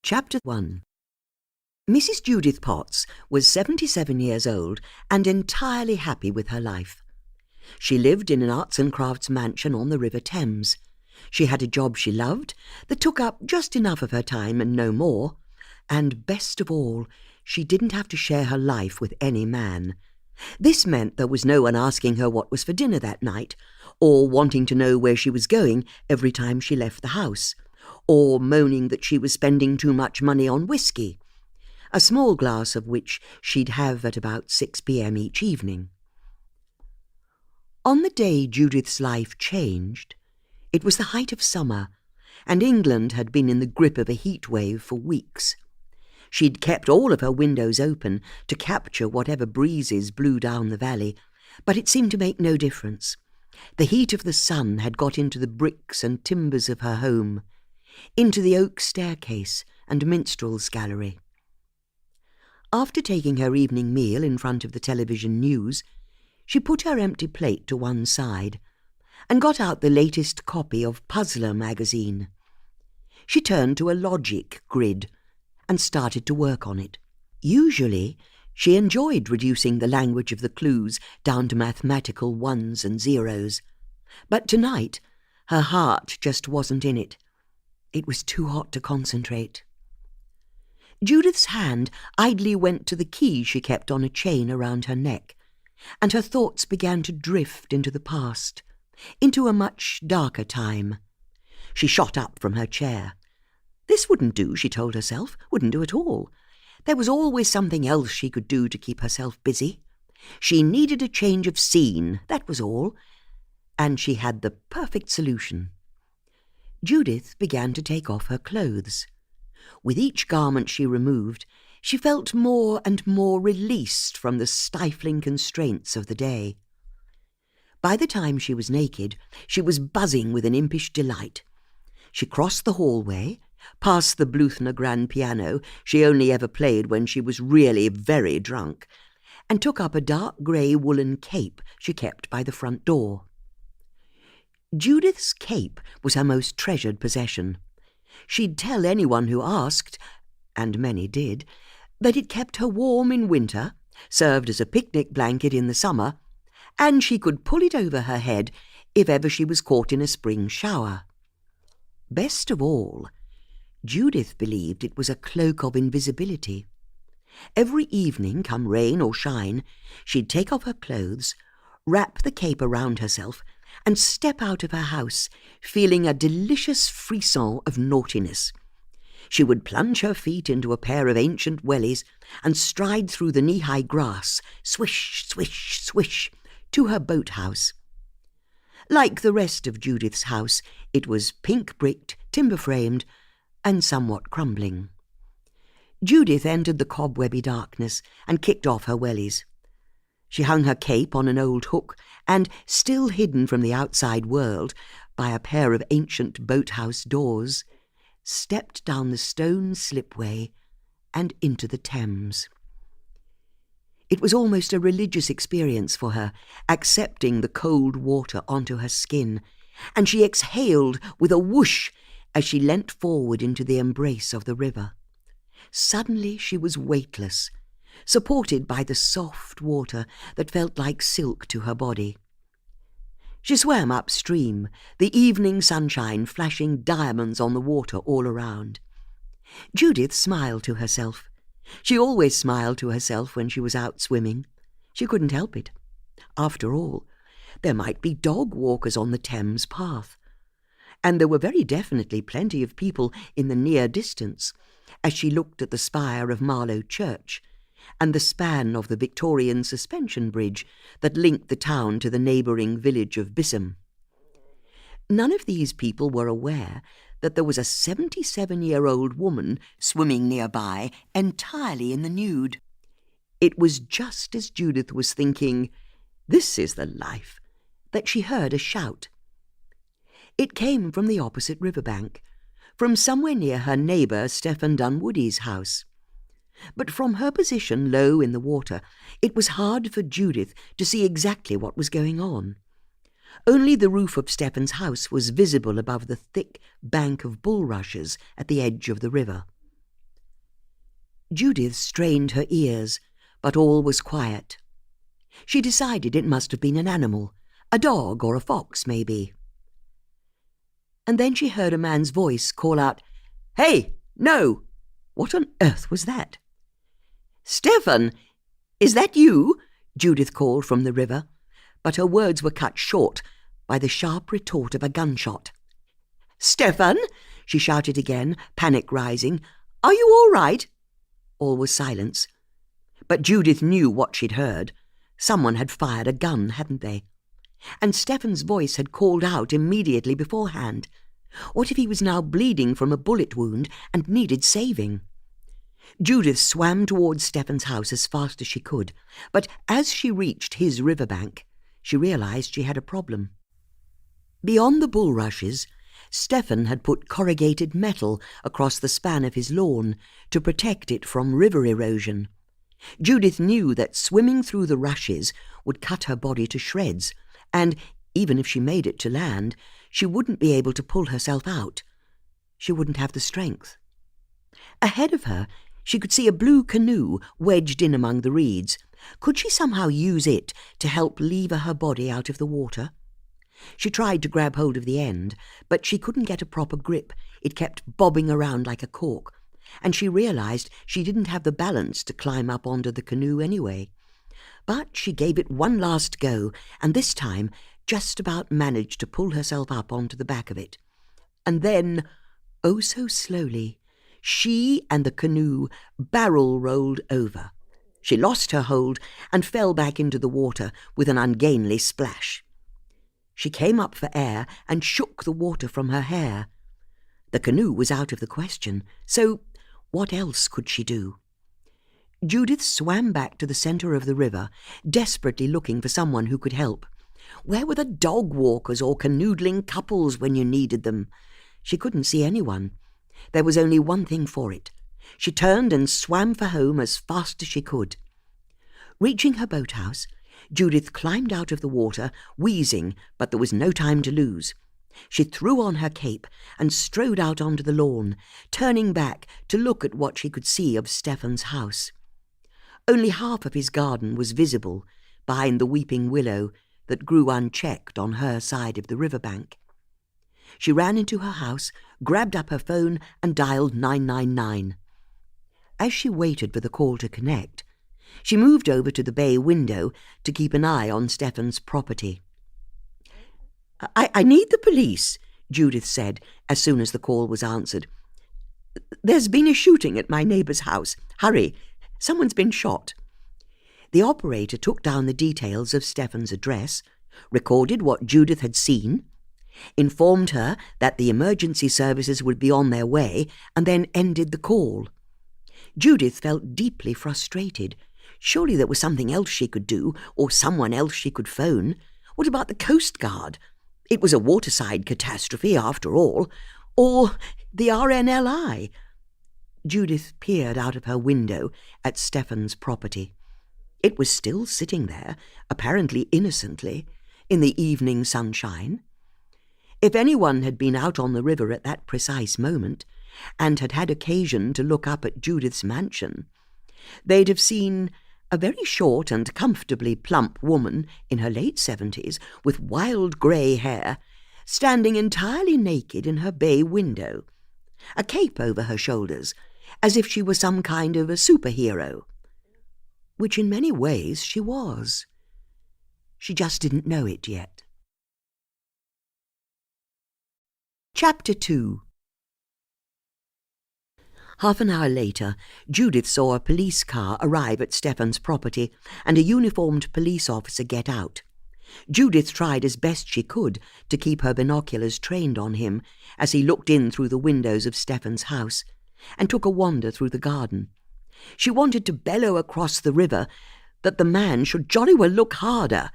Chapter 1. Mrs. Judith Potts was 77 years old and entirely happy with her life. She lived in an arts and crafts mansion on the River Thames. She had a job she loved that took up just enough of her time and no more. And best of all, she didn't have to share her life with any man. This meant there was no one asking her what was for dinner that night, or wanting to know where she was going every time she left the house, or moaning that she was spending too much money on whiskey, a small glass of which she'd have at about 6 p.m. each evening. On the day Judith's life changed, it was the height of summer, and England had been in the grip of a heat wave for weeks. She'd kept all of her windows open to capture whatever breezes blew down the valley, but it seemed to make no difference. The heat of the sun had got into the bricks and timbers of her home, into the oak staircase and minstrel's gallery. After taking her evening meal in front of the television news, she put her empty plate to one side and got out the latest copy of Puzzler magazine. She turned to a logic grid and started to work on it. Usually, she enjoyed reducing the language of the clues down to mathematical ones and zeros, but tonight her heart just wasn't in it. It was too hot to concentrate. Judith's hand idly went to the key she kept on a chain around her neck, and her thoughts began to drift into the past, into a much darker time. She shot up from her chair. This wouldn't do, she told herself, wouldn't do at all. There was always something else she could do to keep herself busy. She needed a change of scene, that was all, and she had the perfect solution. Judith began to take off her clothes. With each garment she removed, she felt more and more released from the stifling constraints of the day. By the time she was naked, she was buzzing with an impish delight. She crossed the hallway, past the Bluthner grand piano she only ever played when she was really very drunk, and took up a dark grey woolen cape she kept by the front door. Judith's cape was her most treasured possession. She'd tell anyone who asked, and many did, that it kept her warm in winter, served as a picnic blanket in the summer, and she could pull it over her head if ever she was caught in a spring shower. Best of all, Judith believed it was a cloak of invisibility. Every evening, come rain or shine, she'd take off her clothes, wrap the cape around herself, and step out of her house, feeling a delicious frisson of naughtiness. She would plunge her feet into a pair of ancient wellies and stride through the knee-high grass, swish, swish, swish, to her boathouse. Like the rest of Judith's house, it was pink-bricked, timber-framed, and somewhat crumbling. Judith entered the cobwebby darkness and kicked off her wellies. She hung her cape on an old hook and, still hidden from the outside world by a pair of ancient boathouse doors, stepped down the stone slipway and into the Thames. It was almost a religious experience for her, accepting the cold water onto her skin, and she exhaled with a whoosh as she leant forward into the embrace of the river. Suddenly she was weightless, supported by the soft water that felt like silk to her body. She swam upstream, the evening sunshine flashing diamonds on the water all around. Judith smiled to herself. She always smiled to herself when she was out swimming. She couldn't help it. After all, there might be dog walkers on the Thames path, and there were very definitely plenty of people in the near distance as she looked at the spire of Marlow church and the span of the Victorian suspension bridge that linked the town to the neighbouring village of Bisham. None of these people were aware that there was a 77-year-old woman swimming nearby, entirely in the nude. It was just as Judith was thinking, "This is the life," that she heard a shout. It came from the opposite riverbank, from somewhere near her neighbour Stephen Dunwoody's house. But from her position low in the water, it was hard for Judith to see exactly what was going on. Only the roof of Stephen's house was visible above the thick bank of bulrushes at the edge of the river. Judith strained her ears, but all was quiet. She decided it must have been an animal, a dog or a fox, maybe. And then she heard a man's voice call out, "Hey, no!" What on earth was that? "Stephen, is that you?" Judith called from the river, but her words were cut short by the sharp retort of a gunshot. "Stephen," she shouted again, panic rising, "are you all right?" All was silence. But Judith knew what she'd heard. Someone had fired a gun, hadn't they? And Stephen's voice had called out immediately beforehand. What if he was now bleeding from a bullet wound and needed saving? Judith swam towards Stephen's house as fast as she could, but as she reached his riverbank, she realized she had a problem. Beyond the bulrushes, Stephen had put corrugated metal across the span of his lawn to protect it from river erosion. Judith knew that swimming through the rushes would cut her body to shreds, and even if she made it to land, she wouldn't be able to pull herself out. She wouldn't have the strength. Ahead of her, she could see a blue canoe wedged in among the reeds. Could she somehow use it to help lever her body out of the water? She tried to grab hold of the end, but she couldn't get a proper grip. It kept bobbing around like a cork, and she realized she didn't have the balance to climb up onto the canoe anyway. But she gave it one last go, and this time just about managed to pull herself up onto the back of it. And then, oh so slowly, she and the canoe barrel-rolled over. She lost her hold and fell back into the water with an ungainly splash. She came up for air and shook the water from her hair. The canoe was out of the question, so what else could she do? Judith swam back to the centre of the river, desperately looking for someone who could help. Where were the dog walkers or canoodling couples when you needed them? She couldn't see anyone. There was only one thing for it. She turned and swam for home as fast as she could. Reaching her boathouse, Judith climbed out of the water, wheezing, but there was no time to lose. She threw on her cape and strode out onto the lawn, turning back to look at what she could see of Stephen's house. Only half of his garden was visible behind the weeping willow that grew unchecked on her side of the riverbank. She ran into her house, grabbed up her phone and dialed 999. As she waited for the call to connect, she moved over to the bay window to keep an eye on Stephen's property. I need the police," Judith said as soon as the call was answered. "There's been a shooting at my neighbour's house. Hurry, someone's been shot." The operator took down the details of Stephen's address, recorded what Judith had seen, informed her that the emergency services would be on their way, and then ended the call. Judith felt deeply frustrated. Surely there was something else she could do, or someone else she could phone. What about the Coast Guard? It was a waterside catastrophe after all. Or the RNLI. Judith peered out of her window at Stephen's property. It was still sitting there, apparently innocently, in the evening sunshine. If anyone had been out on the river at that precise moment, and had had occasion to look up at Judith's mansion, they'd have seen a very short and comfortably plump woman in her late 70s, with wild grey hair, standing entirely naked in her bay window, a cape over her shoulders, as if she were some kind of a superhero, which in many ways she was. She just didn't know it yet. Chapter 2. Half an hour later, Judith saw a police car arrive at Stephen's property and a uniformed police officer get out. Judith tried as best she could to keep her binoculars trained on him as he looked in through the windows of Stephen's house and took a wander through the garden. She wanted to bellow across the river that the man should jolly well look harder,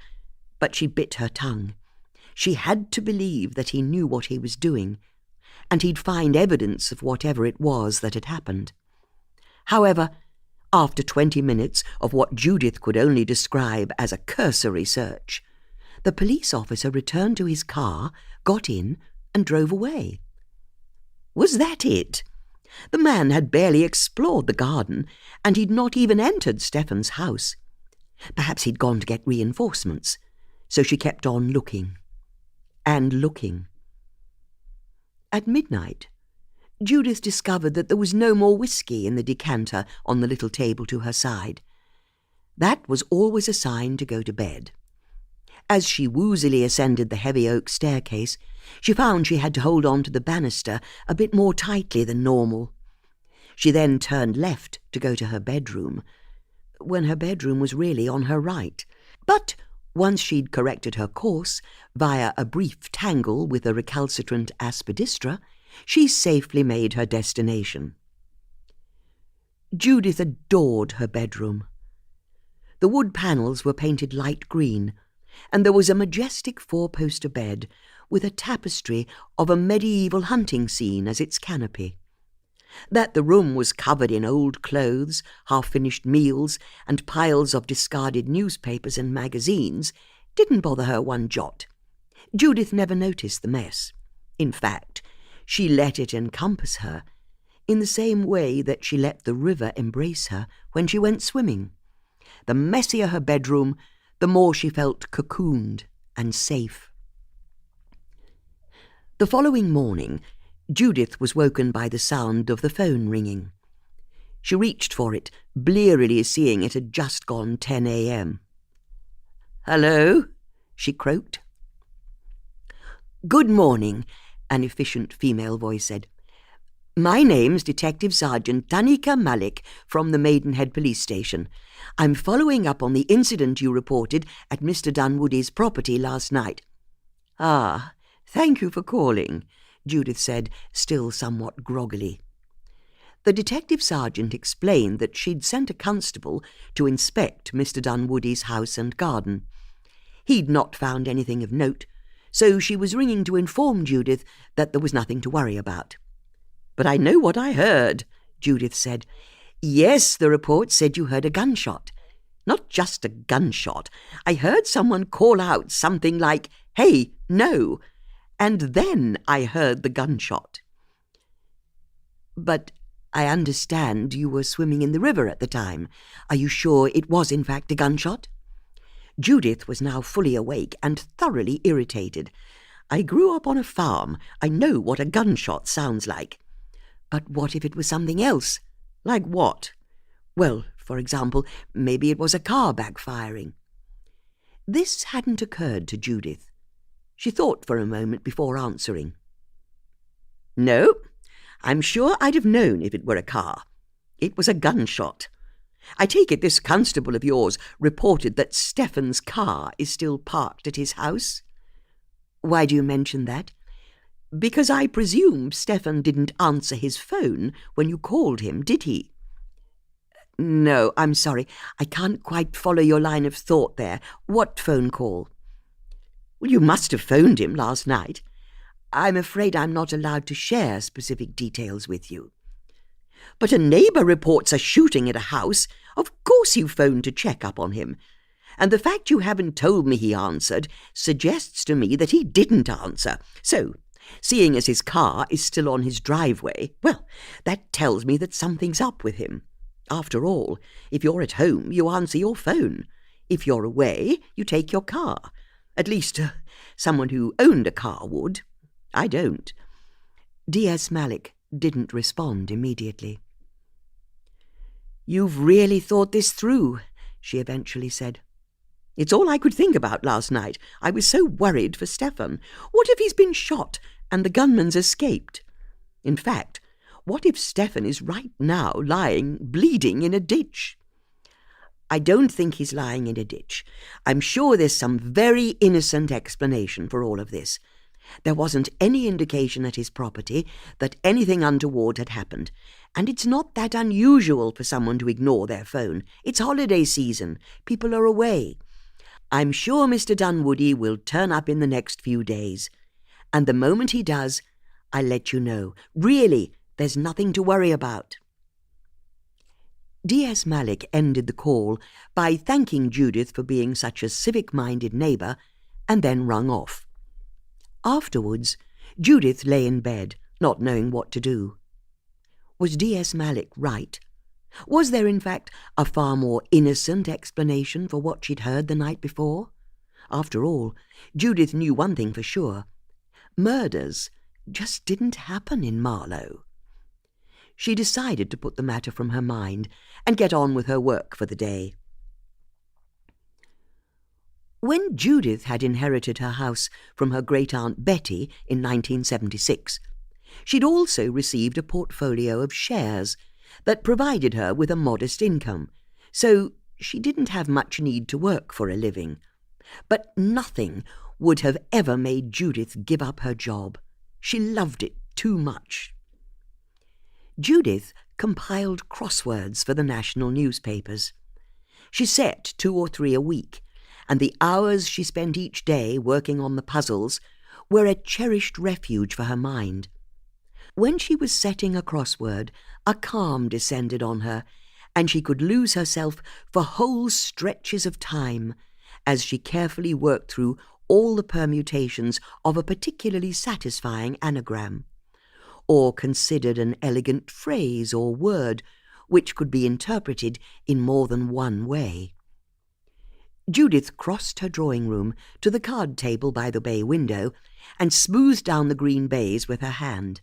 but she bit her tongue. She had to believe that he knew what he was doing, and he'd find evidence of whatever it was that had happened. However, after 20 minutes of what Judith could only describe as a cursory search, the police officer returned to his car, got in, and drove away. Was that it? The man had barely explored the garden, and he'd not even entered Stephen's house. Perhaps he'd gone to get reinforcements, so she kept on looking and looking. At midnight, Judith discovered that there was no more whiskey in the decanter on the little table to her side. That was always a sign to go to bed. As she woozily ascended the heavy oak staircase, she found she had to hold on to the banister a bit more tightly than normal. She then turned left to go to her bedroom, when her bedroom was really on her right. But once she'd corrected her course, via a brief tangle with a recalcitrant aspidistra, she safely made her destination. Judith adored her bedroom. The wood panels were painted light green, and there was a majestic four-poster bed with a tapestry of a medieval hunting scene as its canopy. That the room was covered in old clothes, half-finished meals, and piles of discarded newspapers and magazines didn't bother her one jot. Judith never noticed the mess. In fact, she let it encompass her, in the same way that she let the river embrace her when she went swimming. The messier her bedroom, the more she felt cocooned and safe. The following morning, Judith was woken by the sound of the phone ringing. She reached for it, blearily seeing it had just gone 10 a.m. "Hello?" she croaked. "Good morning," an efficient female voice said. "My name's Detective Sergeant Tanika Malik from the Maidenhead Police Station. I'm following up on the incident you reported at Mr. Dunwoody's property last night." "Ah, thank you for calling," Judith said, still somewhat groggily. The detective sergeant explained that she'd sent a constable to inspect Mr. Dunwoody's house and garden. He'd not found anything of note, so she was ringing to inform Judith that there was nothing to worry about. "But I know what I heard," Judith said. "Yes, the report said you heard a gunshot. Not just a gunshot. I heard someone call out something like, 'Hey, no!' And then I heard the gunshot." "But I understand you were swimming in the river at the time. Are you sure it was in fact a gunshot?" Judith was now fully awake and thoroughly irritated. "I grew up on a farm. I know what a gunshot sounds like." "But what if it was something else?" "Like what?" "Well, for example, maybe it was a car backfiring." This hadn't occurred to Judith. She thought for a moment before answering. "No, I'm sure I'd have known if it were a car. It was a gunshot. I take it this constable of yours reported that Stephen's car is still parked at his house?" "Why do you mention that?" "Because I presume Stephen didn't answer his phone when you called him, did he?" "No, I'm sorry. I can't quite follow your line of thought there. What phone call?" "Well, you must have phoned him last night." "I'm afraid I'm not allowed to share specific details with you." "But a neighbour reports a shooting at a house. Of course you phoned to check up on him. And the fact you haven't told me he answered suggests to me that he didn't answer. So, seeing as his car is still on his driveway, well, that tells me that something's up with him. After all, if you're at home, you answer your phone. If you're away, you take your car. At least, someone who owned a car would. I don't." D.S. Malik didn't respond immediately. "You've really thought this through," she eventually said. "It's all I could think about last night. I was so worried for Stephen. What if he's been shot and the gunman's escaped? In fact, what if Stephen is right now lying, bleeding in a ditch?" "I don't think he's lying in a ditch. I'm sure there's some very innocent explanation for all of this. There wasn't any indication at his property that anything untoward had happened, and it's not that unusual for someone to ignore their phone. It's holiday season. People are away. I'm sure Mr. Dunwoody will turn up in the next few days, and the moment he does, I'll let you know. Really, there's nothing to worry about." D.S. Malik ended the call by thanking Judith for being such a civic-minded neighbour, and then rung off. Afterwards, Judith lay in bed, not knowing what to do. Was D.S. Malick right? Was there, in fact, a far more innocent explanation for what she'd heard the night before? After all, Judith knew one thing for sure. Murders just didn't happen in Marlow. She decided to put the matter from her mind and get on with her work for the day. When Judith had inherited her house from her great-aunt Betty in 1976, she'd also received a portfolio of shares that provided her with a modest income, so she didn't have much need to work for a living. But nothing would have ever made Judith give up her job. She loved it too much. Judith compiled crosswords for the national newspapers. She set 2 or 3 a week, and the hours she spent each day working on the puzzles were a cherished refuge for her mind. When she was setting a crossword, a calm descended on her, and she could lose herself for whole stretches of time as she carefully worked through all the permutations of a particularly satisfying anagram, or considered an elegant phrase or word which could be interpreted in more than one way. Judith crossed her drawing room to the card table by the bay window and smoothed down the green baize with her hand.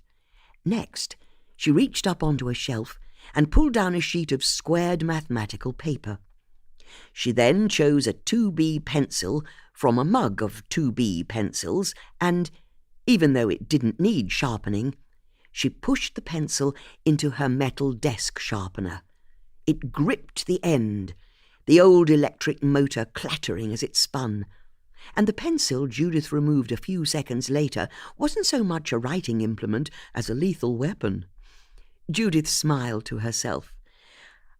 Next, she reached up onto a shelf and pulled down a sheet of squared mathematical paper. She then chose a 2B pencil from a mug of 2B pencils and, even though it didn't need sharpening, she pushed the pencil into her metal desk sharpener. It gripped the end, the old electric motor clattering as it spun, and the pencil Judith removed a few seconds later wasn't so much a writing implement as a lethal weapon. Judith smiled to herself.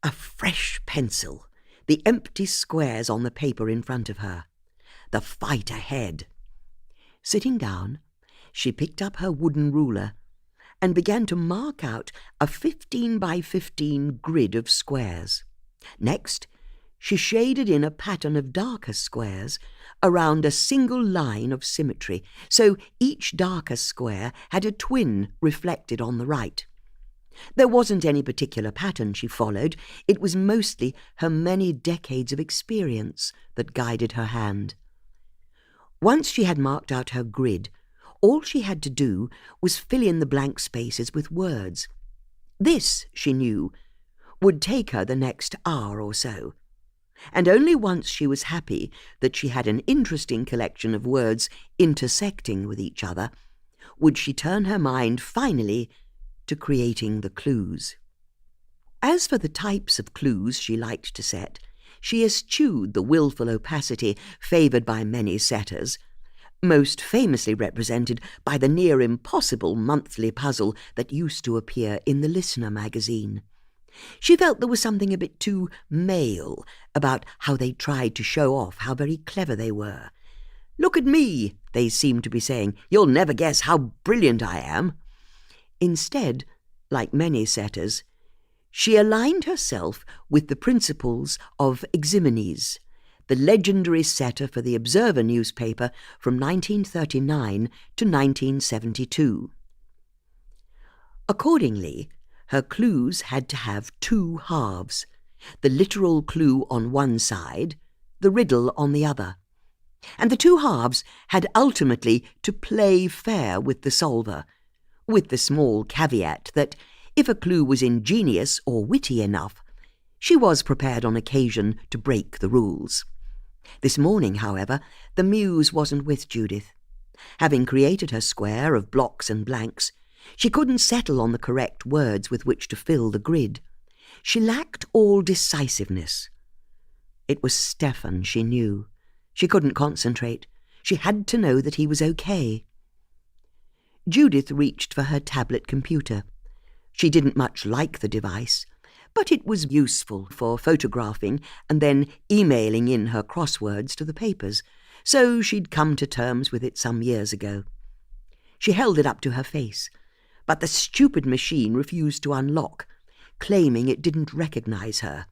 A fresh pencil, the empty squares on the paper in front of her. The fight ahead. Sitting down, she picked up her wooden ruler and began to mark out a 15 by 15 grid of squares. Next, she shaded in a pattern of darker squares around a single line of symmetry, so each darker square had a twin reflected on the right. There wasn't any particular pattern she followed. It was mostly her many decades of experience that guided her hand. Once she had marked out her grid, all she had to do was fill in the blank spaces with words. This, she knew, would take her the next hour or so. And only once she was happy that she had an interesting collection of words intersecting with each other would she turn her mind finally to creating the clues. As for the types of clues she liked to set, she eschewed the willful opacity favoured by many setters, most famously represented by the near-impossible monthly puzzle that used to appear in the Listener magazine. She felt there was something a bit too male about how they tried to show off how very clever they were. "Look at me," they seemed to be saying. "You'll never guess how brilliant I am." Instead, like many setters, she aligned herself with the principles of Ximenes, the legendary setter for the Observer newspaper from 1939 to 1972. Accordingly, her clues had to have 2 halves, the literal clue on one side, the riddle on the other. And the 2 halves had ultimately to play fair with the solver, with the small caveat that if a clue was ingenious or witty enough, she was prepared on occasion to break the rules. This morning, however, the muse wasn't with Judith. Having created her square of blocks and blanks, she couldn't settle on the correct words with which to fill the grid. She lacked all decisiveness. It was Stefan, she knew. She couldn't concentrate. She had to know that he was okay. Judith reached for her tablet computer. She didn't much like the device, but it was useful for photographing and then emailing in her crosswords to the papers, so she'd come to terms with it some years ago. She held it up to her face, but the stupid machine refused to unlock, claiming it didn't recognize her.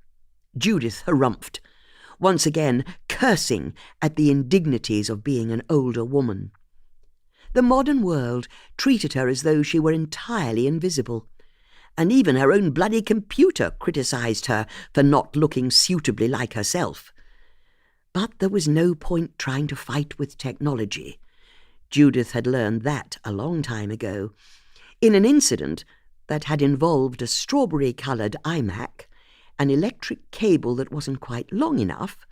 Judith harumphed, once again cursing at the indignities of being an older woman. The modern world treated her as though she were entirely invisible, and even her own bloody computer criticised her for not looking suitably like herself. But there was no point trying to fight with technology. Judith had learned that a long time ago, in an incident that had involved a strawberry-coloured iMac, an electric cable that wasn't quite long enough,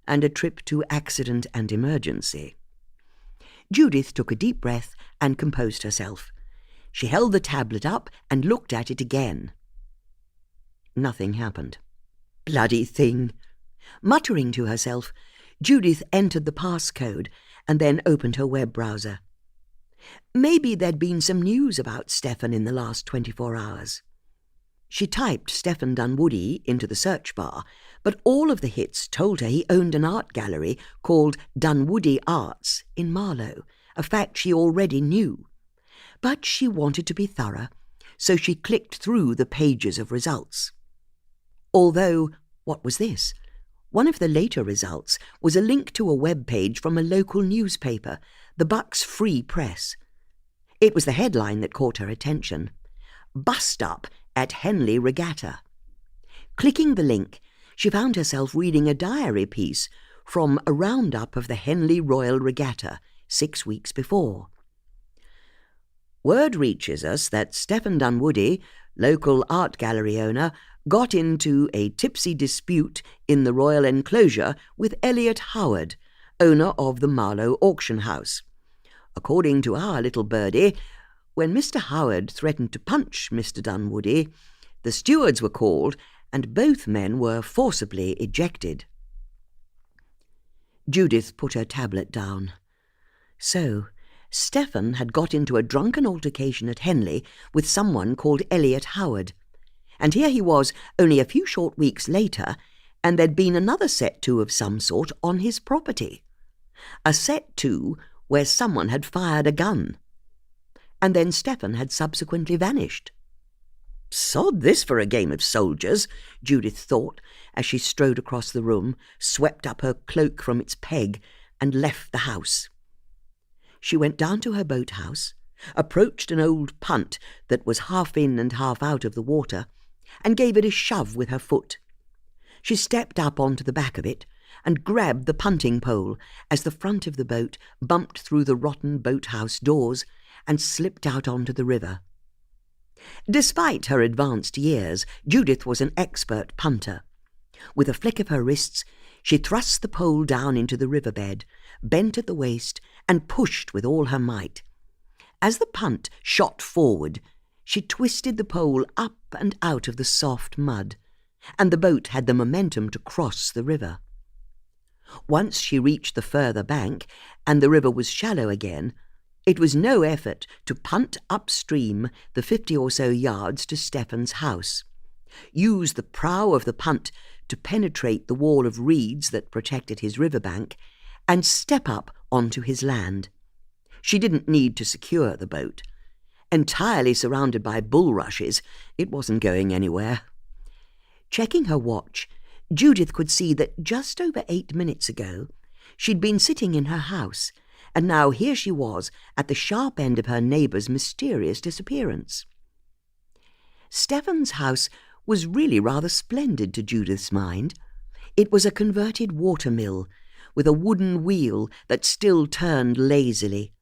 and a trip to accident and emergency. Judith took a deep breath and composed herself. She held the tablet up and looked at it again. Nothing happened. Bloody thing! Muttering to herself, Judith entered the passcode and then opened her web browser. Maybe there'd been some news about Stephen in the last 24 hours. She typed Stephen Dunwoody into the search bar, but all of the hits told her he owned an art gallery called Dunwoody Arts in Marlow, a fact she already knew. But she wanted to be thorough, so she clicked through the pages of results. Although, what was this? One of the later results was a link to a web page from a local newspaper, the Bucks Free Press. It was the headline that caught her attention. Bust Up at Henley Regatta. Clicking the link, she found herself reading a diary piece from a roundup of the Henley Royal Regatta 6 weeks before. Word reaches us that Stephen Dunwoody, local art gallery owner, got into a tipsy dispute in the royal enclosure with Elliot Howard, owner of the Marlow auction house. According to our little birdie, when Mr. Howard threatened to punch Mr. Dunwoody, the stewards were called and both men were forcibly ejected. Judith put her tablet down. So, Stephen had got into a drunken altercation at Henley with someone called Elliot Howard. And here he was only a few short weeks later, and there'd been another set-to of some sort on his property. A set-to where someone had fired a gun. And then Stephen had subsequently vanished. Sod this for a game of soldiers, Judith thought, as she strode across the room, swept up her cloak from its peg, and left the house. She went down to her boathouse, approached an old punt that was half in and half out of the water, and gave it a shove with her foot. She stepped up onto the back of it and grabbed the punting pole as the front of the boat bumped through the rotten boathouse doors and slipped out onto the river. Despite her advanced years, Judith was an expert punter. With a flick of her wrists, she thrust the pole down into the riverbed, bent at the waist, and pushed with all her might. As the punt shot forward, she twisted the pole up and out of the soft mud, and the boat had the momentum to cross the river. Once she reached the further bank, and the river was shallow again, it was no effort to punt upstream the 50 or so yards to Stephen's house, use the prow of the punt to penetrate the wall of reeds that protected his riverbank, and step up onto his land. She didn't need to secure the boat. Entirely surrounded by bulrushes, it wasn't going anywhere. Checking her watch, Judith could see that just over 8 minutes ago she'd been sitting in her house, and now here she was at the sharp end of her neighbour's mysterious disappearance. Stephen's house was really rather splendid to Judith's mind. It was a converted watermill, with a wooden wheel that still turned lazily,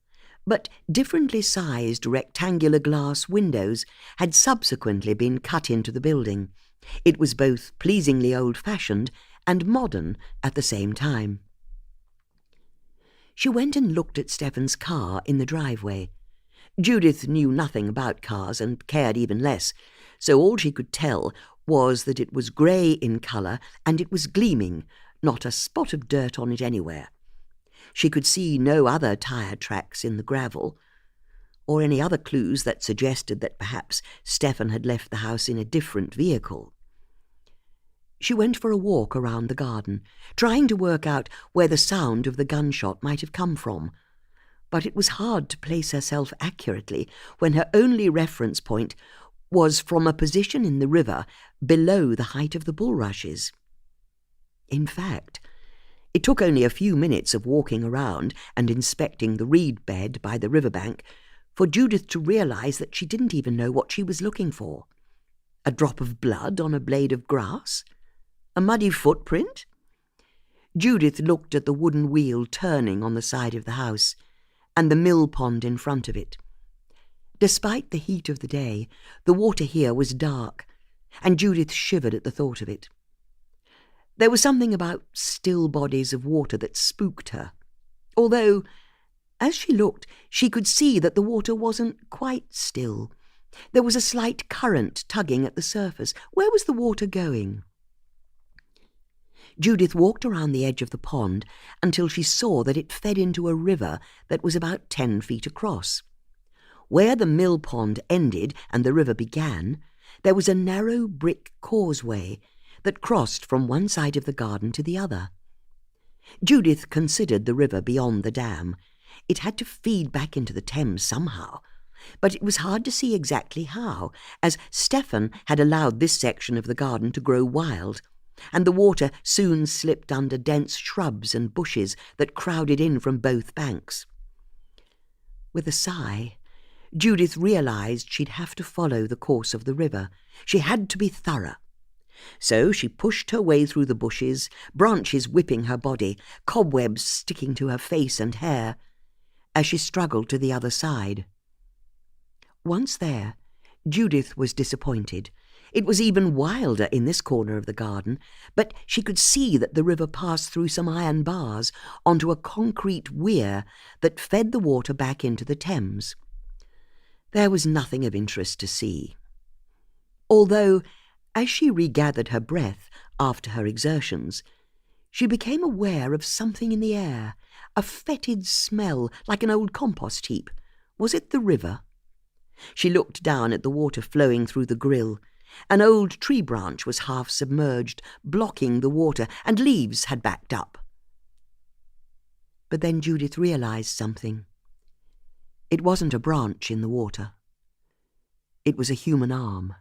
but differently sized rectangular glass windows had subsequently been cut into the building. It was both pleasingly old-fashioned and modern at the same time. She went and looked at Stephen's car in the driveway. Judith knew nothing about cars and cared even less, so all she could tell was that it was grey in colour and it was gleaming, not a spot of dirt on it anywhere. She could see no other tyre tracks in the gravel, or any other clues that suggested that perhaps Stephen had left the house in a different vehicle. She went for a walk around the garden, trying to work out where the sound of the gunshot might have come from, but it was hard to place herself accurately when her only reference point was from a position in the river below the height of the bulrushes. In fact, it took only a few minutes of walking around and inspecting the reed bed by the riverbank for Judith to realise that she didn't even know what she was looking for. A drop of blood on a blade of grass? A muddy footprint? Judith looked at the wooden wheel turning on the side of the house, and the mill pond in front of it. Despite the heat of the day, the water here was dark, and Judith shivered at the thought of it. There was something about still bodies of water that spooked her, although, as she looked, she could see that the water wasn't quite still. There was a slight current tugging at the surface. Where was the water going? Judith walked around the edge of the pond until she saw that it fed into a river that was about 10 feet across. Where the mill pond ended and the river began, there was a narrow brick causeway that crossed from one side of the garden to the other. Judith considered the river beyond the dam. It had to feed back into the Thames somehow, but it was hard to see exactly how, as Stephen had allowed this section of the garden to grow wild, and the water soon slipped under dense shrubs and bushes that crowded in from both banks. With a sigh, Judith realized she'd have to follow the course of the river. She had to be thorough. So she pushed her way through the bushes, branches whipping her body, cobwebs sticking to her face and hair, as she struggled to the other side. Once there, Judith was disappointed. It was even wilder in this corner of the garden, but she could see that the river passed through some iron bars onto a concrete weir that fed the water back into the Thames. There was nothing of interest to see. Although, as she regathered her breath after her exertions, she became aware of something in the air, a fetid smell like an old compost heap. Was it the river? She looked down at the water flowing through the grill. An old tree branch was half submerged, blocking the water, and leaves had backed up. But then Judith realized something. It wasn't a branch in the water. It was a human arm.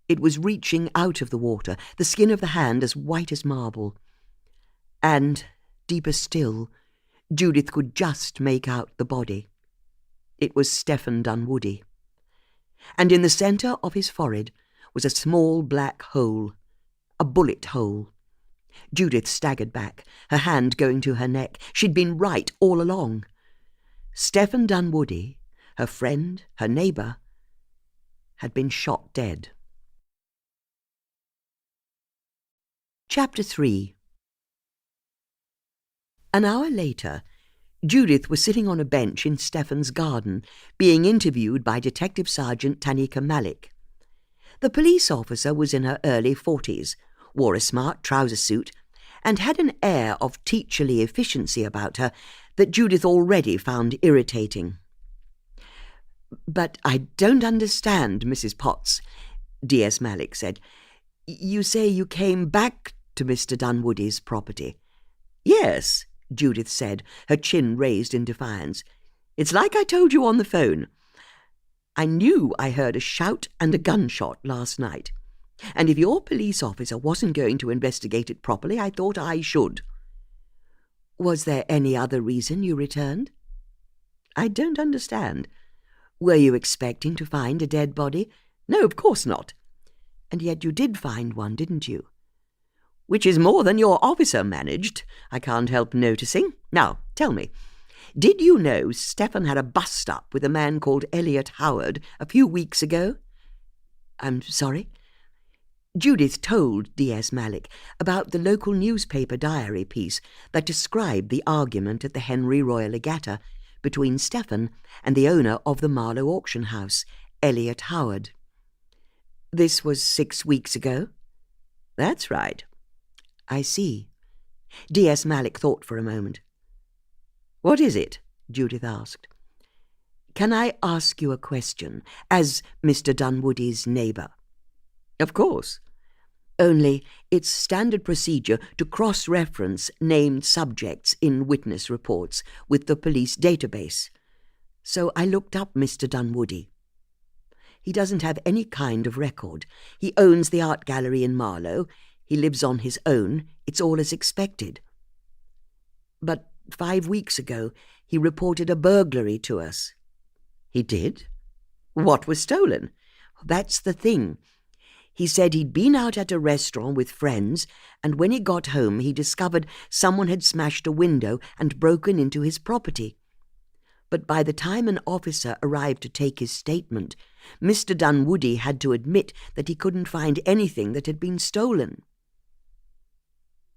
It was reaching out of the water, the skin of the hand as white as marble. And, deeper still, Judith could just make out the body. It was Stephen Dunwoody. And in the centre of his forehead was a small black hole, a bullet hole. Judith staggered back, her hand going to her neck. She'd been right all along. Stephen Dunwoody, her friend, her neighbour, had been shot dead. Chapter 3. An hour later, Judith was sitting on a bench in Stephen's garden, being interviewed by Detective Sergeant Tanika Malik. The police officer was in her early 40s, wore a smart trouser suit, and had an air of teacherly efficiency about her that Judith already found irritating. "But I don't understand, Mrs. Potts," D.S. Malik said. "You say you came back to Mr. Dunwoody's property?" "Yes," Judith said, her chin raised in defiance. "It's like I told you on the phone. I knew I heard a shout and a gunshot last night, and if your police officer wasn't going to investigate it properly, I thought I should." "Was there any other reason you returned?" "I don't understand. Were you expecting to find a dead body?" "No, of course not." "And yet you did find one, didn't you?" "Which is more than your officer managed, I can't help noticing. Now, tell me, did you know Stephen had a bust-up with a man called Elliot Howard a few weeks ago?" "I'm sorry?" Judith told D.S. Malik about the local newspaper diary piece that described the argument at the Henry Royal Regatta between Stephen and the owner of the Marlow auction house, Elliot Howard. "This was 6 weeks ago?" "That's right." "I see." D.S. Malik thought for a moment. "What is it?" Judith asked. "Can I ask you a question, as Mr. Dunwoody's neighbour?" "Of course." "Only it's standard procedure to cross-reference named subjects in witness reports with the police database. So I looked up Mr. Dunwoody. He doesn't have any kind of record. He owns the art gallery in Marlow. He lives on his own. It's all as expected. But 5 weeks ago, he reported a burglary to us." "He did? What was stolen?" "That's the thing. He said he'd been out at a restaurant with friends, and when he got home he discovered someone had smashed a window and broken into his property. But by the time an officer arrived to take his statement, Mr. Dunwoody had to admit that he couldn't find anything that had been stolen.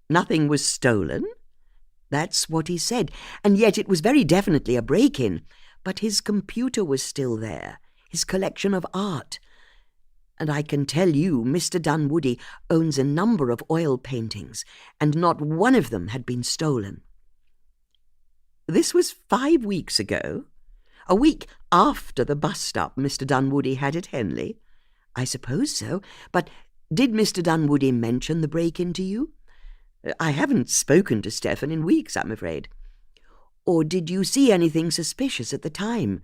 Nothing was stolen? That's what he said, and yet it was very definitely a break-in. But his computer was still there, his collection of art. And I can tell you Mr. Dunwoody owns a number of oil paintings, and not one of them had been stolen. This was 5 weeks ago, a week after the bus-stop Mr. Dunwoody had at Henley. I suppose so, but did Mr. Dunwoody mention the break-in to you? I haven't spoken to Stephen in weeks, I'm afraid. Or did you see anything suspicious at the time?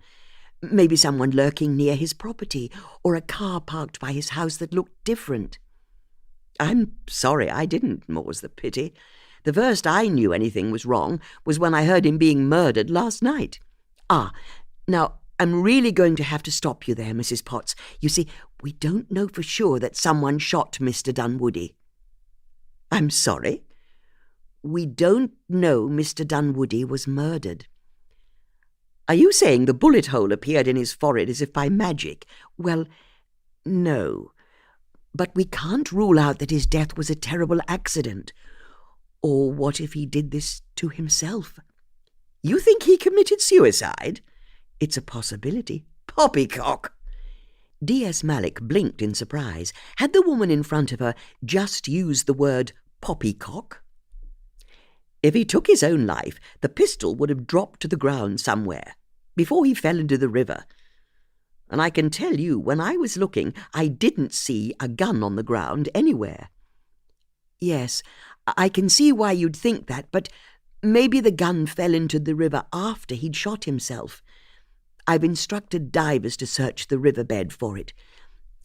Maybe someone lurking near his property, or a car parked by his house that looked different. I'm sorry I didn't, more's the pity. The first I knew anything was wrong was when I heard him being murdered last night. Now, I'm really going to have to stop you there, Mrs. Potts. You see, we don't know for sure that someone shot Mr. Dunwoody. I'm sorry? We don't know Mr. Dunwoody was murdered. Are you saying the bullet hole appeared in his forehead as if by magic? Well, no. But we can't rule out that his death was a terrible accident. Or what if he did this to himself? You think he committed suicide? It's a possibility. Poppycock! D.S. Malik blinked in surprise. Had the woman in front of her just used the word poppycock? If he took his own life, the pistol would have dropped to the ground somewhere, before he fell into the river. And I can tell you, when I was looking, I didn't see a gun on the ground anywhere. Yes, I can see why you'd think that, but maybe the gun fell into the river after he'd shot himself. I've instructed divers to search the riverbed for it.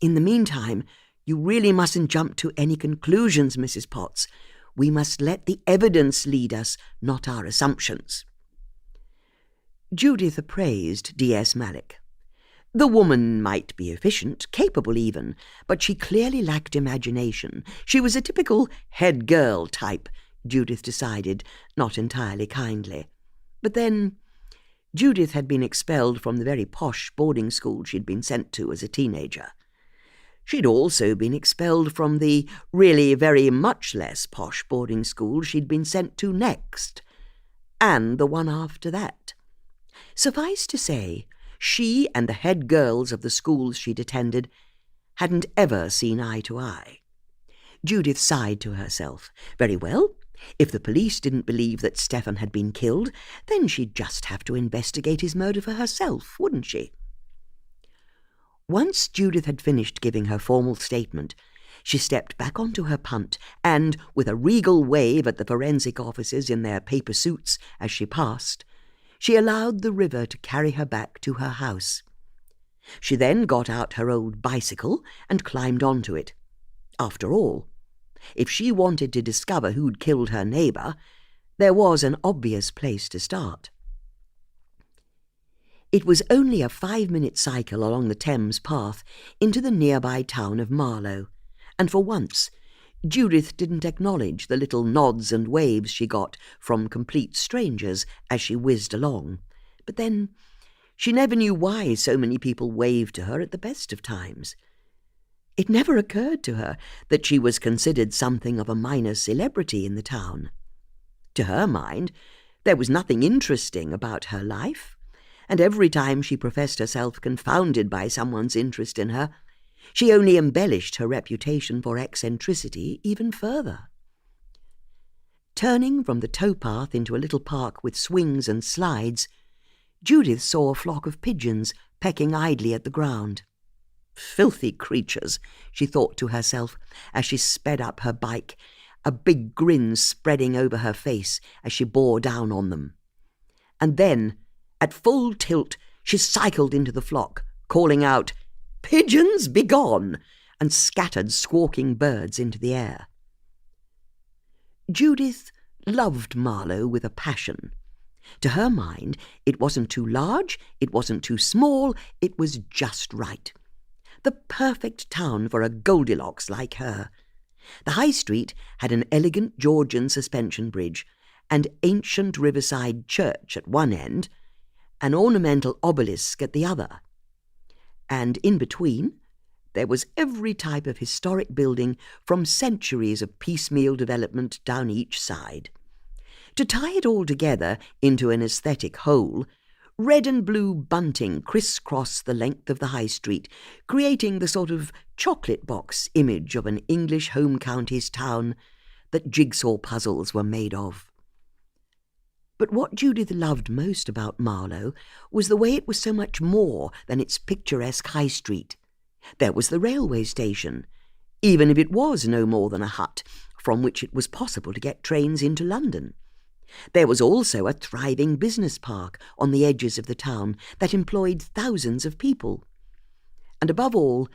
In the meantime, you really mustn't jump to any conclusions, Mrs. Potts. We must let the evidence lead us, not our assumptions. Judith appraised D.S. Malik. The woman might be efficient, capable even, but she clearly lacked imagination. She was a typical head girl type, Judith decided, not entirely kindly. But then, Judith had been expelled from the very posh boarding school she'd been sent to as a teenager. She'd also been expelled from the really very much less posh boarding school she'd been sent to next, and the one after that. Suffice to say, she and the head girls of the schools she'd attended hadn't ever seen eye to eye. Judith sighed to herself. Very well, if the police didn't believe that Stephen had been killed, then she'd just have to investigate his murder for herself, wouldn't she? Once Judith had finished giving her formal statement, she stepped back onto her punt and, with a regal wave at the forensic officers in their paper suits as she passed, she allowed the river to carry her back to her house. She then got out her old bicycle and climbed onto it. After all, if she wanted to discover who'd killed her neighbour, there was an obvious place to start. It was only a 5-minute cycle along the Thames path into the nearby town of Marlow, and for once Judith didn't acknowledge the little nods and waves she got from complete strangers as she whizzed along. But then, she never knew why so many people waved to her at the best of times. It never occurred to her that she was considered something of a minor celebrity in the town. To her mind, there was nothing interesting about her life, and every time she professed herself confounded by someone's interest in her, she only embellished her reputation for eccentricity even further. Turning from the towpath into a little park with swings and slides, Judith saw a flock of pigeons pecking idly at the ground. Filthy creatures, she thought to herself as she sped up her bike, a big grin spreading over her face as she bore down on them. And then, at full tilt, she cycled into the flock, calling out, "Pigeons, begone!" and scattered squawking birds into the air. Judith loved Marlow with a passion. To her mind, it wasn't too large, it wasn't too small, it was just right. The perfect town for a Goldilocks like her. The High Street had an elegant Georgian suspension bridge, and ancient riverside church at one end, an ornamental obelisk at the other. And in between, there was every type of historic building from centuries of piecemeal development down each side. To tie it all together into an aesthetic whole, red and blue bunting criss-crossed the length of the High Street, creating the sort of chocolate box image of an English home counties town that jigsaw puzzles were made of. But what Judith loved most about Marlow was the way it was so much more than its picturesque High Street. There was the railway station, even if it was no more than a hut, from which it was possible to get trains into London. There was also a thriving business park on the edges of the town that employed thousands of people. And above all,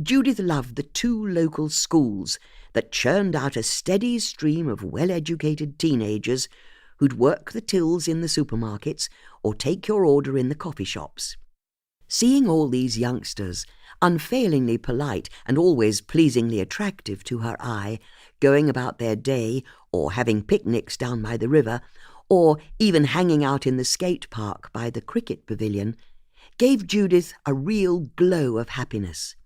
Judith loved the 2 local schools that churned out a steady stream of well-educated teenagers who'd work the tills in the supermarkets or take your order in the coffee shops. Seeing all these youngsters, unfailingly polite and always pleasingly attractive to her eye, going about their day or having picnics down by the river, or even hanging out in the skate park by the cricket pavilion, gave Judith a real glow of happiness.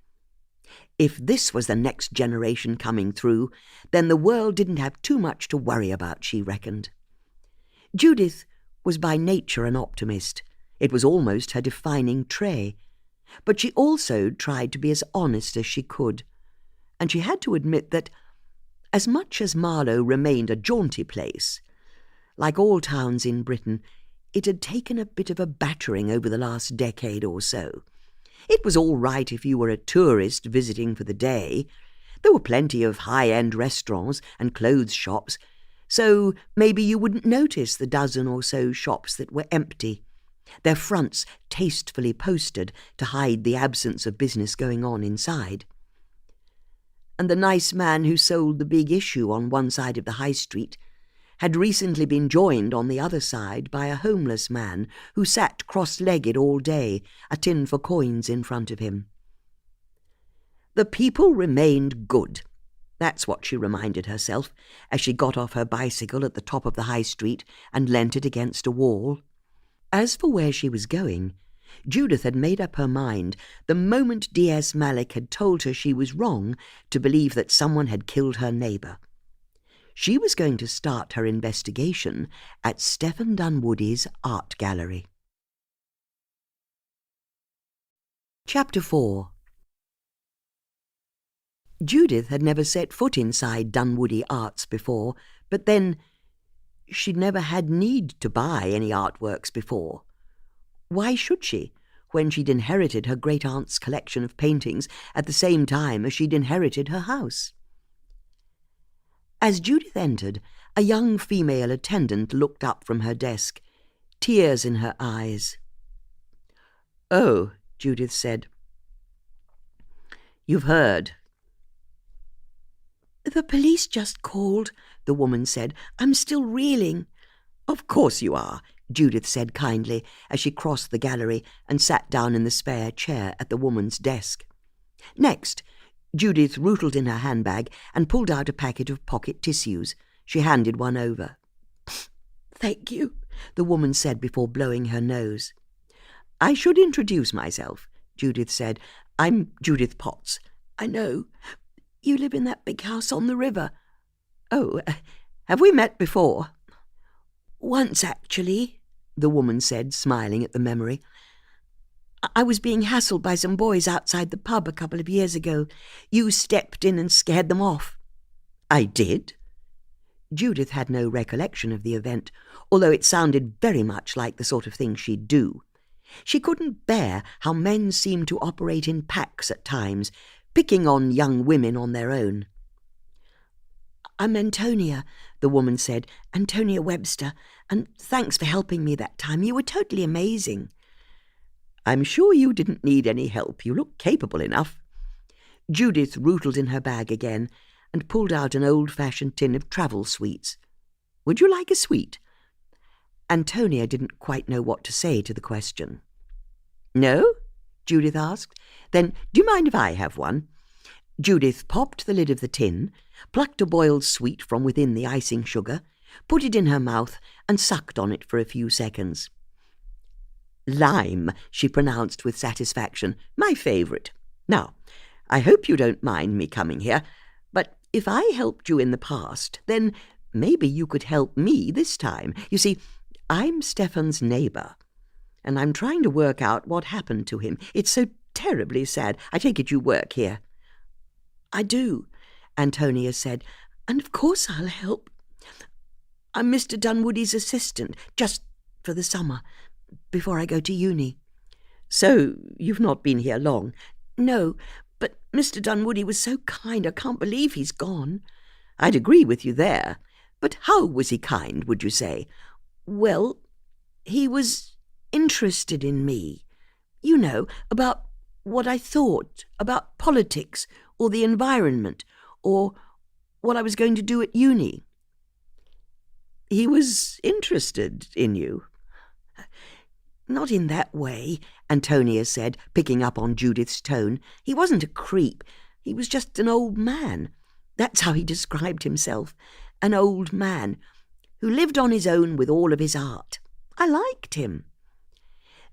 If this was the next generation coming through, then the world didn't have too much to worry about, she reckoned. Judith was by nature an optimist. It was almost her defining trait. But she also tried to be as honest as she could, and she had to admit that, as much as Marlow remained a jaunty place, like all towns in Britain, it had taken a bit of a battering over the last decade or so. It was all right if you were a tourist visiting for the day. There were plenty of high-end restaurants and clothes shops, so maybe you wouldn't notice the dozen or so shops that were empty, their fronts tastefully posted to hide the absence of business going on inside. And the nice man who sold the big issue on one side of the High Street had recently been joined on the other side by a homeless man who sat cross-legged all day, a tin for coins in front of him. The people remained good. That's what she reminded herself as she got off her bicycle at the top of the High Street and leant it against a wall. As for where she was going, Judith had made up her mind the moment D.S. Malik had told her she was wrong to believe that someone had killed her neighbour. She was going to start her investigation at Stephen Dunwoody's art gallery. Chapter 4. Judith had never set foot inside Dunwoody Arts before, but then she'd never had need to buy any artworks before. Why should she, when she'd inherited her great-aunt's collection of paintings at the same time as she'd inherited her house? As Judith entered, a young female attendant looked up from her desk, tears in her eyes. "Oh," Judith said. "You've heard." "The police just called," the woman said. "I'm still reeling." "Of course you are," Judith said kindly as she crossed the gallery and sat down in the spare chair at the woman's desk. Next, Judith rootled in her handbag and pulled out a packet of pocket tissues. She handed one over. "Thank you," the woman said before blowing her nose. "I should introduce myself," Judith said. "I'm Judith Potts." "I know. You live in that big house on the river." "Oh, have we met before?" "Once, actually," the woman said, smiling at the memory. "I was being hassled by some boys outside the pub a couple of years ago. You stepped in and scared them off." "I did?" Judith had no recollection of the event, although it sounded very much like the sort of thing she'd do. She couldn't bear how men seemed to operate in packs at times, picking on young women on their own. "I'm Antonia," the woman said, "Antonia Webster, and thanks for helping me that time. You were totally amazing." "I'm sure you didn't need any help. You look capable enough." Judith rootled in her bag again and pulled out an old-fashioned tin of travel sweets. "Would you like a sweet?" Antonia didn't quite know what to say to the question. "No? Judith asked. "Then do you mind if I have one?" Judith popped the lid of the tin, plucked a boiled sweet from within the icing sugar, put it in her mouth, and sucked on it for a few seconds. "Lime," she pronounced with satisfaction. "My favourite. Now, I hope you don't mind me coming here, but if I helped you in the past, then maybe you could help me this time. You see, I'm Stefan's neighbour, and I'm trying to work out what happened to him. It's so terribly sad. I take it you work here." "I do," Antonia said, "and of course I'll help. I'm Mr. Dunwoody's assistant, just for the summer, before I go to uni." "So you've not been here long?" "No, but Mr. Dunwoody was so kind. I can't believe he's gone." "I'd agree with you there. But how was he kind, would you say?" "Well, he was interested in me. You know, about what I thought, about politics, or the environment, or what I was going to do at uni." "He was interested in you?" "Not in that way," Antonia said, picking up on Judith's tone. "He wasn't a creep. He was just an old man. That's how he described himself. An old man who lived on his own with all of his art. I liked him."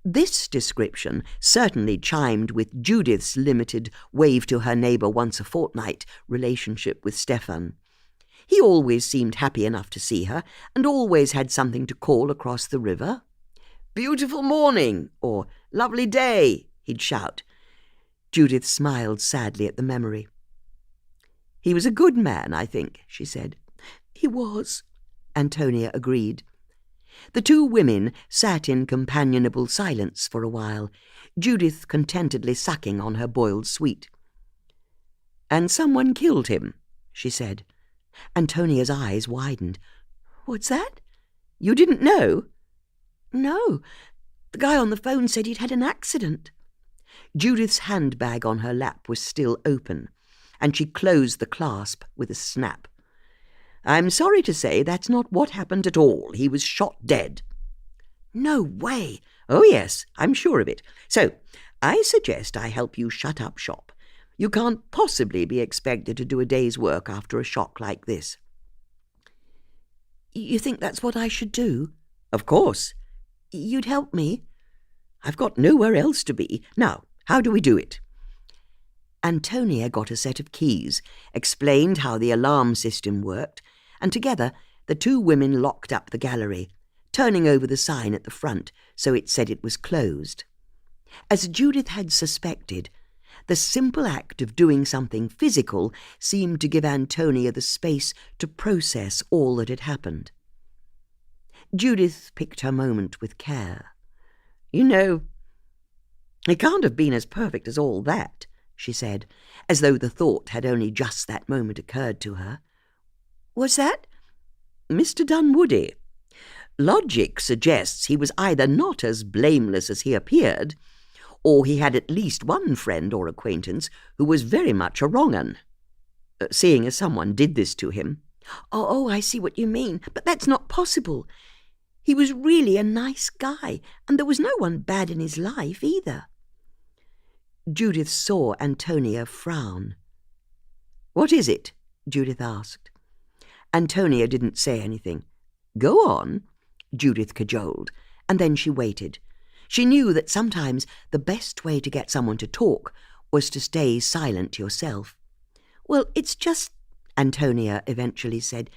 This description certainly chimed with Judith's limited wave-to-her-neighbour-once-a-fortnight relationship with Stefan. He always seemed happy enough to see her, and always had something to call across the river. "Beautiful morning," or "lovely day," he'd shout. Judith smiled sadly at the memory. "He was a good man, I think," she said. "He was," Antonia agreed. The two women sat in companionable silence for a while, Judith contentedly sucking on her boiled sweet. "And someone killed him," she said. Antonia's eyes widened. "What's that? You didn't know?" "No. The guy on the phone said he'd had an accident." Judith's handbag on her lap was still open, and she closed the clasp with a snap. "I'm sorry to say that's not what happened at all. He was shot dead." "No way." "Oh, yes, I'm sure of it. So, I suggest I help you shut up shop. You can't possibly be expected to do a day's work after a shock like this." "You think that's what I should do?" "Of course." "You'd help me?" "I've got nowhere else to be. Now, how do we do it?" Antonia got a set of keys, explained how the alarm system worked, and together the two women locked up the gallery, turning over the sign at the front so it said it was closed. As Judith had suspected, the simple act of doing something physical seemed to give Antonia the space to process all that had happened. Judith picked her moment with care. "You know, it can't have been as perfect as all that," she said, as though the thought had only just that moment occurred to her. "What's that?" "Mr. Dunwoody. Logic suggests he was either not as blameless as he appeared, or he had at least one friend or acquaintance who was very much a wrong-un, seeing as someone did this to him." Oh, I see what you mean, but that's not possible. He was really a nice guy, and there was no one bad in his life either." Judith saw Antonia frown. "What is it?" Judith asked. Antonia didn't say anything. "Go on," Judith cajoled, and then she waited. She knew that sometimes the best way to get someone to talk was to stay silent yourself. "Well, it's just," Antonia eventually said,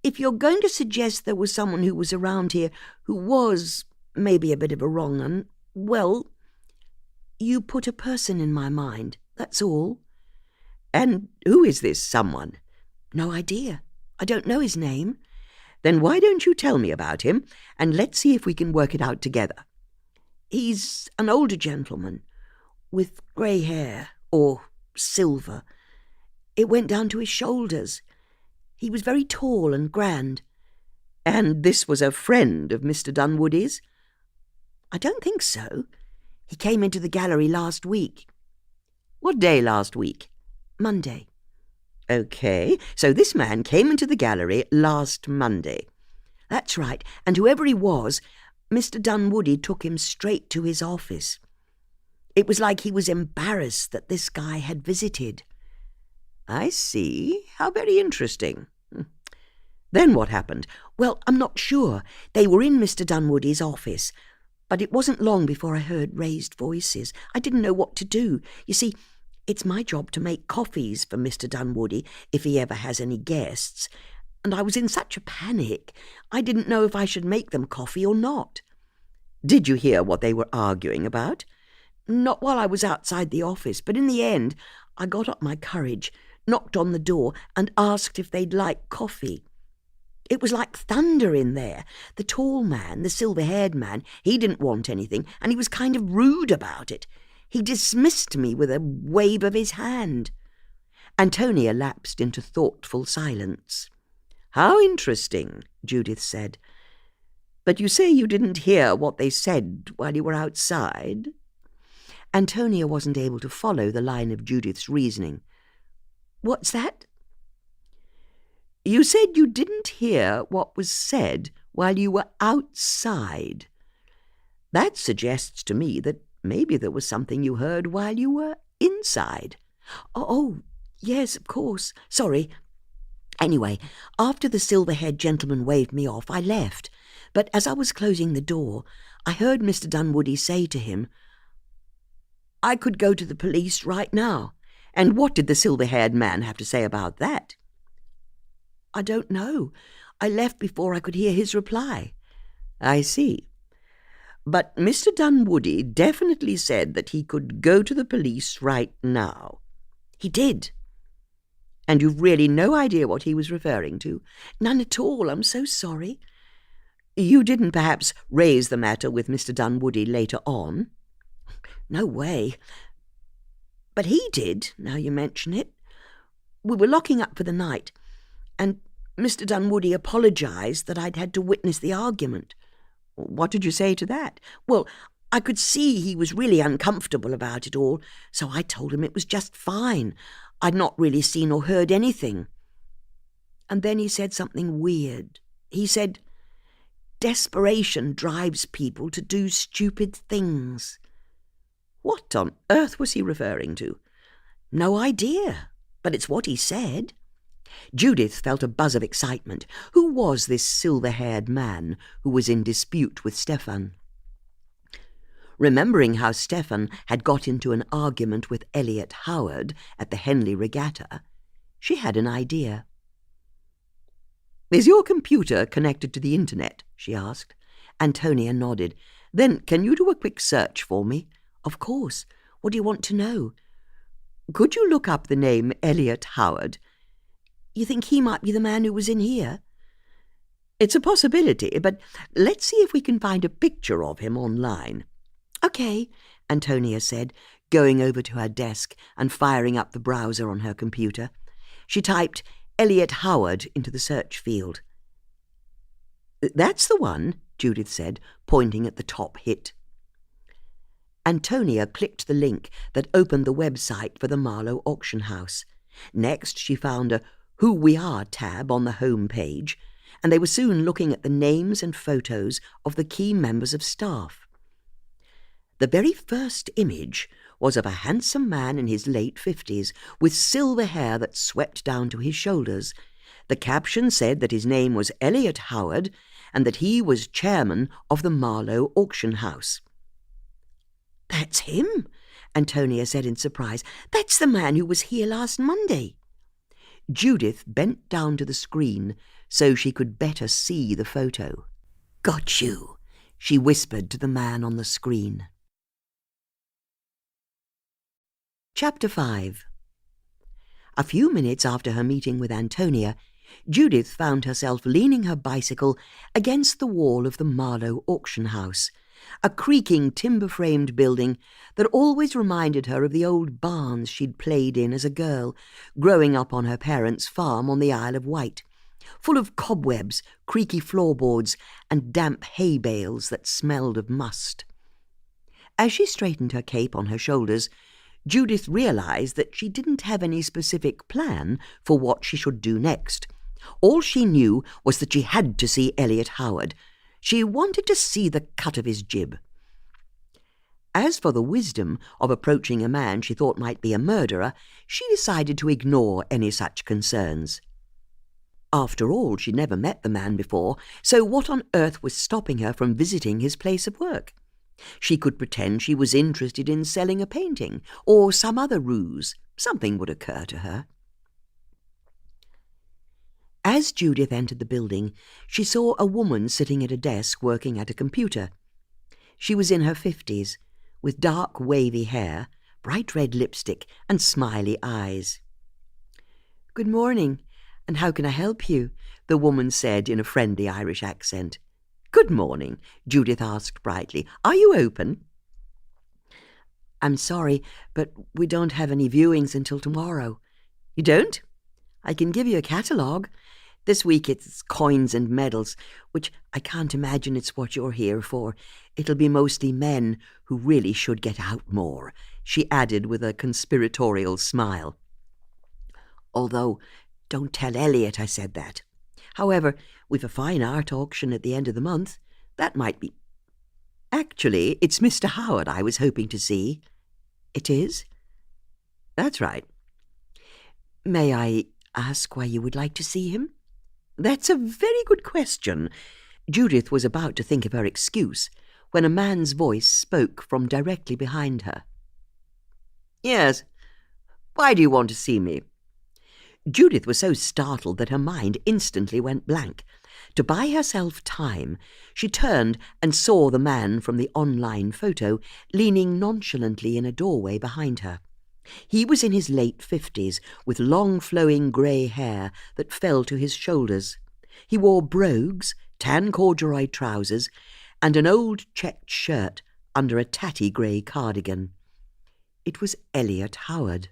"if you're going to suggest there was someone who was around here who was maybe a bit of a wrong-un, well, you put a person in my mind, that's all." "And who is this someone?" "No idea. I don't know his name." "Then why don't you tell me about him, and let's see if we can work it out together." "He's an older gentleman, with grey hair, or silver. It went down to his shoulders. He was very tall and grand." "And this was a friend of Mr. Dunwoody's?" "I don't think so. He came into the gallery last week." "What day last week?" "Monday." "OK, so this man came into the gallery last Monday." "That's right, and whoever he was, Mr. Dunwoody took him straight to his office. It was like he was embarrassed that this guy had visited. I see. How very interesting. Then what happened? Well, I'm not sure. They were in Mr. Dunwoody's office, but it wasn't long before I heard raised voices. I didn't know what to do. You see, it's my job to make coffees for Mr. Dunwoody if he ever has any guests, and I was in such a panic. I didn't know if I should make them coffee or not. Did you hear what they were arguing about? Not while I was outside the office, but in the end I got up my courage, knocked on the door, and asked if they'd like coffee. It was like thunder in there. The tall man, the silver-haired man, he didn't want anything, and he was kind of rude about it. He dismissed me with a wave of his hand. Antonia lapsed into thoughtful silence. How interesting, Judith said. But you say you didn't hear what they said while you were outside? Antonia wasn't able to follow the line of Judith's reasoning. What's that? You said you didn't hear what was said while you were outside. That suggests to me that maybe there was something you heard while you were inside. Oh, yes, of course. Sorry. Anyway, after the silver-haired gentleman waved me off, I left. But as I was closing the door, I heard Mr. Dunwoody say to him, I could go to the police right now. And what did the silver-haired man have to say about that? I don't know. I left before I could hear his reply. I see. But Mr. Dunwoody definitely said that he could go to the police right now. He did. And you've really no idea what he was referring to? None at all. I'm so sorry. You didn't perhaps raise the matter with Mr. Dunwoody later on? No way. But he did, now you mention it. We were locking up for the night, and Mr. Dunwoody apologised that I'd had to witness the argument. What did you say to that? Well, I could see he was really uncomfortable about it all, so I told him it was just fine. I'd not really seen or heard anything. And then he said something weird. He said, desperation drives people to do stupid things. What on earth was he referring to? No idea, but it's what he said. Judith felt a buzz of excitement. Who was this silver-haired man who was in dispute with Stefan? Remembering how Stefan had got into an argument with Elliot Howard at the Henley Regatta, she had an idea. Is your computer connected to the internet? She asked. Antonia nodded. Then can you do a quick search for me? Of course. What do you want to know? Could you look up the name Elliot Howard? You think he might be the man who was in here? It's a possibility, but let's see if we can find a picture of him online. Okay, Antonia said, going over to her desk and firing up the browser on her computer. She typed Elliot Howard into the search field. That's the one, Judith said, pointing at the top hit. Antonia clicked the link that opened the website for the Marlow auction house. Next, she found a Who We Are tab on the home page, and they were soon looking at the names and photos of the key members of staff. The very first image was of a handsome man in his late 50s, with silver hair that swept down to his shoulders. The caption said that his name was Elliot Howard, and that he was chairman of the Marlow auction house. That's him, Antonia said in surprise. That's the man who was here last Monday. Judith bent down to the screen so she could better see the photo. Got you, she whispered to the man on the screen. Chapter 5. A few minutes after her meeting with Antonia, Judith found herself leaning her bicycle against the wall of the Marlow auction house, a creaking timber-framed building that always reminded her of the old barns she'd played in as a girl, growing up on her parents' farm on the Isle of Wight, full of cobwebs, creaky floorboards, and damp hay bales that smelled of must. As she straightened her cape on her shoulders, Judith realized that she didn't have any specific plan for what she should do next. All she knew was that she had to see Elliot Howard. She wanted to see the cut of his jib. As for the wisdom of approaching a man she thought might be a murderer, she decided to ignore any such concerns. After all, she'd never met the man before, so what on earth was stopping her from visiting his place of work? She could pretend she was interested in selling a painting, or some other ruse. Something would occur to her. As Judith entered the building, she saw a woman sitting at a desk working at a computer. She was in her 50s, with dark wavy hair, bright red lipstick, and smiley eyes. "Good morning, and how can I help you?" the woman said in a friendly Irish accent. "Good morning," Judith asked brightly. "Are you open?" "I'm sorry, but we don't have any viewings until tomorrow." "You don't?" "I can give you a catalogue. This week it's coins and medals, which I can't imagine it's what you're here for. It'll be mostly men who really should get out more," she added with a conspiratorial smile. "Although, don't tell Elliot I said that. However, we've a fine art auction at the end of the month. That might be—" "Actually, it's Mr. Howard I was hoping to see." "It is?" "That's right." "May I ask why you would like to see him?" "That's a very good question." Judith was about to think of her excuse when a man's voice spoke from directly behind her. "Yes. Why do you want to see me?" Judith was so startled that her mind instantly went blank. To buy herself time, she turned and saw the man from the online photo leaning nonchalantly in a doorway behind her. He was in his late 50s, with long flowing grey hair that fell to his shoulders. He wore brogues, tan corduroy trousers, and an old checked shirt under a tatty grey cardigan. It was Elliot Howard.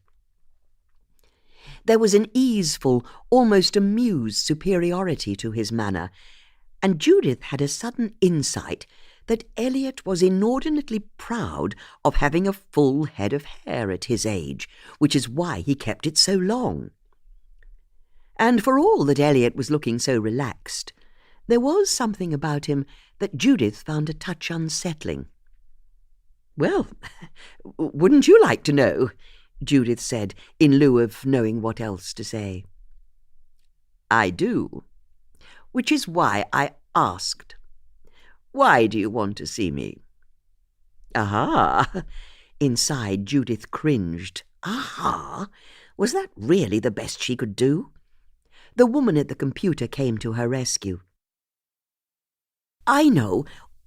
There was an easeful, almost amused superiority to his manner, and Judith had a sudden insight that Elliot was inordinately proud of having a full head of hair at his age, which is why he kept it so long. And for all that Elliot was looking so relaxed, there was something about him that Judith found a touch unsettling. "Well, wouldn't you like to know?" Judith said, in lieu of knowing what else to say. "I do. Which is why I asked. Why do you want to see me?" "Aha!" Inside, Judith cringed. Aha! Was that really the best she could do? The woman at the computer came to her rescue. "I know.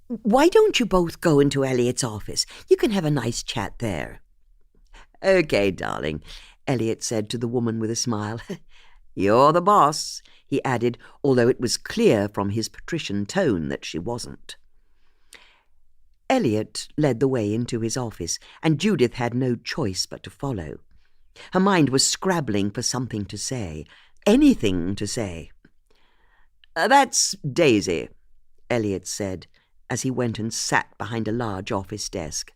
Why don't you both go into Elliot's office? You can have a nice chat there." "Okay, darling," Elliot said to the woman with a smile. "You're the boss," he added, although it was clear from his patrician tone that she wasn't. Elliot led the way into his office, and Judith had no choice but to follow. Her mind was scrabbling for something to say, anything to say. "That's Daisy," Elliot said, as he went and sat behind a large office desk.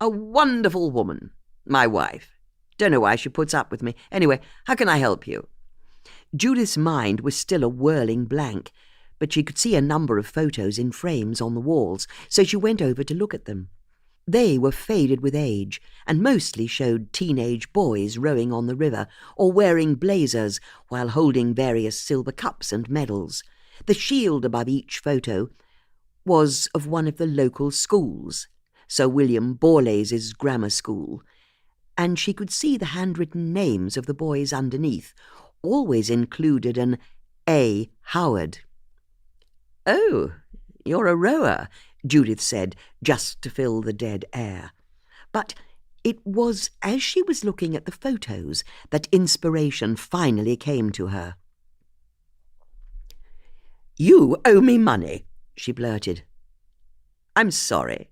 "A wonderful woman. My wife. Don't know why she puts up with me. Anyway, how can I help you?" Judith's mind was still a whirling blank, but she could see a number of photos in frames on the walls, so she went over to look at them. They were faded with age, and mostly showed teenage boys rowing on the river or wearing blazers while holding various silver cups and medals. The shield above each photo was of one of the local schools, Sir William Borlaise's grammar school, and she could see the handwritten names of the boys underneath, always included an A. Howard. "Oh, you're a rower," Judith said, just to fill the dead air. But it was as she was looking at the photos that inspiration finally came to her. "You owe me money," she blurted. "I'm sorry.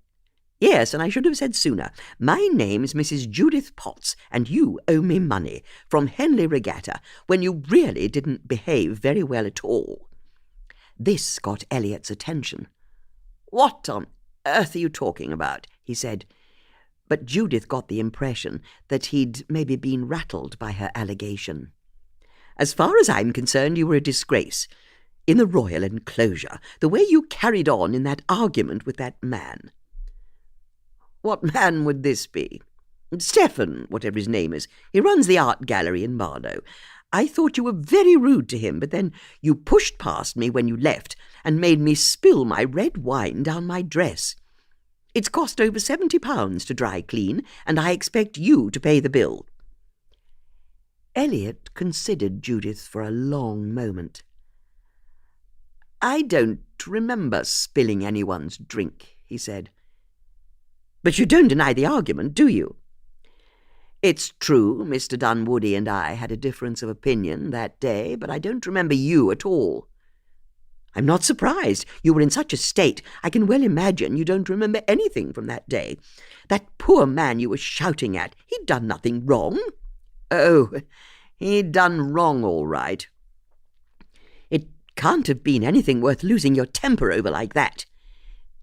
Yes, and I should have said sooner. My name's Mrs. Judith Potts, and you owe me money from Henley Regatta when you really didn't behave very well at all." This got Elliot's attention. "What on earth are you talking about?" he said. But Judith got the impression that he'd maybe been rattled by her allegation. "As far as I'm concerned, you were a disgrace. In the royal enclosure, the way you carried on in that argument with that man." What man would this be? Stephen, whatever his name is. He runs the art gallery in Marlow. I thought you were very rude to him, but then you pushed past me when you left and made me spill my red wine down my dress. It's cost over £70 to dry clean, and I expect you to pay the bill." Elliot considered Judith for a long moment. "I don't remember spilling anyone's drink," he said. "But you don't deny the argument, do you?" "It's true Mr. Dunwoody and I had a difference of opinion that day, but I don't remember you at all." "I'm not surprised. You were in such a state. I can well imagine you don't remember anything from that day. That poor man you were shouting at, he'd done nothing wrong." "Oh, he'd done wrong all right." "It can't have been anything worth losing your temper over like that."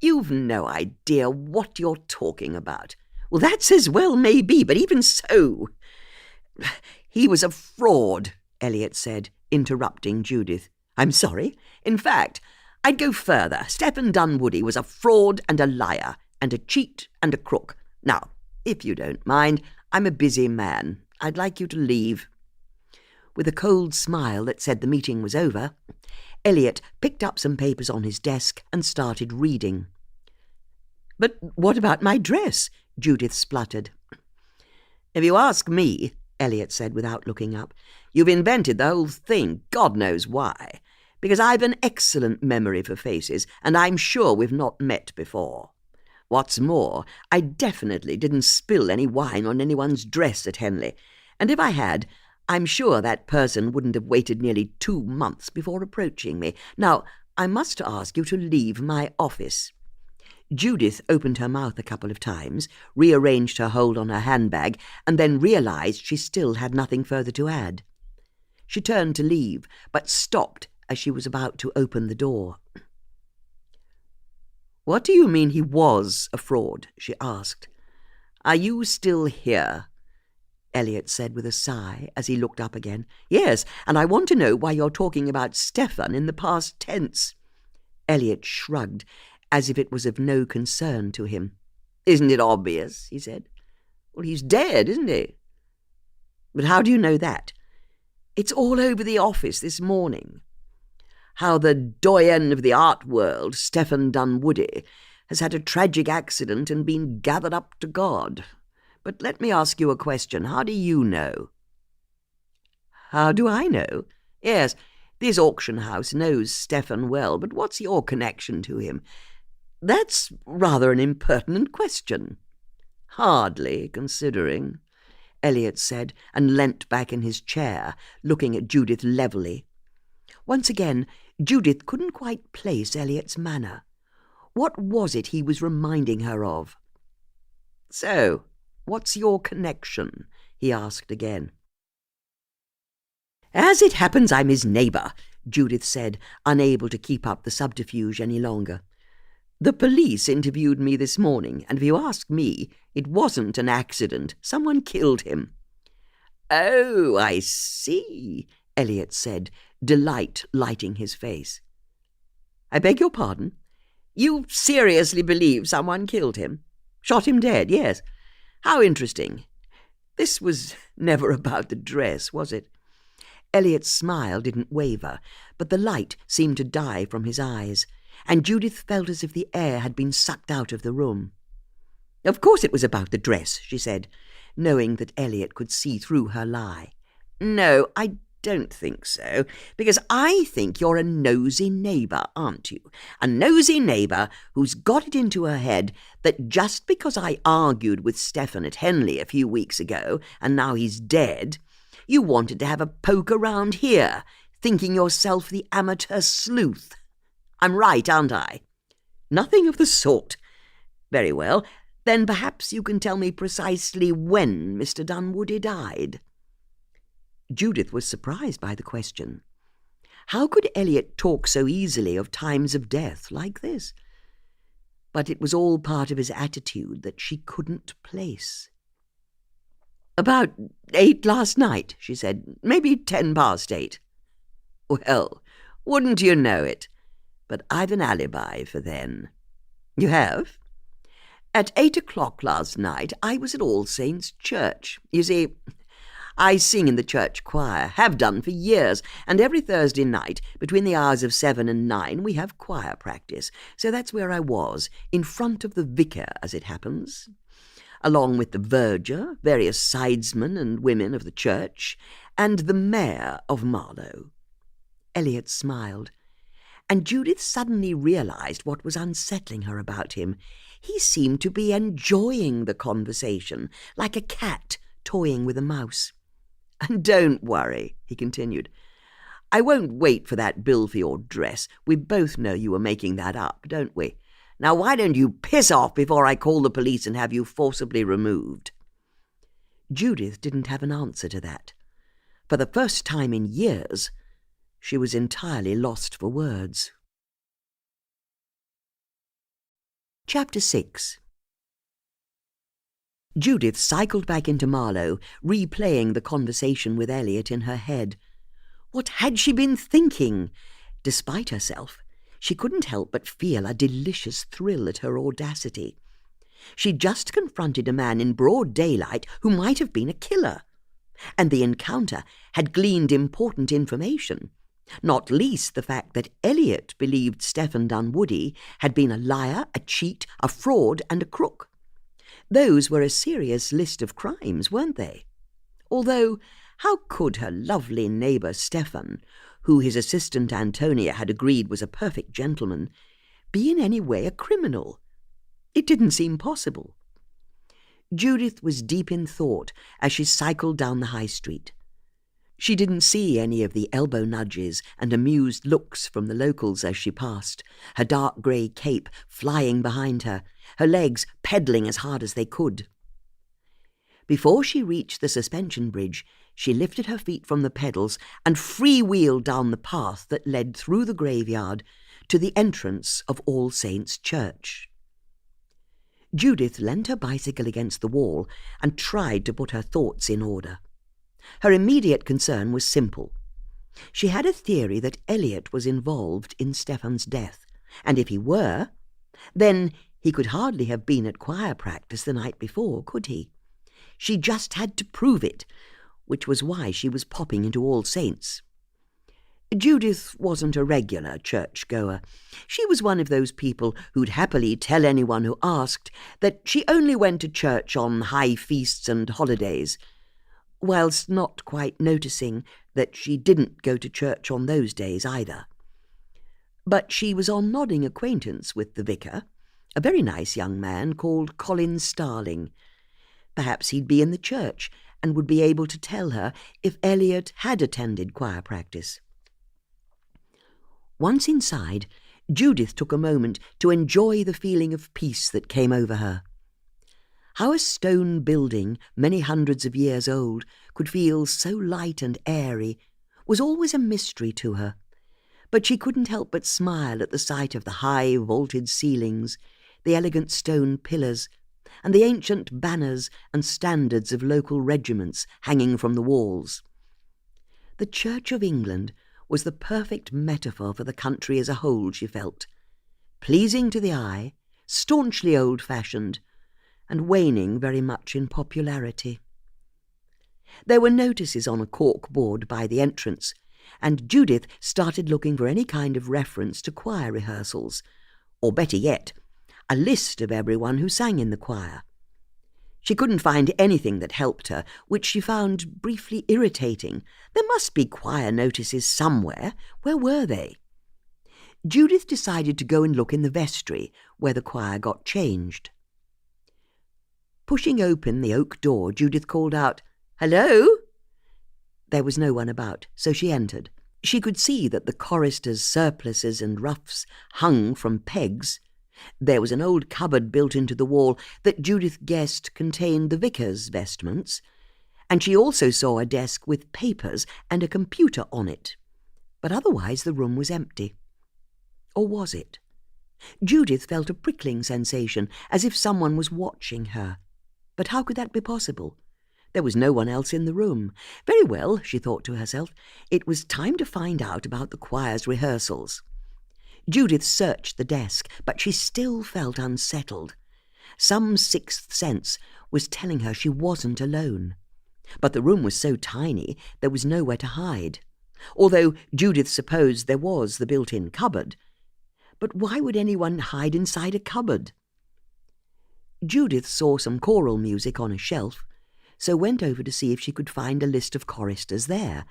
"You've no idea what you're talking about." "Well, that's as well may be, but even so—" "He was a fraud," Elliot said, interrupting Judith. "I'm sorry. In fact, I'd go further. Stephen Dunwoody was a fraud and a liar, and a cheat and a crook. Now, if you don't mind, I'm a busy man. I'd like you to leave." With a cold smile that said the meeting was over, Elliot picked up some papers on his desk and started reading. "But what about my dress?" Judith spluttered. "If you ask me," Elliot said without looking up, "you've invented the whole thing, God knows why, because I've an excellent memory for faces, and I'm sure we've not met before. What's more, I definitely didn't spill any wine on anyone's dress at Henley, and if I had, I'm sure that person wouldn't have waited nearly 2 months before approaching me. Now, I must ask you to leave my office." Judith opened her mouth a couple of times, rearranged her hold on her handbag, and then realized she still had nothing further to add. She turned to leave, but stopped as she was about to open the door. "What do you mean he was a fraud?" she asked. "Are you still here?" Elliot said with a sigh as he looked up again. "Yes, and I want to know why you're talking about Stephen in the past tense." Elliot shrugged, as if it was of no concern to him. "Isn't it obvious?" he said. "Well, he's dead, isn't he?" "But how do you know that?" "It's all over the office this morning. How the doyen of the art world, Stephen Dunwoody, has had a tragic accident and been gathered up to God. But let me ask you a question. How do you know?" "How do I know?" "Yes, this auction house knows Stephen well, but what's your connection to him?" "That's rather an impertinent question." "Hardly, considering," Elliot said, and leant back in his chair, looking at Judith levelly. Once again, Judith couldn't quite place Elliot's manner. What was it he was reminding her of? "So, what's your connection?" he asked again. "As it happens, I'm his neighbour," Judith said, unable to keep up the subterfuge any longer. "The police interviewed me this morning, and if you ask me, it wasn't an accident. Someone killed him." "Oh, I see," Elliot said, delight lighting his face. "I beg your pardon? You seriously believe someone killed him? Shot him dead, yes. How interesting. This was never about the dress, was it?" Elliot's smile didn't waver, but the light seemed to die from his eyes, and Judith felt as if the air had been sucked out of the room. "Of course it was about the dress," she said, knowing that Elliot could see through her lie. "No, I don't think so, because I think you're a nosy neighbour, aren't you? A nosy neighbour who's got it into her head that just because I argued with Stephen at Henley a few weeks ago, and now he's dead, you wanted to have a poke around here, thinking yourself the amateur sleuth. I'm right, aren't I?" "Nothing of the sort." "Very well, then perhaps you can tell me precisely when Mr. Dunwoody died." Judith was surprised by the question. How could Elliot talk so easily of times of death like this? But it was all part of his attitude that she couldn't place. "About 8 last night," she said. "Maybe 8:10. "Well, wouldn't you know it? But I've an alibi for then." "You have?" At 8 o'clock last night, I was at All Saints' Church. You see, I sing in the church choir, have done for years, and every Thursday night, between the hours of 7 and 9, we have choir practice. So that's where I was, in front of the vicar, as it happens, along with the verger, various sidesmen and women of the church, and the mayor of Marlow. Elliot smiled, and Judith suddenly realized what was unsettling her about him. He seemed to be enjoying the conversation, like a cat toying with a mouse. "And don't worry," he continued. "I won't wait for that bill for your dress. We both know you were making that up, don't we? Now why don't you piss off before I call the police and have you forcibly removed?" Judith didn't have an answer to that. For the first time in years, she was entirely lost for words. Chapter 6. Judith cycled back into Marlow, replaying the conversation with Elliot in her head. What had she been thinking? Despite herself, she couldn't help but feel a delicious thrill at her audacity. She'd just confronted a man in broad daylight who might have been a killer, and the encounter had gleaned important information, not least the fact that Elliot believed Stephen Dunwoody had been a liar, a cheat, a fraud, and a crook. Those were a serious list of crimes, weren't they? Although, how could her lovely neighbour Stephen, who his assistant Antonia had agreed was a perfect gentleman, be in any way a criminal? It didn't seem possible. Judith was deep in thought as she cycled down the high street. She didn't see any of the elbow nudges and amused looks from the locals as she passed, her dark grey cape flying behind her, her legs pedalling as hard as they could. Before she reached the suspension bridge, she lifted her feet from the pedals and freewheeled down the path that led through the graveyard to the entrance of All Saints' Church. Judith leant her bicycle against the wall and tried to put her thoughts in order. Her immediate concern was simple. She had a theory that Elliot was involved in Stephen's death, and if he were, then he could hardly have been at choir practice the night before, could he? She just had to prove it, which was why she was popping into All Saints. Judith wasn't a regular church-goer. She was one of those people who'd happily tell anyone who asked that she only went to church on high feasts and holidays, whilst not quite noticing that she didn't go to church on those days either. But she was on nodding acquaintance with the vicar, a very nice young man called Colin Starling. Perhaps he'd be in the church and would be able to tell her if Elliot had attended choir practice. Once inside, Judith took a moment to enjoy the feeling of peace that came over her. How a stone building, many hundreds of years old, could feel so light and airy was always a mystery to her, but she couldn't help but smile at the sight of the high vaulted ceilings, the elegant stone pillars, and the ancient banners and standards of local regiments hanging from the walls. The Church of England was the perfect metaphor for the country as a whole, she felt, pleasing to the eye, staunchly old-fashioned, and waning very much in popularity. There were notices on a cork board by the entrance, and Judith started looking for any kind of reference to choir rehearsals, or better yet, a list of everyone who sang in the choir. She couldn't find anything that helped her, which she found briefly irritating. There must be choir notices somewhere. Where were they? Judith decided to go and look in the vestry, where the choir got changed. Pushing open the oak door, Judith called out, "Hello?" There was no one about, so she entered. She could see that the choristers' surplices and ruffs hung from pegs. There was an old cupboard built into the wall that Judith guessed contained the vicar's vestments, and she also saw a desk with papers and a computer on it. But otherwise the room was empty. Or was it? Judith felt a prickling sensation, as if someone was watching her. But how could that be possible? There was no one else in the room. Very well, she thought to herself, it was time to find out about the choir's rehearsals. Judith searched the desk, but she still felt unsettled. Some sixth sense was telling her she wasn't alone. But the room was so tiny there was nowhere to hide, although Judith supposed there was the built-in cupboard. But why would anyone hide inside a cupboard? Judith saw some choral music on a shelf, so went over to see if she could find a list of choristers there,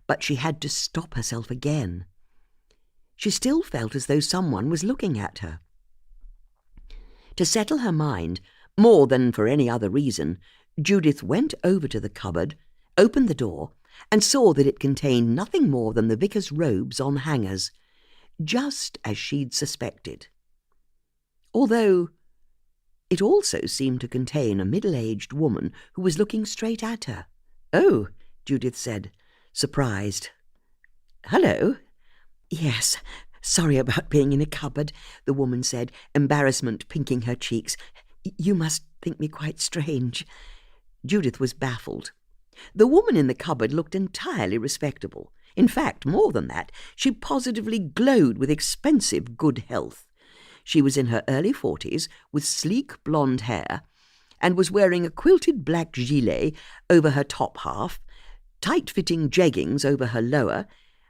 but she had to stop herself again. She still felt as though someone was looking at her. To settle her mind, more than for any other reason, Judith went over to the cupboard, opened the door, and saw that it contained nothing more than the vicar's robes on hangers, just as she'd suspected. Although it also seemed to contain a middle-aged woman who was looking straight at her. "Oh," Judith said, surprised. "Hello." "Yes, sorry about being in a cupboard," the woman said, embarrassment pinking her cheeks. "You must think me quite strange." Judith was baffled. The woman in the cupboard looked entirely respectable. In fact, more than that, she positively glowed with expensive good health. She was in her early 40s, with sleek blonde hair, and was wearing a quilted black gilet over her top half, tight-fitting jeggings over her lower,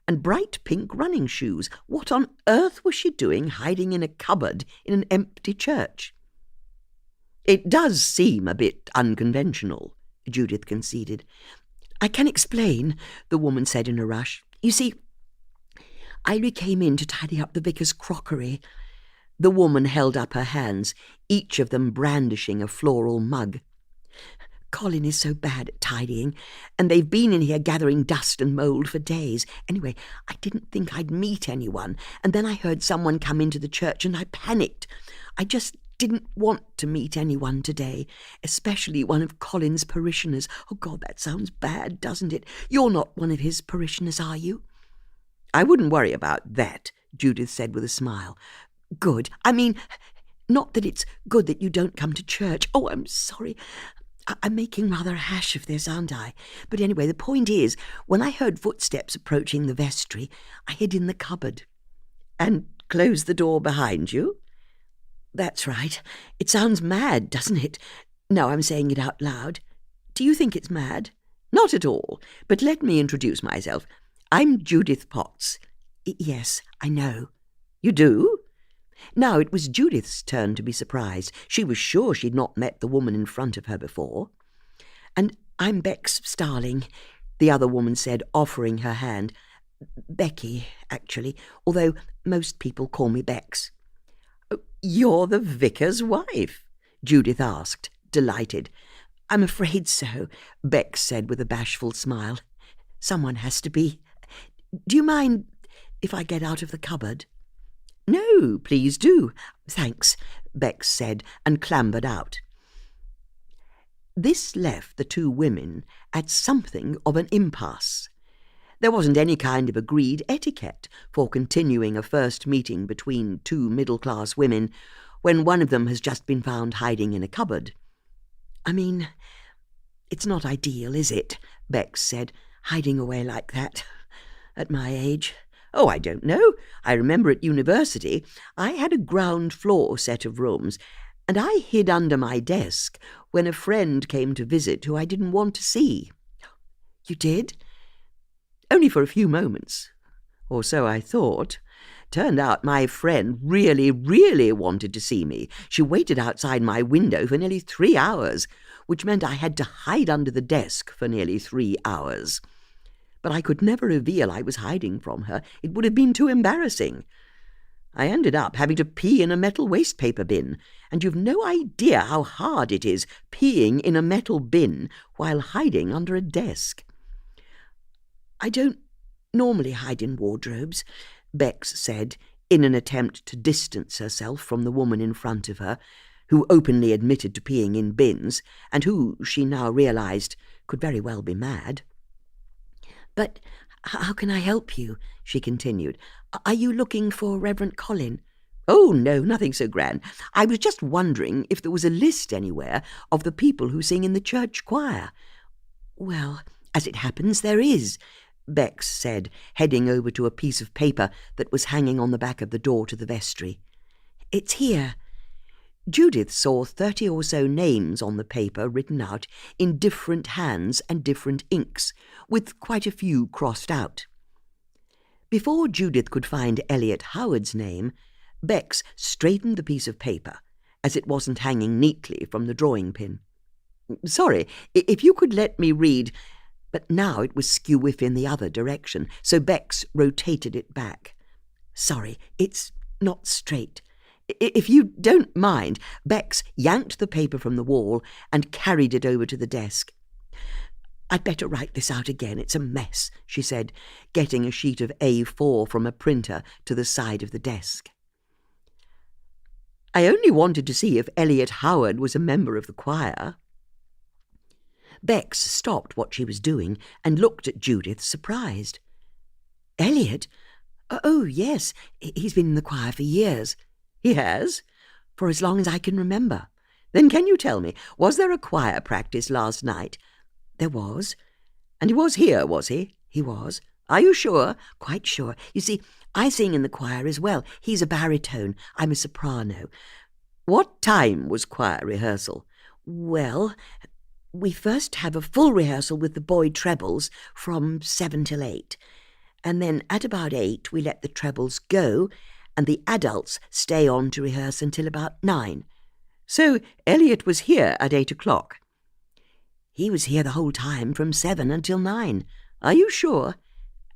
and bright pink running shoes. What on earth was she doing hiding in a cupboard in an empty church? "It does seem a bit unconventional," Judith conceded. "I can explain," the woman said in a rush. "You see, I only came in to tidy up the vicar's crockery." The woman held up her hands, each of them brandishing a floral mug. "Colin is so bad at tidying, and they've been in here gathering dust and mould for days. Anyway, I didn't think I'd meet anyone, and then I heard someone come into the church and I panicked. I just didn't want to meet anyone today, especially one of Colin's parishioners. Oh, God, that sounds bad, doesn't it? You're not one of his parishioners, are you?" "I wouldn't worry about that," Judith said with a smile. "Good. I mean, not that it's good that you don't come to church. Oh, I'm sorry. I'm making rather a hash of this, aren't I? But anyway, the point is, when I heard footsteps approaching the vestry, I hid in the cupboard." "And closed the door behind you?" "That's right. It sounds mad, doesn't it? Now I'm saying it out loud. Do you think it's mad?" "Not at all. But let me introduce myself. I'm Judith Potts." "Yes, I know." "You do?" Now it was Judith's turn to be surprised. She was sure she'd not met the woman in front of her before. "And I'm Bex Starling," the other woman said, offering her hand. "Becky, actually, although most people call me Bex." "You're the vicar's wife?" Judith asked, delighted. "I'm afraid so," Bex said with a bashful smile. "Someone has to be. Do you mind if I get out of the cupboard?" "No, please do." "Thanks," Bex said, and clambered out. This left the two women at something of an impasse. There wasn't any kind of agreed etiquette for continuing a first meeting between two middle-class women when one of them has just been found hiding in a cupboard. "I mean, it's not ideal, is it?" Bex said, "hiding away like that, at my age." "Oh, I don't know. I remember at university I had a ground-floor set of rooms, and I hid under my desk when a friend came to visit who I didn't want to see." "You did?" "Only for a few moments. Or so I thought. Turned out my friend really, really wanted to see me. She waited outside my window for nearly 3 hours, which meant I had to hide under the desk for nearly 3 hours. But I could never reveal I was hiding from her. It would have been too embarrassing. I ended up having to pee in a metal wastepaper bin, and you've no idea how hard it is peeing in a metal bin while hiding under a desk." "I don't normally hide in wardrobes," Bex said, in an attempt to distance herself from the woman in front of her, who openly admitted to peeing in bins, and who, she now realized, could very well be mad. "But how can I help you?" she continued. "Are you looking for Reverend Colin?" "Oh, no, nothing so grand. I was just wondering if there was a list anywhere of the people who sing in the church choir." "Well, as it happens, there is," Bex said, heading over to a piece of paper that was hanging on the back of the door to the vestry. "It's here." Judith saw 30 or so names on the paper written out in different hands and different inks, with quite a few crossed out. Before Judith could find Elliot Howard's name, Bex straightened the piece of paper, as it wasn't hanging neatly from the drawing pin. "Sorry, if you could let me read—" But now it was skew-whiff in the other direction, so Bex rotated it back. "Sorry, it's not straight. If you don't mind." Bex yanked the paper from the wall and carried it over to the desk. "I'd better write this out again. It's a mess," she said, getting a sheet of A4 from a printer to the side of the desk. "I only wanted to see if Elliot Howard was a member of the choir." Bex stopped what she was doing and looked at Judith, surprised. "Elliot? Oh, yes, he's been in the choir for years." "He has? For as long as I can remember. Then can you tell me, was there a choir practice last night?" "There was." "And he was here, was he?" "He was." "Are you sure?" "Quite sure. You see, I sing in the choir as well. He's a baritone. I'm a soprano." "What time was choir rehearsal?" "Well, we first have a full rehearsal with the boy trebles from 7 till 8. And then at about 8 we let the trebles go, and the adults stay on to rehearse until about 9. "So Elliot was here at 8 o'clock?" "He was here the whole time, from 7 until 9. "Are you sure?"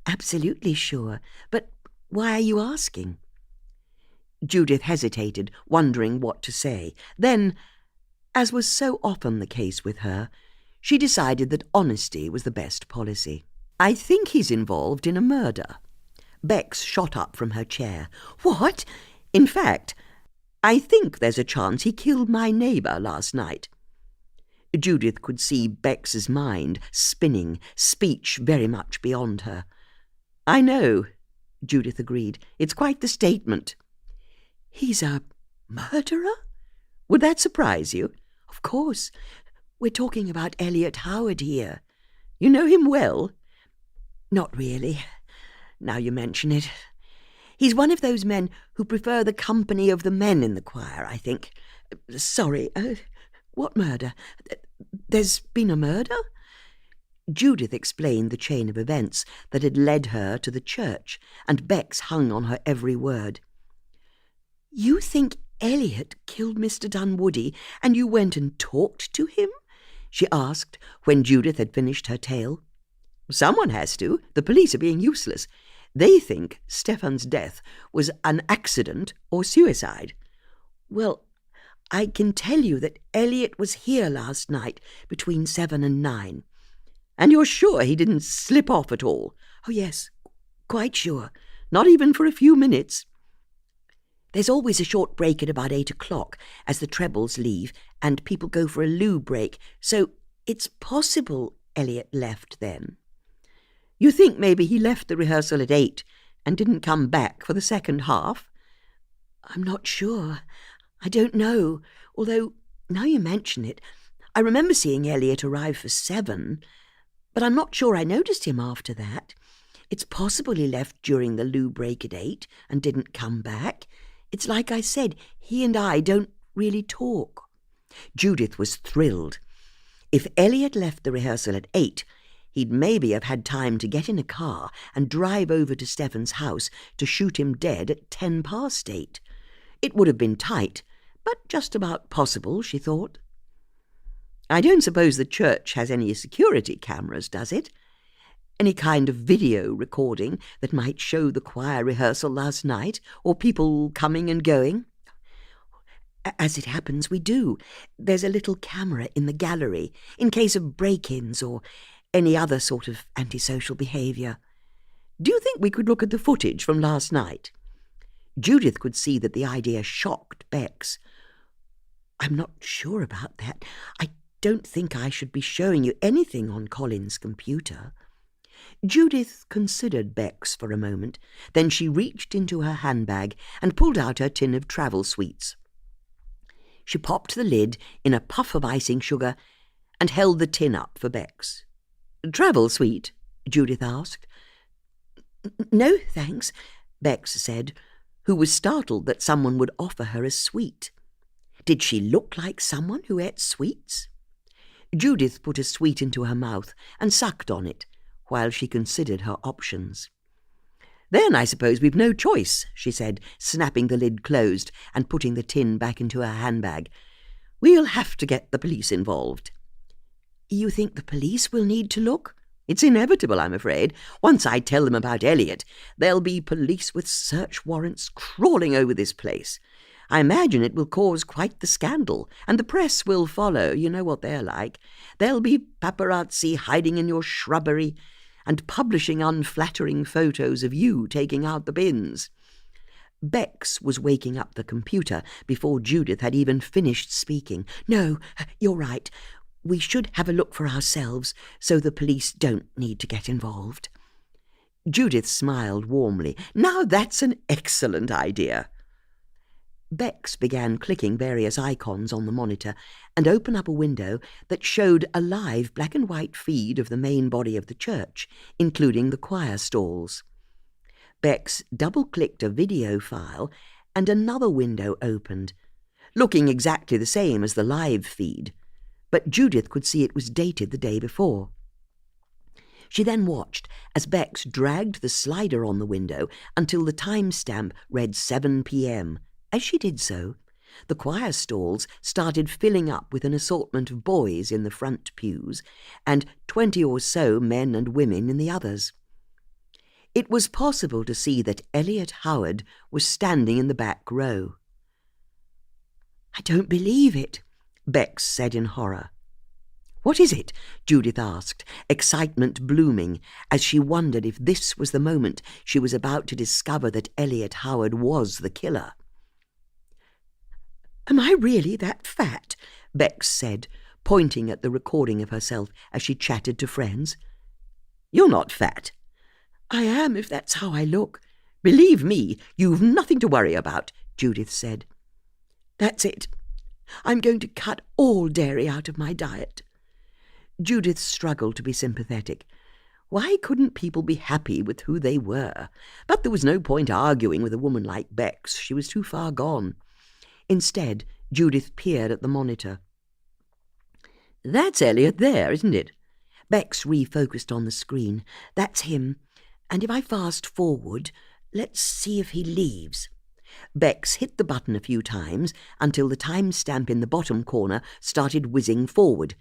"Absolutely sure. But why are you asking?" Judith hesitated, wondering what to say. Then, as was so often the case with her, she decided that honesty was the best policy. "I think he's involved in a murder." Bex shot up from her chair. "What?" "In fact, I think there's a chance he killed my neighbour last night." Judith could see Bex's mind spinning, speech very much beyond her. "I know," Judith agreed. "It's quite the statement." "He's a murderer?" "Would that surprise you?" "Of course. We're talking about Elliot Howard here." "You know him well?" "Not really, now you mention it. He's one of those men who prefer the company of the men in the choir, I think. Sorry, what murder? There's been a murder?" Judith explained the chain of events that had led her to the church, and Bex hung on her every word. "You think Elliot killed Mr. Dunwoody, and you went and talked to him?" she asked, when Judith had finished her tale. "Someone has to. The police are being useless. They think Stefan's death was an accident or suicide." "Well, I can tell you that Elliot was here last night between 7 and 9. "And you're sure he didn't slip off at all?" "Oh, yes, quite sure. Not even for a few minutes?" There's always a short break at about 8 o'clock as the trebles leave and people go for a loo break, so it's possible Elliot left then." "You think maybe he left the rehearsal at 8 and didn't come back for the second half?" "I'm not sure. I don't know, although, now you mention it, I remember seeing Elliot arrive for 7, but I'm not sure I noticed him after that. It's possible he left during the loo break at 8 and didn't come back. It's like I said, he and I don't really talk." Judith was thrilled. If Elliot left the rehearsal at 8, he'd maybe have had time to get in a car and drive over to Stefan's house to shoot him dead at 10 past 8. It would have been tight, but just about possible, she thought. "I don't suppose the church has any security cameras, does it? Any kind of video recording that might show the choir rehearsal last night, or people coming and going?" "As it happens, we do. There's a little camera in the gallery, in case of break-ins or any other sort of antisocial behaviour." "Do you think we could look at the footage from last night?" Judith could see that the idea shocked Bex. "I'm not sure about that. I don't think I should be showing you anything on Colin's computer." Judith considered Bex for a moment. Then she reached into her handbag and pulled out her tin of travel sweets. She popped the lid in a puff of icing sugar and held the tin up for Bex. "Travel sweet?" Judith asked. "No, thanks," Bex said, who was startled that someone would offer her a sweet. Did she look like someone who ate sweets? Judith put a sweet into her mouth and sucked on it, while she considered her options. "Then I suppose we've no choice," she said, snapping the lid closed and putting the tin back into her handbag. "We'll have to get the police involved." "You think the police will need to look?" "It's inevitable, I'm afraid. Once I tell them about Elliot, there'll be police with search warrants crawling over this place. I imagine it will cause quite the scandal, and the press will follow. You know what they're like. There'll be paparazzi hiding in your shrubbery and publishing unflattering photos of you taking out the bins." Bex was waking up the computer before Judith had even finished speaking. "No, you're right. We should have a look for ourselves, so the police don't need to get involved." Judith smiled warmly. "Now that's an excellent idea." Bex began clicking various icons on the monitor and opened up a window that showed a live black and white feed of the main body of the church, including the choir stalls. Bex double-clicked a video file and another window opened, looking exactly the same as the live feed, but Judith could see it was dated the day before. She then watched as Bex dragged the slider on the window until the timestamp read 7 p.m. As she did so, the choir stalls started filling up with an assortment of boys in the front pews and 20 or so men and women in the others. It was possible to see that Elliot Howard was standing in the back row. "I don't believe it," Bex said in horror. "What is it?" Judith asked, excitement blooming, as she wondered if this was the moment she was about to discover that Elliot Howard was the killer. "Am I really that fat?" Bex said, pointing at the recording of herself as she chatted to friends. "You're not fat." "I am, if that's how I look." "Believe me, you've nothing to worry about," Judith said. "That's it. I'm going to cut all dairy out of my diet." Judith struggled to be sympathetic. Why couldn't people be happy with who they were? But there was no point arguing with a woman like Bex. She was too far gone. Instead, Judith peered at the monitor. "That's Elliot there, isn't it?" Bex refocused on the screen. "That's him. And if I fast forward, let's see if he leaves." Bex hit the button a few times until the timestamp in the bottom corner started whizzing forward,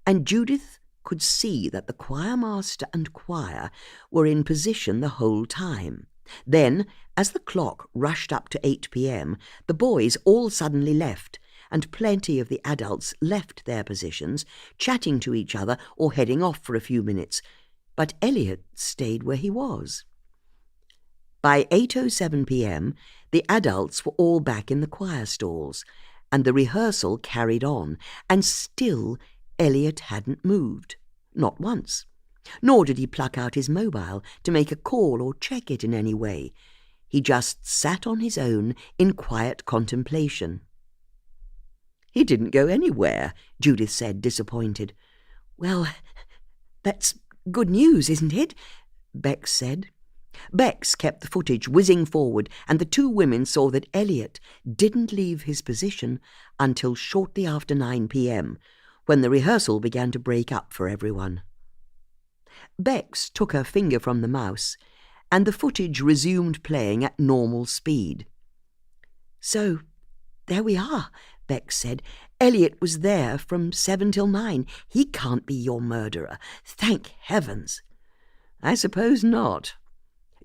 and Judith could see that the choirmaster and choir were in position the whole time. Then, as the clock rushed up to 8 p.m., the boys all suddenly left, and plenty of the adults left their positions, chatting to each other or heading off for a few minutes, but Elliot stayed where he was. By 8:07 p.m., the adults were all back in the choir stalls, and the rehearsal carried on, and still Elliot hadn't moved, not once. Nor did he pluck out his mobile to make a call or check it in any way. He just sat on his own in quiet contemplation. "He didn't go anywhere," Judith said, disappointed. "Well, that's good news, isn't it?" Bex said. Bex kept the footage whizzing forward, and the two women saw that Elliot didn't leave his position until shortly after 9 p.m., when the rehearsal began to break up for everyone. Bex took her finger from the mouse, and the footage resumed playing at normal speed. "So, there we are," Bex said. "Elliot was there from 7 till 9. He can't be your murderer. Thank heavens." "I suppose not."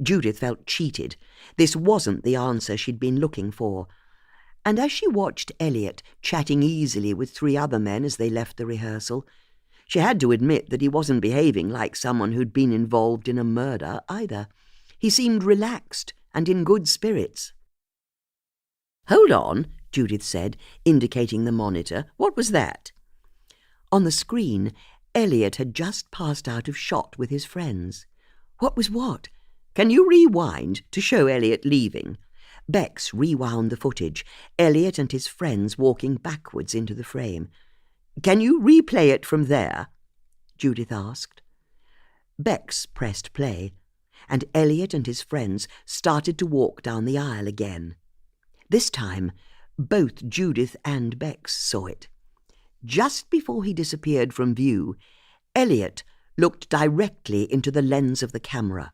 Judith felt cheated. This wasn't the answer she'd been looking for. And as she watched Elliot chatting easily with 3 other men as they left the rehearsal, she had to admit that he wasn't behaving like someone who'd been involved in a murder either. He seemed relaxed and in good spirits. "Hold on," Judith said, indicating the monitor. "What was that?" On the screen, Elliot had just passed out of shot with his friends. "What was what?" "Can you rewind to show Elliot leaving?" Bex rewound the footage, Elliot and his friends walking backwards into the frame. "Can you replay it from there?" Judith asked. Bex pressed play, and Elliot and his friends started to walk down the aisle again. This time, Both Judith and Bex saw it. Just before he disappeared from view, Elliot looked directly into the lens of the camera.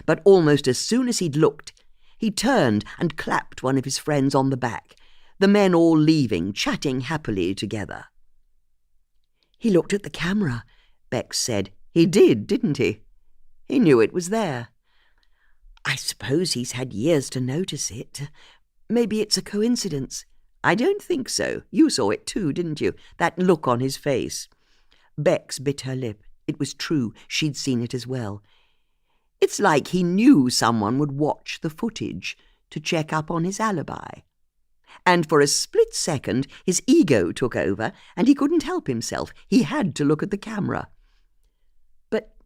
But almost as soon as he'd looked, he turned and clapped one of his friends on the back, the men all leaving, chatting happily together. "He looked at the camera," Bex said. "He did, didn't he? He knew it was there." "I suppose he's had years to notice it. Maybe it's a coincidence." "I don't think so. You saw it too, didn't you? That look on his face." Bex bit her lip. It was true, she'd seen it as well. It's like he knew someone would watch the footage to check up on his alibi. And for a split second, his ego took over, and he couldn't help himself. He had to look at the camera. "But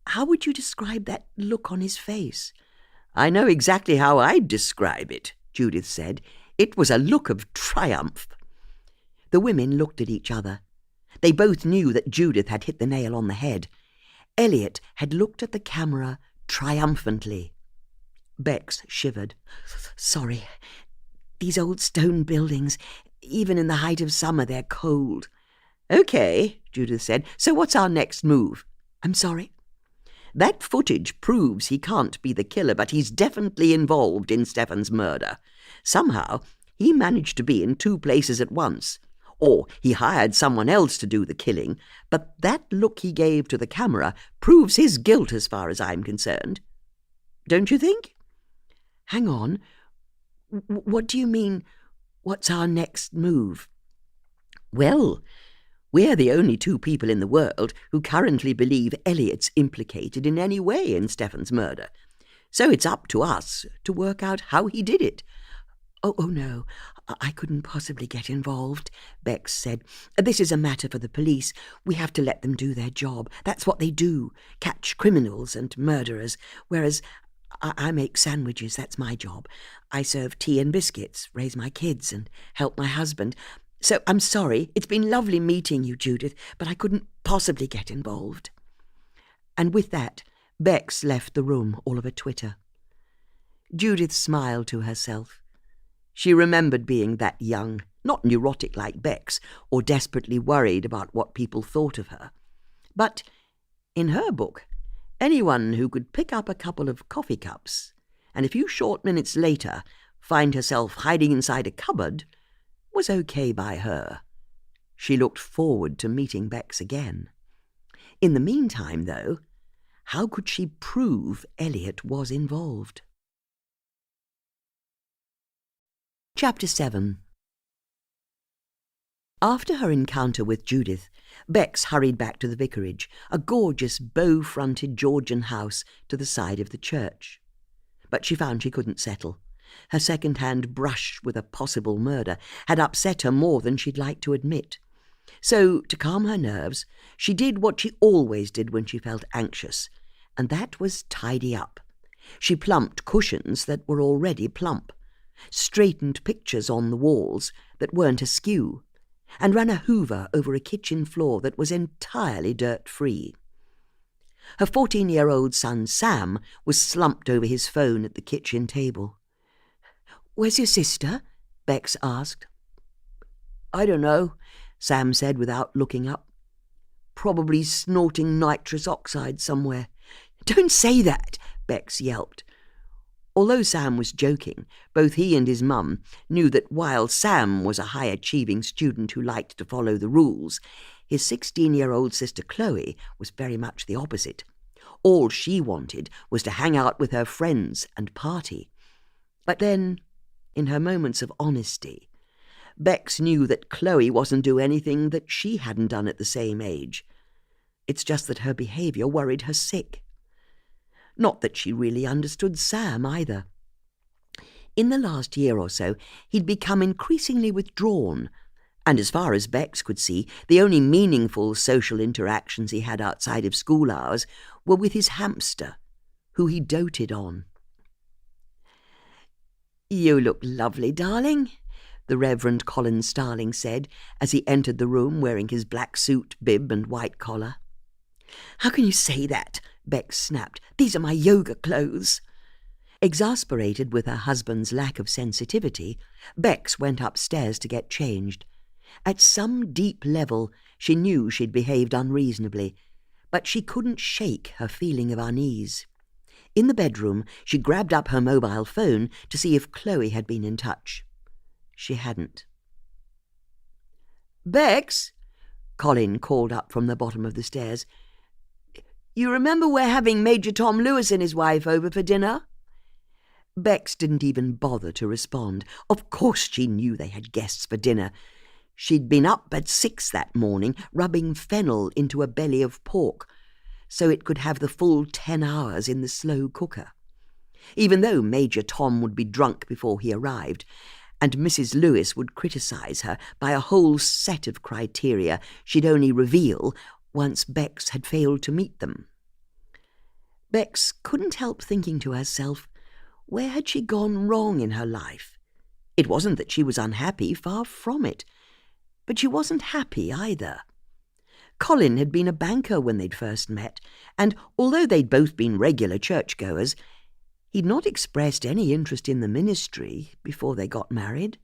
how would you describe that look on his face?" "I know exactly how I'd describe it," Judith said. "It was a look of triumph." The women looked at each other. They both knew that Judith had hit the nail on the head. Elliot had looked at the camera triumphantly. Bex shivered. "Sorry. These old stone buildings, even in the height of summer, they're cold." "Okay," Judith said. "So what's our next move?" "I'm sorry?" "That footage proves he can't be the killer, but he's definitely involved in Stefan's murder. Somehow, he managed to be in two places at once. Or he hired someone else to do the killing, but that look he gave to the camera proves his guilt as far as I'm concerned. Don't you think?" "Hang on. What do you mean, what's our next move?" "Well, we're the only two people in the world who currently believe Elliot's implicated in any way in Stefan's murder. So it's up to us to work out how he did it." Oh, no, I couldn't possibly get involved," Bex said. "This is a matter for the police. We have to let them do their job. That's what they do, catch criminals and murderers, whereas I make sandwiches. That's my job. I serve tea and biscuits, raise my kids, and help my husband. So I'm sorry. It's been lovely meeting you, Judith, but I couldn't possibly get involved." And with that, Bex left the room all of a twitter. Judith smiled to herself. She remembered being that young, not neurotic like Bex, or desperately worried about what people thought of her. But in her book, anyone who could pick up a couple of coffee cups and a few short minutes later find herself hiding inside a cupboard was okay by her. She looked forward to meeting Bex again. In the meantime, though, how could she prove Elliot was involved? Chapter 7. After her encounter with Judith, Bex hurried back to the vicarage, a gorgeous bow-fronted Georgian house to the side of the church. But she found she couldn't settle. Her second-hand brush with a possible murder had upset her more than she'd like to admit. So, to calm her nerves, she did what she always did when she felt anxious, and that was tidy up. She plumped cushions that were already plump, straightened pictures on the walls that weren't askew, and ran a hoover over a kitchen floor that was entirely dirt-free. Her 14-year-old son Sam was slumped over his phone at the kitchen table. "Where's your sister?" Bex asked. "I don't know," Sam said without looking up. "Probably snorting nitrous oxide somewhere." "Don't say that," Bex yelped. Although Sam was joking, both he and his mum knew that while Sam was a high-achieving student who liked to follow the rules, his 16-year-old sister Chloe was very much the opposite. All she wanted was to hang out with her friends and party. But then, in her moments of honesty, Bex knew that Chloe wasn't doing anything that she hadn't done at the same age. It's just that her behaviour worried her sick. Not that she really understood Sam either. In the last year or so, he'd become increasingly withdrawn, and as far as Bex could see, the only meaningful social interactions he had outside of school hours were with his hamster, who he doted on. "You look lovely, darling," the Reverend Colin Starling said as he entered the room wearing his black suit, bib and white collar. "How can you say that?" Bex snapped. "These are my yoga clothes." Exasperated with her husband's lack of sensitivity, Bex went upstairs to get changed. At some deep level, she knew she'd behaved unreasonably, but she couldn't shake her feeling of unease. In the bedroom, she grabbed up her mobile phone to see if Chloe had been in touch. She hadn't. "Bex," Colin called up from the bottom of the stairs, "you remember we're having Major Tom Lewis and his wife over for dinner?" Bex didn't even bother to respond. Of course she knew they had guests for dinner. She'd been up at 6 that morning, rubbing fennel into a belly of pork, so it could have the full 10 hours in the slow cooker. Even though Major Tom would be drunk before he arrived, and Mrs. Lewis would criticise her by a whole set of criteria she'd only reveal once Bex had failed to meet them. Bex couldn't help thinking to herself, where had she gone wrong in her life? It wasn't that she was unhappy, far from it. But she wasn't happy either. Colin had been a banker when they'd first met, and although they'd both been regular churchgoers, he'd not expressed any interest in the ministry before they got married.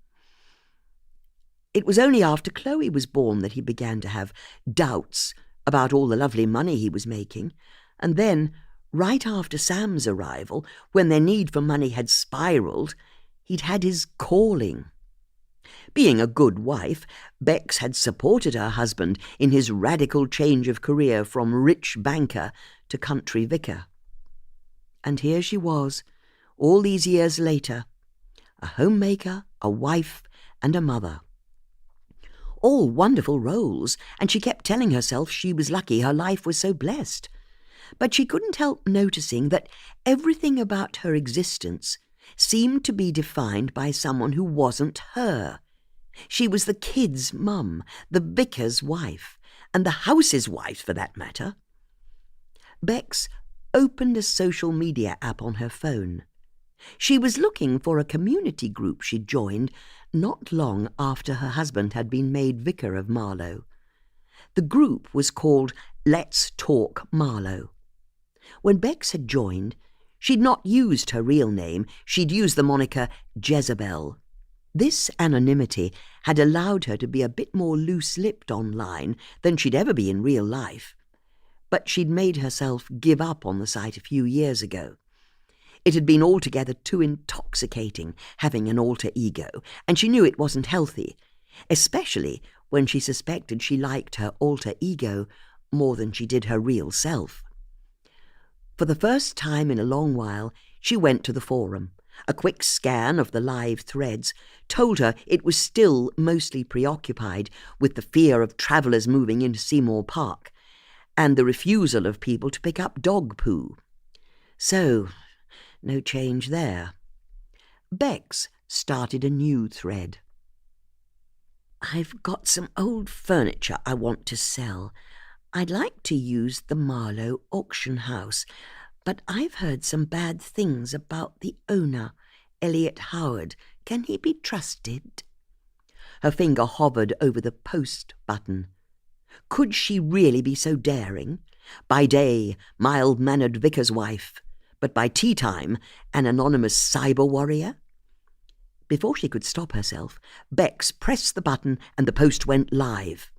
It was only after Chloe was born that he began to have doubts about all the lovely money he was making, and then, right after Sam's arrival, when their need for money had spiralled, he'd had his calling. Being a good wife, Bex had supported her husband in his radical change of career from rich banker to country vicar. And here she was, all these years later, a homemaker, a wife, and a mother. All wonderful roles, and she kept telling herself she was lucky her life was so blessed. But she couldn't help noticing that everything about her existence seemed to be defined by someone who wasn't her. She was the kids' mum, the vicar's wife, and the house's wife for that matter. Bex opened a social media app on her phone. She was looking for a community group she'd joined not long after her husband had been made vicar of Marlow. The group was called Let's Talk Marlow. When Bex had joined, she'd not used her real name, she'd used the moniker Jezebel. This anonymity had allowed her to be a bit more loose-lipped online than she'd ever be in real life. But she'd made herself give up on the site a few years ago. It had been altogether too intoxicating having an alter ego, and she knew it wasn't healthy, especially when she suspected she liked her alter ego more than she did her real self. For the first time in a long while, she went to the forum. A quick scan of the live threads told her it was still mostly preoccupied with the fear of travellers moving into Seymour Park and the refusal of people to pick up dog poo. So, no change there. Bex started a new thread. "I've got some old furniture I want to sell. I'd like to use the Marlow auction house, but I've heard some bad things about the owner, Elliot Howard. Can he be trusted?" Her finger hovered over the post button. Could she really be so daring? By day, mild-mannered vicar's wife, but by tea-time, an anonymous cyber warrior? Before she could stop herself, Bex pressed the button and the post went live.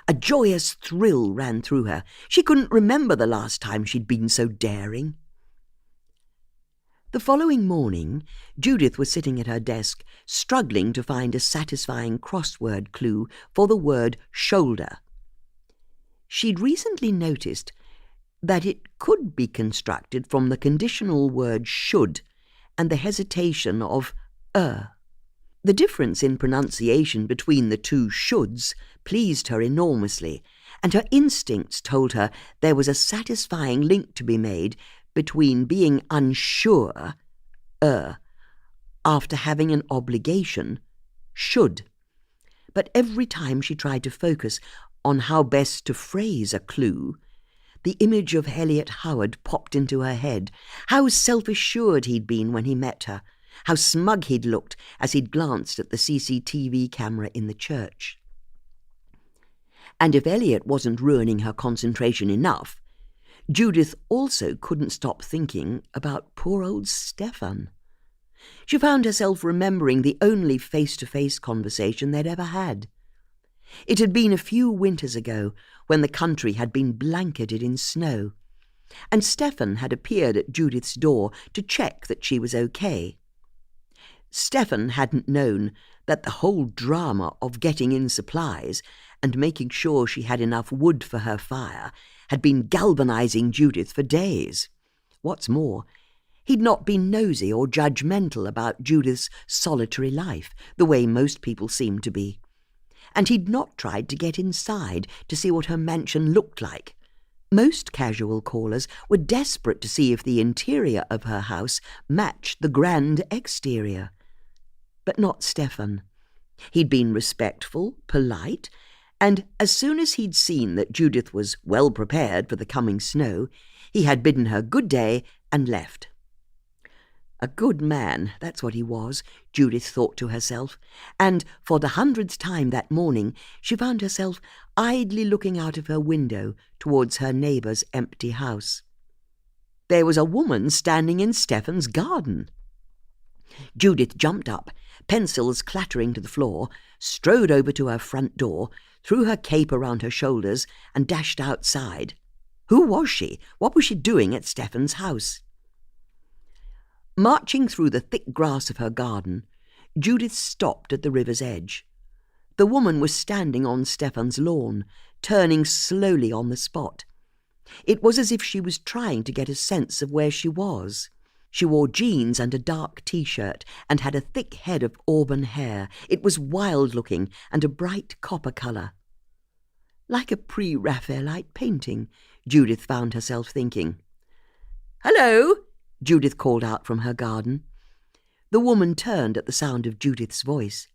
A joyous thrill ran through her. She couldn't remember the last time she'd been so daring. The following morning, Judith was sitting at her desk, struggling to find a satisfying crossword clue for the word shoulder. She'd recently noticed that it could be constructed from the conditional word should and the hesitation of The difference in pronunciation between the two shoulds pleased her enormously, and her instincts told her there was a satisfying link to be made between being unsure, after having an obligation, should. But every time she tried to focus on how best to phrase a clue, the image of Elliot Howard popped into her head. How self-assured he'd been when he met her, how smug he'd looked as he'd glanced at the CCTV camera in the church. And if Elliot wasn't ruining her concentration enough, Judith also couldn't stop thinking about poor old Stefan. She found herself remembering the only face-to-face conversation they'd ever had. It had been a few winters ago, when the country had been blanketed in snow, and Stefan had appeared at Judith's door to check that she was okay. Stefan hadn't known that the whole drama of getting in supplies and making sure she had enough wood for her fire had been galvanizing Judith for days. What's more, he'd not been nosy or judgmental about Judith's solitary life, the way most people seemed to be. And he'd not tried to get inside to see what her mansion looked like. Most casual callers were desperate to see if the interior of her house matched the grand exterior. But not Stefan. He'd been respectful, polite, and as soon as he'd seen that Judith was well prepared for the coming snow, he had bidden her good day and left. A good man, that's what he was, Judith thought to herself, and for the 100th time that morning she found herself idly looking out of her window towards her neighbour's empty house. There was a woman standing in Stefan's garden. Judith jumped up, pencils clattering to the floor, strode over to her front door, threw her cape around her shoulders, and dashed outside. Who was she? What was she doing at Stefan's house? Marching through the thick grass of her garden, Judith stopped at the river's edge. The woman was standing on Stefan's lawn, turning slowly on the spot. It was as if she was trying to get a sense of where she was. She wore jeans and a dark T-shirt and had a thick head of auburn hair. It was wild-looking and a bright copper colour. Like a pre-Raphaelite painting, Judith found herself thinking. "Hello!" Judith called out from her garden. The woman turned at the sound of Judith's voice.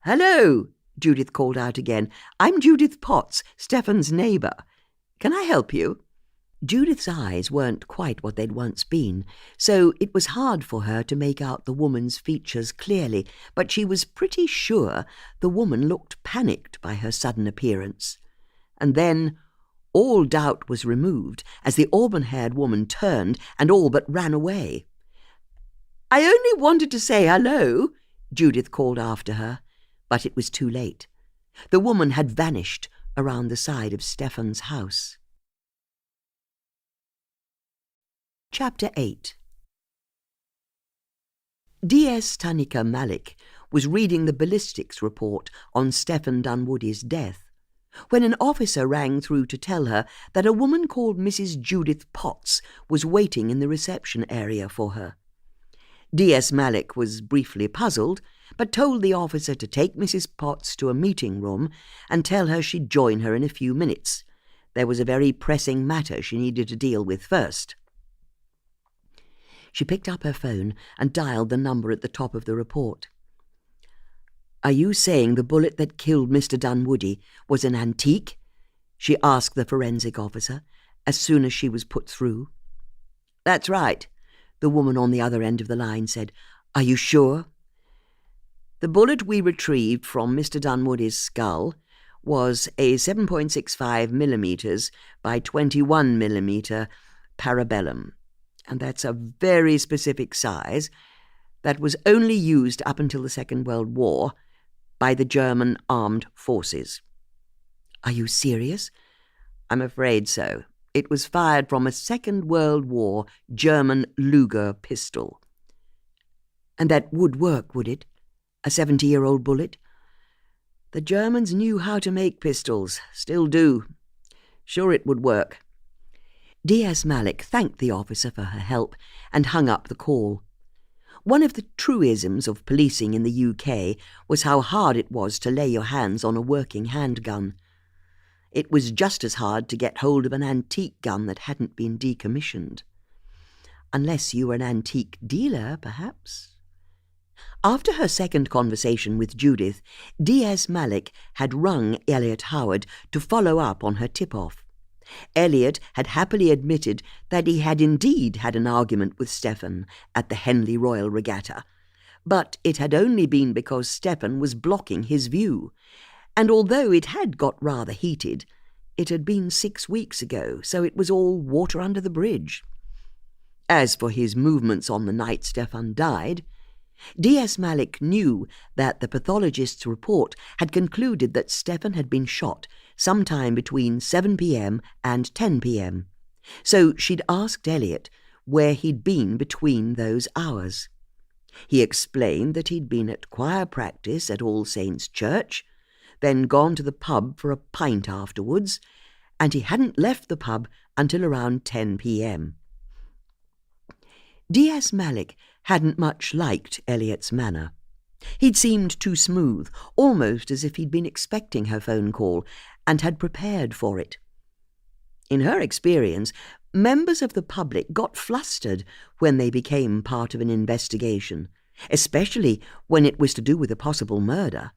"Hello!" Judith called out again. "I'm Judith Potts, Stefan's neighbour. Can I help you?" Judith's eyes weren't quite what they'd once been, so it was hard for her to make out the woman's features clearly, but she was pretty sure the woman looked panicked by her sudden appearance. And then all doubt was removed as the auburn-haired woman turned and all but ran away. "I only wanted to say hello," Judith called after her, but it was too late. The woman had vanished around the side of Stefan's house. Chapter 8. D.S. Tanika Malik was reading the ballistics report on Stefan Dunwoodie's death when an officer rang through to tell her that a woman called Mrs. Judith Potts was waiting in the reception area for her. D.S. Malik was briefly puzzled, but told the officer to take Mrs. Potts to a meeting room and tell her she'd join her in a few minutes. There was a very pressing matter she needed to deal with first. She picked up her phone and dialed the number at the top of the report. "Are you saying the bullet that killed Mr. Dunwoodie was an antique?" she asked the forensic officer as soon as she was put through. "That's right," the woman on the other end of the line said. "Are you sure?" "The bullet we retrieved from Mr. Dunwoodie's skull was a 7.65 millimeters by 21 millimeter parabellum, and that's a very specific size that was only used up until the Second World War by the German armed forces." "Are you serious?" "I'm afraid so. It was fired from a Second World War German Luger pistol." "And that would work, would it? A 70-year-old bullet?" "The Germans knew how to make pistols, still do. Sure it would work." D.S. Malik thanked the officer for her help and hung up the call. One of the truisms of policing in the UK was how hard it was to lay your hands on a working handgun. It was just as hard to get hold of an antique gun that hadn't been decommissioned. Unless you were an antique dealer, perhaps. After her second conversation with Judith, D.S. Malik had rung Elliot Howard to follow up on her tip-off. Elliot had happily admitted that he had indeed had an argument with Stefan at the Henley Royal Regatta, but it had only been because Stefan was blocking his view, and although it had got rather heated, It had been 6 weeks ago, so it was all water under the bridge. As for his movements on the night Stefan died, D.S. Malik knew that the pathologist's report had concluded that Stefan had been shot sometime between 7 p.m. and 10 p.m., so she'd asked Elliot where he'd been between those hours. He explained that he'd been at choir practice at All Saints' Church, then gone to the pub for a pint afterwards, and he hadn't left the pub until around 10 p.m. D.S. Malik hadn't much liked Elliot's manner. He'd seemed too smooth, almost as if he'd been expecting her phone call and had prepared for it. In her experience, members of the public got flustered when they became part of an investigation, especially when it was to do with a possible murder.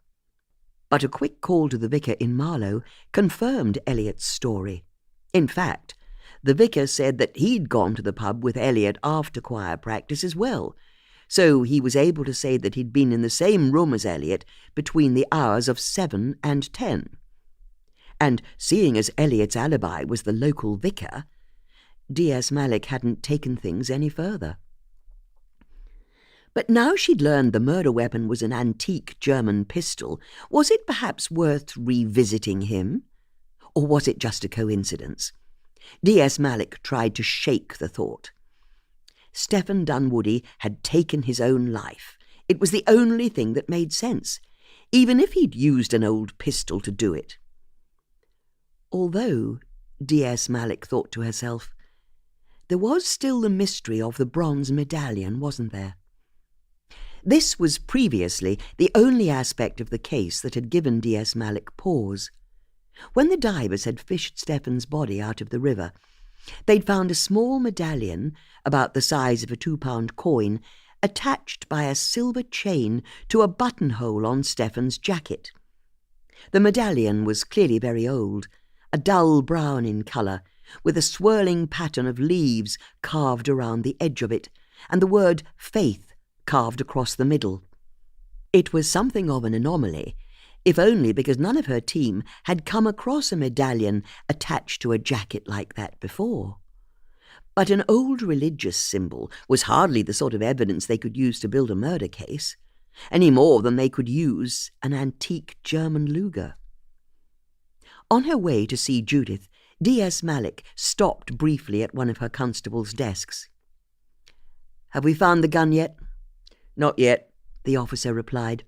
But a quick call to the vicar in Marlow confirmed Elliot's story. In fact, the vicar said that he'd gone to the pub with Elliot after choir practice as well, so he was able to say that he'd been in the same room as Elliot between the hours of 7 and 10. And seeing as Elliot's alibi was the local vicar, D.S. Malik hadn't taken things any further. But now she'd learned the murder weapon was an antique German pistol, was it perhaps worth revisiting him? Or was it just a coincidence? D.S. Malik tried to shake the thought. Stefan Dunwoody had taken his own life. It was the only thing that made sense, even if he'd used an old pistol to do it. Although, D.S. Malik thought to herself, there was still the mystery of the bronze medallion, wasn't there? This was previously the only aspect of the case that had given D.S. Malik pause. When the divers had fished Stefan's body out of the river, they'd found a small medallion, about the size of a 2-pound coin, attached by a silver chain to a buttonhole on Stefan's jacket. The medallion was clearly very old, a dull brown in colour, with a swirling pattern of leaves carved around the edge of it, and the word faith carved across the middle. It was something of an anomaly, if only because none of her team had come across a medallion attached to a jacket like that before. But an old religious symbol was hardly the sort of evidence they could use to build a murder case, any more than they could use an antique German Luger. On her way to see Judith, D.S. Malik stopped briefly at one of her constable's desks. "Have we found the gun yet?" "Not yet," the officer replied.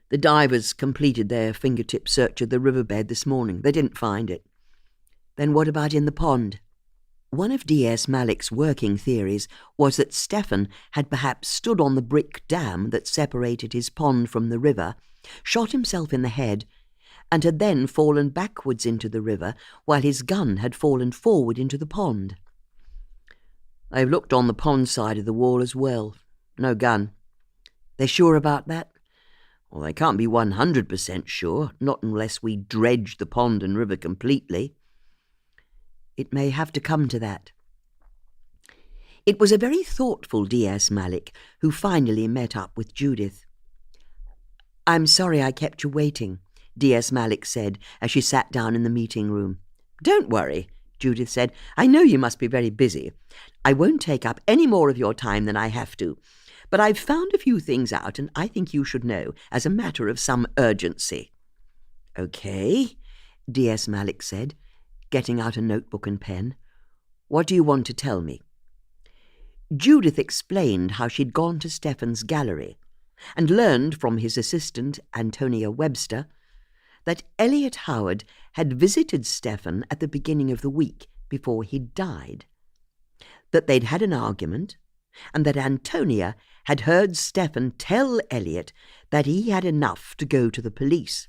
"The divers completed their fingertip search of the riverbed this morning. They didn't find it." "Then what about in the pond?" One of D.S. Malik's working theories was that Stefan had perhaps stood on the brick dam that separated his pond from the river, shot himself in the head, and had then fallen backwards into the river while his gun had fallen forward into the pond. "They've looked on the pond side of the wall as well. No gun." "They're sure about that?" "Well, they can't be 100% sure, not unless we dredge the pond and river completely." "It may have to come to that." It was a very thoughtful D.S. Malik who finally met up with Judith. "I'm sorry I kept you waiting," D.S. Malik said as she sat down in the meeting room. "Don't worry," Judith said. "I know you must be very busy. I won't take up any more of your time than I have to. But I've found a few things out, and I think you should know, as a matter of some urgency." "Okay," D.S. Malik said, getting out a notebook and pen. "What do you want to tell me?" Judith explained how she'd gone to Stefan's gallery and learned from his assistant, Antonia Webster, that Elliot Howard had visited Stefan at the beginning of the week before he'd died, that they'd had an argument, and that Antonia had heard Stefan tell Elliot that he had enough to go to the police.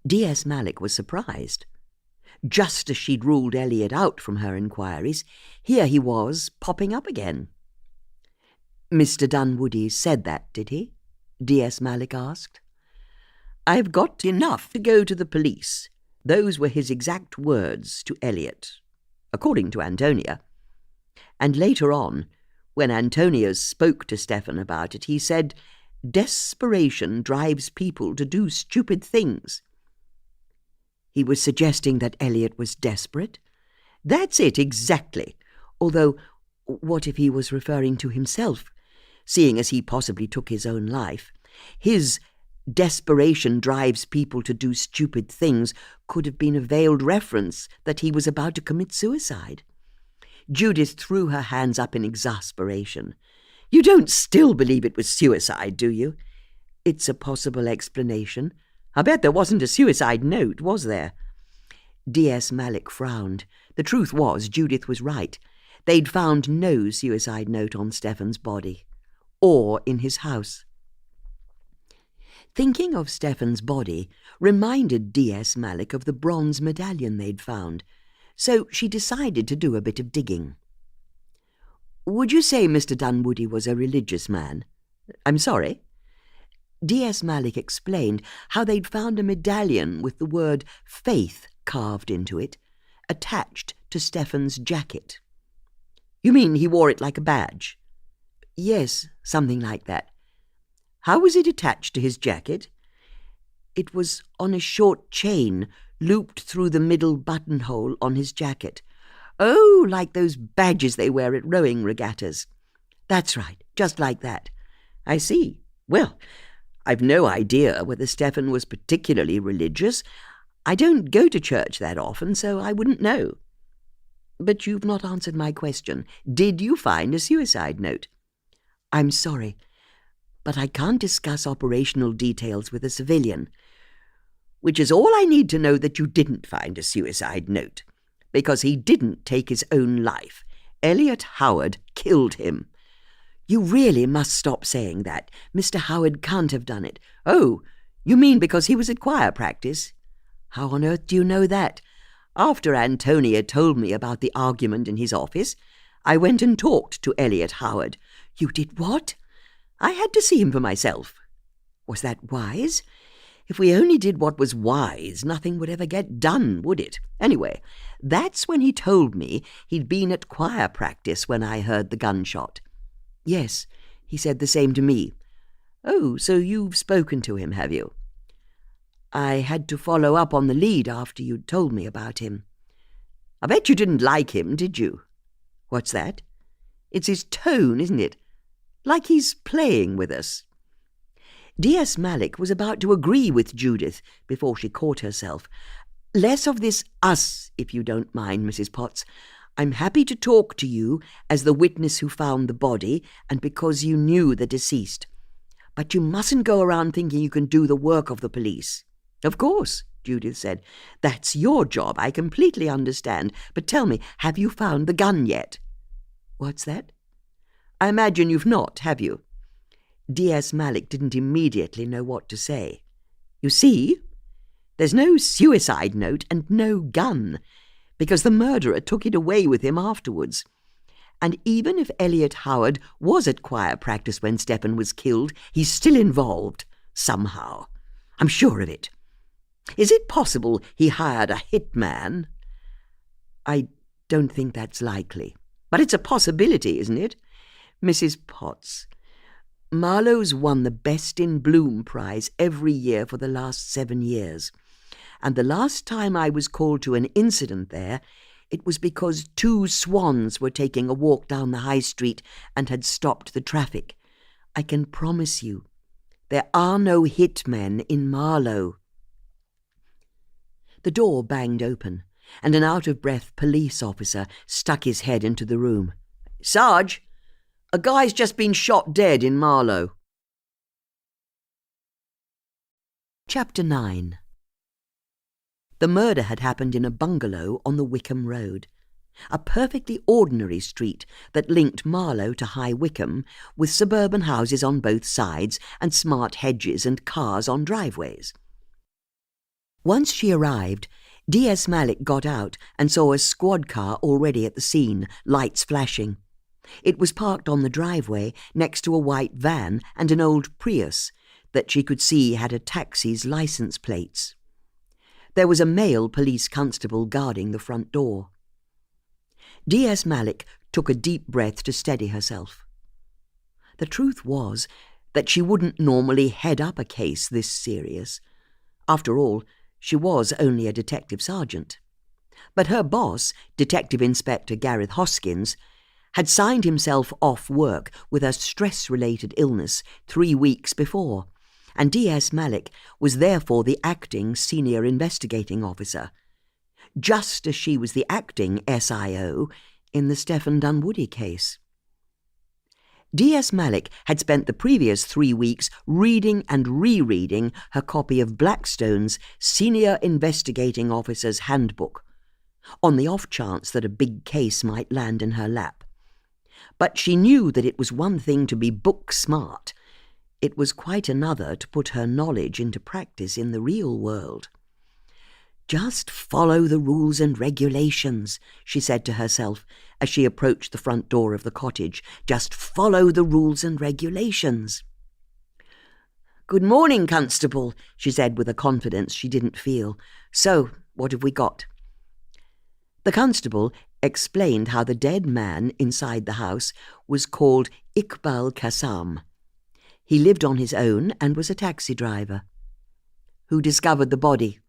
D.S. Malik was surprised. Just as she'd ruled Elliot out from her inquiries, here he was popping up again. "Mr. Dunwoody said that, did he?" D.S. Malik asked. "I've got enough to go to the police." Those were his exact words to Elliot, according to Antonia. And later on, when Antonia spoke to Stefan about it, he said, "Desperation drives people to do stupid things." He was suggesting that Elliot was desperate? That's it, exactly. Although, what if he was referring to himself, seeing as he possibly took his own life? His desperation drives people to do stupid things could have been a veiled reference that he was about to commit suicide. Judith threw her hands up in exasperation. You don't still believe it was suicide, do you? It's a possible explanation. I bet there wasn't a suicide note, was there? D.S. Malik frowned. The truth was, Judith was right. They'd found no suicide note on Stefan's body, or in his house. Thinking of Stefan's body reminded D.S. Malik of the bronze medallion they'd found, so she decided to do a bit of digging. Would you say Mr. Dunwoody was a religious man? I'm sorry? D.S. Malik explained how they'd found a medallion with the word faith carved into it, attached to Stefan's jacket. You mean he wore it like a badge? Yes, something like that. How was it attached to his jacket? It was on a short chain looped through the middle buttonhole on his jacket. Oh, like those badges they wear at rowing regattas. That's right, just like that. I see. Well, I've no idea whether Stefan was particularly religious. I don't go to church that often, so I wouldn't know. But you've not answered my question. Did you find a suicide note? I'm sorry, but I can't discuss operational details with a civilian. Which is all I need to know that you didn't find a suicide note, because he didn't take his own life. Elliot Howard killed him. You really must stop saying that. Mr. Howard can't have done it. Oh, you mean because he was at choir practice? How on earth do you know that? After Antonia told me about the argument in his office, I went and talked to Elliot Howard. You did what? I had to see him for myself. Was that wise? If we only did what was wise, nothing would ever get done, would it? Anyway, that's when he told me he'd been at choir practice when I heard the gunshot. Yes, he said the same to me. Oh, so you've spoken to him, have you? I had to follow up on the lead after you'd told me about him. I bet you didn't like him, did you? What's that? It's his tone, isn't it? Like he's playing with us. D.S. Malik was about to agree with Judith before she caught herself. Less of this us, if you don't mind, Mrs. Potts. I'm happy to talk to you as the witness who found the body and because you knew the deceased. But you mustn't go around thinking you can do the work of the police. Of course, Judith said. That's your job, I completely understand. But tell me, have you found the gun yet? What's that? I imagine you've not, have you? D.S. Malik didn't immediately know what to say. You see, there's no suicide note and no gun, because the murderer took it away with him afterwards. And even if Elliot Howard was at choir practice when Stefan was killed, he's still involved, somehow. I'm sure of it. Is it possible he hired a hitman? I don't think that's likely. But it's a possibility, isn't it? Mrs. Potts, Marlow's won the Best in Bloom prize every year for the last 7 years. And the last time I was called to an incident there, it was because 2 swans were taking a walk down the high street and had stopped the traffic. I can promise you, there are no hitmen in Marlow. The door banged open, and an out-of-breath police officer stuck his head into the room. Sarge, a guy's just been shot dead in Marlow. Chapter 9. The murder had happened in a bungalow on the Wickham Road, a perfectly ordinary street that linked Marlow to High Wycombe, with suburban houses on both sides and smart hedges and cars on driveways. Once she arrived, D.S. Malik got out and saw a squad car already at the scene, lights flashing. It was parked on the driveway next to a white van and an old Prius that she could see had a taxi's license plates. There was a male police constable guarding the front door. D.S. Malik took a deep breath to steady herself. The truth was that she wouldn't normally head up a case this serious. After all, She was only a detective sergeant. But her boss, Detective Inspector Gareth Hoskins, had signed himself off work with a stress-related illness 3 weeks before, and D.S. Malik was therefore the acting senior investigating officer, just as she was the acting SIO in the Stephen Dunwoody case. D.S. Malik had spent the previous 3 weeks reading and rereading her copy of Blackstone's Senior Investigating Officer's Handbook, on the off chance that a big case might land in her lap. But she knew that it was one thing to be book smart. It was quite another to put her knowledge into practice in the real world. "Just follow the rules and regulations," she said to herself as she approached the front door of the cottage. "Just follow the rules and regulations." "Good morning, Constable," she said with a confidence she didn't feel. "So, what have we got?" The constable explained how the dead man inside the house was called Iqbal Qassam. He lived on his own and was a taxi driver. "Who discovered the body?"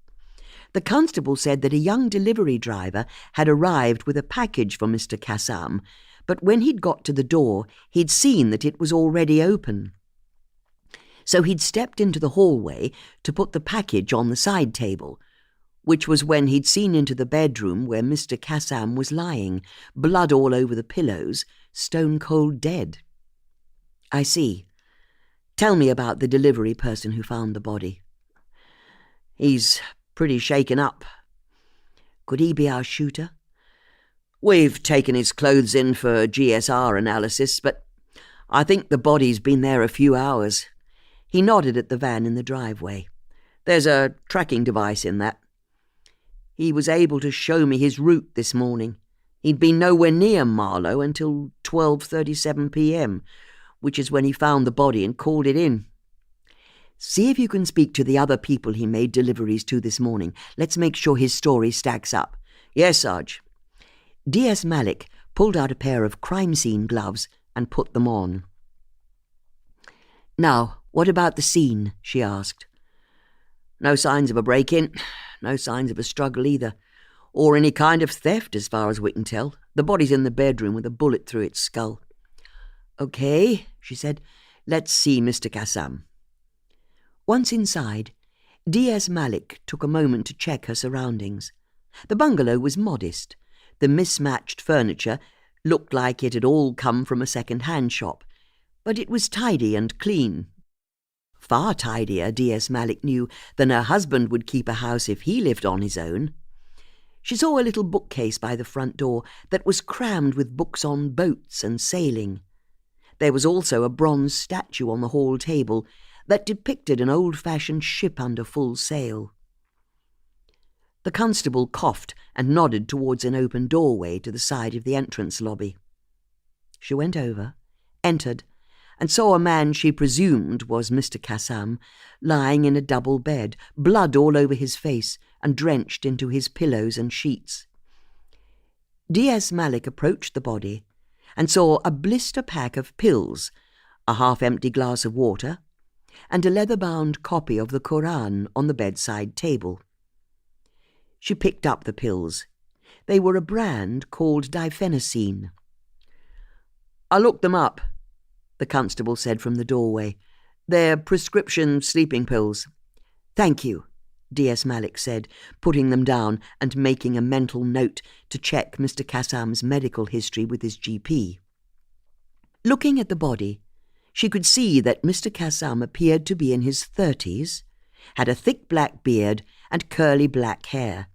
The constable said that a young delivery driver had arrived with a package for Mr. Qassam, but when he'd got to the door, he'd seen that it was already open. So he'd stepped into the hallway to put the package on the side table, which was when he'd seen into the bedroom where Mr. Qassam was lying, blood all over the pillows, stone-cold dead. "I see. Tell me about the delivery person who found the body." "He's pretty shaken up." "Could he be our shooter?" "We've taken his clothes in for GSR analysis, but I think the body's been there a few hours." He nodded at the van in the driveway. "There's a tracking device in that. He was able to show me his route this morning. He'd been nowhere near Marlow until 12:37 p.m, which is when he found the body and called it in. See if you can speak to the other people he made deliveries to this morning. Let's make sure his story stacks up." "Yes, Sarge." D.S. Malik pulled out a pair of crime scene gloves and put them on. "Now, what about the scene?" she asked. "No signs of a break-in. No signs of a struggle either, or any kind of theft as far as we can tell. The body's in the bedroom with a bullet through its skull." "Okay," she said. "Let's see Mr. Qassam." Once inside, D.S. Malik took a moment to check her surroundings. The bungalow was modest. The mismatched furniture looked like it had all come from a second-hand shop, but it was tidy and clean. Far tidier, D.S. Malik knew, than her husband would keep a house if he lived on his own. She saw a little bookcase by the front door that was crammed with books on boats and sailing. There was also a bronze statue on the hall table that depicted an old-fashioned ship under full sail. The constable coughed and nodded towards an open doorway to the side of the entrance lobby. She went over, entered, and saw a man she presumed was Mr. Qassam lying in a double bed, blood all over his face and drenched into his pillows and sheets. D.S. Malik approached the body and saw a blister pack of pills, a half-empty glass of water, and a leather-bound copy of the Koran on the bedside table. She picked up the pills. They were a brand called diphenacine. "I looked them up," the constable said from the doorway. "They're prescription sleeping pills." "Thank you," D.S. Malik said, putting them down and making a mental note to check Mr. Qassam's medical history with his GP. Looking at the body, she could see that Mr. Qassam appeared to be in his 30s, had a thick black beard and curly black hair.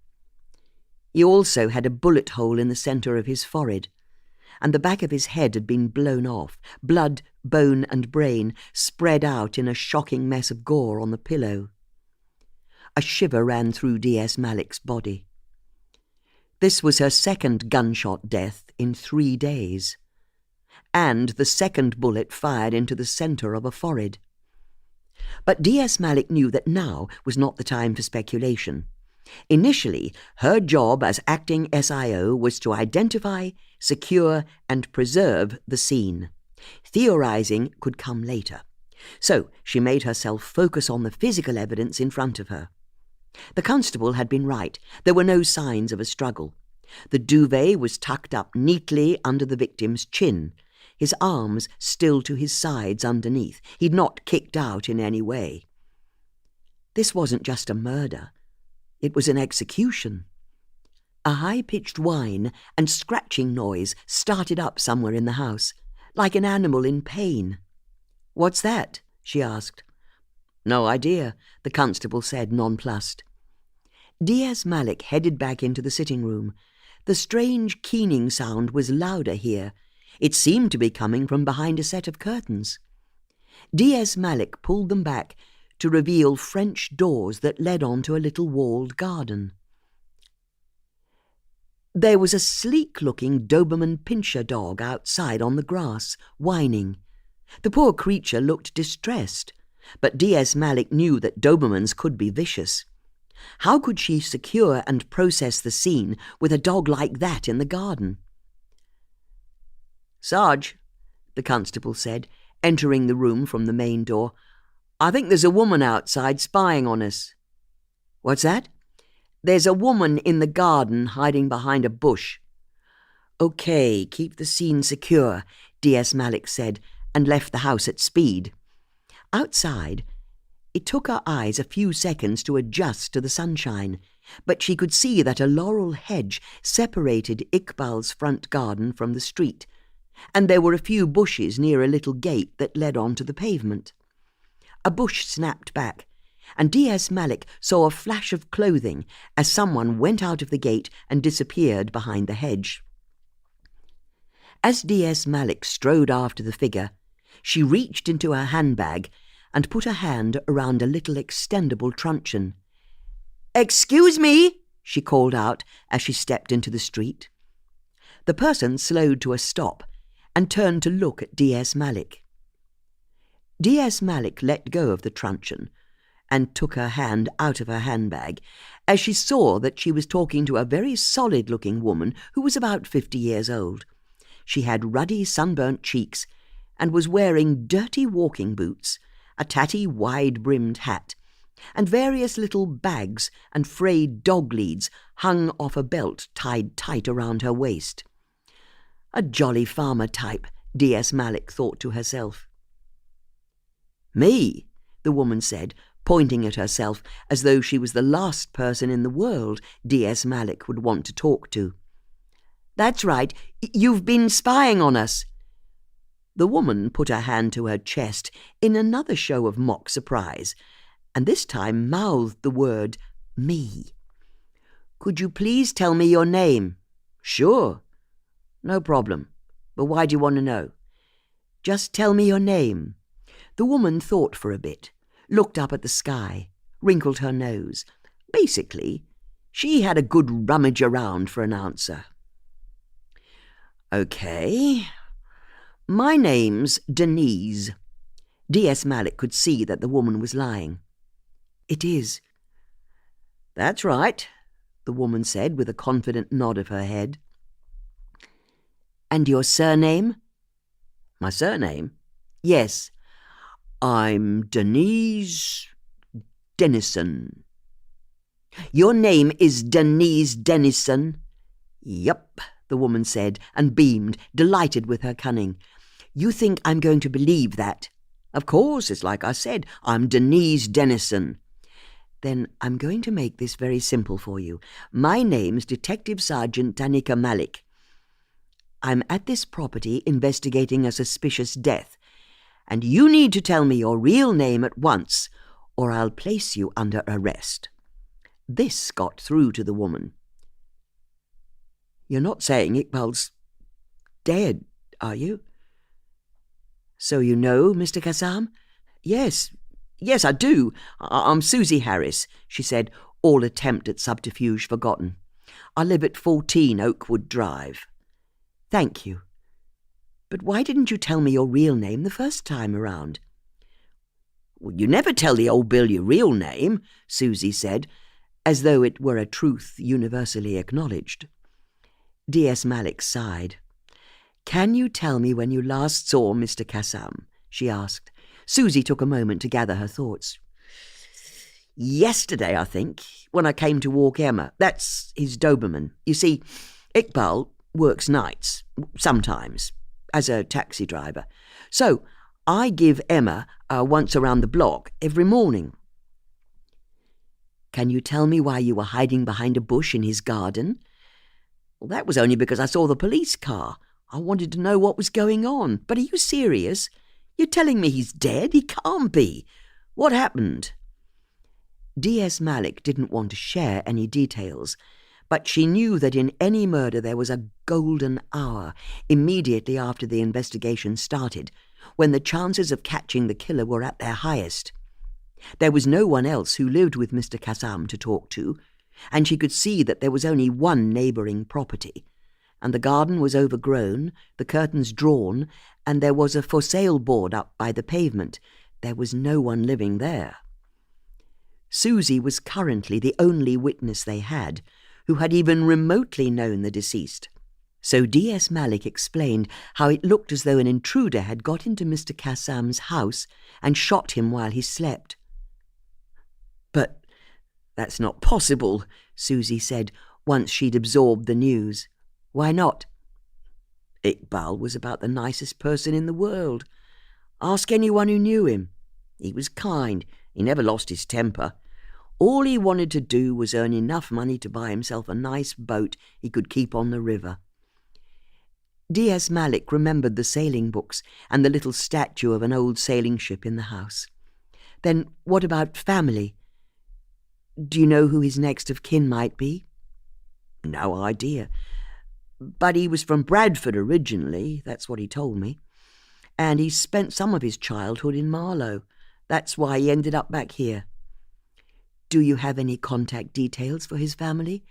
He also had a bullet hole in the centre of his forehead, and the back of his head had been blown off, blood, bone and brain spread out in a shocking mess of gore on the pillow. A shiver ran through D.S. Malik's body. This was her second gunshot death in 3 days, and the second bullet fired into the centre of a forehead. But D.S. Malik knew that now was not the time for speculation. Initially, her job as acting SIO was to identify, secure, and preserve the scene. Theorizing could come later. So she made herself focus on the physical evidence in front of her. The constable had been right. There were no signs of a struggle. The duvet was tucked up neatly under the victim's chin, his arms still to his sides underneath. He'd not kicked out in any way. This wasn't just a murder. It was an execution. A high-pitched whine and scratching noise started up somewhere in the house, like an animal in pain. "What's that?" she asked. "No idea," the constable said, nonplussed. Diaz Malik headed back into the sitting room. The strange keening sound was louder here. It seemed to be coming from behind a set of curtains. Diaz Malik pulled them back to reveal French doors that led on to a little walled garden. There was a sleek-looking Doberman Pinscher dog outside on the grass, whining. The poor creature looked distressed, but Diaz Malik knew that Dobermans could be vicious. How could she secure and process the scene with a dog like that in the garden? "Sarge," the constable said, entering the room from the main door, "I think there's a woman outside spying on us." "What's that?" "There's a woman in the garden hiding behind a bush." "Okay, keep the scene secure," Diaz Malik said, and left the house at speed. Outside, it took her eyes a few seconds to adjust to the sunshine, but she could see that a laurel hedge separated Iqbal's front garden from the street, and there were a few bushes near a little gate that led onto the pavement. A bush snapped back, and Diaz Malik saw a flash of clothing as someone went out of the gate and disappeared behind the hedge. As Diaz Malik strode after the figure, she reached into her handbag and put a hand around a little extendable truncheon. "Excuse me," she called out as she stepped into the street. The person slowed to a stop and turned to look at Diaz Malik. Diaz Malik let go of the truncheon and took her hand out of her handbag as she saw that she was talking to a very solid-looking woman who was about 50 years old. She had ruddy, sunburnt cheeks and was wearing dirty walking boots, a tatty, wide-brimmed hat, and various little bags and frayed dog leads hung off a belt tied tight around her waist. A jolly farmer type, Diaz Malik thought to herself. "Me," the woman said, pointing at herself as though she was the last person in the world Diaz Malik would want to talk to. "That's right, you've been spying on us." The woman put her hand to her chest in another show of mock surprise, and this time mouthed the word, "me." "Could you please tell me your name?" "Sure. No problem. But why do you want to know?" "Just tell me your name." The woman thought for a bit, looked up at the sky, wrinkled her nose. Basically, she had a good rummage around for an answer. "Okay. My name's Denise." Diaz Malik could see that the woman was lying. "It is." "That's right," the woman said with a confident nod of her head. "And your surname?" "My surname?" "Yes." "I'm Denise Dennison." "Your name is Denise Dennison?" "Yup," the woman said, and beamed, delighted with her cunning. "You think I'm going to believe that?" "Of course, it's like I said. I'm Denise Dennison." "Then I'm going to make this very simple for you. My name's Detective Sergeant Danica Malik. I'm at this property investigating a suspicious death, and you need to tell me your real name at once, or I'll place you under arrest." This got through to the woman. "You're not saying Iqbal's dead, are you?" "So you know, Mr. Kassam?" Yes, I do. I'm Susie Harris," she said, all attempt at subterfuge forgotten. "I live at 14 Oakwood Drive." "Thank you. But why didn't you tell me your real name the first time around?" "Well, you never tell the old Bill your real name," Susie said, as though it were a truth universally acknowledged. Diaz Malik sighed. "Can you tell me when you last saw Mr. Kassam?" she asked. Susie took a moment to gather her thoughts. Yesterday, I think, when I came to walk Emma. That's his Doberman. You see, Iqbal works nights, sometimes, as a taxi driver. So I give Emma a once around the block every morning. Can you tell me why you were hiding behind a bush in his garden? Well, that was only because I saw the police car. I wanted to know what was going on. But are you serious? You're telling me he's dead? He can't be. What happened? D.S. Malik didn't want to share any details, but she knew that in any murder there was a golden hour immediately after the investigation started, when the chances of catching the killer were at their highest. There was no one else who lived with Mr. Kassam to talk to, and she could see that there was only one neighbouring property, and the garden was overgrown, the curtains drawn, and there was a for sale board up by the pavement. There was no one living there. Susie was currently the only witness they had who had even remotely known the deceased. So D.S. Malik explained how it looked as though an intruder had got into Mr. Kassam's house and shot him while he slept. But that's not possible, Susie said, once she'd absorbed the news. Why not? Iqbal was about the nicest person in the world. Ask anyone who knew him. He was kind. He never lost his temper. All he wanted to do was earn enough money to buy himself a nice boat he could keep on the river. D.S. Malik remembered the sailing books and the little statue of an old sailing ship in the house. Then what about family? Do you know who his next of kin might be? No idea. But he was from Bradford originally, that's what he told me. And he spent some of his childhood in Marlow. That's why he ended up back here. Do you have any contact details for his family?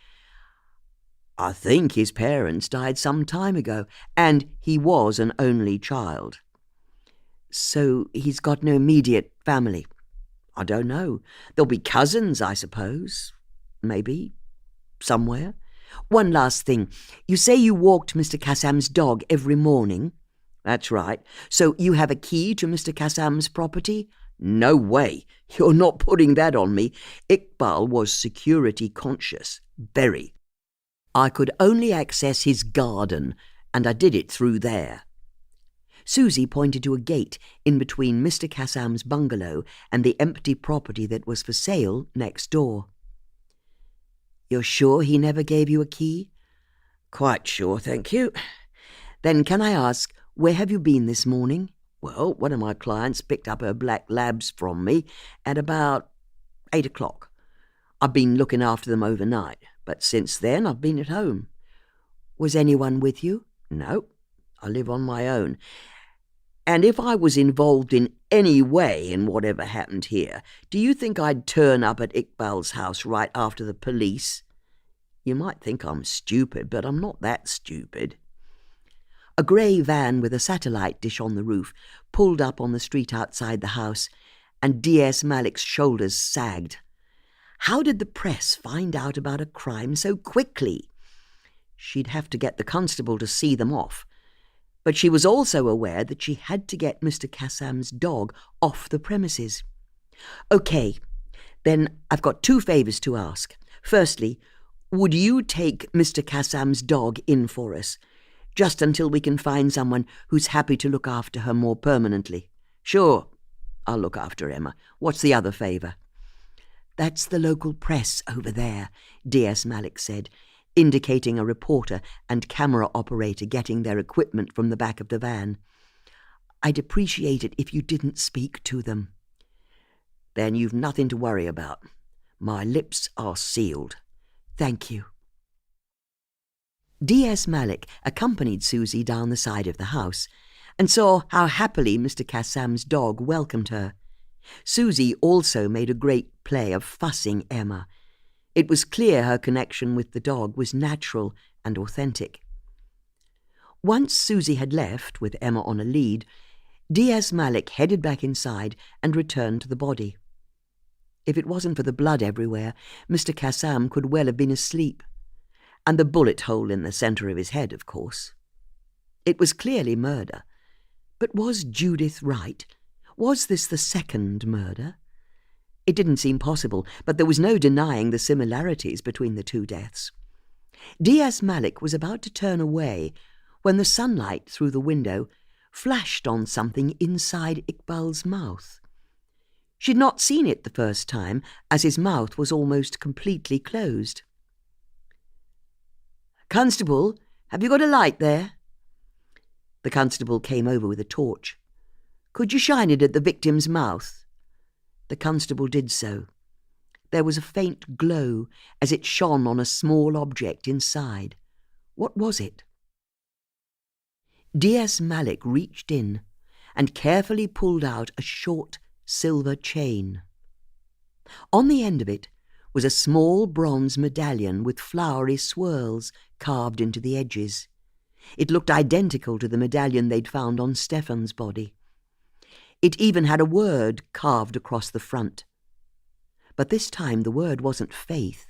I think his parents died some time ago, and he was an only child. So he's got no immediate family? I don't know. There'll be cousins, I suppose. Maybe. Somewhere. One last thing. You say you walked Mr. Kassam's dog every morning? That's right. So you have a key to Mr. Kassam's property? No way. You're not putting that on me. Iqbal was security conscious. Very. I could only access his garden, and I did it through there. Susie pointed to a gate in between Mr. Kassam's bungalow and the empty property that was for sale next door. You're sure he never gave you a key? Quite sure, thank you. Then can I ask, where have you been this morning? Well, one of my clients picked up her black labs from me at about 8 o'clock. I've been looking after them overnight, but since then I've been at home. Was anyone with you? No, I live on my own. And if I was involved in any way in whatever happened here, do you think I'd turn up at Iqbal's house right after the police? You might think I'm stupid, but I'm not that stupid. A grey van with a satellite dish on the roof pulled up on the street outside the house, and D.S. Malik's shoulders sagged. How did the press find out about a crime so quickly? She'd have to get the constable to see them off. But she was also aware that she had to get Mr. Kassam's dog off the premises. OK, then I've got 2 favours to ask. Firstly, would you take Mr. Kassam's dog in for us, just until we can find someone who's happy to look after her more permanently? Sure, I'll look after Emma. What's the other favour? That's the local press over there, D.S. Malik said, indicating a reporter and camera operator getting their equipment from the back of the van. I'd appreciate it if you didn't speak to them. Then you've nothing to worry about. My lips are sealed. Thank you. D.S. Malik accompanied Susie down the side of the house and saw how happily Mr. Kassam's dog welcomed her. Susie also made a great play of fussing Emma. It was clear her connection with the dog was natural and authentic. Once Susie had left, with Emma on a lead, D.S. Malik headed back inside and returned to the body. If it wasn't for the blood everywhere, Mr. Kassam could well have been asleep. And the bullet hole in the centre of his head, of course. It was clearly murder. But was Judith right? Was this the second murder? It didn't seem possible, but there was no denying the similarities between the two deaths. D.S. Malik was about to turn away when the sunlight through the window flashed on something inside Iqbal's mouth. She'd not seen it the first time, as his mouth was almost completely closed. "Constable, have you got a light there?" The constable came over with a torch. "Could you shine it at the victim's mouth?" The constable did so. There was a faint glow as it shone on a small object inside. What was it? D.S. Malik reached in and carefully pulled out a short silver chain. On the end of it was a small bronze medallion with flowery swirls carved into the edges. It looked identical to the medallion they'd found on Stefan's body. It even had a word carved across the front. But this time the word wasn't faith.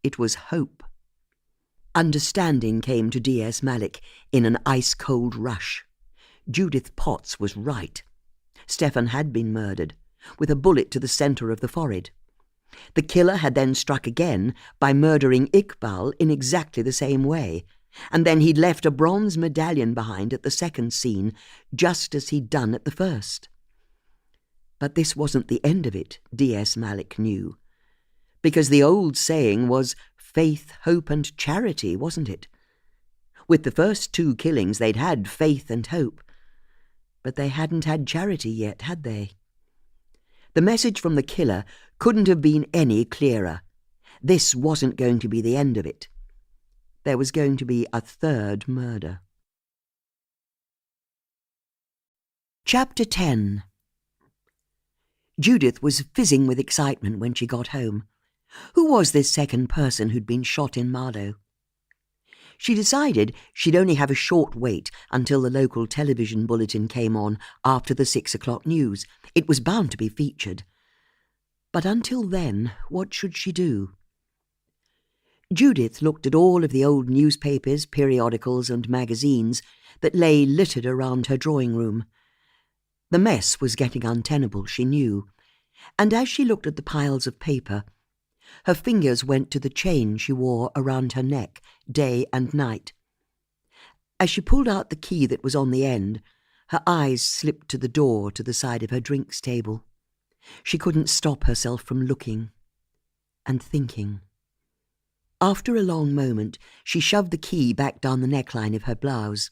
It was hope. Understanding came to D.S. Malik in an ice-cold rush. Judith Potts was right. Stefan had been murdered, with a bullet to the centre of the forehead. The killer had then struck again by murdering Iqbal in exactly the same way, and then he'd left a bronze medallion behind at the second scene, just as he'd done at the first. But this wasn't the end of it, D.S. Malik knew, because the old saying was faith, hope and charity, wasn't it? With the first two killings they'd had faith and hope, but they hadn't had charity yet, had they? The message from the killer couldn't have been any clearer. This wasn't going to be the end of it. There was going to be a third murder. Chapter 10. Judith was fizzing with excitement when she got home. Who was this second person who'd been shot in Marlow? She decided she'd only have a short wait until the local television bulletin came on after the 6 o'clock news. It was bound to be featured. But until then, what should she do? Judith looked at all of the old newspapers, periodicals and magazines that lay littered around her drawing room. The mess was getting untenable, she knew, and as she looked at the piles of paper, her fingers went to the chain she wore around her neck, day and night. As she pulled out the key that was on the end, her eyes slipped to the door to the side of her drinks table. She couldn't stop herself from looking and thinking. After a long moment, she shoved the key back down the neckline of her blouse.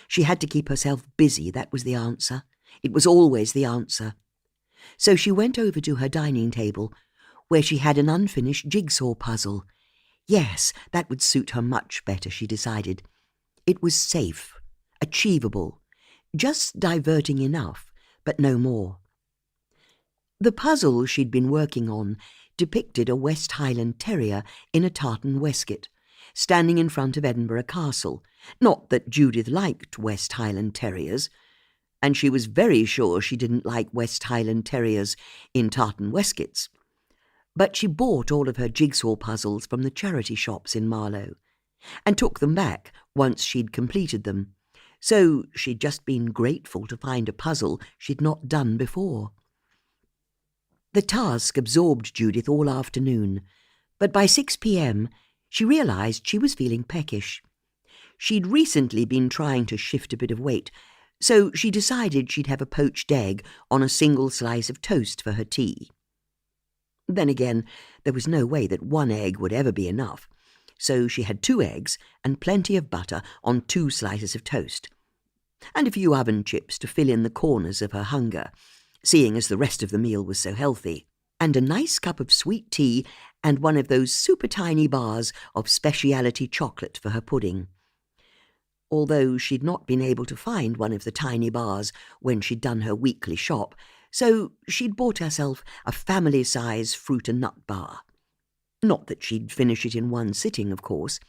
She had to keep herself busy, that was the answer. It was always the answer. So she went over to her dining table, where she had an unfinished jigsaw puzzle. Yes, that would suit her much better, she decided. It was safe, achievable, just diverting enough, but no more. The puzzle she'd been working on depicted a West Highland terrier in a tartan waistcoat, standing in front of Edinburgh Castle. Not that Judith liked West Highland terriers, and she was very sure she didn't like West Highland terriers in tartan waistcoats. But she bought all of her jigsaw puzzles from the charity shops in Marlow, and took them back once she'd completed them, so she'd just been grateful to find a puzzle she'd not done before. The task absorbed Judith all afternoon, but by 6 p.m. she realised she was feeling peckish. She'd recently been trying to shift a bit of weight, so she decided she'd have a poached egg on a single slice of toast for her tea. Then again, there was no way that one egg would ever be enough, so she had 2 eggs and plenty of butter on 2 slices of toast, and a few oven chips to fill in the corners of her hunger, seeing as the rest of the meal was so healthy, and a nice cup of sweet tea and one of those super tiny bars of speciality chocolate for her pudding. Although she'd not been able to find one of the tiny bars when she'd done her weekly shop, so she'd bought herself a family-size fruit and nut bar. Not that she'd finish it in one sitting, of course.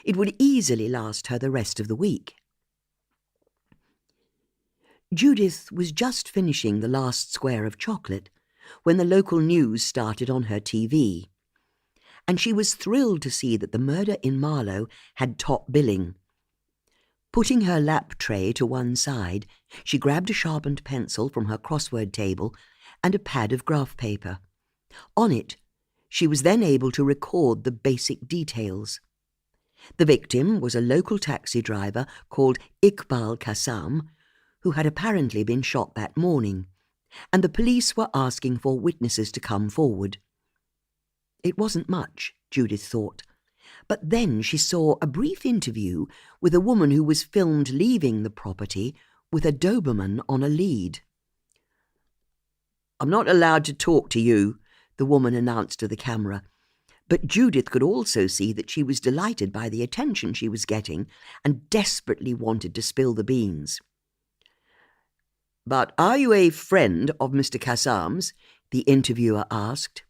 It would easily last her the rest of the week. Judith was just finishing the last square of chocolate when the local news started on her TV, and she was thrilled to see that the murder in Marlow had top billing. Putting her lap tray to one side, she grabbed a sharpened pencil from her crossword table and a pad of graph paper. On it, she was then able to record the basic details. The victim was a local taxi driver called Iqbal Qassam, who had apparently been shot that morning, and the police were asking for witnesses to come forward. It wasn't much, Judith thought, but then she saw a brief interview with a woman who was filmed leaving the property with a Doberman on a lead. "I'm not allowed to talk to you," the woman announced to the camera, but Judith could also see that she was delighted by the attention she was getting and desperately wanted to spill the beans. "But are you a friend of Mr. Qassam's?" the interviewer asked.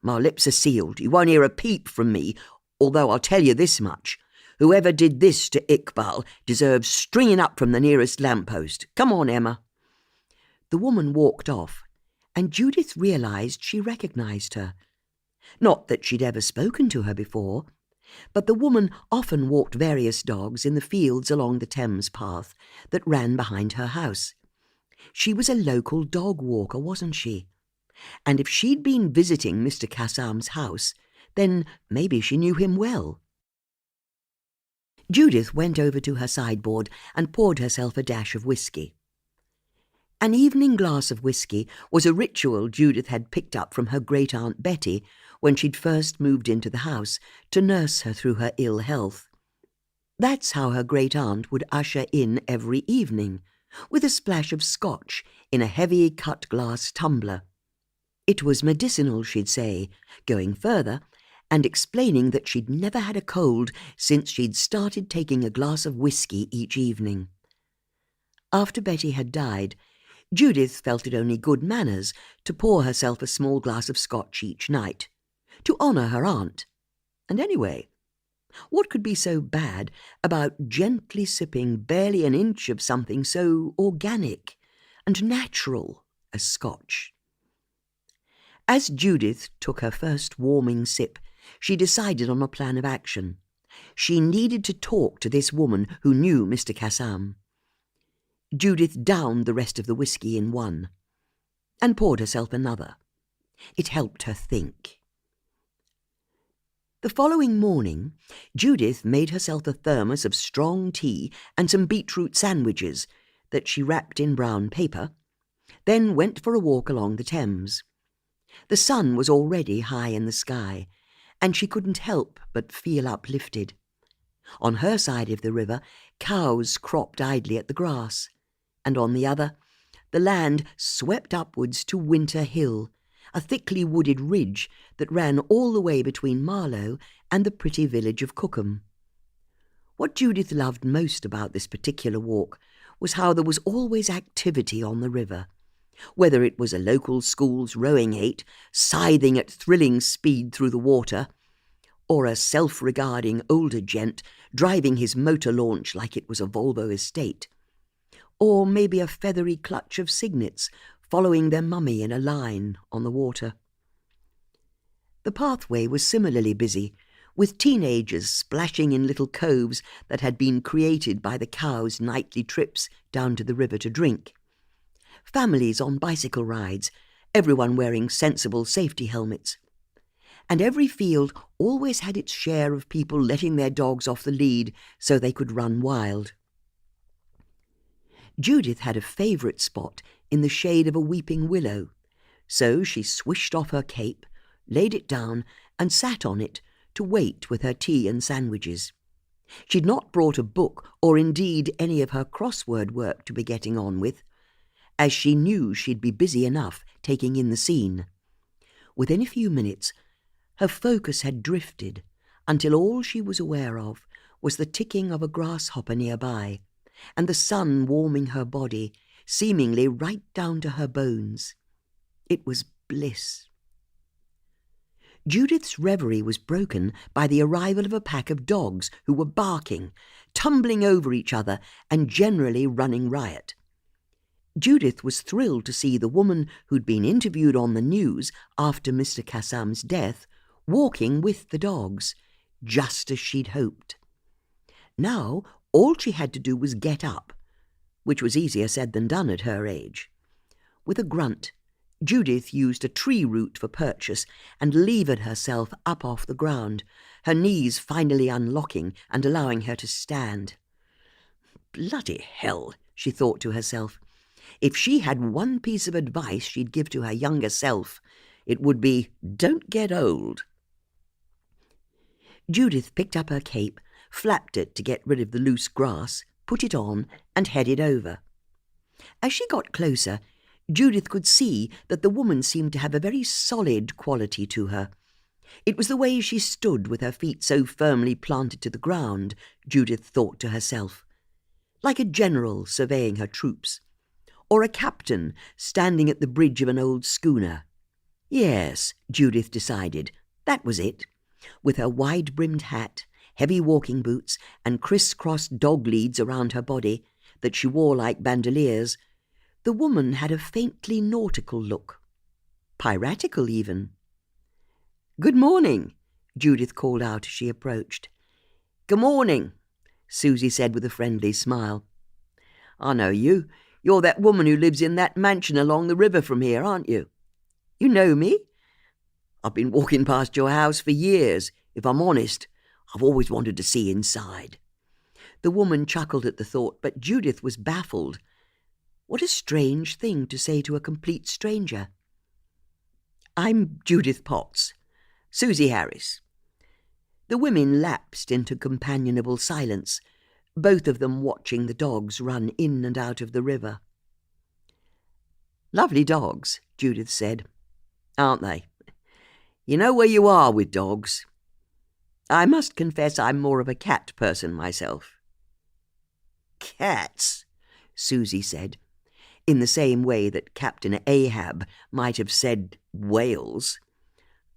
"My lips are sealed. You won't hear a peep from me, although I'll tell you this much. Whoever did this to Iqbal deserves stringing up from the nearest lamppost. Come on, Emma." The woman walked off, and Judith realized she recognized her. Not that she'd ever spoken to her before, but the woman often walked various dogs in the fields along the Thames path that ran behind her house. She was a local dog walker, wasn't she? And if she'd been visiting Mr. Qassam's house, then maybe she knew him well. Judith went over to her sideboard and poured herself a dash of whisky. An evening glass of whisky was a ritual Judith had picked up from her great-aunt Betty when she'd first moved into the house to nurse her through her ill health. That's how her great-aunt would usher in every evening, with a splash of scotch in a heavy cut-glass tumbler. It was medicinal, she'd say, going further, and explaining that she'd never had a cold since she'd started taking a glass of whisky each evening. After Betty had died, Judith felt it only good manners to pour herself a small glass of scotch each night, to honour her aunt. And anyway, what could be so bad about gently sipping barely an inch of something so organic and natural as scotch? As Judith took her first warming sip, she decided on a plan of action. She needed to talk to this woman who knew Mr. Qassam. Judith downed the rest of the whisky in one, and poured herself another. It helped her think. The following morning, Judith made herself a thermos of strong tea and some beetroot sandwiches that she wrapped in brown paper, then went for a walk along the Thames. The sun was already high in the sky, and she couldn't help but feel uplifted. On her side of the river, cows cropped idly at the grass, and on the other, the land swept upwards to Winter Hill, a thickly wooded ridge that ran all the way between Marlow and the pretty village of Cookham. What Judith loved most about this particular walk was how there was always activity on the river, whether it was a local school's rowing eight scything at thrilling speed through the water, or a self-regarding older gent driving his motor launch like it was a Volvo estate, or maybe a feathery clutch of cygnets following their mummy in a line on the water. The pathway was similarly busy, with teenagers splashing in little coves that had been created by the cows' nightly trips down to the river to drink. Families on bicycle rides, everyone wearing sensible safety helmets. And every field always had its share of people letting their dogs off the lead so they could run wild. Judith had a favourite spot in the shade of a weeping willow, so she swished off her cape, laid it down, and sat on it to wait with her tea and sandwiches. She'd not brought a book or indeed any of her crossword work to be getting on with, as she knew she'd be busy enough taking in the scene. Within a few minutes, her focus had drifted until all she was aware of was the ticking of a grasshopper nearby, and the sun warming her body, seemingly right down to her bones. It was bliss. Judith's reverie was broken by the arrival of a pack of dogs who were barking, tumbling over each other, and generally running riot. Judith was thrilled to see the woman who'd been interviewed on the news after Mr. Qassam's death walking with the dogs, just as she'd hoped. Now all she had to do was get up, which was easier said than done at her age. With a grunt, Judith used a tree root for purchase and levered herself up off the ground, her knees finally unlocking and allowing her to stand. Bloody hell, she thought to herself. If she had one piece of advice she'd give to her younger self, it would be, don't get old. Judith picked up her cape, flapped it to get rid of the loose grass, put it on, and headed over. As she got closer, Judith could see that the woman seemed to have a very solid quality to her. It was the way she stood with her feet so firmly planted to the ground, Judith thought to herself. Like a general surveying her troops, or a captain standing at the bridge of an old schooner. Yes, Judith decided, that was it. With her wide-brimmed hat, heavy walking boots, and criss-crossed dog leads around her body that she wore like bandoliers, the woman had a faintly nautical look. Piratical, even. "Good morning," Judith called out as she approached. "Good morning," Susie said with a friendly smile. "I know you. You're that woman who lives in that mansion along the river from here, aren't you?" "You know me?" "I've been walking past your house for years. If I'm honest, I've always wanted to see inside." The woman chuckled at the thought, but Judith was baffled. What a strange thing to say to a complete stranger. "I'm Judith Potts. Susie Harris." The women lapsed into companionable silence, both of them watching the dogs run in and out of the river. "Lovely dogs," Judith said. "Aren't they? You know where you are with dogs. I must confess I'm more of a cat person myself." "Cats," Susie said, in the same way that Captain Ahab might have said whales.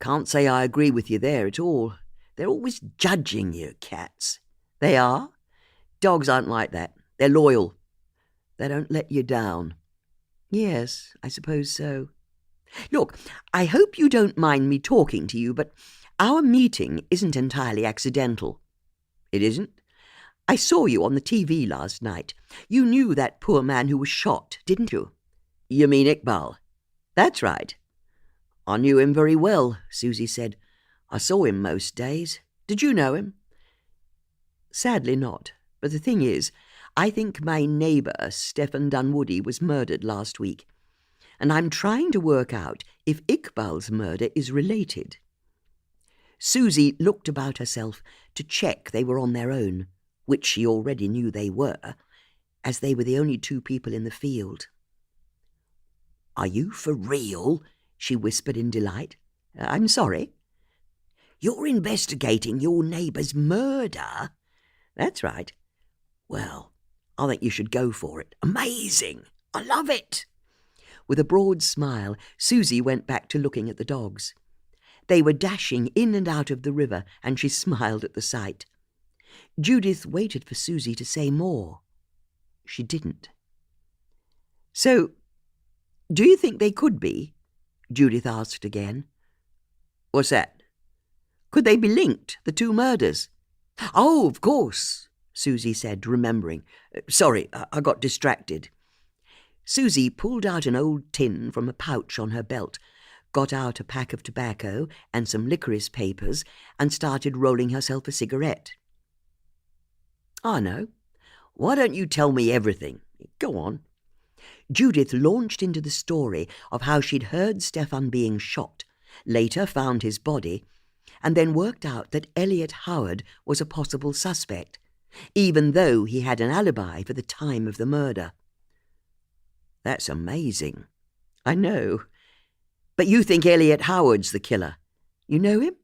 "Can't say I agree with you there at all. They're always judging you, cats." "They are? Dogs aren't like that. They're loyal. They don't let you down." "Yes, I suppose so. Look, I hope you don't mind me talking to you, but our meeting isn't entirely accidental." "It isn't?" "I saw you on the TV last night. You knew that poor man who was shot, didn't you?" "You mean Iqbal?" "That's right." "I knew him very well," Susie said. "I saw him most days. Did you know him?" "Sadly not. But the thing is, I think my neighbour, Stephen Dunwoody, was murdered last week, and I'm trying to work out if Iqbal's murder is related." Susie looked about herself to check they were on their own, which she already knew they were, as they were the only two people in the field. "Are you for real?" she whispered in delight. "I'm sorry?" "You're investigating your neighbour's murder?" "That's right." "Well, I think you should go for it. Amazing! I love it!" With a broad smile, Susie went back to looking at the dogs. They were dashing in and out of the river, and she smiled at the sight. Judith waited for Susie to say more. She didn't. "So, do you think they could be?" Judith asked again. "What's that?" "Could they be linked, the two murders?" "Oh, of course," Susie said, remembering. "Sorry, I got distracted." Susie pulled out an old tin from a pouch on her belt, got out a pack of tobacco and some licorice papers, and started rolling herself a cigarette. "I know. Why don't you tell me everything? Go on." Judith launched into the story of how she'd heard Stefan being shot, later found his body, and then worked out that Elliot Howard was a possible suspect, even though he had an alibi for the time of the murder. "That's amazing." "I know. But you think Elliot Howard's the killer. You know him?"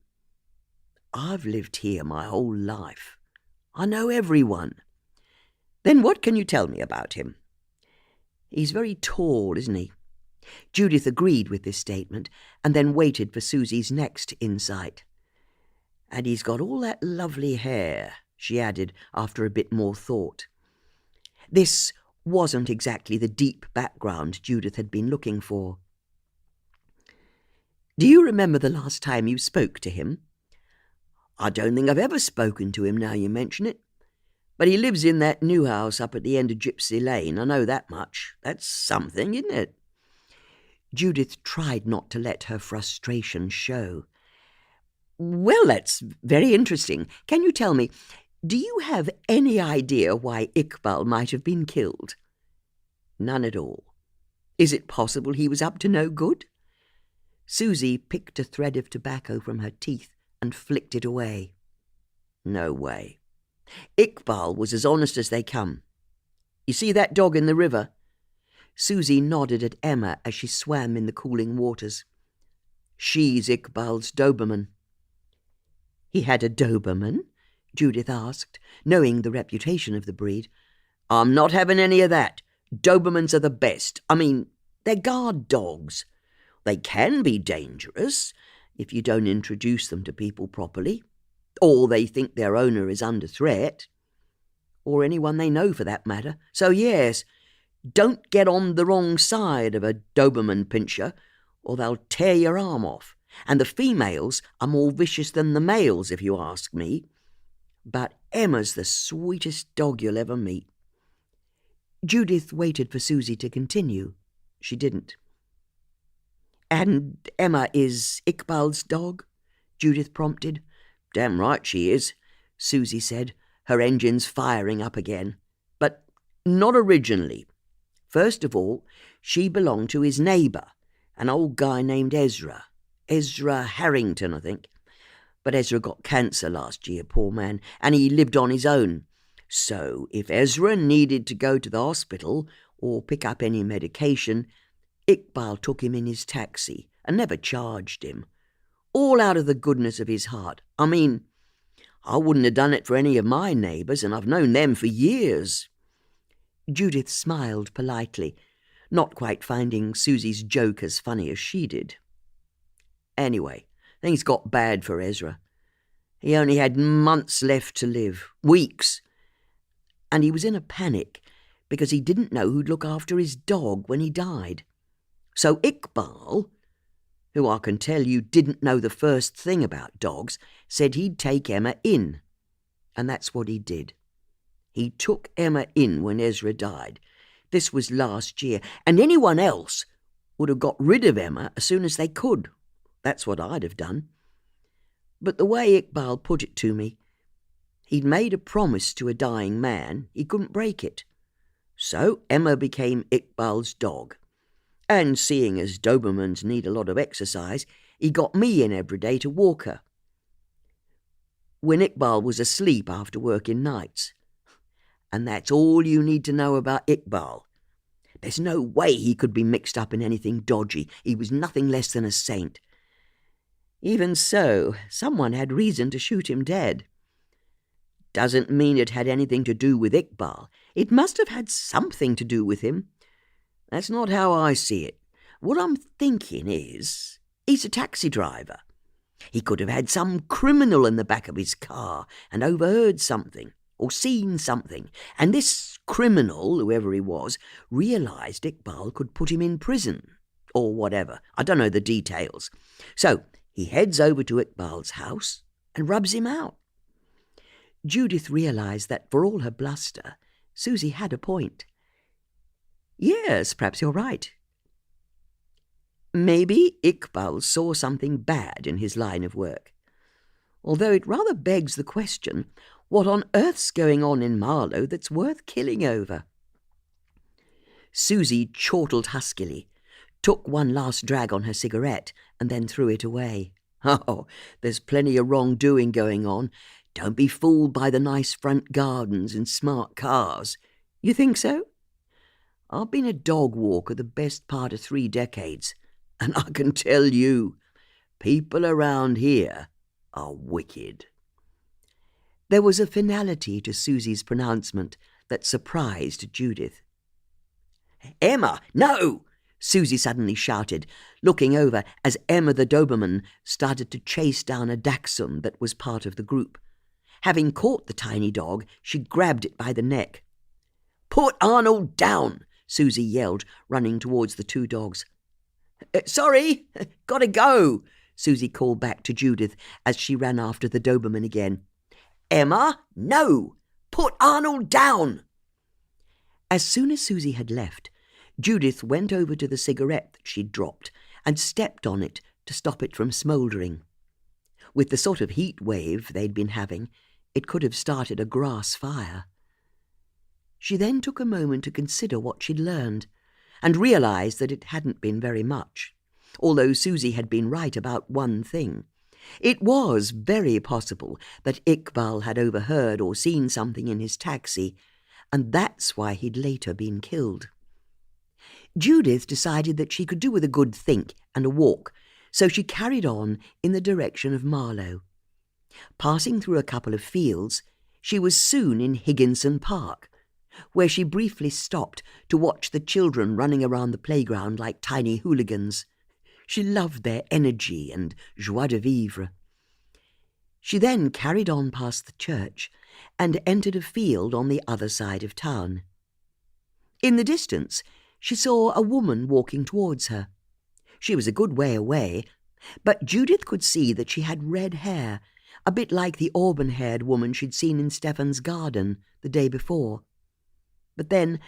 "I've lived here my whole life. I know everyone." "Then what can you tell me about him?" "He's very tall, isn't he?" Judith agreed with this statement, and then waited for Susie's next insight. "And he's got all that lovely hair," she added after a bit more thought. This wasn't exactly the deep background Judith had been looking for. "Do you remember the last time you spoke to him?" "I don't think I've ever spoken to him now you mention it. But he lives in that new house up at the end of Gypsy Lane, I know that much. That's something, isn't it?" Judith tried not to let her frustration show. "Well, that's very interesting. Can you tell me, do you have any idea why Iqbal might have been killed?" "None at all. Is it possible he was up to no good?" Susie picked a thread of tobacco from her teeth and flicked it away. "No way. Iqbal was as honest as they come. You see that dog in the river?" Susie nodded at Emma as she swam in the cooling waters. "She's Iqbal's Doberman." "He had a Doberman?" Judith asked, knowing the reputation of the breed. "I'm not having any of that. Dobermans are the best. I mean, they're guard dogs. They can be dangerous if you don't introduce them to people properly, or they think their owner is under threat, or anyone they know for that matter. So yes, don't get on the wrong side of a Doberman pinscher, or they'll tear your arm off. And the females are more vicious than the males, if you ask me. But Emma's the sweetest dog you'll ever meet." Judith waited for Susie to continue. She didn't. "And Emma is Iqbal's dog?" Judith prompted. "Damn right she is," Susie said, her engines firing up again. "But not originally. First of all, she belonged to his neighbour, an old guy named Ezra. Ezra Harrington, I think. But Ezra got cancer last year, poor man, and he lived on his own. So if Ezra needed to go to the hospital or pick up any medication, Iqbal took him in his taxi and never charged him. All out of the goodness of his heart. I mean, I wouldn't have done it for any of my neighbours, and I've known them for years." Judith smiled politely, not quite finding Susie's joke as funny as she did. "Anyway, things got bad for Ezra. He only had months left to live, weeks, and he was in a panic because he didn't know who'd look after his dog when he died. So Iqbal, who I can tell you didn't know the first thing about dogs, said he'd take Emma in, and that's what he did. He took Emma in when Ezra died. This was last year, and anyone else would have got rid of Emma as soon as they could. That's what I'd have done. But the way Iqbal put it to me, he'd made a promise to a dying man, he couldn't break it. So Emma became Iqbal's dog. And seeing as Dobermans need a lot of exercise, he got me in every day to walk her, when Iqbal was asleep after working nights. And that's all you need to know about Iqbal. There's no way he could be mixed up in anything dodgy. He was nothing less than a saint. Even so, someone had reason to shoot him dead. Doesn't mean it had anything to do with Iqbal. It must have had something to do with him. That's not how I see it. What I'm thinking is, he's a taxi driver. He could have had some criminal in the back of his car and overheard something or seen something, and this criminal, whoever he was, realised Iqbal could put him in prison, or whatever. I don't know the details. So he heads over to Iqbal's house and rubs him out. Judith realised that for all her bluster, Susie had a point. Yes, perhaps you're right. Maybe Iqbal saw something bad in his line of work. Although it rather begs the question, what on earth's going on in Marlow that's worth killing over? Susie chortled huskily, took one last drag on her cigarette, and then threw it away. "Oh, there's plenty of wrongdoing going on. Don't be fooled by the nice front gardens and smart cars." "You think so?" "I've been a dog walker the best part of 3 decades, and I can tell you, people around here are wicked." There was a finality to Susie's pronouncement that surprised Judith. "Emma, no!" Susie suddenly shouted, looking over as Emma the Doberman started to chase down a dachshund that was part of the group. Having caught the tiny dog, she grabbed it by the neck. "Put Arnold down!" Susie yelled, running towards the 2 dogs. "Sorry, gotta go," Susie called back to Judith as she ran after the Doberman again. "Emma, no! Put Arnold down!" As soon as Susie had left, Judith went over to the cigarette that she'd dropped and stepped on it to stop it from smouldering. With the sort of heat wave they'd been having, it could have started a grass fire. She then took a moment to consider what she'd learned, and realised that it hadn't been very much, although Susie had been right about one thing. It was very possible that Iqbal had overheard or seen something in his taxi, and that's why he'd later been killed. Judith decided that she could do with a good think and a walk, so she carried on in the direction of Marlow. Passing through a couple of fields, she was soon in Higginson Park, where she briefly stopped to watch the children running around the playground like tiny hooligans. She loved their energy and joie de vivre. She then carried on past the church and entered a field on the other side of town. In the distance, she saw a woman walking towards her. She was a good way away, but Judith could see that she had red hair, a bit like the auburn-haired woman she'd seen in Stefan's garden the day before. But then,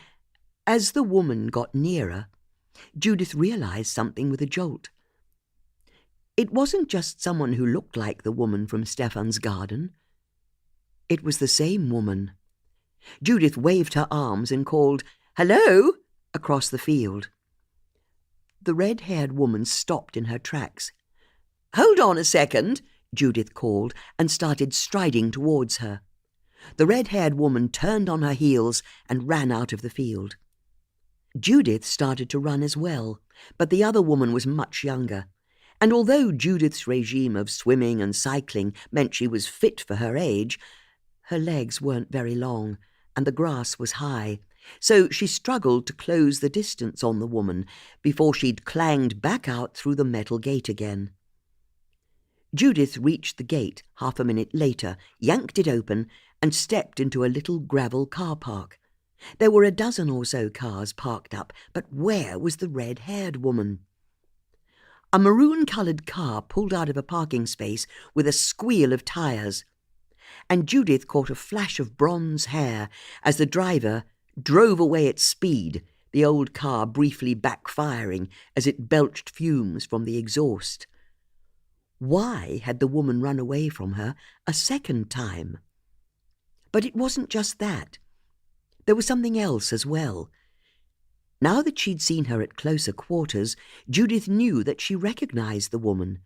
as the woman got nearer, Judith realised something with a jolt. It wasn't just someone who looked like the woman from Stefan's garden. It was the same woman. Judith waved her arms and called, "Hello!" across the field. The red-haired woman stopped in her tracks. "Hold on a second," Judith called, and started striding towards her. The red-haired woman turned on her heels and ran out of the field. Judith started to run as well, but the other woman was much younger, and although Judith's regime of swimming and cycling meant she was fit for her age, her legs weren't very long, and the grass was high, so she struggled to close the distance on the woman before she'd clanged back out through the metal gate again. Judith reached the gate half a minute later, yanked it open, and stepped into a little gravel car park. There were a dozen or so cars parked up, but where was the red-haired woman? A maroon-coloured car pulled out of a parking space with a squeal of tyres, and Judith caught a flash of bronze hair as the driver drove away at speed, the old car briefly backfiring as it belched fumes from the exhaust. Why had the woman run away from her a second time? But it wasn't just that. There was something else as well. Now that she'd seen her at closer quarters, Judith knew that she recognised the woman.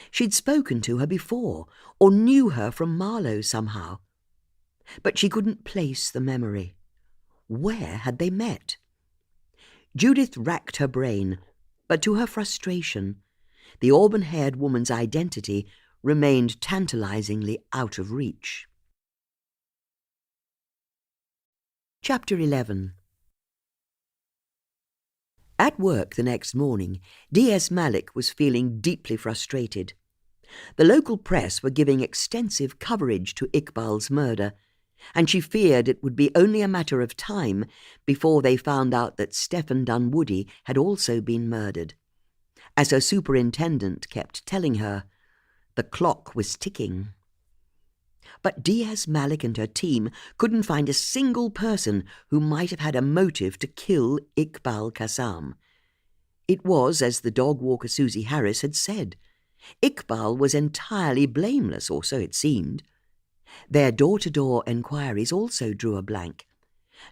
She'd spoken to her before, or knew her from Marlow somehow. But she couldn't place the memory. Where had they met? Judith racked her brain, but to her frustration, the auburn-haired woman's identity remained tantalisingly out of reach. Chapter 11. At work the next morning, D.S. Malik was feeling deeply frustrated. The local press were giving extensive coverage to Iqbal's murder, and she feared it would be only a matter of time before they found out that Stephen Dunwoody had also been murdered. As her superintendent kept telling her, the clock was ticking. But D.S. Malik and her team couldn't find a single person who might have had a motive to kill Iqbal Qassam. It was, as the dog walker Susie Harris had said. Iqbal was entirely blameless, or so it seemed. Their door-to-door enquiries also drew a blank.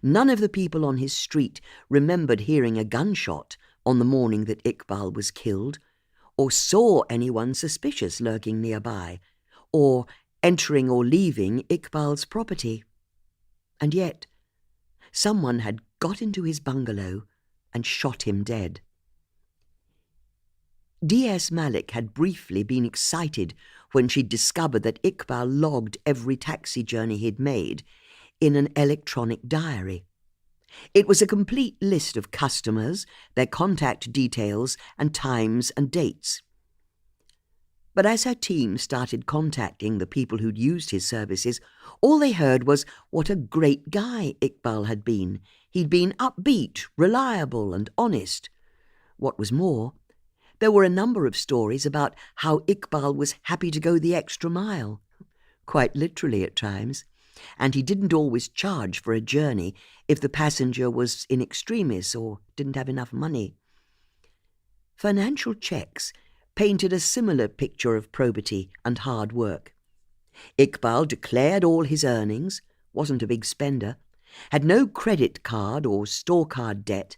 None of the people on his street remembered hearing a gunshot on the morning that Iqbal was killed, or saw anyone suspicious lurking nearby, or entering or leaving Iqbal's property. And yet, someone had got into his bungalow and shot him dead. D.S. Malik had briefly been excited when she'd discovered that Iqbal logged every taxi journey he'd made in an electronic diary. It was a complete list of customers, their contact details, and times and dates. But as her team started contacting the people who'd used his services, all they heard was what a great guy Iqbal had been. He'd been upbeat, reliable, and honest. What was more, there were a number of stories about how Iqbal was happy to go the extra mile, quite literally at times, and he didn't always charge for a journey if the passenger was in extremis or didn't have enough money. Financial checks painted a similar picture of probity and hard work. Iqbal declared all his earnings, wasn't a big spender, had no credit card or store card debt,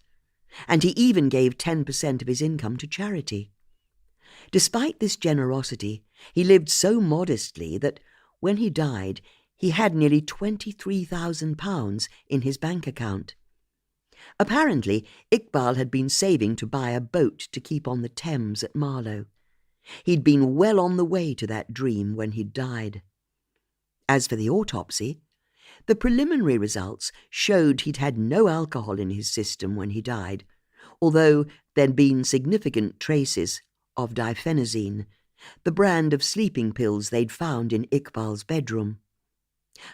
and he even gave 10% of his income to charity. Despite this generosity, he lived so modestly that, when he died, he had nearly £23,000 in his bank account. Apparently, Iqbal had been saving to buy a boat to keep on the Thames at Marlow. He'd been well on the way to that dream when he'd died. As for the autopsy, the preliminary results showed he'd had no alcohol in his system when he died, although there'd been significant traces of diphenazine, the brand of sleeping pills they'd found in Iqbal's bedroom.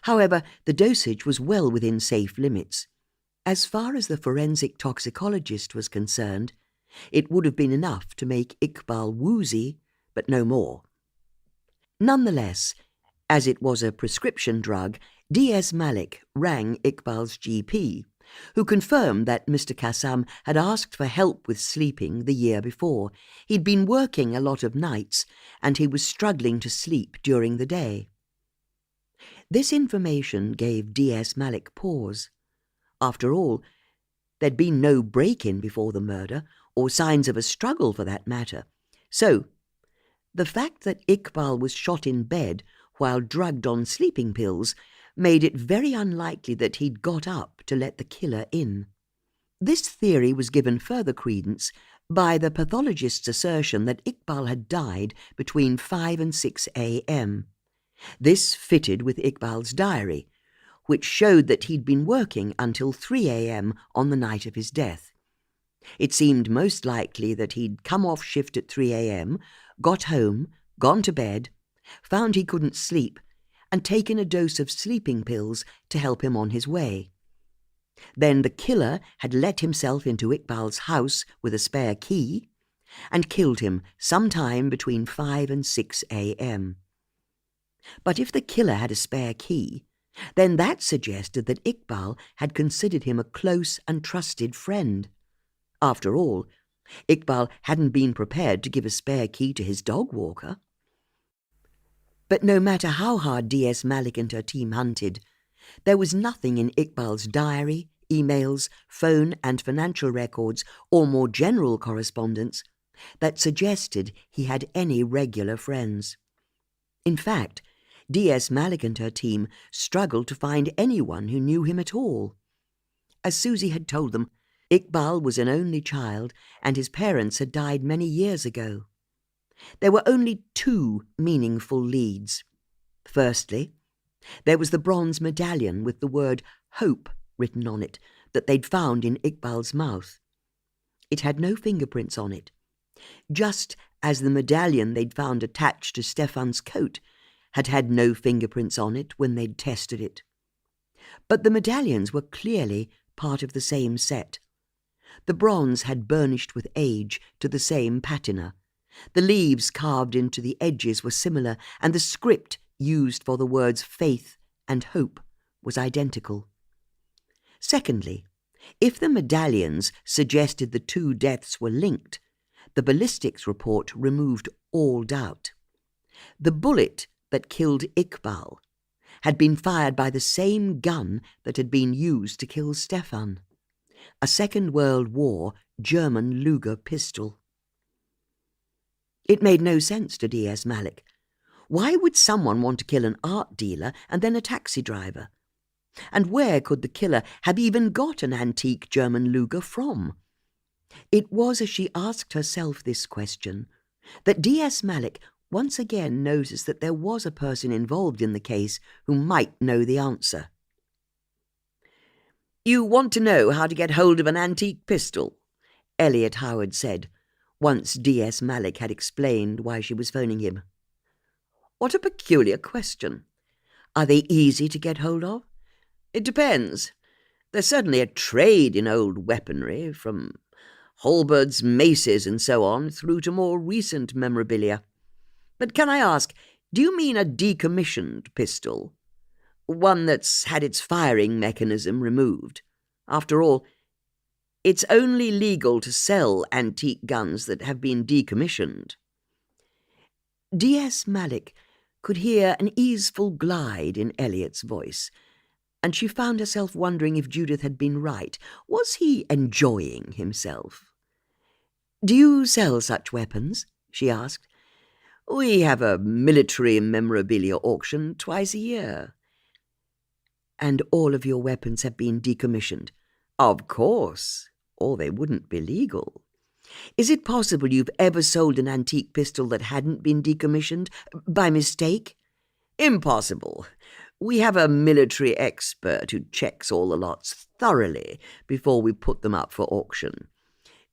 However, the dosage was well within safe limits. As far as the forensic toxicologist was concerned, it would have been enough to make Iqbal woozy, but no more. Nonetheless, as it was a prescription drug, D.S. Malik rang Iqbal's GP, who confirmed that Mr. Qassam had asked for help with sleeping the year before. He'd been working a lot of nights, and he was struggling to sleep during the day. This information gave D.S. Malik pause. After all, there'd been no break-in before the murder, or signs of a struggle for that matter. So, the fact that Iqbal was shot in bed while drugged on sleeping pills made it very unlikely that he'd got up to let the killer in. This theory was given further credence by the pathologist's assertion that Iqbal had died between 5 and 6 a.m. This fitted with Iqbal's diary, which showed that he'd been working until 3 a.m. on the night of his death. It seemed most likely that he'd come off shift at 3 a.m., got home, gone to bed, found he couldn't sleep, and taken a dose of sleeping pills to help him on his way. Then the killer had let himself into Iqbal's house with a spare key and killed him sometime between 5 and 6 a.m. But if the killer had a spare key, then that suggested that Iqbal had considered him a close and trusted friend. After all, Iqbal hadn't been prepared to give a spare key to his dog walker. But no matter how hard D.S. Malik and her team hunted, there was nothing in Iqbal's diary, emails, phone and financial records, or more general correspondence, that suggested he had any regular friends. In fact, D.S. Malik and her team struggled to find anyone who knew him at all. As Susie had told them, Iqbal was an only child, and his parents had died many years ago. There were only 2 meaningful leads. Firstly, there was the bronze medallion with the word "Hope" written on it that they'd found in Iqbal's mouth. It had no fingerprints on it, just as the medallion they'd found attached to Stefan's coat had had no fingerprints on it when they'd tested it. But the medallions were clearly part of the same set. The bronze had burnished with age to the same patina. The leaves carved into the edges were similar, and the script used for the words faith and hope was identical. Secondly, if the medallions suggested the 2 deaths were linked, the ballistics report removed all doubt. The bullet that killed Iqbal had been fired by the same gun that had been used to kill Stefan, a Second World War German Luger pistol. It made no sense to D.S. Malik. Why would someone want to kill an art dealer and then a taxi driver? And where could the killer have even got an antique German Luger from? It was as she asked herself this question that D.S. Malik once again noticed that there was a person involved in the case who might know the answer. "You want to know how to get hold of an antique pistol?" Elliot Howard said, once D.S. Malik had explained why she was phoning him. "What a peculiar question. Are they easy to get hold of?" "It depends. There's certainly a trade in old weaponry, from halberds, maces and so on, through to more recent memorabilia. But can I ask, do you mean a decommissioned pistol?" One that's had its firing mechanism removed. After all, it's only legal to sell antique guns that have been decommissioned. D.S. Malik could hear an easeful glide in Eliot's voice, and she found herself wondering if Judith had been right. Was he enjoying himself? "Do you sell such weapons?" she asked. "We have a military memorabilia auction twice a year." "And all of your weapons have been decommissioned?" "Of course, or they wouldn't be legal." "Is it possible you've ever sold an antique pistol that hadn't been decommissioned, by mistake?" "Impossible. We have a military expert who checks all the lots thoroughly before we put them up for auction.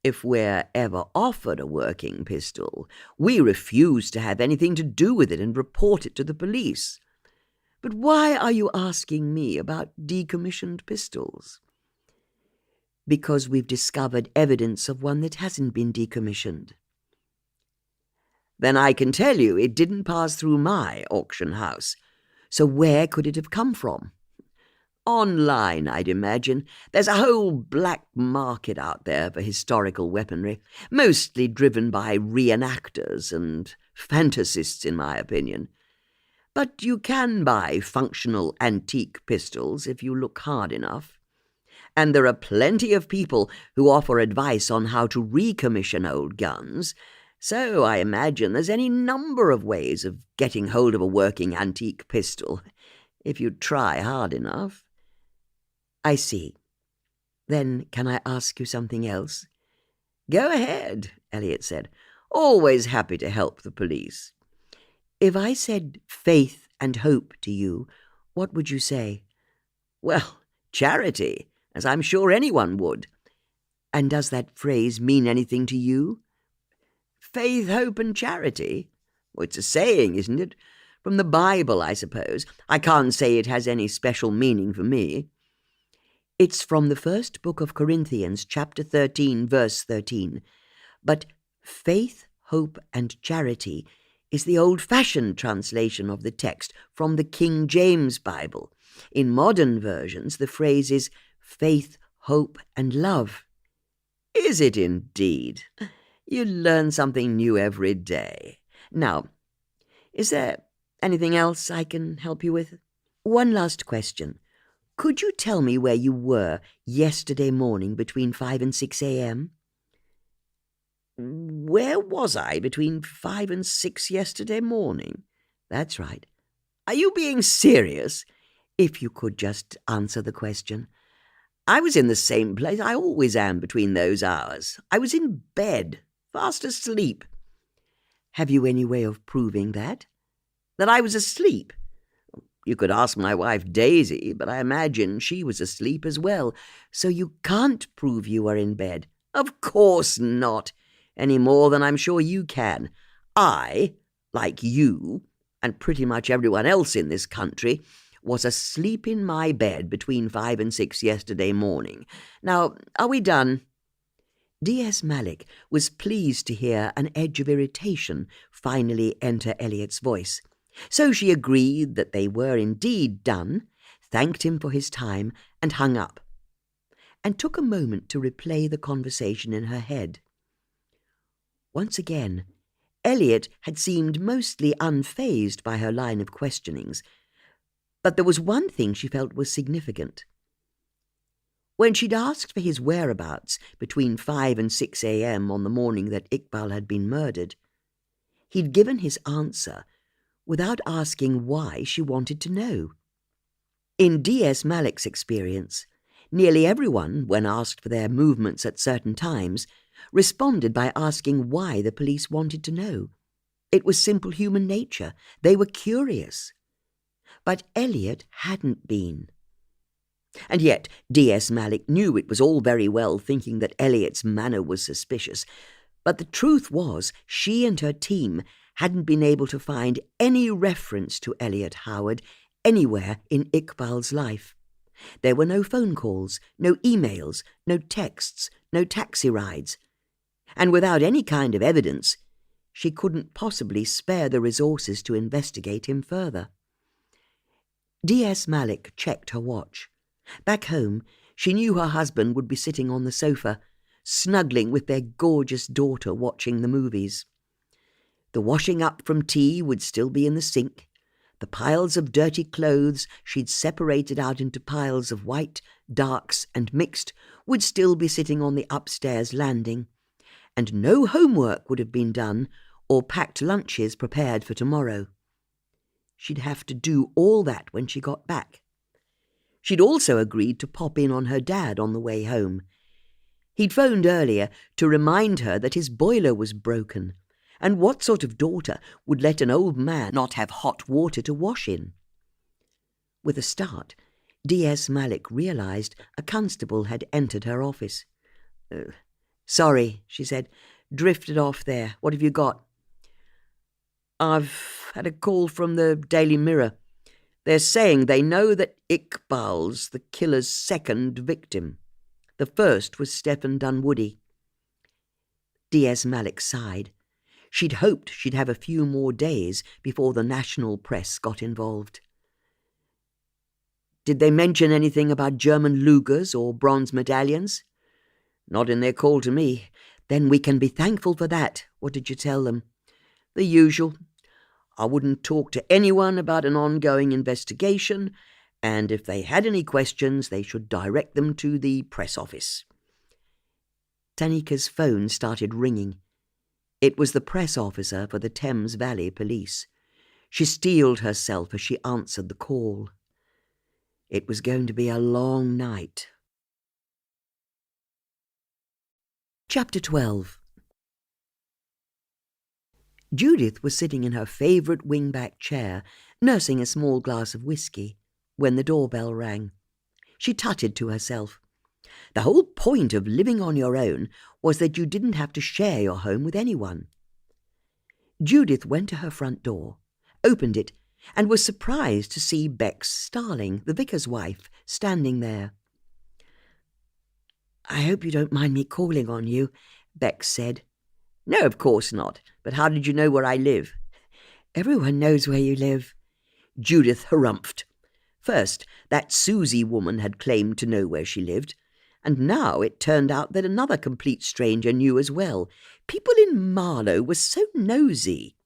If we're ever offered a working pistol, we refuse to have anything to do with it and report it to the police." "But why are you asking me about decommissioned pistols?" "Because we've discovered evidence of one that hasn't been decommissioned." "Then I can tell you it didn't pass through my auction house." "So where could it have come from?" "Online, I'd imagine. There's a whole black market out there for historical weaponry, mostly driven by reenactors and fantasists, in my opinion. But you can buy functional antique pistols if you look hard enough. And there are plenty of people who offer advice on how to recommission old guns, so I imagine there's any number of ways of getting hold of a working antique pistol, if you try hard enough." "I see. Then can I ask you something else?" "Go ahead," Eliot said. "Always happy to help the police." "If I said faith and hope to you, what would you say?" "Well, charity, as I'm sure anyone would." "And does that phrase mean anything to you?" "Faith, hope, and charity? Well, it's a saying, isn't it? From the Bible, I suppose. I can't say it has any special meaning for me." "It's from the first book of Corinthians, chapter 13, verse 13. But faith, hope, and charity is the old-fashioned translation of the text from the King James Bible. In modern versions, the phrase is faith, hope, and love." "Is it indeed? You learn something new every day. Now, is there anything else I can help you with?" "One last question. Could you tell me where you were yesterday morning between 5 and 6 a.m.? "Where was I between 5 and 6 yesterday morning?" "That's right." "Are you being serious?" "If you could just answer the question." "I was in the same place I always am between those hours. I was in bed, fast asleep." "Have you any way of proving that?" "That I was asleep? You could ask my wife Daisy, but I imagine she was asleep as well." "So you can't prove you were in bed?" "Of course not, any more than I'm sure you can. I, like you, and pretty much everyone else in this country, was asleep in my bed between 5 and 6 yesterday morning. Now, are we done?" D.S. Malik was pleased to hear an edge of irritation finally enter Eliot's voice. So she agreed that they were indeed done, thanked him for his time, and hung up, and took a moment to replay the conversation in her head. Once again, Eliot had seemed mostly unfazed by her line of questionings, but there was one thing she felt was significant. When she'd asked for his whereabouts between 5 and 6 a.m. on the morning that Iqbal had been murdered, he'd given his answer without asking why she wanted to know. In D.S. Malik's experience, nearly everyone, when asked for their movements at certain times, responded by asking why the police wanted to know. It was simple human nature. They were curious. But Eliot hadn't been. And yet D.S. Malik knew it was all very well thinking that Eliot's manner was suspicious, but the truth was she and her team hadn't been able to find any reference to Eliot Howard anywhere in Iqbal's life. There were no phone calls, no emails, no texts, no taxi rides. And without any kind of evidence, she couldn't possibly spare the resources to investigate him further. D.S. Malik checked her watch. Back home, she knew her husband would be sitting on the sofa, snuggling with their gorgeous daughter watching the movies. The washing up from tea would still be in the sink. The piles of dirty clothes she'd separated out into piles of white, darks, and mixed would still be sitting on the upstairs landing. And no homework would have been done or packed lunches prepared for tomorrow. She'd have to do all that when she got back. She'd also agreed to pop in on her dad on the way home. He'd phoned earlier to remind her that his boiler was broken, and what sort of daughter would let an old man not have hot water to wash in? With a start, D.S. Malik realised a constable had entered her office. "Sorry," she said. "Drifted off there. What have you got?" "I've had a call from the Daily Mirror. They're saying they know that Iqbal's the killer's second victim. The first was Stephen Dunwoody." D.S. Malik sighed. She'd hoped she'd have a few more days before the national press got involved. "Did they mention anything about German Lugers or bronze medallions?" "Not in their call to me." "Then we can be thankful for that. What did you tell them?" "The usual. I wouldn't talk to anyone about an ongoing investigation, and if they had any questions, they should direct them to the press office." Tanika's phone started ringing. It was the press officer for the Thames Valley Police. She steeled herself as she answered the call. It was going to be a long night. Chapter 12. Judith was sitting in her favourite wing-back chair, nursing a small glass of whisky, when the doorbell rang. She tutted to herself. The whole point of living on your own was that you didn't have to share your home with anyone. Judith went to her front door, opened it, and was surprised to see Bex Starling, the vicar's wife, standing there. "I hope you don't mind me calling on you," Bex said. "No, of course not. But how did you know where I live?" "Everyone knows where you live." Judith harumphed. First, that Susie woman had claimed to know where she lived, and now it turned out that another complete stranger knew as well. People in Marlow were so nosy.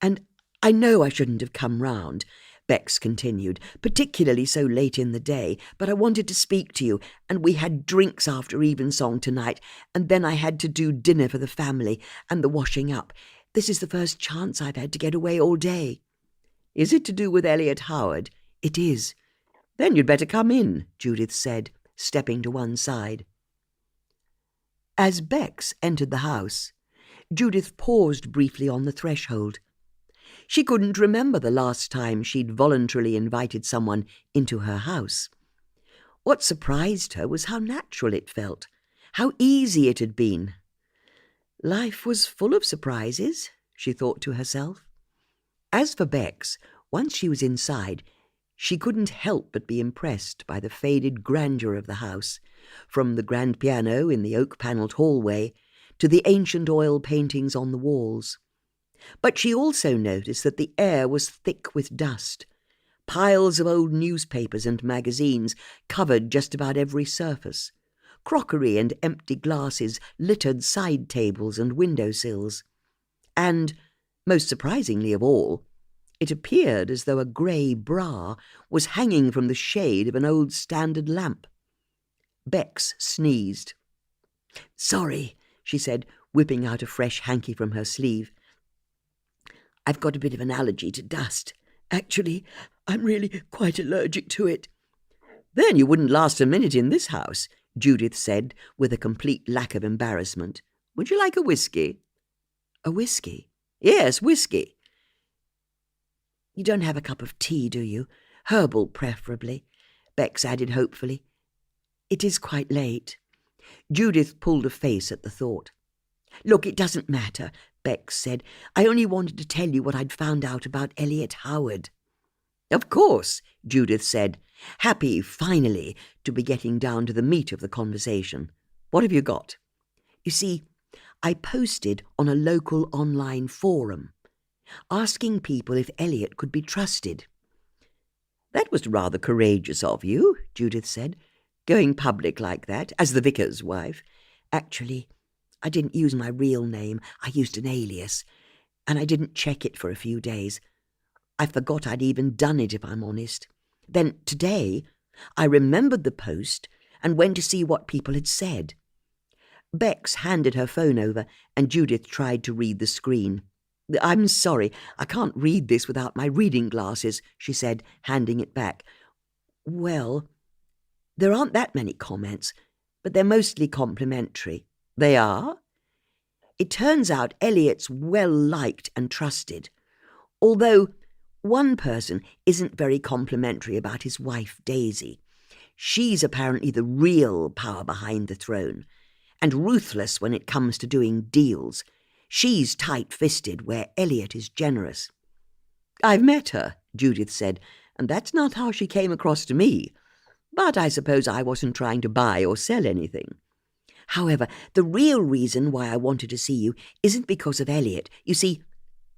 "And I know I shouldn't have come round," Bex continued, "particularly so late in the day, but I wanted to speak to you, and we had drinks after evensong tonight, and then I had to do dinner for the family and the washing up. This is the first chance I've had to get away all day." "Is it to do with Elliot Howard?" "It is." "Then you'd better come in," Judith said, stepping to one side. As Bex entered the house, Judith paused briefly on the threshold. She couldn't remember the last time she'd voluntarily invited someone into her house. What surprised her was how natural it felt, how easy it had been. Life was full of surprises, she thought to herself. As for Bex, once she was inside, she couldn't help but be impressed by the faded grandeur of the house, from the grand piano in the oak-panelled hallway to the ancient oil paintings on the walls. But she also noticed that the air was thick with dust. Piles of old newspapers and magazines covered just about every surface. Crockery and empty glasses littered side tables and windowsills. And, most surprisingly of all, it appeared as though a grey bra was hanging from the shade of an old standard lamp. Bex sneezed. "Sorry," she said, whipping out a fresh hanky from her sleeve. "I've got a bit of an allergy to dust. Actually, I'm really quite allergic to it." "Then you wouldn't last a minute in this house," Judith said, with a complete lack of embarrassment. "Would you like a whisky?" "A whisky?" "Yes, whisky." "You don't have a cup of tea, do you? Herbal, preferably," Bex added hopefully. "It is quite late." Judith pulled a face at the thought. "Look, it doesn't matter," Bex said. "I only wanted to tell you what I'd found out about Elliot Howard." "Of course," Judith said, happy, finally, to be getting down to the meat of the conversation. "What have you got?" "You see, I posted on a local online forum, asking people if Elliot could be trusted." That was rather courageous of you, Judith said, going public like that, as the vicar's wife. Actually, I didn't use my real name. I used an alias, and I didn't check it for a few days. I forgot I'd even done it, if I'm honest. Then today, I remembered the post and went to see what people had said. Bex handed her phone over, and Judith tried to read the screen. "I'm sorry, I can't read this without my reading glasses," she said, handing it back. "Well, there aren't that many comments, but they're mostly complimentary." "They are?" "It turns out Elliot's well-liked and trusted, although one person isn't very complimentary about his wife, Daisy. She's apparently the real power behind the throne, and ruthless when it comes to doing deals. She's tight-fisted where Elliot is generous." "I've met her," Judith said, "and that's not how she came across to me. But I suppose I wasn't trying to buy or sell anything." "However, the real reason why I wanted to see you isn't because of Elliot. You see,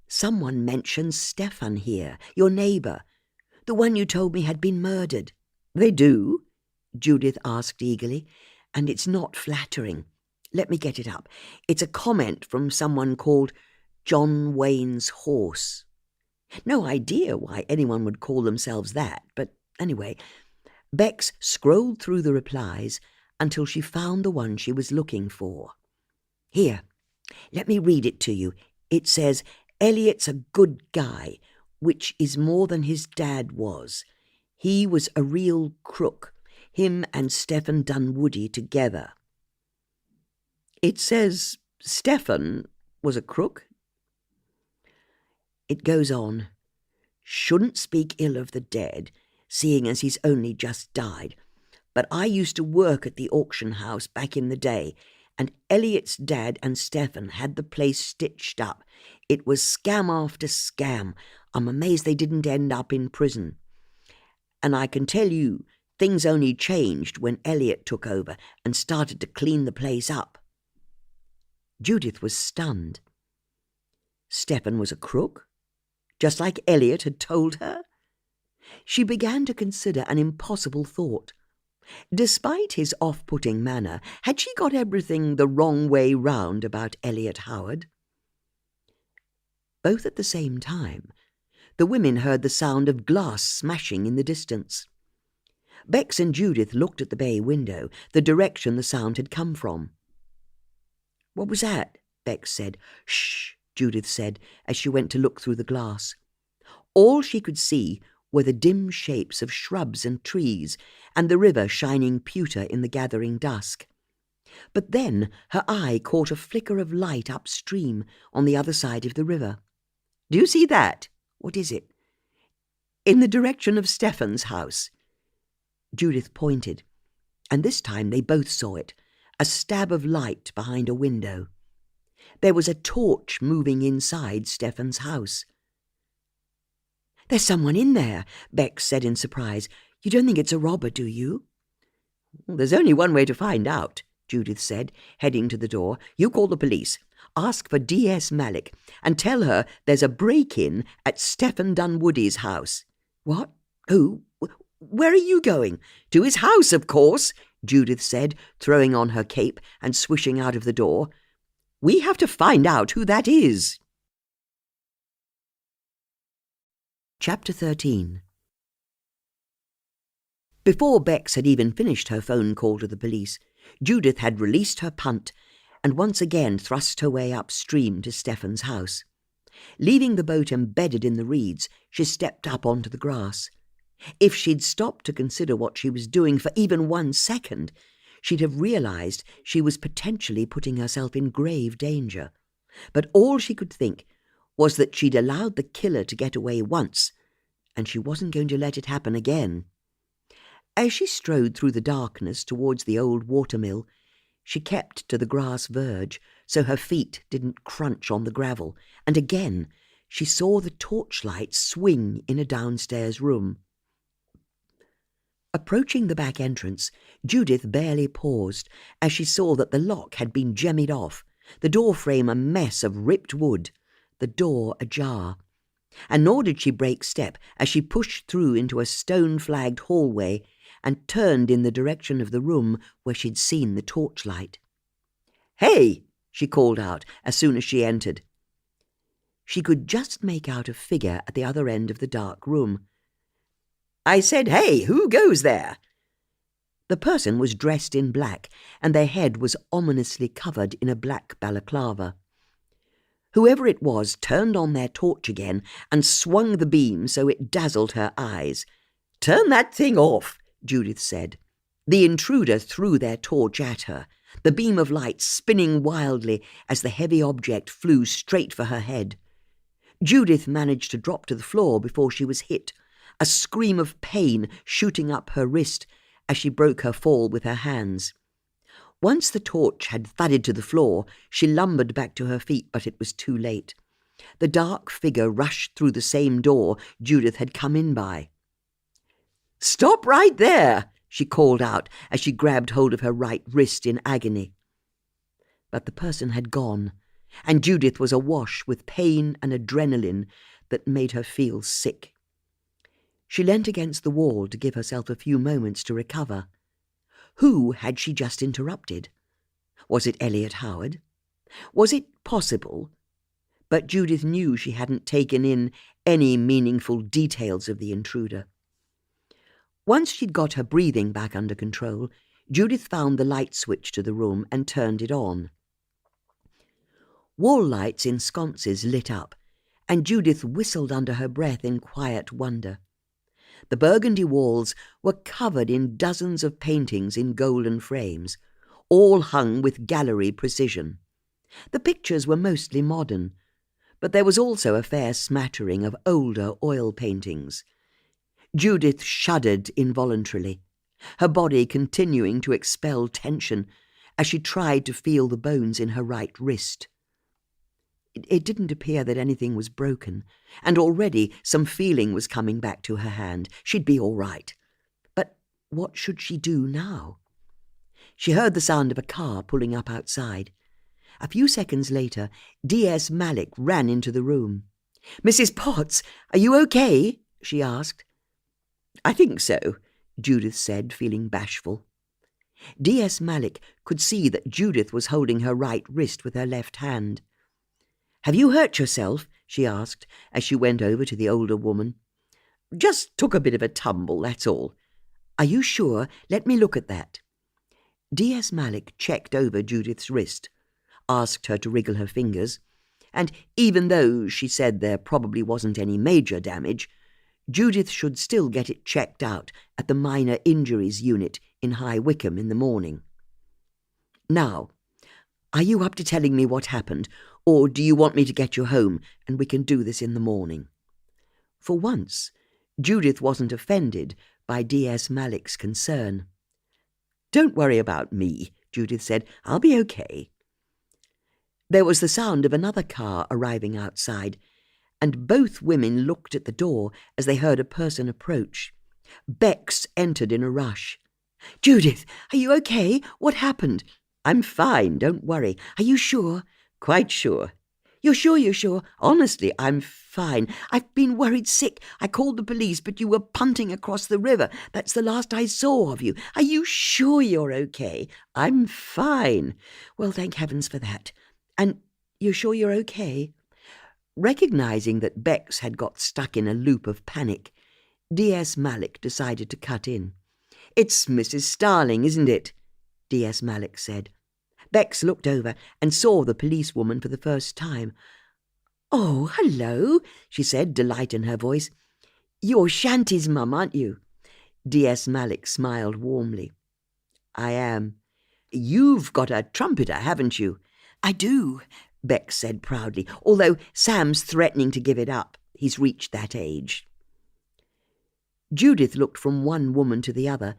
someone mentioned Stefan here, your neighbour, the one you told me had been murdered." "They do?" Judith asked eagerly. "And it's not flattering. Let me get it up. It's a comment from someone called John Wayne's Horse. No idea why anyone would call themselves that, but anyway." Bex scrolled through the replies until she found the one she was looking for. "Here, let me read it to you. It says, 'Elliot's a good guy, which is more than his dad was. He was a real crook, him and Stefan Dunwoody together.'" "It says Stefan was a crook?" It goes on, "Shouldn't speak ill of the dead, seeing as he's only just died. But I used to work at the auction house back in the day, and Elliot's dad and Stefan had the place stitched up. It was scam after scam. I'm amazed they didn't end up in prison. And I can tell you, things only changed when Elliot took over and started to clean the place up." Judith was stunned. Stefan was a crook? Just like Elliot had told her? She began to consider an impossible thought. Despite his off-putting manner, had she got everything the wrong way round about Elliot Howard? Both at the same time, the women heard the sound of glass smashing in the distance. Bex and Judith looked at the bay window, the direction the sound had come from. "What was that?" Bex said. "Shh," Judith said as she went to look through the glass. All she could see were the dim shapes of shrubs and trees, and the river shining pewter in the gathering dusk. But then her eye caught a flicker of light upstream on the other side of the river. "Do you see that?" "What is it?" "In the direction of Stefan's house." Judith pointed, and this time they both saw it, a stab of light behind a window. There was a torch moving inside Stefan's house. "There's someone in there," Bex said in surprise. "You don't think it's a robber, do you?" "There's only one way to find out," Judith said, heading to the door. "You call the police. Ask for D.S. Malik and tell her there's a break-in at Stefan Dunwoody's house." "What? Who? Where are you going?" "To his house, of course," Judith said, throwing on her cape and swishing out of the door. "We have to find out who that is." Chapter 13. Before Bex had even finished her phone call to the police, Judith had released her punt and once again thrust her way upstream to Stefan's house. Leaving the boat embedded in the reeds, she stepped up onto the grass. If she'd stopped to consider what she was doing for even 1 second, she'd have realized she was potentially putting herself in grave danger. But all she could think was that she'd allowed the killer to get away once, and she wasn't going to let it happen again. As she strode through the darkness towards the old watermill, she kept to the grass verge so her feet didn't crunch on the gravel, and again she saw the torchlight swing in a downstairs room. Approaching the back entrance, Judith barely paused as she saw that the lock had been jemmied off, the door frame a mess of ripped wood, the door ajar. and nor did she break step as she pushed through into a stone-flagged hallway and turned in the direction of the room where she'd seen the torchlight. "Hey!" she called out as soon as she entered. She could just make out a figure at the other end of the dark room. "I said, hey, who goes there?" The person was dressed in black, and their head was ominously covered in a black balaclava. Whoever it was turned on their torch again and swung the beam so it dazzled her eyes. "Turn that thing off," Judith said. The intruder threw their torch at her, the beam of light spinning wildly as the heavy object flew straight for her head. Judith managed to drop to the floor before she was hit, a scream of pain shooting up her wrist as she broke her fall with her hands. Once the torch had thudded to the floor, she lumbered back to her feet, but it was too late. The dark figure rushed through the same door Judith had come in by. "Stop right there!" she called out as she grabbed hold of her right wrist in agony. But the person had gone, and Judith was awash with pain and adrenaline that made her feel sick. She leant against the wall to give herself a few moments to recover. Who had she just interrupted? Was it Elliot Howard? Was it possible? But Judith knew she hadn't taken in any meaningful details of the intruder. Once she'd got her breathing back under control, Judith found the light switch to the room and turned it on. Wall lights in sconces lit up, and Judith whistled under her breath in quiet wonder. The burgundy walls were covered in dozens of paintings in golden frames, all hung with gallery precision. The pictures were mostly modern, but there was also a fair smattering of older oil paintings. Judith shuddered involuntarily, her body continuing to expel tension as she tried to feel the bones in her right wrist. It didn't appear that anything was broken, and already some feeling was coming back to her hand. She'd be all right. But what should she do now? She heard the sound of a car pulling up outside. A few seconds later, D.S. Malik ran into the room. "Mrs. Potts, are you okay?" she asked. "I think so," Judith said, feeling bashful. D.S. Malik could see that Judith was holding her right wrist with her left hand. "Have you hurt yourself?" she asked as she went over to the older woman. "Just took a bit of a tumble, that's all." "Are you sure? Let me look at that." D.S. Malik checked over Judith's wrist, asked her to wriggle her fingers, and even though she said there probably wasn't any major damage, Judith should still get it checked out at the minor injuries unit in High Wycombe in the morning. "Now, are you up to telling me what happened, or do you want me to get you home and we can do this in the morning?" For once, Judith wasn't offended by D.S. Malik's concern. "Don't worry about me," Judith said. "I'll be okay." There was the sound of another car arriving outside, and both women looked at the door as they heard a person approach. Bex entered in a rush. "Judith, are you okay? What happened?" "I'm fine, don't worry." "Are you sure?" "Quite sure." You're sure? Honestly, I'm fine. I've been worried sick. I called the police, but you were punting across the river. That's the last I saw of you. Are you sure you're okay?" "I'm fine." "Well, thank heavens for that. And you're sure you're okay?" Recognizing that Bex had got stuck in a loop of panic, D.S. Malik decided to cut in. "It's Mrs. Starling, isn't it?" D.S. Malik said. Bex looked over and saw the policewoman for the first time. "Oh, hello," she said, delight in her voice. "You're Shanty's mum, aren't you?" D.S. Malik smiled warmly. "I am. You've got a trumpeter, haven't you?" "I do," Bex said proudly, "although Sam's threatening to give it up. He's reached that age." Judith looked from one woman to the other,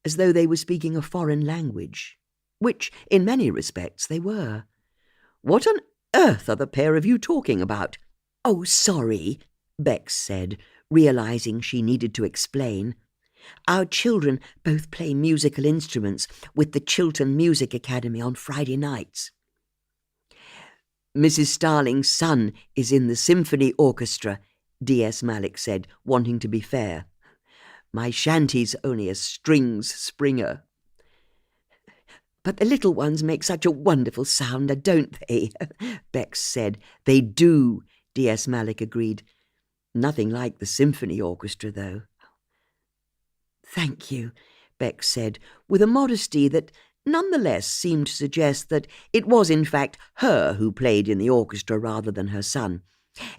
as though they were speaking a foreign language, which, in many respects, they were. "What on earth are the pair of you talking about?" "Oh, sorry," Bex said, realizing she needed to explain. "Our children both play musical instruments with the Chiltern Music Academy on Friday nights." "Mrs. Starling's son is in the symphony orchestra," D.S. Malik said, wanting to be fair. "My shanty's only a strings springer." "But the little ones make such a wonderful sound, don't they?" Bex said. "They do," D.S. Malik agreed. "Nothing like the symphony orchestra, though." "Thank you," Bex said, with a modesty that nonetheless seemed to suggest that it was in fact her who played in the orchestra rather than her son.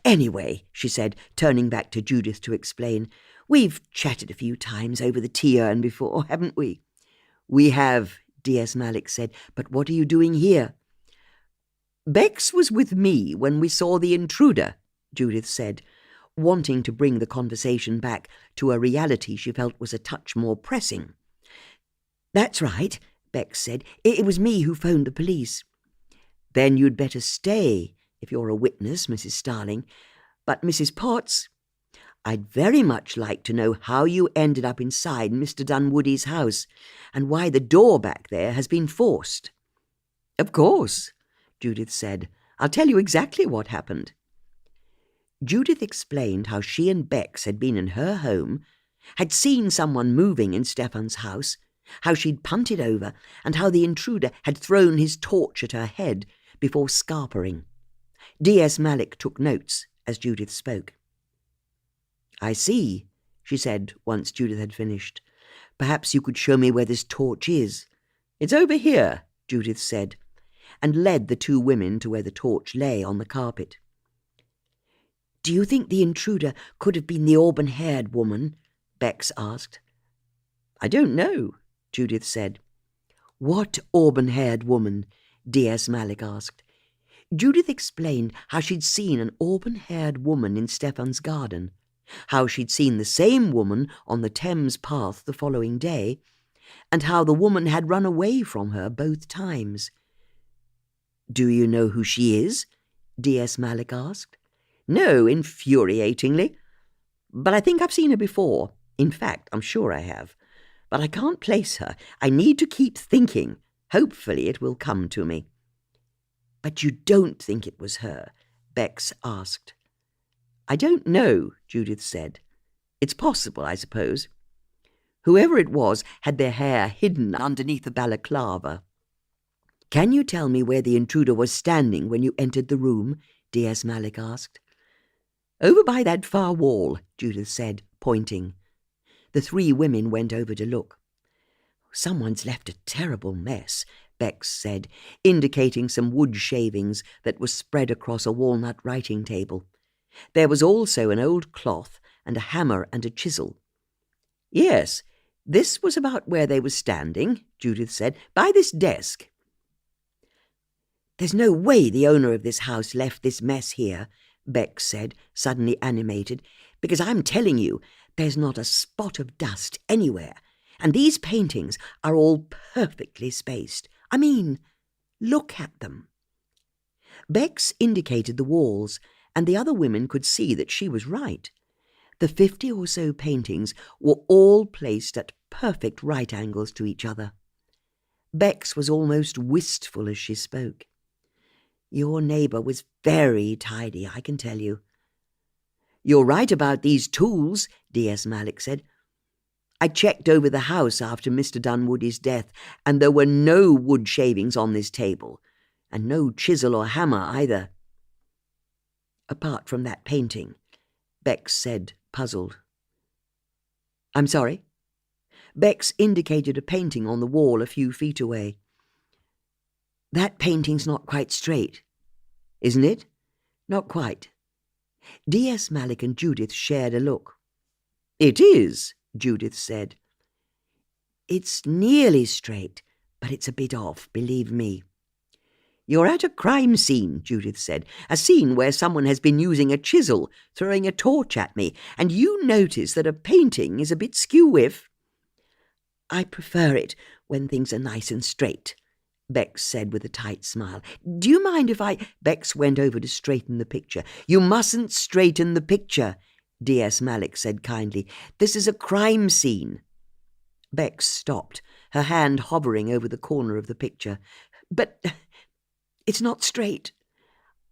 "Anyway," she said, turning back to Judith to explain, "we've chatted a few times over the tea urn before, haven't we?" "We have," D.S. Malik said, "but what are you doing here?" "Bex was with me when we saw the intruder," Judith said, wanting to bring the conversation back to a reality she felt was a touch more pressing. "That's right," Bex said. "It was me who phoned the police." "Then you'd better stay, if you're a witness, Mrs. Starling. But, Mrs. Potts, I'd very much like to know how you ended up inside Mr. Dunwoody's house, and why the door back there has been forced." "Of course," Judith said. "I'll tell you exactly what happened." Judith explained how she and Bex had been in her home, had seen someone moving in Stefan's house, how she'd punted over, and how the intruder had thrown his torch at her head before scarpering. D.S. Malik took notes as Judith spoke. "I see," she said once Judith had finished. "Perhaps you could show me where this torch is." "It's over here," Judith said, and led the two women to where the torch lay on the carpet. "Do you think the intruder could have been the auburn-haired woman?" Bex asked. "I don't know," Judith said. "What auburn-haired woman?" D.S. Malik asked. Judith explained how she'd seen an auburn-haired woman in Stefan's garden, how she'd seen the same woman on the Thames path the following day, and how the woman had run away from her both times. "Do you know who she is?" D.S. Malik asked. "No, infuriatingly. But I think I've seen her before. In fact, I'm sure I have. But I can't place her. I need to keep thinking. Hopefully it will come to me." "But you don't think it was her?" Bex asked. "I don't know," Judith said. "It's possible, I suppose. Whoever it was had their hair hidden underneath a balaclava." "Can you tell me where the intruder was standing when you entered the room?" D.S. Malik asked. "Over by that far wall," Judith said, pointing. The three women went over to look. "Someone's left a terrible mess," Bex said, indicating some wood shavings that were spread across a walnut writing table. There was also an old cloth and a hammer and a chisel. "Yes, this was about where they were standing," Judith said, "by this desk." "There's no way the owner of this house left this mess here," Bex said, suddenly animated, "because I'm telling you, there's not a spot of dust anywhere, and these paintings are all perfectly spaced. I mean, look at them." Bex indicated the walls, and the other women could see that she was right. The 50 or so paintings were all placed at perfect right angles to each other. Bex was almost wistful as she spoke. "Your neighbour was very tidy, I can tell you." "You're right about these tools," D.S. Malik said. "I checked over the house after Mr. Dunwoody's death, and there were no wood shavings on this table, and no chisel or hammer either." "Apart from that painting," Bex said, puzzled. "I'm sorry?" Bex indicated a painting on the wall a few feet away. "That painting's not quite straight." "Isn't it?" "Not quite." D.S. Malik and Judith shared a look. "It is," Judith said. "It's nearly straight, but it's a bit off, believe me." "You're at a crime scene," Judith said, "a scene where someone has been using a chisel, throwing a torch at me, and you notice that a painting is a bit skew-whiff." "I prefer it when things are nice and straight," Bex said with a tight smile. "Do you mind if I—" Bex went over to straighten the picture. "You mustn't straighten the picture," D.S. Malik said kindly. "This is a crime scene." Bex stopped, her hand hovering over the corner of the picture. "But it's not straight."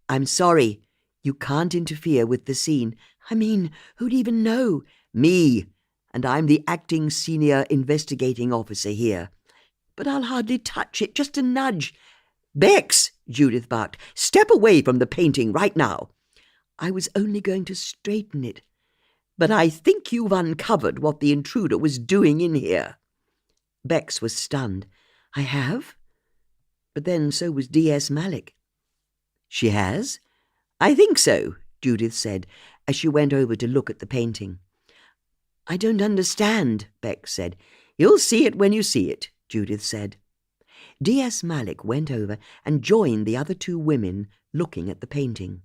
"I'm sorry. You can't interfere with the scene. I mean, who'd even know? Me, and I'm the acting senior investigating officer here. But I'll hardly touch it, just a nudge. Bex, Judith barked, step away from the painting right now. I was only going to straighten it. But I think you've uncovered what the intruder was doing in here. Bex was stunned. I have? But then so was D.S. Malik. She has? I think so, Judith said, as she went over to look at the painting. I don't understand, Bex said. You'll see it when you see it, Judith said. D.S. Malik went over and joined the other two women looking at the painting.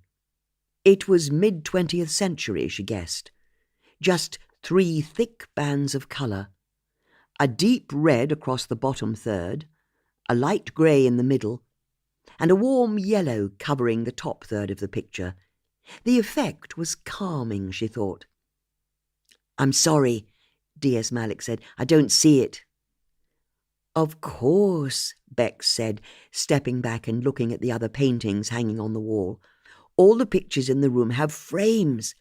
It was mid-20th century, she guessed. Just 3 thick bands of colour. A deep red across the bottom third, a light grey in the middle, and a warm yellow covering the top third of the picture. The effect was calming, she thought. I'm sorry, D.S. Malik said. I don't see it. Of course, Bex said, stepping back and looking at the other paintings hanging on the wall. All the pictures in the room have frames,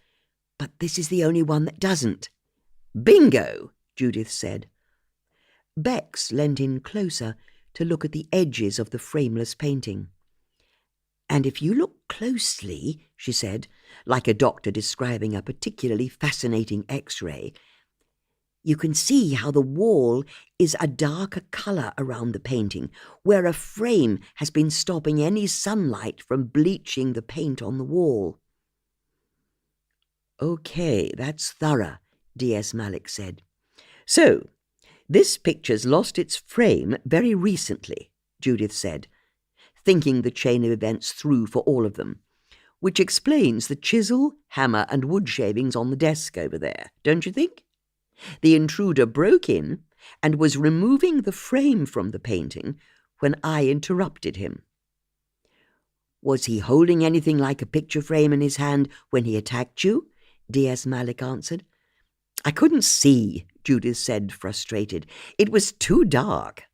but this is the only one that doesn't. Bingo, Judith said. Bex leant in closer to look at the edges of the frameless painting. And if you look closely, she said, like a doctor describing a particularly fascinating X-ray, you can see how the wall is a darker colour around the painting, where a frame has been stopping any sunlight from bleaching the paint on the wall. Okay, that's thorough, D.S. Malik said. So, this picture's lost its frame very recently, Judith said, thinking the chain of events through for all of them, which explains the chisel, hammer and wood shavings on the desk over there, don't you think? The intruder broke in and was removing the frame from the painting when I interrupted him. Was he holding anything like a picture frame in his hand when he attacked you? D.S. Malik answered. I couldn't see, Judith said, frustrated. It was too dark.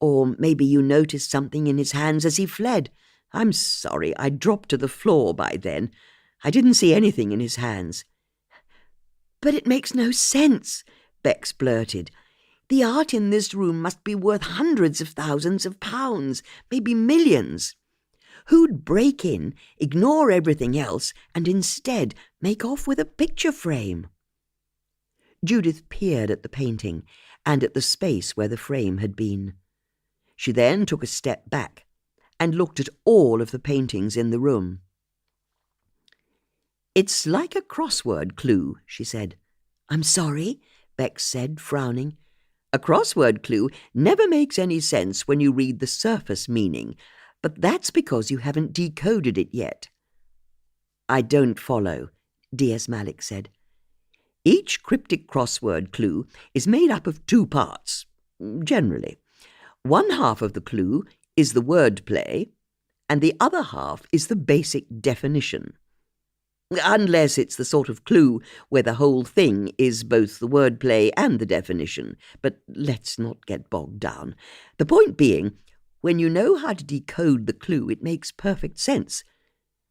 Or maybe you noticed something in his hands as he fled. I'm sorry, I dropped to the floor by then. I didn't see anything in his hands. But it makes no sense, Bex blurted. The art in this room must be worth hundreds of thousands of pounds, maybe millions. Who'd break in, ignore everything else, and instead make off with a picture frame? Judith peered at the painting and at the space where the frame had been. She then took a step back and looked at all of the paintings in the room. It's like a crossword clue, she said. I'm sorry, Bex said, frowning. A crossword clue never makes any sense when you read the surface meaning, but that's because you haven't decoded it yet. I don't follow, D.S. Malik said. Each cryptic crossword clue is made up of 2 parts, generally. One half of the clue is the wordplay, and the other half is the basic definition. Unless it's the sort of clue where the whole thing is both the wordplay and the definition. But let's not get bogged down. The point being, when you know how to decode the clue, it makes perfect sense.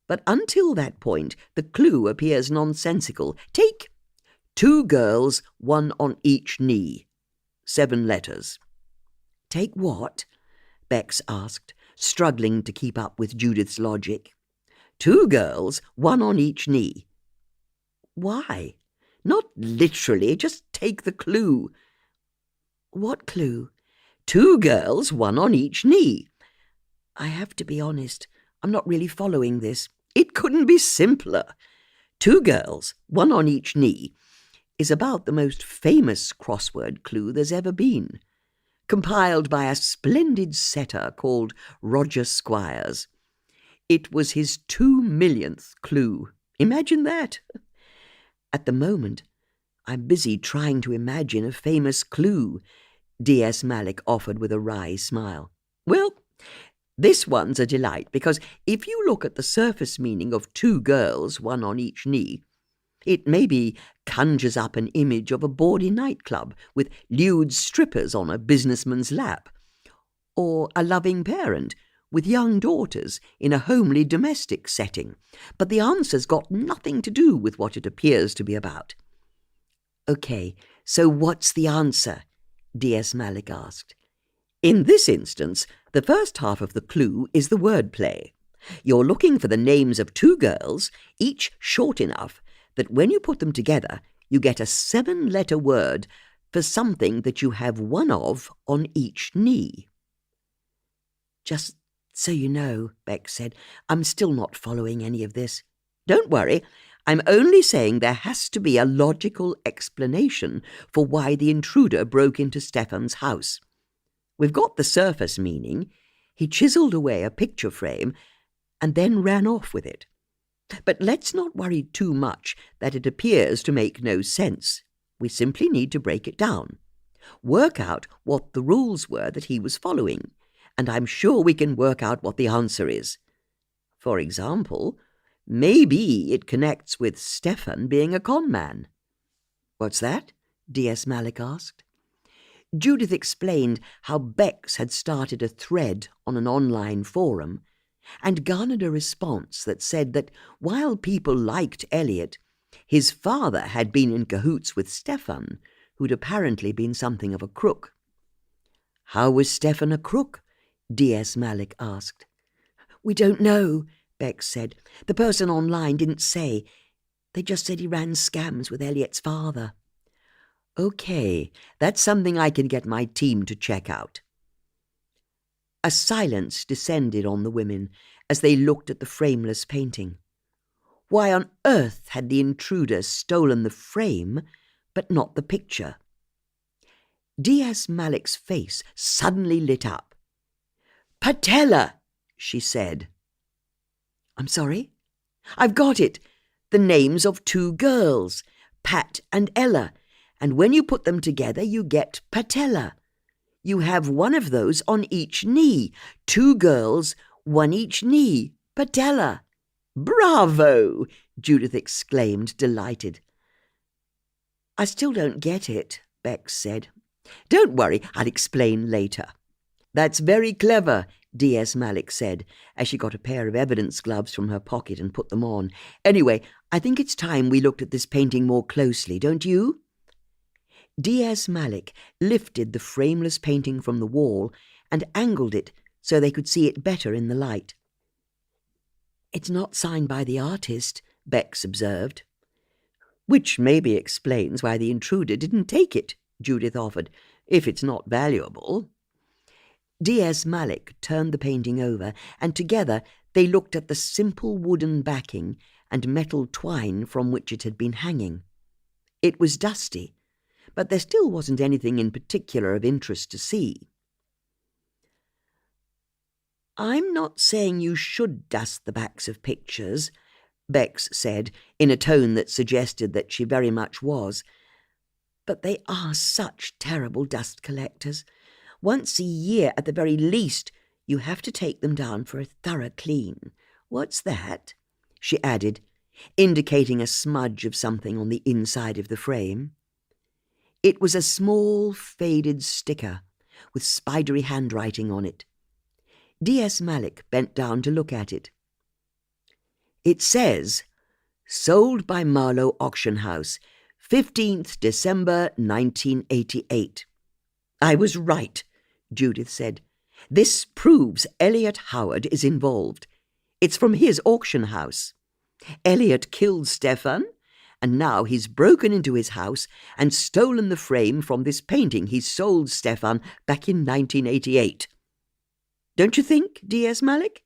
But until that point, the clue appears nonsensical. Take 2 girls, 1 on each knee. 7 letters. Take what? Bex asked, struggling to keep up with Judith's logic. 2 girls, 1 on each knee. Why? Not literally, just take the clue. What clue? 2 girls, 1 on each knee. I have to be honest, I'm not really following this. It couldn't be simpler. 2 girls, 1 on each knee, is about the most famous crossword clue there's ever been, compiled by a splendid setter called Roger Squires. It was his 2 millionth clue. Imagine that. At the moment, I'm busy trying to imagine a famous clue, D.S. Malik offered with a wry smile. Well, this one's a delight, because if you look at the surface meaning of 2 girls, 1 on each knee, it maybe conjures up an image of a bawdy nightclub with lewd strippers on a businessman's lap, or a loving parent with young daughters in a homely domestic setting, but the answer's got nothing to do with what it appears to be about. OK, so what's the answer? D.S. Malik asked. In this instance, the first half of the clue is the wordplay. You're looking for the names of two girls, each short enough that when you put them together, you get a 7-letter word for something that you have one of on each knee. Just so you know, Beck said, I'm still not following any of this. Don't worry, I'm only saying there has to be a logical explanation for why the intruder broke into Stefan's house. We've got the surface meaning. He chiselled away a picture frame and then ran off with it. But let's not worry too much that it appears to make no sense. We simply need to break it down. Work out what the rules were that he was following, and I'm sure we can work out what the answer is. For example, maybe it connects with Stefan being a con man. What's that? D.S. Malik asked. Judith explained how Bex had started a thread on an online forum and garnered a response that said that while people liked Elliot, his father had been in cahoots with Stefan, who'd apparently been something of a crook. How was Stefan a crook? D.S. Malik asked. We don't know, Bex said. The person online didn't say. They just said he ran scams with Elliot's father. OK, that's something I can get my team to check out. A silence descended on the women as they looked at the frameless painting. Why on earth had the intruder stolen the frame, but not the picture? D.S. Malik's face suddenly lit up. "Patella," she said. I'm sorry? "I've got it. The names of two girls, Pat and Ella, and when you put them together you get patella. You have one of those on each knee. Two girls, one each knee. Patella." "Bravo!" Judith exclaimed, delighted. I still don't get it, Bex said. "Don't worry, I'll explain later." "That's very clever," D.S. Malik said, as she got a pair of evidence gloves from her pocket and put them on. "Anyway, I think it's time we looked at this painting more closely, don't you?" D.S. Malik lifted the frameless painting from the wall and angled it so they could see it better in the light. "It's not signed by the artist," Bex observed. "Which maybe explains why the intruder didn't take it," Judith offered, "if it's not valuable." D.S. Malik turned the painting over, and together they looked at the simple wooden backing and metal twine from which it had been hanging. It was dusty, but there still wasn't anything in particular of interest to see. "I'm not saying you should dust the backs of pictures," Bex said, in a tone that suggested that she very much was. "But they are such terrible dust collectors. Once a year, at the very least, you have to take them down for a thorough clean. What's that?" she added, indicating a smudge of something on the inside of the frame. It was a small, faded sticker with spidery handwriting on it. D.S. Malik bent down to look at it. It says, "Sold by Marlow Auction House, 15th December 1988. "I was right," Judith said. "This proves Elliot Howard is involved. It's from his auction house. Elliot killed Stefan, and now he's broken into his house and stolen the frame from this painting he sold Stefan back in 1988. Don't you think, D.S. Malik?"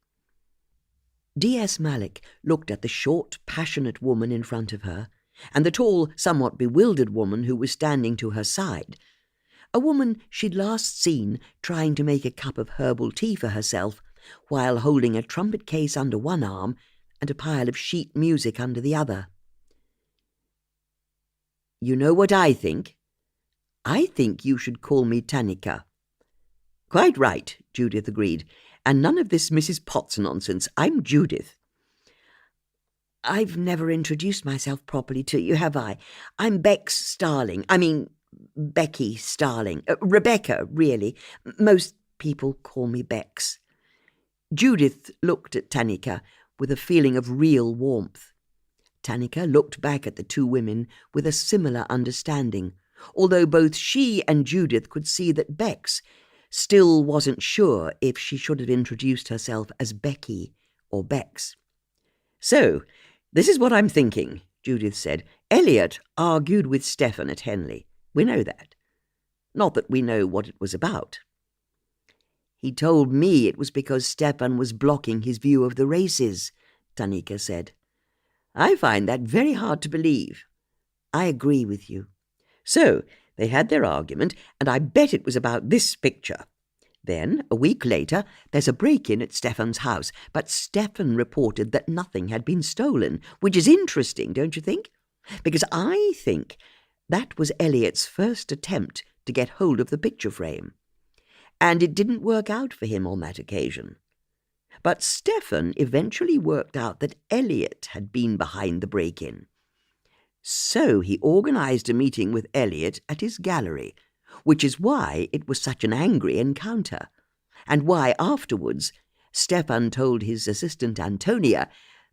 D.S. Malik looked at the short, passionate woman in front of her, and the tall, somewhat bewildered woman who was standing to her side, a woman she'd last seen trying to make a cup of herbal tea for herself while holding a trumpet case under one arm and a pile of sheet music under the other. "You know what I think? I think you should call me Tanika." "Quite right," Judith agreed. "And none of this Mrs. Potts nonsense. I'm Judith." "I've never introduced myself properly to you, have I? I'm Bex Starling. Becky Starling. Rebecca, really. Most people call me Bex." Judith looked at Tanika with a feeling of real warmth. Tanika looked back at the two women with a similar understanding, although both she and Judith could see that Bex still wasn't sure if she should have introduced herself as Becky or Bex. "So, this is what I'm thinking," Judith said. "Elliot argued with Stefan at Henley. We know that. Not that we know what it was about." "He told me it was because Stefan was blocking his view of the races," Tanika said. "I find that very hard to believe." "I agree with you." "So, they had their argument, and I bet it was about this picture. Then, a week later, there's a break-in at Stefan's house, but Stefan reported that nothing had been stolen, which is interesting, don't you think? Because I think that was Elliot's first attempt to get hold of the picture frame. And it didn't work out for him on that occasion. But Stefan eventually worked out that Elliot had been behind the break-in. So he organized a meeting with Elliot at his gallery, which is why it was such an angry encounter, and why afterwards Stefan told his assistant Antonia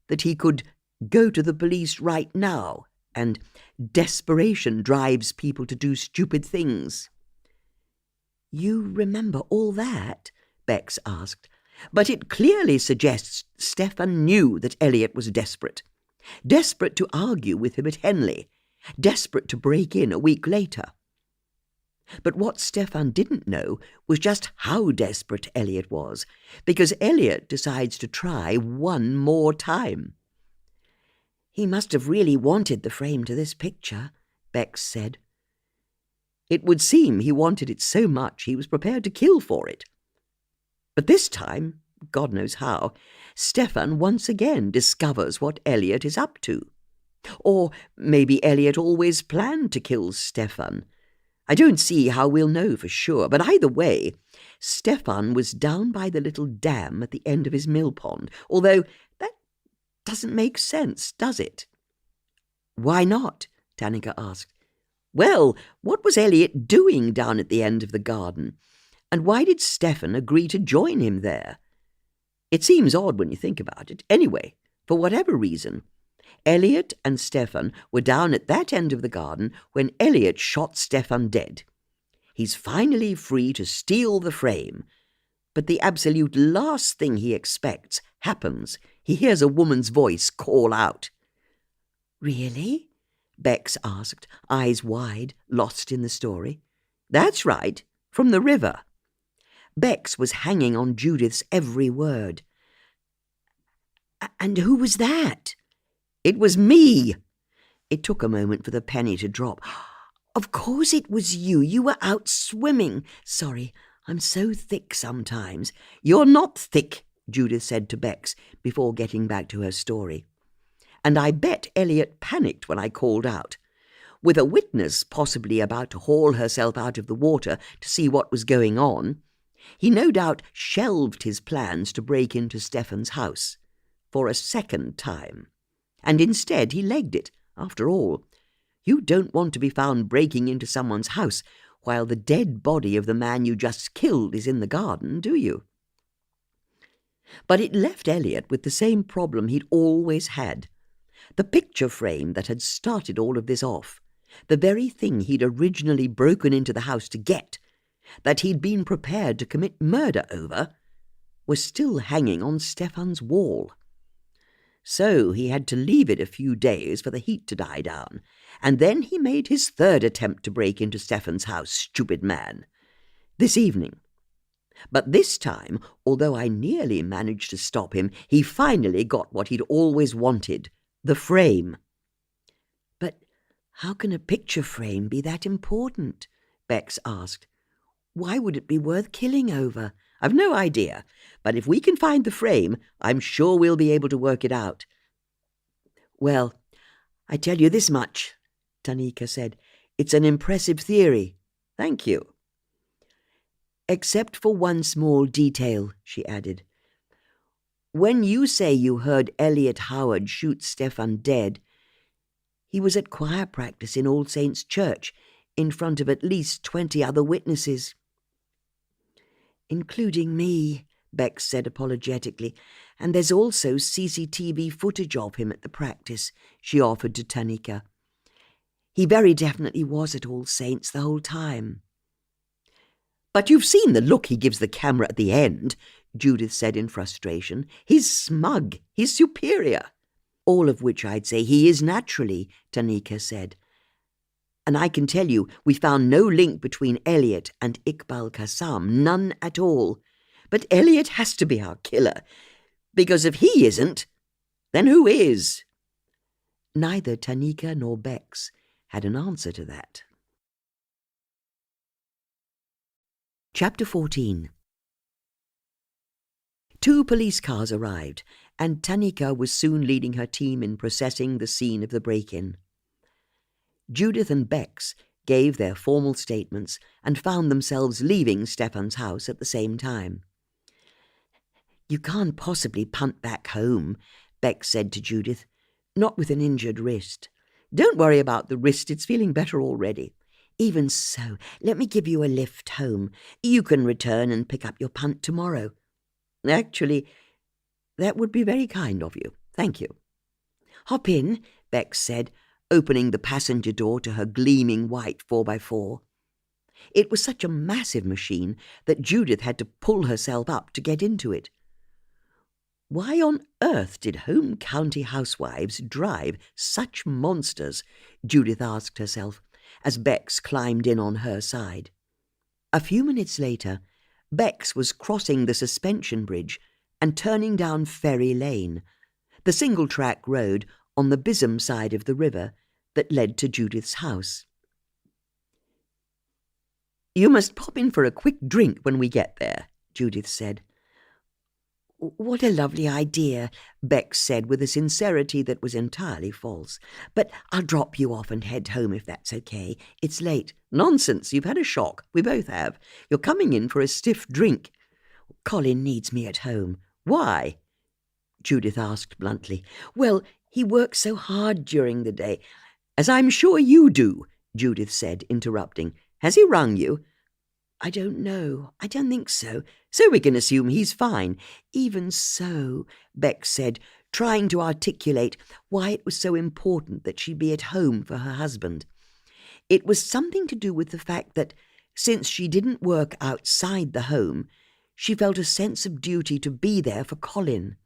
that he could go to the police right now, and desperation drives people to do stupid things. "You remember all that?" Bex asked. "But it clearly suggests Stefan knew that Elliot was desperate to argue with him at Henley, desperate to break in a week later. But what Stefan didn't know was just how desperate Elliot was, because Elliot decides to try one more time." "He must have really wanted the frame to this picture," Bex said. "It would seem he wanted it so much he was prepared to kill for it. But this time, God knows how, Stefan once again discovers what Elliot is up to. Or maybe Elliot always planned to kill Stefan. I don't see how we'll know for sure, but either way, Stefan was down by the little dam at the end of his mill pond, although that doesn't make sense, does it?" "Why not?" Tanika asked. "Well, what was Elliot doing down at the end of the garden? And why did Stefan agree to join him there? It seems odd when you think about it. Anyway, for whatever reason, Elliot and Stefan were down at that end of the garden when Elliot shot Stefan dead. He's finally free to steal the frame, but the absolute last thing he expects happens. He hears a woman's voice call out." "Really?" Bex asked, eyes wide, lost in the story. "That's right, from the river." Bex was hanging on Judith's every word. "And who was that?" "It was me." It took a moment for the penny to drop. "Of course it was you. You were out swimming. Sorry, I'm so thick sometimes." "You're not thick," Judith said to Bex before getting back to her story. "And I bet Elliot panicked when I called out. With a witness possibly about to haul herself out of the water to see what was going on, he no doubt shelved his plans to break into Stefan's house for a second time. And instead he legged it. After all, you don't want to be found breaking into someone's house while the dead body of the man you just killed is in the garden, do you?" But it left Elliot with the same problem he'd always had. The picture frame that had started all of this off, the very thing he'd originally broken into the house to get, that he'd been prepared to commit murder over, was still hanging on Stefan's wall. So he had to leave it a few days for the heat to die down, and then he made his third attempt to break into Stefan's house, stupid man, this evening. But this time, although I nearly managed to stop him, he finally got what he'd always wanted, the frame. "But how can a picture frame be that important?" Bex asked. "Why would it be worth killing over?" "I've no idea, but if we can find the frame, I'm sure we'll be able to work it out." "Well, I tell you this much," Tanika said. "It's an impressive theory." "Thank you." "Except for one small detail," she added. "When you say you heard Elliot Howard shoot Stefan dead, he was at choir practice in All Saints' Church in front of at least 20 other witnesses." "Including me," Bex said apologetically, and there's also CCTV footage of him at the practice, she offered to Tanika. He very definitely was at All Saints the whole time. But you've seen the look he gives the camera at the end, Judith said in frustration. He's smug, he's superior. All of which I'd say he is naturally, Tanika said. And I can tell you, we found no link between Elliot and Iqbal Qassam, none at all. But Elliot has to be our killer, because if he isn't, then who is? Neither Tanika nor Bex had an answer to that. Chapter 14. 2 police cars arrived, and Tanika was soon leading her team in processing the scene of the break-in. Judith and Bex gave their formal statements and found themselves leaving Stefan's house at the same time. "You can't possibly punt back home," Bex said to Judith, "not with an injured wrist." "Don't worry about the wrist, it's feeling better already." "Even so, let me give you a lift home. You can return and pick up your punt tomorrow." "Actually, that would be very kind of you. Thank you." "Hop in," Bex said, opening the passenger door to her gleaming white 4x4. It was such a massive machine that Judith had to pull herself up to get into it. Why on earth did home county housewives drive such monsters? Judith asked herself, as Bex climbed in on her side. A few minutes later, Bex was crossing the suspension bridge and turning down Ferry Lane, the single-track road on the Bisham side of the river that led to Judith's house. "You must pop in for a quick drink when we get there," Judith said. "What a lovely idea," Bex said with a sincerity that was entirely false. "But I'll drop you off and head home if that's okay. It's late." "Nonsense, you've had a shock. We both have. You're coming in for a stiff drink." "Colin needs me at home." "Why?" Judith asked bluntly. "Well, he works so hard during the day." "As I'm sure you do," Judith said, interrupting. "Has he rung you?" "I don't know. I don't think so." "So we can assume he's fine." "Even so," Bex said, trying to articulate why it was so important that she be at home for her husband. It was something to do with the fact that, since she didn't work outside the home, she felt a sense of duty to be there for Colin,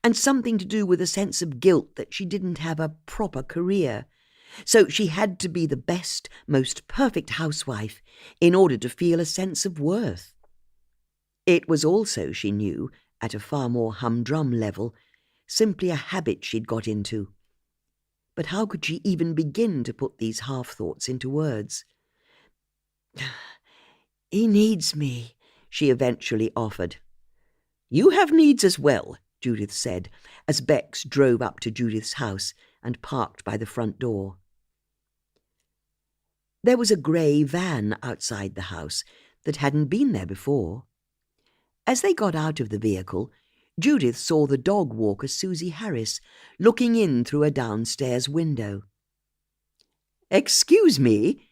and something to do with a sense of guilt that she didn't have a proper career. So she had to be the best, most perfect housewife in order to feel a sense of worth. It was also, she knew, at a far more humdrum level, simply a habit she'd got into. But how could she even begin to put these half-thoughts into words? "He needs me," she eventually offered. "You have needs as well," Judith said, as Bex drove up to Judith's house and parked by the front door. There was a grey van outside the house that hadn't been there before. As they got out of the vehicle, Judith saw the dog walker Susie Harris looking in through a downstairs window. "Excuse me?"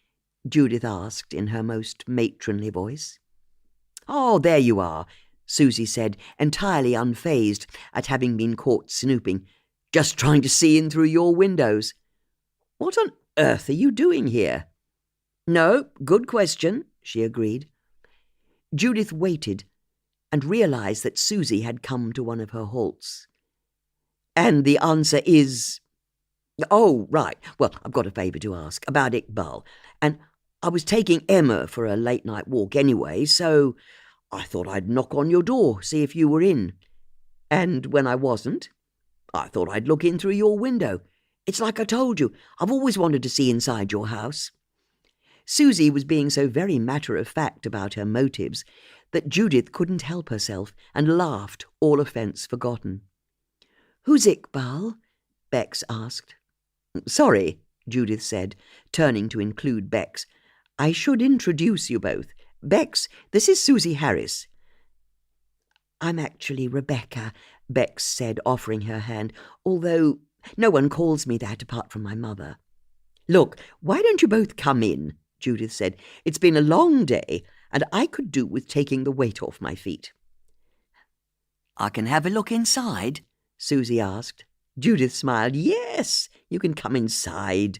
Judith asked in her most matronly voice. "Oh, there you are," Susie said, entirely unfazed at having been caught snooping. "Just trying to see in through your windows. What on earth are you doing here?" "No, good question," she agreed. Judith waited and realized that Susie had come to one of her halts. "And the answer is—" "Oh, right. Well, I've got a favour to ask about Iqbal. And I was taking Emma for a late-night walk anyway, so I thought I'd knock on your door, see if you were in. And when I wasn't, I thought I'd look in through your window. It's like I told you, I've always wanted to see inside your house." Susie was being so very matter-of-fact about her motives that Judith couldn't help herself and laughed, all offence forgotten. "Who's Iqbal?" Bex asked. "Sorry," Judith said, turning to include Bex. "I should introduce you both. Bex, this is Susie Harris." "I'm actually Rebecca," Bex said, offering her hand, "although no one calls me that apart from my mother." "Look, why don't you both come in?" Judith said. "It's been a long day, and I could do with taking the weight off my feet." I can have a look inside? Susie asked. Judith smiled. Yes, you can come inside.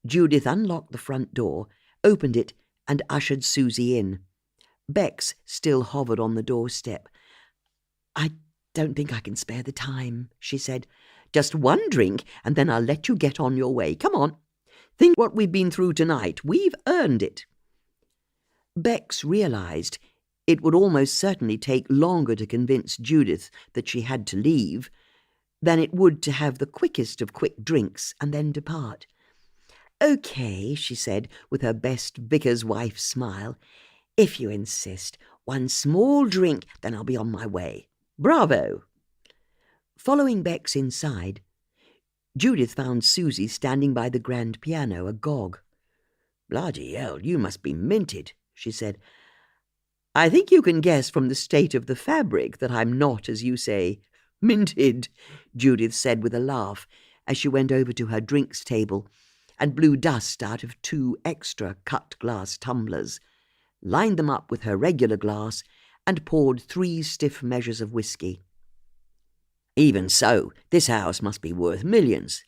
Judith unlocked the front door, opened it, and ushered Susie in. Bex still hovered on the doorstep. I don't think I can spare the time, she said. Just one drink, and then I'll let you get on your way. Come on. Think what we've been through tonight. We've earned it. Bex realized it would almost certainly take longer to convince Judith that she had to leave than it would to have the quickest of quick drinks and then depart. Okay, she said, with her best vicar's wife smile. If you insist. One small drink, then I'll be on my way. Bravo! Following Bex inside, Judith found Susie standing by the grand piano, agog. Bloody hell, you must be minted, she said. I think you can guess from the state of the fabric that I'm not, as you say, minted, Judith said with a laugh as she went over to her drinks table and blew dust out of 2 extra cut-glass tumblers, lined them up with her regular glass, and poured 3 stiff measures of whiskey. Even so, this house must be worth millions.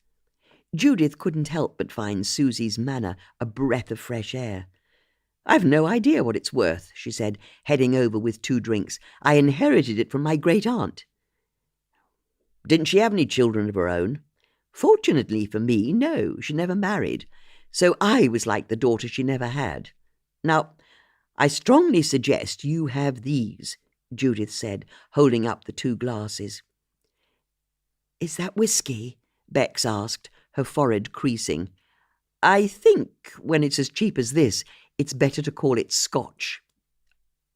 Judith couldn't help but find Susie's manner a breath of fresh air. I've no idea what it's worth, she said, heading over with 2 drinks. I inherited it from my great-aunt. Didn't she have any children of her own? Fortunately for me, no, she never married. So I was like the daughter she never had. Now, I strongly suggest you have these, Judith said, holding up the 2 glasses. Is that whiskey? Bex asked, her forehead creasing. I think, when it's as cheap as this, it's better to call it Scotch.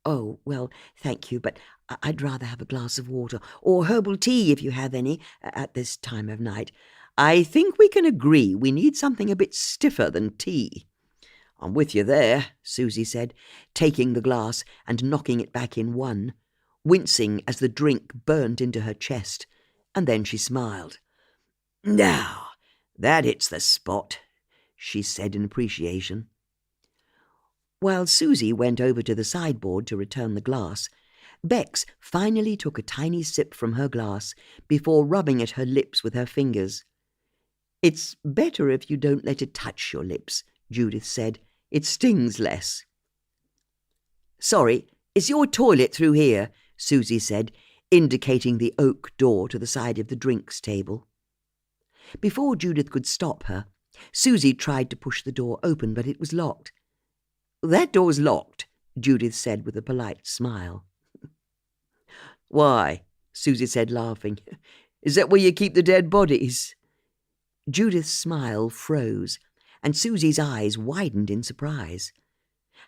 Oh, well, thank you, but I'd rather have a glass of water, or herbal tea if you have any, at this time of night. I think we can agree we need something a bit stiffer than tea. I'm with you there, Susie said, taking the glass and knocking it back in one, wincing as the drink burnt into her chest, and then she smiled. Now, that hits the spot, she said in appreciation. While Susie went over to the sideboard to return the glass, Bex finally took a tiny sip from her glass before rubbing at her lips with her fingers. It's better if you don't let it touch your lips, Judith said. It stings less. Sorry, is your toilet through here? Susie said, indicating the oak door to the side of the drinks table. Before Judith could stop her, Susie tried to push the door open, but it was locked. That door's locked, Judith said with a polite smile. Why? Susie said, laughing. Is that where you keep the dead bodies? Judith's smile froze, and Susie's eyes widened in surprise.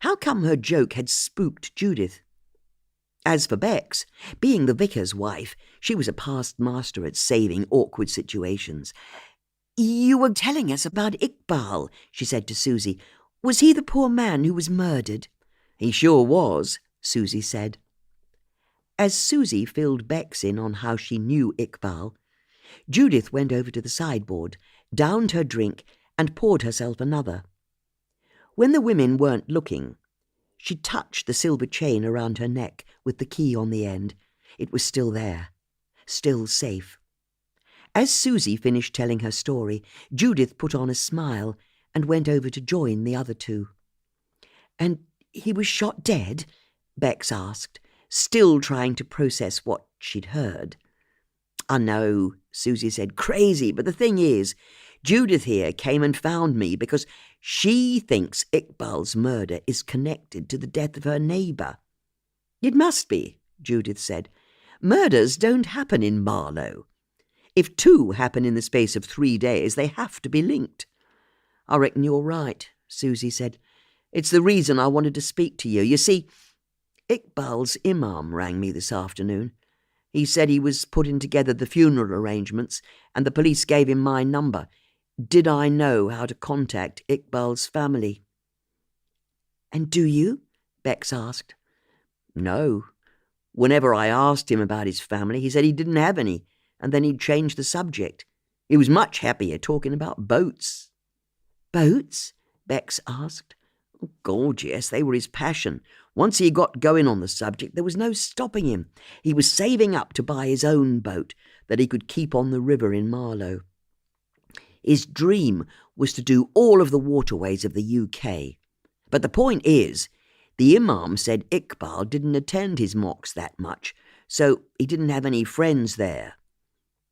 How come her joke had spooked Judith? As for Bex, being the vicar's wife, she was a past master at saving awkward situations. You were telling us about Iqbal, she said to Susie. Was he the poor man who was murdered? He sure was, Susie said. As Susie filled Bex in on how she knew Iqbal, Judith went over to the sideboard, downed her drink, and poured herself another. When the women weren't looking, she touched the silver chain around her neck with the key on the end. It was still there, still safe. As Susie finished telling her story, Judith put on a smile and went over to join the other 2. And he was shot dead? Bex asked, still trying to process what she'd heard. I know, Susie said, crazy, but the thing is, Judith here came and found me because she thinks Iqbal's murder is connected to the death of her neighbour. It must be, Judith said. Murders don't happen in Marlow. If 2 happen in the space of 3 days, they have to be linked. I reckon you're right, Susie said. It's the reason I wanted to speak to you. You see, Iqbal's imam rang me this afternoon. He said he was putting together the funeral arrangements, and the police gave him my number. Did I know how to contact Iqbal's family? And do you? Bex asked. No. Whenever I asked him about his family, he said he didn't have any, and then he'd changed the subject. He was much happier talking about boats. Boats? Bex asked. Oh, God, yes, they were his passion. Once he got going on the subject, there was no stopping him. He was saving up to buy his own boat that he could keep on the river in Marlow. His dream was to do all of the waterways of the UK. But the point is, the Imam said Iqbal didn't attend his mosques that much, so he didn't have any friends there.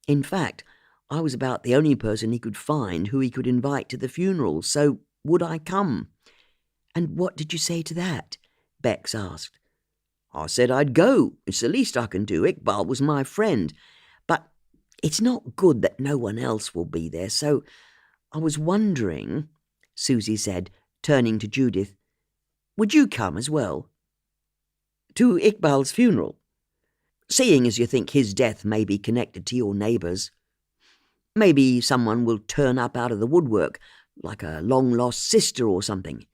In fact, I was about the only person he could find who he could invite to the funeral, so would I come? And what did you say to that? Bex asked. I said I'd go. It's the least I can do. Iqbal was my friend. But it's not good that no one else will be there, so I was wondering, Susie said, turning to Judith, would you come as well? To Iqbal's funeral? Seeing as you think his death may be connected to your neighbours. Maybe someone will turn up out of the woodwork, like a long-lost sister or something.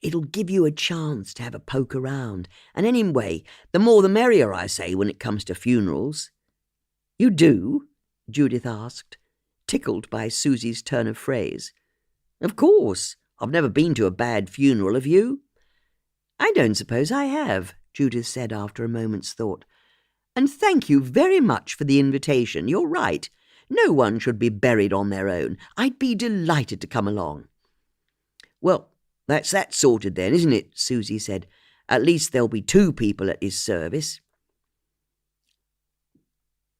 It'll give you a chance to have a poke around. And anyway, the more the merrier, I say, when it comes to funerals. You do? Judith asked, tickled by Susie's turn of phrase. Of course. I've never been to a bad funeral, have you? I don't suppose I have, Judith said after a moment's thought. And thank you very much for the invitation. You're right. No one should be buried on their own. I'd be delighted to come along. Well, that's that sorted then, isn't it? Susie said. At least there'll be 2 people at his service.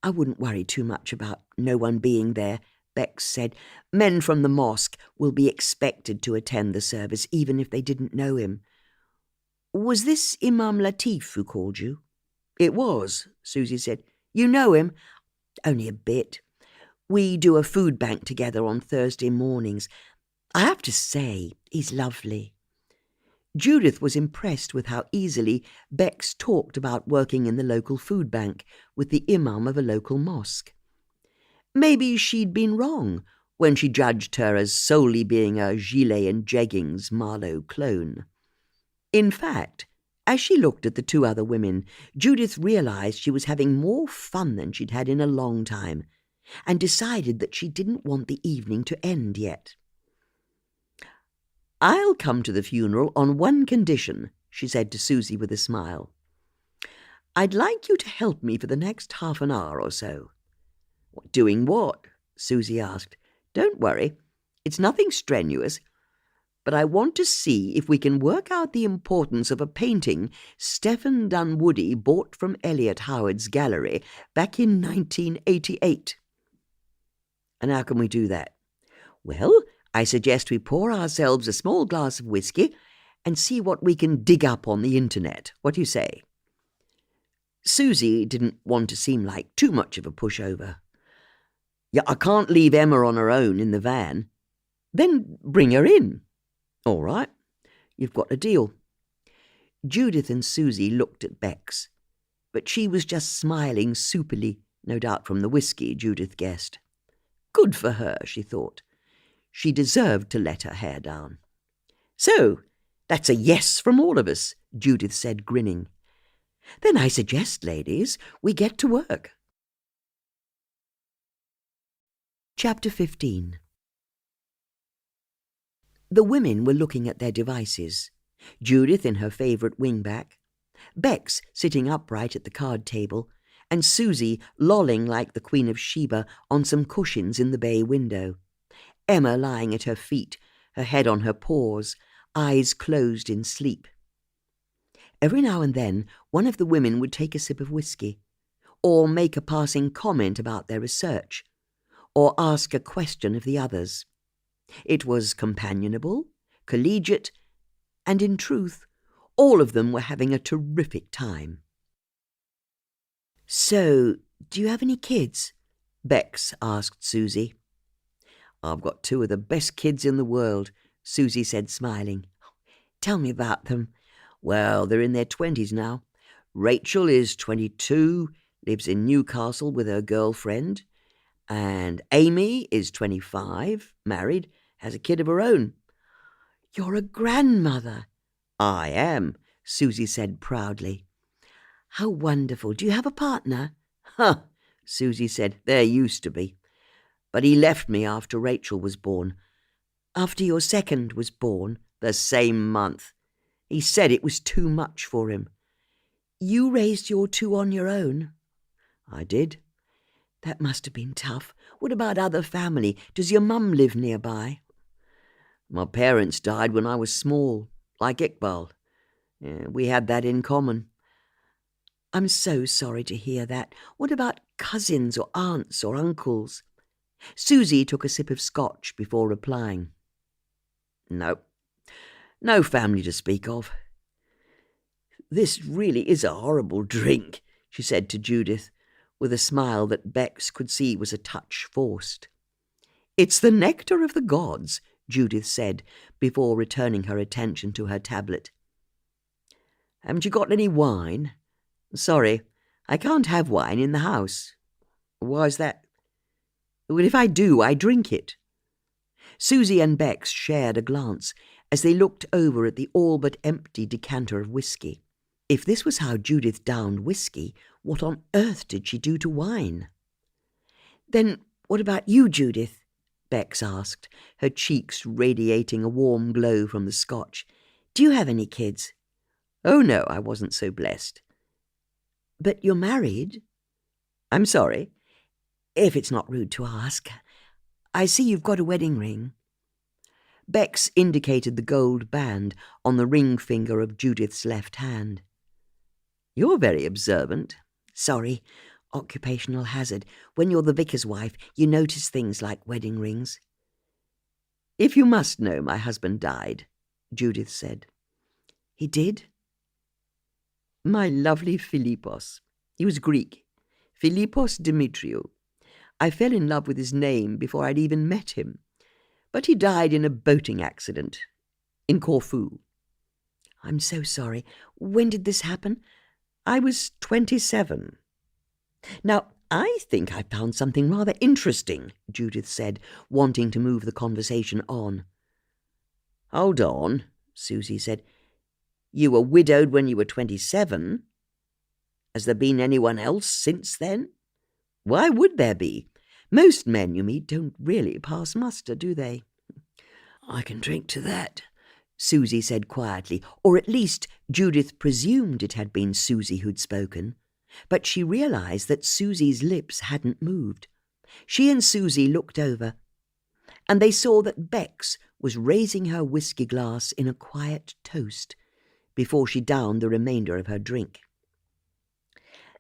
I wouldn't worry too much about no one being there, Bex said. Men from the mosque will be expected to attend the service, even if they didn't know him. Was this Imam Latif who called you? It was, Susie said. You know him? Only a bit. We do a food bank together on Thursday mornings. I have to say, he's lovely. Judith was impressed with how easily Bex talked about working in the local food bank with the imam of a local mosque. Maybe she'd been wrong when she judged her as solely being a gilet and jeggings Marlow clone. In fact, as she looked at the 2 other women, Judith realized she was having more fun than she'd had in a long time, and decided that she didn't want the evening to end yet. I'll come to the funeral on one condition, she said to Susie with a smile. I'd like you to help me for the next half an hour or so. Doing what? Susie asked. Don't worry, it's nothing strenuous, but I want to see if we can work out the importance of a painting Stephen Dunwoody bought from Elliot Howard's gallery back in 1988. And how can we do that? Well, I suggest we pour ourselves a small glass of whiskey and see what we can dig up on the internet. What do you say? Susie didn't want to seem like too much of a pushover. Yeah, I can't leave Emma on her own in the van. Then bring her in. All right, you've got a deal. Judith and Susie looked at Bex, but she was just smiling soupily, no doubt from the whiskey, Judith guessed. Good for her, she thought. She deserved to let her hair down. So, that's a yes from all of us, Judith said, grinning. Then I suggest, ladies, we get to work. Chapter 15. The women were looking at their devices, Judith in her favourite wingback, Bex sitting upright at the card table, and Susie lolling like the Queen of Sheba on some cushions in the bay window, Emma lying at her feet, her head on her paws, eyes closed in sleep. Every now and then one of the women would take a sip of whiskey, or make a passing comment about their research, or ask a question of the others. It was companionable, collegiate, and in truth, all of them were having a terrific time. So, do you have any kids? Bex asked Susie. I've got 2 of the best kids in the world, Susie said, smiling. Tell me about them. Well, they're in their 20s now. Rachel is 22, lives in Newcastle with her girlfriend. And Amy is 25, married, has a kid of her own. You're a grandmother. I am, Susie said proudly. How wonderful. Do you have a partner? Huh, Susie said, there used to be. But he left me after Rachel was born. After your second was born? The same month. He said it was too much for him. You raised your two on your own? I did. That must have been tough. What about other family? Does your mum live nearby? My parents died when I was small, like Iqbal. Yeah, we had that in common. I'm so sorry to hear that. What about cousins or aunts or uncles? Susie took a sip of scotch before replying. No. No family to speak of. This really is a horrible drink, she said to Judith, with a smile that Bex could see was a touch forced. It's the nectar of the gods, Judith said, before returning her attention to her tablet. Haven't you got any wine? Sorry, I can't have wine in the house. Why's that? Well, if I do, I drink it. Susie and Bex shared a glance as they looked over at the all but empty decanter of whisky. If this was how Judith downed whisky, what on earth did she do to wine? Then what about you, Judith? Bex asked, her cheeks radiating a warm glow from the scotch. Do you have any kids? Oh, no, I wasn't so blessed. But you're married? I'm sorry. If it's not rude to ask. I see you've got a wedding ring. Bex indicated the gold band on the ring finger of Judith's left hand. You're very observant. Sorry, occupational hazard. When you're the vicar's wife, you notice things like wedding rings. If you must know, my husband died, Judith said. He did? My lovely Philippos. He was Greek. Philippos Dimitriou. I fell in love with his name before I'd even met him. But he died in a boating accident in Corfu. I'm so sorry. When did this happen? I was 27. Now, I think I found something rather interesting, Judith said, wanting to move the conversation on. Hold on, Susie said. You were widowed when you were 27. Has there been anyone else since then? Why would there be? Most men you meet don't really pass muster, do they? I can drink to that, Susie said quietly, or at least Judith presumed it had been Susie who'd spoken. But she realised that Susie's lips hadn't moved. She and Susie looked over, and they saw that Bex was raising her whisky glass in a quiet toast before she downed the remainder of her drink.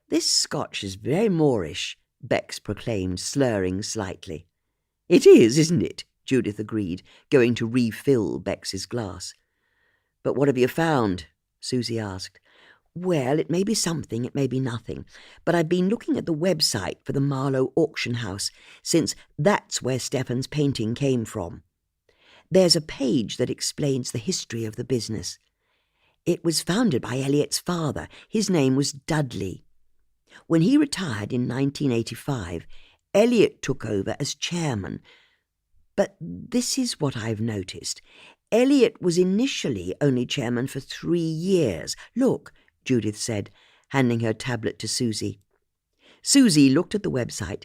This scotch is very Moorish, Bex proclaimed, slurring slightly. It is, isn't it? Judith agreed, going to refill Bex's glass. But what have you found? Susie asked. Well, it may be something, it may be nothing, but I've been looking at the website for the Marlow auction house, since that's where Stefan's painting came from. There's a page that explains the history of the business. It was founded by Eliot's father. His name was Dudley. When he retired in 1985, Eliot took over as chairman. But this is what I've noticed. Eliot was initially only chairman for 3 years. Look, Judith said, handing her tablet to Susie. Susie looked at the website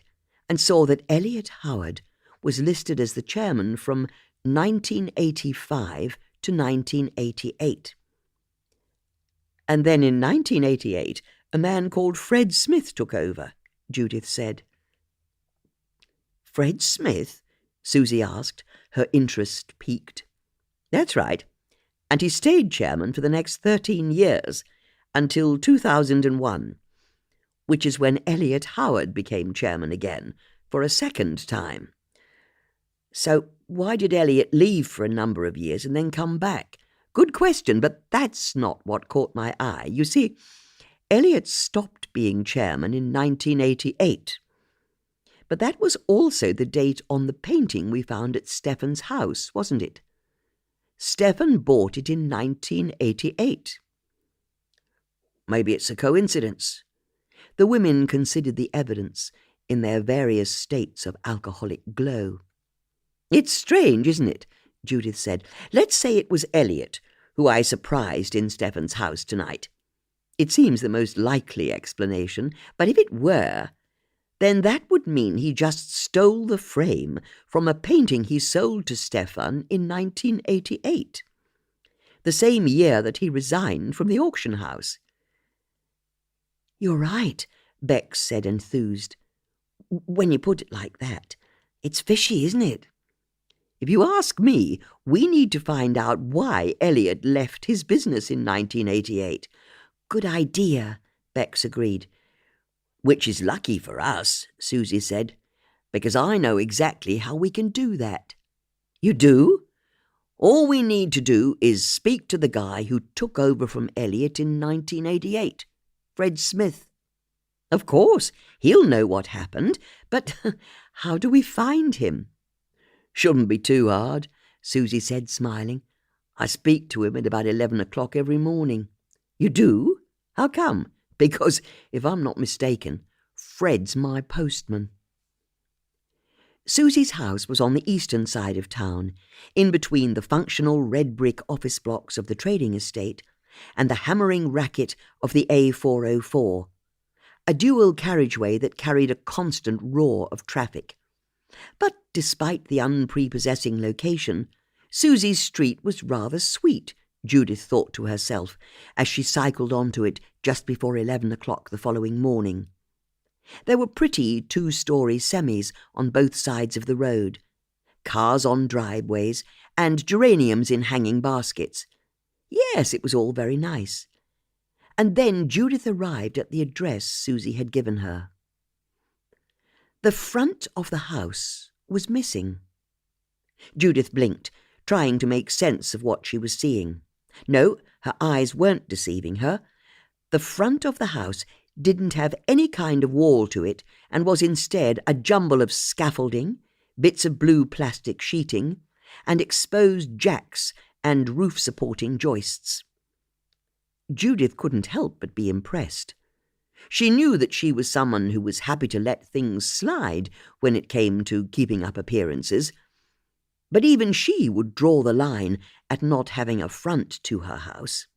and saw that Eliot Howard was listed as the chairman from 1985 to 1988. And then in 1988, a man called Fred Smith took over, Judith said. Fred Smith? Susie asked, her interest piqued. That's right, and he stayed chairman for the next 13 years, until 2001, which is when Eliot Howard became chairman again, for a second time. So why did Eliot leave for a number of years and then come back? Good question, but that's not what caught my eye. You see, Eliot stopped being chairman in 1988. But that was also the date on the painting we found at Stefan's house, wasn't it? Stefan bought it in 1988. Maybe it's a coincidence. The women considered the evidence in their various states of alcoholic glow. It's strange, isn't it? Judith said. Let's say it was Eliot, who I surprised in Stefan's house tonight. It seems the most likely explanation, but if it were, then that would mean he just stole the frame from a painting he sold to Stefan in 1988. the same year that he resigned from the auction house. "You're right," Bex said, enthused. "When you put it like that, it's fishy, isn't it?" If you ask me, we need to find out why Elliot left his business in 1988. "Good idea," Bex agreed. "Which is lucky for us," Susie said, "because I know exactly how we can do that." "You do?" "All we need to do is speak to the guy who took over from Elliot in 1988, Fred Smith. Of course, he'll know what happened, but how do we find him?" "Shouldn't be too hard," Susie said, smiling. "I speak to him at about 11 o'clock every morning." "You do? How come?" "Because, if I'm not mistaken, Fred's my postman." Susie's house was on the eastern side of town, in between the functional red brick office blocks of the trading estate and the hammering racket of the A404, a dual carriageway that carried a constant roar of traffic. But despite the unprepossessing location, Susie's street was rather sweet, Judith thought to herself, as she cycled onto it just before 11 o'clock the following morning. There were pretty two-story semis on both sides of the road, cars on driveways, and geraniums in hanging baskets. Yes, it was all very nice. And then Judith arrived at the address Susie had given her. The front of the house was missing. Judith blinked, trying to make sense of what she was seeing. No, her eyes weren't deceiving her. The front of the house didn't have any kind of wall to it and was instead a jumble of scaffolding, bits of blue plastic sheeting, and exposed jacks and roof-supporting joists. Judith couldn't help but be impressed. She knew that she was someone who was happy to let things slide when it came to keeping up appearances, but even she would draw the line at not having a front to her house.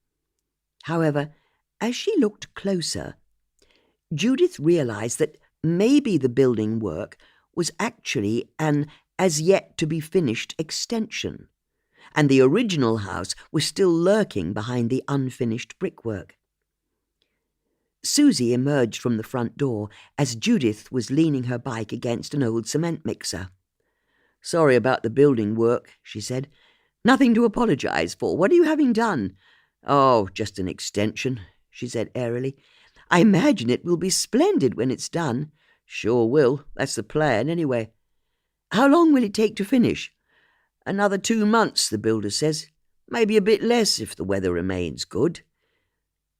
However, as she looked closer, Judith realized that maybe the building work was actually an as-yet-to-be-finished extension, and the original house was still lurking behind the unfinished brickwork. Susie emerged from the front door as Judith was leaning her bike against an old cement mixer. "Sorry about the building work," she said. "Nothing to apologize for. What are you having done?" "Oh, just an extension," she said airily. "I imagine it will be splendid when it's done." "Sure will. That's the plan, anyway." "How long will it take to finish?" "Another 2 months, the builder says. Maybe a bit less if the weather remains good."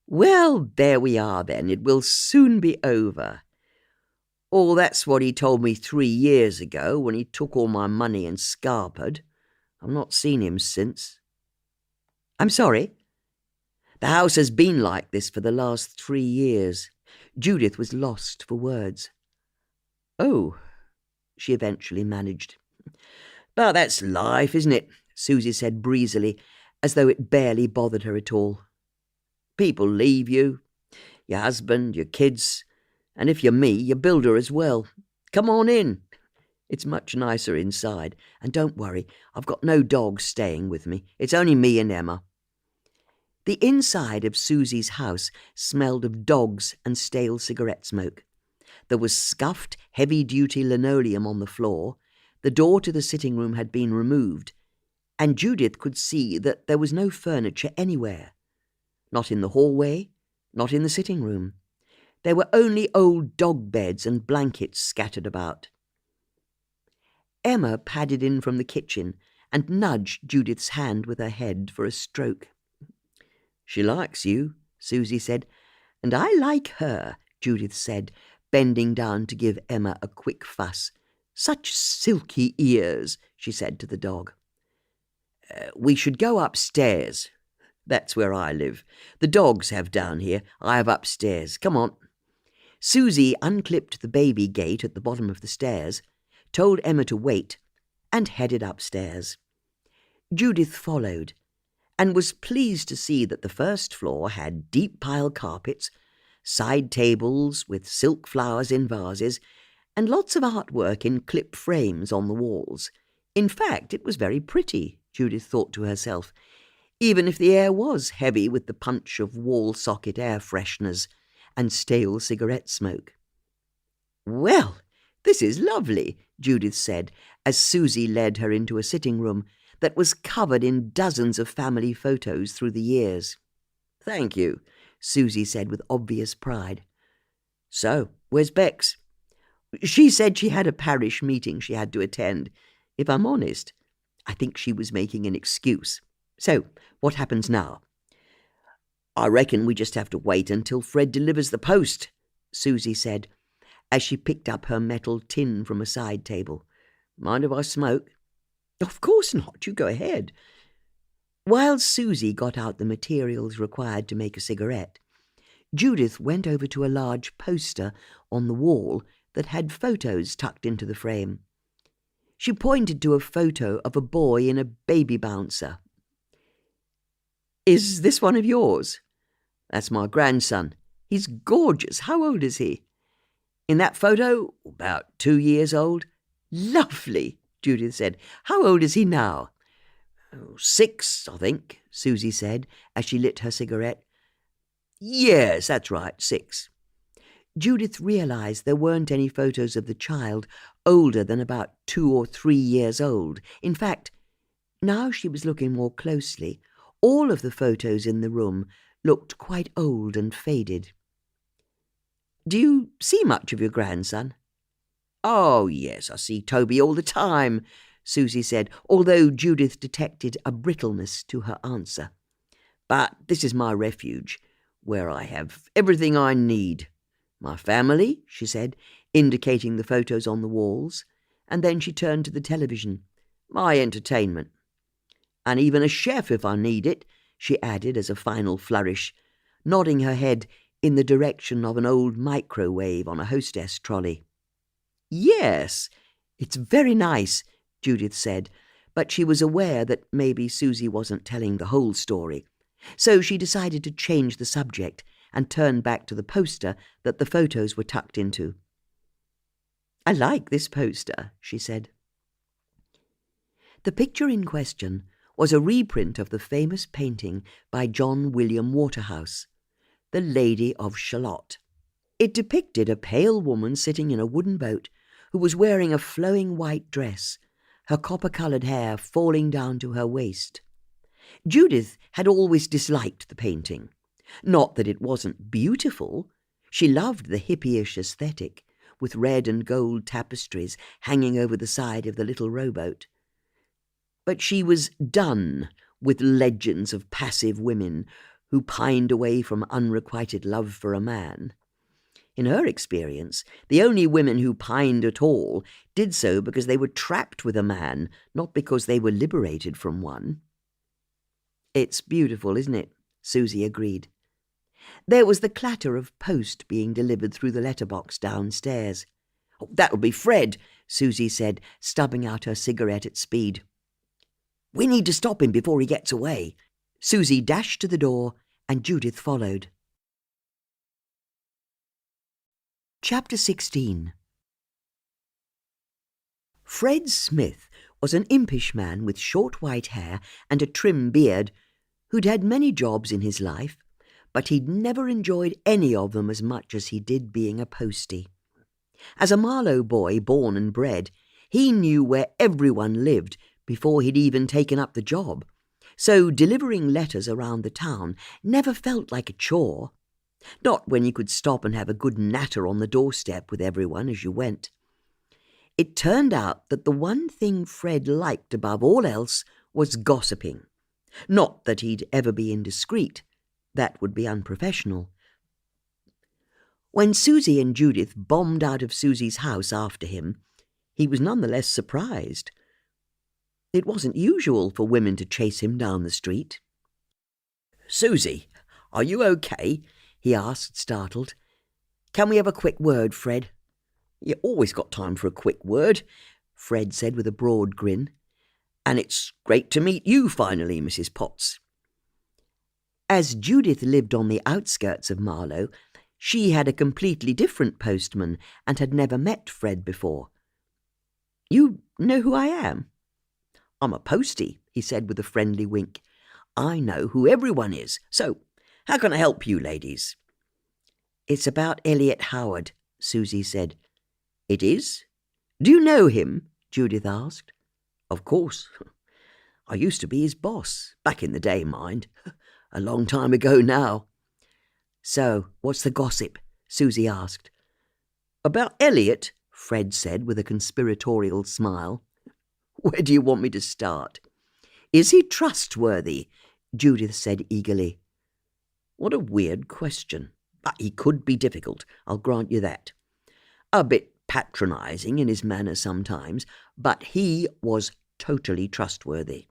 "Well, there we are then. It will soon be over." "Oh, that's what he told me 3 years ago when he took all my money and scarpered. I've not seen him since." "I'm sorry?" "The house has been like this for the last 3 years." Judith was lost for words. "Oh," she eventually managed. "But that's life, isn't it?" Susie said breezily, as though it barely bothered her at all. "People leave you, your husband, your kids, and if you're me, your builder as well. Come on in. It's much nicer inside, and don't worry, I've got no dogs staying with me. It's only me and Emma." The inside of Susie's house smelled of dogs and stale cigarette smoke. There was scuffed, heavy-duty linoleum on the floor. The door to the sitting room had been removed, and Judith could see that there was no furniture anywhere. Not in the hallway, not in the sitting room. There were only old dog beds and blankets scattered about. Emma padded in from the kitchen and nudged Judith's hand with her head for a stroke. "She likes you," Susie said. "And I like her," Judith said, bending down to give Emma a quick fuss. "Such silky ears," she said to the dog. "We should go upstairs. That's where I live. The dogs have down here. I have upstairs. Come on." Susie unclipped the baby gate at the bottom of the stairs, told Emma to wait, and headed upstairs. Judith followed, and was pleased to see that the first floor had deep pile carpets, side tables with silk flowers in vases, and lots of artwork in clipped frames on the walls. In fact, it was very pretty, Judith thought to herself. even if the air was heavy with the punch of wall-socket air fresheners and stale cigarette smoke. "Well, this is lovely," Judith said, as Susie led her into a sitting room that was covered in dozens of family photos through the years. "Thank you," Susie said with obvious pride. "So, where's Bex?" "She said she had a parish meeting she had to attend. If I'm honest, I think she was making an excuse. So, what happens now?" "I reckon we just have to wait until Fred delivers the post," Susie said, as she picked up her metal tin from a side table. "Mind if I smoke?" "Of course not. You go ahead." While Susie got out the materials required to make a cigarette, Judith went over to a large poster on the wall that had photos tucked into the frame. She pointed to a photo of a boy in a baby bouncer. "Is this one of yours?" "That's my grandson. He's gorgeous. How old is he?" "In that photo, about 2 years old." "Lovely," Judith said. "How old is he now?" "6, I think," Susie said, as she lit her cigarette. "Yes, that's right, 6. Judith realized there weren't any photos of the child older than about 2 or 3 years old. In fact, now she was looking more closely, all of the photos in the room looked quite old and faded. "Do you see much of your grandson?" "Oh, yes, I see Toby all the time," Susie said, although Judith detected a brittleness to her answer. "But this is my refuge, where I have everything I need. My family," she said, indicating the photos on the walls, and then she turned to the television. "My entertainment. And even a chef if I need it," she added as a final flourish, nodding her head in the direction of an old microwave on a hostess trolley. "Yes, it's very nice," Judith said, but she was aware that maybe Susie wasn't telling the whole story. So she decided to change the subject and turn back to the poster that the photos were tucked into. "I like this poster," she said. The picture in question was a reprint of the famous painting by John William Waterhouse, The Lady of Shalott. It depicted a pale woman sitting in a wooden boat who was wearing a flowing white dress, her copper-coloured hair falling down to her waist. Judith had always disliked the painting. Not that it wasn't beautiful. She loved the hippyish aesthetic, with red and gold tapestries hanging over the side of the little rowboat. But she was done with legends of passive women who pined away from unrequited love for a man. In her experience, the only women who pined at all did so because they were trapped with a man, not because they were liberated from one. "It's beautiful, isn't it?" Susie agreed. There was the clatter of post being delivered through the letterbox downstairs. "Oh, that'll be Fred," Susie said, stubbing out her cigarette at speed. "We need to stop him before he gets away." Susie dashed to the door, and Judith followed. Chapter 16. Fred Smith was an impish man with short white hair and a trim beard who'd had many jobs in his life, but he'd never enjoyed any of them as much as he did being a postie. As a Marlow boy born and bred, he knew where everyone lived before he'd even taken up the job, so delivering letters around the town never felt like a chore. Not when you could stop and have a good natter on the doorstep with everyone as you went. It turned out that the one thing Fred liked above all else was gossiping. Not that he'd ever be indiscreet. That would be unprofessional. When Susie and Judith bombed out of Susie's house after him, he was none the less surprised. It wasn't usual for women to chase him down the street. "Susie, are you okay?" he asked, startled. "Can we have a quick word, Fred?" "You always got time for a quick word," Fred said with a broad grin. "And it's great to meet you finally, Mrs. Potts." As Judith lived on the outskirts of Marlow, she had a completely different postman and had never met Fred before. "You know who I am?" "I'm a postie," he said with a friendly wink. I know who everyone is. So, how can I help you, ladies?" "It's about Elliot Howard," Susie said. "It is? "Do you know him?" Judith asked. Of course. I used to be his boss. Back in the day, mind. A long time ago now." "So, what's the gossip?" Susie asked. "About Elliot," Fred said with a conspiratorial smile. "Where do you want me to start?" "Is he trustworthy?" Judith said eagerly. What a weird question. But he could be difficult, I'll grant you that. A bit patronising in his manner sometimes, but he was totally trustworthy.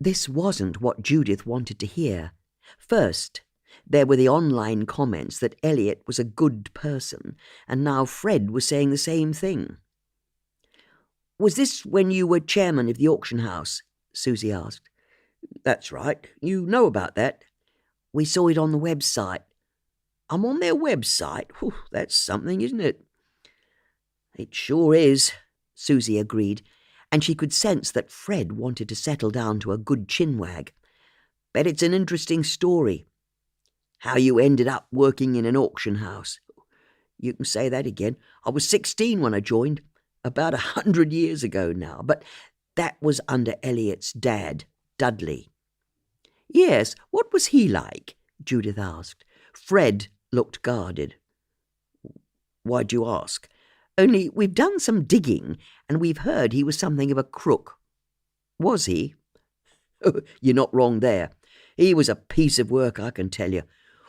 This wasn't what Judith wanted to hear. First, there were the online comments that Elliot was a good person, and now Fred was saying the same thing. "Was this when you were chairman of the auction house?" Susie asked. "That's right. You know about that?" "We saw it on the website." "I'm on their website? Whew, that's something, isn't it?" "It sure is," Susie agreed, and she could sense that Fred wanted to settle down to a good chinwag. "Bet it's an interesting story. How you ended up working in an auction house." "You can say that again. I was 16 when I joined, about 100 years ago now, but that was under Elliot's dad, Dudley." "Yes, what was he like?" Judith asked. Fred looked guarded. "Why'd you ask?" "Only we've done some digging, and we've heard he was something of a crook." "Was he?" "You're not wrong there. He was a piece of work, I can tell you.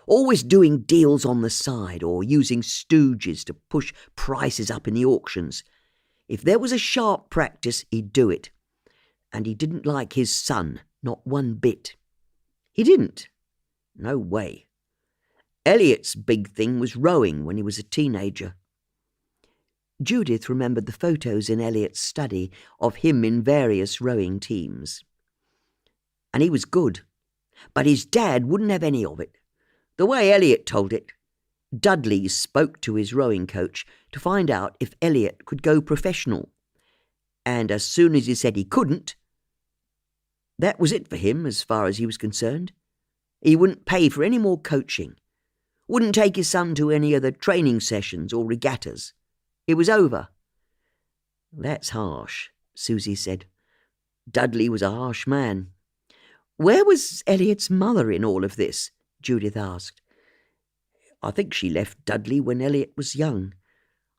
Always doing deals on the side or using stooges to push prices up in the auctions. If there was a sharp practice, he'd do it. And he didn't like his son, not one bit." "He didn't?" "No way. Elliot's big thing was rowing when he was a teenager." Judith remembered the photos in Elliot's study of him in various rowing teams. "And he was good. But his dad wouldn't have any of it. The way Elliot told it, Dudley spoke to his rowing coach to find out if Elliot could go professional. And as soon as he said he couldn't, that was it for him as far as he was concerned. He wouldn't pay for any more coaching. Wouldn't take his son to any of the training sessions or regattas. It was over." "That's harsh," Susie said. "Dudley was a harsh man." "Where was Elliot's mother in all of this?" Judith asked. "I think she left Dudley when Elliot was young.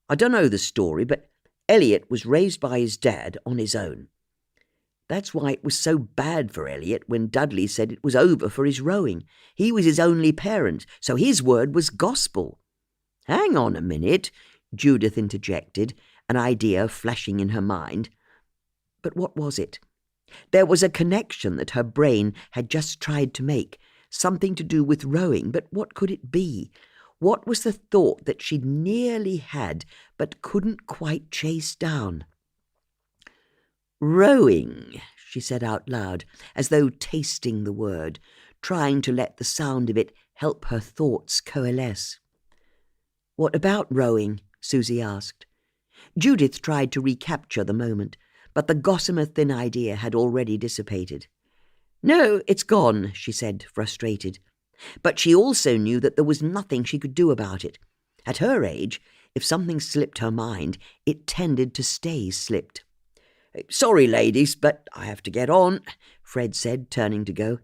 I don't know the story, but Elliot was raised by his dad on his own. That's why it was so bad for Elliot when Dudley said it was over for his rowing. He was his only parent, so his word was gospel." "Hang on a minute," Judith interjected, an idea flashing in her mind. But what was it? There was a connection that her brain had just tried to make, something to do with rowing, but what could it be? What was the thought that she'd nearly had but couldn't quite chase down? "Rowing," she said out loud, as though tasting the word, trying to let the sound of it help her thoughts coalesce. "What about rowing?" Susie asked. Judith tried to recapture the moment, but the gossamer thin idea had already dissipated. "No, it's gone," she said, frustrated. But she also knew that there was nothing she could do about it. At her age, if something slipped her mind, it tended to stay slipped. "Sorry, ladies, but I have to get on," Fred said, turning to go.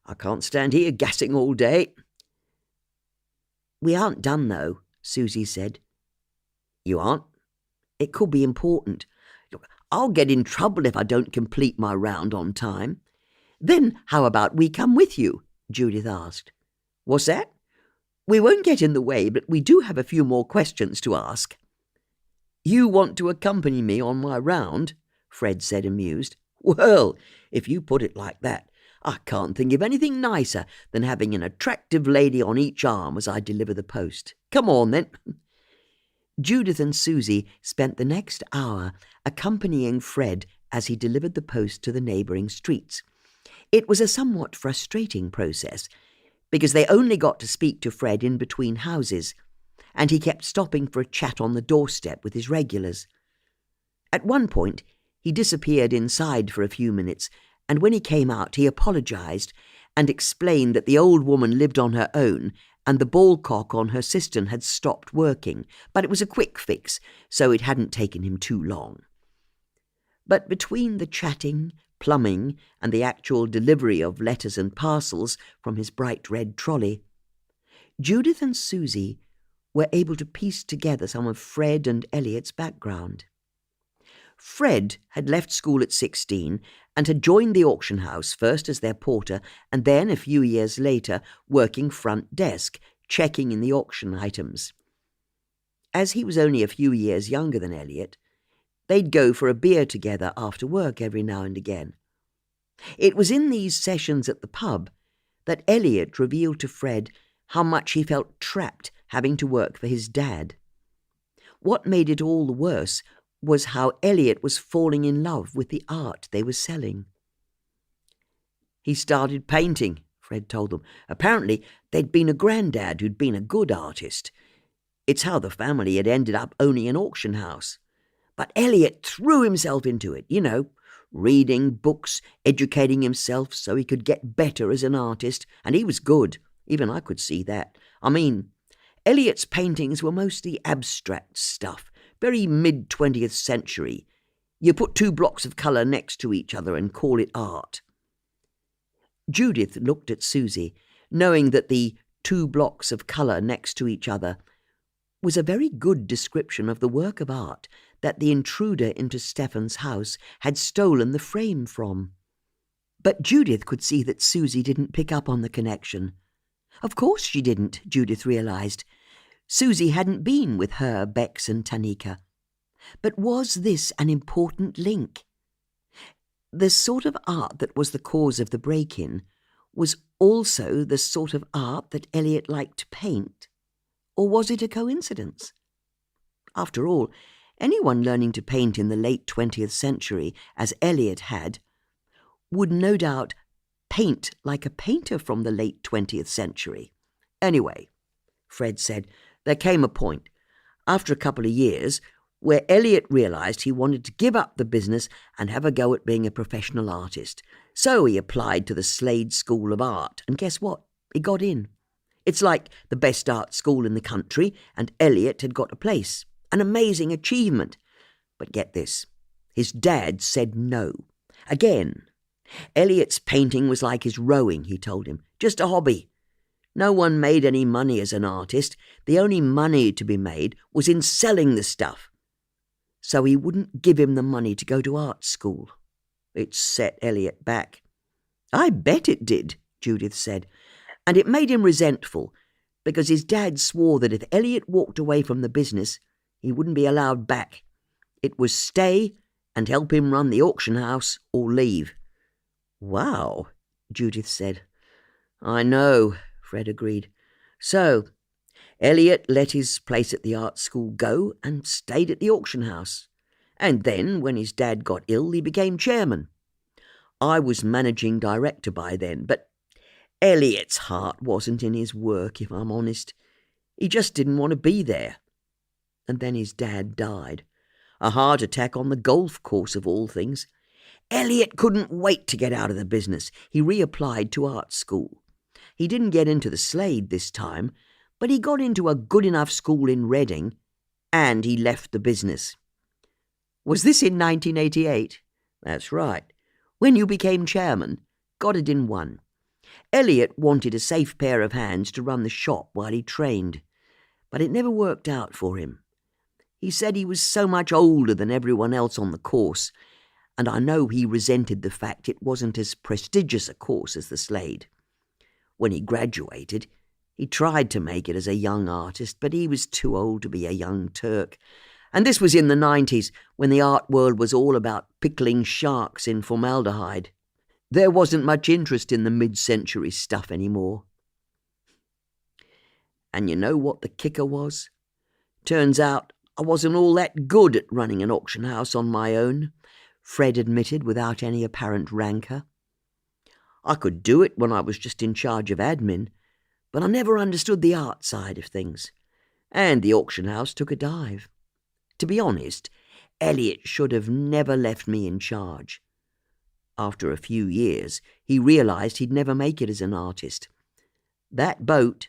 "I can't stand here gassing all day." "We aren't done, though," Susie said. "You aren't?" "It could be important." "Look, I'll get in trouble if I don't complete my round on time." "Then how about we come with you?" Judith asked. "What's that?" "We won't get in the way, but we do have a few more questions to ask." "You want to accompany me on my round?" Fred said, amused. "Well, if you put it like that, I can't think of anything nicer than having an attractive lady on each arm as I deliver the post. Come on, then." Judith and Susie spent the next hour accompanying Fred as he delivered the post to the neighbouring streets. It was a somewhat frustrating process, because they only got to speak to Fred in between houses, and he kept stopping for a chat on the doorstep with his regulars. At one point, he disappeared inside for a few minutes and when he came out he apologised and explained that the old woman lived on her own and the ball cock on her cistern had stopped working, but it was a quick fix, so it hadn't taken him too long. But between the chatting, plumbing, and the actual delivery of letters and parcels from his bright red trolley, Judith and Susie were able to piece together some of Fred and Elliot's background. Fred had left school at 16 and had joined the auction house, first as their porter and then, a few years later, working front desk, checking in the auction items. As he was only a few years younger than Elliot, they'd go for a beer together after work every now and again. It was in these sessions at the pub that Elliot revealed to Fred how much he felt trapped having to work for his dad. What made it all the worse was how Elliot was falling in love with the art they were selling. He started painting, Fred told them. Apparently, there'd been a granddad who'd been a good artist. It's how the family had ended up owning an auction house. But Elliot threw himself into it, reading books, educating himself so he could get better as an artist, and he was good. Even I could see that. I mean, Elliot's paintings were mostly abstract stuff, very mid-20th century. You put two blocks of colour next to each other and call it art. Judith looked at Susie, knowing that the two blocks of colour next to each other was a very good description of the work of art that the intruder into Stephen's house had stolen the frame from. But Judith could see that Susie didn't pick up on the connection. Of course she didn't, Judith realised. Susie hadn't been with her, Bex and Tanika. But was this an important link? The sort of art that was the cause of the break-in was also the sort of art that Elliot liked to paint. Or was it a coincidence? After all, anyone learning to paint in the late 20th century, as Elliot had, would no doubt paint like a painter from the late 20th century. Anyway, Fred said, there came a point, after a couple of years, where Elliot realised he wanted to give up the business and have a go at being a professional artist. So he applied to the Slade School of Art, and guess what? He got in. It's like the best art school in the country, and Elliot had got a place. An amazing achievement. But get this, his dad said no. Again. Elliot's painting was like his rowing, he told him. Just a hobby. No one made any money as an artist. The only money to be made was in selling the stuff. So he wouldn't give him the money to go to art school. It set Elliot back. I bet it did, Judith said. And it made him resentful, because his dad swore that if Elliot walked away from the business, he wouldn't be allowed back. It was stay and help him run the auction house or leave. Wow, Judith said. I know, Fred agreed. So, Elliot let his place at the art school go and stayed at the auction house. And then, when his dad got ill, he became chairman. I was managing director by then, but Elliot's heart wasn't in his work, if I'm honest. He just didn't want to be there. And then his dad died. A heart attack on the golf course of all things. Elliot couldn't wait to get out of the business. He reapplied to art school. He didn't get into the Slade this time, but he got into a good enough school in Reading, and he left the business. Was this in 1988? That's right. When you became chairman, got it in one. Elliot wanted a safe pair of hands to run the shop while he trained, but it never worked out for him. He said he was so much older than everyone else on the course, and I know he resented the fact it wasn't as prestigious a course as the Slade. When he graduated, he tried to make it as a young artist, but he was too old to be a young Turk. And this was in the 90s, when the art world was all about pickling sharks in formaldehyde. There wasn't much interest in the mid-century stuff anymore. And you know what the kicker was? Turns out I wasn't all that good at running an auction house on my own, Fred admitted without any apparent rancour. I could do it when I was just in charge of admin, but I never understood the art side of things. And the auction house took a dive. To be honest, Elliot should have never left me in charge. After a few years, he realised he'd never make it as an artist. That boat,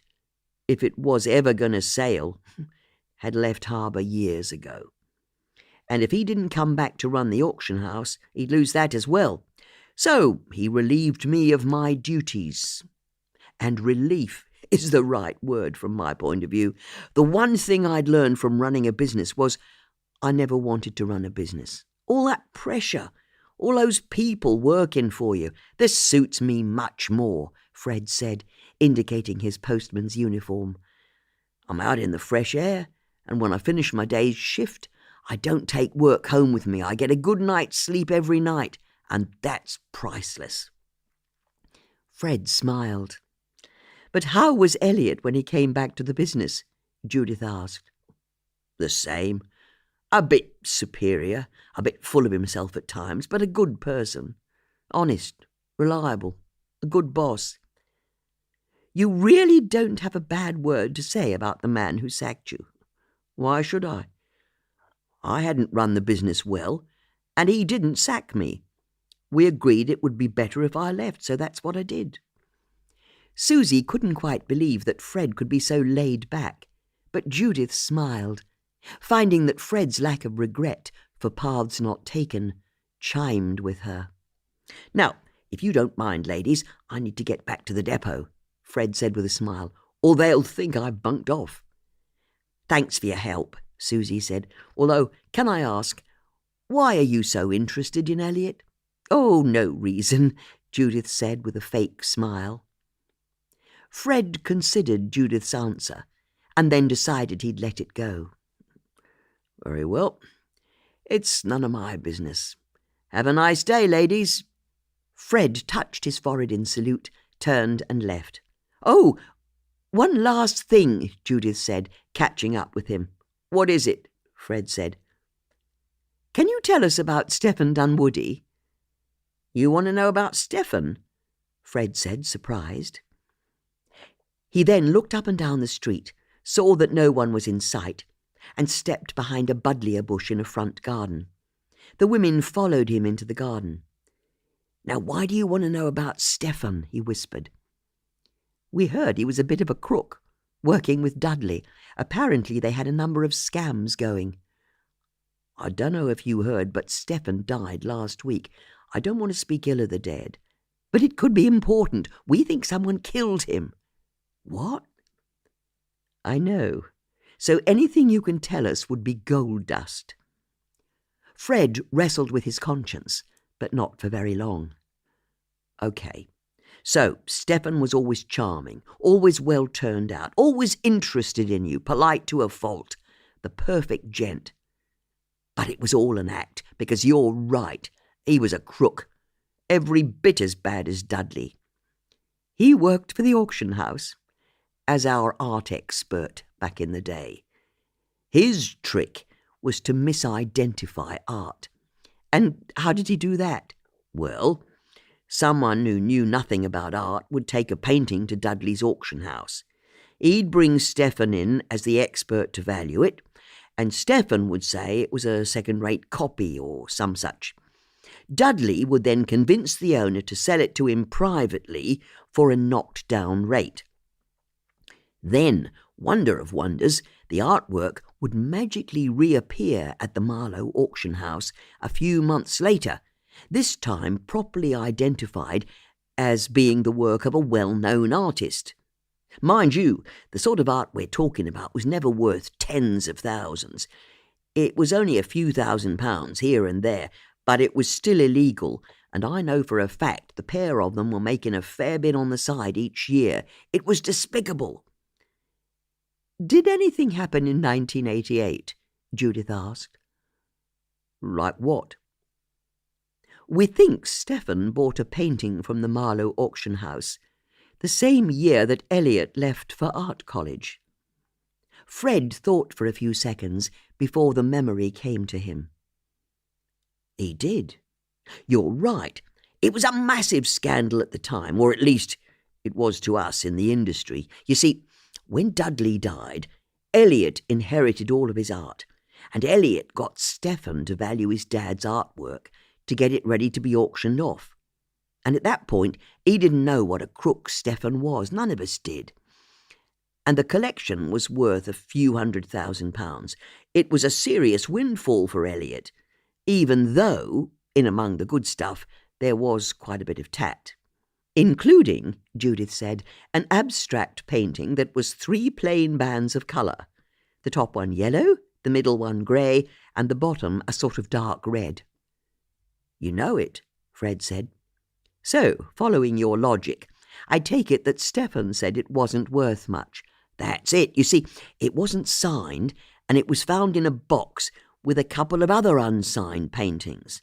if it was ever going to sail, had left harbour years ago. And if he didn't come back to run the auction house, he'd lose that as well. So he relieved me of my duties. And relief is the right word from my point of view. The one thing I'd learned from running a business was I never wanted to run a business. All that pressure, all those people working for you, this suits me much more, Fred said, indicating his postman's uniform. I'm out in the fresh air, and when I finish my day's shift, I don't take work home with me. I get a good night's sleep every night, and that's priceless. Fred smiled. But how was Elliot when he came back to the business? Judith asked. The same. A bit superior, a bit full of himself at times, but a good person. Honest, reliable, a good boss. You really don't have a bad word to say about the man who sacked you. Why should I? I hadn't run the business well, and he didn't sack me. We agreed it would be better if I left, so that's what I did. Susie couldn't quite believe that Fred could be so laid back, but Judith smiled, finding that Fred's lack of regret for paths not taken chimed with her. Now, if you don't mind, ladies, I need to get back to the depot, Fred said with a smile, or they'll think I've bunked off. Thanks for your help, Susie said, although, can I ask, why are you so interested in Elliot? Oh, no reason, Judith said with a fake smile. Fred considered Judith's answer and then decided he'd let it go. Very well. It's none of my business. Have a nice day, ladies. Fred touched his forehead in salute, turned and left. Oh, one last thing, Judith said, catching up with him. What is it? Fred said. Can you tell us about Stephen Dunwoody? You want to know about Stephen? Fred said, surprised. He then looked up and down the street, saw that no one was in sight, and stepped behind a buddleia bush in a front garden. The women followed him into the garden. Now, why do you want to know about Stephen? He whispered. We heard he was a bit of a crook, working with Dudley. Apparently they had a number of scams going. I don't know if you heard, but Stephen died last week. I don't want to speak ill of the dead, but it could be important. We think someone killed him. What? I know. So anything you can tell us would be gold dust. Fred wrestled with his conscience, but not for very long. Okay. So, Stephen was always charming, always well turned out, always interested in you, polite to a fault, the perfect gent. But it was all an act, because you're right, he was a crook, every bit as bad as Dudley. He worked for the auction house, as our art expert back in the day. His trick was to misidentify art. And how did he do that? Well, someone who knew nothing about art would take a painting to Dudley's auction house. He'd bring Stephen in as the expert to value it, and Stephen would say it was a second-rate copy or some such. Dudley would then convince the owner to sell it to him privately for a knocked-down rate. Then, wonder of wonders, the artwork would magically reappear at the Marlow auction house a few months later, this time properly identified as being the work of a well-known artist. Mind you, the sort of art we're talking about was never worth tens of thousands. It was only a few £1,000s here and there, but it was still illegal, and I know for a fact the pair of them were making a fair bit on the side each year. It was despicable. Did anything happen in 1988? Judith asked. Like what? We think Stephen bought a painting from the Marlow auction house, the same year that Elliot left for art college. Fred thought for a few seconds before the memory came to him. He did. You're right. It was a massive scandal at the time, or at least it was to us in the industry. You see, when Dudley died, Elliot inherited all of his art, and Elliot got Stephen to value his dad's artwork to get it ready to be auctioned off. And at that point, he didn't know what a crook Stephen was. None of us did. And the collection was worth a few £100,000. It was a serious windfall for Elliot, even though, in among the good stuff, there was quite a bit of tat. Including, Judith said, an abstract painting that was 3 plain bands of colour. The top one yellow, the middle one grey, and the bottom a sort of dark red. You know it, Fred said. So, following your logic, I take it that Stephen said it wasn't worth much. That's it. You see, it wasn't signed, and it was found in a box with a couple of other unsigned paintings.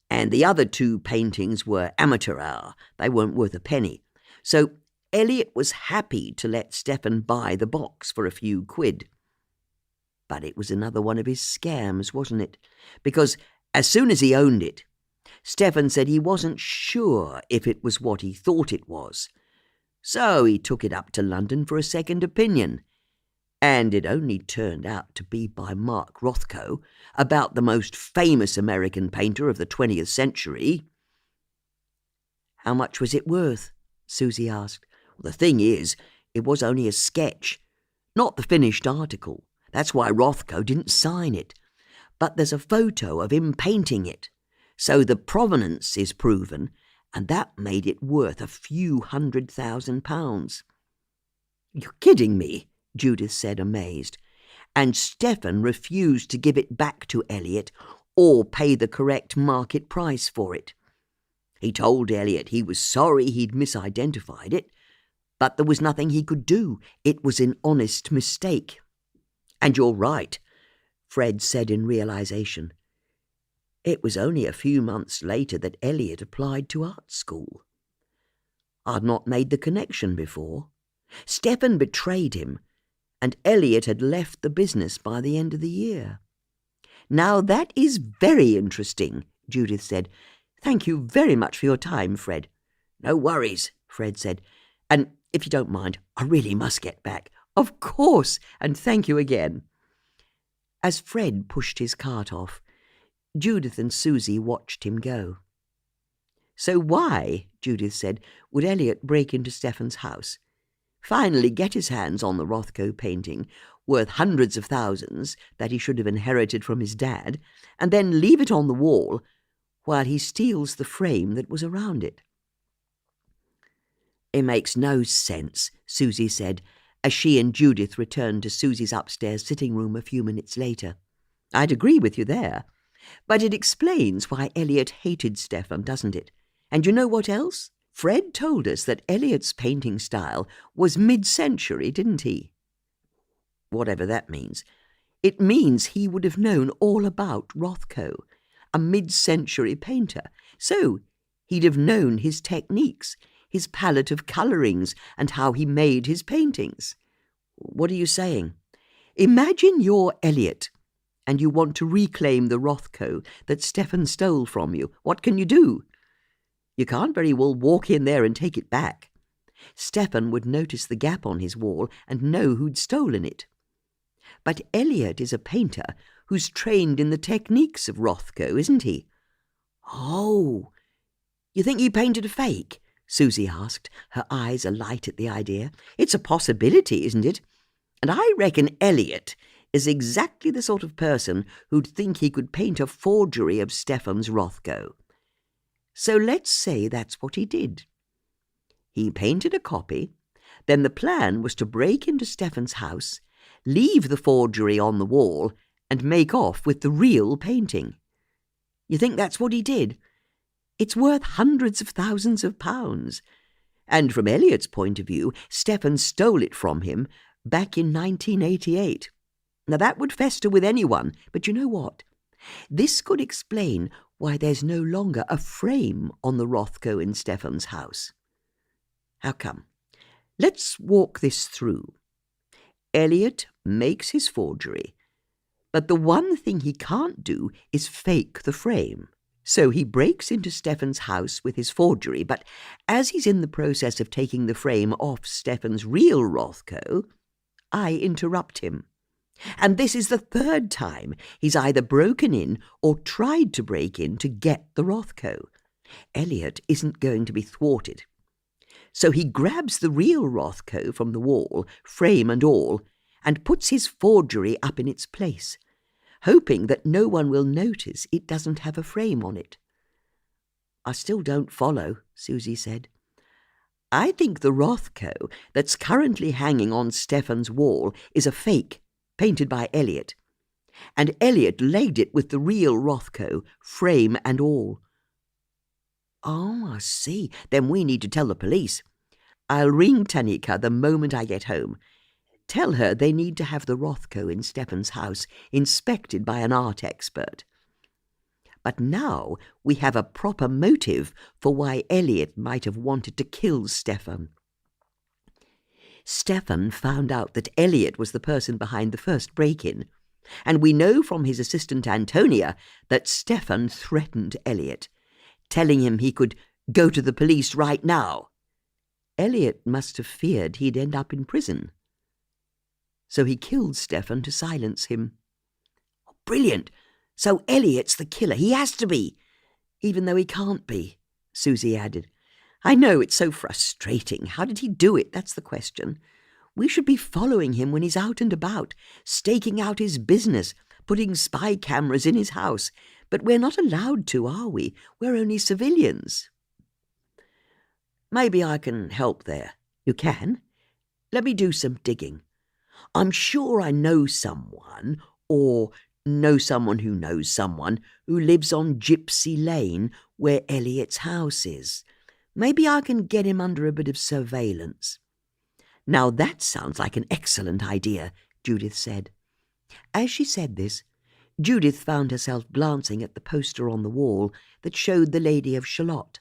And the other 2 paintings were amateur hour. They weren't worth a penny. So Elliot was happy to let Stephen buy the box for a few quid. But it was another one of his scams, wasn't it? Because as soon as he owned it, Stephen said he wasn't sure if it was what he thought it was. So he took it up to London for a second opinion. And it only turned out to be by Mark Rothko, about the most famous American painter of the 20th century. How much was it worth? Susie asked. Well, the thing is, it was only a sketch, not the finished article. That's why Rothko didn't sign it. But there's a photo of him painting it. So the provenance is proven, and that made it worth a few £100,000. You're kidding me, Judith said, amazed. And Stephen refused to give it back to Elliot or pay the correct market price for it. He told Elliot he was sorry he'd misidentified it, but there was nothing he could do. It was an honest mistake. And you're right, Fred said in realization. It was only a few months later that Elliot applied to art school. I'd not made the connection before. Stephen betrayed him, and Elliot had left the business by the end of the year. Now that is very interesting, Judith said. Thank you very much for your time, Fred. No worries, Fred said. And if you don't mind, I really must get back. Of course, and thank you again. As Fred pushed his cart off, Judith and Susie watched him go. So why, Judith said, would Elliot break into Stephen's house, finally get his hands on the Rothko painting, worth hundreds of thousands that he should have inherited from his dad, and then leave it on the wall while he steals the frame that was around it? It makes no sense, Susie said, as she and Judith returned to Susie's upstairs sitting room a few minutes later. I'd agree with you there. But it explains why Elliot hated Stephen, doesn't it? And you know what else? Fred told us that Elliot's painting style was mid-century, didn't he? Whatever that means. It means he would have known all about Rothko, a mid-century painter. So he'd have known his techniques, his palette of colourings, and how he made his paintings. What are you saying? Imagine you're Elliot, and you want to reclaim the Rothko that Stephen stole from you. What can you do? You can't very well walk in there and take it back. Stephen would notice the gap on his wall and know who'd stolen it. But Elliot is a painter who's trained in the techniques of Rothko, isn't he? Oh, you think he painted a fake? Susie asked, her eyes alight at the idea. It's a possibility, isn't it? And I reckon Elliot is exactly the sort of person who'd think he could paint a forgery of Stephen's Rothko. So let's say that's what he did. He painted a copy, then the plan was to break into Stephen's house, leave the forgery on the wall, and make off with the real painting. You think that's what he did? It's worth hundreds of thousands of pounds. And from Elliot's point of view, Stephen stole it from him back in 1988. Now that would fester with anyone, but you know what? This could explain why there's no longer a frame on the Rothko in Stephen's house. How come? Let's walk this through. Elliot makes his forgery, but the one thing he can't do is fake the frame. So he breaks into Stephen's house with his forgery, but as he's in the process of taking the frame off Stephen's real Rothko, I interrupt him. And this is the third time he's either broken in or tried to break in to get the Rothko. Elliot isn't going to be thwarted. So he grabs the real Rothko from the wall, frame and all, and puts his forgery up in its place, hoping that no one will notice it doesn't have a frame on it. I still don't follow, Susie said. I think the Rothko that's currently hanging on Stefan's wall is a fake, painted by Elliot. And Elliot laid it with the real Rothko, frame and all. Oh, I see. Then we need to tell the police. I'll ring Tanika the moment I get home. Tell her they need to have the Rothko in Stefan's house inspected by an art expert. But now we have a proper motive for why Elliot might have wanted to kill Stefan. Stefan found out that Elliot was the person behind the first break-in, and we know from his assistant Antonia that Stefan threatened Elliot, telling him he could go to the police right now. Elliot must have feared he'd end up in prison. So he killed Stefan to silence him. Brilliant! So Elliot's the killer. He has to be. Even though he can't be, Susie added. I know, it's so frustrating. How did he do it? That's the question. We should be following him when he's out and about, staking out his business, putting spy cameras in his house. But we're not allowed to, are we? We're only civilians. Maybe I can help there. You can? Let me do some digging. I'm sure I know someone, or know someone who knows someone, who lives on Gypsy Lane, where Elliot's house is. Maybe I can get him under a bit of surveillance. Now that sounds like an excellent idea, Judith said. As she said this, Judith found herself glancing at the poster on the wall that showed the Lady of Shalott.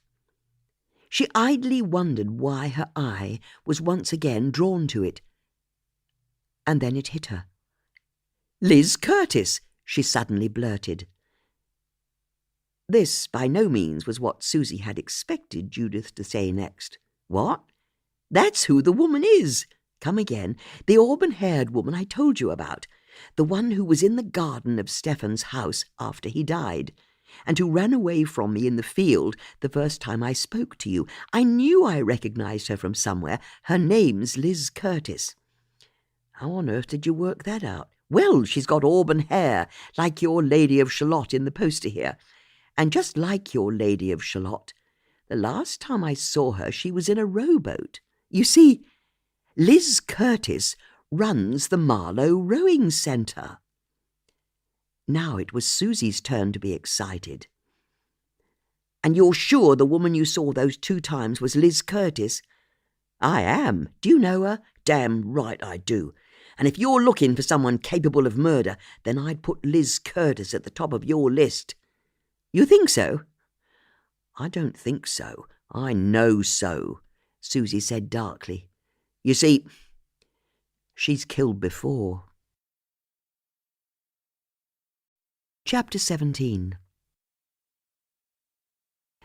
She idly wondered why her eye was once again drawn to it. And then it hit her. Liz Curtis, she suddenly blurted. This by no means was what Susie had expected Judith to say next. What? That's who the woman is. Come again. The auburn-haired woman I told you about. The one who was in the garden of Stefan's house after he died, and who ran away from me in the field the first time I spoke to you. I knew I recognized her from somewhere. Her name's Liz Curtis. How on earth did you work that out? Well, she's got auburn hair, like your Lady of Shalott in the poster here. And just like your Lady of Shalott, the last time I saw her she was in a rowboat. You see, Liz Curtis runs the Marlow Rowing Centre. Now it was Susie's turn to be excited. And you're sure the woman you saw those 2 times was Liz Curtis? I am. Do you know her? Damn right I do. And if you're looking for someone capable of murder, then I'd put Liz Curtis at the top of your list. You think so? I don't think so. I know so, Susie said darkly. You see, she's killed before. Chapter 17.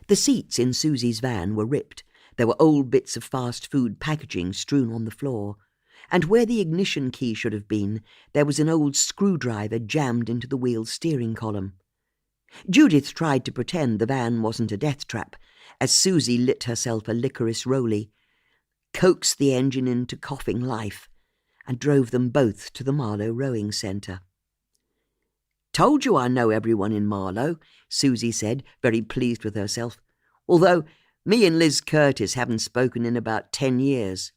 The seats in Susie's van were ripped. There were old bits of fast food packaging strewn on the floor, and where the ignition key should have been, there was an old screwdriver jammed into the wheel steering column. Judith tried to pretend the van wasn't a death trap, as Susie lit herself a licorice roly, coaxed the engine into coughing life, and drove them both to the Marlow Rowing Centre. Told you I know everyone in Marlow, Susie said, very pleased with herself, although me and Liz Curtis haven't spoken in about 10 years.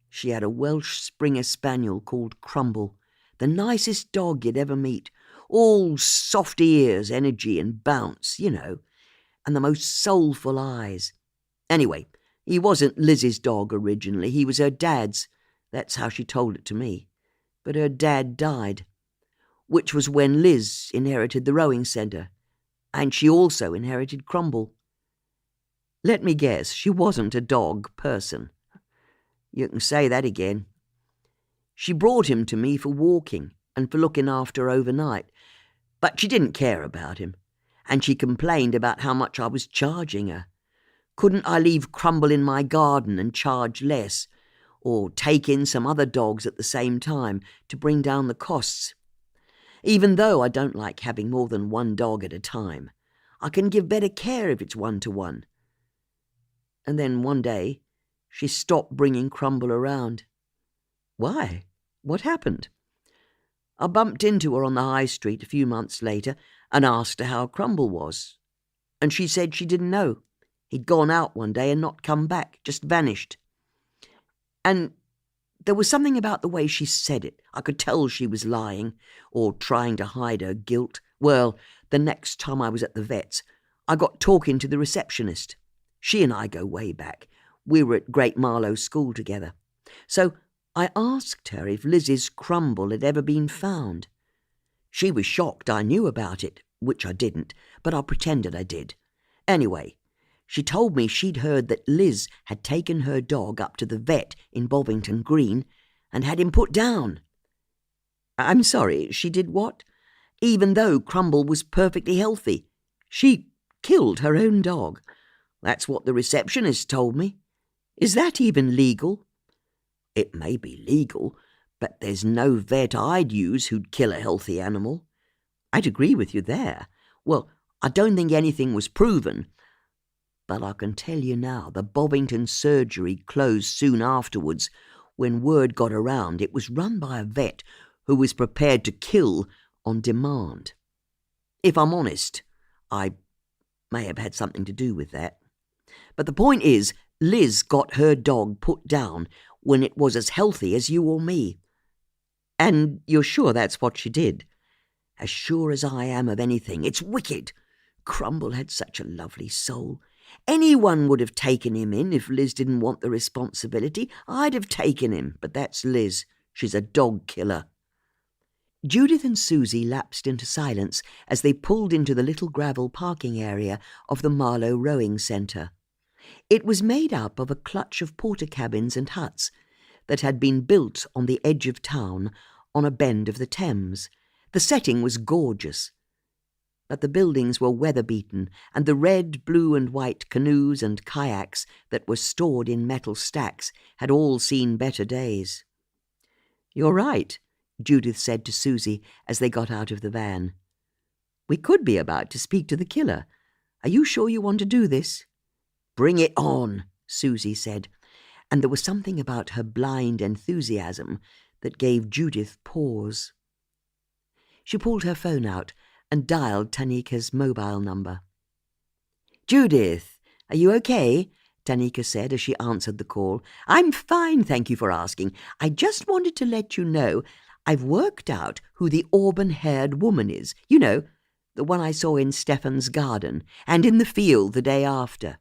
She had a Welsh Springer Spaniel called Crumble, the nicest dog you'd ever meet, all soft ears, energy and bounce, you know, and the most soulful eyes. Anyway, he wasn't Liz's dog originally, he was her dad's. That's how she told it to me. But her dad died, which was when Liz inherited the rowing centre, and she also inherited Crumble. Let me guess, she wasn't a dog person. You can say that again. She brought him to me for walking and for looking after overnight, but she didn't care about him, and she complained about how much I was charging her. Couldn't I leave Crumble in my garden and charge less? or take in some other dogs at the same time to bring down the costs. Even though I don't like having more than one dog at a time, I can give better care if it's 1-to-1. And then one day, she stopped bringing Crumble around. Why? What happened? I bumped into her on the high street a few months later and asked her how Crumble was. And she said she didn't know. He'd gone out one day and not come back, just vanished. And there was something about the way she said it. I could tell she was lying or trying to hide her guilt. Well, the next time I was at the vet's, I got talking to the receptionist. She and I go way back. We were at Great Marlow School together. So I asked her if Lizzie's Crumble had ever been found. She was shocked I knew about it, which I didn't, but I pretended I did. Anyway, she told me she'd heard that Liz had taken her dog up to the vet in Bovington Green and had him put down. I'm sorry, she did what? Even though Crumble was perfectly healthy. She killed her own dog. That's what the receptionist told me. Is that even legal? It may be legal, but there's no vet I'd use who'd kill a healthy animal. I'd agree with you there. Well, I don't think anything was proven, but I can tell you now the Bovington surgery closed soon afterwards when word got around it was run by a vet who was prepared to kill on demand. If I'm honest, I may have had something to do with that. But the point is, Liz got her dog put down when it was as healthy as you or me. And you're sure that's what she did? As sure as I am of anything. It's wicked. Crumble had such a lovely soul. Anyone would have taken him in if Liz didn't want the responsibility. I'd have taken him, but that's Liz. She's a dog killer. Judith and Susie lapsed into silence as they pulled into the little gravel parking area of the Marlow Rowing Centre. It was made up of a clutch of porter cabins and huts that had been built on the edge of town on a bend of the Thames. The setting was gorgeous, but the buildings were weather-beaten, and the red, blue and white canoes and kayaks that were stored in metal stacks had all seen better days. "You're right," Judith said to Susie as they got out of the van. "We could be about to speak to the killer. Are you sure you want to do this?" "Bring it on," Susie said, and there was something about her blind enthusiasm that gave Judith pause. She pulled her phone out and dialed Tanika's mobile number. "Judith, are you okay?" Tanika said as she answered the call. "I'm fine, thank you for asking. I just wanted to let you know I've worked out who the auburn-haired woman is. You know, the one I saw in Stefan's garden and in the field the day after."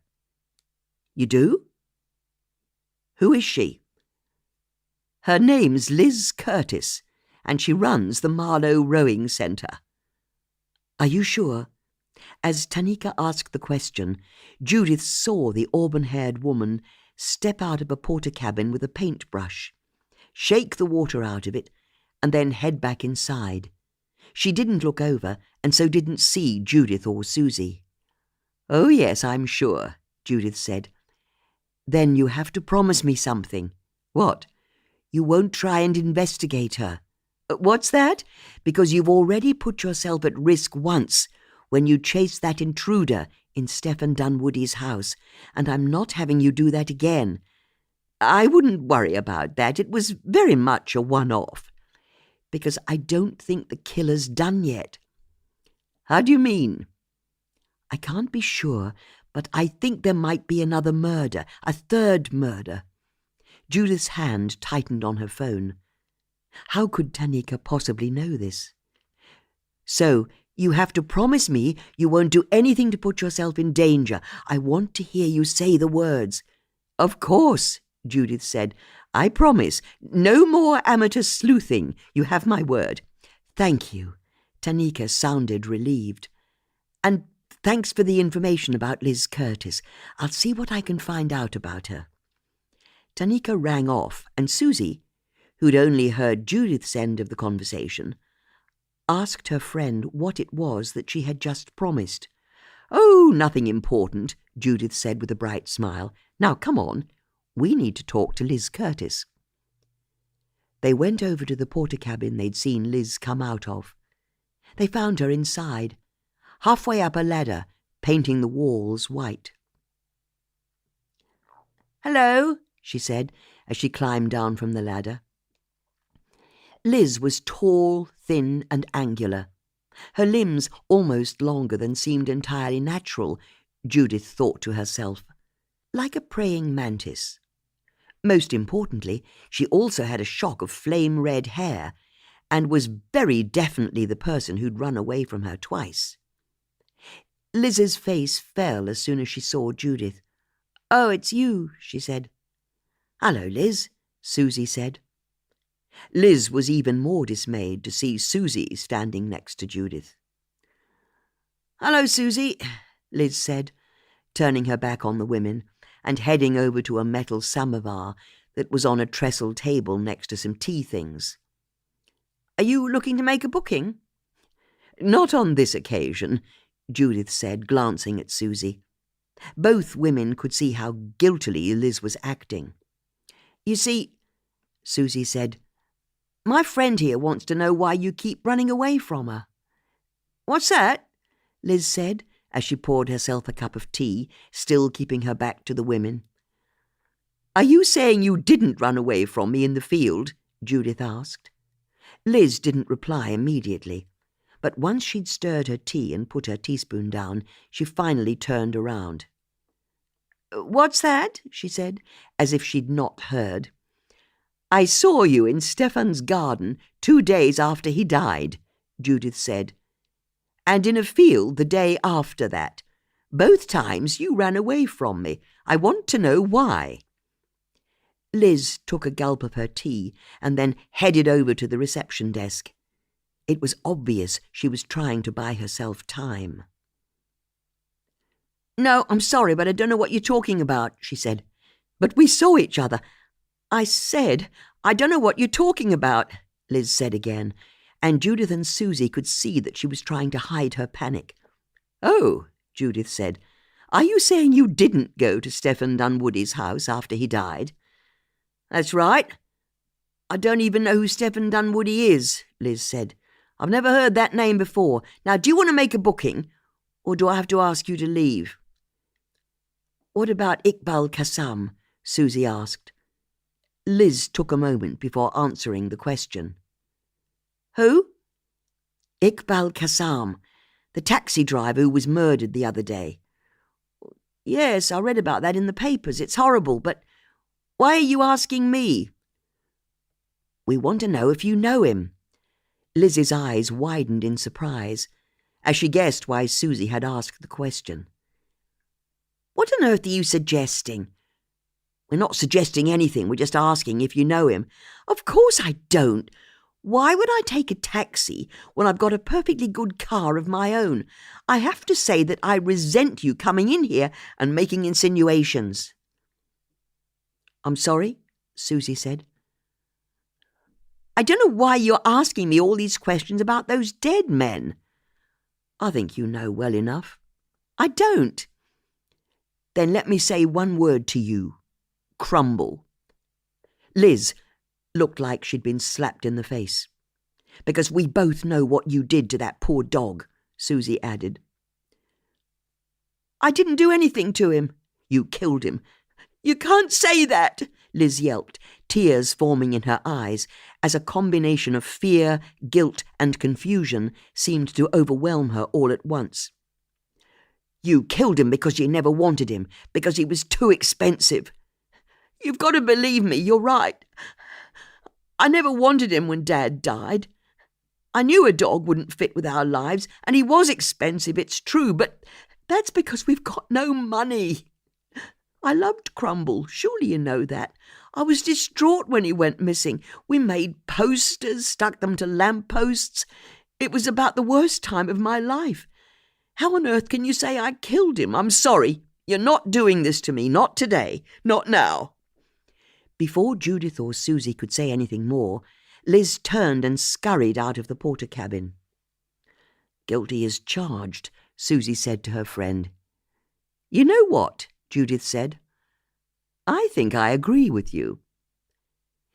"You do? Who is she?" "Her name's Liz Curtis, and she runs the Marlow Rowing Centre." "Are you sure?" As Tanika asked the question, Judith saw the auburn-haired woman step out of a porter cabin with a paintbrush, shake the water out of it, and then head back inside. She didn't look over, and so didn't see Judith or Susie. "Oh, yes, I'm sure," Judith said. "Then you have to promise me something." "What?" "You won't try and investigate her." "What's that?" "Because you've already put yourself at risk once when you chased that intruder in Stephen Dunwoody's house, and I'm not having you do that again." "I wouldn't worry about that. It was very much a one-off." "Because I don't think the killer's done yet." "How do you mean?" "I can't be sure, but I think there might be another murder, a third murder." Judith's hand tightened on her phone. How could Tanika possibly know this? "So you have to promise me you won't do anything to put yourself in danger. I want to hear you say the words." "Of course," Judith said. "I promise. No more amateur sleuthing. You have my word." "Thank you." Tanika sounded relieved. "And thanks for the information about Liz Curtis. I'll see what I can find out about her." Tanika rang off, and Susie, who'd only heard Judith's end of the conversation, asked her friend what it was that she had just promised. "Oh, nothing important," Judith said with a bright smile. "Now, come on. We need to talk to Liz Curtis." They went over to the porter cabin they'd seen Liz come out of. They found her inside, halfway up a ladder, painting the walls white. "Hello," she said as she climbed down from the ladder. Liz was tall, thin and angular, her limbs almost longer than seemed entirely natural, Judith thought to herself, like a praying mantis. Most importantly, she also had a shock of flame-red hair and was very definitely the person who'd run away from her twice. Liz's face fell as soon as she saw Judith. "Oh, it's you," she said. "Hello, Liz," Susie said. Liz was even more dismayed to see Susie standing next to Judith. "Hello, Susie," Liz said, turning her back on the women and heading over to a metal samovar that was on a trestle table next to some tea things. "Are you looking to make a booking?" "Not on this occasion," Judith said, glancing at Susie. Both women could see how guiltily Liz was acting. "You see," Susie said, "my friend here wants to know why you keep running away from her." "What's that?" Liz said, as she poured herself a cup of tea, still keeping her back to the women. "Are you saying you didn't run away from me in the field?" Judith asked. Liz didn't reply immediately, but once she'd stirred her tea and put her teaspoon down, she finally turned around. "What's that?" she said, as if she'd not heard. "I saw you in Stefan's garden 2 days after he died," Judith said, "and in a field the day after that. Both times you ran away from me. I want to know why." Liz took a gulp of her tea and then headed over to the reception desk. It was obvious she was trying to buy herself time. "No, I'm sorry, but I don't know what you're talking about," she said. "But we saw each other." "I said, I don't know what you're talking about," Liz said again, and Judith and Susie could see that she was trying to hide her panic. "Oh," Judith said, "are you saying you didn't go to Stephen Dunwoody's house after he died?" "That's right. I don't even know who Stephen Dunwoody is," Liz said. "I've never heard that name before. Now, do you want to make a booking, or do I have to ask you to leave?" "What about Iqbal Qassam?" Susie asked. Liz took a moment before answering the question. "Who?" "Iqbal Qassam, the taxi driver who was murdered the other day." "Yes, I read about that in the papers. It's horrible, but why are you asking me?" "We want to know if you know him." Liz's eyes widened in surprise as she guessed why Susie had asked the question. "What on earth are you suggesting?" "We're not suggesting anything. We're just asking if you know him." "Of course I don't. Why would I take a taxi when I've got a perfectly good car of my own? I have to say that I resent you coming in here and making insinuations." "I'm sorry," Susie said. "I don't know why you're asking me all these questions about those dead men." "I think you know well enough." "I don't." "Then let me say one word to you. Crumble." Liz looked like she'd been slapped in the face. "Because we both know what you did to that poor dog," Susie added. "I didn't do anything to him." "You killed him." "You can't say that," Liz yelped, tears forming in her eyes as a combination of fear, guilt and confusion seemed to overwhelm her all at once. "You killed him because you never wanted him, because he was too expensive." "You've got to believe me, you're right. I never wanted him when Dad died. I knew a dog wouldn't fit with our lives, and he was expensive, it's true, but that's because we've got no money. I loved Crumble, surely you know that. I was distraught when he went missing. We made posters, stuck them to lampposts. It was about the worst time of my life. How on earth can you say I killed him? I'm sorry. You're not doing this to me, not today, not now." Before Judith or Susie could say anything more, Liz turned and scurried out of the porter cabin. "Guilty as charged," Susie said to her friend. "You know what?" Judith said. I think I agree with you.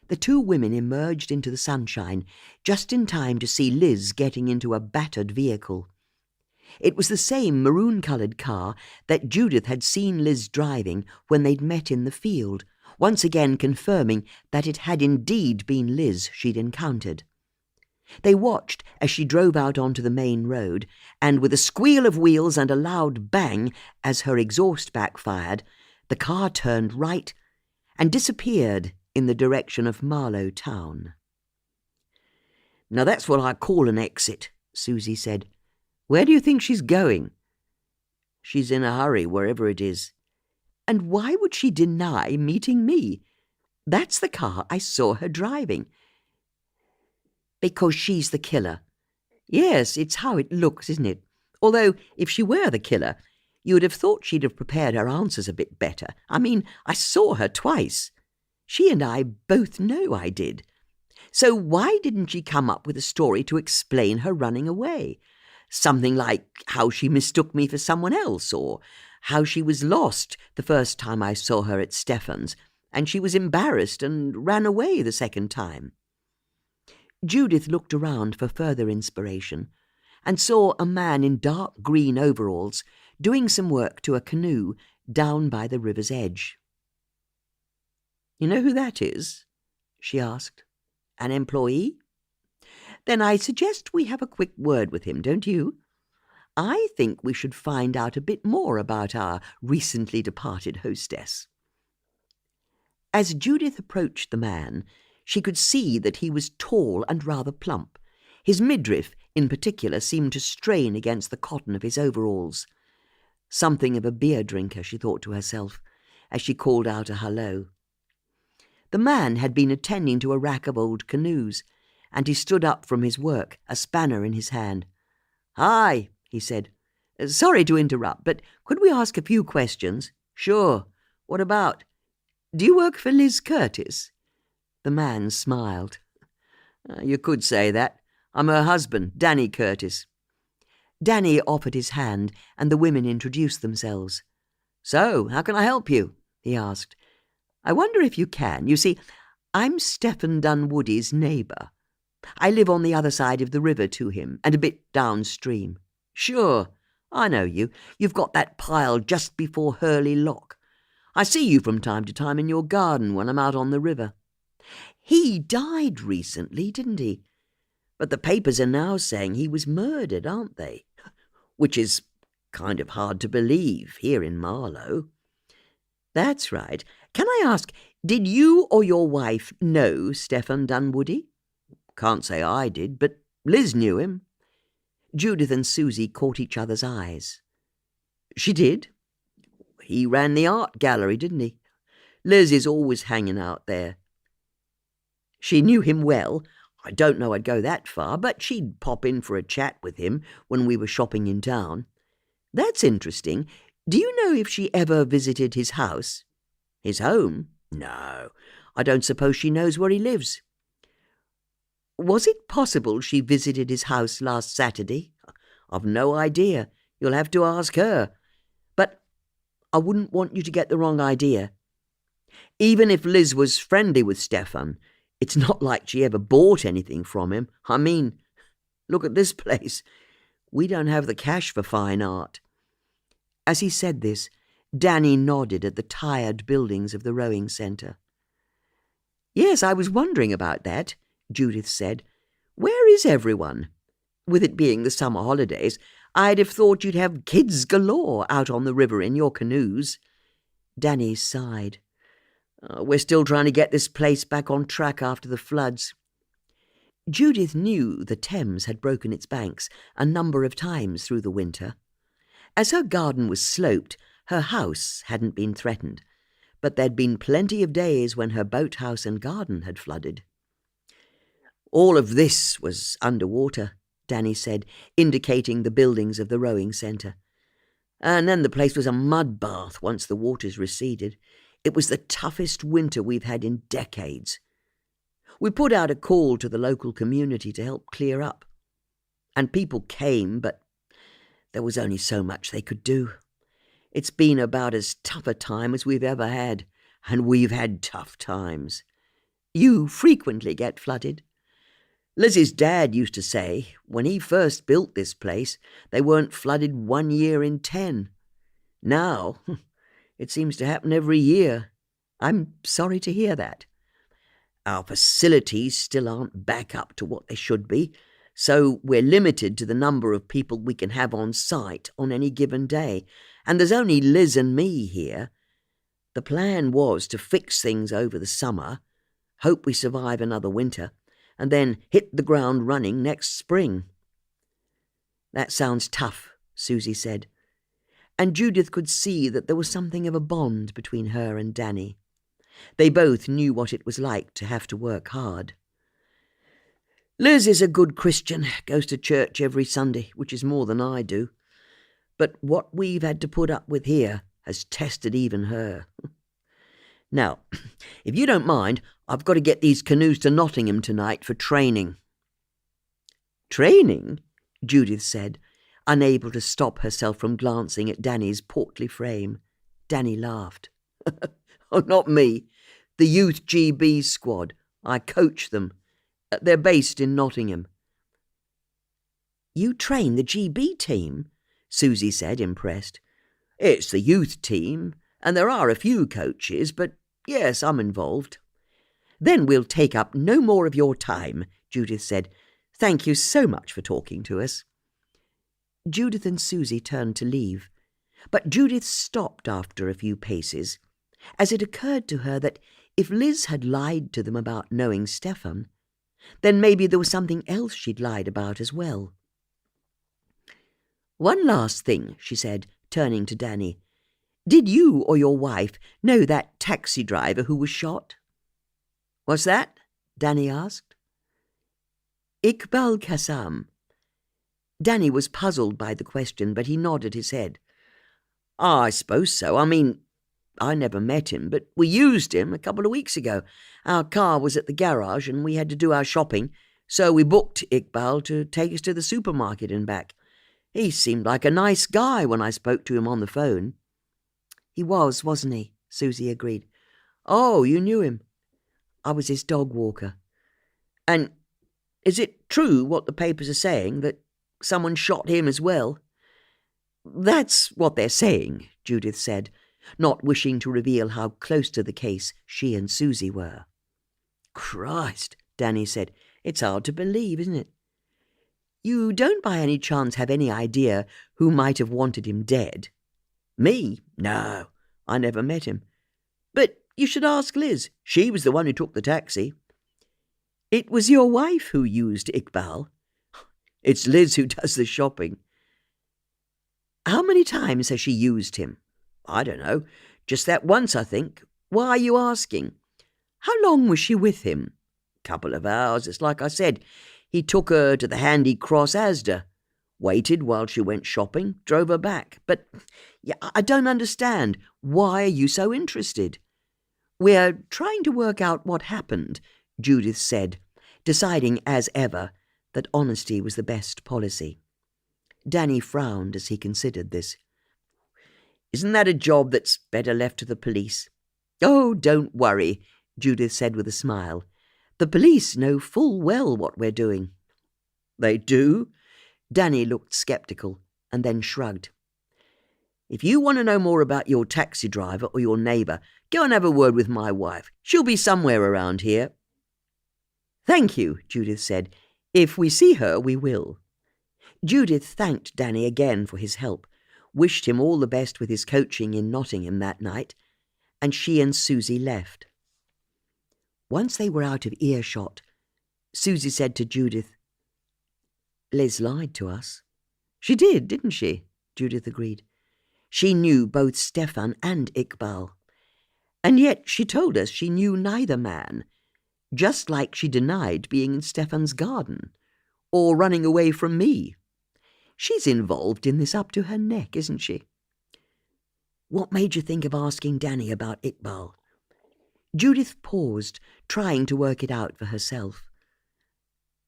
The two women emerged into the sunshine just in time to see Liz getting into a battered vehicle. It was the same maroon-coloured car that Judith had seen Liz driving when they'd met in the field, once again confirming that it had indeed been Liz she'd encountered. They watched as she drove out onto the main road, and with a squeal of wheels and a loud bang as her exhaust backfired, the car turned right and disappeared in the direction of Marlow town. "Now that's what I call an exit," Susie said. "Where do you think she's going?" "She's in a hurry, wherever it is." "And why would she deny meeting me? That's the car I saw her driving." "Because she's the killer." "Yes, it's how it looks, isn't it? Although, if she were the killer, you would have thought she'd have prepared her answers a bit better. I mean, I saw her twice. She and I both know I did. So why didn't she come up with a story to explain her running away? Something like how she mistook me for someone else, or how she was lost the first time I saw her at Stefan's, and she was embarrassed and ran away the second time." Judith looked around for further inspiration and saw a man in dark green overalls doing some work to a canoe down by the river's edge. "You know who that is?" she asked. "An employee? Then I suggest we have a quick word with him, don't you? I think we should find out a bit more about our recently departed hostess." As Judith approached the man, she could see that he was tall and rather plump. His midriff, in particular, seemed to strain against the cotton of his overalls. Something of a beer drinker, she thought to herself, as she called out a hello. The man had been attending to a rack of old canoes, and he stood up from his work, a spanner in his hand. "Hi," he said. "Sorry to interrupt, but could we ask a few questions?" "Sure. What about?" "Do you work for Liz Curtis?" The man smiled. "You could say that. I'm her husband, Danny Curtis." Danny offered his hand, and the women introduced themselves. "So, how can I help you?" he asked. "I wonder if you can. You see, I'm Stephen Dunwoody's neighbour. I live on the other side of the river to him, and a bit downstream." "Sure, I know you. You've got that pile just before Hurley Lock. I see you from time to time in your garden when I'm out on the river." "He died recently, didn't he? But the papers are now saying he was murdered, aren't they? Which is kind of hard to believe here in Marlow." "That's right. Can I ask, did you or your wife know Stephen Dunwoody?" "Can't say I did, but Liz knew him." Judith and Susie caught each other's eyes. "She did? He ran the art gallery, didn't he? Liz is always hanging out there." "She knew him well. I don't know I'd go that far, but she'd pop in for a chat with him when we were shopping in town." "That's interesting. Do you know if she ever visited his house?" "His home? No. I don't suppose she knows where he lives." "Was it possible she visited his house last Saturday?" "I've no idea. You'll have to ask her. But I wouldn't want you to get the wrong idea. Even if Liz was friendly with Stefan, it's not like she ever bought anything from him. I mean, look at this place. We don't have the cash for fine art." As he said this, Danny nodded at the tired buildings of the rowing centre. "Yes, I was wondering about that," Judith said. "Where is everyone? With it being the summer holidays, I'd have thought you'd have kids galore out on the river in your canoes." Danny sighed. "We're still trying to get this place back on track after the floods." Judith knew the Thames had broken its banks a number of times through the winter. As her garden was sloped, her house hadn't been threatened, but there'd been plenty of days when her boathouse and garden had flooded. "All of this was underwater," Danny said, indicating the buildings of the rowing centre. "And then the place was a mud bath once the waters receded. It was the toughest winter we've had in decades. We put out a call to the local community to help clear up. And people came, but there was only so much they could do. It's been about as tough a time as we've ever had, and we've had tough times. You frequently get flooded. Liz's dad used to say when he first built this place, they weren't flooded 1 year in 10. Now, it seems to happen every year. I'm sorry to hear that. Our facilities still aren't back up to what they should be, so we're limited to the number of people we can have on site on any given day, and there's only Liz and me here. The plan was to fix things over the summer, hope we survive another winter, and then hit the ground running next spring. That sounds tough, Susie said, and Judith could see that there was something of a bond between her and Danny. They both knew what it was like to have to work hard. Liz is a good Christian, goes to church every Sunday, which is more than I do. But what we've had to put up with here has tested even her. Now, if you don't mind, I've got to get these canoes to Nottingham tonight for training. Training? Judith said, unable to stop herself from glancing at Danny's portly frame. Danny laughed. Oh, not me. The Youth GB squad. I coach them. They're based in Nottingham. You train the GB team? Susie said, impressed. It's the youth team, and there are a few coaches, but yes, I'm involved. Then we'll take up no more of your time, Judith said. Thank you so much for talking to us. Judith and Susie turned to leave, but Judith stopped after a few paces, as it occurred to her that if Liz had lied to them about knowing Stefan, then maybe there was something else she'd lied about as well. One last thing, she said, turning to Danny. Did you or your wife know that taxi driver who was shot? What's that? Danny asked. Iqbal Qassam. Danny was puzzled by the question, but he nodded his head. I suppose so. I mean, I never met him, but we used him a couple of weeks ago. Our car was at the garage and we had to do our shopping, so we booked Iqbal to take us to the supermarket and back. He seemed like a nice guy when I spoke to him on the phone. He was, wasn't he? Susie agreed. Oh, you knew him. I was his dog walker. And is it true what the papers are saying, that someone shot him as well? That's what they're saying, Judith said, not wishing to reveal how close to the case she and Susie were. Christ, Danny said, it's hard to believe, isn't it? You don't by any chance have any idea who might have wanted him dead? Me? No, I never met him. But you should ask Liz. She was the one who took the taxi. It was your wife who used Iqbal. It's Liz who does the shopping. How many times has she used him? I don't know. Just that once, I think. Why are you asking? How long was she with him? Couple of hours. It's like I said. He took her to the Handy Cross Asda, waited while she went shopping, drove her back. But yeah, I don't understand. Why are you so interested? We're trying to work out what happened, Judith said, deciding, as ever, that honesty was the best policy. Danny frowned as he considered this. Isn't that a job that's better left to the police? Oh, don't worry, Judith said with a smile. The police know full well what we're doing. They do? Danny looked sceptical and then shrugged. If you want to know more about your taxi driver or your neighbour, go and have a word with my wife. She'll be somewhere around here. Thank you, Judith said. If we see her, we will. Judith thanked Danny again for his help, wished him all the best with his coaching in Nottingham that night, and she and Susie left. Once they were out of earshot, Susie said to Judith, Liz lied to us. She did, didn't she? Judith agreed. She knew both Stefan and Iqbal. And yet she told us she knew neither man, just like she denied being in Stefan's garden, or running away from me. She's involved in this up to her neck, isn't she? What made you think of asking Danny about Iqbal? Judith paused, trying to work it out for herself.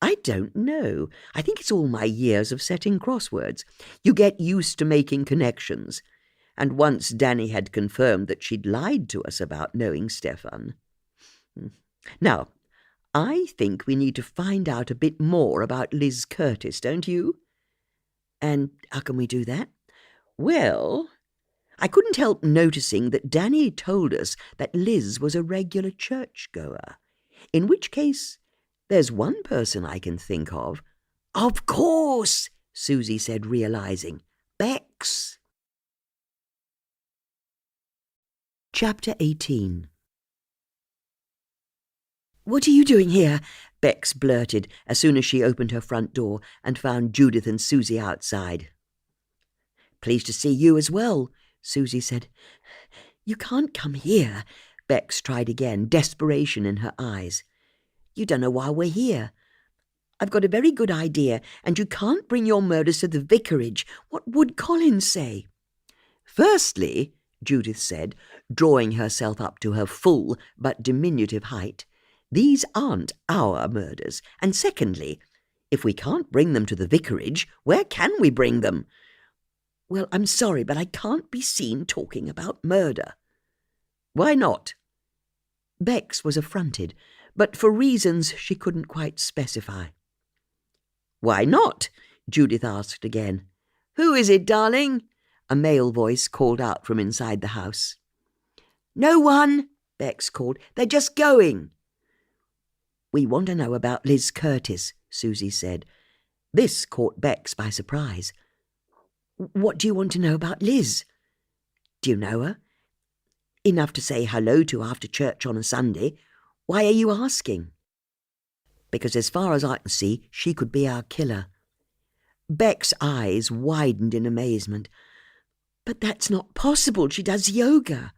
I don't know. I think it's all my years of setting crosswords. You get used to making connections. and once Danny had confirmed that she'd lied to us about knowing Stefan. Now, I think we need to find out a bit more about Liz Curtis, don't you? And how can we do that? Well, I couldn't help noticing that Danny told us that Liz was a regular churchgoer, in which case there's one person I can think of. Of course, Susie said, realising. Bex. Chapter 18. "What are you doing here?" Bex blurted as soon as she opened her front door and found Judith and Susie outside. "Pleased to see you as well," Susie said. "You can't come here." Bex tried again, desperation in her eyes. "You don't know why we're here. I've got a very good idea, and you can't bring your murders to the vicarage. What would Colin say?" "Firstly," Judith said, drawing herself up to her full but diminutive height, "these aren't our murders. And secondly, if we can't bring them to the vicarage, where can we bring them?" "Well, I'm sorry, but I can't be seen talking about murder." "Why not?" Bex was affronted, but for reasons she couldn't quite specify. "Why not?" Judith asked again. "Who is it, darling?" a male voice called out from inside the house. "No one," Bex called. "They're just going." "We want to know about Liz Curtis," Susie said. This caught Bex by surprise. "What do you want to know about Liz?" "Do you know her?" "Enough to say hello to after church on a Sunday. Why are you asking?" "Because as far as I can see, she could be our killer." Beck's eyes widened in amazement. "But that's not possible. She does yoga."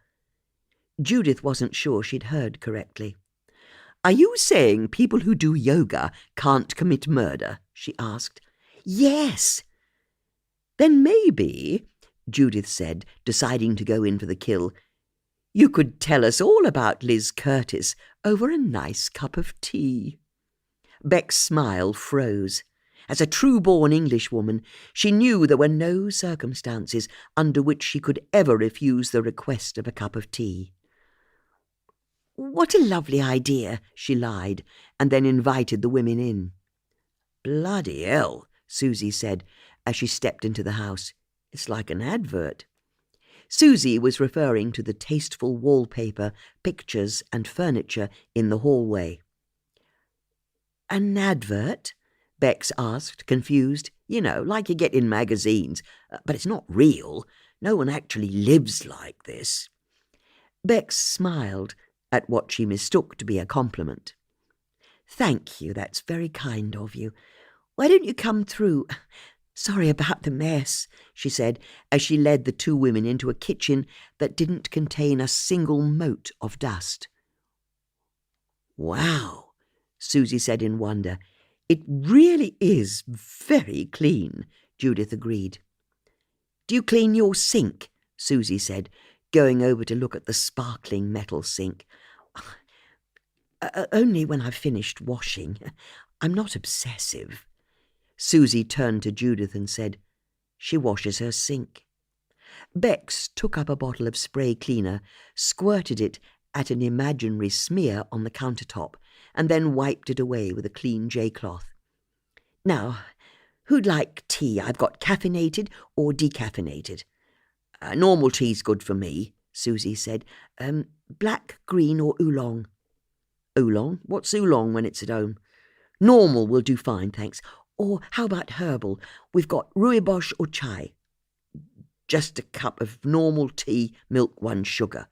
Judith wasn't sure she'd heard correctly. "Are you saying people who do yoga can't commit murder?" she asked. "Yes." "Then maybe," Judith said, deciding to go in for the kill, "you could tell us all about Liz Curtis over a nice cup of tea." Beck's smile froze. As a true-born Englishwoman, she knew there were no circumstances under which she could ever refuse the request of a cup of tea. "What a lovely idea," she lied, and then invited the women in. "Bloody hell," Susie said as she stepped into the house. "It's like an advert." Susie was referring to the tasteful wallpaper, pictures and furniture in the hallway. "An advert?" Bex asked, confused. "You know, like you get in magazines. But it's not real. No one actually lives like this." Bex smiled at what she mistook to be a compliment. "Thank you, that's very kind of you. Why don't you come through? Sorry about the mess," she said as she led the two women into a kitchen that didn't contain a single mote of dust. "Wow," Susie said in wonder. "It really is very clean," Judith agreed. "Do you clean your sink?" Susie said, going over to look at the sparkling metal sink. Only when I've finished washing. I'm not obsessive." Susie turned to Judith and said, "She washes her sink." Bex took up a bottle of spray cleaner, squirted it at an imaginary smear on the countertop, and then wiped it away with a clean J-cloth. "Now, who'd like tea? I've got caffeinated or decaffeinated." "Normal tea's good for me," Susie said. Black, green or oolong?" "Oolong? What's oolong when it's at home?" "Normal will do fine, thanks. Or how about herbal? We've got rooibos or chai." "Just a cup of normal tea, milk, 1 sugar."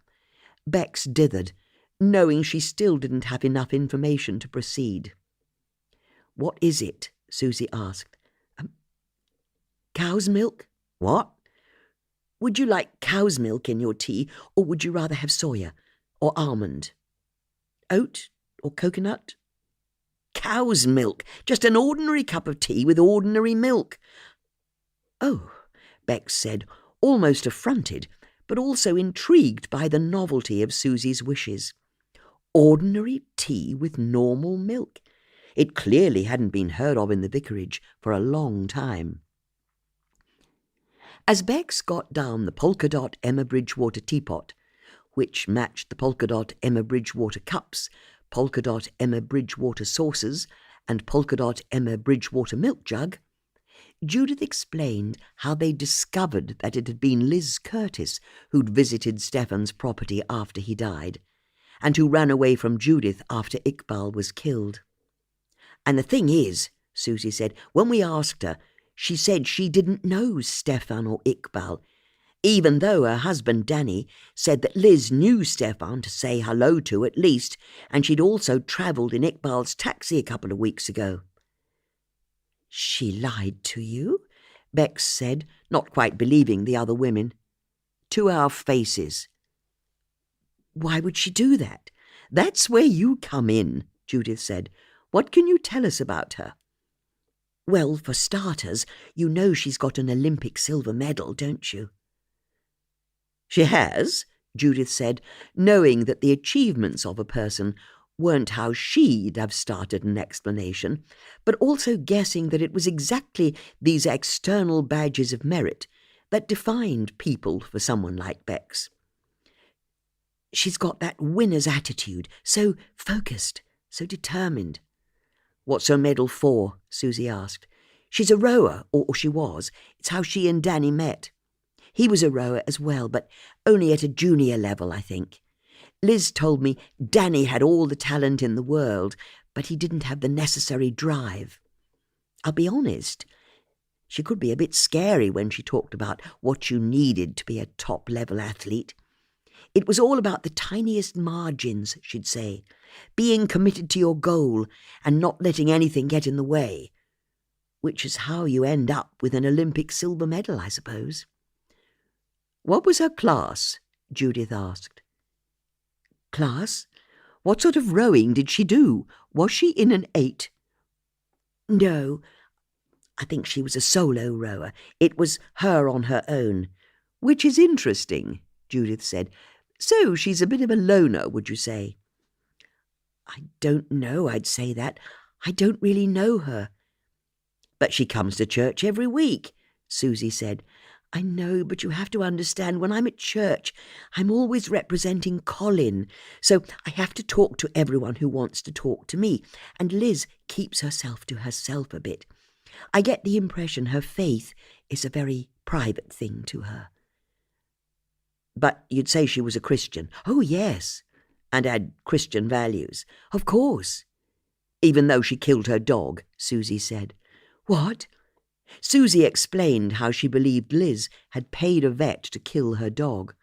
Bex dithered, knowing she still didn't have enough information to proceed. "What is it?" Susie asked. "Cow's milk?" "What?" "Would you like cow's milk in your tea, or would you rather have soya or almond? Oat or coconut?" "Cow's milk. Just an ordinary cup of tea with ordinary milk." "Oh," Bex said, almost affronted, but also intrigued by the novelty of Susie's wishes. Ordinary tea with normal milk. It clearly hadn't been heard of in the vicarage for a long time. As Bex got down the polka-dot Emma Bridgewater teapot, which matched the polka-dot Emma Bridgewater cups, polka-dot Emma Bridgewater saucers, and polka-dot Emma Bridgewater milk jug, Judith explained how they discovered that it had been Liz Curtis who'd visited Stefan's property after he died, and who ran away from Judith after Iqbal was killed. And the thing is, Susie said, when we asked her, she said she didn't know Stefan or Iqbal, even though her husband Danny said that Liz knew Stefan to say hello to at least, and she'd also travelled in Iqbal's taxi a couple of weeks ago. She lied to you? Bex said, not quite believing the other women. To our faces. Why would she do that? That's where you come in, Judith said. What can you tell us about her? Well, for starters, you know she's got an Olympic silver medal, don't you? She has, Judith said, knowing that the achievements of a person weren't how she'd have started an explanation, but also guessing that it was exactly these external badges of merit that defined people for someone like Bex. She's got that winner's attitude, so focused, so determined. What's her medal for? Susie asked. She's a rower, or she was. It's how she and Danny met. He was a rower as well, but only at a junior level, I think. Liz told me Danny had all the talent in the world, but he didn't have the necessary drive. I'll be honest, she could be a bit scary when she talked about what you needed to be a top-level athlete. It was all about the tiniest margins, she'd say, being committed to your goal and not letting anything get in the way, which is how you end up with an Olympic silver medal, I suppose. What was her class? Judith asked. Class? What sort of rowing did she do? Was she in an 8? No, I think she was a solo rower. It was her on her own. Which is interesting, Judith said. So she's a bit of a loner, would you say? I don't know, I'd say that. I don't really know her. But she comes to church every week, Susie said. I know, but you have to understand, when I'm at church, I'm always representing Colin, so I have to talk to everyone who wants to talk to me, and Liz keeps herself to herself a bit. I get the impression her faith is a very private thing to her. But you'd say she was a Christian? Oh, yes, and had Christian values. Of course. Even though she killed her dog, Susie said. What? Susie explained how she believed Liz had paid a vet to kill her dog.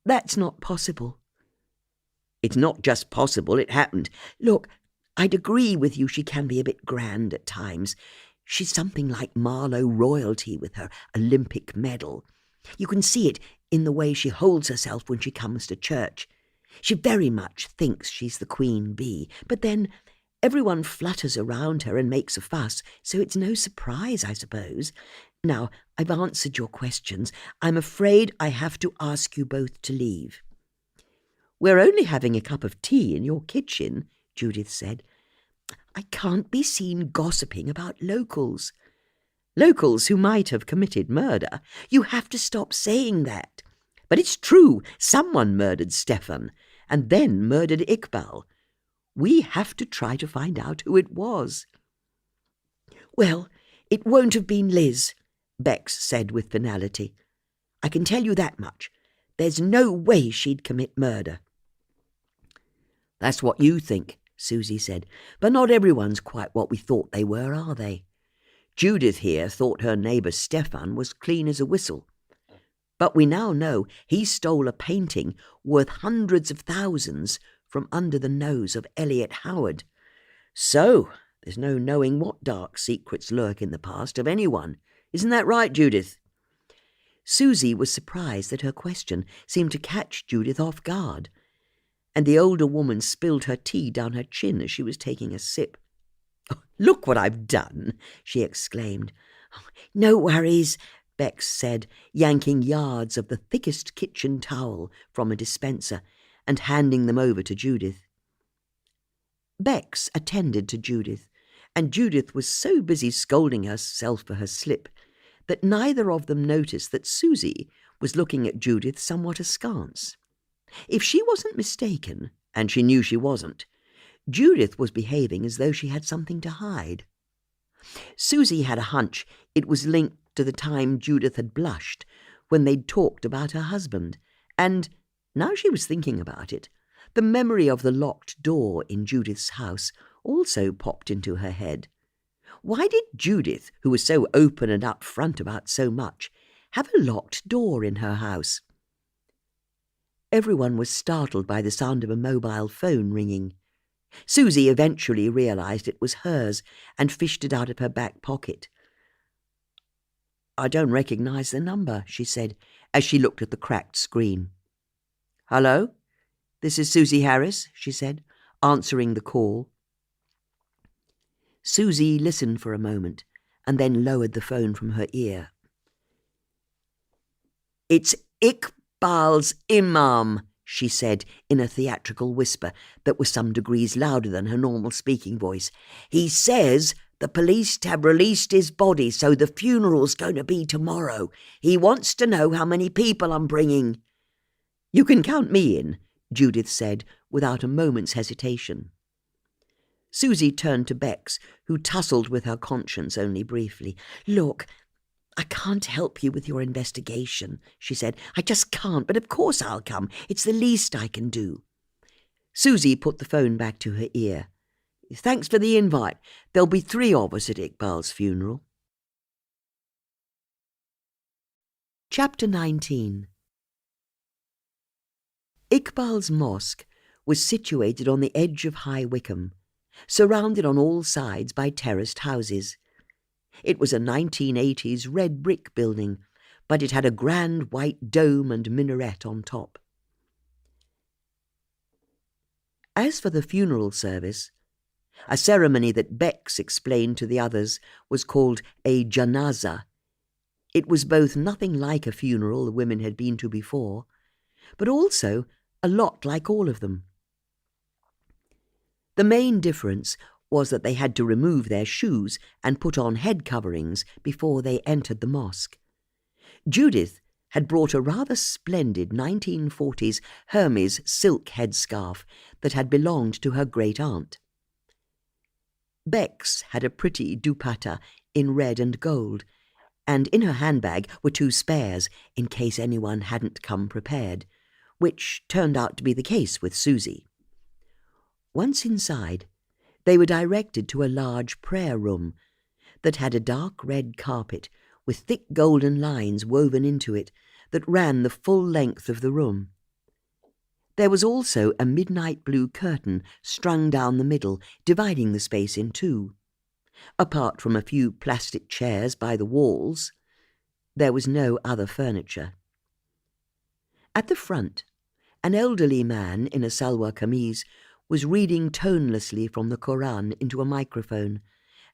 That's not possible. It's not just possible, it happened. Look, I'd agree with you she can be a bit grand at times. She's something like Marlow royalty with her Olympic medal. You can see it in the way she holds herself when she comes to church. She very much thinks she's the queen bee, but then everyone flutters around her and makes a fuss, so it's no surprise, I suppose. Now, I've answered your questions. I'm afraid I have to ask you both to leave. We're only having a cup of tea in your kitchen, Judith said. I can't be seen gossiping about locals. Locals who might have committed murder. You have to stop saying that. But it's true, someone murdered Stefan, and then murdered Iqbal. We have to try to find out who it was. Well, it won't have been Liz, Bex said with finality. I can tell you that much. There's no way she'd commit murder. That's what you think, Susie said, but not everyone's quite what we thought they were, are they? Judith here thought her neighbour Stefan was clean as a whistle. But we now know he stole a painting worth hundreds of thousands from under the nose of Elliot Howard. So there's no knowing what dark secrets lurk in the past of anyone. Isn't that right, Judith? Susie was surprised that her question seemed to catch Judith off guard, and the older woman spilled her tea down her chin as she was taking a sip. Oh, look what I've done, she exclaimed. Oh, no worries, Bex said, yanking yards of the thickest kitchen towel from a dispenser and handing them over to Judith. Bex attended to Judith, and Judith was so busy scolding herself for her slip that neither of them noticed that Susie was looking at Judith somewhat askance. If she wasn't mistaken, and she knew she wasn't, Judith was behaving as though she had something to hide. Susie had a hunch it was linked to the time Judith had blushed when they'd talked about her husband, and, now she was thinking about it, the memory of the locked door in Judith's house also popped into her head. Why did Judith, who was so open and upfront about so much, have a locked door in her house? Everyone was startled by the sound of a mobile phone ringing. Susie eventually realized it was hers and fished it out of her back pocket. "I don't recognize the number," she said, as she looked at the cracked screen. "Hello? This is Susie Harris," she said, answering the call. Susie listened for a moment and then lowered the phone from her ear. "It's Iqbal's imam," she said in a theatrical whisper that was some degrees louder than her normal speaking voice. "He says the police have released his body, so the funeral's going to be tomorrow. He wants to know how many people I'm bringing." "You can count me in," Judith said without a moment's hesitation. Susie turned to Bex, who tussled with her conscience only briefly. "Look, I can't help you with your investigation," she said. "I just can't, but of course I'll come. It's the least I can do." Susie put the phone back to her ear. "Thanks for the invite. There'll be 3 of us at Iqbal's funeral." Chapter 19. Iqbal's mosque was situated on the edge of High Wycombe, surrounded on all sides by terraced houses. It was a 1980s red brick building, but it had a grand white dome and minaret on top. As for the funeral service, a ceremony that Bex explained to the others was called a janaza. It was both nothing like a funeral the women had been to before, but also a lot like all of them. The main difference was that they had to remove their shoes and put on head coverings before they entered the mosque. Judith had brought a rather splendid 1940s Hermes silk headscarf that had belonged to her great-aunt. Bex had a pretty dupatta in red and gold, and in her handbag were 2 spares in case anyone hadn't come prepared, which turned out to be the case with Susie. Once inside, they were directed to a large prayer room that had a dark red carpet with thick golden lines woven into it that ran the full length of the room. There was also a midnight blue curtain strung down the middle, dividing the space in 2. Apart from a few plastic chairs by the walls, there was no other furniture. At the front, an elderly man in a salwar kameez was reading tonelessly from the Koran into a microphone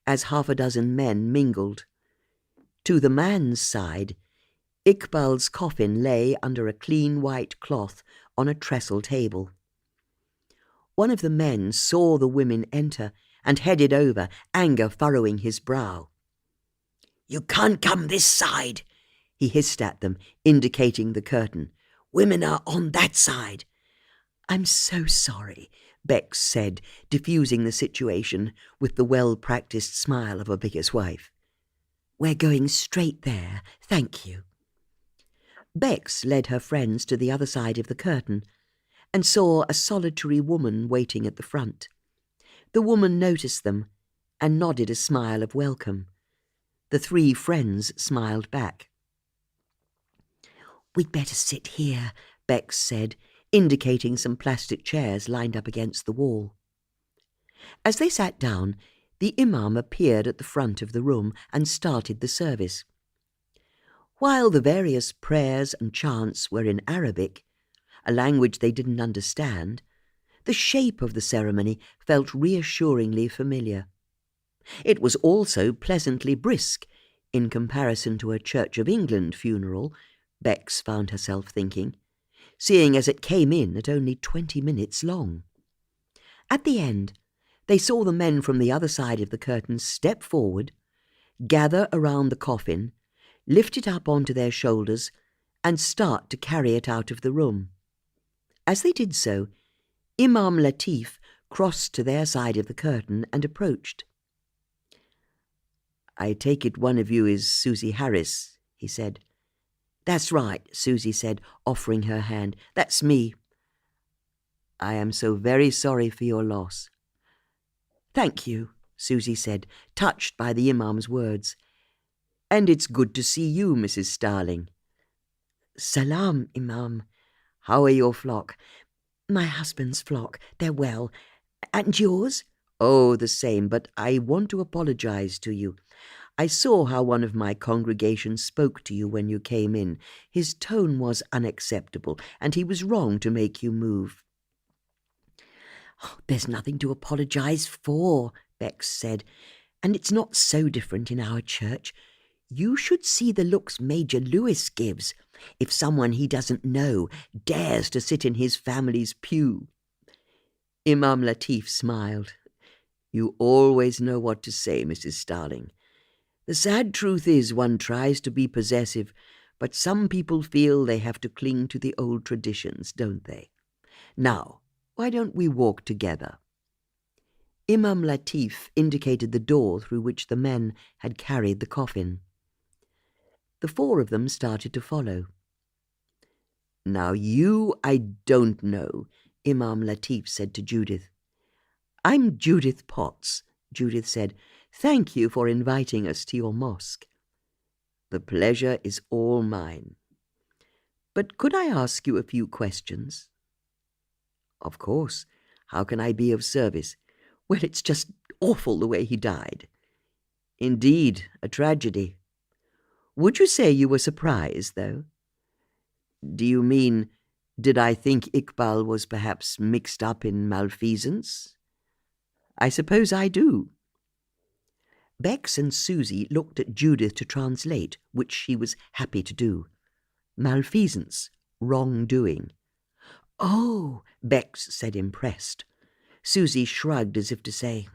as 6 men mingled. To the man's side, Iqbal's coffin lay under a clean white cloth on a trestle table. One of the men saw the women enter and headed over, anger furrowing his brow. "You can't come this side," he hissed at them, indicating the curtain. "Women are on that side." "I'm so sorry," Bex said, diffusing the situation with the well-practiced smile of a vicar's wife. "We're going straight there, thank you." Bex led her friends to the other side of the curtain and saw a solitary woman waiting at the front. The woman noticed them and nodded a smile of welcome. The 3 friends smiled back. "We'd better sit here," Bex said, indicating some plastic chairs lined up against the wall. As they sat down, the imam appeared at the front of the room and started the service. While the various prayers and chants were in Arabic, a language they didn't understand, the shape of the ceremony felt reassuringly familiar. It was also pleasantly brisk in comparison to a Church of England funeral, Bex found herself thinking, seeing as it came in at only 20 minutes long. At the end, they saw the men from the other side of the curtain step forward, gather around the coffin, lift it up onto their shoulders, and start to carry it out of the room. As they did so, Imam Latif crossed to their side of the curtain and approached. "I take it one of you is Susie Harris," he said. "That's right," Susie said, offering her hand. "That's me." "I am so very sorry for your loss." "Thank you," Susie said, touched by the Imam's words. "And it's good to see you, Mrs. Starling." "Salam, Imam. How are your flock?" "My husband's flock. They're well. And yours?" "Oh, the same, but I want to apologize to you. I saw how one of my congregation spoke to you when you came in. His tone was unacceptable, and he was wrong to make you move." "Oh, there's nothing to apologize for," Bex said, "and it's not so different in our church. You should see the looks Major Lewis gives if someone he doesn't know dares to sit in his family's pew." Imam Latif smiled. "You always know what to say, Mrs. Starling. The sad truth is one tries to be possessive, but some people feel they have to cling to the old traditions, don't they? Now, why don't we walk together?" Imam Latif indicated the door through which the men had carried the coffin. The four of them started to follow. "Now you I don't know," Imam Latif said to Judith. "I'm Judith Potts," Judith said. "Thank you for inviting us to your mosque." "The pleasure is all mine. But could I ask you a few questions?" "Of course. How can I be of service?" "Well, it's just awful the way he died." "Indeed, a tragedy." "Would you say you were surprised, though?" "Do you mean, did I think Iqbal was perhaps mixed up in malfeasance?" "I suppose I do." Bex and Susie looked at Judith to translate, which she was happy to do. Malfeasance, wrongdoing. "Oh," Bex said, impressed. Susie shrugged as if to say,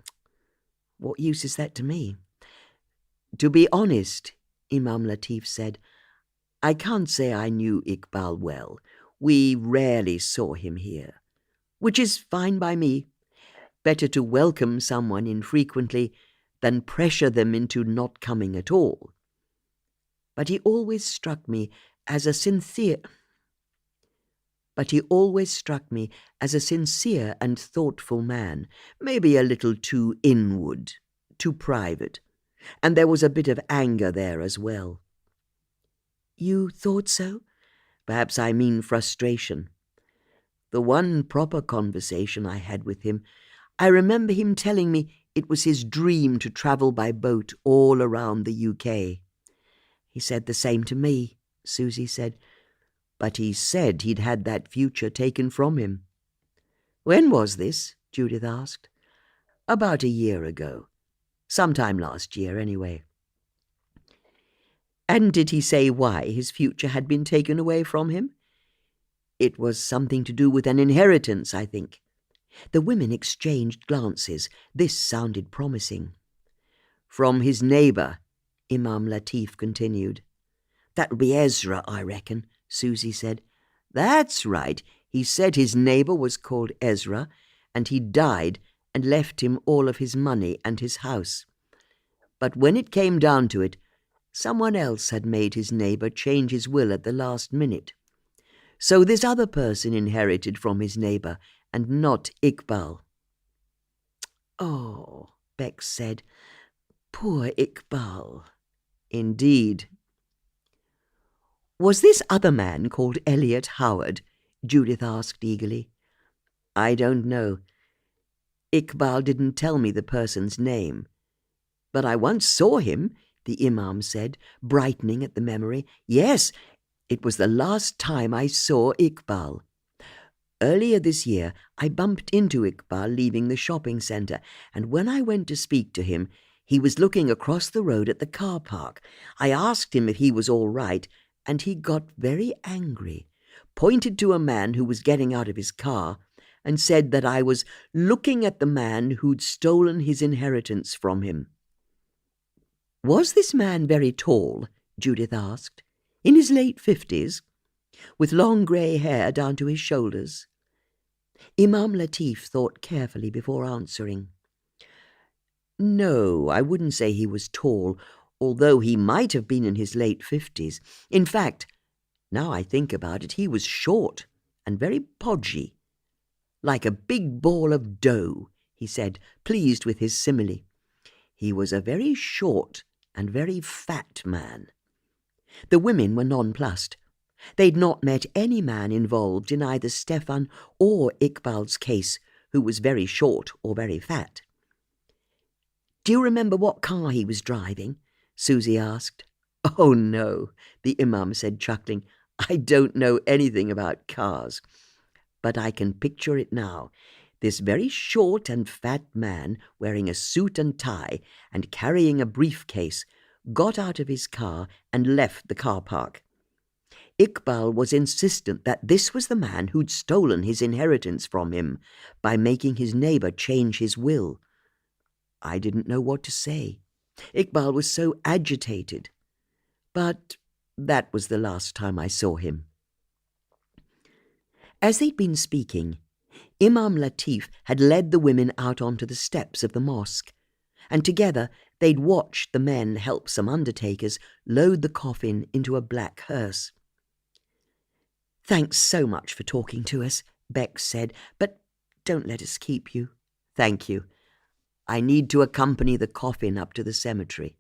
"What use is that to me?" "To be honest," Imam Latif said, "I can't say I knew Iqbal well. We rarely saw him here." "Which is fine by me. Better to welcome someone infrequently than pressure them into not coming at all. But he always struck me as a sincere and thoughtful man, maybe a little too inward, too private, and there was a bit of anger there as well." "You thought so?" "Perhaps I mean frustration. The one proper conversation I had with him, I remember him telling me it was his dream to travel by boat all around the UK. "He said the same to me," Susie said. "But he said he'd had that future taken from him." "When was this?" Judith asked. "About a year ago. Sometime last year, anyway." "And did he say why his future had been taken away from him?" "It was something to do with an inheritance, I think." The women exchanged glances. This sounded promising. "From his neighbour," Imam Latif continued. "That would be Ezra, I reckon," Susie said. "That's right. He said his neighbour was called Ezra, and he died and left him all of his money and his house. But when it came down to it, someone else had made his neighbour change his will at the last minute. So this other person inherited from his neighbour, and not Iqbal." "Oh," Bex said. "Poor Iqbal." "Indeed." "Was this other man called Elliot Howard?" Judith asked eagerly. "I don't know. Iqbal didn't tell me the person's name. But I once saw him," the Imam said, brightening at the memory. "Yes, it was the last time I saw Iqbal. Earlier this year, I bumped into Iqbal leaving the shopping centre, and when I went to speak to him, he was looking across the road at the car park. I asked him if he was all right, and he got very angry, pointed to a man who was getting out of his car, and said that I was looking at the man who'd stolen his inheritance from him." "Was this man very tall?" Judith asked. In his late 50s, with long grey hair down to his shoulders. Imam Latif thought carefully before answering. No, I wouldn't say he was tall, although he might have been in his late 50s. In fact, now I think about it, he was short and very podgy. Like a big ball of dough, he said, pleased with his simile. He was a very short and very fat man. The women were nonplussed. They'd not met any man involved in either Stefan or Iqbal's case who was very short or very fat. Do you remember what car he was driving? Susie asked. Oh, no, the Imam said, chuckling. I don't know anything about cars. But I can picture it now. This very short and fat man, wearing a suit and tie and carrying a briefcase, got out of his car and left the car park. Iqbal was insistent that this was the man who'd stolen his inheritance from him by making his neighbour change his will. I didn't know what to say. Iqbal was so agitated. But that was the last time I saw him. As they'd been speaking, Imam Latif had led the women out onto the steps of the mosque, and together they'd watched the men help some undertakers load the coffin into a black hearse. Thanks so much for talking to us, Bex said, but don't let us keep you. Thank you. I need to accompany the coffin up to the cemetery.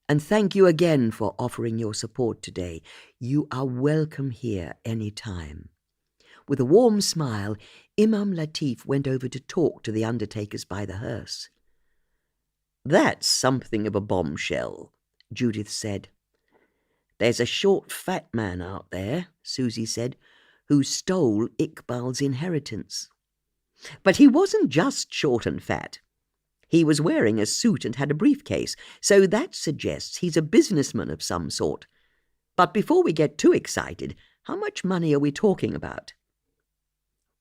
And thank you again for offering your support today. You are welcome here any time. With a warm smile, Imam Latif went over to talk to the undertakers by the hearse. That's something of a bombshell, Judith said. There's a short, fat man out there, Susie said, who stole Iqbal's inheritance. But he wasn't just short and fat. He was wearing a suit and had a briefcase, so that suggests he's a businessman of some sort. But before we get too excited, how much money are we talking about?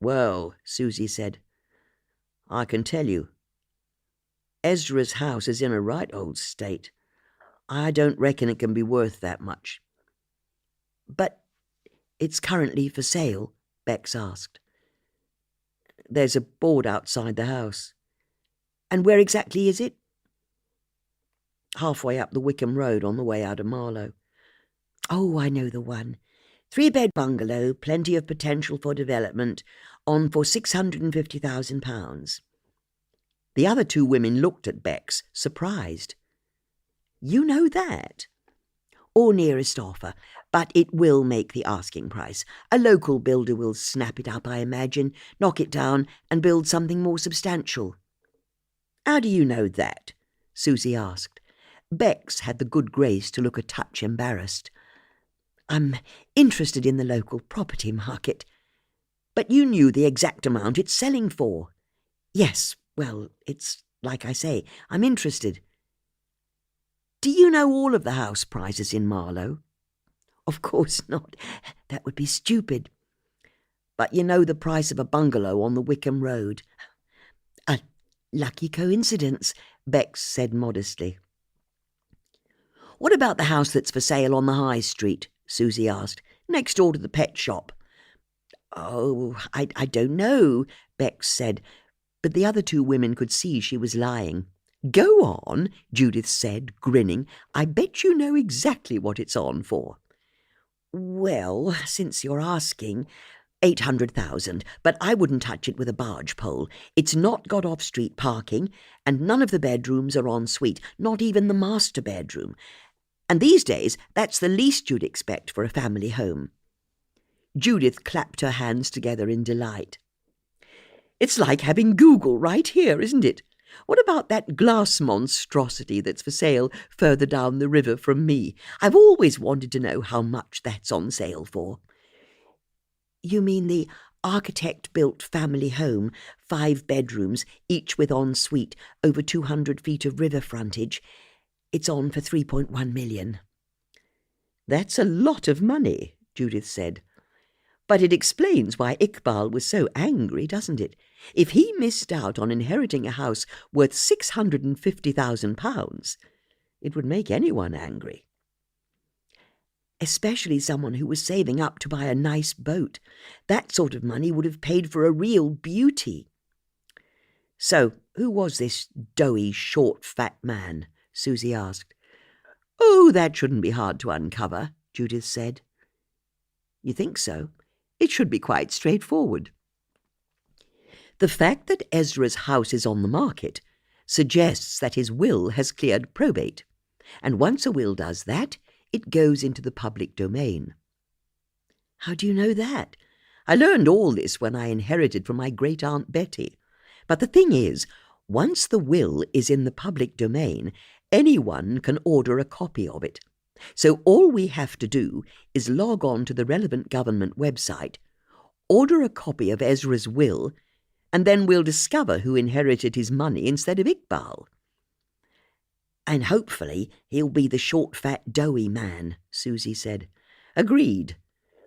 Well, Susie said, I can tell you. Ezra's house is in a right old state. I don't reckon it can be worth that much. But it's currently for sale, Bex asked. There's a board outside the house. And where exactly is it? Halfway up the Wickham Road on the way out of Marlow. Oh, I know the one. 3-bed bungalow, plenty of potential for development, on for £650,000. The other two women looked at Bex, surprised. You know that? Or nearest offer, but it will make the asking price. A local builder will snap it up, I imagine, knock it down and build something more substantial. How do you know that? Susie asked. Bex had the good grace to look a touch embarrassed. I'm interested in the local property market. But you knew the exact amount it's selling for. Yes, well, it's like I say, I'm interested. Do you know all of the house prices in Marlow? Of course not. That would be stupid. But you know the price of a bungalow on the Wickham Road. A lucky coincidence, Bex said modestly. What about the house that's for sale on the High Street? Susie asked, next door to the pet shop. Oh, I don't know, Bex said, but the other two women could see she was lying. Go on, Judith said, grinning. I bet you know exactly what it's on for. Well, since you're asking, 800,000, but I wouldn't touch it with a barge pole. It's not got off-street parking, and none of the bedrooms are en suite, not even the master bedroom. And these days, that's the least you'd expect for a family home. Judith clapped her hands together in delight. It's like having Google right here, isn't it? What about that glass monstrosity that's for sale further down the river from me? I've always wanted to know how much that's on sale for. You mean the architect-built family home, 5 bedrooms, each with en-suite, over 200 feet of river frontage. It's on for 3.1 million. That's a lot of money, Judith said. But it explains why Iqbal was so angry, doesn't it? If he missed out on inheriting a house worth £650,000, it would make anyone angry. especially someone who was saving up to buy a nice boat. That sort of money would have paid for a real beauty. So, who was this doughy, short, fat man? Susie asked. Oh, that shouldn't be hard to uncover, Judith said. You think so? It should be quite straightforward. The fact that Ezra's house is on the market suggests that his will has cleared probate, and once a will does that, it goes into the public domain. How do you know that? I learned all this when I inherited from my great-aunt Betty. But the thing is, once the will is in the public domain, anyone can order a copy of it. So all we have to do is log on to the relevant government website, order a copy of Ezra's will, and then we'll discover who inherited his money instead of Iqbal. And hopefully he'll be the short, fat, doughy man, Susie said. Agreed.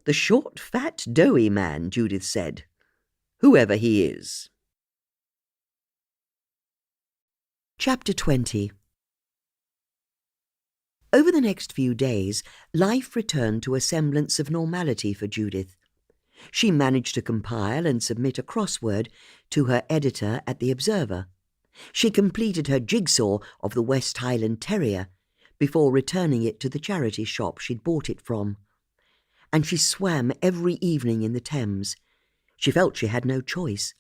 The short, fat, doughy man, Judith said. Whoever he is. Chapter 20. Over the next few days, life returned to a semblance of normality for Judith. She managed to compile and submit a crossword to her editor at the Observer. She completed her jigsaw of the West Highland Terrier before returning it to the charity shop she'd bought it from. And she swam every evening in the Thames. She felt she had no choice.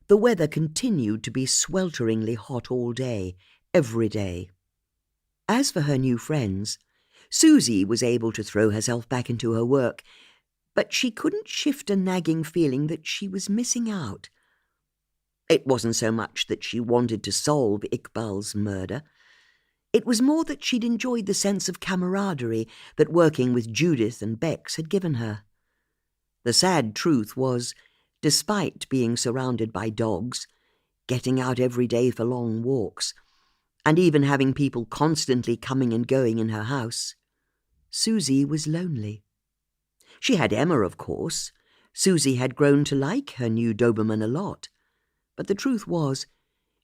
The weather continued to be swelteringly hot all day, every day. As for her new friends, Susie was able to throw herself back into her work, but she couldn't shift a nagging feeling that she was missing out. It wasn't so much that she wanted to solve Iqbal's murder. It was more that she'd enjoyed the sense of camaraderie that working with Judith and Bex had given her. The sad truth was, despite being surrounded by dogs, getting out every day for long walks, and even having people constantly coming and going in her house, Susie was lonely. She had Emma, of course. Susie had grown to like her new Doberman a lot. But the truth was,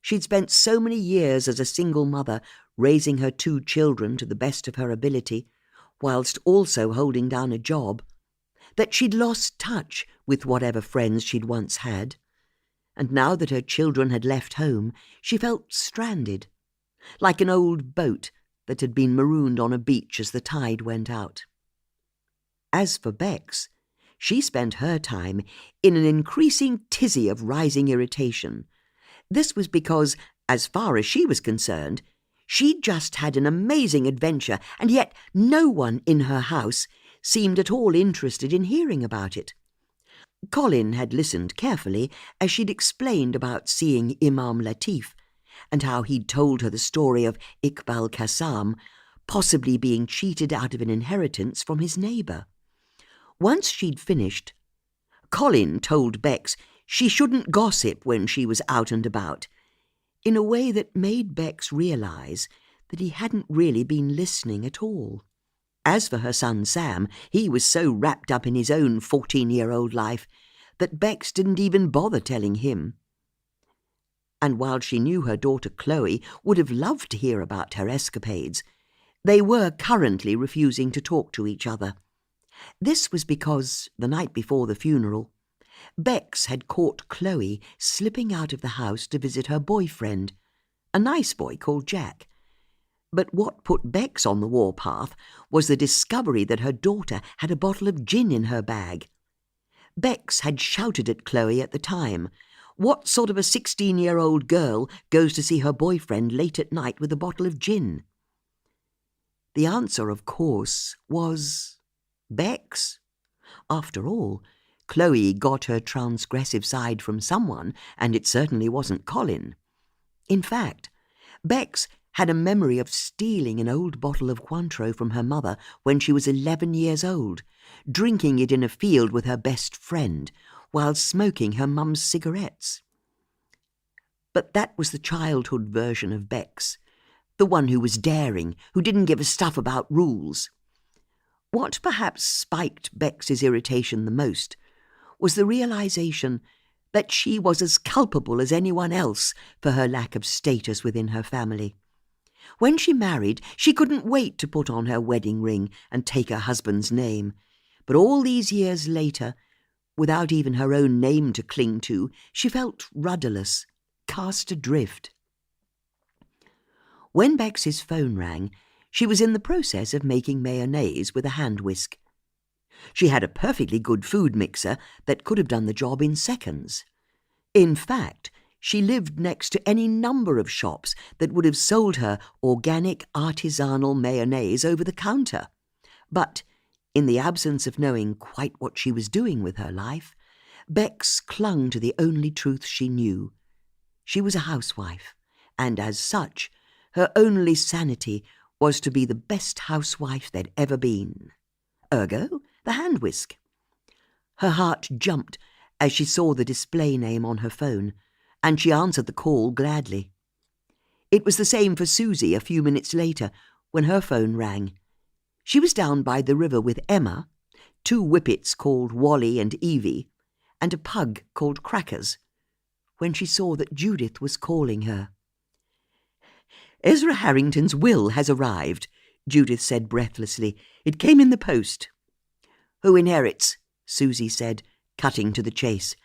she'd spent so many years as a single mother raising her 2 children to the best of her ability, whilst also holding down a job, that she'd lost touch with whatever friends she'd once had. And now that her children had left home, she felt stranded, like an old boat that had been marooned on a beach as the tide went out. As for Bex, she spent her time in an increasing tizzy of rising irritation. This was because, as far as she was concerned, she'd just had an amazing adventure, and yet no one in her house seemed at all interested in hearing about it. Colin had listened carefully as she'd explained about seeing Imam Latif, and how he'd told her the story of Iqbal Qassam possibly being cheated out of an inheritance from his neighbour. Once she'd finished, Colin told Bex she shouldn't gossip when she was out and about, in a way that made Bex realise that he hadn't really been listening at all. As for her son Sam, he was so wrapped up in his own 14-year-old life that Bex didn't even bother telling him. And while she knew her daughter Chloe would have loved to hear about her escapades, they were currently refusing to talk to each other. This was because, the night before the funeral, Bex had caught Chloe slipping out of the house to visit her boyfriend, a nice boy called Jack. But what put Bex on the warpath was the discovery that her daughter had a bottle of gin in her bag. Bex had shouted at Chloe at the time, "What sort of a 16-year-old girl goes to see her boyfriend late at night with a bottle of gin?" The answer, of course, was Bex. After all, Chloe got her transgressive side from someone, and it certainly wasn't Colin. In fact, Bex had a memory of stealing an old bottle of Cointreau from her mother when she was 11 years old, drinking it in a field with her best friend, while smoking her mum's cigarettes. But that was the childhood version of Bex, the one who was daring, who didn't give a stuff about rules. What perhaps spiked Bex's irritation the most was the realization that she was as culpable as anyone else for her lack of status within her family. When she married, she couldn't wait to put on her wedding ring and take her husband's name. But all these years later, without even her own name to cling to, she felt rudderless, cast adrift. When Bex's phone rang, she was in the process of making mayonnaise with a hand whisk. She had a perfectly good food mixer that could have done the job in seconds. In fact, she lived next to any number of shops that would have sold her organic artisanal mayonnaise over the counter. But, in the absence of knowing quite what she was doing with her life, Bex clung to the only truth she knew. She was a housewife, and as such, her only sanity was to be the best housewife there'd ever been. Ergo, the hand whisk. Her heart jumped as she saw the display name on her phone, and she answered the call gladly. It was the same for Susie a few minutes later, when her phone rang. She was down by the river with Emma, 2 whippets called Wally and Evie, and a pug called Crackers, when she saw that Judith was calling her. "Ezra Harrington's will has arrived," Judith said breathlessly. "It came in the post." "Who inherits?" Susie said, cutting to the chase.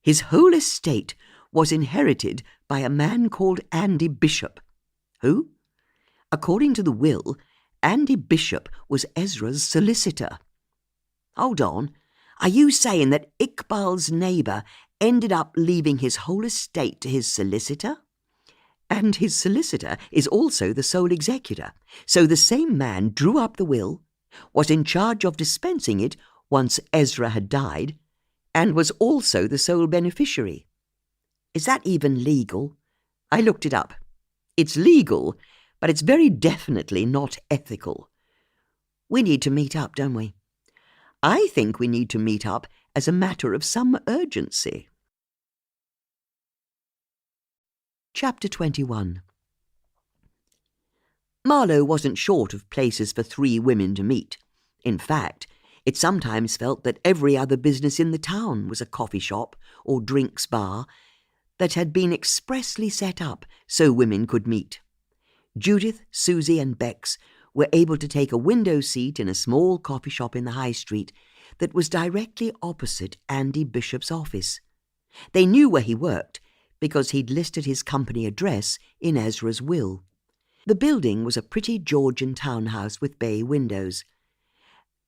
"His whole estate was inherited by a man called Andy Bishop." "Who?" "According to the will, Andy Bishop was Ezra's solicitor." "Hold on. Are you saying that Iqbal's neighbour ended up leaving his whole estate to his solicitor?" "And his solicitor is also the sole executor, so the same man drew up the will, was in charge of dispensing it once Ezra had died, and was also the sole beneficiary." "Is that even legal?" "I looked it up. It's legal, but it's very definitely not ethical. We need to meet up, don't we? I think we need to meet up as a matter of some urgency." Chapter 21. Marlow wasn't short of places for 3 women to meet. In fact, it sometimes felt that every other business in the town was a coffee shop or drinks bar that had been expressly set up so women could meet. Judith, Susie and Bex were able to take a window seat in a small coffee shop in the high street that was directly opposite Andy Bishop's office. They knew where he worked because he'd listed his company address in Ezra's will. The building was a pretty Georgian townhouse with bay windows,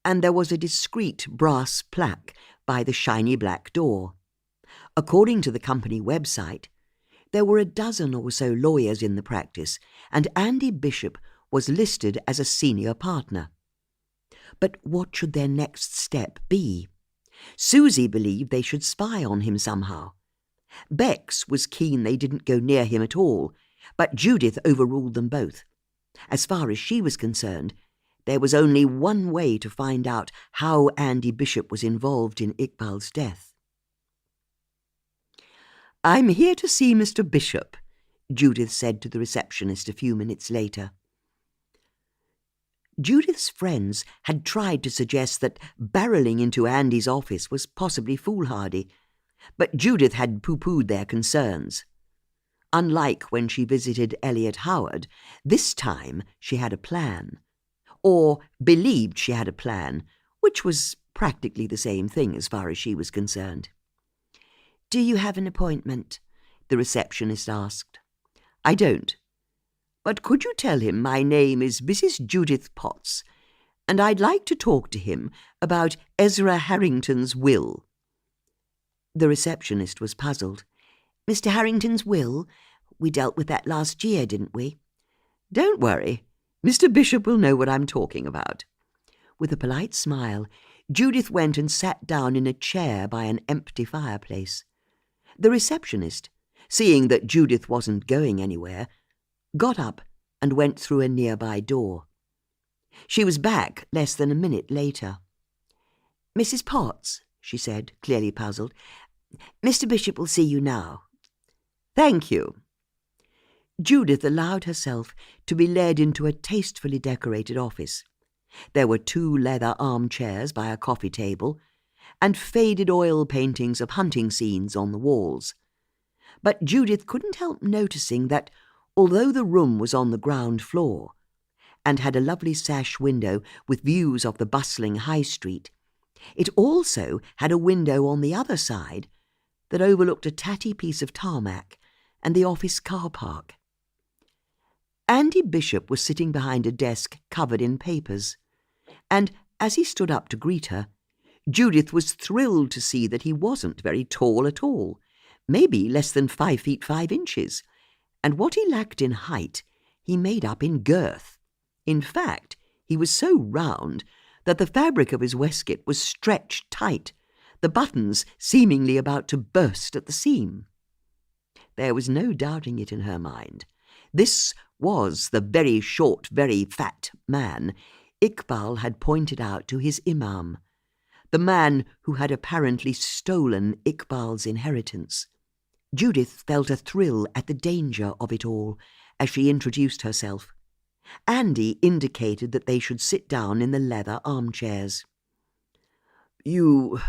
and there was a discreet brass plaque by the shiny black door. According to the company website, there were a dozen or so lawyers in the practice, and Andy Bishop was listed as a senior partner. But what should their next step be? Susie believed they should spy on him somehow. Bex was keen they didn't go near him at all, but Judith overruled them both. As far as she was concerned, there was only one way to find out how Andy Bishop was involved in Iqbal's death. "I'm here to see Mr. Bishop," Judith said to the receptionist a few minutes later. Judith's friends had tried to suggest that barreling into Andy's office was possibly foolhardy, but Judith had pooh-poohed their concerns. Unlike when she visited Elliot Howard, this time she had a plan, or believed she had a plan, which was practically the same thing as far as she was concerned. "Do you have an appointment?" the receptionist asked. "I don't. But could you tell him my name is Mrs. Judith Potts, and I'd like to talk to him about Ezra Harrington's will?" The receptionist was puzzled. "Mr. Harrington's will? We dealt with that last year, didn't we?" "Don't worry. Mr. Bishop will know what I'm talking about." With a polite smile, Judith went and sat down in a chair by an empty fireplace. The receptionist, seeing that Judith wasn't going anywhere, got up and went through a nearby door. She was back less than a minute later. "Mrs. Potts," she said, clearly puzzled, "Mr. Bishop will see you now." "Thank you." Judith allowed herself to be led into a tastefully decorated office. There were 2 leather armchairs by a coffee table, and faded oil paintings of hunting scenes on the walls. But Judith couldn't help noticing that, Although the room was on the ground floor and had a lovely sash window with views of the bustling High Street, it also had a window on the other side that overlooked a tatty piece of tarmac and the office car park. Andy Bishop was sitting behind a desk covered in papers, and as he stood up to greet her, Judith was thrilled to see that he wasn't very tall at all, maybe less than 5 feet 5 inches, and what he lacked in height he made up in girth. In fact, he was so round that the fabric of his waistcoat was stretched tight, the buttons seemingly about to burst at the seam. There was no doubting it in her mind. This was the very short, very fat man Iqbal had pointed out to his imam, the man who had apparently stolen Iqbal's inheritance. Judith felt a thrill at the danger of it all as she introduced herself. Andy indicated that they should sit down in the leather armchairs. "You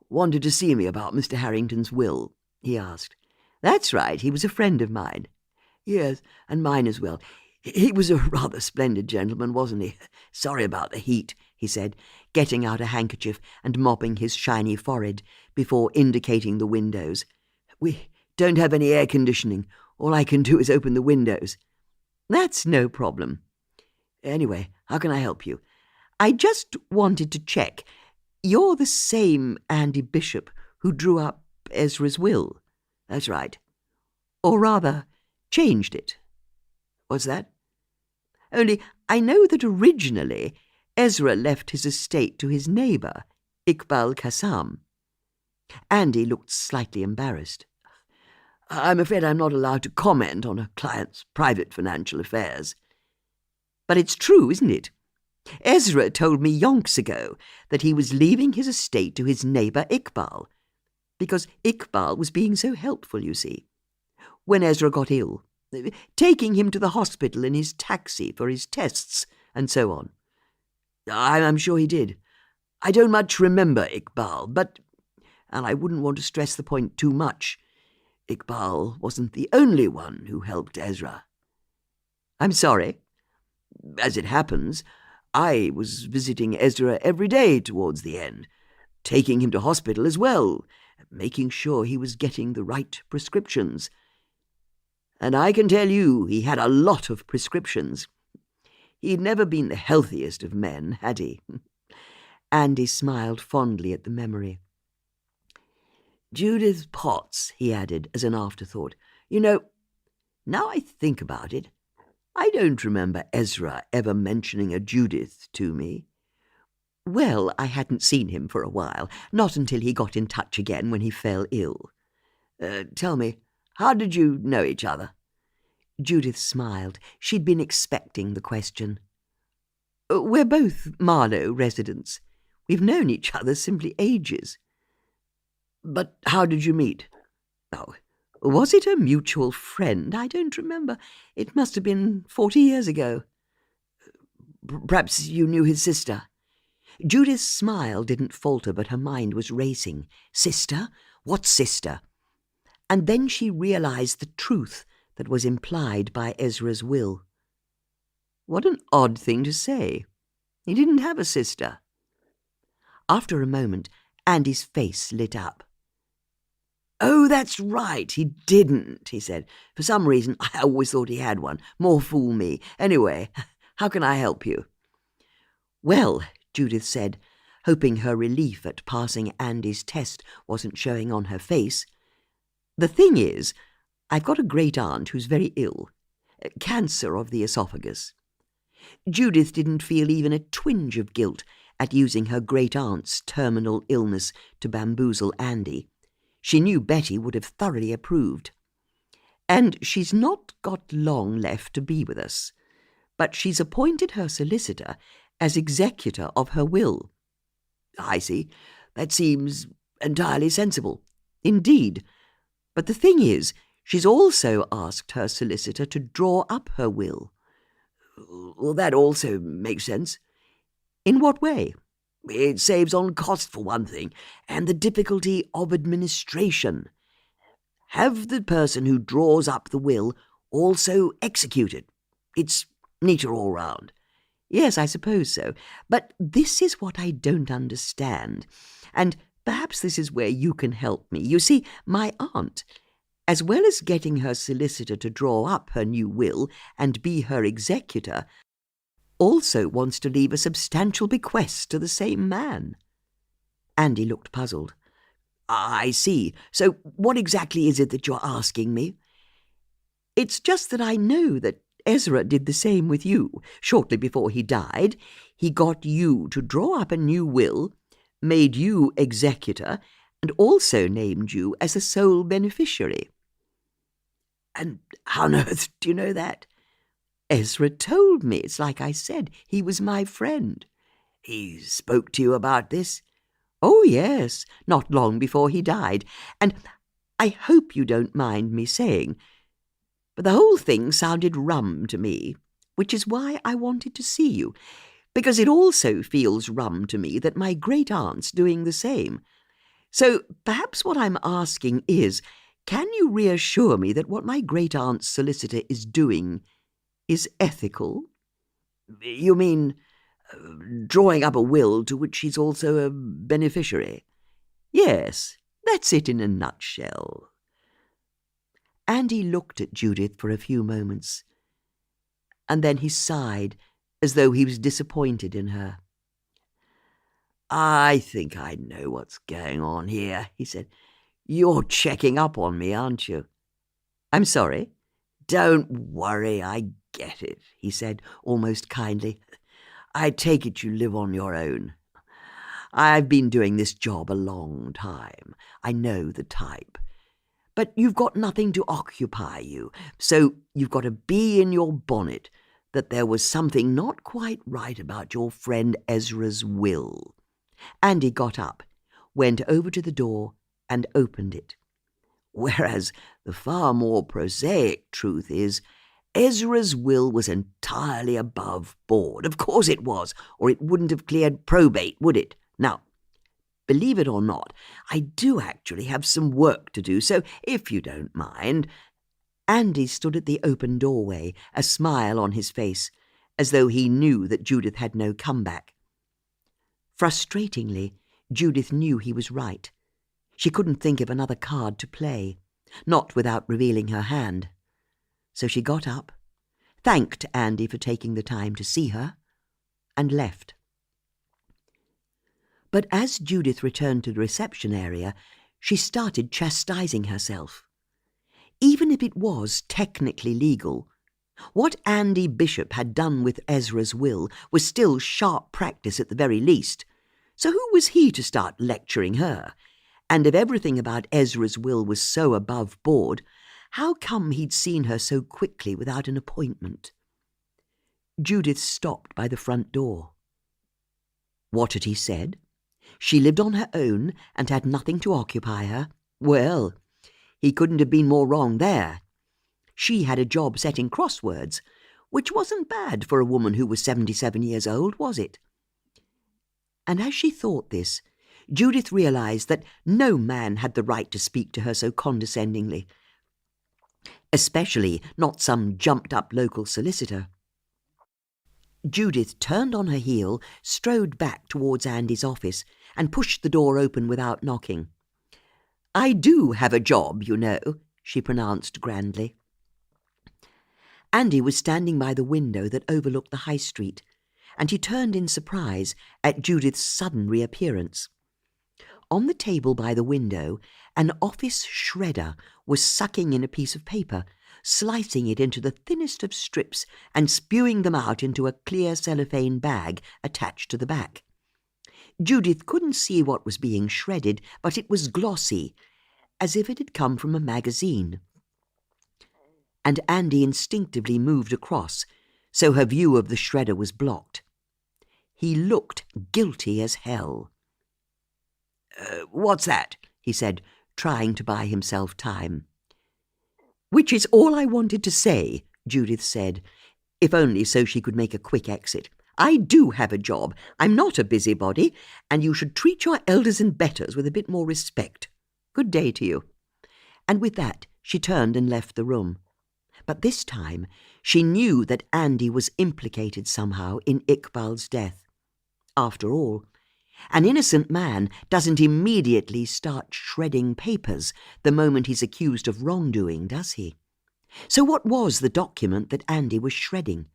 wanted to see me about Mr. Harrington's will?" he asked. "That's right, he was a friend of mine." "Yes, and mine as well. He was a rather splendid gentleman, wasn't he? Sorry about the heat," he said, getting out a handkerchief and mopping his shiny forehead before indicating the windows. "We don't have any air conditioning. All I can do is open the windows." "That's no problem." "Anyway, how can I help you?" "I just wanted to check. You're the same Andy Bishop who drew up Ezra's will?" "That's right." "Or rather, changed it." "What's that?" "Only I know that originally Ezra left his estate to his neighbour, Iqbal Qassam." Andy looked slightly embarrassed. "I'm afraid I'm not allowed to comment on a client's private financial affairs." "But it's true, isn't it? Ezra told me yonks ago that he was leaving his estate to his neighbour Iqbal, because Iqbal was being so helpful, you see, when Ezra got ill, taking him to the hospital in his taxi for his tests and so on." I'm sure he did. I don't much remember Iqbal, but, and I wouldn't want to stress the point too much, Iqbal wasn't the only one who helped Ezra. "I'm sorry." "As it happens, I was visiting Ezra every day towards the end, taking him to hospital as well, making sure he was getting the right prescriptions. And I can tell you he had a lot of prescriptions. He'd never been the healthiest of men, had he?" Andy smiled fondly at the memory. "Judith Potts," he added as an afterthought. "You know, now I think about it, I don't remember Ezra ever mentioning a Judith to me." "Well, I hadn't seen him for a while, not until he got in touch again when he fell ill." "Tell me, how did you know each other?" Judith smiled. She'd been expecting the question. "We're both Marlow residents. We've known each other simply ages." "But how did you meet?" "Oh, was it a mutual friend? I don't remember. It must have been 40 years ago." "Perhaps you knew his sister?" Judith's smile didn't falter, but her mind was racing. Sister? What sister? And then she realized the truth that was implied by Ezra's will. What an odd thing to say. He didn't have a sister. After a moment, Andy's face lit up. "Oh, that's right, he didn't," he said. "For some reason, I always thought he had one. More fool me. Anyway, how can I help you?" "Well," Judith said, hoping her relief at passing Andy's test wasn't showing on her face, "the thing is, I've got a great-aunt who's very ill. Cancer of the esophagus." Judith didn't feel even a twinge of guilt at using her great-aunt's terminal illness to bamboozle Andy. She knew Betty would have thoroughly approved. "And she's not got long left to be with us, but she's appointed her solicitor as executor of her will." "I see. That seems entirely sensible." "Indeed. But the thing is, she's also asked her solicitor to draw up her will." "Well, that also makes sense." "In what way?" "It saves on cost, for one thing, and the difficulty of administration. Have the person who draws up the will also executed. It's neater all round. Yes, I suppose so. But this is what I don't understand. And perhaps this is where you can help me. You see, my aunt, as well as getting her solicitor to draw up her new will and be her executor, also wants to leave a substantial bequest to the same man. Andy looked puzzled. I see. So what exactly is it that you're asking me? It's just that I know that Ezra did the same with you. Shortly before he died, he got you to draw up a new will, made you executor, and also named you as a sole beneficiary. And how on earth do you know that? Ezra told me. It's like I said, he was my friend. He spoke to you about this? Oh, yes, not long before he died. And I hope you don't mind me saying, but the whole thing sounded rum to me, which is why I wanted to see you, because it also feels rum to me that my great-aunt's doing the same. So perhaps what I'm asking is, can you reassure me that what my great-aunt's solicitor is doing is ethical? You mean drawing up a will to which he's also a beneficiary? Yes, that's it in a nutshell. Andy looked at Judith for a few moments, and then he sighed as though he was disappointed in her. I think I know what's going on here, he said. You're checking up on me, aren't you? I'm sorry? Don't worry, I get it, he said, almost kindly. I take it you live on your own. I've been doing this job a long time. I know the type. But you've got nothing to occupy you, so you've got a bee in your bonnet that there was something not quite right about your friend Ezra's will. Andy got up, went over to the door, and opened it. Whereas the far more prosaic truth is, Ezra's will was entirely above board. Of course it was, or it wouldn't have cleared probate, would it? Now, believe it or not, I do actually have some work to do, so if you don't mind. Andy stood at the open doorway, a smile on his face, as though he knew that Judith had no comeback. Frustratingly, Judith knew he was right. She couldn't think of another card to play, not without revealing her hand. So she got up, thanked Andy for taking the time to see her, and left. But as Judith returned to the reception area, she started chastising herself. Even if it was technically legal, what Andy Bishop had done with Ezra's will was still sharp practice at the very least. So who was he to start lecturing her? And if everything about Ezra's will was so above board, how come he'd seen her so quickly without an appointment? Judith stopped by the front door. What had he said? She lived on her own and had nothing to occupy her. Well, he couldn't have been more wrong there. She had a job setting crosswords, which wasn't bad for a woman who was 77 years old, was it? And as she thought this, Judith realized that no man had the right to speak to her so condescendingly, especially not some jumped-up local solicitor. Judith turned on her heel, strode back towards Andy's office, and pushed the door open without knocking. "I do have a job, you know," she pronounced grandly. Andy was standing by the window that overlooked the high street, and he turned in surprise at Judith's sudden reappearance. On the table by the window, an office shredder was sucking in a piece of paper, slicing it into the thinnest of strips and spewing them out into a clear cellophane bag attached to the back. Judith couldn't see what was being shredded, but it was glossy, as if it had come from a magazine. And Andy instinctively moved across, so her view of the shredder was blocked. He looked guilty as hell. What's that?" he said, trying to buy himself time. "Which is all I wanted to say," Judith said, if only so she could make a quick exit. "I do have a job. I'm not a busybody, and you should treat your elders and betters with a bit more respect. Good day to you." And with that, she turned and left the room. But this time she knew that Andy was implicated somehow in Iqbal's death. After all, an innocent man doesn't immediately start shredding papers the moment he's accused of wrongdoing, does he? So what was the document that Andy was shredding?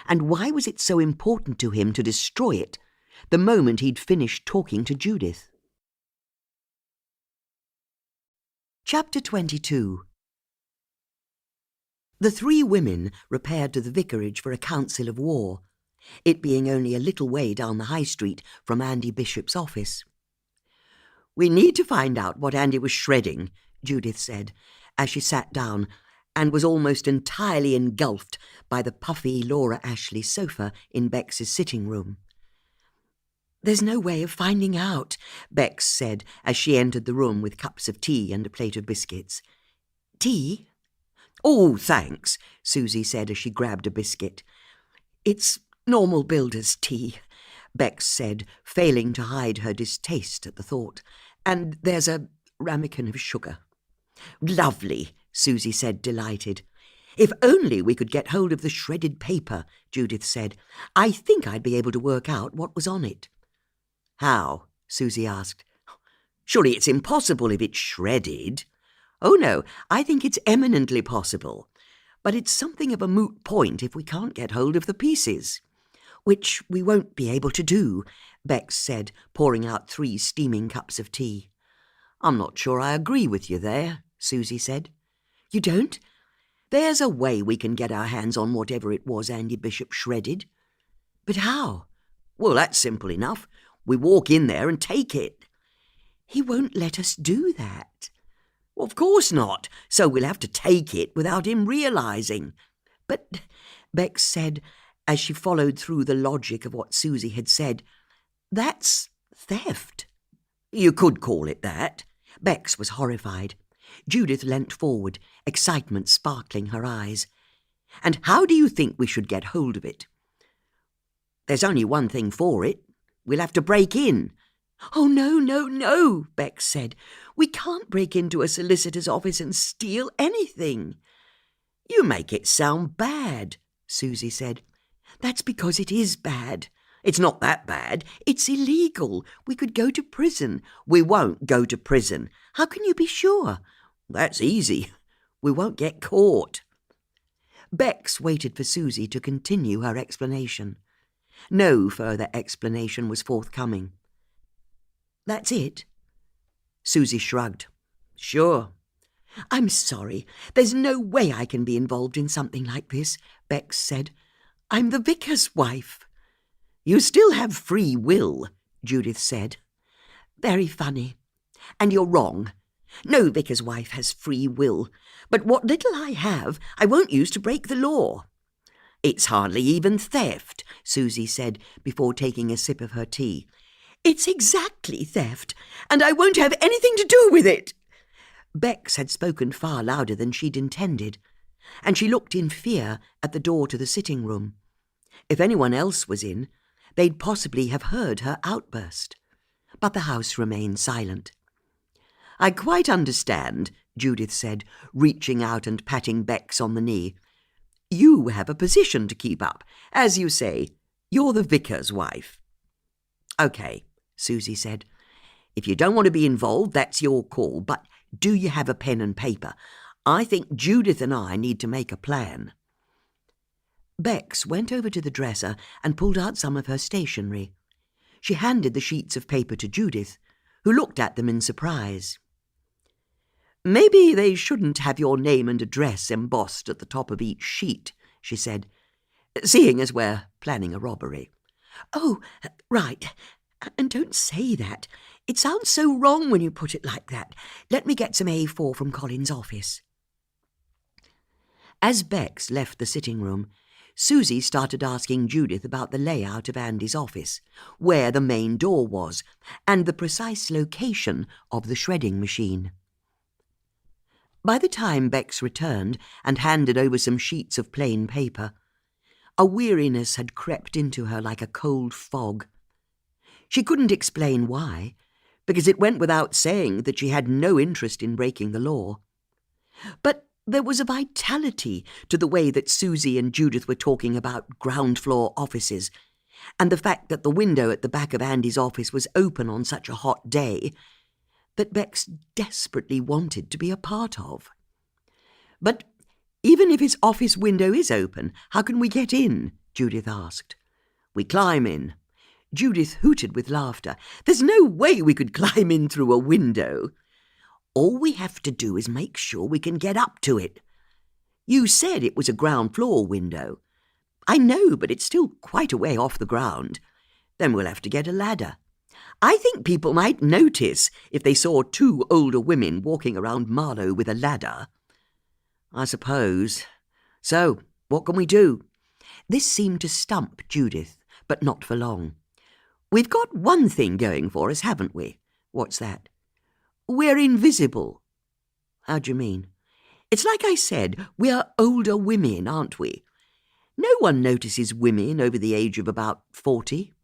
And why was it so important to him to destroy it the moment he'd finished talking to Judith? Chapter 22. The three women repaired to the vicarage for a council of war, it being only a little way down the high street from Andy Bishop's office. "We need to find out what Andy was shredding," Judith said, as she sat down and was almost entirely engulfed by the puffy Laura Ashley sofa in Bex's sitting room. "There's no way of finding out," Bex said as she entered the room with cups of tea and a plate of biscuits. "Tea?" "Oh, thanks," Susie said as she grabbed a biscuit. "It's normal builder's tea," Bex said, failing to hide her distaste at the thought. "And there's a ramekin of sugar." "Lovely," Susie said, delighted. "If only we could get hold of the shredded paper," Judith said. "I think I'd be able to work out what was on it." "How?" Susie asked. "Surely it's impossible if it's shredded." "Oh, no, I think it's eminently possible. But it's something of a moot point if we can't get hold of the pieces." "Which we won't be able to do," Bex said, pouring out 3 steaming cups of tea. "I'm not sure I agree with you there," Susie said. "You don't?" "There's a way we can get our hands on whatever it was Andy Bishop shredded." "But how?" "Well, that's simple enough. We walk in there and take it." "He won't let us do that." "Well, of course not. So we'll have to take it without him realising." "But," Bex said, as she followed through the logic of what Susie had said, "that's theft." "You could call it that." Bex was horrified. Judith leant forward, excitement sparkling her eyes. "And how do you think we should get hold of it?" "There's only one thing for it. We'll have to break in." "Oh, no, no, no," Bex said. "We can't break into a solicitor's office and steal anything." "You make it sound bad," Susie said. "That's because it is bad." "It's not that bad." "It's illegal. We could go to prison." "We won't go to prison." "How can you be sure?" "That's easy. We won't get caught." Bex waited for Susie to continue her explanation. No further explanation was forthcoming. "That's it?" Susie shrugged. "Sure." "I'm sorry. There's no way I can be involved in something like this," Bex said. "I'm the vicar's wife." "You still have free will," Judith said. "Very funny. And you're wrong. No vicar's wife has free will. But what little I have, I won't use to break the law." "It's hardly even theft," Susie said before taking a sip of her tea. "It's exactly theft, and I won't have anything to do with it." Bex had spoken far louder than she'd intended, and she looked in fear at the door to the sitting room. If anyone else was in, they'd possibly have heard her outburst. But the house remained silent. "I quite understand," Judith said, reaching out and patting Bex on the knee. "You have a position to keep up. As you say, you're the vicar's wife." "OK," Susie said. "If you don't want to be involved, that's your call. But do you have a pen and paper? I think Judith and I need to make a plan." Bex went over to the dresser and pulled out some of her stationery. She handed the sheets of paper to Judith, who looked at them in surprise. "Maybe they shouldn't have your name and address embossed at the top of each sheet," she said, "seeing as we're planning a robbery." "Oh, right. And don't say that. It sounds so wrong when you put it like that. Let me get some A4 from Colin's office." As Bex left the sitting room, Susie started asking Judith about the layout of Andy's office, where the main door was, and the precise location of the shredding machine. By the time Bex returned and handed over some sheets of plain paper, a weariness had crept into her like a cold fog. She couldn't explain why, because it went without saying that she had no interest in breaking the law. But There was a vitality to the way that Susie and Judith were talking about ground-floor offices, and the fact that the window at the back of Andy's office was open on such a hot day that Bex desperately wanted to be a part of. "But even if his office window is open, how can we get in?" Judith asked. "We climb in." Judith hooted with laughter. "There's no way we could climb in through a window." "All we have to do is make sure we can get up to it." "You said it was a ground-floor window." "I know, but it's still quite a way off the ground." "Then we'll have to get a ladder." "I think people might notice if they saw two older women walking around Marlow with a ladder." "I suppose. So, what can we do?" This seemed to stump Judith, but not for long. "We've got one thing going for us, haven't we?" "What's that?" "We're invisible." "How do you mean?" "It's like I said, we're older women, aren't we? No one notices women over the age of about 40.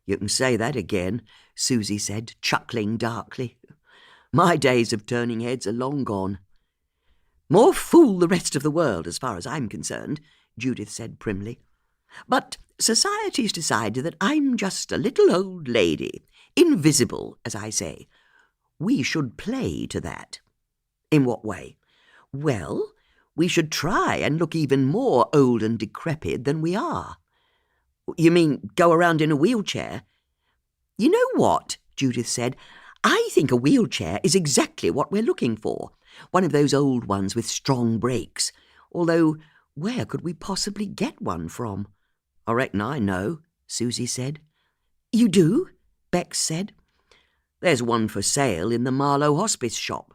"You can say that again," Susie said, chuckling darkly. "My days of turning heads are long gone." "More fool the rest of the world, as far as I'm concerned," Judith said primly. "But society's decided that I'm just a little old lady, invisible, as I say. We should play to that." "In what way?" "Well, we should try and look even more old and decrepit than we are." "You mean go around in a wheelchair?" "You know what?" Judith said. "I think a wheelchair is exactly what we're looking for. One of those old ones with strong brakes. Although, where could we possibly get one from?" "I reckon I know," Susie said. "You do?" Bex said. "There's one for sale in the Marlow hospice shop."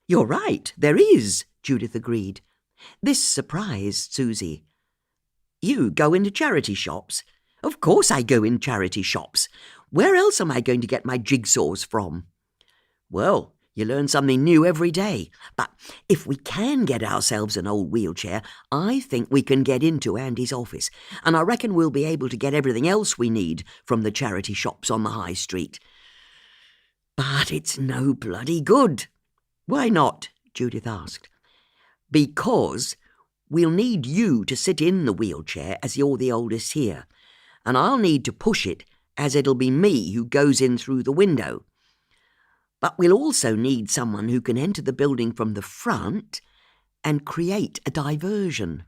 "You're right, there is," Judith agreed. This surprised Susie. "You go into charity shops?" "Of course I go in charity shops. Where else am I going to get my jigsaws from?" "Well, you learn something new every day. But if we can get ourselves an old wheelchair, I think we can get into Andy's office, and I reckon we'll be able to get everything else we need from the charity shops on the high street." "But it's no bloody good." "Why not?" Judith asked. "Because we'll need you to sit in the wheelchair as you're the oldest here, and I'll need to push it as it'll be me who goes in through the window. But we'll also need someone who can enter the building from the front and create a diversion."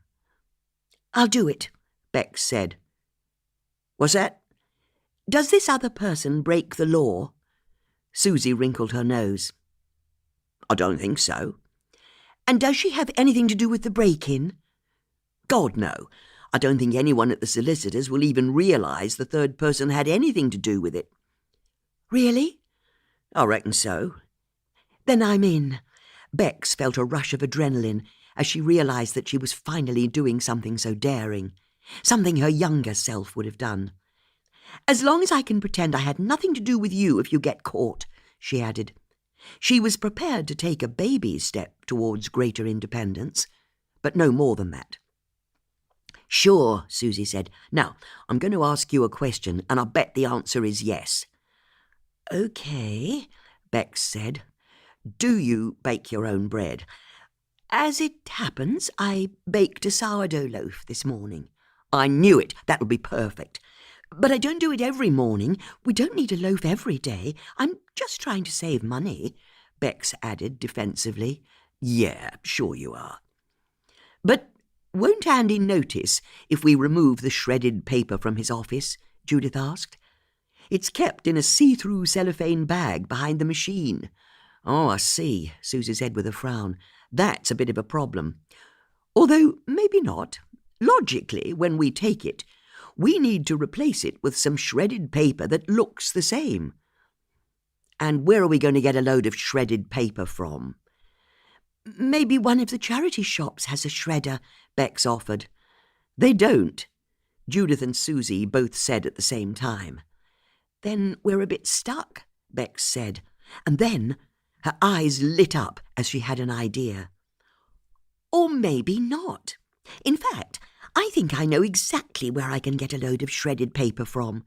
"I'll do it," Bex said. "What's that?" "Does this other person break the law?" Susie wrinkled her nose. "I don't think so." "And does she have anything to do with the break-in?" "God, no. I don't think anyone at the solicitors will even realise the third person had anything to do with it." "Really?" "I reckon so." "Then I'm in." Bex felt a rush of adrenaline as she realised that she was finally doing something so daring, something her younger self would have done. "As long as I can pretend I had nothing to do with you if you get caught," she added. She was prepared to take a baby step towards greater independence, but no more than that. "Sure," Susie said. "Now, I'm going to ask you a question, and I bet the answer is yes." "OK," Bex said. "Do you bake your own bread?" "As it happens, I baked a sourdough loaf this morning." "I knew it. That would be perfect." "But I don't do it every morning. We don't need a loaf every day. I'm just trying to save money," Bex added defensively. "Yeah, sure you are." "But won't Andy notice if we remove the shredded paper from his office?" Judith asked. "It's kept in a see-through cellophane bag behind the machine." "Oh, I see," Susie said with a frown. "That's a bit of a problem. Although, maybe not. Logically, when we take it, we need to replace it with some shredded paper that looks the same." "And where are we going to get a load of shredded paper from?" "Maybe one of the charity shops has a shredder," Bex offered. "They don't," Judith and Susie both said at the same time. "Then we're a bit stuck," Bex said, and then her eyes lit up as she had an idea. "Or maybe not. In fact, I think I know exactly where I can get a load of shredded paper from."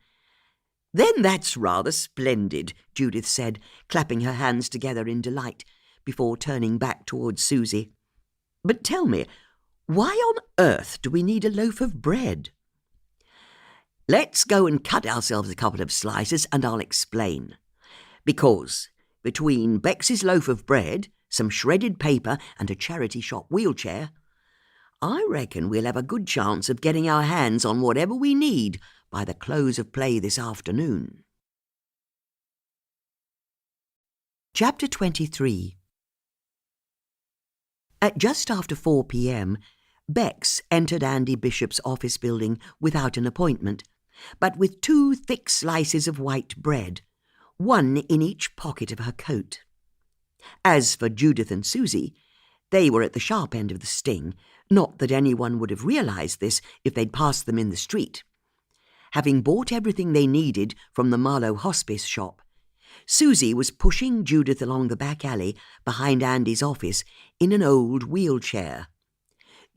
"Then that's rather splendid," Judith said, clapping her hands together in delight, before turning back towards Susie. But tell me, why on earth do we need a loaf of bread? Let's go and cut ourselves a couple of slices and I'll explain. Because between Bex's loaf of bread, some shredded paper and a charity shop wheelchair, I reckon we'll have a good chance of getting our hands on whatever we need by the close of play this afternoon. Chapter 23. At just after 4 p.m, Bex entered Andy Bishop's office building without an appointment, but with 2 thick slices of white bread, one in each pocket of her coat. As for Judith and Susie, they were at the sharp end of the sting, not that anyone would have realised this if they'd passed them in the street. Having bought everything they needed from the Marlow hospice shop, Susie was pushing Judith along the back alley behind Andy's office in an old wheelchair.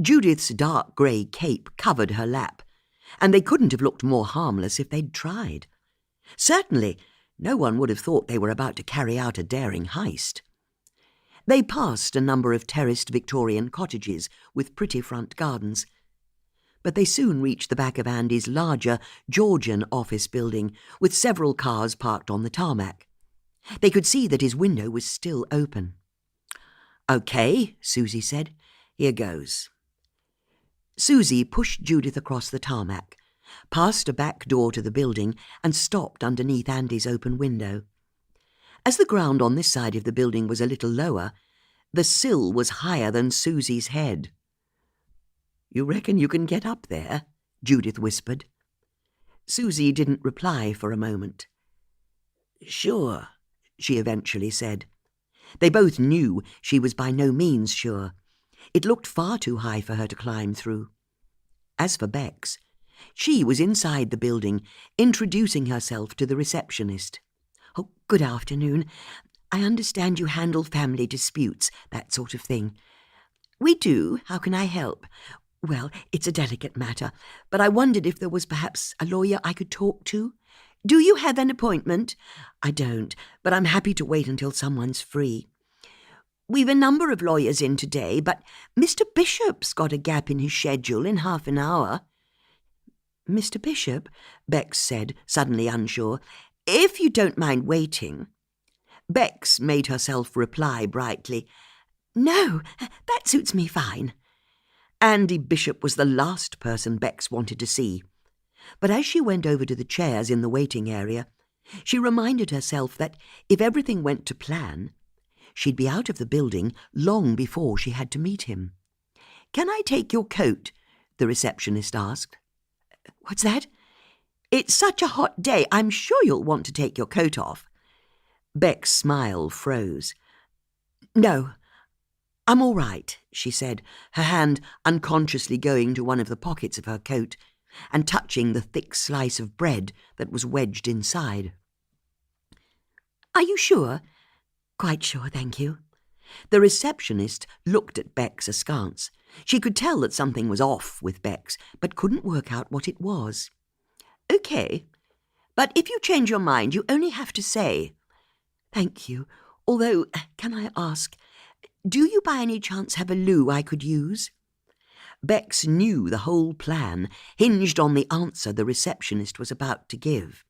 Judith's dark grey cape covered her lap, and they couldn't have looked more harmless if they'd tried. Certainly, no one would have thought they were about to carry out a daring heist. They passed a number of terraced Victorian cottages with pretty front gardens, but they soon reached the back of Andy's larger Georgian office building with several cars parked on the tarmac. They could see that his window was still open. "OK," Susie said. "Here goes." Susie pushed Judith across the tarmac, past a back door to the building, and stopped underneath Andy's open window. As the ground on this side of the building was a little lower, the sill was higher than Susie's head. "You reckon you can get up there?" Judith whispered. Susie didn't reply for a moment. "Sure," she eventually said. They both knew she was by no means sure. It looked far too high for her to climb through. As for Bex, she was inside the building, introducing herself to the receptionist. "Oh, good afternoon. I understand you handle family disputes, that sort of thing." "We do. How can I help?" "Well, it's a delicate matter, but I wondered if there was perhaps a lawyer I could talk to." "Do you have an appointment?" "I don't, but I'm happy to wait until someone's free." "We've a number of lawyers in today, but Mr. Bishop's got a gap in his schedule in half an hour." "Mr. Bishop?" Bex said, suddenly unsure. "If you don't mind waiting." Bex made herself reply brightly, "No, that suits me fine." Andy Bishop was the last person Bex wanted to see. But as she went over to the chairs in the waiting area, she reminded herself that if everything went to plan, she'd be out of the building long before she had to meet him. "Can I take your coat?" the receptionist asked. "What's that?" "It's such a hot day, I'm sure you'll want to take your coat off." Beck's smile froze. "No, I'm all right," she said, her hand unconsciously going to one of the pockets of her coat and touching the thick slice of bread that was wedged inside. "Are you sure?" "Quite sure, thank you." The receptionist looked at Bex askance. She could tell that something was off with Bex, but couldn't work out what it was. "OK, but if you change your mind, you only have to say." "Thank you. Although, can I ask, do you by any chance have a loo I could use?" Bex knew the whole plan hinged on the answer the receptionist was about to give.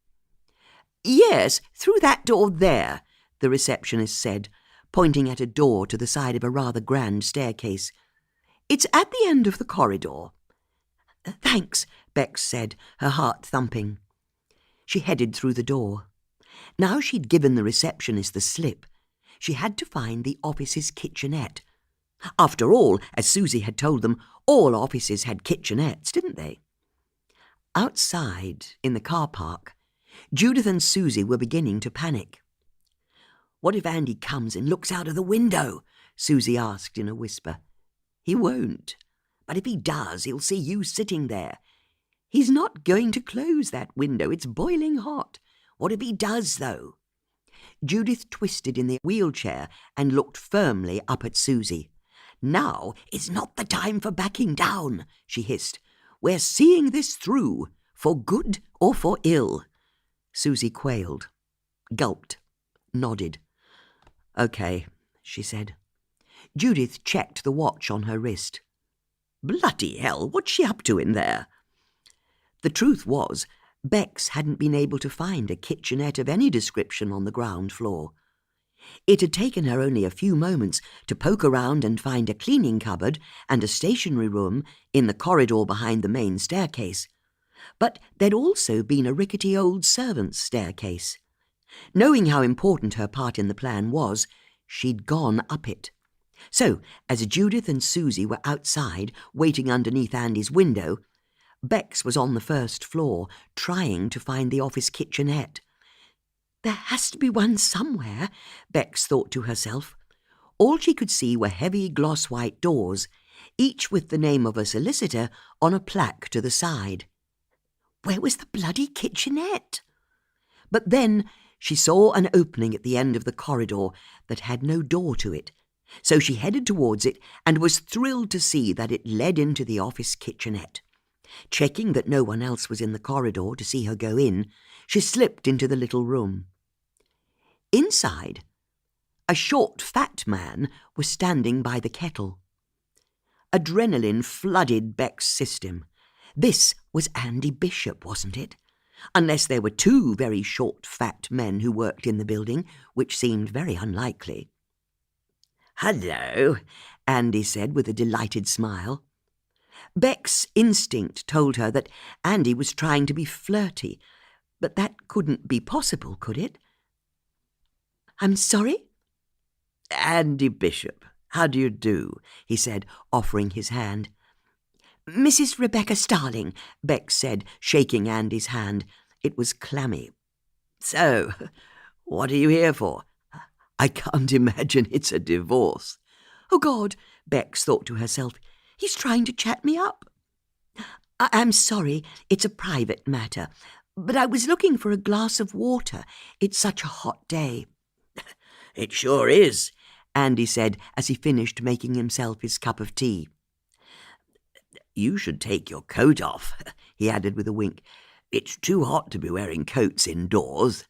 "Yes, through that door there," the receptionist said, pointing at a door to the side of a rather grand staircase. "It's at the end of the corridor." "Thanks," Bex said, her heart thumping. She headed through the door. Now she'd given the receptionist the slip, she had to find the office's kitchenette. After all, as Susie had told them, all offices had kitchenettes, didn't they? Outside, in the car park, Judith and Susie were beginning to panic. "What if Andy comes and looks out of the window?" Susie asked in a whisper. "He won't. But if he does, he'll see you sitting there. He's not going to close that window. It's boiling hot. What if he does, though?" Judith twisted in the wheelchair and looked firmly up at Susie. "Now is not the time for backing down," she hissed. "We're seeing this through, for good or for ill." Susie quailed, gulped, nodded. "OK," she said. Judith checked the watch on her wrist. Bloody hell, what's she up to in there? The truth was, Bex hadn't been able to find a kitchenette of any description on the ground floor. It had taken her only a few moments to poke around and find a cleaning cupboard and a stationery room in the corridor behind the main staircase. But there'd also been a rickety old servant's staircase. Knowing how important her part in the plan was, she'd gone up it. So, as Judith and Susie were outside, waiting underneath Andy's window, Bex was on the first floor, trying to find the office kitchenette. There has to be one somewhere, Bex thought to herself. All she could see were heavy gloss-white doors, each with the name of a solicitor on a plaque to the side. Where was the bloody kitchenette? But then she saw an opening at the end of the corridor that had no door to it, so she headed towards it and was thrilled to see that it led into the office kitchenette. Checking that no one else was in the corridor to see her go in, she slipped into the little room. Inside, a short, fat man was standing by the kettle. Adrenaline flooded Beck's system. This was Andy Bishop, wasn't it? Unless there were two very short, fat men who worked in the building, which seemed very unlikely. "Hello," Andy said with a delighted smile. Beck's instinct told her that Andy was trying to be flirty, but that couldn't be possible, could it? "I'm sorry?" "Andy Bishop. How do you do?" he said, offering his hand. "Mrs. Rebecca Starling," Beck said, shaking Andy's hand. It was clammy. "So, what are you here for? I can't imagine it's a divorce." "Oh, God," Bex thought to herself, "he's trying to chat me up." I'm sorry, it's a private matter, but I was looking for a glass of water. It's such a hot day." "It sure is," Andy said as he finished making himself his cup of tea. "You should take your coat off," he added with a wink. "It's too hot to be wearing coats indoors."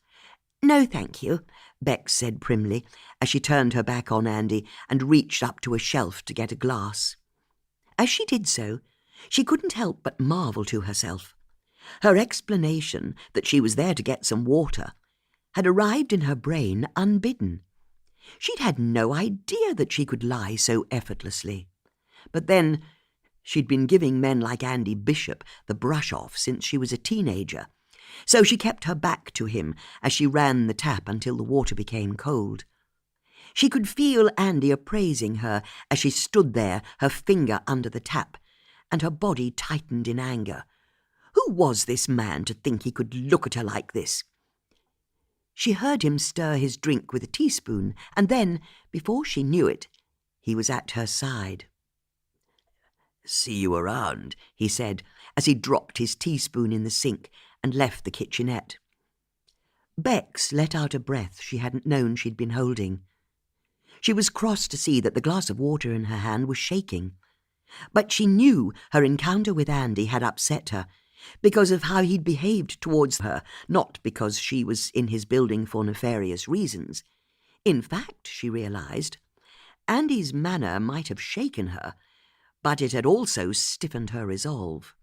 "No, thank you," Bex said primly, as she turned her back on Andy and reached up to a shelf to get a glass. As she did so, she couldn't help but marvel to herself. Her explanation that she was there to get some water had arrived in her brain unbidden. She'd had no idea that she could lie so effortlessly. But then, she'd been giving men like Andy Bishop the brush-off since she was a teenager, so she kept her back to him as she ran the tap until the water became cold. She could feel Andy appraising her as she stood there, her finger under the tap, and her body tightened in anger. Who was this man to think he could look at her like this? She heard him stir his drink with a teaspoon, and then, before she knew it, he was at her side. "See you around," he said, as he dropped his teaspoon in the sink and left the kitchenette. Bex let out a breath she hadn't known she'd been holding. She was cross to see that the glass of water in her hand was shaking. But she knew her encounter with Andy had upset her, because of how he'd behaved towards her, not because she was in his building for nefarious reasons. In fact, she realized, Andy's manner might have shaken her, but it had also stiffened her resolve.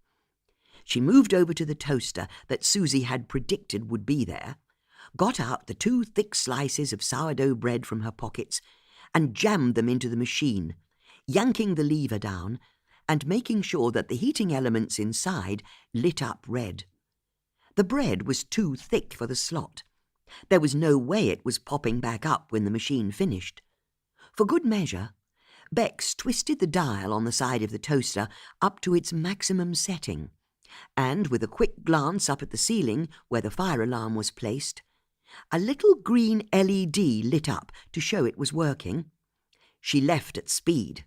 She moved over to the toaster that Susie had predicted would be there, got out the 2 thick slices of sourdough bread from her pockets, and jammed them into the machine, yanking the lever down and making sure that the heating elements inside lit up red. The bread was too thick for the slot. There was no way it was popping back up when the machine finished. For good measure, Bex twisted the dial on the side of the toaster up to its maximum setting, and with a quick glance up at the ceiling where the fire alarm was placed, a little green LED lit up to show it was working. She left at speed.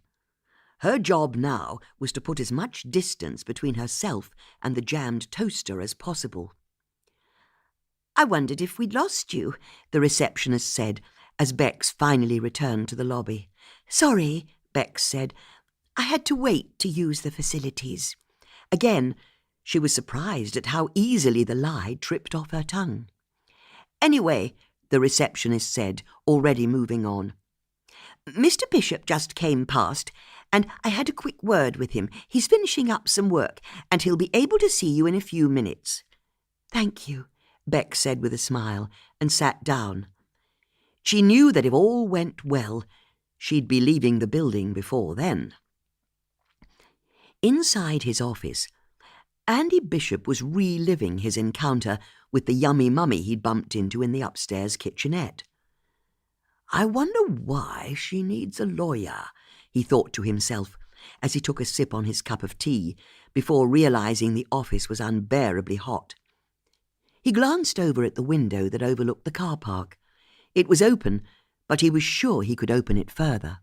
Her job now was to put as much distance between herself and the jammed toaster as possible. "I wondered if we'd lost you," the receptionist said, as Bex finally returned to the lobby. "Sorry," Bex said. "I had to wait to use the facilities." Again, she was surprised at how easily the lie tripped off her tongue. "Anyway," the receptionist said, already moving on, Mr. Bishop just came past, and I had a quick word with him. He's finishing up some work, and he'll be able to see you in a few minutes." "Thank you," Beck said with a smile, and sat down. She knew that if all went well, she'd be leaving the building before then. Inside his office, Andy Bishop was reliving his encounter with the yummy mummy he'd bumped into in the upstairs kitchenette. "I wonder why she needs a lawyer," he thought to himself as he took a sip on his cup of tea before realizing the office was unbearably hot. He glanced over at the window that overlooked the car park. It was open, but he was sure he could open it further.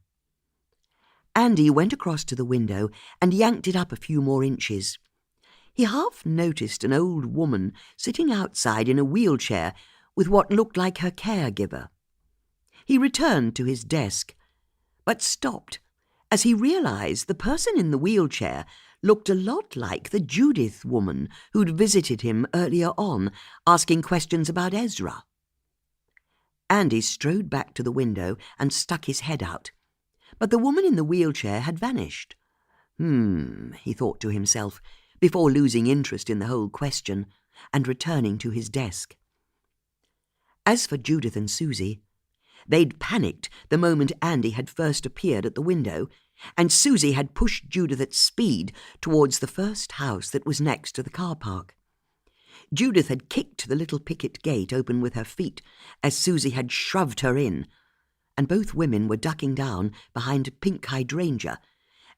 Andy went across to the window and yanked it up a few more inches. He half noticed an old woman sitting outside in a wheelchair with what looked like her caregiver. He returned to his desk, but stopped as he realized the person in the wheelchair looked a lot like the Judith woman who'd visited him earlier on, asking questions about Ezra. Andy strode back to the window and stuck his head out, but the woman in the wheelchair had vanished. He thought to himself, before losing interest in the whole question and returning to his desk. As for Judith and Susie, they'd panicked the moment Andy had first appeared at the window, and Susie had pushed Judith at speed towards the first house that was next to the car park. Judith had kicked the little picket gate open with her feet as Susie had shoved her in, and both women were ducking down behind a pink hydrangea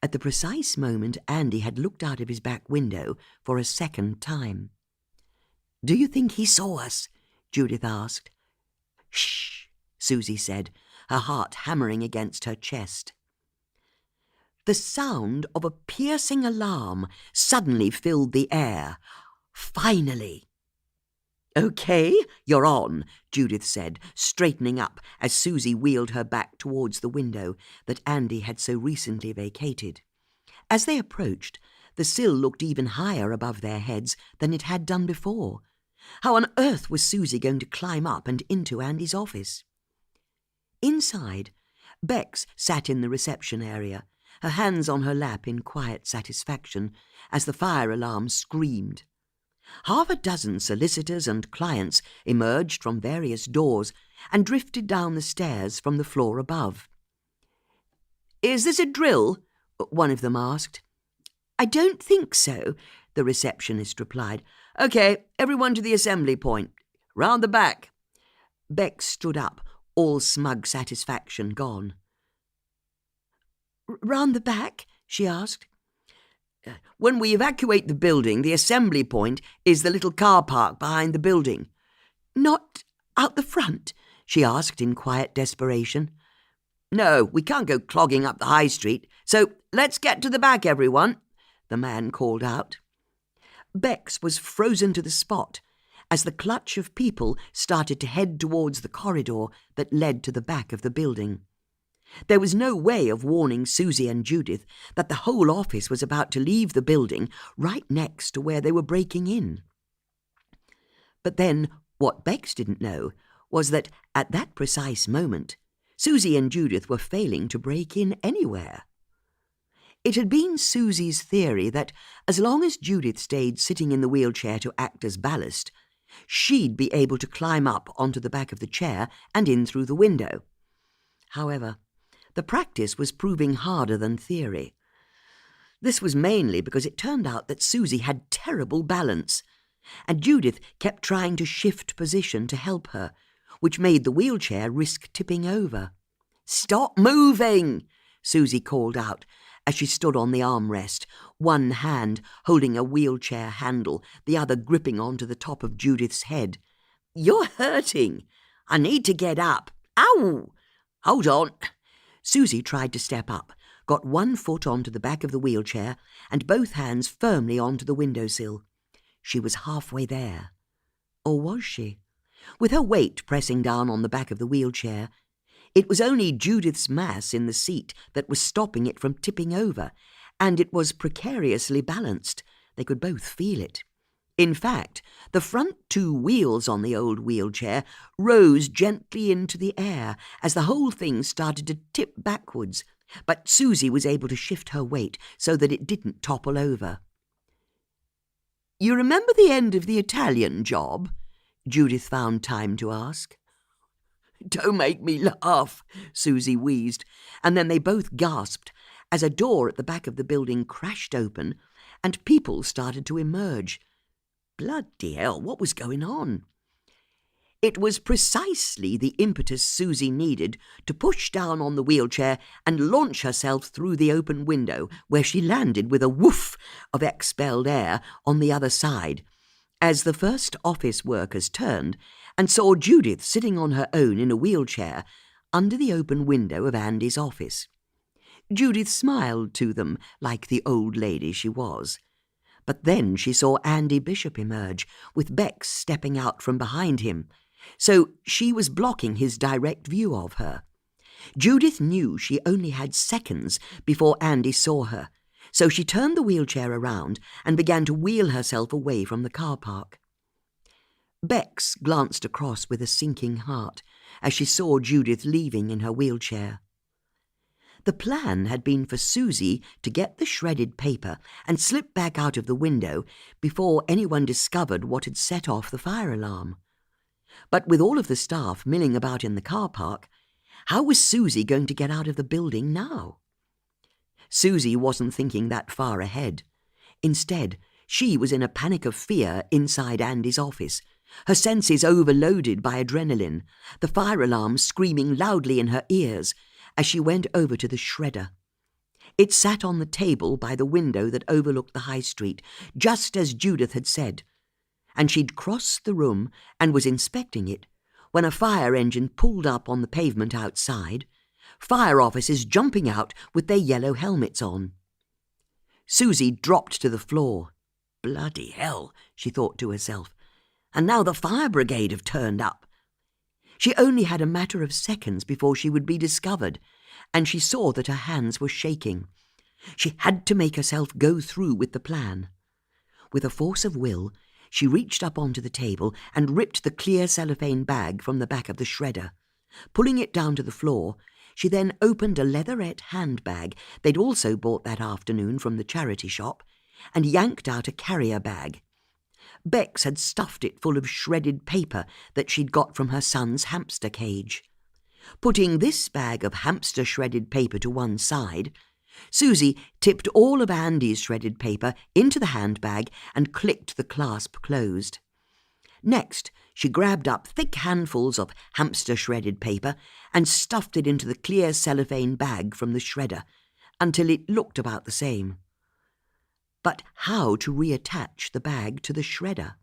at the precise moment Andy had looked out of his back window for a second time. "Do you think he saw us?" Judith asked. "Shh," Susie said, her heart hammering against her chest. The sound of a piercing alarm suddenly filled the air. Finally! "Okay, you're on," Judith said, straightening up as Susie wheeled her back towards the window that Andy had so recently vacated. As they approached, the sill looked even higher above their heads than it had done before. How on earth was Susie going to climb up and into Andy's office? Inside, Bex sat in the reception area, her hands on her lap in quiet satisfaction as the fire alarm screamed. Half a dozen solicitors and clients emerged from various doors and drifted down the stairs from the floor above. "Is this a drill?" one of them asked. "I don't think so," the receptionist replied. "Okay, everyone to the assembly point. Round the back." Bex stood up, all smug satisfaction gone. "Round the back?" she asked. "When we evacuate the building, the assembly point is the little car park behind the building." "Not out the front?" she asked in quiet desperation. "No, we can't go clogging up the high street, so let's get to the back, everyone," the man called out. Bex was frozen to the spot as the clutch of people started to head towards the corridor that led to the back of the building. There was no way of warning Susie and Judith that the whole office was about to leave the building right next to where they were breaking in. But then, what Bex didn't know was that, at that precise moment, Susie and Judith were failing to break in anywhere. It had been Susie's theory that, as long as Judith stayed sitting in the wheelchair to act as ballast, she'd be able to climb up onto the back of the chair and in through the window. However, the practice was proving harder than theory. This was mainly because it turned out that Susie had terrible balance, and Judith kept trying to shift position to help her, which made the wheelchair risk tipping over. "Stop moving!" Susie called out as she stood on the armrest, one hand holding a wheelchair handle, the other gripping onto the top of Judith's head. "You're hurting. I need to get up. Ow! Hold on." Susie tried to step up, got one foot onto the back of the wheelchair and both hands firmly onto the windowsill. She was halfway there. Or was she? With her weight pressing down on the back of the wheelchair, it was only Judith's mass in the seat that was stopping it from tipping over, and it was precariously balanced. They could both feel it. In fact, the front two wheels on the old wheelchair rose gently into the air as the whole thing started to tip backwards, but Susie was able to shift her weight so that it didn't topple over. "You remember the end of the Italian job?" Judith found time to ask. "Don't make me laugh," Susie wheezed, and then they both gasped as a door at the back of the building crashed open and people started to emerge. Bloody hell, what was going on? It was precisely the impetus Susie needed to push down on the wheelchair and launch herself through the open window, where she landed with a woof of expelled air on the other side, as the first office workers turned and saw Judith sitting on her own in a wheelchair under the open window of Andy's office. Judith smiled to them like the old lady she was. But then she saw Andy Bishop emerge, with Bex stepping out from behind him, so she was blocking his direct view of her. Judith knew she only had seconds before Andy saw her, so she turned the wheelchair around and began to wheel herself away from the car park. Bex glanced across with a sinking heart as she saw Judith leaving in her wheelchair. The plan had been for Susie to get the shredded paper and slip back out of the window before anyone discovered what had set off the fire alarm. But with all of the staff milling about in the car park, how was Susie going to get out of the building now? Susie wasn't thinking that far ahead. Instead, she was in a panic of fear inside Andy's office, her senses overloaded by adrenaline, the fire alarm screaming loudly in her ears as she went over to the shredder. It sat on the table by the window that overlooked the high street, just as Judith had said, and she'd crossed the room and was inspecting it when a fire engine pulled up on the pavement outside, fire officers jumping out with their yellow helmets on. Susie dropped to the floor. Bloody hell, she thought to herself, and now the fire brigade have turned up. She only had a matter of seconds before she would be discovered, and she saw that her hands were shaking. She had to make herself go through with the plan. With a force of will, she reached up onto the table and ripped the clear cellophane bag from the back of the shredder. Pulling it down to the floor, she then opened a leatherette handbag they'd also bought that afternoon from the charity shop and yanked out a carrier bag. Bex had stuffed it full of shredded paper that she'd got from her son's hamster cage. Putting this bag of hamster shredded paper to one side, Susie tipped all of Andy's shredded paper into the handbag and clicked the clasp closed. Next, she grabbed up thick handfuls of hamster shredded paper and stuffed it into the clear cellophane bag from the shredder until it looked about the same. But how to reattach the bag to the shredder?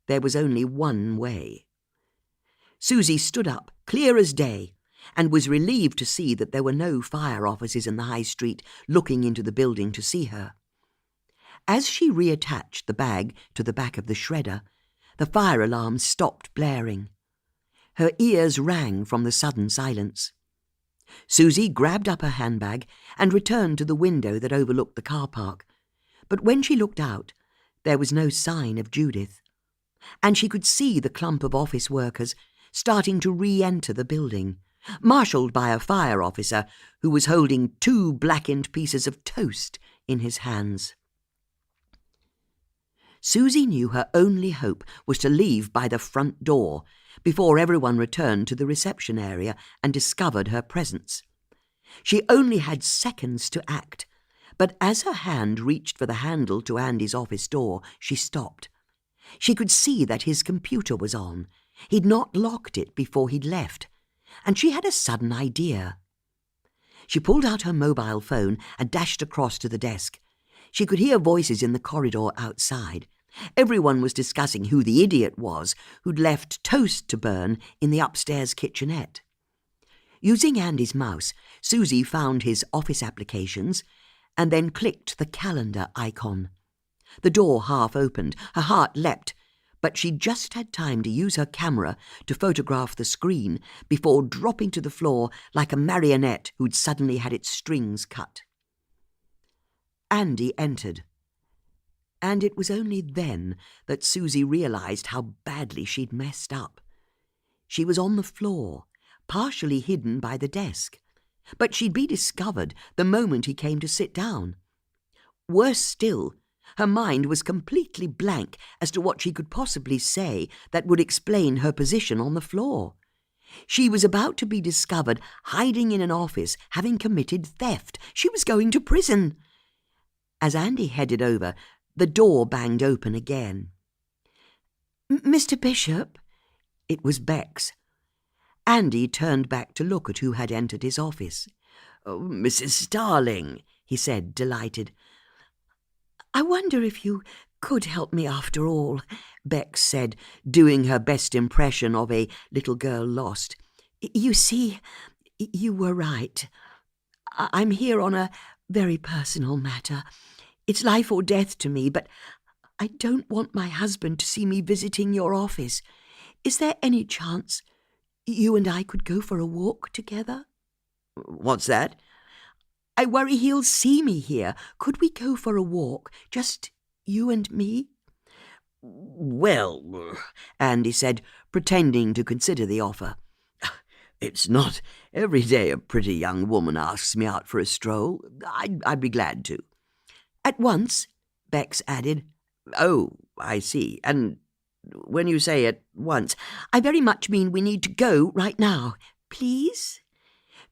There was only one way. Susie stood up, clear as day, and was relieved to see that there were no fire officers in the high street looking into the building to see her. As she reattached the bag to the back of the shredder, the fire alarm stopped blaring. Her ears rang from the sudden silence. Susie grabbed up her handbag and returned to the window that overlooked the car park. But when she looked out, there was no sign of Judith, and she could see the clump of office workers starting to re-enter the building, marshalled by a fire officer who was holding 2 blackened pieces of toast in his hands. Susie knew her only hope was to leave by the front door before everyone returned to the reception area and discovered her presence. She only had seconds to act, but as her hand reached for the handle to Andy's office door, she stopped. She could see that his computer was on. He'd not locked it before he'd left, and she had a sudden idea. She pulled out her mobile phone and dashed across to the desk. She could hear voices in the corridor outside. Everyone was discussing who the idiot was who'd left toast to burn in the upstairs kitchenette. Using Andy's mouse, Susie found his office applications and then clicked the calendar icon. The door half opened. Her heart leapt, but she just had time to use her camera to photograph the screen before dropping to the floor like a marionette who'd suddenly had its strings cut. Andy entered. And it was only then that Susie realised how badly she'd messed up. She was on the floor, partially hidden by the desk, but she'd be discovered the moment he came to sit down. Worse still, her mind was completely blank as to what she could possibly say that would explain her position on the floor. She was about to be discovered hiding in an office, having committed theft. She was going to prison. As Andy headed over, the door banged open again. "Mr. Bishop?" It was Bex. Andy turned back to look at who had entered his office. "Oh, Mrs. Starling," he said, delighted. "I wonder if you could help me after all," Bex said, doing her best impression of a little girl lost. "You see, you were right. I'm here on a very personal matter. It's life or death to me, but I don't want my husband to see me visiting your office. Is there any chance you and I could go for a walk together?" "What's that?" "I worry he'll see me here. Could we go for a walk, just you and me?" "Well," Andy said, pretending to consider the offer, "it's not every day a pretty young woman asks me out for a stroll. I'd be glad to." "At once?" Bex added. "Oh, I see. And when you say at once—" "I very much mean we need to go right now. Please?"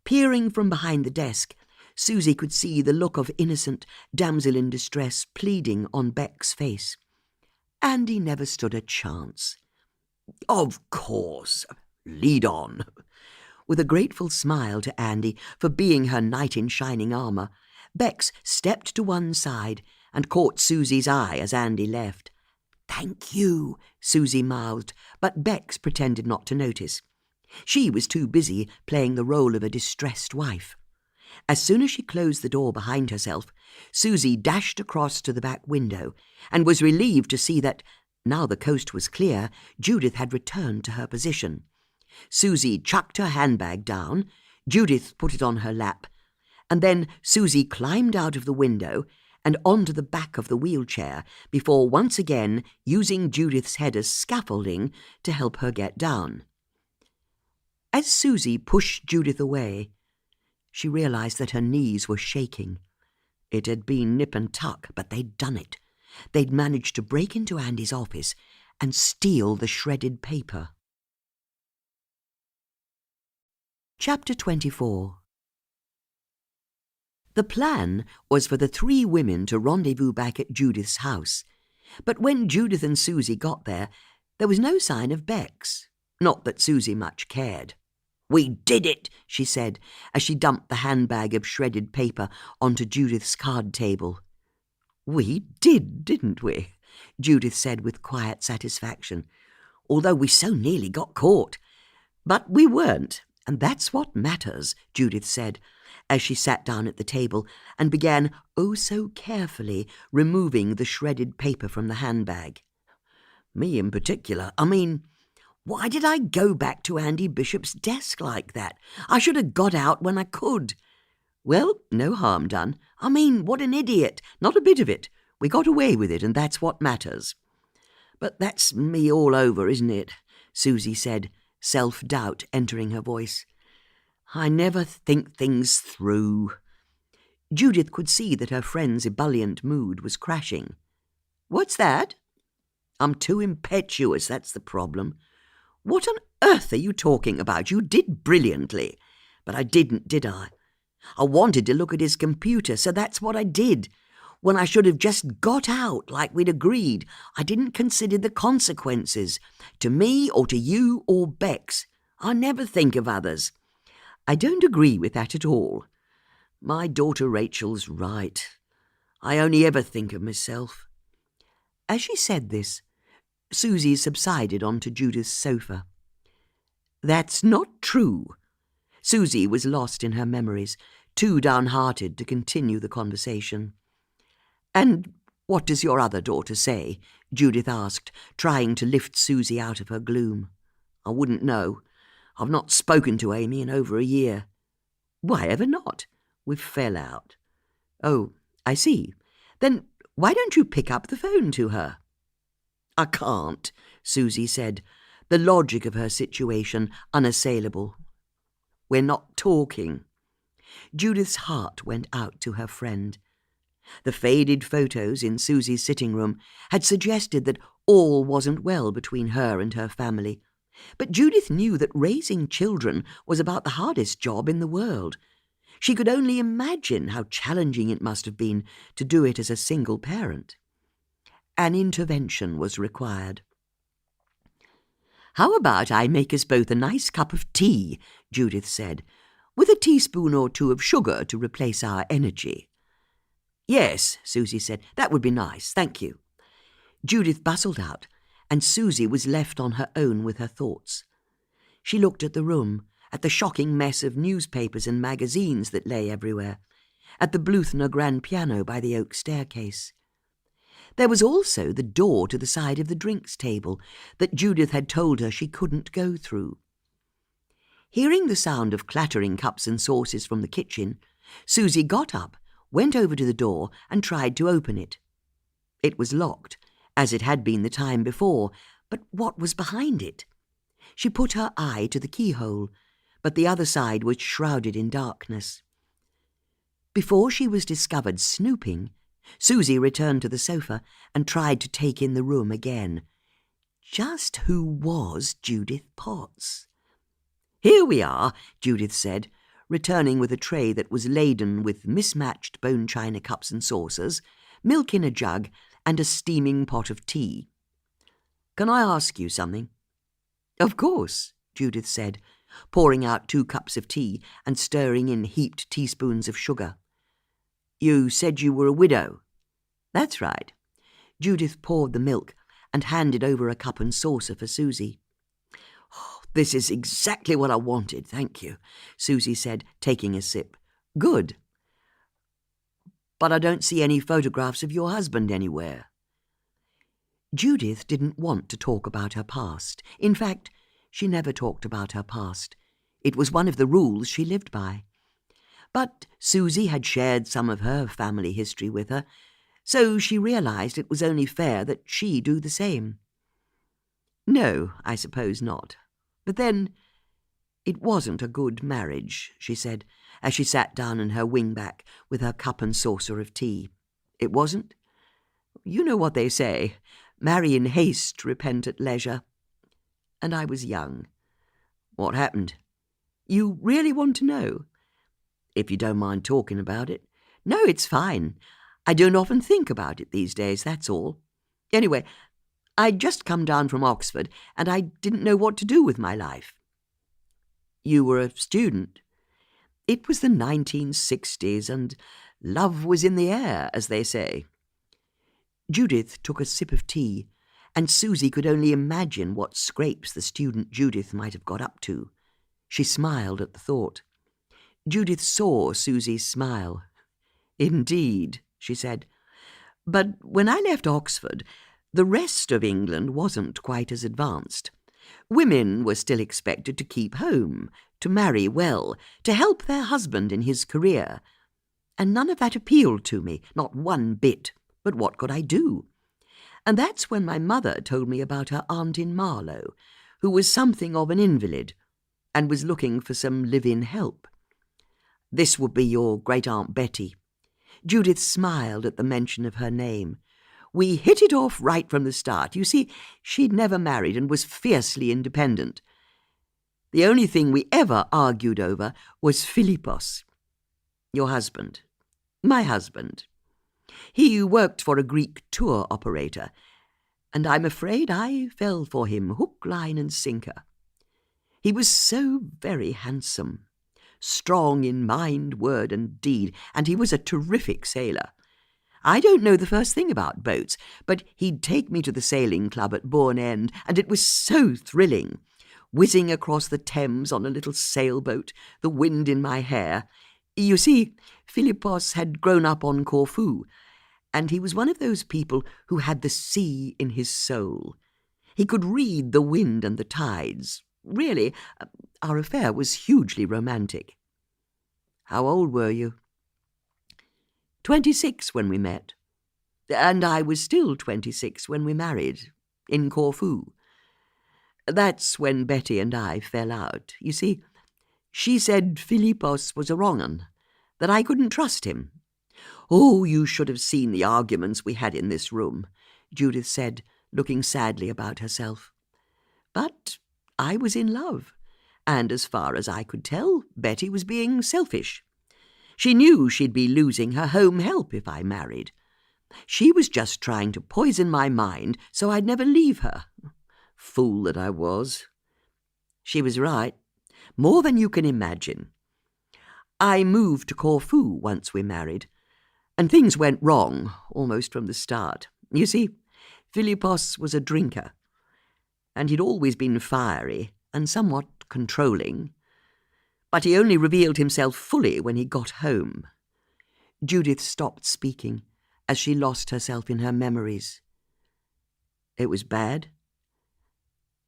Peering from behind the desk, Susie could see the look of innocent damsel in distress pleading on Beck's face. Andy never stood a chance. "Of course. Lead on." With a grateful smile to Andy for being her knight in shining armour, Bex stepped to one side and caught Susie's eye as Andy left. "Thank you," Susie mouthed, but Bex pretended not to notice. She was too busy playing the role of a distressed wife. As soon as she closed the door behind herself, Susie dashed across to the back window and was relieved to see that, now the coast was clear, Judith had returned to her position. Susie chucked her handbag down, Judith put it on her lap, and then Susie climbed out of the window and onto the back of the wheelchair before once again using Judith's head as scaffolding to help her get down. As Susie pushed Judith away, she realised that her knees were shaking. It had been nip and tuck, but they'd done it. They'd managed to break into Andy's office and steal the shredded paper. Chapter 24. The plan was for the three women to rendezvous back at Judith's house, but when Judith and Susie got there was no sign of Bex. Not that Susie much cared. "We did it," she said, as she dumped the handbag of shredded paper onto Judith's card table. "We did, didn't we?" Judith said with quiet satisfaction, "although we so nearly got caught. But we weren't, and that's what matters," Judith said, as she sat down at the table and began oh so carefully removing the shredded paper from the handbag. "Me in particular, why did I go back to Andy Bishop's desk like that? I should have got out when I could. Well, no harm done. What an idiot. Not a bit of it. We got away with it, and that's what matters." "But that's me all over, isn't it?" Susie said, self-doubt entering her voice. "I never think things through." Judith could see that her friend's ebullient mood was crashing. "What's that?" "I'm too impetuous, that's the problem." "What on earth are you talking about? You did brilliantly." "But I didn't, did I? I wanted to look at his computer, so that's what I did. When I should have just got out like we'd agreed. I didn't consider the consequences, to me or to you or Bex. I never think of others." "I don't agree with that at all. My daughter Rachel's right. I only ever think of myself." As she said this, Susie subsided onto Judith's sofa. "That's not true." Susie was lost in her memories, too downhearted to continue the conversation. "And what does your other daughter say?" Judith asked, trying to lift Susie out of her gloom. "I wouldn't know. I've not spoken to Amy in over a year." "Why ever not?" "We fell out." "Oh, I see. Then Why don't you pick up the phone to her?" "I can't," Susie said, the logic of her situation unassailable. "We're not talking." Judith's heart went out to her friend. The faded photos in Susie's sitting room had suggested that all wasn't well between her and her family. But Judith knew that raising children was about the hardest job in the world. She could only imagine how challenging it must have been to do it as a single parent. An intervention was required. "How about I make us both a nice cup of tea," Judith said, "with a teaspoon or two of sugar to replace our energy?" "Yes," Susie said, "that would be nice, thank you." Judith bustled out, and Susie was left on her own with her thoughts. She looked at the room, at the shocking mess of newspapers and magazines that lay everywhere, at the Bluthner grand piano by the oak staircase. There was also the door to the side of the drinks table that Judith had told her she couldn't go through. Hearing the sound of clattering cups and saucers from the kitchen, Susie got up, went over to the door and tried to open it. It was locked, as it had been the time before, but what was behind it? She put her eye to the keyhole, but the other side was shrouded in darkness. Before she was discovered snooping, Susie returned to the sofa and tried to take in the room again. Just who was Judith Potts? "Here we are," Judith said, returning with a tray that was laden with mismatched bone china cups and saucers, milk in a jug, and a steaming pot of tea. "Can I ask you something?" "Of course," Judith said, pouring out 2 cups of tea and stirring in heaped teaspoons of sugar. "You said you were a widow." "That's right." Judith poured the milk and handed over a cup and saucer for Susie. "Oh, this is exactly what I wanted, thank you," Susie said, taking a sip. "Good. But I don't see any photographs of your husband anywhere." Judith didn't want to talk about her past. In fact, she never talked about her past. It was one of the rules she lived by. But Susie had shared some of her family history with her, so she realized it was only fair that she do the same. "No, I suppose not. But then, it wasn't a good marriage," she said, as she sat down in her wing-back with her cup and saucer of tea. "It wasn't? You know what they say, marry in haste, repent at leisure. And I was young. What happened? You really want to know? If you don't mind talking about it." "No, it's fine. I don't often think about it these days, that's all. Anyway, I'd just come down from Oxford, and I didn't know what to do with my life." "You were a student?" "It was the 1960s, and love was in the air, as they say." Judith took a sip of tea, and Susie could only imagine what scrapes the student Judith might have got up to. She smiled at the thought. Judith saw Susie's smile. "Indeed," she said. "But when I left Oxford, the rest of England wasn't quite as advanced. Women were still expected to keep home, to marry well, to help their husband in his career. And none of that appealed to me, not one bit. But what could I do? And that's when my mother told me about her aunt in Marlow, who was something of an invalid, and was looking for some live-in help. This would be your great-aunt Betty." Judith smiled at the mention of her name. "We hit it off right from the start. You see, she'd never married and was fiercely independent. The only thing we ever argued over was Philippos." "Your husband?" "My husband. He worked for a Greek tour operator, and I'm afraid I fell for him hook, line, and sinker. He was so very handsome, strong in mind, word, and deed, and he was a terrific sailor. I don't know the first thing about boats, but he'd take me to the sailing club at Bourne End, and it was so thrilling, whizzing across the Thames on a little sailboat, the wind in my hair. You see, Philippos had grown up on Corfu, and he was one of those people who had the sea in his soul. He could read the wind and the tides. Really, our affair was hugely romantic." "How old were you?" 26 when we met. and I was still 26 when we married, in Corfu. That's when Betty and I fell out. You see, she said Philippos was a wrong 'un, that I couldn't trust him. Oh, you should have seen the arguments we had in this room, Judith said, looking sadly about herself. But I was in love, and as far as I could tell, Betty was being selfish. She knew she'd be losing her home help if I married. She was just trying to poison my mind so I'd never leave her. Fool that I was. She was right, more than you can imagine. I moved to Corfu once we married, and things went wrong almost from the start. You see, Philippos was a drinker, and he'd always been fiery and somewhat controlling. But he only revealed himself fully when he got home. Judith stopped speaking as she lost herself in her memories. It was bad.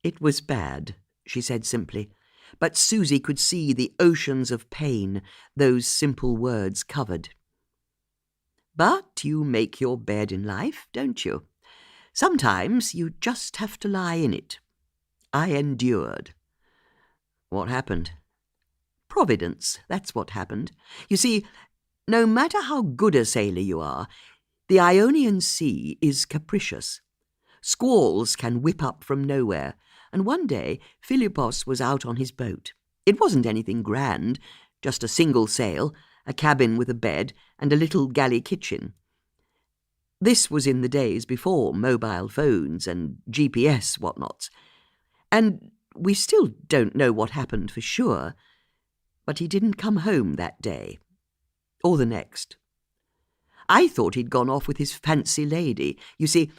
It was bad, she said simply, but Susie could see the oceans of pain those simple words covered. But you make your bed in life, don't you? Sometimes you just have to lie in it. I endured. What happened? Providence, that's what happened. You see, no matter how good a sailor you are, the Ionian Sea is capricious. Squalls can whip up from nowhere, and one day Philippos was out on his boat. It wasn't anything grand, just a single sail, a cabin with a bed, and a little galley kitchen. This was in the days before mobile phones and GPS whatnots. And we still don't know what happened for sure, but he didn't come home that day, or the next. I thought he'd gone off with his fancy lady. You see,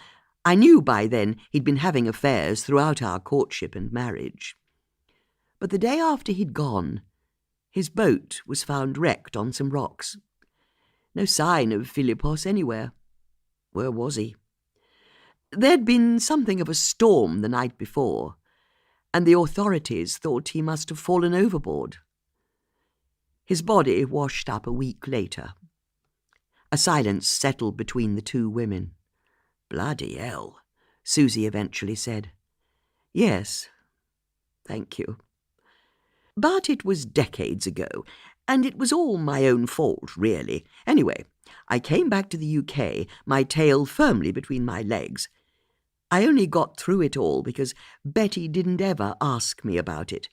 I knew by then he'd been having affairs throughout our courtship and marriage. But the day after he'd gone, his boat was found wrecked on some rocks. No sign of Philippos anywhere. Where was he? There'd been something of a storm the night before, and the authorities thought he must have fallen overboard. His body washed up a week later. A silence settled between the two women. Bloody hell, Susie eventually said. Yes, thank you. But it was decades ago, and it was all my own fault, really. Anyway, I came back to the UK, my tail firmly between my legs. I only got through it all because Betty didn't ever ask me about it.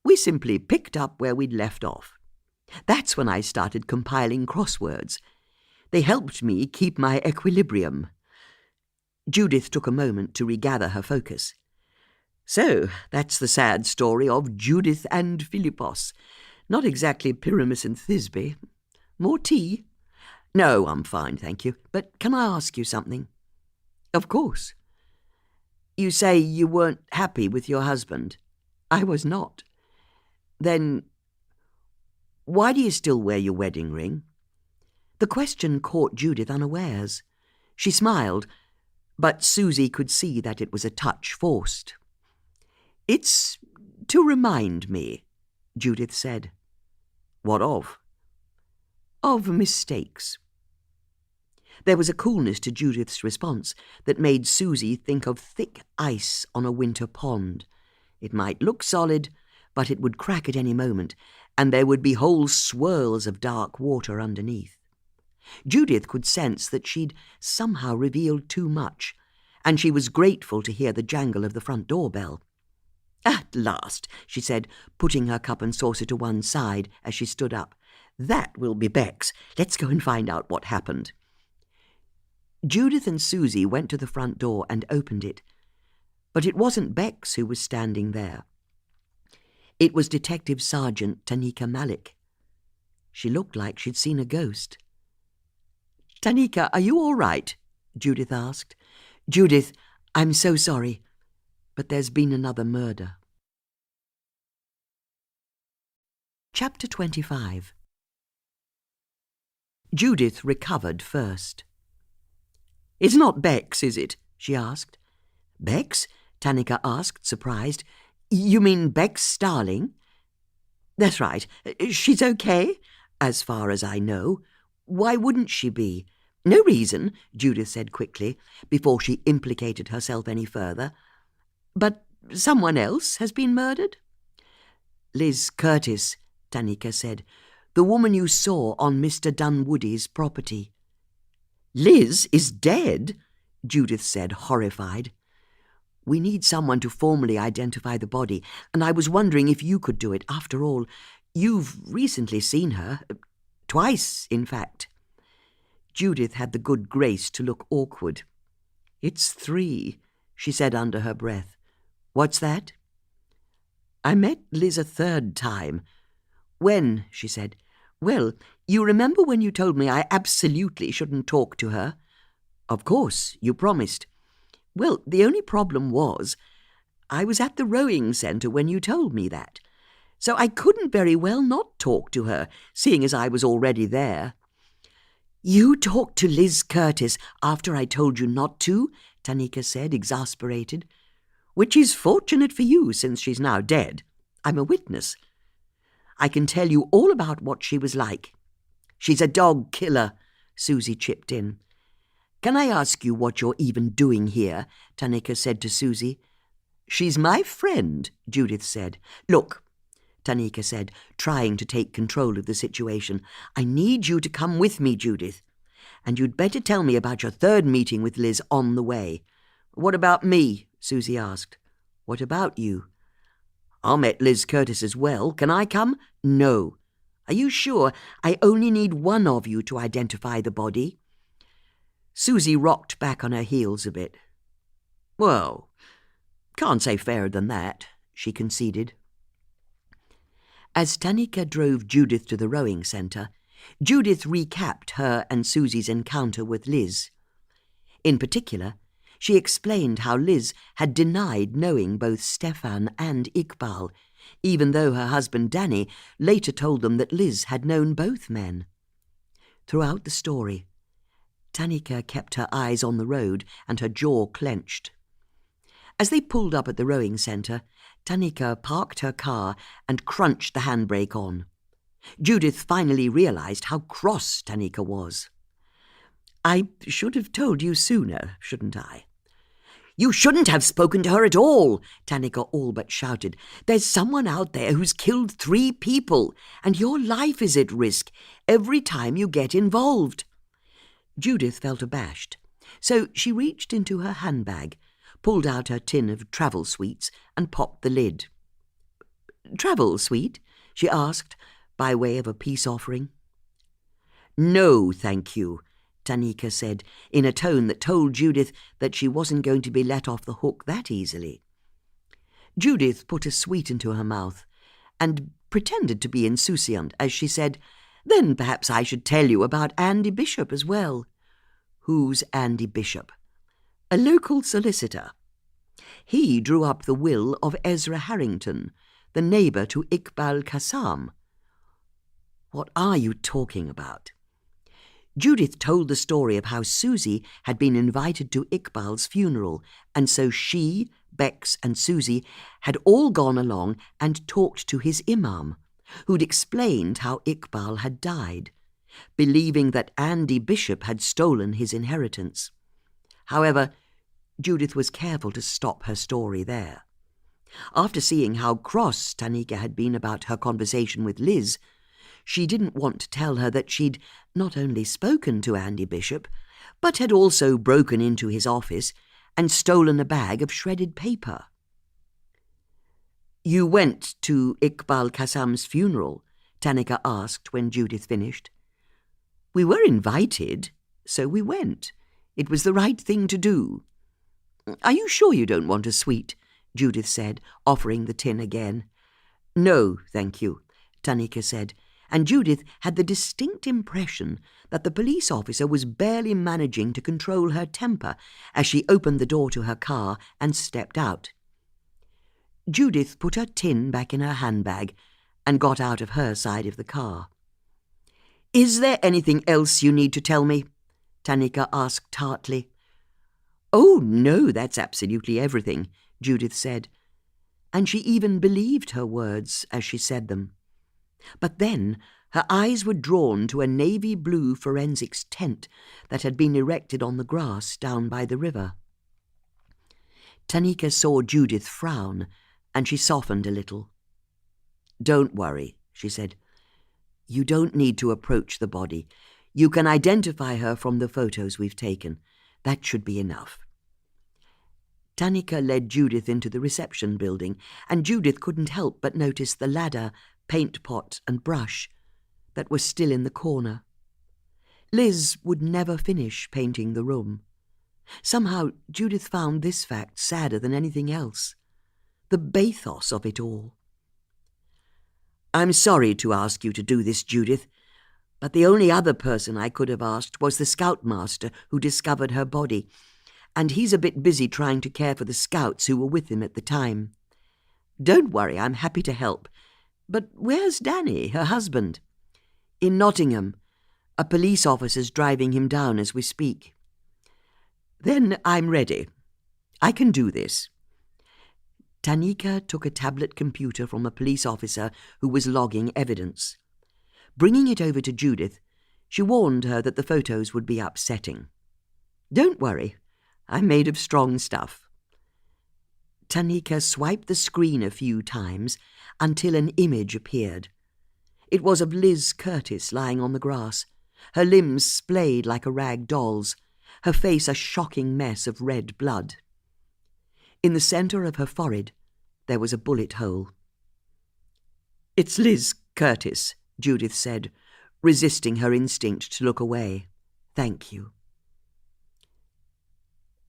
We simply picked up where we'd left off. That's when I started compiling crosswords. They helped me keep my equilibrium. Judith took a moment to regather her focus. So, that's the sad story of Judith and Philippos. Not exactly Pyramus and Thisbe. More tea? No, I'm fine, thank you. But can I ask you something? Of course. You say you weren't happy with your husband. I was not. Then, why do you still wear your wedding ring? The question caught Judith unawares. She smiled, but Susie could see that it was a touch forced. It's to remind me, Judith said. What of? Of mistakes. There was a coolness to Judith's response that made Susie think of thick ice on a winter pond. It might look solid, but it would crack at any moment, and there would be whole swirls of dark water underneath. Judith could sense that she'd somehow revealed too much, and she was grateful to hear the jangle of the front door bell. At last, she said, putting her cup and saucer to one side as she stood up. That will be Beck's. Let's go and find out what happened. Judith and Susie went to the front door and opened it. But it wasn't Beck's who was standing there. It was Detective Sergeant Tanika Malik. She looked like she'd seen a ghost. Tanika, are you all right? Judith asked. Judith, I'm so sorry, but there's been another murder. Chapter 25. Judith recovered first. It's not Beck's, is it? She asked. Beck's? Tanika asked, surprised. You mean Beck's Starling? That's right. She's okay, as far as I know. Why wouldn't she be? No reason, Judith said quickly, before she implicated herself any further. But someone else has been murdered? Liz Curtis, Tanika said. The woman you saw on Mr. Dunwoody's property. Liz is dead, Judith said, horrified. We need someone to formally identify the body, and I was wondering if you could do it. After all, you've recently seen her. Twice, in fact. Judith had the good grace to look awkward. It's 3, she said under her breath. What's that? I met Liz a 3rd time. When? She said. Well, you remember when you told me I absolutely shouldn't talk to her? Of course, you promised. Well, the only problem was, I was at the rowing centre when you told me that, so I couldn't very well not talk to her, seeing as I was already there. You talked to Liz Curtis after I told you not to, Tanika said, exasperated. Which is fortunate for you, since she's now dead. I'm a witness. I can tell you all about what she was like. She's a dog killer, Susie chipped in. Can I ask you what you're even doing here? Tanika said to Susie. She's my friend, Judith said. Look, Tanika said, trying to take control of the situation. I need you to come with me, Judith. And you'd better tell me about your 3rd meeting with Liz on the way. What about me? Susie asked. What about you? I met Liz Curtis as well. Can I come? No. Are you sure? I only need one of you to identify the body. Susie rocked back on her heels a bit. Well, can't say fairer than that, she conceded. As Tanika drove Judith to the rowing centre, Judith recapped her and Susie's encounter with Liz. In particular, she explained how Liz had denied knowing both Stefan and Iqbal, even though her husband Danny later told them that Liz had known both men. Throughout the story, Tanika kept her eyes on the road and her jaw clenched. As they pulled up at the rowing centre, Tanika parked her car and crunched the handbrake on. Judith finally realised how cross Tanika was. I should have told you sooner, shouldn't I? You shouldn't have spoken to her at all, Tanika all but shouted. There's someone out there who's killed 3 people, and your life is at risk every time you get involved. Judith felt abashed, so she reached into her handbag, pulled out her tin of travel sweets and popped the lid. Travel sweet? She asked, by way of a peace offering. No, thank you, Tanika said, in a tone that told Judith that she wasn't going to be let off the hook that easily. Judith put a sweet into her mouth and pretended to be insouciant as she said, Then perhaps I should tell you about Andy Bishop as well. Who's Andy Bishop? A local solicitor. He drew up the will of Ezra Harrington, the neighbour to Iqbal Qassam. What are you talking about? Judith told the story of how Susie had been invited to Iqbal's funeral, and so she, Bex and Susie had all gone along and talked to his imam, who'd explained how Iqbal had died, believing that Andy Bishop had stolen his inheritance. However, Judith was careful to stop her story there. After seeing how cross Tanika had been about her conversation with Liz, she didn't want to tell her that she'd not only spoken to Andy Bishop, but had also broken into his office and stolen a bag of shredded paper. You went to Iqbal Qassam's funeral? Tanika asked when Judith finished. We were invited, so we went. It was the right thing to do. Are you sure you don't want a sweet? Judith said, offering the tin again. No, thank you, Tanika said, and Judith had the distinct impression that the police officer was barely managing to control her temper as she opened the door to her car and stepped out. Judith put her tin back in her handbag and got out of her side of the car. Is there anything else you need to tell me? Tanika asked tartly. Oh, no, that's absolutely everything, Judith said, and she even believed her words as she said them. But then Her eyes were drawn to a navy blue forensics tent that had been erected on the grass down by the river. Tanika saw Judith frown, and she softened a little. "Don't worry," she said. "You don't need to approach the body. You can identify her from the photos we've taken. That should be enough." Tanika led Judith into the reception building, and Judith couldn't help but notice the ladder, paint pot, and brush that was still in the corner. Liz would never finish painting the room. Somehow Judith found this fact sadder than anything else. The bathos of it all. "I'm sorry to ask you to do this, Judith, but the only other person I could have asked was the scoutmaster who discovered her body, and he's a bit busy trying to care for the scouts who were with him at the time. Don't worry, I'm happy to help. But where's Danny, her husband?" "In Nottingham. A police officer's driving him down as we speak." "Then I'm ready. I can do this." Tanika took a tablet computer from a police officer who was logging evidence. Bringing it over to Judith, she warned her that the photos would be upsetting. "Don't worry, I'm made of strong stuff." Tanika swiped the screen a few times until an image appeared. It was of Liz Curtis lying on the grass, her limbs splayed like a rag doll's, her face a shocking mess of red blood. In the centre of her forehead there was a bullet hole. "It's Liz Curtis," Judith said, resisting her instinct to look away. "Thank you."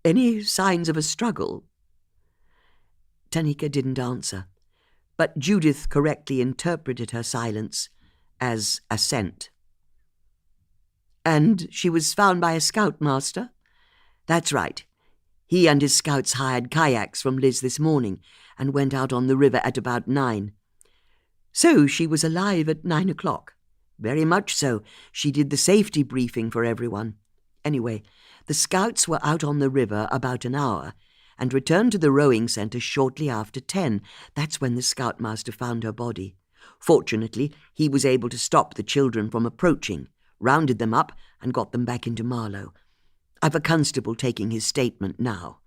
"Any signs of a struggle?" Tanika didn't answer, but Judith correctly interpreted her silence as assent. "And she was found by a scoutmaster?" "That's right. He and his scouts hired kayaks from Liz this morning and went out on the river at about 9. "So she was alive at 9 o'clock?" "Very much so. She did the safety briefing for everyone. Anyway, the scouts were out on the river about an hour and returned to the rowing centre shortly after 10. That's when the scoutmaster found her body. Fortunately, he was able to stop the children from approaching, rounded them up and got them back into Marlow. I've a constable taking his statement now."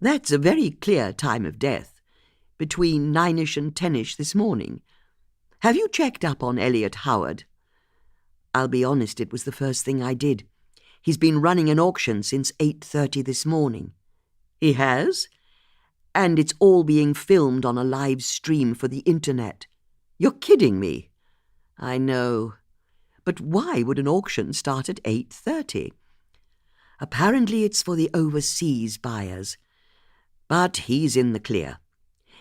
"That's a very clear time of death, between 9ish and 10ish this morning. Have you checked up on Elliot Howard?" "I'll be honest, it was the first thing I did. He's been running an auction since 8:30 this morning." "He has? And it's all being filmed on a live stream for the internet. You're kidding me." "I know. But why would an auction start at 8:30? Apparently it's for the overseas buyers. But he's in the clear.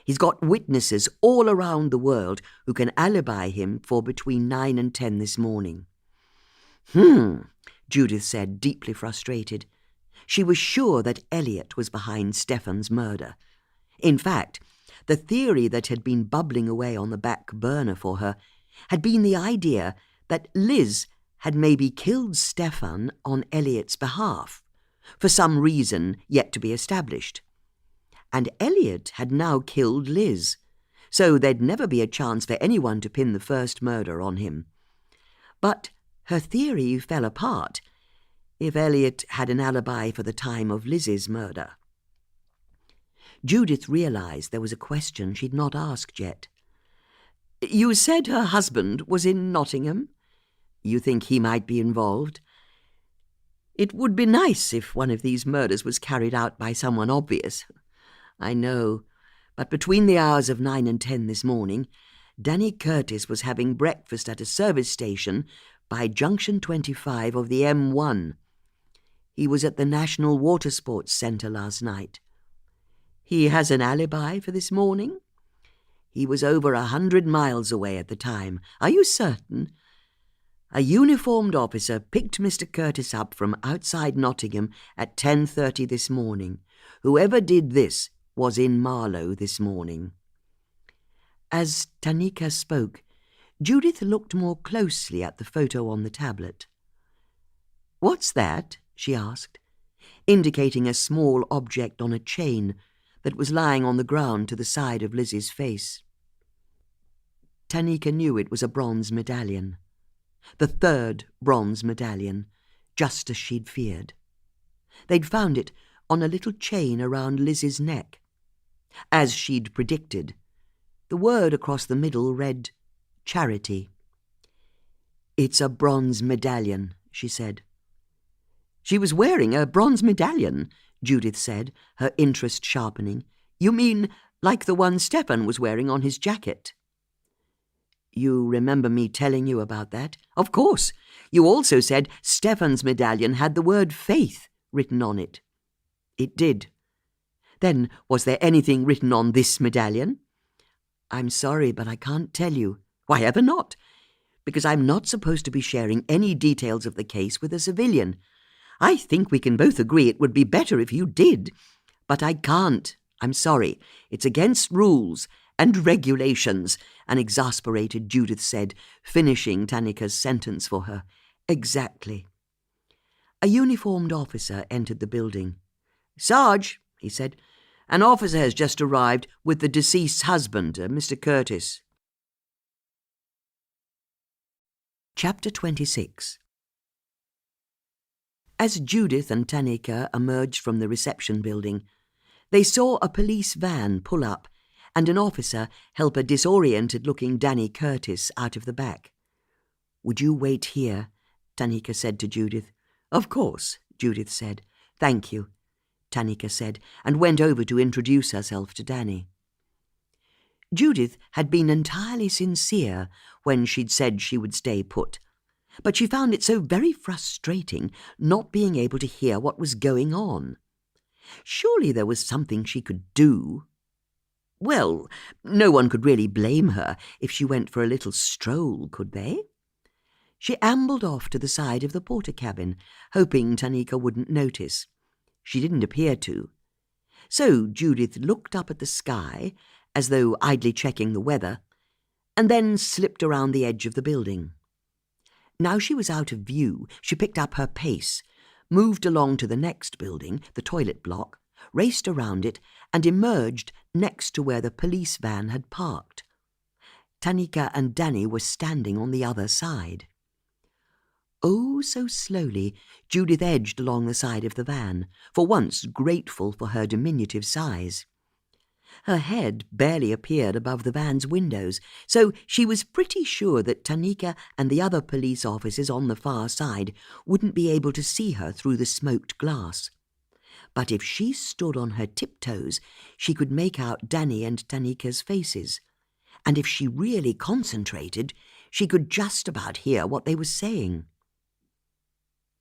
He's got witnesses all around the world who can alibi him for between 9 and 10 this morning." Judith said, deeply frustrated. She was sure that Elliot was behind Stefan's murder. In fact, the theory that had been bubbling away on the back burner for her had been the idea that Liz had maybe killed Stefan on Elliot's behalf, for some reason yet to be established. And Elliot had now killed Liz, so there'd never be a chance for anyone to pin the first murder on him. But her theory fell apart if Elliot had an alibi for the time of Liz's murder. Judith realized there was a question she'd not asked yet. "You said her husband was in Nottingham? You think he might be involved? It would be nice if one of these murders was carried out by someone obvious." "I know, but between the hours of 9 and 10 this morning, Danny Curtis was having breakfast at a service station by Junction 25 of the M1. He was at the National Water Sports Centre last night." "He has an alibi for this morning?" "He was over 100 miles away at the time." "Are you certain?" "A uniformed officer picked Mr. Curtis up from outside Nottingham at 10:30 this morning. Whoever did this was in Marlow this morning." As Tanika spoke, Judith looked more closely at the photo on the tablet. "What's that?" she asked, indicating a small object on a chain that was lying on the ground to the side of Lizzie's face. Tanika knew it was a bronze medallion. The third bronze medallion, just as she'd feared. They'd found it on a little chain around Liz's neck. As she'd predicted, the word across the middle read, Charity. "It's a bronze medallion," she said. "She was wearing a bronze medallion," Judith said, her interest sharpening. "You mean like the one Stefan was wearing on his jacket?" "You remember me telling you about that?" "Of course. You also said Stefan's medallion had the word faith written on it." "It did." "Then was there anything written on this medallion?" "I'm sorry, but I can't tell you." "Why ever not?" "Because I'm not supposed to be sharing any details of the case with a civilian. I think we can both agree it would be better if you did. But I can't. I'm sorry. It's against rules and regulations," an exasperated Judith said, finishing Tanika's sentence for her. "Exactly." A uniformed officer entered the building. "Sarge," he said, "an officer has just arrived with the deceased's husband, Mr. Curtis." Chapter 26. As Judith and Tanika emerged from the reception building, they saw a police van pull up and an officer help a disoriented-looking Danny Curtis out of the back. "Would you wait here?" Tanika said to Judith. "Of course," Judith said. "Thank you," Tanika said, and went over to introduce herself to Danny. Judith had been entirely sincere when she'd said she would stay put, but she found it so very frustrating not being able to hear what was going on. Surely there was something she could do. Well, no one could really blame her if she went for a little stroll, could they? She ambled off to the side of the porter cabin, hoping Tanika wouldn't notice. She didn't appear to. So Judith looked up at the sky, as though idly checking the weather, and then slipped around the edge of the building. Now she was out of view, she picked up her pace, moved along to the next building, the toilet block, raced around it, and emerged next to where the police van had parked. Tanika and Danny were standing on the other side. Oh, so slowly, Judith edged along the side of the van, for once grateful for her diminutive size. Her head barely appeared above the van's windows, so she was pretty sure that Tanika and the other police officers on the far side wouldn't be able to see her through the smoked glass. But if she stood on her tiptoes, she could make out Danny and Tanika's faces, and if she really concentrated, she could just about hear what they were saying.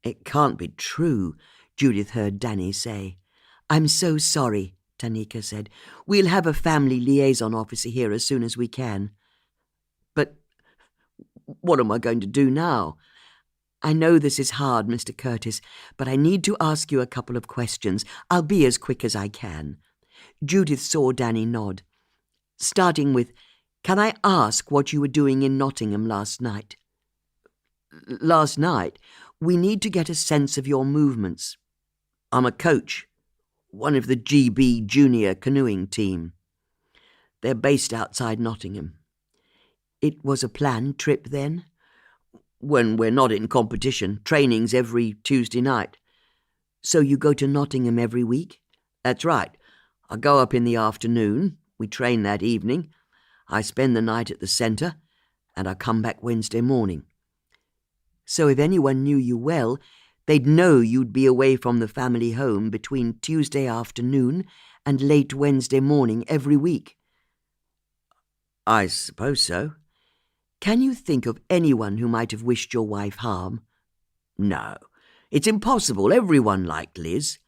"It can't be true," Judith heard Danny say. "I'm so sorry," Tanika said. "We'll have a family liaison officer here as soon as we can." "But what am I going to do now?" "I know this is hard, Mr. Curtis, but I need to ask you a couple of questions. I'll be as quick as I can." Judith saw Danny nod. "Starting with, can I ask what you were doing in Nottingham last night?" "Last night? We need to get a sense of your movements. I'm a coach, one of the GB junior canoeing team. They're based outside Nottingham." "It was a planned trip then?" "When we're not in competition. Training's every Tuesday night." "So you go to Nottingham every week?" "That's right. I go up in the afternoon. We train that evening. I spend the night at the centre, and I come back Wednesday morning." "So if anyone knew you well, they'd know you'd be away from the family home between Tuesday afternoon and late Wednesday morning every week?" "I suppose so." "Can you think of anyone who might have wished your wife harm?" "No, it's impossible. Everyone liked Liz."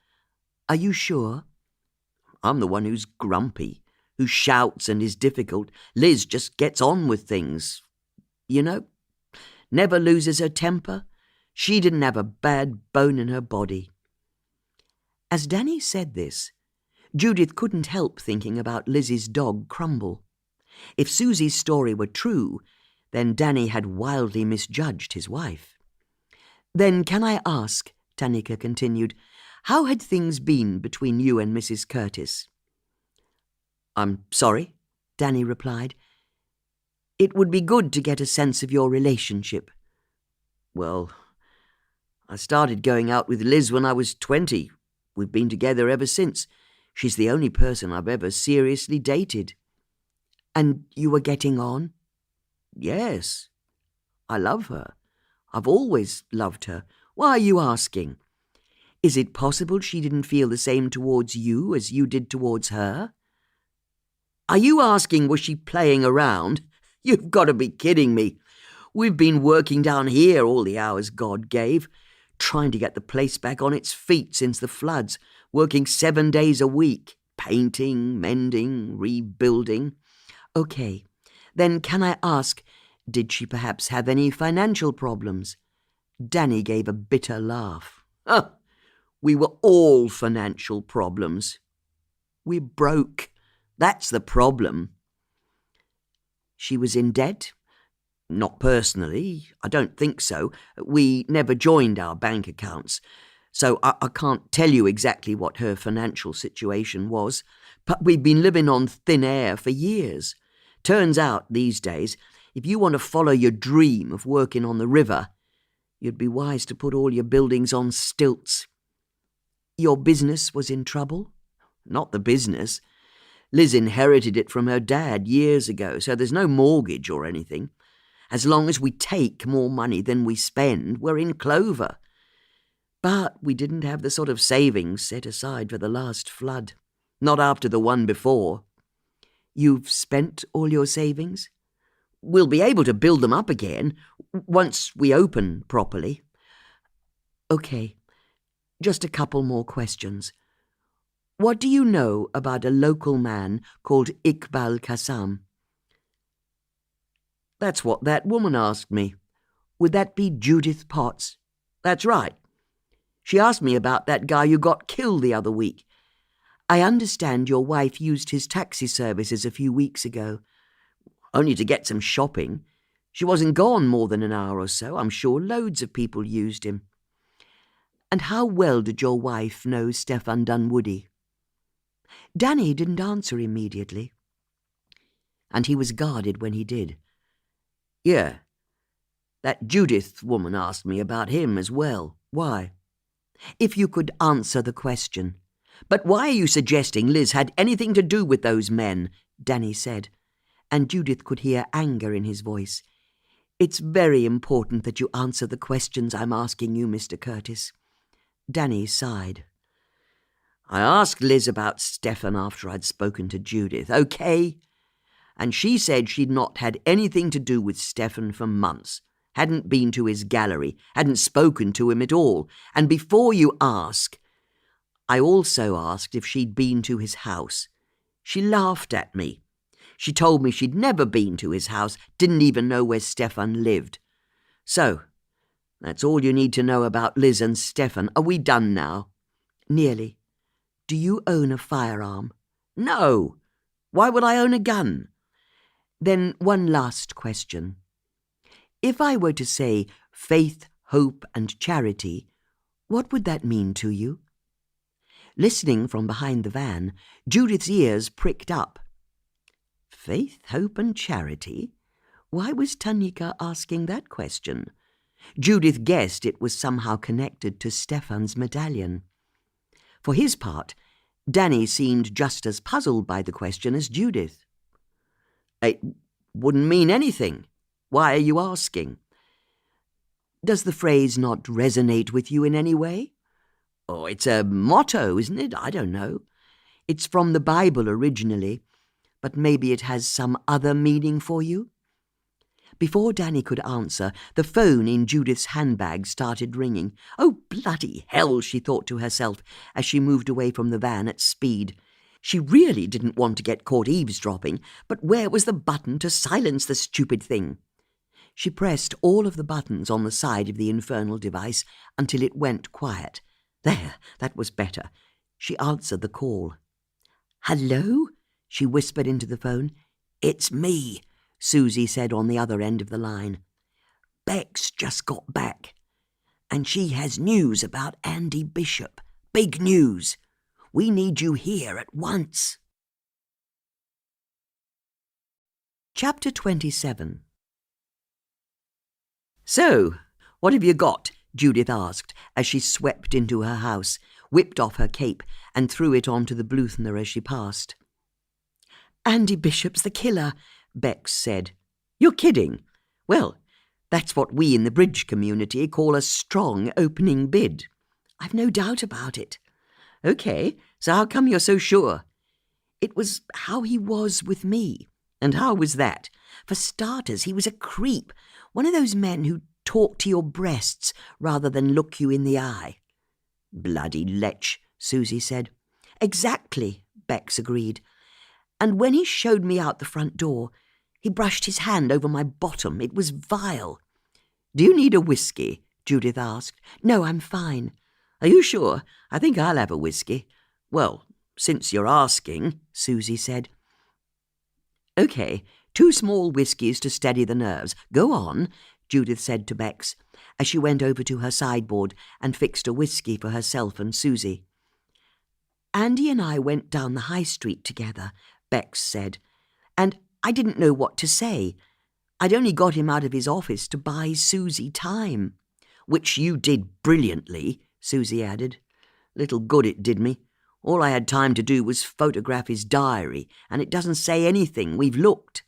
"Are you sure?" "I'm the one who's grumpy, who shouts and is difficult. Liz just gets on with things. You know, never loses her temper. She didn't have a bad bone in her body." As Danny said this, Judith couldn't help thinking about Liz's dog Crumble. If Susie's story were true, then Danny had wildly misjudged his wife. "Then can I ask," Tanika continued, "how had things been between you and Mrs. Curtis?" "I'm sorry," Danny replied. It would be good to get a sense of your relationship. Well, I started going out with Liz when I was 20. We've been together ever since. She's the only person I've ever seriously dated. And you were getting on? Yes. I love her. I've always loved her. Why are you asking? Is it possible she didn't feel the same towards you as you did towards her? Are you asking, was she playing around? You've got to be kidding me. We've been working down here all the hours God gave, trying to get the place back on its feet since the floods, working 7 days a week, painting, mending, rebuilding. Okay, then can I ask, did she perhaps have any financial problems? Danny gave a bitter laugh. We were all financial problems. We're broke. That's the problem. She was in debt? Not personally. I don't think so. We never joined our bank accounts, so I can't tell you exactly what her financial situation was, but we've been living on thin air for years. Turns out, these days, if you want to follow your dream of working on the river, you'd be wise to put all your buildings on stilts. Your business was in trouble? Not the business. Liz inherited it from her dad years ago, so there's no mortgage or anything. As long as we take more money than we spend, we're in clover. But we didn't have the sort of savings set aside for the last flood. Not after the one before. You've spent all your savings? We'll be able to build them up again once we open properly. Okay, just a couple more questions. What do you know about a local man called Iqbal Qassam? That's what that woman asked me. Would that be Judith Potts? That's right. She asked me about that guy who got killed the other week. I understand your wife used his taxi services a few weeks ago. Only to get some shopping. She wasn't gone more than an hour or so. I'm sure loads of people used him. And how well did your wife know Stefan Dunwoody? Danny didn't answer immediately. And he was guarded when he did. Yeah. That Judith woman asked me about him as well. Why? If you could answer the question. But why are you suggesting Liz had anything to do with those men? Danny said, and Judith could hear anger in his voice. It's very important that you answer the questions I'm asking you, Mr. Curtis. Danny sighed. I asked Liz about Stefan after I'd spoken to Judith, okay? And she said she'd not had anything to do with Stefan for months, hadn't been to his gallery, hadn't spoken to him at all. And before you ask, I also asked if she'd been to his house. She laughed at me. She told me she'd never been to his house, didn't even know where Stefan lived. So, that's all you need to know about Liz and Stefan. Are we done now? Nearly. Do you own a firearm? No. Why would I own a gun? Then one last question. If I were to say faith, hope, and charity, what would that mean to you? Listening from behind the van, Judith's ears pricked up. Faith, hope, and charity? Why was Tanika asking that question? Judith guessed it was somehow connected to Stefan's medallion. For his part, Danny seemed just as puzzled by the question as Judith. It wouldn't mean anything. Why are you asking? Does the phrase not resonate with you in any way? Oh, it's a motto, isn't it? I don't know. It's from the Bible originally, but maybe it has some other meaning for you? Before Danny could answer, the phone in Judith's handbag started ringing. Oh, bloody hell, she thought to herself as she moved away from the van at speed. She really didn't want to get caught eavesdropping, but where was the button to silence the stupid thing? She pressed all of the buttons on the side of the infernal device until it went quiet. There, that was better. She answered the call. "Hello?" she whispered into the phone. "It's me," Susie said on the other end of the line. "Beck's just got back, and she has news about Andy Bishop. Big news. We need you here at once." Chapter 27. "So, what have you got?" Judith asked as she swept into her house, whipped off her cape and threw it onto the Bluthner as she passed. "Andy Bishop's the killer," Bex said. "You're kidding? Well, that's what we in the bridge community call a strong opening bid." "I've no doubt about it." "OK, so how come you're so sure?" "It was how he was with me." "And how was that?" "For starters, he was a creep, one of those men who talk to your breasts rather than look you in the eye." "Bloody lech," Susie said. "Exactly," Bex agreed. "And when he showed me out the front door, he brushed his hand over my bottom. It was vile." "Do you need a whiskey?" Judith asked. "No, I'm fine." "Are you sure? I think I'll have a whiskey." "Well, since you're asking," Susie said. "OK, 2 small whiskies to steady the nerves. Go on," Judith said to Bex, as she went over to her sideboard and fixed a whiskey for herself and Susie. "Andy and I went down the high street together," Bex said, "and I didn't know what to say. I'd only got him out of his office to buy Susie time." "Which you did brilliantly," Susie added. "Little good it did me. All I had time to do was photograph his diary, and it doesn't say anything. We've looked."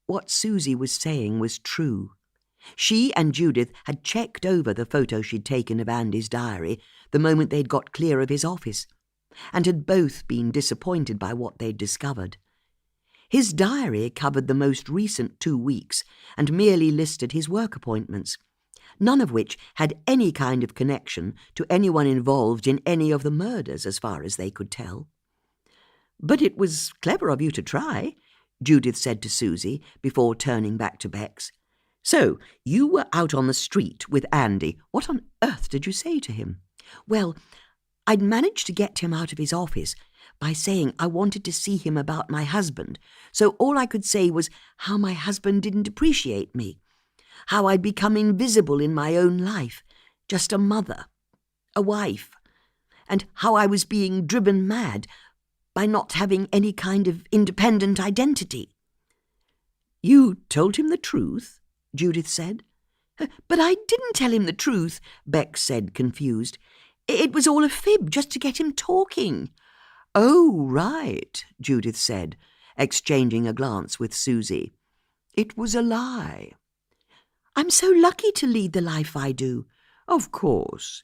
What Susie was saying was true. She and Judith had checked over the photo she'd taken of Andy's diary the moment they'd got clear of his office, and had both been disappointed by what they'd discovered. His diary covered the most recent 2 weeks and merely listed his work appointments, none of which had any kind of connection to anyone involved in any of the murders as far as they could tell. "But it was clever of you to try," Judith said to Susie before turning back to Bex. "So, you were out on the street with Andy. What on earth did you say to him?" "Well, I'd managed to get him out of his office by saying I wanted to see him about my husband, so all I could say was how my husband didn't appreciate me, how I'd become invisible in my own life, just a mother, a wife, and how I was being driven mad by not having any kind of independent identity." "You told him the truth?" Judith said. "But I didn't tell him the truth," Bex said, confused. "It was all a fib, just to get him talking." "Oh, right," Judith said, exchanging a glance with Susie. "It was a lie." "I'm so lucky to lead the life I do." "Of course."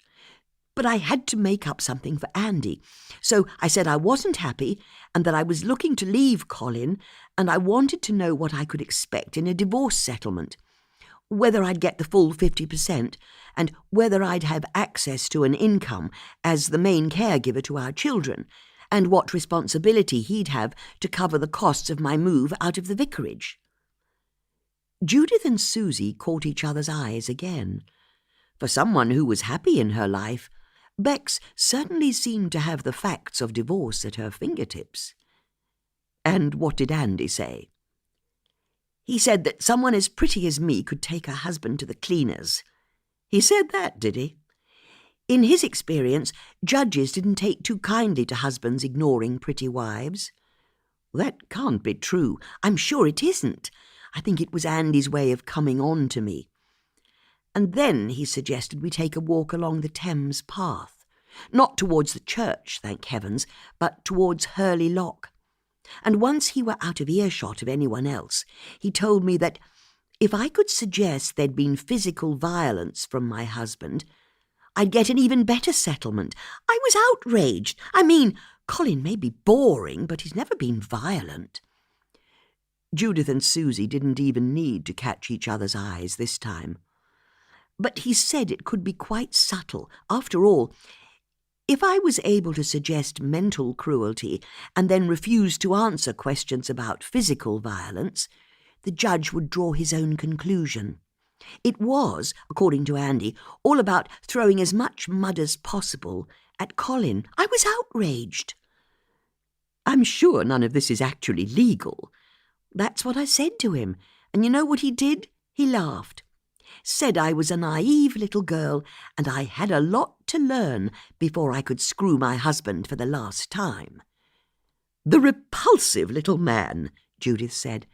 "But I had to make up something for Andy. So I said I wasn't happy and that I was looking to leave Colin, and I wanted to know what I could expect in a divorce settlement, whether I'd get the full 50%, and whether I'd have access to an income as the main caregiver to our children, and what responsibility he'd have to cover the costs of my move out of the vicarage." Judith and Susie caught each other's eyes again. For someone who was happy in her life, Bex certainly seemed to have the facts of divorce at her fingertips. "And what did Andy say?" "He said that someone as pretty as me could take her husband to the cleaners." "He said that, did he?" "In his experience, judges didn't take too kindly to husbands ignoring pretty wives." "That can't be true." "I'm sure it isn't. I think it was Andy's way of coming on to me. And then he suggested we take a walk along the Thames path, not towards the church, thank heavens, but towards Hurley Lock. And once he were out of earshot of anyone else, he told me that if I could suggest there'd been physical violence from my husband, I'd get an even better settlement. I was outraged. I mean, Colin may be boring, but he's never been violent." Judith and Susie didn't even need to catch each other's eyes this time. "But he said it could be quite subtle. After all, if I was able to suggest mental cruelty and then refuse to answer questions about physical violence, the judge would draw his own conclusion. It was, according to Andy, all about throwing as much mud as possible at Colin. I was outraged." "I'm sure none of this is actually legal." "That's what I said to him, and you know what he did? He laughed. Said I was a naive little girl and I had a lot to learn before I could screw my husband for the last time." "The repulsive little man," Judith said.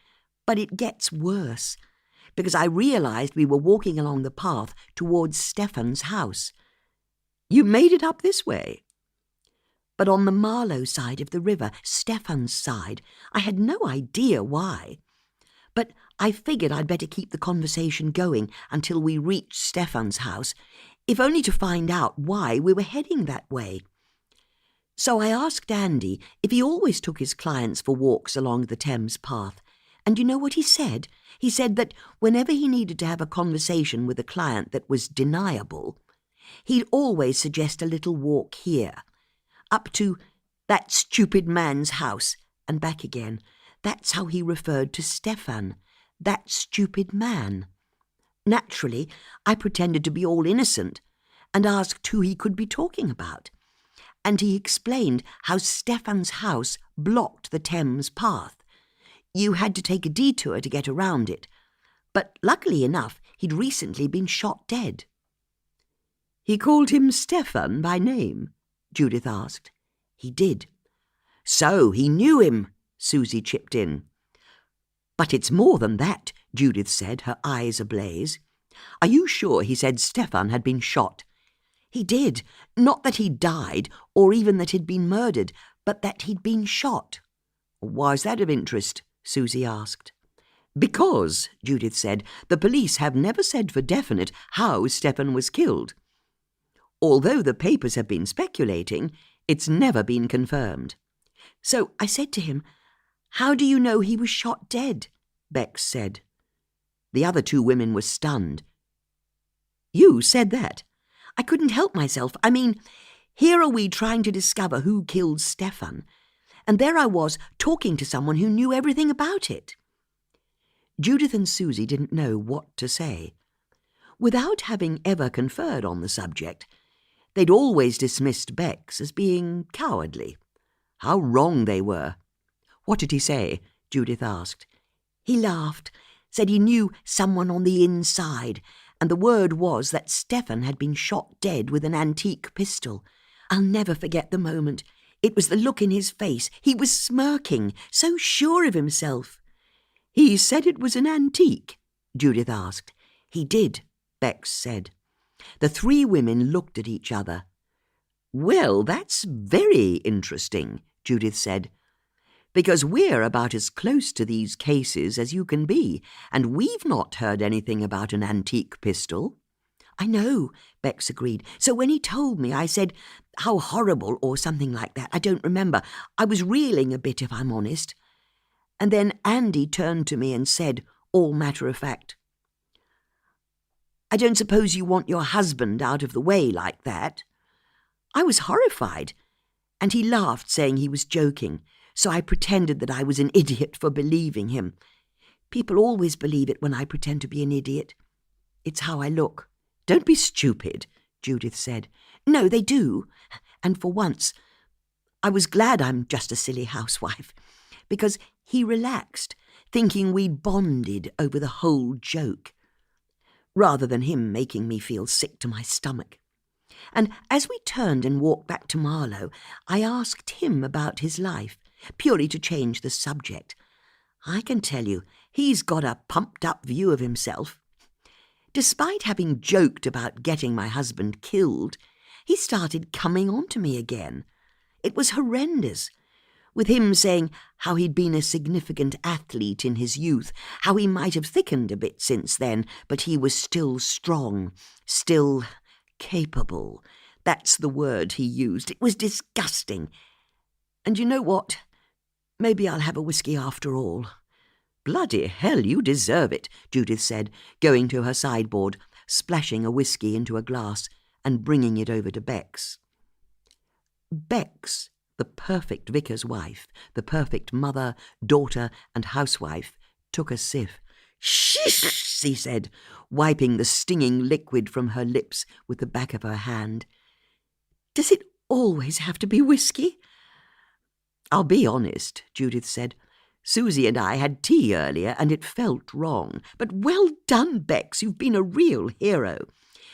But it gets worse, because I realised we were walking along the path towards Stefan's house. You made it up this way? But on the Marlow side of the river, Stefan's side. I had no idea why. But I figured I'd better keep the conversation going until we reached Stefan's house, if only to find out why we were heading that way. So I asked Andy if he always took his clients for walks along the Thames path. And you know what he said? He said that whenever he needed to have a conversation with a client that was deniable, he'd always suggest a little walk here, up to that stupid man's house and back again. That's how he referred to Stefan, that stupid man. Naturally, I pretended to be all innocent and asked who he could be talking about. And he explained how Stefan's house blocked the Thames path. You had to take a detour to get around it. But luckily enough, he'd recently been shot dead. He called him Stefan by name? Judith asked. He did. So he knew him, Susie chipped in. But it's more than that, Judith said, her eyes ablaze. Are you sure he said Stefan had been shot? He did. Not that he died, or even that he'd been murdered, but that he'd been shot. Why's that of interest? Susie asked. Because, Judith said, the police have never said for definite how Stefan was killed. Although the papers have been speculating, it's never been confirmed. So I said to him, "How do you know he was shot dead?" Bex said. The other two women were stunned. You said that? I couldn't help myself. I mean, here are we trying to discover who killed Stefan, and there I was talking to someone who knew everything about it. Judith and Susie didn't know what to say. Without having ever conferred on the subject, they'd always dismissed Bex as being cowardly. How wrong they were. What did he say? Judith asked. He laughed, said he knew someone on the inside, and the word was that Stefan had been shot dead with an antique pistol. I'll never forget the moment. It was the look in his face. He was smirking, so sure of himself. He said it was an antique? Judith asked. He did, Bex said. The three women looked at each other. Well, that's very interesting, Judith said, because we're about as close to these cases as you can be, and we've not heard anything about an antique pistol. I know, Bex agreed. So when he told me, I said, "How horrible," or something like that. I don't remember. I was reeling a bit, if I'm honest. And then Andy turned to me and said, all matter of fact, "I don't suppose you want your husband out of the way like that?" I was horrified, and he laughed, saying he was joking, so I pretended that I was an idiot for believing him. People always believe it when I pretend to be an idiot. It's how I look. Don't be stupid, Judith said. No, they do. And for once, I was glad I'm just a silly housewife, because he relaxed, thinking we'd bonded over the whole joke, rather than him making me feel sick to my stomach. And as we turned and walked back to Marlow, I asked him about his life, purely to change the subject. I can tell you, he's got a pumped-up view of himself. Despite having joked about getting my husband killed, he started coming on to me again. It was horrendous, with him saying how he'd been a significant athlete in his youth, how he might have thickened a bit since then, but he was still strong, still capable. That's the word he used. It was disgusting. And you know what? Maybe I'll have a whiskey after all. Bloody hell, you deserve it, Judith said, going to her sideboard, splashing a whiskey into a glass and bringing it over to Bex. Bex, the perfect vicar's wife, the perfect mother, daughter and housewife, took a sip. "Shh," she said, wiping the stinging liquid from her lips with the back of her hand. "Does it always have to be whiskey?" "I'll be honest," Judith said. "Susie and I had tea earlier and it felt wrong. But well done, Bex, you've been a real hero.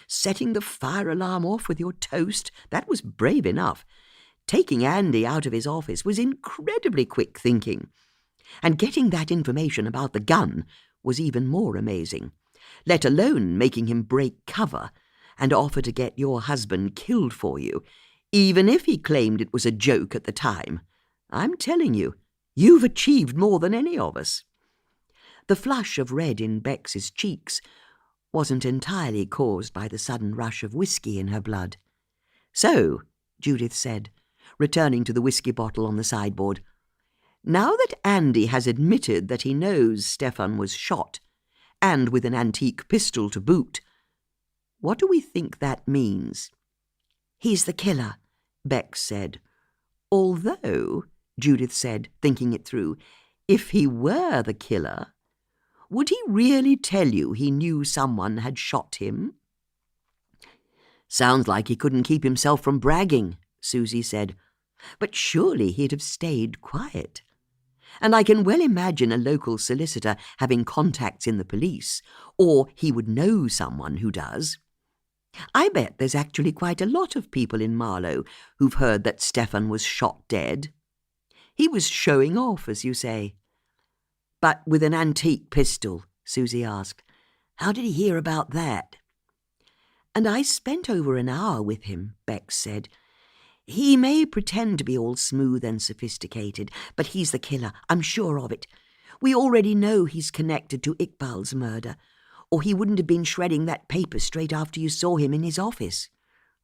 Setting the fire alarm off with your toast, that was brave enough. Taking Andy out of his office was incredibly quick thinking. And getting that information about the gun was even more amazing, let alone making him break cover and offer to get your husband killed for you, even if he claimed it was a joke at the time. I'm telling you, you've achieved more than any of us." The flush of red in Bex's cheeks wasn't entirely caused by the sudden rush of whiskey in her blood. "So," Judith said, returning to the whiskey bottle on the sideboard, "now that Andy has admitted that he knows Stefan was shot, and with an antique pistol to boot, what do we think that means?" "He's the killer," Bex said. "Although," Judith said, thinking it through, "if he were the killer, would he really tell you he knew someone had shot him?" "Sounds like he couldn't keep himself from bragging," Susie said. "But surely he'd have stayed quiet. And I can well imagine a local solicitor having contacts in the police, or he would know someone who does. I bet there's actually quite a lot of people in Marlow who've heard that Stefan was shot dead. He was showing off, as you say." "But with an antique pistol?" Susie asked. "How did he hear about that?" "And I spent over an hour with him," Bex said. "He may pretend to be all smooth and sophisticated, but he's the killer, I'm sure of it. We already know he's connected to Iqbal's murder, or he wouldn't have been shredding that paper straight after you saw him in his office."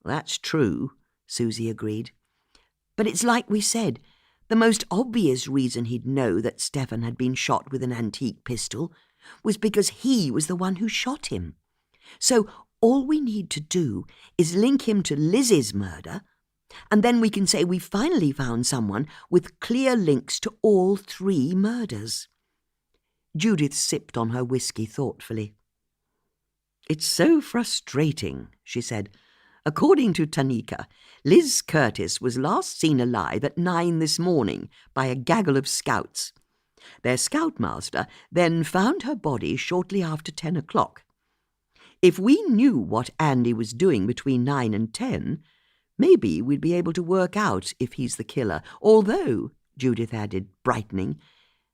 "That's true," Susie agreed. "But it's like we said, the most obvious reason he'd know that Stefan had been shot with an antique pistol was because he was the one who shot him. So all we need to do is link him to Liz's murder, and then we can say we finally found someone with clear links to all 3 murders." Judith sipped on her whiskey thoughtfully. "It's so frustrating," she said. "According to Tanika, Liz Curtis was last seen alive at 9 this morning by a gaggle of scouts. Their scoutmaster then found her body shortly after 10 o'clock. If we knew what Andy was doing between 9 and 10, maybe we'd be able to work out if he's the killer. Although," Judith added, brightening,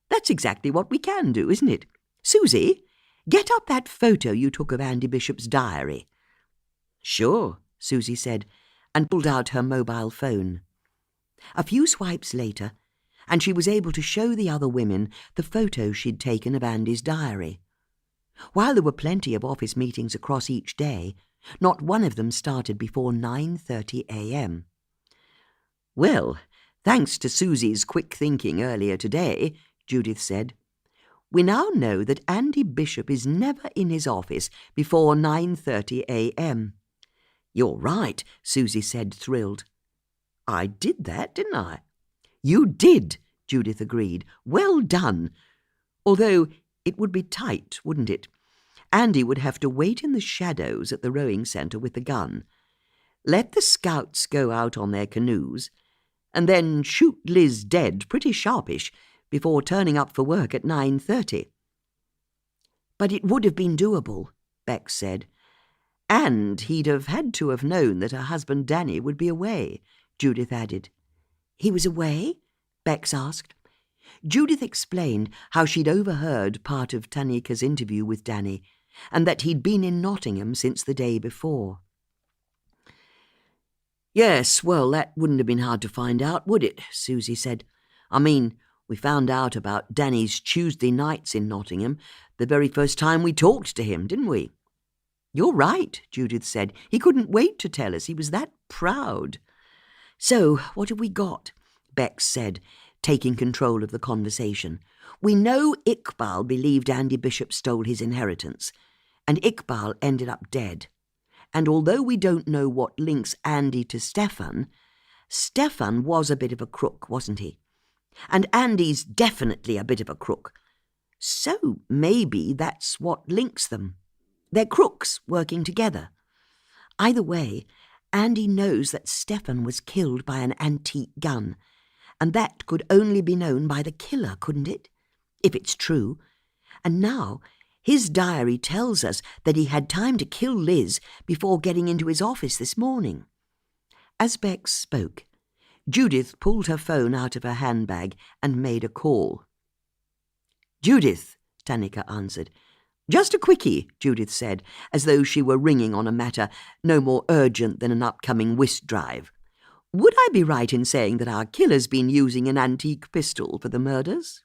"that's exactly what we can do, isn't it? Susie, get up that photo you took of Andy Bishop's diary." "Sure," Susie said, and pulled out her mobile phone. A few swipes later, and she was able to show the other women the photo she'd taken of Andy's diary. While there were plenty of office meetings across each day, not one of them started before 9:30 a.m. "Well, thanks to Susie's quick thinking earlier today," Judith said, "we now know that Andy Bishop is never in his office before 9:30 a.m. "You're right," Susie said, thrilled. "I did that, didn't I?" "You did," Judith agreed. "Well done. Although it would be tight, wouldn't it? Andy would have to wait in the shadows at the rowing centre with the gun, let the scouts go out on their canoes, and then shoot Liz dead pretty sharpish before turning up for work at 9:30. "But it would have been doable," Bex said. "And he'd have had to have known that her husband Danny would be away," Judith added. "He was away?" Bex asked. Judith explained how she'd overheard part of Tanika's interview with Danny, and that he'd been in Nottingham since the day before. "Yes, well, that wouldn't have been hard to find out, would it?" Susie said. "I mean, we found out about Danny's Tuesday nights in Nottingham the very first time we talked to him, didn't we?" "You're right," Judith said. "He couldn't wait to tell us. He was that proud." "So, what have we got?" Bex said, taking control of the conversation. "We know Iqbal believed Andy Bishop stole his inheritance, and Iqbal ended up dead. And although we don't know what links Andy to Stefan, Stefan was a bit of a crook, wasn't he? And Andy's definitely a bit of a crook. So maybe that's what links them. They're crooks working together. Either way, Andy knows that Stefan was killed by an antique gun, and that could only be known by the killer, couldn't it? If it's true. And now his diary tells us that he had time to kill Liz before getting into his office this morning." As Bex spoke, Judith pulled her phone out of her handbag and made a call. Judith, Tanika answered. Just a quickie, Judith said, as though she were ringing on a matter no more urgent than an upcoming whist drive. Would I be right in saying that our killer's been using an antique pistol for the murders?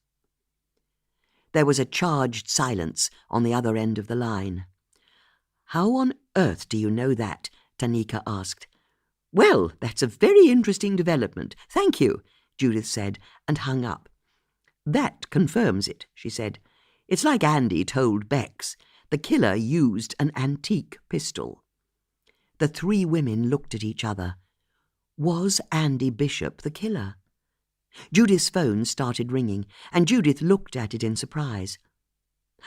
There was a charged silence on the other end of the line. How on earth do you know that? Tanika asked. Well, that's a very interesting development. Thank you, Judith said, and hung up. That confirms it, she said. It's like Andy told Bex. The killer used an antique pistol. The three women looked at each other. Was Andy Bishop the killer? Judith's phone started ringing, and Judith looked at it in surprise.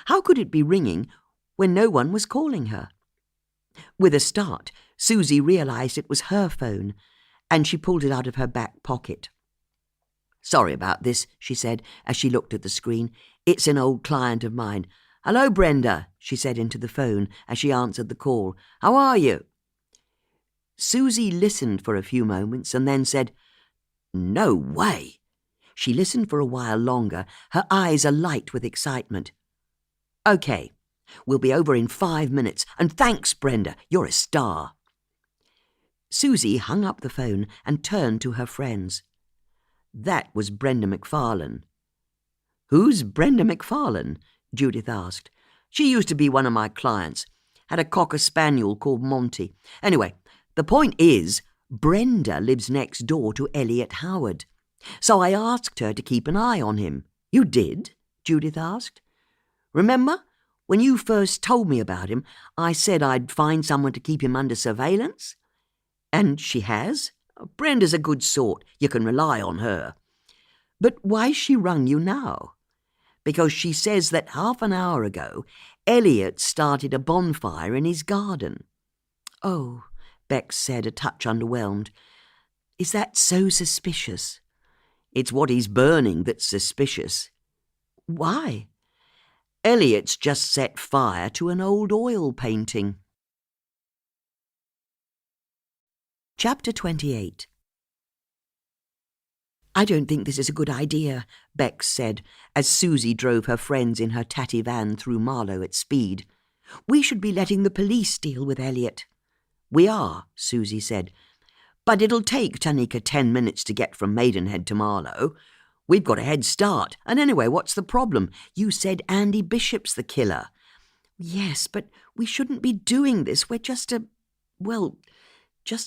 How could it be ringing when no one was calling her? With a start, Susie realised it was her phone, and she pulled it out of her back pocket. Sorry about this, she said, as she looked at the screen. It's an old client of mine. Hello, Brenda, she said into the phone as she answered the call. How are you? Susie listened for a few moments and then said, No way. She listened for a while longer, her eyes alight with excitement. OK, we'll be over in 5 minutes, and thanks, Brenda, you're a star. Susie hung up the phone and turned to her friends. That was Brenda McFarlane. Who's Brenda McFarlane? Judith asked. She used to be one of my clients. Had a cocker spaniel called Monty. Anyway, the point is, Brenda lives next door to Elliot Howard. So I asked her to keep an eye on him. You did? Judith asked. Remember, when you first told me about him, I said I'd find someone to keep him under surveillance? And she has? Brenda's a good sort. You can rely on her. But why's she rung you now? Because she says that half an hour ago, Elliot started a bonfire in his garden. Oh, Bex said, a touch underwhelmed. Is that so suspicious? It's what he's burning that's suspicious. Why? Elliot's just set fire to an old oil painting. Chapter 28. I don't think this is a good idea, Bex said, as Susie drove her friends in her tatty van through Marlow at speed. We should be letting the police deal with Elliot. We are, Susie said. But it'll take Tanika 10 minutes to get from Maidenhead to Marlow. We've got a head start. And anyway, what's the problem? You said Andy Bishop's the killer. Yes, but we shouldn't be doing this. We're just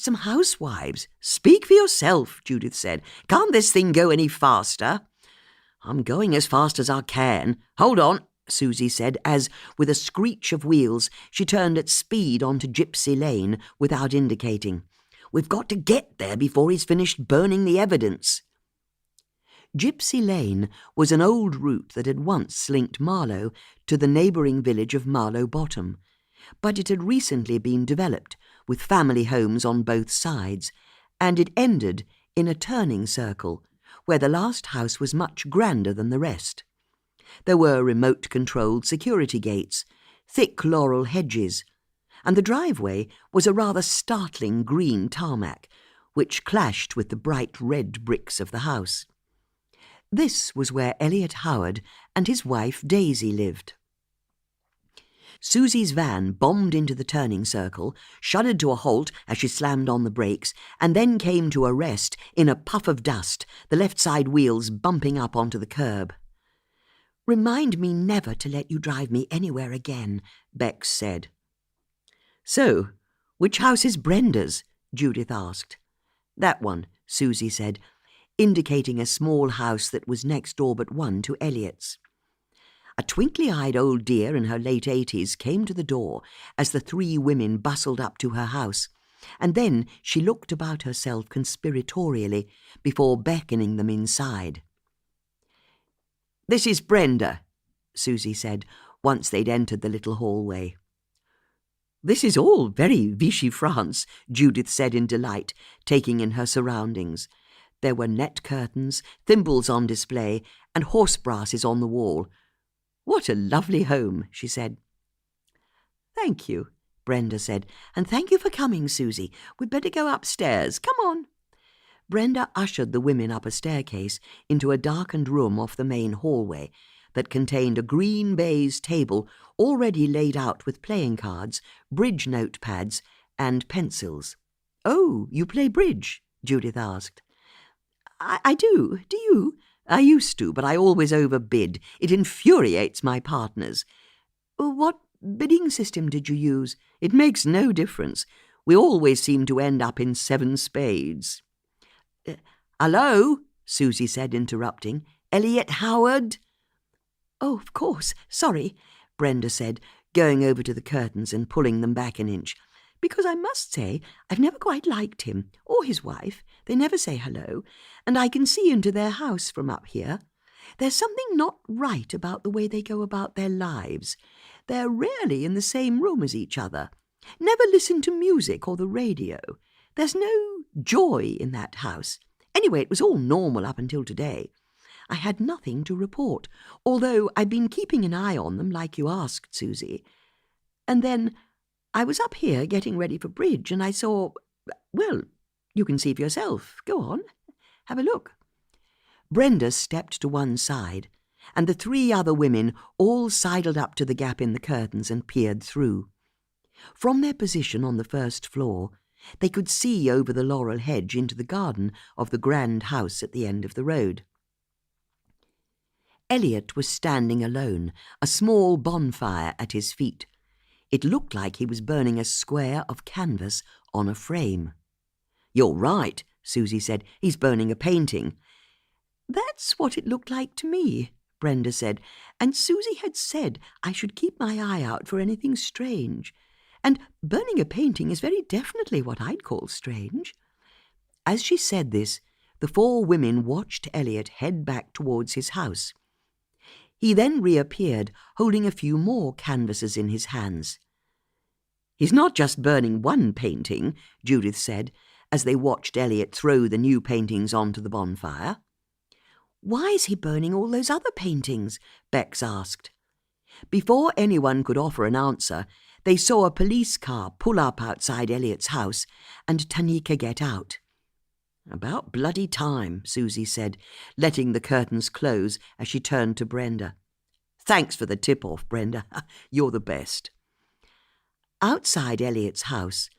some housewives. Speak for yourself, Judith said. Can't this thing go any faster? I'm going as fast as I can. Hold on, Susie said, as, with a screech of wheels, she turned at speed onto Gypsy Lane without indicating. We've got to get there before he's finished burning the evidence. Gypsy Lane was an old route that had once linked Marlow to the neighbouring village of Marlow Bottom, but it had recently been developed, with family homes on both sides, and it ended in a turning circle, where the last house was much grander than the rest. There were remote-controlled security gates, thick laurel hedges, and the driveway was a rather startling green tarmac, which clashed with the bright red bricks of the house. This was where Elliot Howard and his wife Daisy lived. Susie's van bombed into the turning circle, shuddered to a halt as she slammed on the brakes, and then came to a rest in a puff of dust, the left side wheels bumping up onto the curb. Remind me never to let you drive me anywhere again, Bex said. So, which house is Brenda's? Judith asked. That one, Susie said, indicating a small house that was next door but one to Elliot's. A twinkly-eyed old dear in her late 80s came to the door as the three women bustled up to her house, and then she looked about herself conspiratorially before beckoning them inside. This is Brenda, Susie said, once they'd entered the little hallway. This is all very Vichy France, Judith said in delight, taking in her surroundings. There were net curtains, thimbles on display, and horse brasses on the wall. What a lovely home, she said. Thank you, Brenda said, and thank you for coming, Susie. We'd better go upstairs. Come on. Brenda ushered the women up a staircase into a darkened room off the main hallway, that contained a green baize table already laid out with playing cards, bridge notepads, and pencils. "Oh, you play bridge?" Judith asked. I do. Do you? I used to, but I always overbid. It infuriates my partners. What bidding system did you use? It makes no difference. We always seem to end up in 7 spades. Hello, Susie said, interrupting. Elliot Howard? Oh, of course. Sorry, Brenda said, going over to the curtains and pulling them back an inch. Because I must say I've never quite liked him, or his wife. They never say hello, and I can see into their house from up here. There's something not right about the way they go about their lives. They're rarely in the same room as each other. Never listen to music or the radio. There's no joy in that house. Anyway, it was all normal up until today. I had nothing to report, although I've been keeping an eye on them like you asked, Susie. And then I was up here getting ready for bridge, and I saw, well, you can see for yourself. Go on, have a look. Brenda stepped to one side, and the 3 other women all sidled up to the gap in the curtains and peered through. From their position on the first floor, they could see over the laurel hedge into the garden of the grand house at the end of the road. Elliot was standing alone, a small bonfire at his feet. It looked like he was burning a square of canvas on a frame. "You're right," Susie said. "He's burning a painting." "That's what it looked like to me," Brenda said, and Susie had said I should keep my eye out for anything strange. And burning a painting is very definitely what I'd call strange. As she said this, the 4 women watched Elliot head back towards his house. He then reappeared, holding a few more canvases in his hands. "He's not just burning one painting," Judith said, as they watched Elliot throw the new paintings onto the bonfire. "Why is he burning all those other paintings?" Bex asked. Before anyone could offer an answer, they saw a police car pull up outside Elliot's house and Tanika get out. "About bloody time," Susie said, letting the curtains close as she turned to Brenda. "Thanks for the tip-off, Brenda. You're the best." Outside Elliot's house,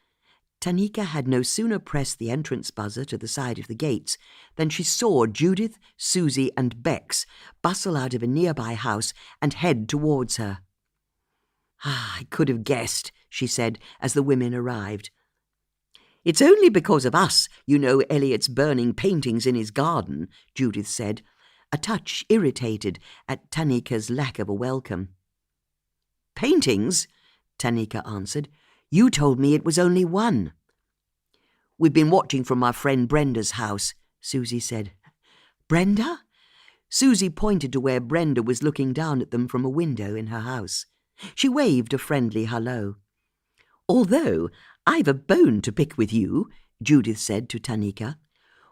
Tanika had no sooner pressed the entrance buzzer to the side of the gates than she saw Judith, Susie, and Bex bustle out of a nearby house and head towards her. "I could have guessed," she said as the women arrived. "It's only because of us you know Elliot's burning paintings in his garden," Judith said, a touch irritated at Tanika's lack of a welcome. "Paintings?" Tanika answered. "You told me it was only one." "We've been watching from my friend Brenda's house," Susie said. "Brenda?" Susie pointed to where Brenda was looking down at them from a window in her house. She waved a friendly hello. "Although I've a bone to pick with you," Judith said to Tanika.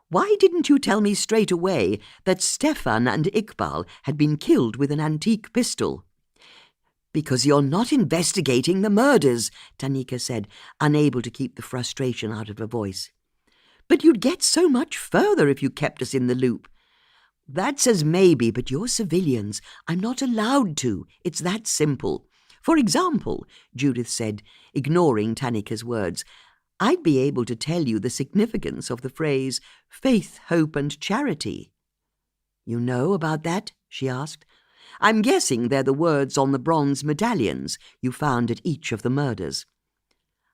"Why didn't you tell me straight away that Stefan and Iqbal had been killed with an antique pistol?" "Because you're not investigating the murders," Tanika said, unable to keep the frustration out of her voice. "But you'd get so much further if you kept us in the loop." "That's as maybe, but you're civilians. I'm not allowed to. It's that simple. For example," Judith said, ignoring Tanika's words, "I'd be able to tell you the significance of the phrase faith, hope, and charity." "You know about that?" she asked. "I'm guessing they're the words on the bronze medallions you found at each of the murders."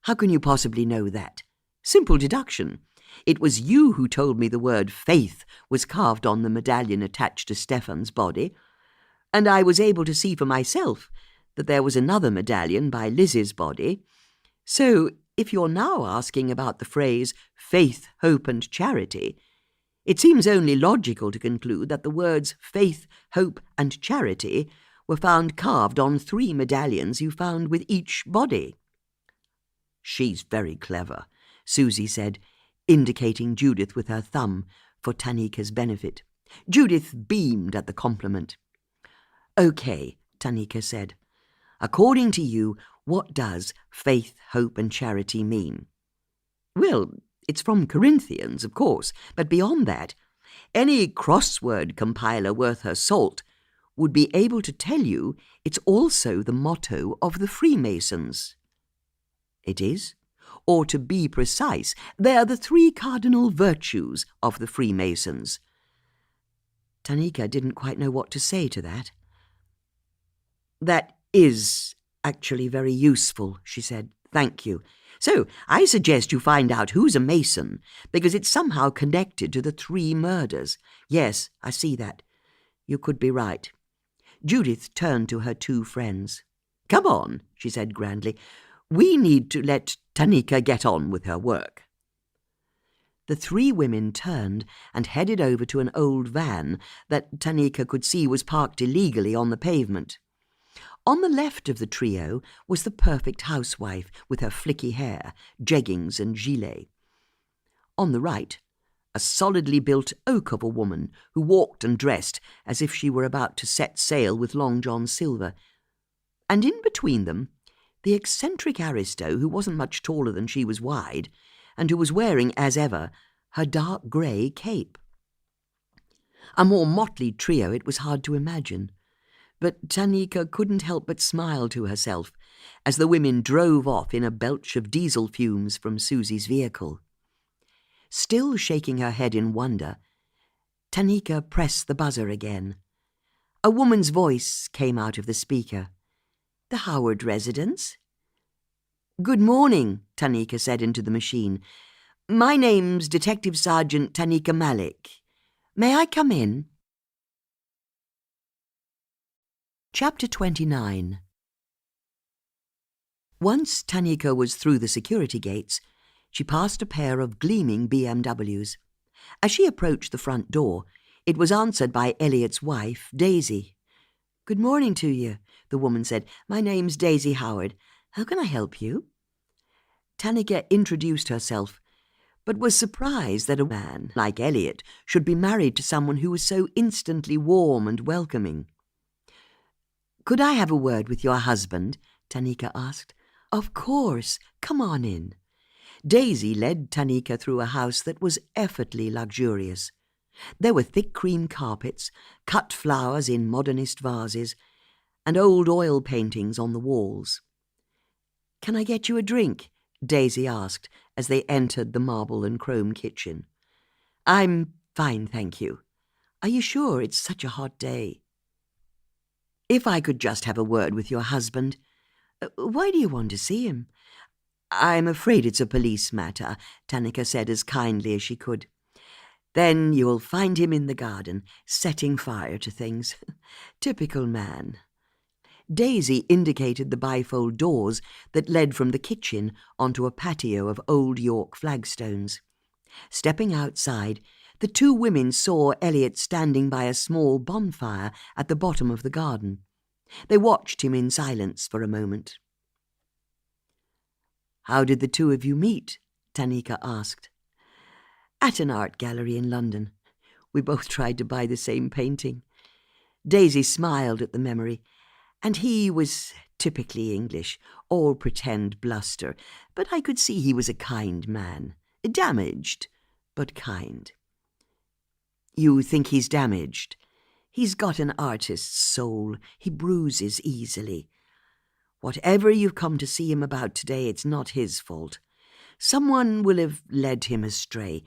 "How can you possibly know that?" "Simple deduction. It was you who told me the word faith was carved on the medallion attached to Stefan's body, and I was able to see for myself that there was another medallion by Liz's body. So, if you're now asking about the phrase faith, hope, and charity, it seems only logical to conclude that the words faith, hope, and charity were found carved on 3 medallions you found with each body." "She's very clever," Susie said, indicating Judith with her thumb for Tanika's benefit. Judith beamed at the compliment. "Okay," Tanika said. "According to you, what does faith, hope, and charity mean?" "Well, it's from Corinthians, of course, but beyond that, any crossword compiler worth her salt would be able to tell you it's also the motto of the Freemasons. It is? Or to be precise, they are the 3 cardinal virtues of the Freemasons. Tanika didn't quite know what to say to that. That is actually very useful, she said. Thank you. So, I suggest you find out who's a Mason, because it's somehow connected to the 3 murders. Yes, I see that. You could be right. Judith turned to her 2 friends. Come on, she said grandly. We need to let Tanika get on with her work. The 3 women turned and headed over to an old van that Tanika could see was parked illegally on the pavement. On the left of the trio was the perfect housewife with her flicky hair, jeggings and gilet. On the right, a solidly built oak of a woman who walked and dressed as if she were about to set sail with Long John Silver. And in between them, the eccentric aristo who wasn't much taller than she was wide, and who was wearing, as ever, her dark grey cape. A more motley trio it was hard to imagine. But Tanika couldn't help but smile to herself as the women drove off in a belch of diesel fumes from Susie's vehicle. Still shaking her head in wonder, Tanika pressed the buzzer again. A woman's voice came out of the speaker. "The Howard residence?" "Good morning," Tanika said into the machine. "My name's Detective Sergeant Tanika Malik. May I come in?" Chapter 29. Once Tanika was through the security gates, she passed a pair of gleaming BMWs. As she approached the front door, it was answered by Elliot's wife, Daisy. "Good morning to you," the woman said. "My name's Daisy Howard. How can I help you?" Tanika introduced herself, but was surprised that a man like Elliot should be married to someone who was so instantly warm and welcoming. "Could I have a word with your husband?" Tanika asked. "Of course. Come on in." Daisy led Tanika through a house that was effortlessly luxurious. There were thick cream carpets, cut flowers in modernist vases, and old oil paintings on the walls. "Can I get you a drink?" Daisy asked as they entered the marble and chrome kitchen. "I'm fine, thank you. Are you sure it's such a hot day?" "If I could just have a word with your husband." "Why do you want to see him?" "I'm afraid it's a police matter," Tanika said as kindly as she could. "Then you'll find him in the garden, setting fire to things. Typical man." Daisy indicated the bifold doors that led from the kitchen onto a patio of old York flagstones. Stepping outside, the 2 women saw Elliot standing by a small bonfire at the bottom of the garden. They watched him in silence for a moment. "How did the 2 of you meet?" Tanika asked. "At an art gallery in London. We both tried to buy the same painting." Daisy smiled at the memory, and he was typically English, all pretend bluster, but I could see he was a kind man. Damaged, but kind. "You think he's damaged?" "He's got an artist's soul. He bruises easily. Whatever you've come to see him about today, it's not his fault. Someone will have led him astray.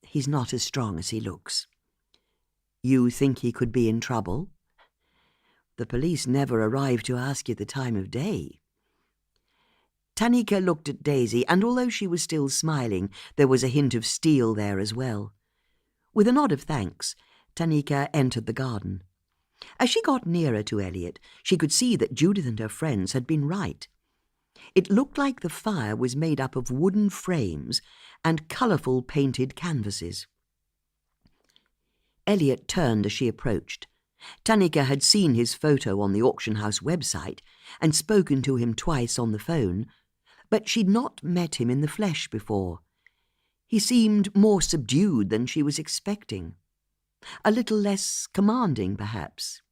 He's not as strong as he looks." "You think he could be in trouble?" "The police never arrive to ask you the time of day." Tanika looked at Daisy, and although she was still smiling, there was a hint of steel there as well. With a nod of thanks, Tanika entered the garden. As she got nearer to Elliot, she could see that Judith and her friends had been right. It looked like the fire was made up of wooden frames and colourful painted canvases. Elliot turned as she approached. Tanika had seen his photo on the auction house website and spoken to him twice on the phone, but she'd not met him in the flesh before. He seemed more subdued than she was expecting. A little less commanding, perhaps.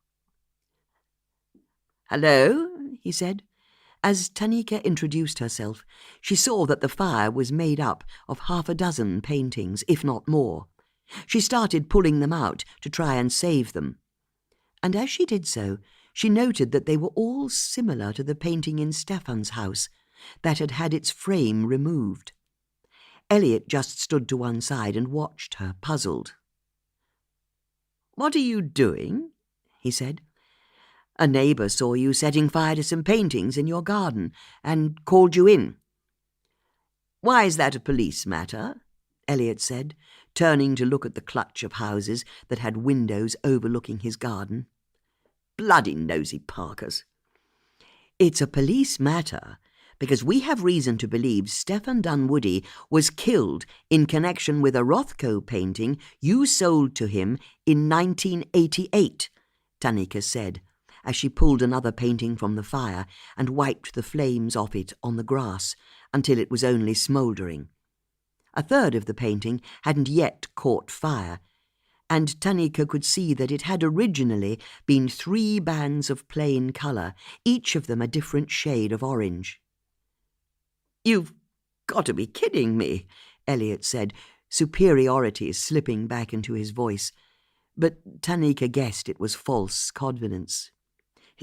"Hello," he said. As Tanika introduced herself, she saw that the fire was made up of 6 paintings, if not more. She started pulling them out to try and save them. And as she did so, she noted that they were all similar to the painting in Stefan's house that had had its frame removed. Elliot just stood to one side and watched her, puzzled. "What are you doing?" he said. "A neighbour saw you setting fire to some paintings in your garden and called you in." "Why is that a police matter?" Elliot said, turning to look at the clutch of houses that had windows overlooking his garden. "Bloody nosy Parkers." "It's a police matter because we have reason to believe Stefan Dunwoody was killed in connection with a Rothko painting you sold to him in 1988, Tanika said, as she pulled another painting from the fire and wiped the flames off it on the grass until it was only smouldering. A third of the painting hadn't yet caught fire, and Tanika could see that it had originally been 3 bands of plain colour, each of them a different shade of orange. "You've got to be kidding me," Elliot said, superiority slipping back into his voice. But Tanika guessed it was false confidence.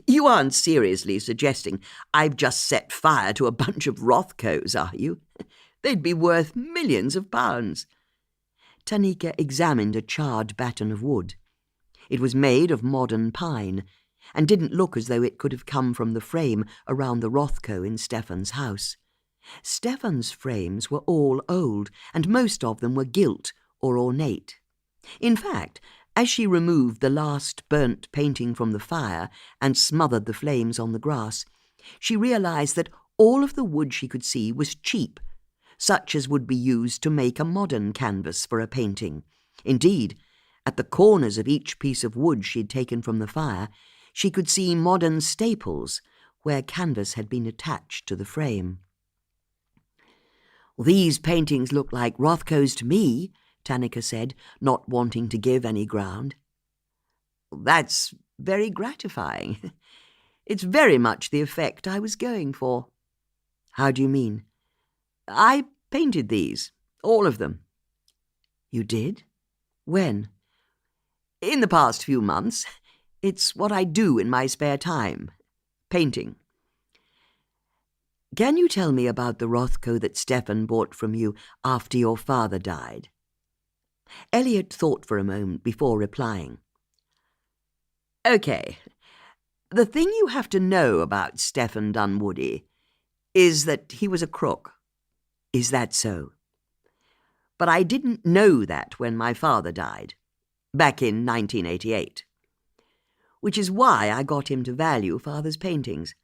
"You aren't seriously suggesting I've just set fire to a bunch of Rothkos, are you? They'd be worth millions of pounds." Tanika examined a charred batten of wood. It was made of modern pine, and didn't look as though it could have come from the frame around the Rothko in Stefan's house. Stefan's frames were all old, and most of them were gilt or ornate. In fact, as she removed the last burnt painting from the fire and smothered the flames on the grass, she realized that all of the wood she could see was cheap, such as would be used to make a modern canvas for a painting. Indeed, at the corners of each piece of wood she'd taken from the fire, she could see modern staples where canvas had been attached to the frame. "These paintings look like Rothko's to me," Tanika said, not wanting to give any ground. "That's very gratifying. It's very much the effect I was going for." "How do you mean?" "I painted these, all of them." "You did? When?" "In the past few months. It's what I do in my spare time. Painting." "Can you tell me about the Rothko that Stefan bought from you after your father died?" Elliot thought for a moment before replying. "Okay. The thing you have to know about Stefan Dunwoody is that he was a crook." "Is that so?" "But I didn't know that when my father died, back in 1988. Which is why I got him to value Father's paintings.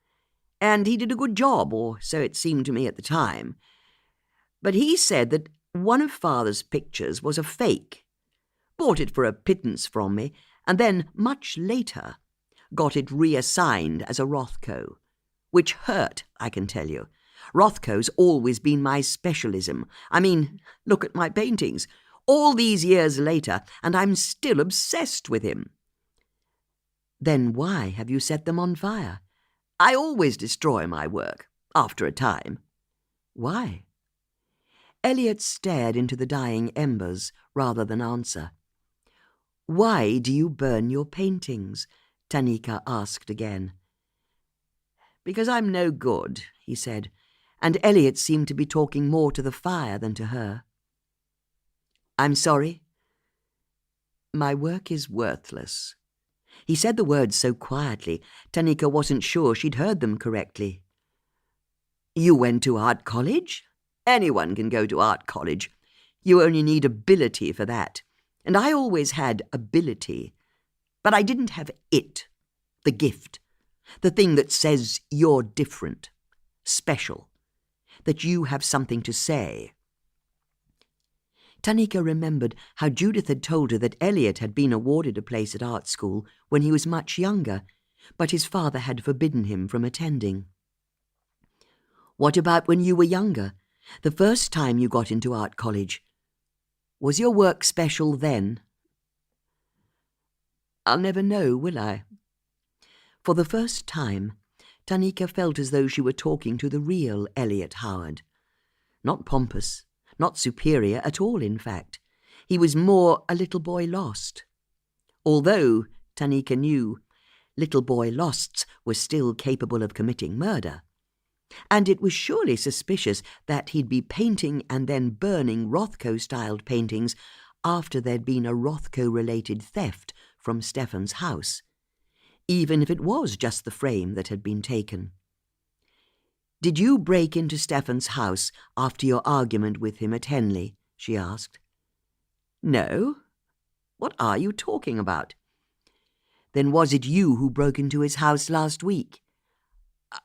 And he did a good job, or so it seemed to me at the time. But he said that one of Father's pictures was a fake, bought it for a pittance from me, and then, much later, got it reassigned as a Rothko, which hurt, I can tell you. Rothko's always been my specialism. I mean, look at my paintings. All these years later, and I'm still obsessed with him." "Then why have you set them on fire?" "I always destroy my work, after a time." "Why?" Elliot stared into the dying embers rather than answer. "Why do you burn your paintings?" Tanika asked again. "Because I'm no good," he said, and Elliot seemed to be talking more to the fire than to her. "I'm sorry." "My work is worthless." He said the words so quietly, Tanika wasn't sure she'd heard them correctly. "You went to art college? Anyone can go to art college. You only need ability for that. And I always had ability. But I didn't have it, the gift, the thing that says you're different, special, that you have something to say." Tanika remembered how Judith had told her that Elliot had been awarded a place at art school when he was much younger, but his father had forbidden him from attending. "What about when you were younger, the first time you got into art college? Was your work special then?" "I'll never know, will I?" For the first time, Tanika felt as though she were talking to the real Elliot Howard. Not pompous, not superior at all, in fact. He was more a little boy lost. Although, Tanika knew little boy Losts was still capable of committing murder. And it was surely suspicious that he'd be painting and then burning Rothko-styled paintings after there'd been a Rothko-related theft from Stefan's house, even if it was just the frame that had been taken. "Did you break into Stefan's house after your argument with him at Henley?" she asked. "No. What are you talking about?" "Then was it you who broke into his house last week?"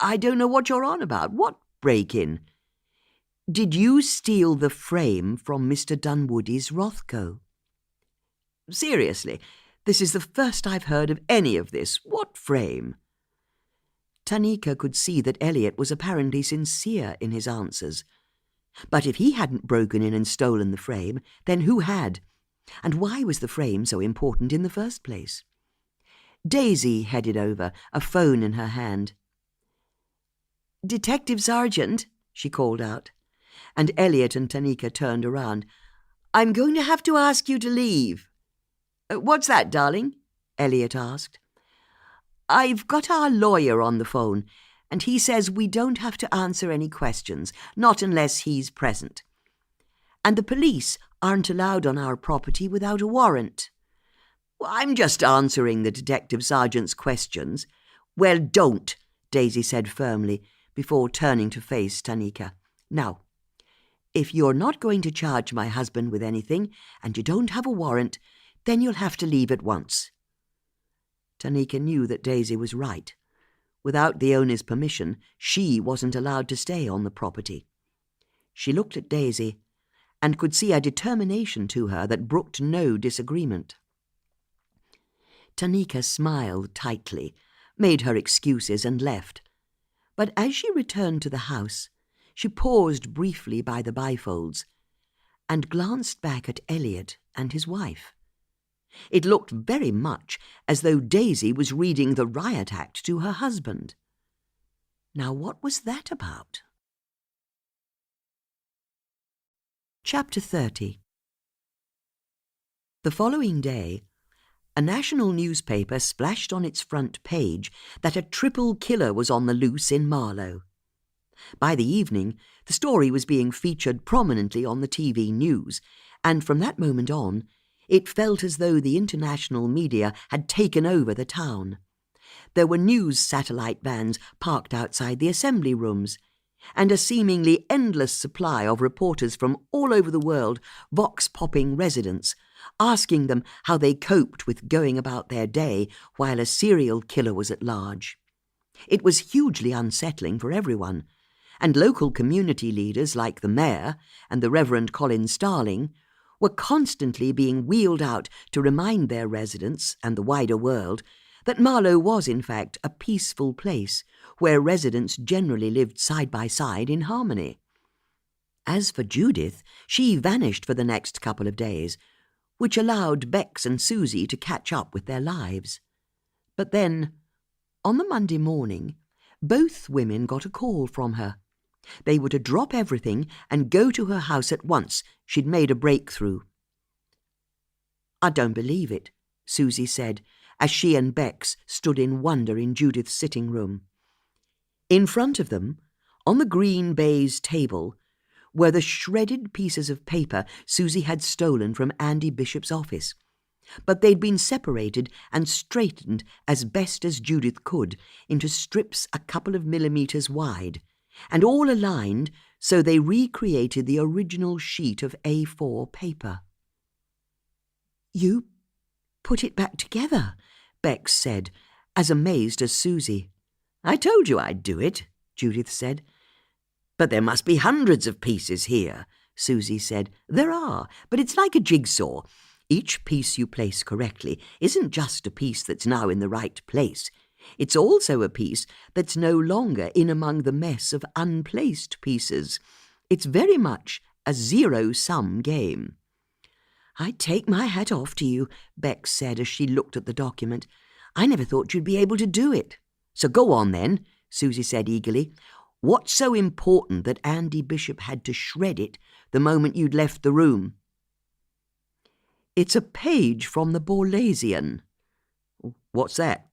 "I don't know what you're on about. What break-in?" "Did you steal the frame from Mr. Dunwoody's Rothko?" "Seriously, this is the first I've heard of any of this. What frame?" Tanika could see that Elliot was apparently sincere in his answers. But if he hadn't broken in and stolen the frame, then who had? And why was the frame so important in the first place? Daisy headed over, a phone in her hand. "Detective Sergeant," she called out, and Elliot and Tanika turned around. "I'm going to have to ask you to leave." "What's that, darling?" Elliot asked. "I've got our lawyer on the phone, and he says we don't have to answer any questions, not unless he's present. And the police aren't allowed on our property without a warrant." "Well, I'm just answering the detective sergeant's questions." "Well, don't," Daisy said firmly, before turning to face Tanika. "Now, if you're not going to charge my husband with anything, and you don't have a warrant, then you'll have to leave at once." Tanika knew that Daisy was right. Without the owner's permission, she wasn't allowed to stay on the property. She looked at Daisy, and could see a determination to her that brooked no disagreement. Tanika smiled tightly, made her excuses, and left. But as she returned to the house, she paused briefly by the bifolds and glanced back at Elliot and his wife. It looked very much as though Daisy was reading the riot act to her husband. Now what was that about? Chapter 30. The following day, a national newspaper splashed on its front page that a triple killer was on the loose in Marlow. By the evening, the story was being featured prominently on the TV news, and from that moment on, it felt as though the international media had taken over the town. There were news satellite vans parked outside the assembly rooms, and a seemingly endless supply of reporters from all over the world vox-popping residents, asking them how they coped with going about their day while a serial killer was at large. It was hugely unsettling for everyone, and local community leaders like the mayor and the Reverend Colin Starling were constantly being wheeled out to remind their residents and the wider world that Marlow was in fact a peaceful place where residents generally lived side by side in harmony. As for Judith, she vanished for the next couple of days, which allowed Bex and Susie to catch up with their lives. But then, on the Monday morning, both women got a call from her. They were to drop everything and go to her house at once. She'd made a breakthrough. "I don't believe it," Susie said, as she and Bex stood in wonder in Judith's sitting room. In front of them, on the green baize table, were the shredded pieces of paper Susie had stolen from Andy Bishop's office. But they'd been separated and straightened as best as Judith could into strips a couple of millimeters wide, and all aligned so they recreated the original sheet of A4 paper. "You put it back together," Bex said, as amazed as Susie. "I told you I'd do it," Judith said. "But there must be hundreds of pieces here," Susie said. "There are, but it's like a jigsaw. Each piece you place correctly isn't just a piece that's now in the right place. It's also a piece that's no longer in among the mess of unplaced pieces. It's very much a zero-sum game." "I take my hat off to you," Bex said as she looked at the document. "I never thought you'd be able to do it." "So go on then," Susie said eagerly. "What's so important that Andy Bishop had to shred it the moment you'd left the room?" "It's a page from the Borlasian." What's that?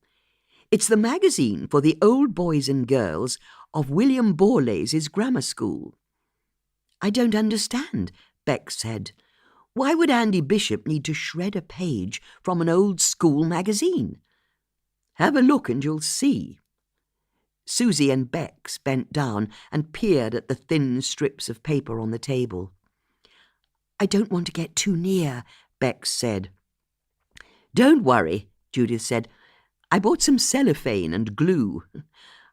It's the magazine for the old boys and girls of William Borlase' grammar school. I don't understand, Beck said. Why would Andy Bishop need to shred a page from an old school magazine? Have a look and you'll see. Susie and Bex bent down and peered at the thin strips of paper on the table. I don't want to get too near, Bex said. Don't worry, Judith said. I bought some cellophane and glue.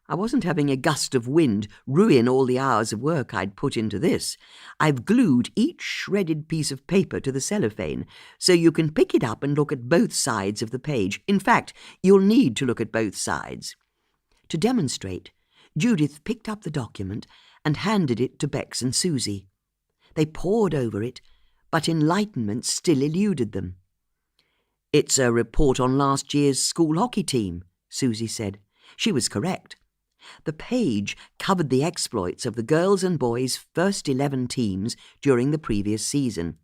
I wasn't having a gust of wind ruin all the hours of work I'd put into this. I've glued each shredded piece of paper to the cellophane, so you can pick it up and look at both sides of the page. In fact, you'll need to look at both sides. To demonstrate, Judith picked up the document and handed it to Bex and Susie. They pored over it, but enlightenment still eluded them. It's a report on last year's school hockey team, Susie said. She was correct. The page covered the exploits of the girls' and boys' first 11 teams during the previous season.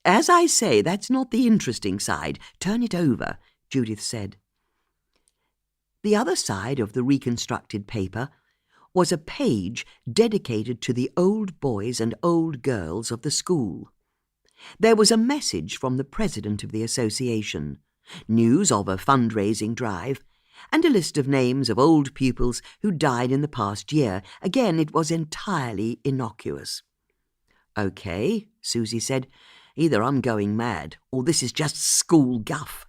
As I say, that's not the interesting side. Turn it over, Judith said. The other side of the reconstructed paper was a page dedicated to the old boys and old girls of the school. There was a message from the president of the association, news of a fundraising drive, and a list of names of old pupils who died in the past year. Again, it was entirely innocuous. OK, Susie said. Either I'm going mad, or this is just school guff.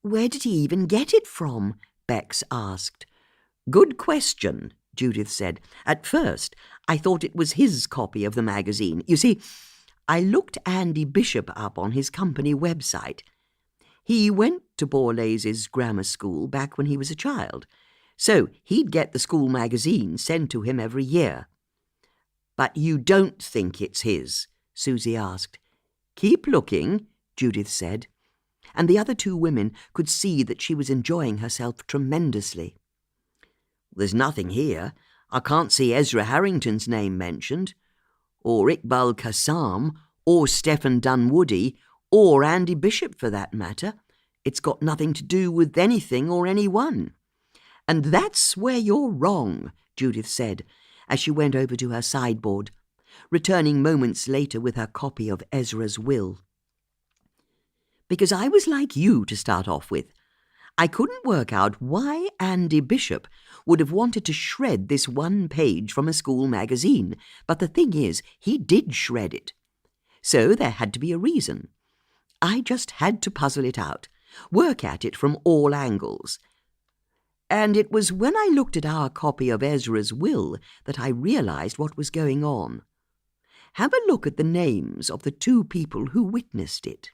Where did he even get it from? Bex asked. Good question, Judith said. At first, I thought it was his copy of the magazine. You see, I looked Andy Bishop up on his company website. He went to Borlase's grammar school back when he was a child, so he'd get the school magazine sent to him every year. But you don't think it's his? Susie asked. Keep looking, Judith said, and the other two women could see that she was enjoying herself tremendously. There's nothing here. I can't see Ezra Harrington's name mentioned, or Iqbal Kassam, or Stephen Dunwoody, or Andy Bishop for that matter. It's got nothing to do with anything or anyone. And that's where you're wrong, Judith said, as she went over to her sideboard, returning moments later with her copy of Ezra's will. Because I was like you to start off with. I couldn't work out why Andy Bishop would have wanted to shred this one page from a school magazine, but the thing is, he did shred it. So there had to be a reason. I just had to puzzle it out, work at it from all angles. And it was when I looked at our copy of Ezra's will that I realized what was going on. Have a look at the names of the two people who witnessed it.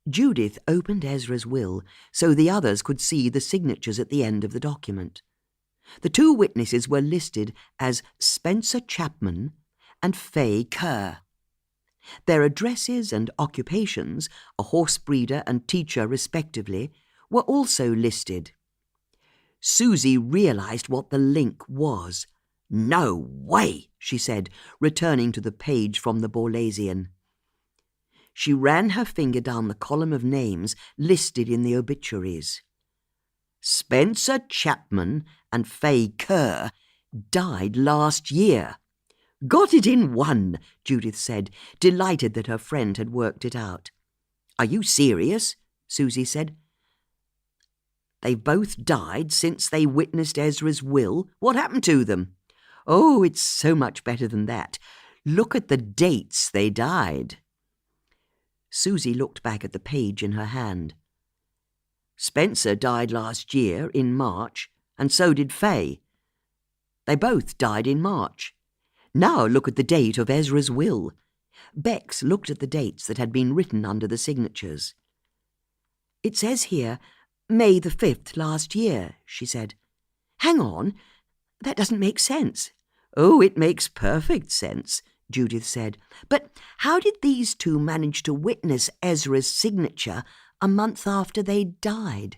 Judith opened Ezra's will so the others could see the signatures at the end of the document. The two witnesses were listed as Spencer Chapman and Fay Kerr. Their addresses and occupations, a horse breeder and teacher respectively, were also listed. Susie realized what the link was. No way, she said, returning to the page from the Borlasian. She ran her finger down the column of names listed in the obituaries. Spencer Chapman and Fay Kerr died last year. Got it in one, Judith said, delighted that her friend had worked it out. Are you serious? Susie said. They've both died since they witnessed Ezra's will. What happened to them? Oh, it's so much better than that. Look at the dates they died. Susie looked back at the page in her hand. Spencer died last year in March, and so did Fay. They both died in March. Now look at the date of Ezra's will. Bex looked at the dates that had been written under the signatures. It says here, May the 5th last year, she said. Hang on, that doesn't make sense. Oh, it makes perfect sense, Judith said. But how did these two manage to witness Ezra's signature a month after they died?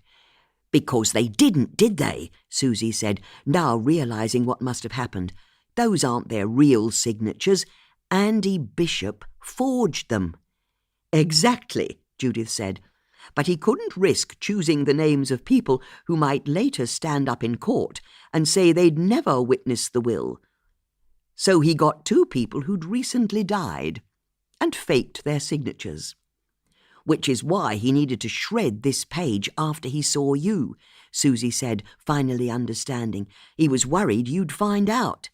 Because they didn't, did they? Susie said, now realizing what must have happened. Those aren't their real signatures. Andy Bishop forged them. Exactly, Judith said. but he couldn't risk choosing the names of people who might later stand up in court and say they'd never witnessed the will. So he got 2 people who'd recently died and faked their signatures. Which is why he needed to shred this page after he saw you, Susie said, finally understanding. He was worried you'd find out.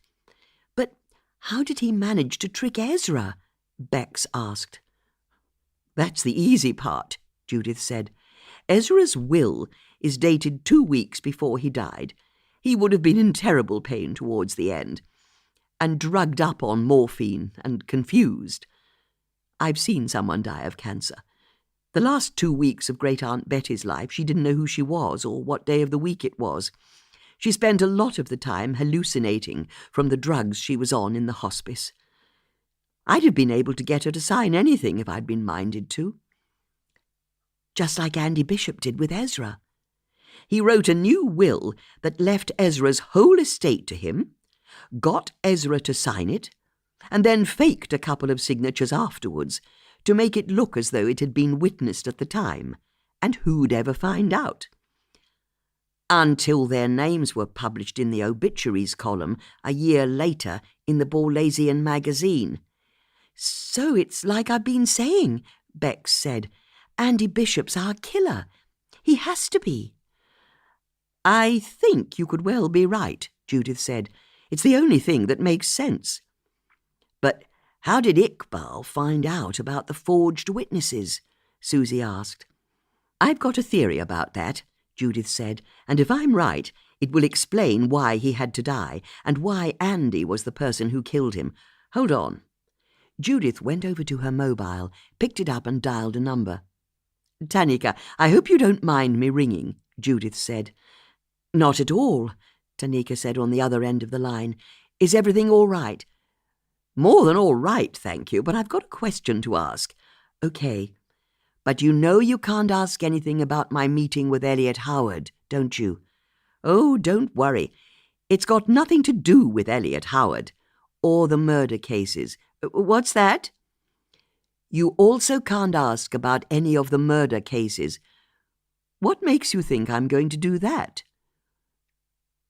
But how did he manage to trick Ezra? Bex asked. That's the easy part, Judith said. Ezra's will is dated 2 weeks before he died. He would have been in terrible pain towards the end, and drugged up on morphine and confused. I've seen someone die of cancer. The last 2 weeks of Great-Aunt Betty's life, she didn't know who she was or what day of the week it was. She spent a lot of the time hallucinating from the drugs she was on in the hospice. I'd have been able to get her to sign anything if I'd been minded to. Just like Andy Bishop did with Ezra. He wrote a new will that left Ezra's whole estate to him, got Ezra to sign it, and then faked a couple of signatures afterwards to make it look as though it had been witnessed at the time, and who'd ever find out? Until their names were published in the obituaries column a year later in the Borlasian magazine. So it's like I've been saying, Bex said. Andy Bishop's our killer. He has to be. I think you could well be right, Judith said. It's the only thing that makes sense. But how did Iqbal find out about the forged witnesses? Susie asked. I've got a theory about that, Judith said, and if I'm right, it will explain why he had to die and why Andy was the person who killed him. Hold on. Judith went over to her mobile, picked it up and dialed a number. Tanika, I hope you don't mind me ringing, Judith said. Not at all, Tanika said on the other end of the line. Is everything all right? More than all right, thank you, but I've got a question to ask. Okay, but you know you can't ask anything about my meeting with Elliot Howard, don't you? Oh, don't worry. It's got nothing to do with Elliot Howard or the murder cases. What's that? You also can't ask about any of the murder cases. What makes you think I'm going to do that?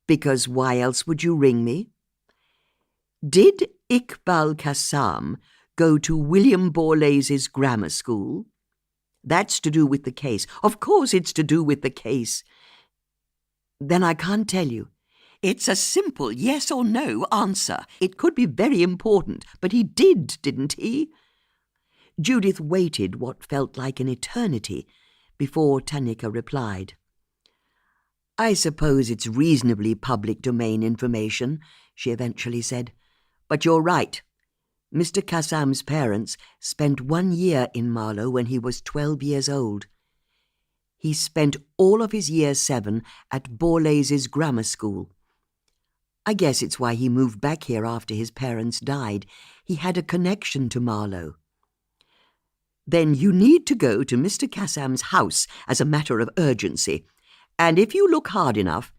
Because why else would you ring me? Did Iqbal Qassam go to William Borlase's grammar school? That's to do with the case. Of course it's to do with the case. Then I can't tell you. It's a simple yes or no answer. It could be very important, but he didn't he? Judith waited what felt like an eternity before Tanika replied. I suppose it's reasonably public domain information, she eventually said. But you're right. Mr. Qassam's parents spent 1 year in Marlow when he was 12 years old. He spent all of his year 7 at Borlase's grammar school. I guess it's why he moved back here after his parents died. He had a connection to Marlow. Then you need to go to Mr. Qassam's house as a matter of urgency, and if you look hard enough,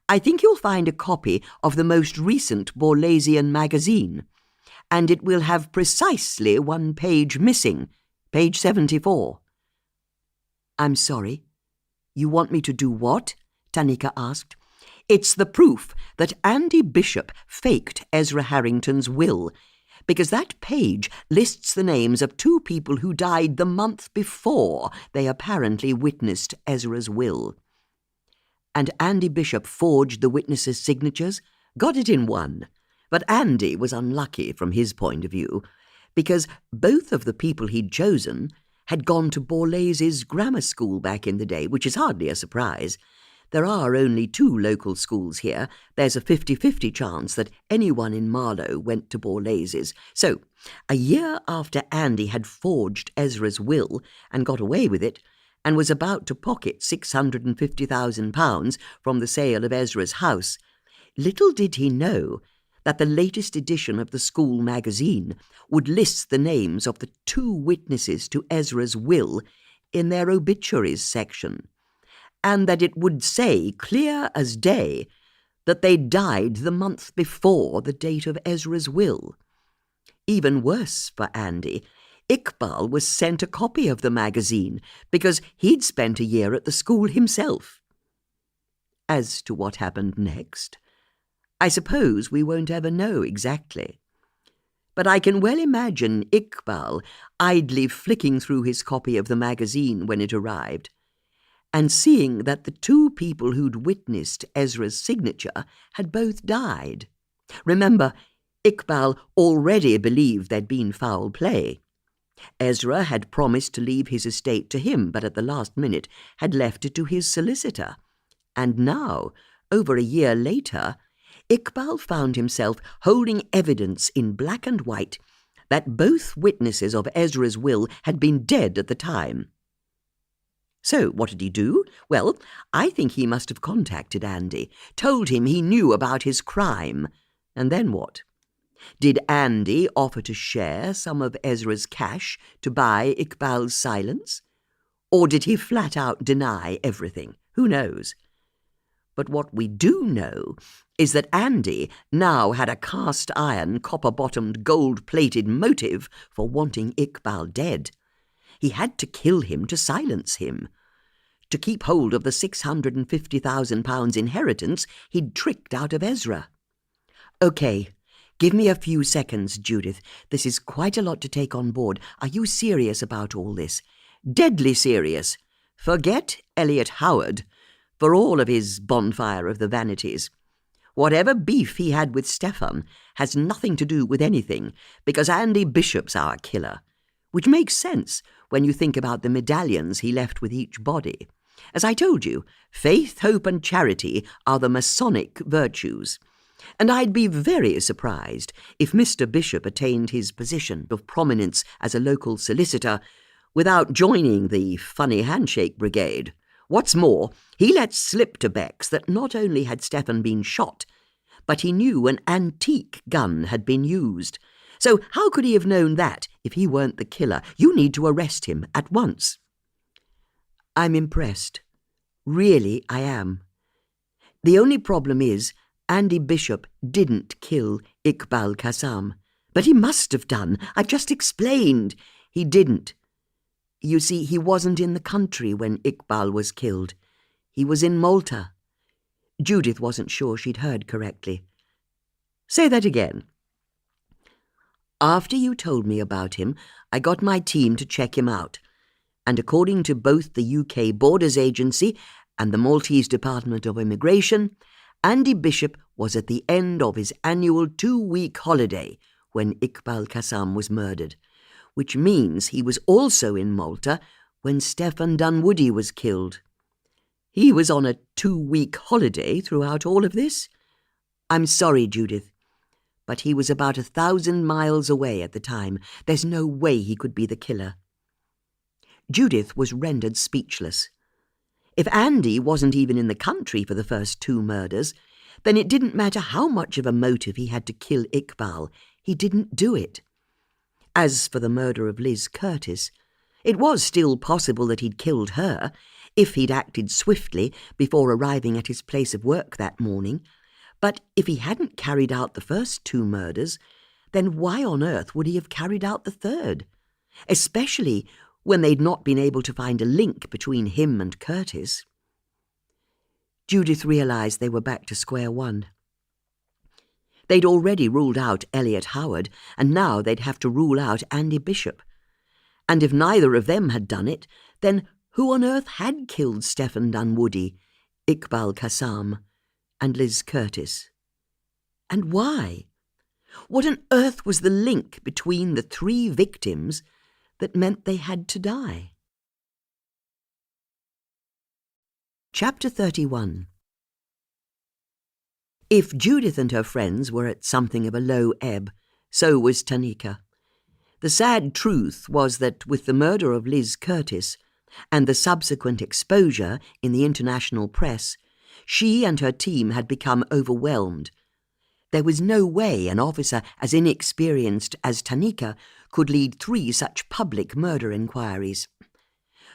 I think you'll find a copy of the most recent Borlasian magazine, and it will have precisely 1 page missing, page 74. I'm sorry. You want me to do what? Tanika asked. It's the proof that Andy Bishop faked Ezra Harrington's will, because that page lists the names of 2 people who died the month before they apparently witnessed Ezra's will. And Andy Bishop forged the witnesses' signatures, got it in 1. But Andy was unlucky from his point of view, because both of the people he'd chosen had gone to Borlase's grammar school back in the day, which is hardly a surprise. There are only 2 local schools here. There's a 50-50 chance that anyone in Marlow went to Borlase's. So, a year after Andy had forged Ezra's will and got away with it, and was about to pocket £650,000 from the sale of Ezra's house, little did he know that the latest edition of the school magazine would list the names of the 2 witnesses to Ezra's will in their obituaries section, and that it would say clear as day that they died the month before the date of Ezra's will. Even worse for Andy, Iqbal was sent a copy of the magazine because he'd spent a year at the school himself. As to what happened next, I suppose we won't ever know exactly. But I can well imagine Iqbal idly flicking through his copy of the magazine when it arrived, and seeing that the two people who'd witnessed Ezra's signature had both died. Remember, Iqbal already believed there'd been foul play. Ezra had promised to leave his estate to him, but at the last minute had left it to his solicitor. And now, over a year later, Iqbal found himself holding evidence in black and white that both witnesses of Ezra's will had been dead at the time. So what did he do? Well, I think he must have contacted Andy, told him he knew about his crime. And then what? Did Andy offer to share some of Ezra's cash to buy Iqbal's silence? Or did he flat out deny everything? Who knows? But what we do know is that Andy now had a cast-iron, copper-bottomed, gold-plated motive for wanting Iqbal dead. He had to kill him to silence him, to keep hold of the £650,000 inheritance he'd tricked out of Ezra. OK, give me a few seconds, Judith. This is quite a lot to take on board. Are you serious about all this? Deadly serious. Forget Elliot Howard, for all of his bonfire of the vanities. Whatever beef he had with Stefan has nothing to do with anything, because Andy Bishop's our killer, which makes sense when you think about the medallions he left with each body. As I told you, faith, hope and charity are the Masonic virtues. And I'd be very surprised if Mr. Bishop attained his position of prominence as a local solicitor without joining the funny handshake brigade. What's more, he let slip to Bex that not only had Stefan been shot, but he knew an antique gun had been used. So how could he have known that if he weren't the killer? You need to arrest him at once. I'm impressed. Really, I am. The only problem is Andy Bishop didn't kill Iqbal Qassam. But he must have done. I've just explained. He didn't. You see, he wasn't in the country when Iqbal was killed. He was in Malta. Judith wasn't sure she'd heard correctly. Say that again. After you told me about him, I got my team to check him out. And according to both the UK Borders Agency and the Maltese Department of Immigration, Andy Bishop was at the end of his annual 2-week holiday when Iqbal Qassam was murdered, which means he was also in Malta when Stefan Dunwoody was killed. He was on a 2-week holiday throughout all of this? I'm sorry, Judith, but he was about 1,000 miles away at the time. There's no way he could be the killer. Judith was rendered speechless. If Andy wasn't even in the country for the first 2 murders, then it didn't matter how much of a motive he had to kill Iqbal. He didn't do it. As for the murder of Liz Curtis, it was still possible that he'd killed her, if he'd acted swiftly before arriving at his place of work that morning. But if he hadn't carried out the first 2 murders, then why on earth would he have carried out the third? Especially when they'd not been able to find a link between him and Curtis. Judith realised they were back to square one. They'd already ruled out Elliot Howard, and now they'd have to rule out Andy Bishop. And if neither of them had done it, then who on earth had killed Stefan Dunwoody, Iqbal Qassam, and Liz Curtis? And why? What on earth was the link between the 3 victims that meant they had to die? Chapter 31. If Judith and her friends were at something of a low ebb, so was Tanika. The sad truth was that with the murder of Liz Curtis and the subsequent exposure in the international press, she and her team had become overwhelmed. There was no way an officer as inexperienced as Tanika could lead 3 such public murder inquiries.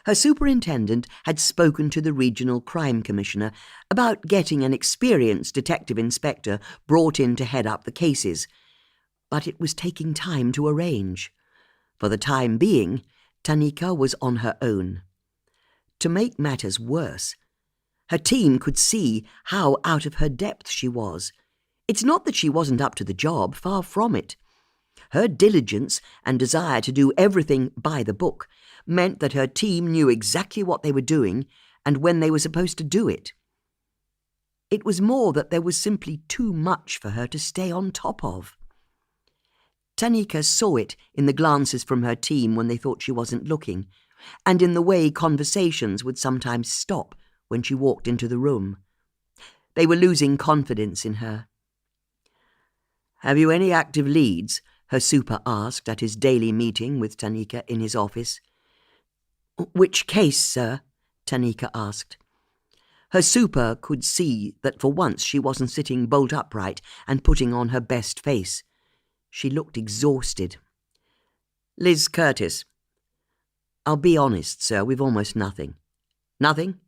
Her superintendent had spoken to the regional crime commissioner about getting an experienced detective inspector brought in to head up the cases, but it was taking time to arrange. For the time being, Tanika was on her own. To make matters worse, her team could see how out of her depth she was. It's not that she wasn't up to the job, far from it. Her diligence and desire to do everything by the book meant that her team knew exactly what they were doing and when they were supposed to do it. It was more that there was simply too much for her to stay on top of. Tanika saw it in the glances from her team when they thought she wasn't looking, and in the way conversations would sometimes stop when she walked into the room. They were losing confidence in her. "Have you any active leads?" her super asked at his daily meeting with Tanika in his office. "Which case, sir?" Tanika asked. Her super could see that for once she wasn't sitting bolt upright and putting on her best face. She looked exhausted. "Liz Curtis. I'll be honest, sir, we've almost nothing." "Nothing?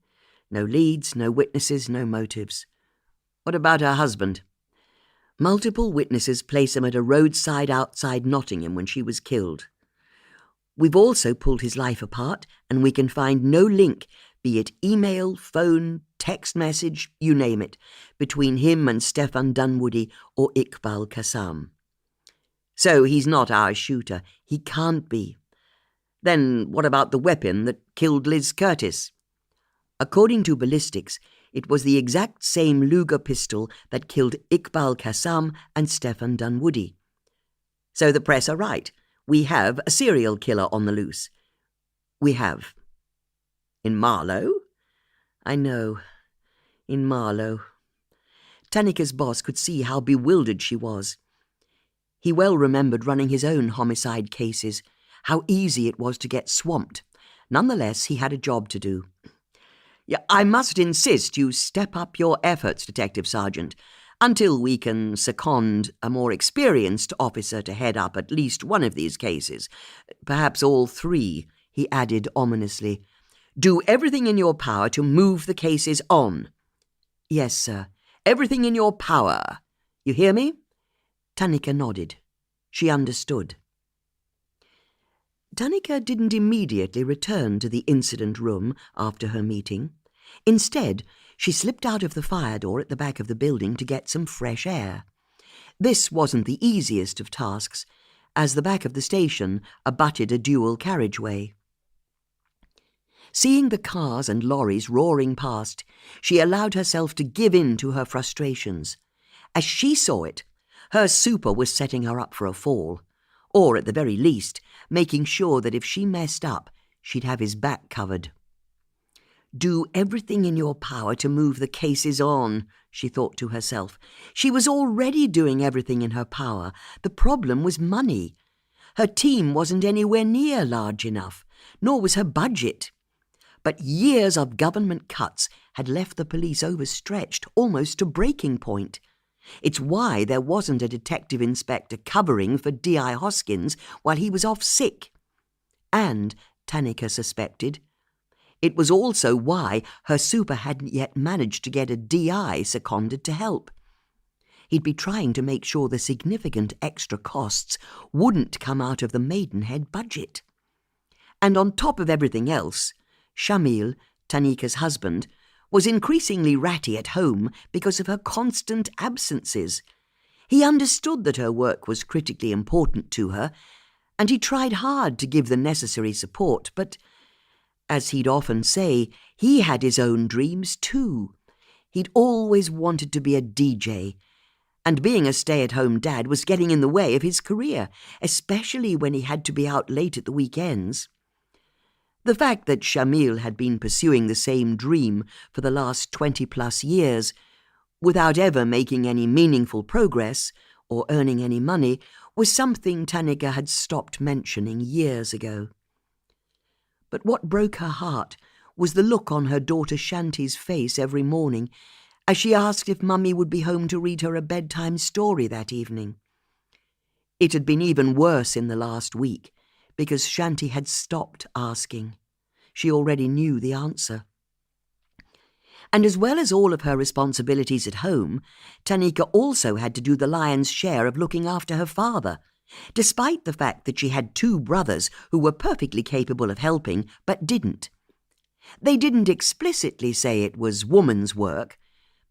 No leads, no witnesses, no motives. What about her husband?" "Multiple witnesses place him at a roadside outside Nottingham when she was killed. We've also pulled his life apart, and we can find no link, be it email, phone, text message, you name it, between him and Stefan Dunwoody or Iqbal Qassam. So he's not our shooter. He can't be. Then what about the weapon that killed Liz Curtis?" "According to ballistics, it was the exact same Luger pistol that killed Iqbal Qassam and Stefan Dunwoody." "So the press are right. We have a serial killer on the loose." "We have." "In Marlow?" "I know. In Marlow." Tanika's boss could see how bewildered she was. He well remembered running his own homicide cases, how easy it was to get swamped. Nonetheless, he had a job to do. "I must insist you step up your efforts, Detective Sergeant, until we can second a more experienced officer to head up at least one of these cases. Perhaps all three," he added ominously. "Do everything in your power to move the cases on." "Yes, sir. Everything in your power. You hear me?" Tanika nodded. She understood. Tanika didn't immediately return to the incident room after her meeting. Instead, she slipped out of the fire door at the back of the building to get some fresh air. This wasn't the easiest of tasks, as the back of the station abutted a dual carriageway. Seeing the cars and lorries roaring past, she allowed herself to give in to her frustrations. As she saw it, her super was setting her up for a fall, or at the very least, making sure that if she messed up, she'd have his back covered. "Do everything in your power to move the cases on," she thought to herself. She was already doing everything in her power. The problem was money. Her team wasn't anywhere near large enough, nor was her budget. But years of government cuts had left the police overstretched, almost to breaking point. It's why there wasn't a detective inspector covering for D.I. Hoskins while he was off sick. And, Tanika suspected, it was also why her super hadn't yet managed to get a D.I. seconded to help. He'd be trying to make sure the significant extra costs wouldn't come out of the Maidenhead budget. And on top of everything else, Shamil, Tanika's husband, was increasingly ratty at home because of her constant absences. He understood that her work was critically important to her, and he tried hard to give the necessary support, but, as he'd often say, he had his own dreams too. He'd always wanted to be a DJ, and being a stay-at-home dad was getting in the way of his career, especially when he had to be out late at the weekends. The fact that Shamil had been pursuing the same dream for the last 20-plus years, without ever making any meaningful progress or earning any money, was something Tanika had stopped mentioning years ago. But what broke her heart was the look on her daughter Shanti's face every morning as she asked if Mummy would be home to read her a bedtime story that evening. It had been even worse in the last week, because Shanti had stopped asking. She already knew the answer. And as well as all of her responsibilities at home, Tanika also had to do the lion's share of looking after her father. despite the fact that she had two brothers who were perfectly capable of helping but didn't. They didn't explicitly say it was woman's work,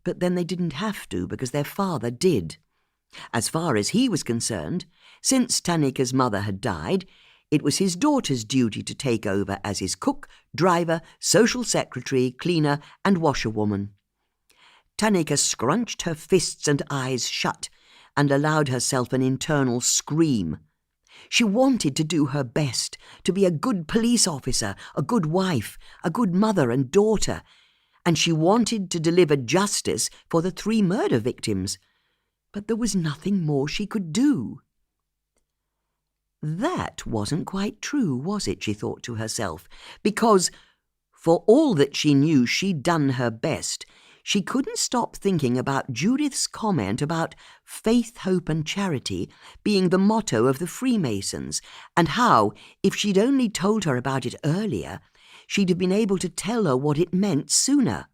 but then they didn't have to because their father did. As far as he was concerned, since Tanika's mother had died, it was his daughter's duty to take over as his cook, driver, social secretary, cleaner, and washerwoman. Tanika scrunched her fists and eyes shut and allowed herself an internal scream. She wanted to do her best, to be a good police officer, a good wife, a good mother and daughter, and she wanted to deliver justice for the 3 murder victims. But there was nothing more she could do. That wasn't quite true, was it, she thought to herself, because, for all that she knew she'd done her best, she couldn't stop thinking about Judith's comment about faith, hope and charity being the motto of the Freemasons, and how, if she'd only told her about it earlier, she'd have been able to tell her what it meant sooner.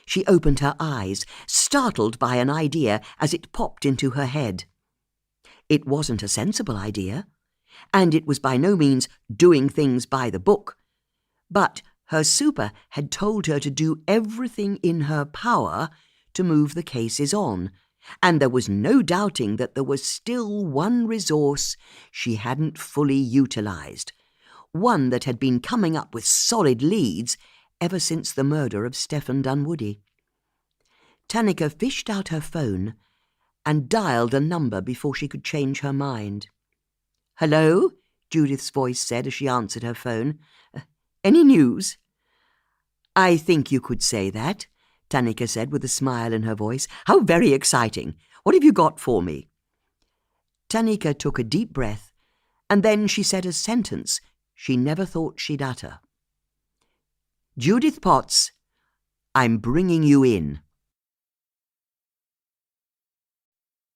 She opened her eyes, startled by an idea as it popped into her head. It wasn't a sensible idea, and it was by no means doing things by the book, but her super had told her to do everything in her power to move the cases on, and there was no doubting that there was still one resource she hadn't fully utilized, one that had been coming up with solid leads ever since the murder of Stephen Dunwoody. Tanika fished out her phone and dialed a number before she could change her mind. "Hello?" Judith's voice said as she answered her phone. "Any news?" "I think you could say that," Tanika said with a smile in her voice. "How very exciting. What have you got for me?" Tanika took a deep breath, and then she said a sentence she never thought she'd utter. "Judith Potts, I'm bringing you in."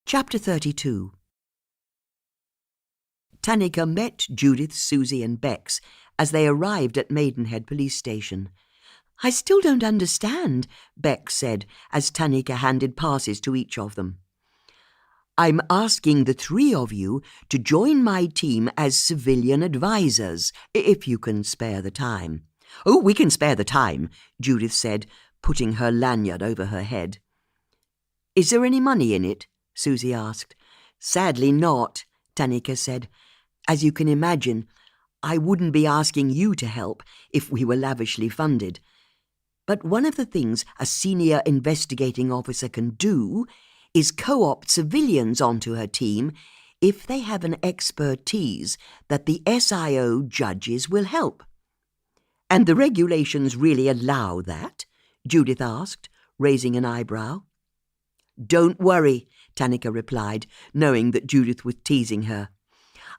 Chapter 32. Tanika met Judith, Susie and Bex as they arrived at Maidenhead Police Station. "I still don't understand," Bex said as Tanika handed passes to each of them. "I'm asking the 3 of you to join my team as civilian advisors, if you can spare the time." "Oh, we can spare the time," Judith said, putting her lanyard over her head. "Is there any money in it?" Susie asked. "Sadly not," Tanika said. "As you can imagine, I wouldn't be asking you to help if we were lavishly funded. But one of the things a senior investigating officer can do is co-opt civilians onto her team if they have an expertise that the SIO judges will help." "And the regulations really allow that?" Judith asked, raising an eyebrow. "Don't worry," Tanika replied, knowing that Judith was teasing her.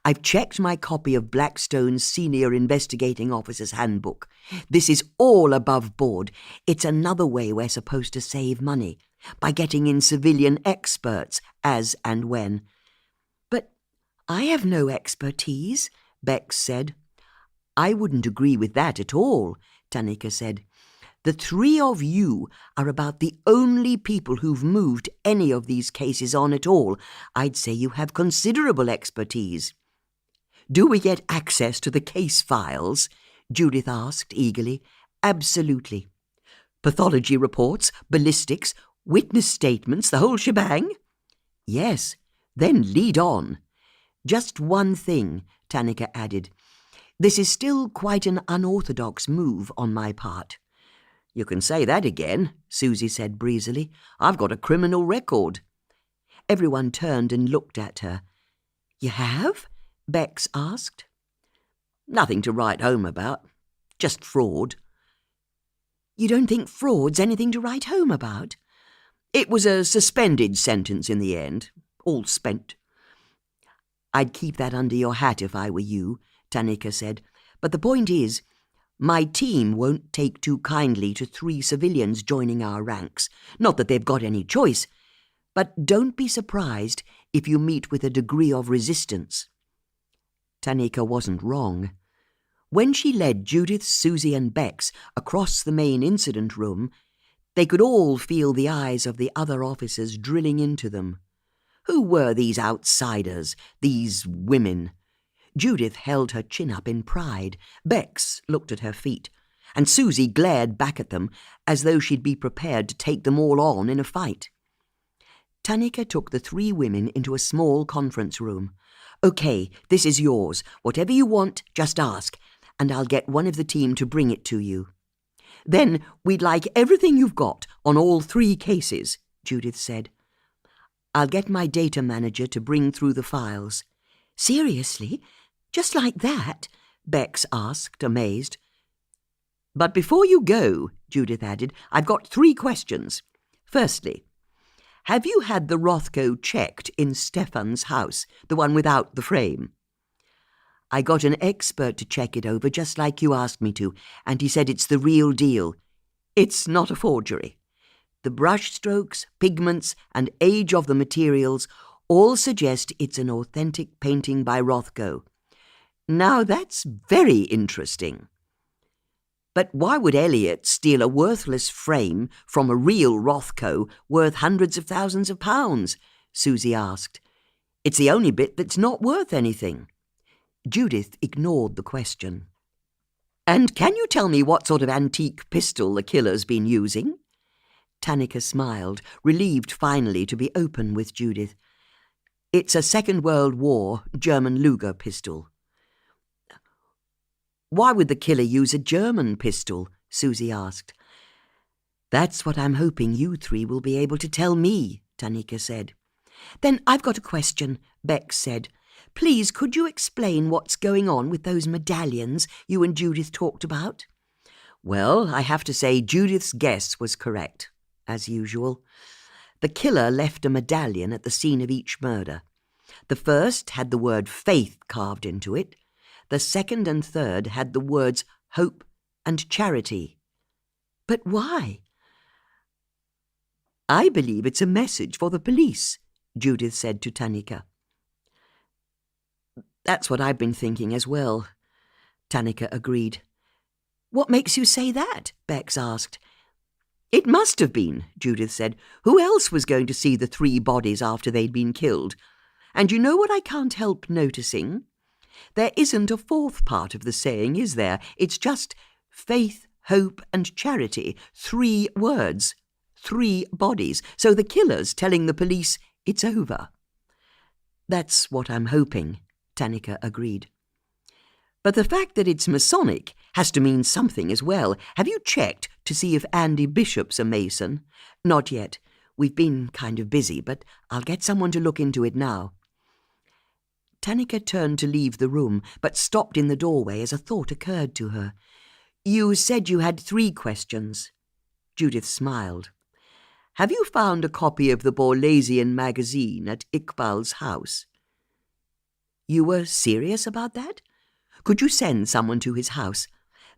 "I've checked my copy of Blackstone's Senior Investigating Officer's Handbook. This is all above board. It's another way we're supposed to save money, by getting in civilian experts as and when." "But I have no expertise," Bex said. "I wouldn't agree with that at all," Tanika said. "The 3 of you are about the only people who've moved any of these cases on at all. I'd say you have considerable expertise." "Do we get access to the case files?" Judith asked eagerly. "Absolutely. Pathology reports, ballistics, witness statements, the whole shebang?" "Yes. Then lead on." "Just one thing," Tanika added. "This is still quite an unorthodox move on my part." "You can say that again," Susie said breezily. "I've got a criminal record." Everyone turned and looked at her. "You have?" Bex asked. "Nothing to write home about. Just fraud." "You don't think fraud's anything to write home about?" "It was a suspended sentence in the end. All spent." "I'd keep that under your hat if I were you," Tanika said. "But the point is, my team won't take too kindly to 3 civilians joining our ranks. Not that they've got any choice, but don't be surprised if you meet with a degree of resistance." Tanika wasn't wrong. When she led Judith, Susie and Bex across the main incident room, they could all feel the eyes of the other officers drilling into them. Who were these outsiders, these women? Judith held her chin up in pride. Bex looked at her feet, and Susie glared back at them as though she'd be prepared to take them all on in a fight. Tanika took the three women into a small conference room. "Okay, this is yours. Whatever you want, just ask, and I'll get one of the team to bring it to you." "Then we'd like everything you've got on all three cases," Judith said. "I'll get my data manager to bring through the files." "Seriously? Just like that?" Bex asked, amazed. "But before you go," Judith added, "I've got 3 questions. Firstly, have you had the Rothko checked in Stefan's house, the one without the frame?" "I got an expert to check it over just like you asked me to, and he said it's the real deal. It's not a forgery. The brush strokes, pigments, and age of the materials all suggest it's an authentic painting by Rothko. Now that's very interesting." "But why would Elliot steal a worthless frame from a real Rothko worth hundreds of thousands of pounds?" Susie asked. "It's the only bit that's not worth anything." Judith ignored the question. "And can you tell me what sort of antique pistol the killer's been using?" Tanika smiled, relieved finally to be open with Judith. "It's a Second World War German Luger pistol." "Why would the killer use a German pistol?" Susie asked. "That's what I'm hoping you 3 will be able to tell me," Tanika said. "Then I've got a question," Bex said. "Please, could you explain what's going on with those medallions you and Judith talked about?" Well, I have to say Judith's guess was correct, as usual. The killer left a medallion at the scene of each murder. The first had the word faith carved into it. The second and third had the words hope and charity. But why? "I believe it's a message for the police," Judith said to Tanika. "That's what I've been thinking as well," Tanika agreed. "What makes you say that?" Bex asked. "It must have been," Judith said. "Who else was going to see the 3 bodies after they'd been killed? And you know what I can't help noticing? There isn't a 4th part of the saying, is there? It's just faith, hope, and charity. 3 words. 3 bodies. So the killer's telling the police it's over." "That's what I'm hoping," Tanika agreed. "But the fact that it's Masonic has to mean something as well. Have you checked to see if Andy Bishop's a Mason?" "Not yet. We've been kind of busy, but I'll get someone to look into it now." Tanika turned to leave the room, but stopped in the doorway as a thought occurred to her. "You said you had 3 questions." Judith smiled. "Have you found a copy of the Borlasian magazine at Iqbal's house?" "You were serious about that? Could you send someone to his house?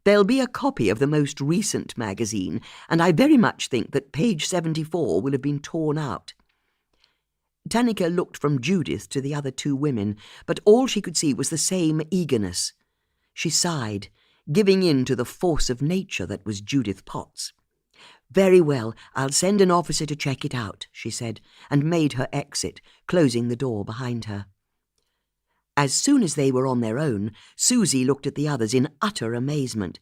There'll be a copy of the most recent magazine, and I very much think that page 74 will have been torn out." Tanika looked from Judith to the other 2 women, but all she could see was the same eagerness. She sighed, giving in to the force of nature that was Judith Potts. "Very well, I'll send an officer to check it out," she said, and made her exit, closing the door behind her. As soon as they were on their own, Susie looked at the others in utter amazement.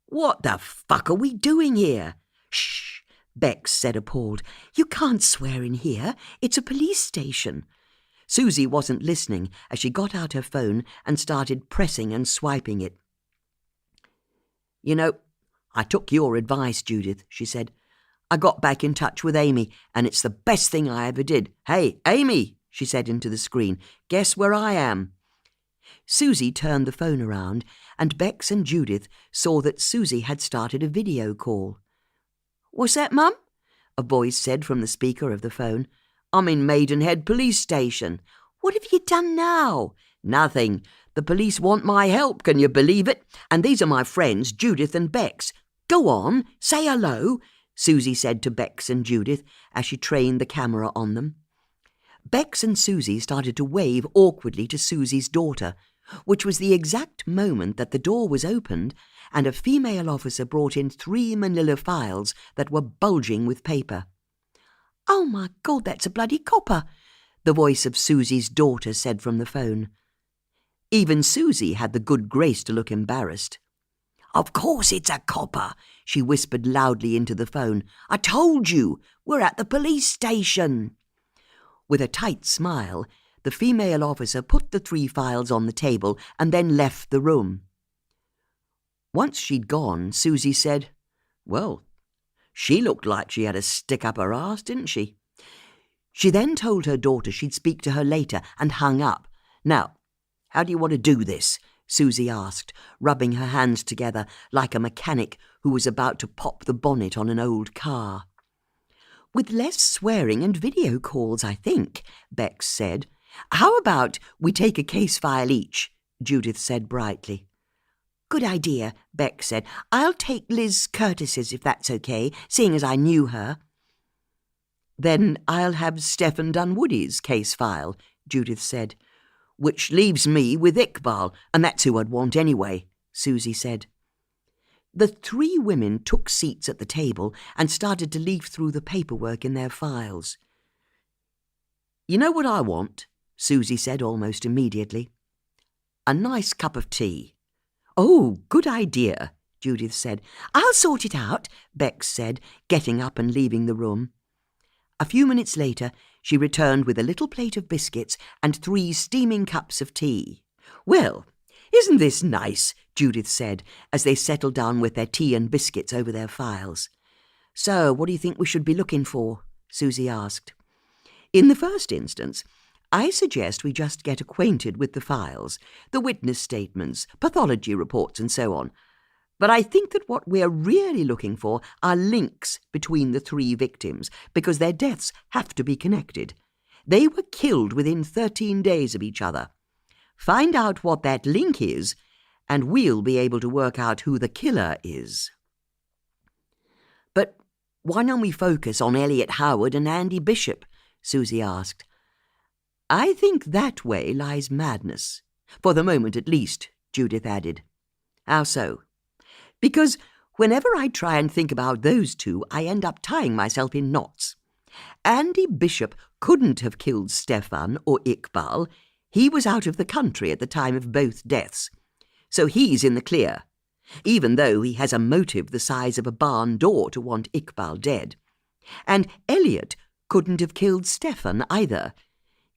"What the fuck are we doing here?" "Shh," Bex said, appalled. "You can't swear in here. It's a police station." Susie wasn't listening as she got out her phone and started pressing and swiping it. "You know, I took your advice, Judith," she said. "I got back in touch with Amy, and it's the best thing I ever did. Hey, Amy," she said into the screen, "guess where I am?" Susie turned the phone around, and Bex and Judith saw that Susie had started a video call. "What's that, Mum?" a voice said from the speaker of the phone. "I'm in Maidenhead Police Station." "What have you done now?" "Nothing. The police want my help, can you believe it? And these are my friends, Judith and Bex. Go on, say hello," Susie said to Bex and Judith as she trained the camera on them. Bex and Susie started to wave awkwardly to Susie's daughter, which was the exact moment that the door was opened and a female officer brought in 3 manila files that were bulging with paper. "Oh, my God, that's a bloody copper!" the voice of Susie's daughter said from the phone. Even Susie had the good grace to look embarrassed. "Of course it's a copper," she whispered loudly into the phone. "I told you, we're at the police station." With a tight smile, the female officer put the 3 files on the table and then left the room. Once she'd gone, Susie said, "Well, she looked like she had a stick up her arse, didn't she?" She then told her daughter she'd speak to her later and hung up. "Now, how do you want to do this?" Susie asked, rubbing her hands together like a mechanic who was about to pop the bonnet on an old car. "With less swearing and video calls, I think," Bex said. "How about we take a case file each?" Judith said brightly. "Good idea," Bex said. "I'll take Liz Curtis's if that's okay, seeing as I knew her." "Then I'll have Stephen Dunwoody's case file," Judith said. "Which leaves me with Iqbal, and that's who I'd want anyway," Susie said. The 3 women took seats at the table and started to leaf through the paperwork in their files. "You know what I want?" Susie said almost immediately. "A nice cup of tea." "Oh, good idea," Judith said. "I'll sort it out," Bex said, getting up and leaving the room. A few minutes later, she returned with a little plate of biscuits and 3 steaming cups of tea. "Well, isn't this nice?" Judith said, as they settled down with their tea and biscuits over their files. "So, what do you think we should be looking for?" Susie asked. "In the first instance, I suggest we just get acquainted with the files, the witness statements, pathology reports, and so on. But I think that what we're really looking for are links between the 3 victims, because their deaths have to be connected. They were killed within 13 days of each other. Find out what that link is, and we'll be able to work out who the killer is." "But why don't we focus on Elliot Howard and Andy Bishop?" Susie asked. "I think that way lies madness. For the moment at least," Judith added. "How so?" "Because whenever I try and think about those 2, I end up tying myself in knots. Andy Bishop couldn't have killed Stefan or Iqbal. He was out of the country at the time of both deaths. So he's in the clear, even though he has a motive the size of a barn door to want Iqbal dead. And Elliot couldn't have killed Stefan either,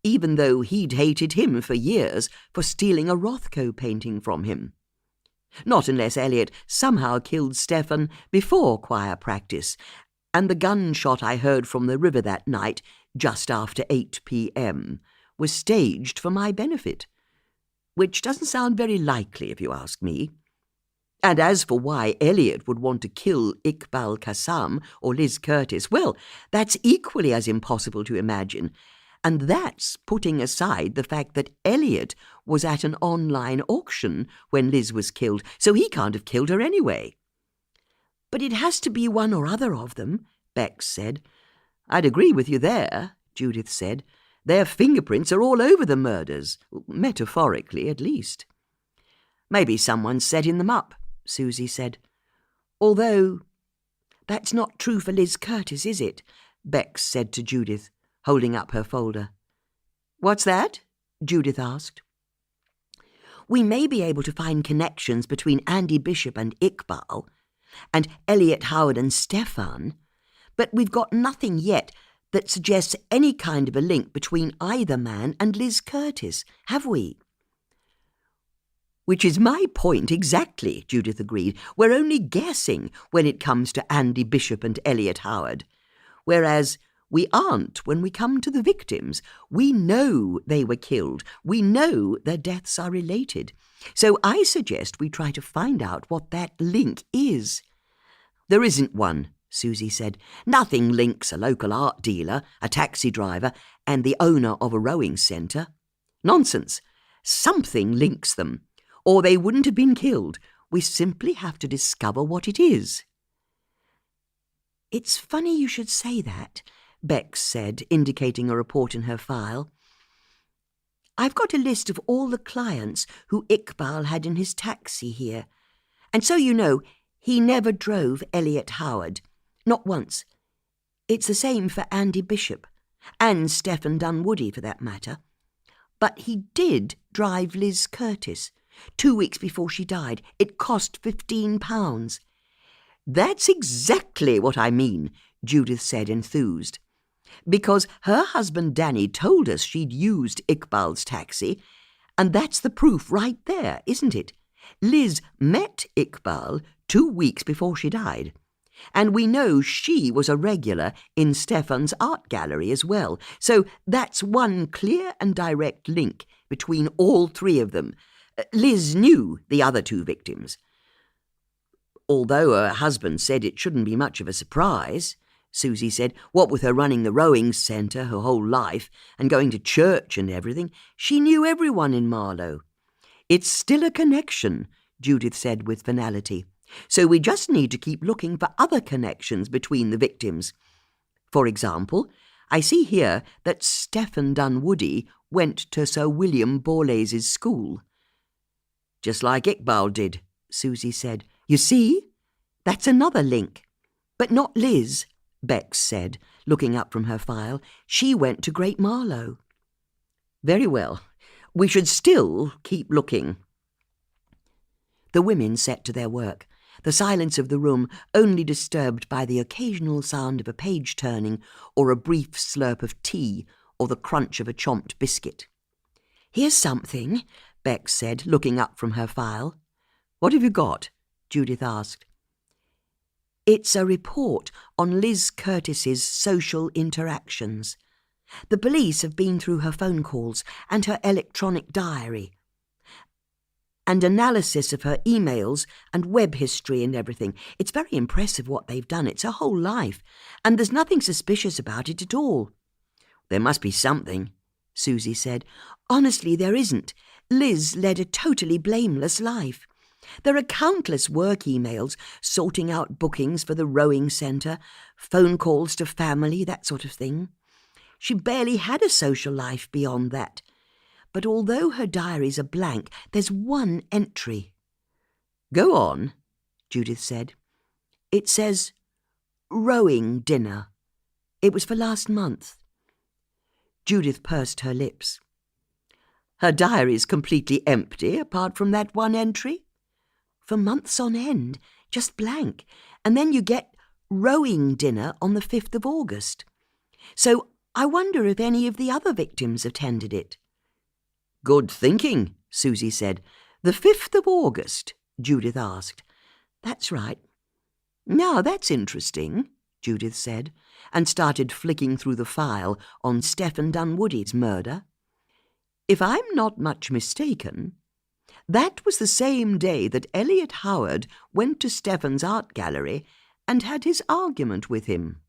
even though he'd hated him for years for stealing a Rothko painting from him. Not unless Elliot somehow killed Stefan before choir practice, and the gunshot I heard from the river that night, just after 8 p.m., was staged for my benefit, which doesn't sound very likely if you ask me. And as for why Elliot would want to kill Iqbal Qassam or Liz Curtis, well, that's equally as impossible to imagine, and that's putting aside the fact that Elliot was at an online auction when Liz was killed, so he can't have killed her anyway." "But it has to be one or other of them," Bex said. "I'd agree with you there," Judith said. "Their fingerprints are all over the murders, metaphorically at least." "Maybe someone setting them up," Susie said. "Although that's not true for Liz Curtis, is it?" Bex said to Judith, holding up her folder. "What's that?" Judith asked. "We may be able to find connections between Andy Bishop and Iqbal, and Elliot Howard and Stefan, but we've got nothing yet that suggests any kind of a link between either man and Liz Curtis, have we?" "Which is my point exactly," Judith agreed. "We're only guessing when it comes to Andy Bishop and Elliot Howard, whereas we aren't when we come to the victims. We know they were killed. We know their deaths are related. So I suggest we try to find out what that link is." "There isn't one," Susie said. "Nothing links a local art dealer, a taxi driver, and the owner of a rowing centre. Nonsense. Something links them, or they wouldn't have been killed. We simply have to discover what it is." "It's funny you should say that," Bex said, indicating a report in her file. "I've got a list of all the clients who Iqbal had in his taxi here, and so you know, he never drove Elliot Howard. Not once. It's the same for Andy Bishop. and Stephen Dunwoody for that matter. But he did drive Liz Curtis. 2 weeks before she died, it cost £15. That's exactly what I mean, Judith said, enthused. Because her husband Danny told us she'd used Iqbal's taxi, and that's the proof right there, isn't it? Liz met Iqbal 2 weeks before she died. And we know she was a regular in Stefan's art gallery as well. So that's one clear and direct link between all three of them. Liz knew the other 2 victims. Although her husband said it shouldn't be much of a surprise, Susie said, what with her running the rowing centre her whole life and going to church and everything, she knew everyone in Marlow. It's still a connection, Judith said with finality. So we just need to keep looking for other connections between the victims. For example, I see here that Stephen Dunwoody went to Sir William Borlase's school. Just like Iqbal did, Susie said. You see? That's another link. But not Liz, Bex said, looking up from her file. She went to Great Marlow. Very well. We should still keep looking. The women set to their work, the silence of the room only disturbed by the occasional sound of a page turning or a brief slurp of tea or the crunch of a chomped biscuit. Here's something, Bex said, looking up from her file. What have you got? Judith asked. It's a report on Liz Curtis's social interactions. The police have been through her phone calls and her electronic diary, and analysis of her emails and web history and everything. It's very impressive what they've done. It's her whole life, and there's nothing suspicious about it at all. There must be something, Susie said. Honestly, there isn't. Liz led a totally blameless life. There are countless work emails, sorting out bookings for the rowing centre, phone calls to family, that sort of thing. She barely had a social life beyond that. But although her diaries are blank, there's one entry. Go on, Judith said. It says, rowing dinner. It was for last month. Judith pursed her lips. Her diary's completely empty, apart from that one entry? For months on end, just blank. And then you get rowing dinner on the 5th of August. So I wonder if any of the other victims attended it. Good thinking, Susie said. The 5th of August, Judith asked. That's right. Now that's interesting, Judith said, and started flicking through the file on Stephen Dunwoody's murder. If I'm not much mistaken, that was the same day that Elliot Howard went to Stephen's art gallery and had his argument with him.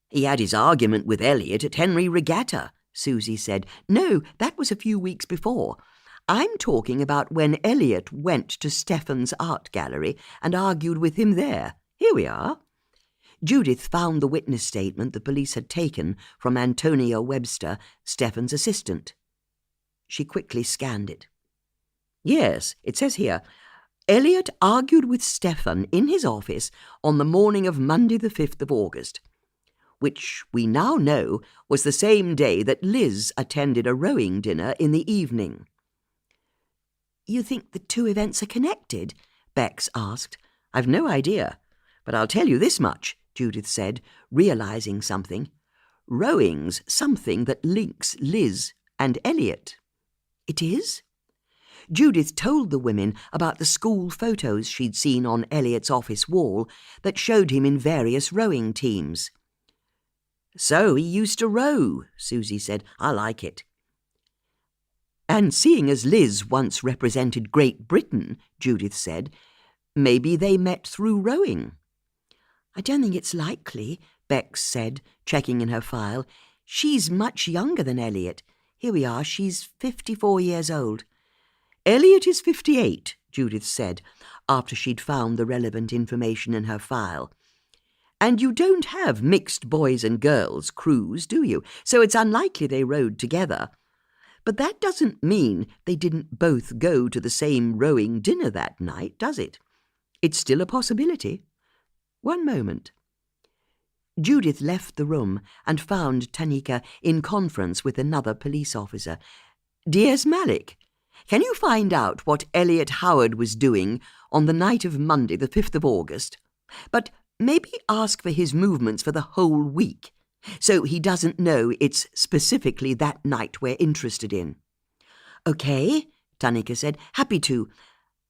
He had his argument with Elliot at Henry Regatta, Susie said. No, that was a few weeks before. I'm talking about when Elliot went to Stephen's art gallery and argued with him there. Here we are. Judith found the witness statement the police had taken from Antonia Webster, Stephen's assistant. She quickly scanned it. Yes, it says here, Elliot argued with Stephen in his office on the morning of Monday the 5th of August, which we now know was the same day that Liz attended a rowing dinner in the evening. You think the two events are connected? Bex asked. I've no idea, but I'll tell you this much, Judith said, realizing something. Rowing's something that links Liz and Elliot. It is? Judith told the women about the school photos she'd seen on Elliot's office wall that showed him in various rowing teams. So he used to row, Susie said. I like it. And seeing as Liz once represented Great Britain, Judith said, maybe they met through rowing. I don't think it's likely, Bex said, checking in her file. She's much younger than Elliot. Here we are, she's 54 years old. Elliot is 58, Judith said, after she'd found the relevant information in her file. And you don't have mixed boys and girls crews, do you? So it's unlikely they rowed together. But that doesn't mean they didn't both go to the same rowing dinner that night, does it? It's still a possibility. One moment. Judith left the room and found Tanika in conference with another police officer. "Dears Malik, can you find out what Elliot Howard was doing on the night of Monday, the 5th of August? But maybe ask for his movements for the whole week, so he doesn't know it's specifically that night we're interested in." "Okay," Tanika said. "Happy to.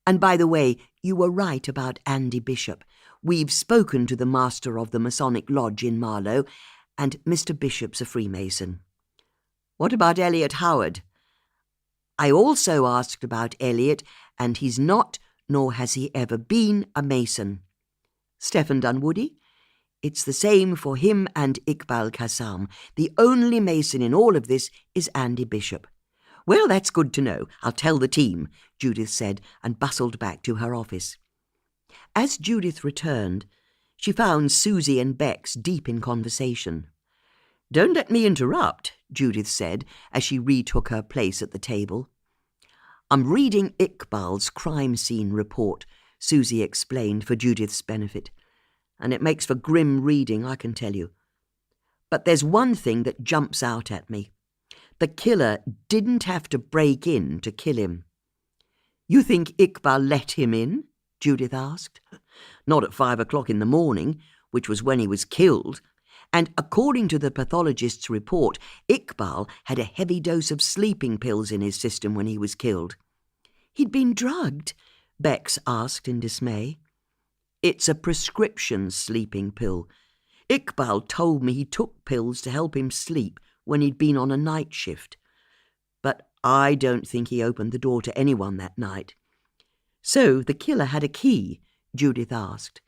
And by the way, you were right about Andy Bishop. We've spoken to the master of the Masonic Lodge in Marlow, and Mr. Bishop's a Freemason." "What about Elliot Howard?" "I also asked about Elliot, and he's not, nor has he ever been, a Mason." "Stephen Dunwoody?" "It's the same for him and Iqbal Qassam. The only Mason in all of this is Andy Bishop." "Well, that's good to know. I'll tell the team," Judith said, and bustled back to her office. As Judith returned, she found Susie and Bex deep in conversation. "Don't let me interrupt," Judith said as she retook her place at the table. "I'm reading Iqbal's crime scene report," Susie explained for Judith's benefit, "and it makes for grim reading, I can tell you. But there's one thing that jumps out at me. The killer didn't have to break in to kill him." "You think Iqbal let him in?" Judith asked. "Not at 5 o'clock in the morning, which was when he was killed. And according to the pathologist's report, Iqbal had a heavy dose of sleeping pills in his system when he was killed." "He'd been drugged?" Bex asked in dismay. "It's a prescription sleeping pill. Iqbal told me he took pills to help him sleep when he'd been on a night shift. But I don't think he opened the door to anyone that night." "So the killer had a key?" Judith asked.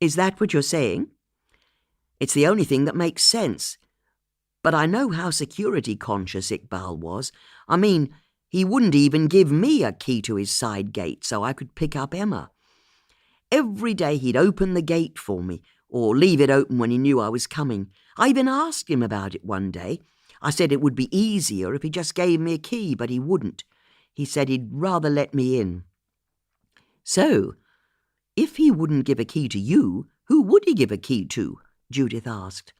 "Is that what you're saying?" "It's the only thing that makes sense. But I know how security conscious Iqbal was. I mean, he wouldn't even give me a key to his side gate so I could pick up Emma. Every day he'd open the gate for me, or leave it open when he knew I was coming. I even asked him about it one day. I said it would be easier if he just gave me a key, but he wouldn't. He said he'd rather let me in." "So, if he wouldn't give a key to you, who would he give a key to?" Judith asked.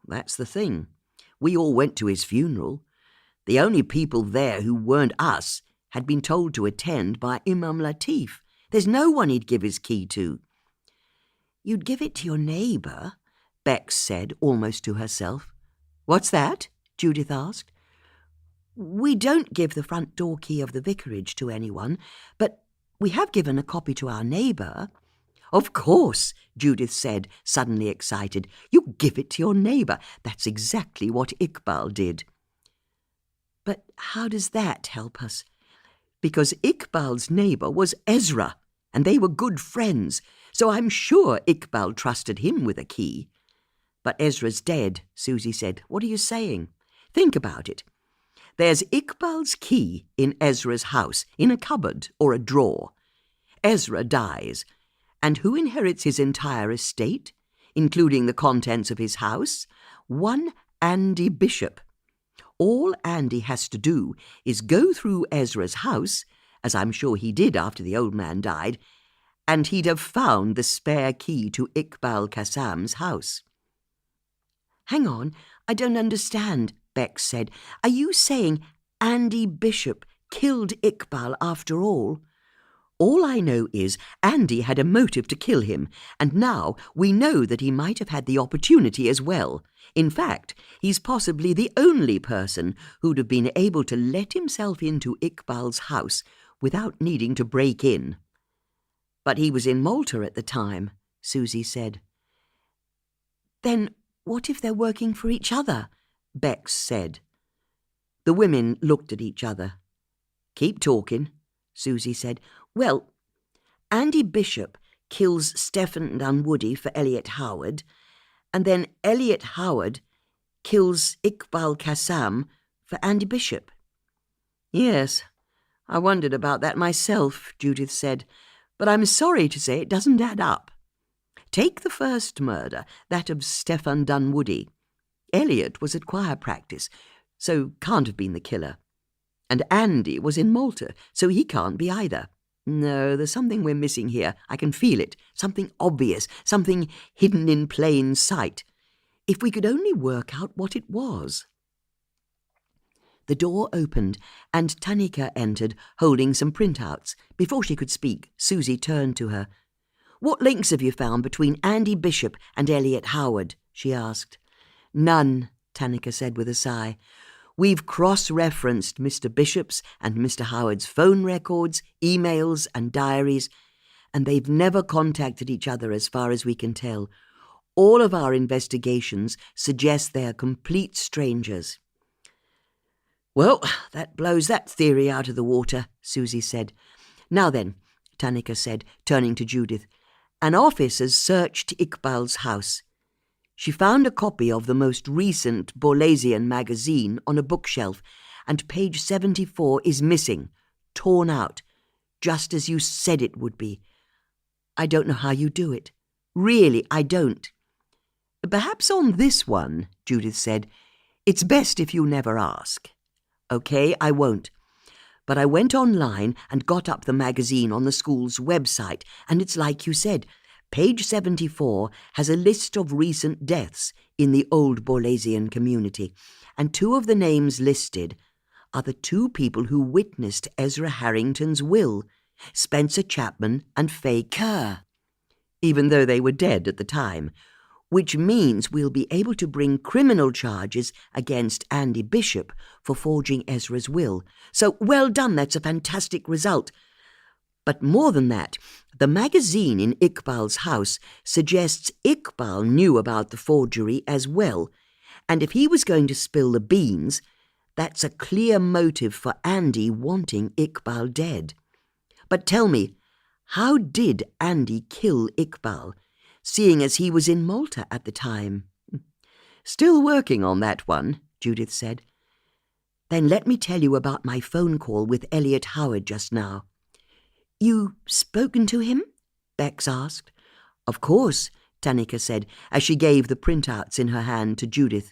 "That's the thing. We all went to his funeral. The only people there who weren't us had been told to attend by Imam Latif. There's no one he'd give his key to." "You'd give it to your neighbour," Bex said, almost to herself. "What's that?" Judith asked. "We don't give the front door key of the vicarage to anyone, but we have given a copy to our neighbour." "Of course," Judith said, suddenly excited. "You give it to your neighbour. That's exactly what Iqbal did." "But how does that help us?" "Because Iqbal's neighbour was Ezra, and they were good friends, so I'm sure Iqbal trusted him with a key." "But Ezra's dead," Susie said. "What are you saying? Think about it. There's Iqbal's key in Ezra's house, in a cupboard or a drawer. Ezra dies, and who inherits his entire estate, including the contents of his house? One Andy Bishop. All Andy has to do is go through Ezra's house, as I'm sure he did after the old man died, and he'd have found the spare key to Iqbal Qassam's house." "Hang on, I don't understand," Bex said. "Are you saying Andy Bishop killed Iqbal after all?" "All I know is Andy had a motive to kill him, and now we know that he might have had the opportunity as well. In fact, he's possibly the only person who'd have been able to let himself into Iqbal's house without needing to break in." "But he was in Malta at the time," Susie said. "Then what if they're working for each other?" Bex said. The women looked at each other. "Keep talking," Susie said. "Well, Andy Bishop kills Stephen Dunwoody for Elliot Howard, and then Elliot Howard kills Iqbal Qassam for Andy Bishop." "Yes, I wondered about that myself," Judith said, "but I'm sorry to say it doesn't add up. Take the first murder, that of Stephen Dunwoody. Elliot was at choir practice, so can't have been the killer. And Andy was in Malta, so he can't be either. No, there's something we're missing here. I can feel it. Something obvious. Something hidden in plain sight. If we could only work out what it was. The door opened, and Tanika entered, holding some printouts. Before she could speak, Susie turned to her. "What links have you found between Andy Bishop and Elliot Howard?" she asked. "None," Tanika said with a sigh. "We've cross-referenced Mr. Bishop's and Mr. Howard's phone records, emails and diaries, and they've never contacted each other as far as we can tell. All of our investigations suggest they're complete strangers." "Well, that blows that theory out of the water," Susie said. "Now then," Tanika said, turning to Judith, "an officer's searched Iqbal's house. She found a copy of the most recent Borlasian magazine on a bookshelf, and page 74 is missing, torn out, just as you said it would be. I don't know how you do it. Really, I don't." "Perhaps on this one," Judith said, "it's best if you never ask." "Okay, I won't. But I went online and got up the magazine on the school's website, and it's like you said. Page 74 has a list of recent deaths in the old Borlasian community, and two of the names listed are the two people who witnessed Ezra Harrington's will, Spencer Chapman and Fay Kerr, even though they were dead at the time, which means we'll be able to bring criminal charges against Andy Bishop for forging Ezra's will. So well done, that's a fantastic result. But more than that, the magazine in Iqbal's house suggests Iqbal knew about the forgery as well, and if he was going to spill the beans, that's a clear motive for Andy wanting Iqbal dead. But tell me, how did Andy kill Iqbal, seeing as he was in Malta at the time?" "Still working on that one," Judith said. "Then let me tell you about my phone call with Elliot Howard just now." "You spoken to him?" Bex asked. "Of course," Tanika said, as she gave the printouts in her hand to Judith.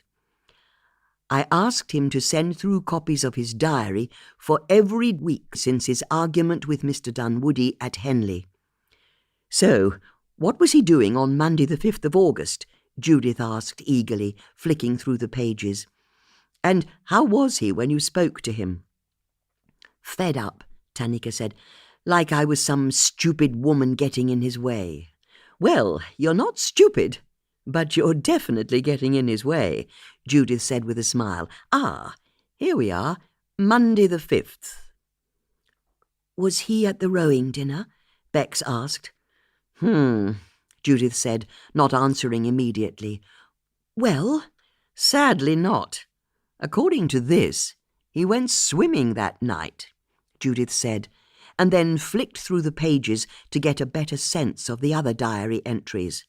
"I asked him to send through copies of his diary for every week since his argument with Mr. Dunwoody at Henley." "So, what was he doing on Monday the 5th of August?" Judith asked eagerly, flicking through the pages. "And how was he when you spoke to him?" "Fed up," Tanika said. "Like I was some stupid woman getting in his way." "Well, you're not stupid, but you're definitely getting in his way," Judith said with a smile. "Ah, here we are, Monday the 5th. "Was he at the rowing dinner?" Bex asked. Judith said, not answering immediately. "Well, sadly not. According to this, he went swimming that night," Judith said, and then flicked through the pages to get a better sense of the other diary entries.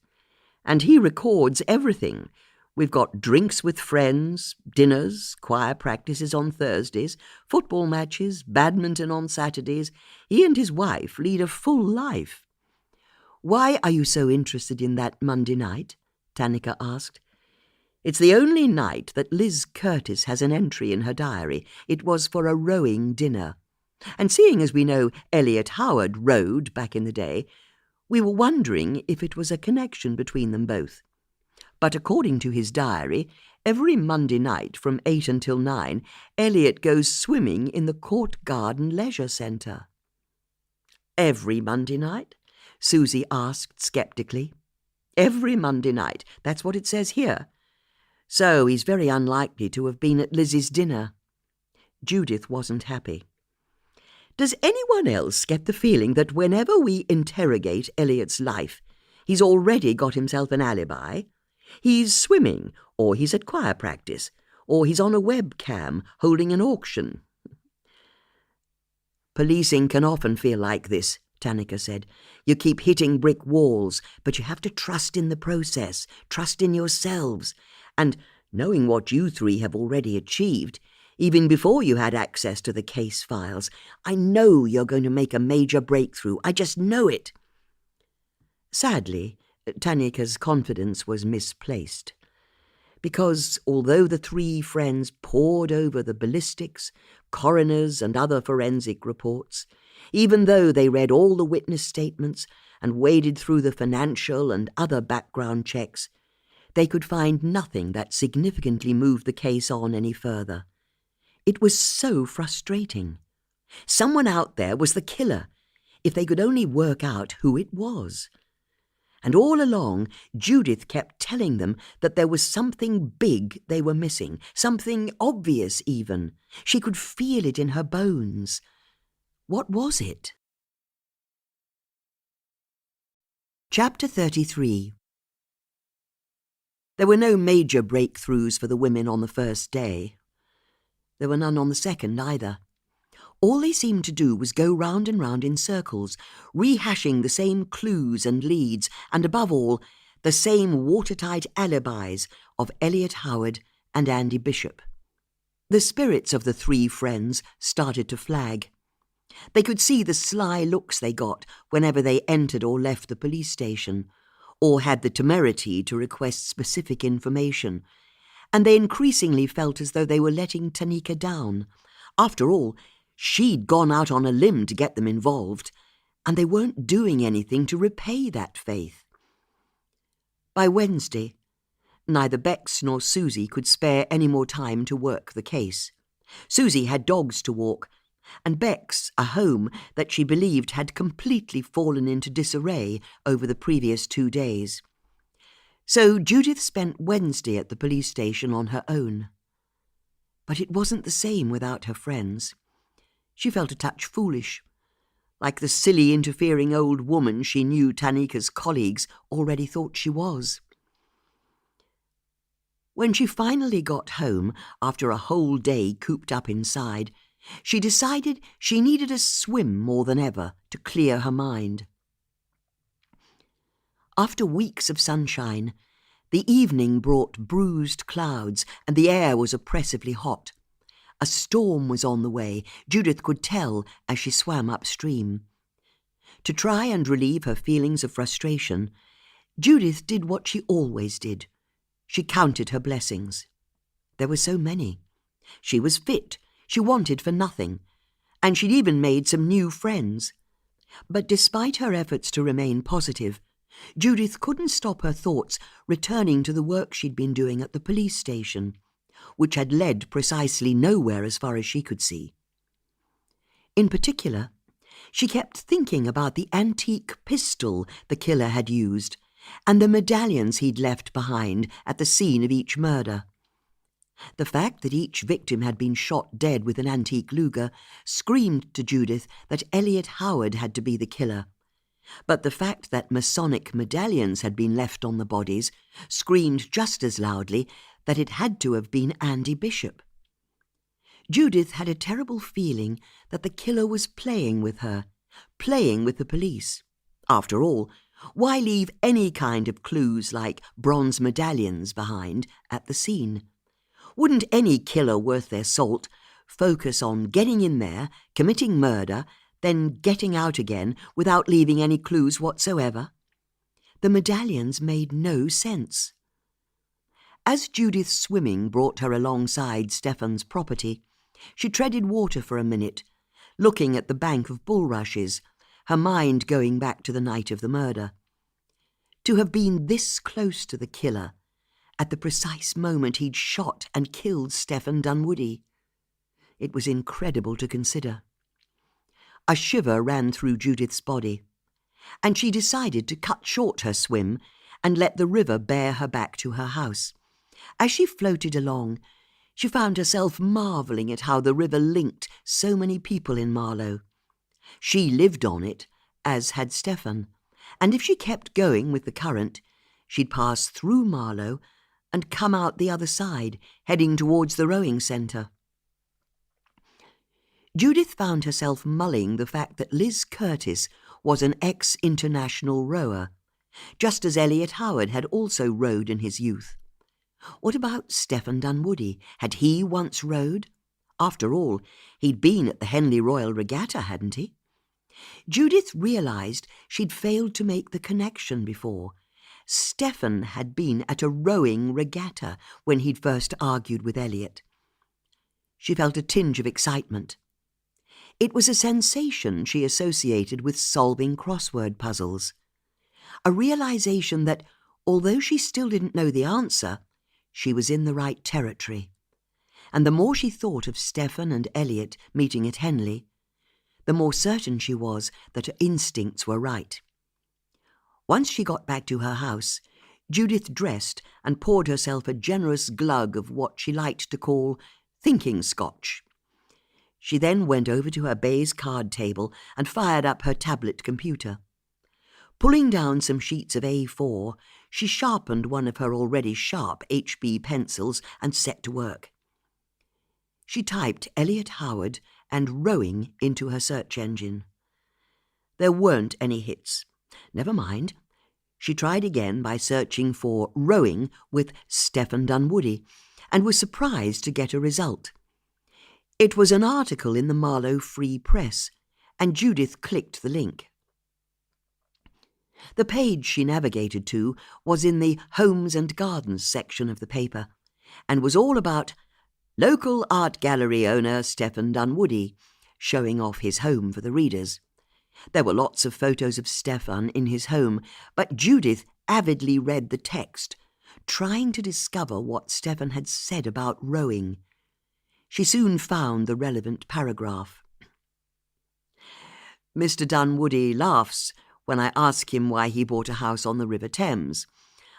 "And he records everything. We've got drinks with friends, dinners, choir practices on Thursdays, football matches, badminton on Saturdays. He and his wife lead a full life." "Why are you so interested in that Monday night?" Tanika asked. "It's the only night that Liz Curtis has an entry in her diary. It was for a rowing dinner. And seeing as we know Elliot Howard rowed back in the day, we were wondering if it was a connection between them both. But according to his diary, every Monday night from 8 until 9, Elliot goes swimming in the Court Garden Leisure Centre." "Every Monday night?" Susie asked sceptically. "Every Monday night. That's what it says here. So he's very unlikely to have been at Lizzie's dinner." Judith wasn't happy. "Does anyone else get the feeling that whenever we interrogate Elliot's life, he's already got himself an alibi? He's swimming, or he's at choir practice, or he's on a webcam holding an auction." "Policing can often feel like this," Tanika said. "You keep hitting brick walls, but you have to trust in the process, trust in yourselves, and knowing what you three have already achieved, even before you had access to the case files, I know you're going to make a major breakthrough. I just know it." Sadly, Tanika's confidence was misplaced, because although the three friends pored over the ballistics, coroners and other forensic reports, Even though they read all the witness statements and waded through the financial and other background checks, they could find nothing that significantly moved the case on any further. It was so frustrating. Someone out there was the killer, if they could only work out who it was. And all along, Judith kept telling them that there was something big they were missing, something obvious even. She could feel it in her bones. What was it? Chapter 33. There were no major breakthroughs for the women on the first day. There were none on the second either. All they seemed to do was go round and round in circles, rehashing the same clues and leads, and above all, the same watertight alibis of Elliot Howard and Andy Bishop. The spirits of the three friends started to flag. They could see the sly looks they got whenever they entered or left the police station, or had the temerity to request specific information, and they increasingly felt as though they were letting Tanika down. After all, she'd gone out on a limb to get them involved, and they weren't doing anything to repay that faith. By Wednesday, neither Bex nor Susie could spare any more time to work the case. Susie had dogs to walk, and Bex a home that she believed had completely fallen into disarray over the previous 2 days. So Judith spent Wednesday at the police station on her own. But it wasn't the same without her friends. She felt a touch foolish, like the silly interfering old woman she knew Tanika's colleagues already thought she was. When she finally got home, after a whole day cooped up inside, she decided she needed a swim more than ever to clear her mind. After weeks of sunshine, the evening brought bruised clouds and the air was oppressively hot. A storm was on the way, Judith could tell as she swam upstream. To try and relieve her feelings of frustration, Judith did what she always did. She counted her blessings. There were so many. She was fit, she wanted for nothing, and she'd even made some new friends. But despite her efforts to remain positive, Judith couldn't stop her thoughts returning to the work she'd been doing at the police station, which had led precisely nowhere as far as she could see. In particular, she kept thinking about the antique pistol the killer had used and the medallions he'd left behind at the scene of each murder. The fact that each victim had been shot dead with an antique Luger screamed to Judith that Elliot Howard had to be the killer. But the fact that Masonic medallions had been left on the bodies screamed just as loudly that it had to have been Andy Bishop. Judith had a terrible feeling that the killer was playing with her, playing with the police. After all, why leave any kind of clues like bronze medallions behind at the scene? Wouldn't any killer worth their salt focus on getting in there, committing murder, then getting out again without leaving any clues whatsoever? The medallions made no sense. As Judith's swimming brought her alongside Stefan's property, she treaded water for a minute, looking at the bank of bulrushes, her mind going back to the night of the murder. To have been this close to the killer, at the precise moment he'd shot and killed Stefan Dunwoody. It was incredible to consider. A shiver ran through Judith's body, and she decided to cut short her swim and let the river bear her back to her house. As she floated along, she found herself marvelling at how the river linked so many people in Marlow. She lived on it, as had Stefan, and if she kept going with the current, she'd pass through Marlow and come out the other side, heading towards the rowing centre. Judith found herself mulling the fact that Liz Curtis was an ex-international rower, just as Elliot Howard had also rowed in his youth. What about Stefan Dunwoody? Had he once rowed? After all, he'd been at the Henley Royal Regatta, hadn't he? Judith realised she'd failed to make the connection before. Stefan had been at a rowing regatta when he'd first argued with Elliot. She felt a tinge of excitement. It was a sensation she associated with solving crossword puzzles. A realization that, although she still didn't know the answer, she was in the right territory. And the more she thought of Stephen and Elliot meeting at Henley, the more certain she was that her instincts were right. Once she got back to her house, Judith dressed and poured herself a generous glug of what she liked to call thinking scotch. She then went over to her baize card table and fired up her tablet computer. Pulling down some sheets of A4, she sharpened one of her already sharp HB pencils and set to work. She typed Elliot Howard and rowing into her search engine. There weren't any hits. Never mind. She tried again by searching for rowing with Stephen Dunwoody, and was surprised to get a result. It was an article in the Marlow Free Press, and Judith clicked the link. The page she navigated to was in the Homes and Gardens section of the paper, and was all about local art gallery owner Stephen Dunwoody, showing off his home for the readers. There were lots of photos of Stephen in his home, but Judith avidly read the text, trying to discover what Stephen had said about rowing. She soon found the relevant paragraph. Mr. Dunwoody laughs when I ask him why he bought a house on the River Thames.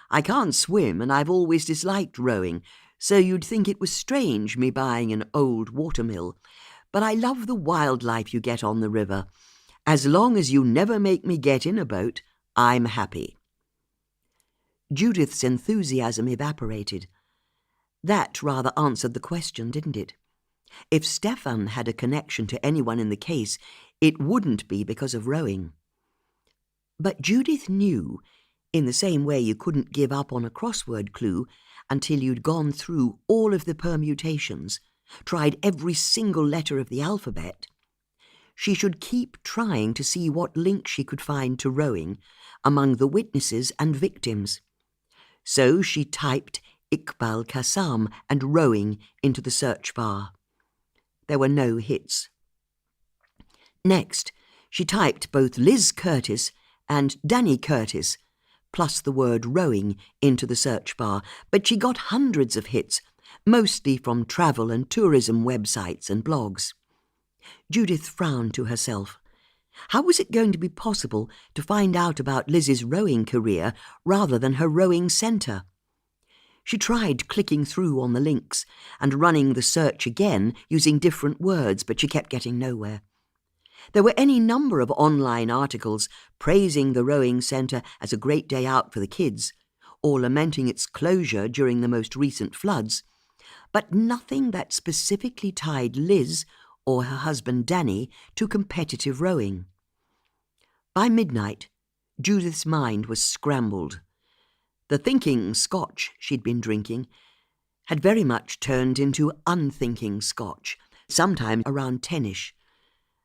I can't swim, and I've always disliked rowing, so you'd think it was strange me buying an old watermill. But I love the wildlife you get on the river. As long as you never make me get in a boat, I'm happy. Judith's enthusiasm evaporated. That rather answered the question, didn't it? If Stephen had a connection to anyone in the case, it wouldn't be because of rowing. But Judith knew, in the same way you couldn't give up on a crossword clue until you'd gone through all of the permutations, tried every single letter of the alphabet, she should keep trying to see what link she could find to rowing among the witnesses and victims. So she typed Iqbal Qassam and rowing into the search bar. There were no hits. Next, she typed both Liz Curtis and Danny Curtis, plus the word rowing, into the search bar, but she got hundreds of hits, mostly from travel and tourism websites and blogs. Judith frowned to herself. How was it going to be possible to find out about Liz's rowing career rather than her rowing centre? She tried clicking through on the links and running the search again using different words, but she kept getting nowhere. There were any number of online articles praising the rowing centre as a great day out for the kids, or lamenting its closure during the most recent floods, but nothing that specifically tied Liz or her husband Danny to competitive rowing. By midnight, Judith's mind was scrambled. The thinking scotch she'd been drinking had very much turned into unthinking scotch, sometime around 10ish,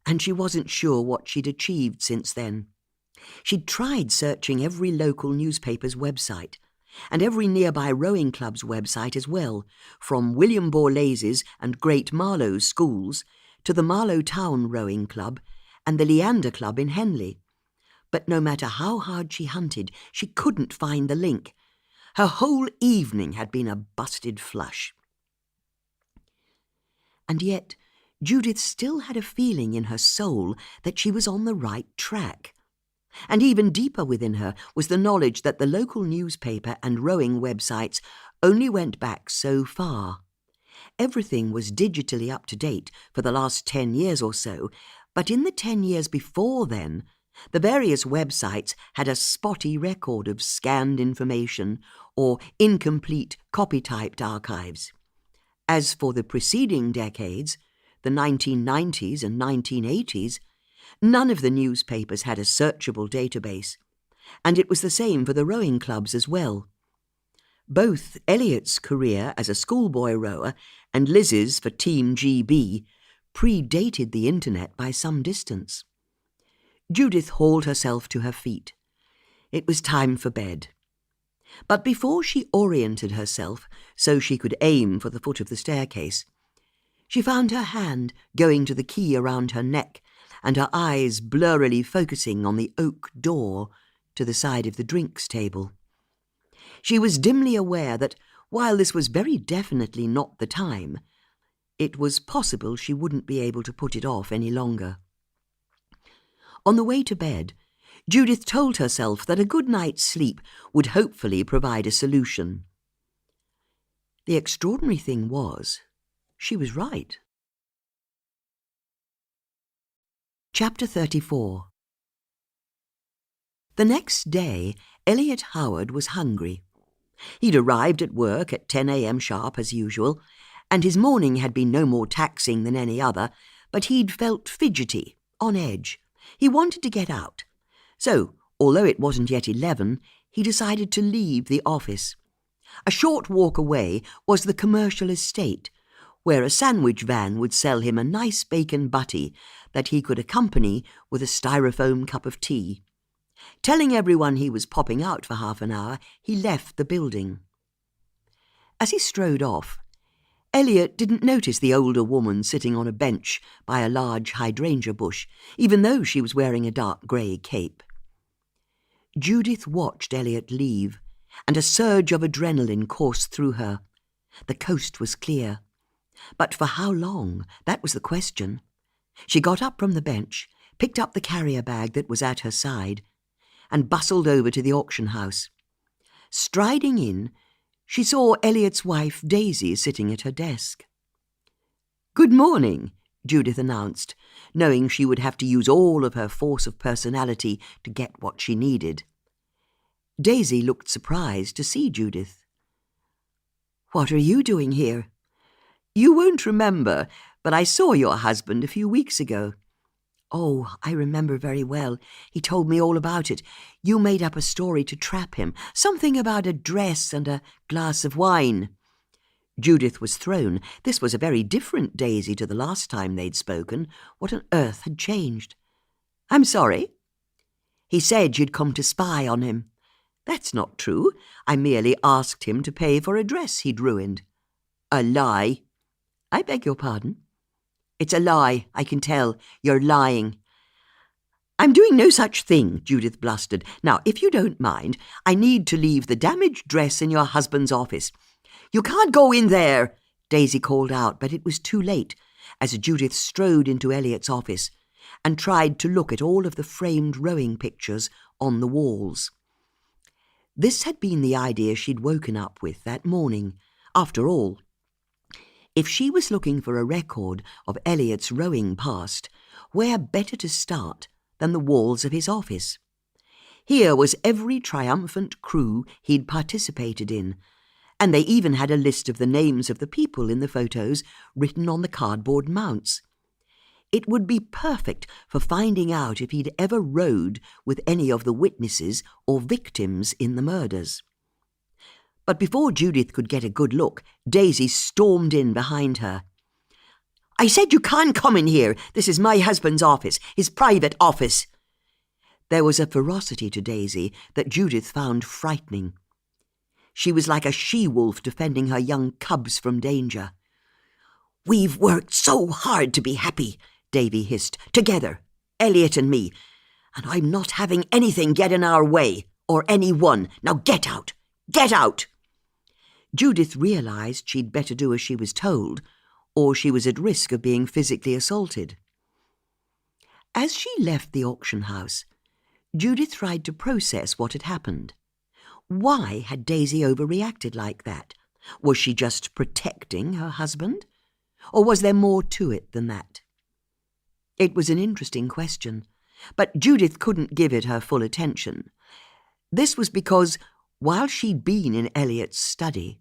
and she wasn't sure what she'd achieved since then. She'd tried searching every local newspaper's website, and every nearby rowing club's website as well, from William Borlase's and Great Marlow's schools to the Marlow Town Rowing Club and the Leander Club in Henley. But no matter how hard she hunted, she couldn't find the link. Her whole evening had been a busted flush. And yet, Judith still had a feeling in her soul that she was on the right track. And even deeper within her was the knowledge that the local newspaper and rowing websites only went back so far. Everything was digitally up to date for the last 10 years or so, but in the 10 years before then, the various websites had a spotty record of scanned information or incomplete copy-typed archives. As for the preceding decades, the 1990s and 1980s, none of the newspapers had a searchable database, and it was the same for the rowing clubs as well. Both Elliot's career as a schoolboy rower and Liz's for Team GB predated the internet by some distance. Judith hauled herself to her feet. It was time for bed. But before she oriented herself so she could aim for the foot of the staircase, She found her hand going to the key around her neck and her eyes blurrily focusing on the oak door to the side of the drinks table. She was dimly aware that, while this was very definitely not the time, it was possible she wouldn't be able to put it off any longer. On the way to bed, Judith told herself that a good night's sleep would hopefully provide a solution. The extraordinary thing was, she was right. Chapter 34. The next day, Elliot Howard was hungry. He'd arrived at work at 10 a.m. sharp as usual, and his morning had been no more taxing than any other, but he'd felt fidgety, on edge. He wanted to get out. So, although it wasn't yet 11, he decided to leave the office. A short walk away was the commercial estate, where a sandwich van would sell him a nice bacon butty that he could accompany with a styrofoam cup of tea. Telling everyone he was popping out for half an hour, he left the building. As he strode off, Elliot didn't notice the older woman sitting on a bench by a large hydrangea bush, even though she was wearing a dark grey cape. Judith watched Elliot leave, and a surge of adrenaline coursed through her. The coast was clear. But for how long? That was the question. She got up from the bench, picked up the carrier bag that was at her side, and bustled over to the auction house. Striding in, she saw Elliot's wife, Daisy, sitting at her desk. "Good morning," Judith announced, knowing she would have to use all of her force of personality to get what she needed. Daisy looked surprised to see Judith. "What are you doing here?" "You won't remember, but I saw your husband a few weeks ago." "Oh, I remember very well. He told me all about it. You made up a story to trap him, something about a dress and a glass of wine." Judith was thrown. This was a very different Daisy to the last time they'd spoken. What on earth had changed? "I'm sorry." "He said you'd come to spy on him." "That's not true. I merely asked him to pay for a dress he'd ruined." "A lie." "I beg your pardon?" "It's a lie, I can tell. You're lying." "I'm doing no such thing," Judith blustered. "Now, if you don't mind, I need to leave the damaged dress in your husband's office." "You can't go in there," Daisy called out, but it was too late, as Judith strode into Elliot's office and tried to look at all of the framed rowing pictures on the walls. This had been the idea she'd woken up with that morning. After all, if she was looking for a record of Elliot's rowing past, where better to start than the walls of his office? Here was every triumphant crew he'd participated in, and they even had a list of the names of the people in the photos written on the cardboard mounts. It would be perfect for finding out if he'd ever rowed with any of the witnesses or victims in the murders. But before Judith could get a good look, Daisy stormed in behind her. "I said you can't come in here. This is my husband's office, his private office." There was a ferocity to Daisy that Judith found frightening. She was like a she-wolf defending her young cubs from danger. "We've worked so hard to be happy," Davy hissed, "together, Elliot and me, and I'm not having anything get in our way, or anyone. Now get out! Get out!" Judith realized she'd better do as she was told, or she was at risk of being physically assaulted. As she left the auction house, Judith tried to process what had happened. Why had Daisy overreacted like that? Was she just protecting her husband? Or was there more to it than that? It was an interesting question, but Judith couldn't give it her full attention. This was because, while she'd been in Elliot's study,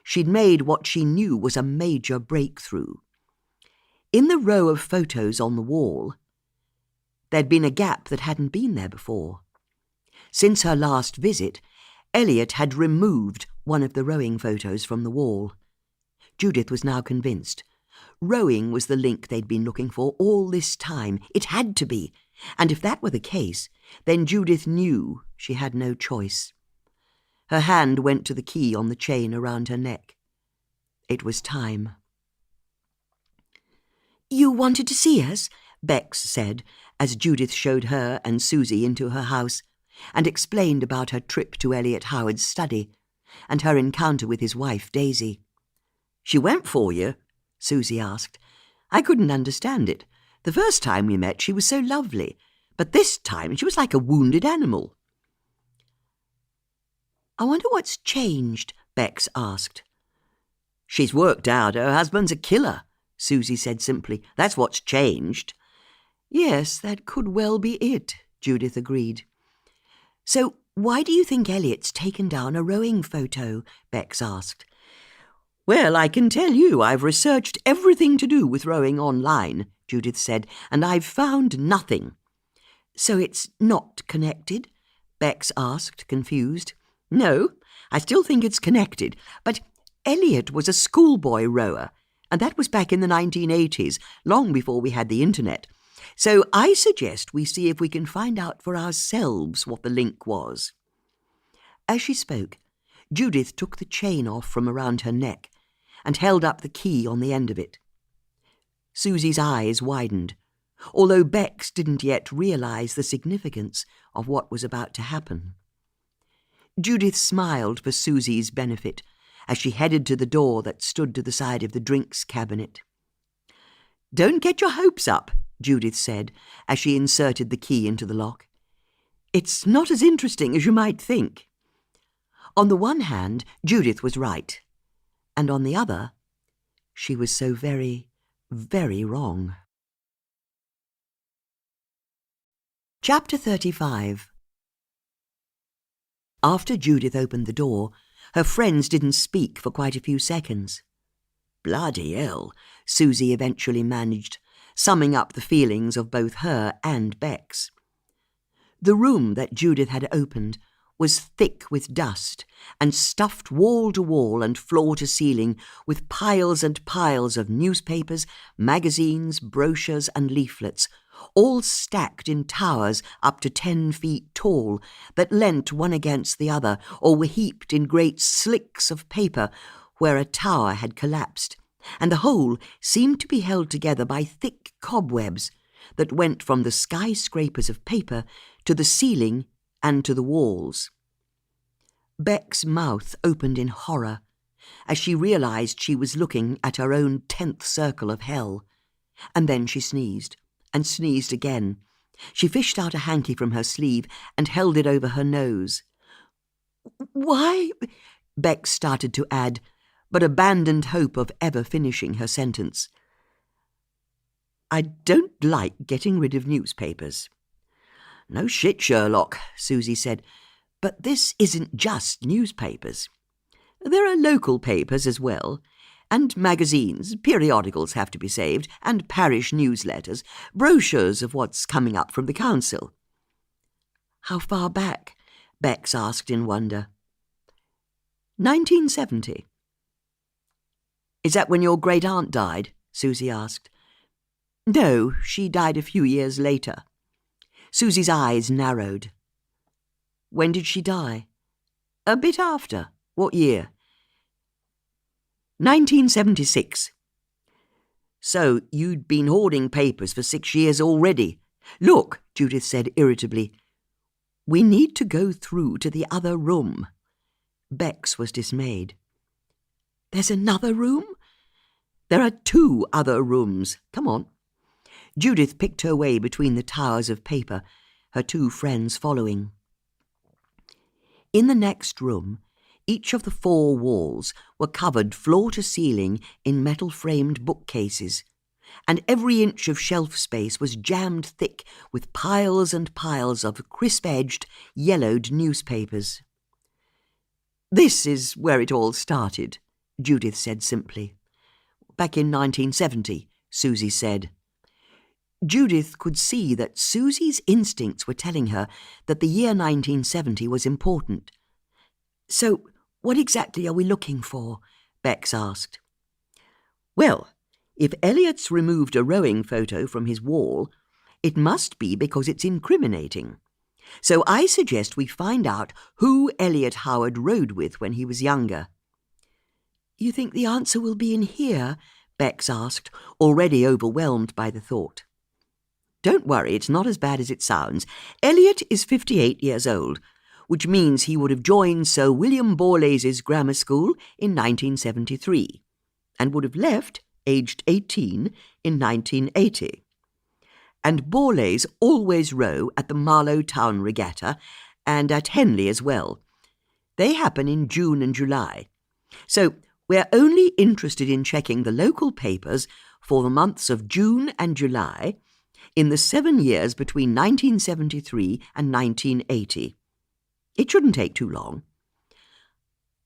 she'd made what she knew was a major breakthrough. In the row of photos on the wall, there'd been a gap that hadn't been there before. Since her last visit, Elliot had removed one of the rowing photos from the wall. Judith was now convinced. Rowing was the link they'd been looking for all this time. It had to be. And if that were the case, then Judith knew she had no choice. Her hand went to the key on the chain around her neck. It was time. You wanted to see us? Bex said, as Judith showed her and Susie into her house, and explained about her trip to Elliot Howard's study, and her encounter with his wife, Daisy. She went for you? Susie asked. I couldn't understand it. The first time we met she was so lovely, but this time she was like a wounded animal. I wonder what's changed, Bex asked. She's worked out her husband's a killer, Susie said simply. That's what's changed. Yes, that could well be it, Judith agreed. So why do you think Elliot's taken down a rowing photo? Bex asked. Well, I can tell you I've researched everything to do with rowing online, Judith said, and I've found nothing. So it's not connected? Bex asked, confused. No, I still think it's connected, but Elliot was a schoolboy rower, and that was back in the 1980s, long before we had the internet. So I suggest we see if we can find out for ourselves what the link was. As she spoke, Judith took the chain off from around her neck and held up the key on the end of it. Susie's eyes widened, although Bex didn't yet realise the significance of what was about to happen. Judith smiled for Susie's benefit as she headed to the door that stood to the side of the drinks cabinet. Don't get your hopes up, Judith said as she inserted the key into the lock. It's not as interesting as you might think. On the one hand, Judith was right, and on the other, she was so very, very wrong. Chapter 35. After Judith opened the door, her friends didn't speak for quite a few seconds. Bloody hell, Susie eventually managed, summing up the feelings of both her and Bex. The room that Judith had opened was thick with dust and stuffed wall to wall and floor to ceiling with piles and piles of newspapers, magazines, brochures and leaflets, all stacked in towers up to 10 feet tall that leant one against the other or were heaped in great slicks of paper where a tower had collapsed, and the whole seemed to be held together by thick cobwebs that went from the skyscrapers of paper to the ceiling and to the walls. Beck's mouth opened in horror as she realised she was looking at her own 10th circle of hell, and then she sneezed, and sneezed again. She fished out a hanky from her sleeve and held it over her nose. "Why?" Beck started to add, but abandoned hope of ever finishing her sentence. "I don't like getting rid of newspapers." "No shit, Sherlock," Susie said, "but this isn't just newspapers. There are local papers as well, and magazines, periodicals have to be saved, and parish newsletters, brochures of what's coming up from the council." "How far back?" Bex asked in wonder. 1970. "Is that when your great-aunt died?" Susie asked. "No, she died a few years later." Susie's eyes narrowed. "When did she die?" "A bit after." "What year?" 1976. "So you'd been hoarding papers for 6 years already." "Look," Judith said irritably, "we need to go through to the other room." Bex was dismayed. "There's another room?" "There are 2 other rooms. Come on." Judith picked her way between the towers of paper, her 2 friends following. In the next room, each of the 4 walls were covered floor to ceiling in metal-framed bookcases, and every inch of shelf space was jammed thick with piles and piles of crisp-edged, yellowed newspapers. "This is where it all started," Judith said simply. "Back in 1970, Susie said. Judith could see that Susie's instincts were telling her that the year 1970 was important. "So, what exactly are we looking for?" Bex asked. "Well, if Elliot's removed a rowing photo from his wall, it must be because it's incriminating. So I suggest we find out who Elliot Howard rowed with when he was younger." "You think the answer will be in here?" Bex asked, already overwhelmed by the thought. Don't worry, it's not as bad as it sounds. Elliot is 58 years old, which means he would have joined Sir William Borlase' grammar school in 1973 and would have left, aged 18, in 1980. And Borlase always row at the Marlow Town Regatta and at Henley as well. They happen in June and July. So we're only interested in checking the local papers for the months of June and July in the 7 years between 1973 and 1980. It shouldn't take too long.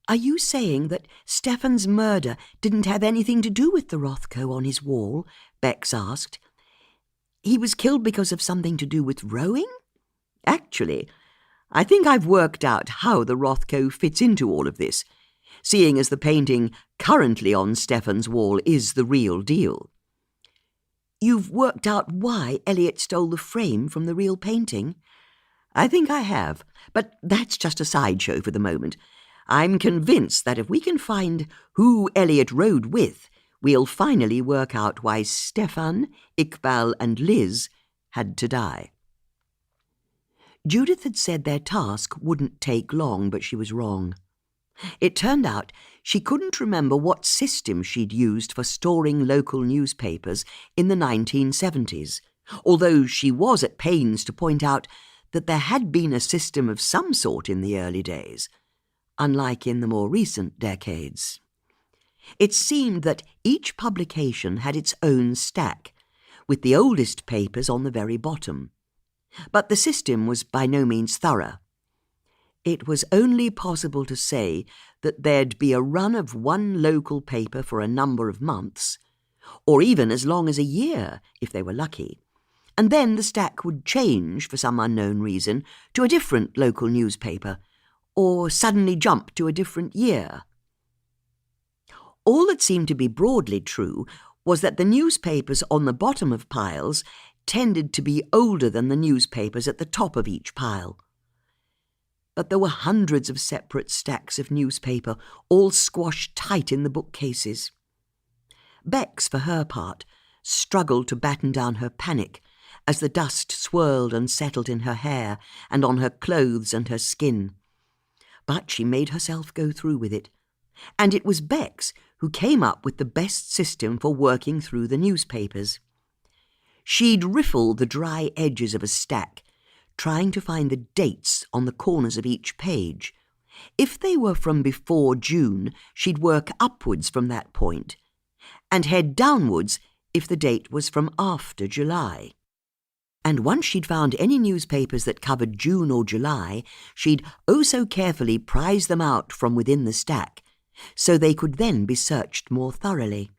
Are you saying that Stefan's murder didn't have anything to do with the Rothko on his wall? Bex asked. He was killed because of something to do with rowing? Actually, I think I've worked out how the Rothko fits into all of this, seeing as the painting currently on Stefan's wall is the real deal. You've worked out why Elliot stole the frame from the real painting? I think I have, but that's just a sideshow for the moment. I'm convinced that if we can find who Elliot rode with, we'll finally work out why Stefan, Iqbal and Liz had to die. Judith had said their task wouldn't take long, but she was wrong. It turned out she couldn't remember what system she'd used for storing local newspapers in the 1970s, although she was at pains to point out that there had been a system of some sort in the early days, unlike in the more recent decades. It seemed that each publication had its own stack, with the oldest papers on the very bottom. But the system was by no means thorough. It was only possible to say that there'd be a run of one local paper for a number of months, or even as long as a year, if they were lucky, and then the stack would change, for some unknown reason, to a different local newspaper, or suddenly jump to a different year. All that seemed to be broadly true was that the newspapers on the bottom of piles tended to be older than the newspapers at the top of each pile. But there were hundreds of separate stacks of newspaper, all squashed tight in the bookcases. Bex, for her part, struggled to batten down her panic as the dust swirled and settled in her hair and on her clothes and her skin. But she made herself go through with it, and it was Bex who came up with the best system for working through the newspapers. She'd riffle the dry edges of a stack, trying to find the dates on the corners of each page. If they were from before June, she'd work upwards from that point, and head downwards if the date was from after July. And once she'd found any newspapers that covered June or July, she'd oh so carefully prize them out from within the stack, so they could then be searched more thoroughly.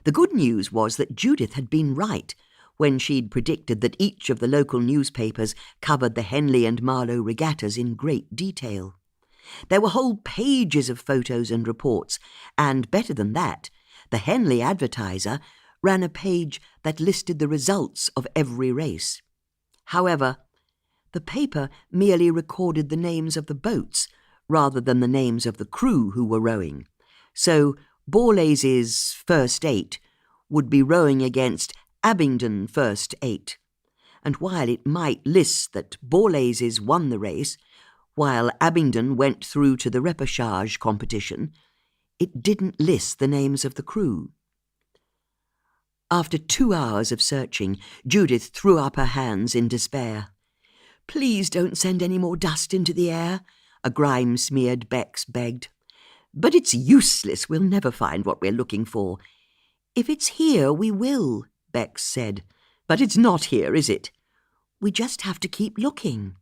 The good news was that Judith had been right when she'd predicted that each of the local newspapers covered the Henley and Marlow regattas in great detail. There were whole pages of photos and reports, and better than that, the Henley Advertiser ran a page that listed the results of every race. However, the paper merely recorded the names of the boats rather than the names of the crew who were rowing, so Borlase's first 8 would be rowing against Abingdon first 8, and while it might list that Borlase's won the race, while Abingdon went through to the repechage competition, it didn't list the names of the crew. After 2 hours of searching, Judith threw up her hands in despair. "Please don't send any more dust into the air," a grime-smeared Bex begged. "But it's useless. We'll never find what we're looking for." "If it's here, we will," Bex said. "But it's not here, is it?" "We just have to keep looking."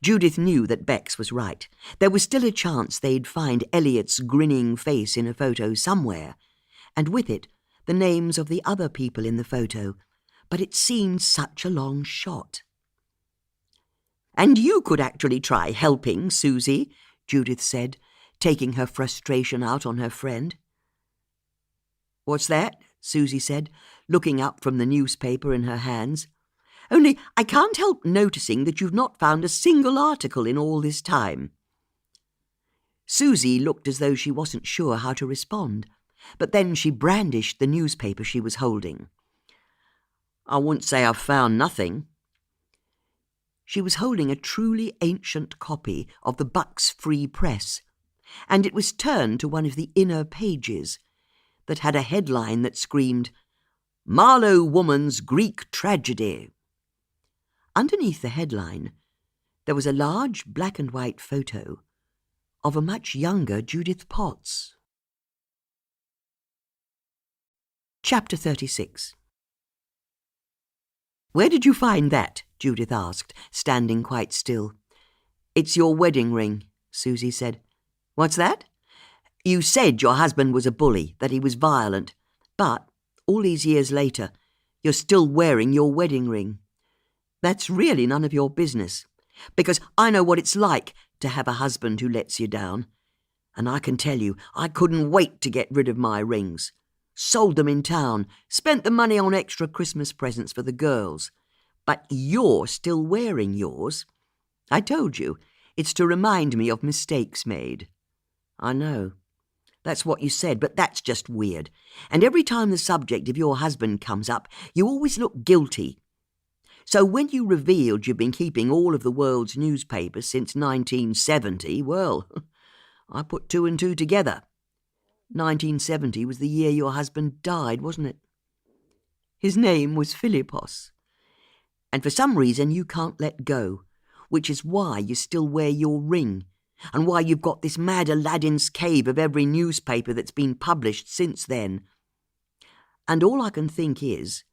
Judith knew that Bex was right. There was still a chance they'd find Elliot's grinning face in a photo somewhere, and with it the names of the other people in the photo, but it seemed such a long shot. "And you could actually try helping, Susie," Judith said, taking her frustration out on her friend. "What's that?" Susie said, looking up from the newspaper in her hands. "Only I can't help noticing that you've not found a single article in all this time." Susie looked as though she wasn't sure how to respond. but then she brandished the newspaper she was holding. "I wouldn't say I've found nothing." She was holding a truly ancient copy of the Bucks Free Press, and it was turned to one of the inner pages that had a headline that screamed, "Marlow Woman's Greek Tragedy." Underneath the headline, there was a large black and white photo of a much younger Judith Potts. Chapter 36. "Where did you find that?" Judith asked, standing quite still. "It's your wedding ring," Susie said. "What's that?" "You said your husband was a bully, that he was violent, but all these years later, you're still wearing your wedding ring. That's really none of your business, because I know what it's like to have a husband who lets you down. And I can tell you, I couldn't wait to get rid of my rings. Sold them in town, spent the money on extra Christmas presents for the girls. But you're still wearing yours. I told you, it's to remind me of mistakes made." "I know. That's what you said, but that's just weird. And every time the subject of your husband comes up, you always look guilty. So when you revealed you've been keeping all of the world's newspapers since 1970, well, I put two and two together. 1970 was the year your husband died, wasn't it? His name was Philippos. And for some reason you can't let go, which is why you still wear your ring, and why you've got this mad Aladdin's cave of every newspaper that's been published since then. And all I can think is,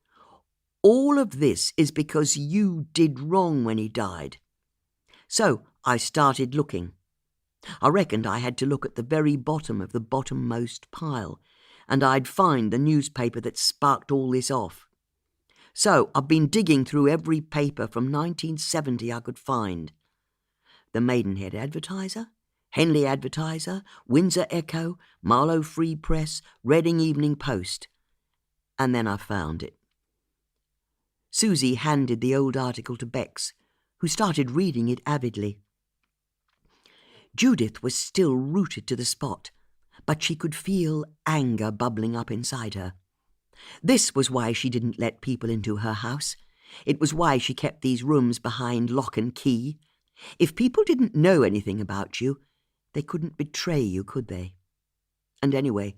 all of this is because you did wrong when he died. So I started looking. I reckoned I had to look at the very bottom of the bottommost pile, and I'd find the newspaper that sparked all this off. So I've been digging through every paper from 1970 I could find. The Maidenhead Advertiser, Henley Advertiser, Windsor Echo, Marlow Free Press, Reading Evening Post. And then I found it." Susie handed the old article to Bex, who started reading it avidly. Judith was still rooted to the spot, but she could feel anger bubbling up inside her. This was why she didn't let people into her house. It was why she kept these rooms behind lock and key. If people didn't know anything about you, they couldn't betray you, could they? And anyway,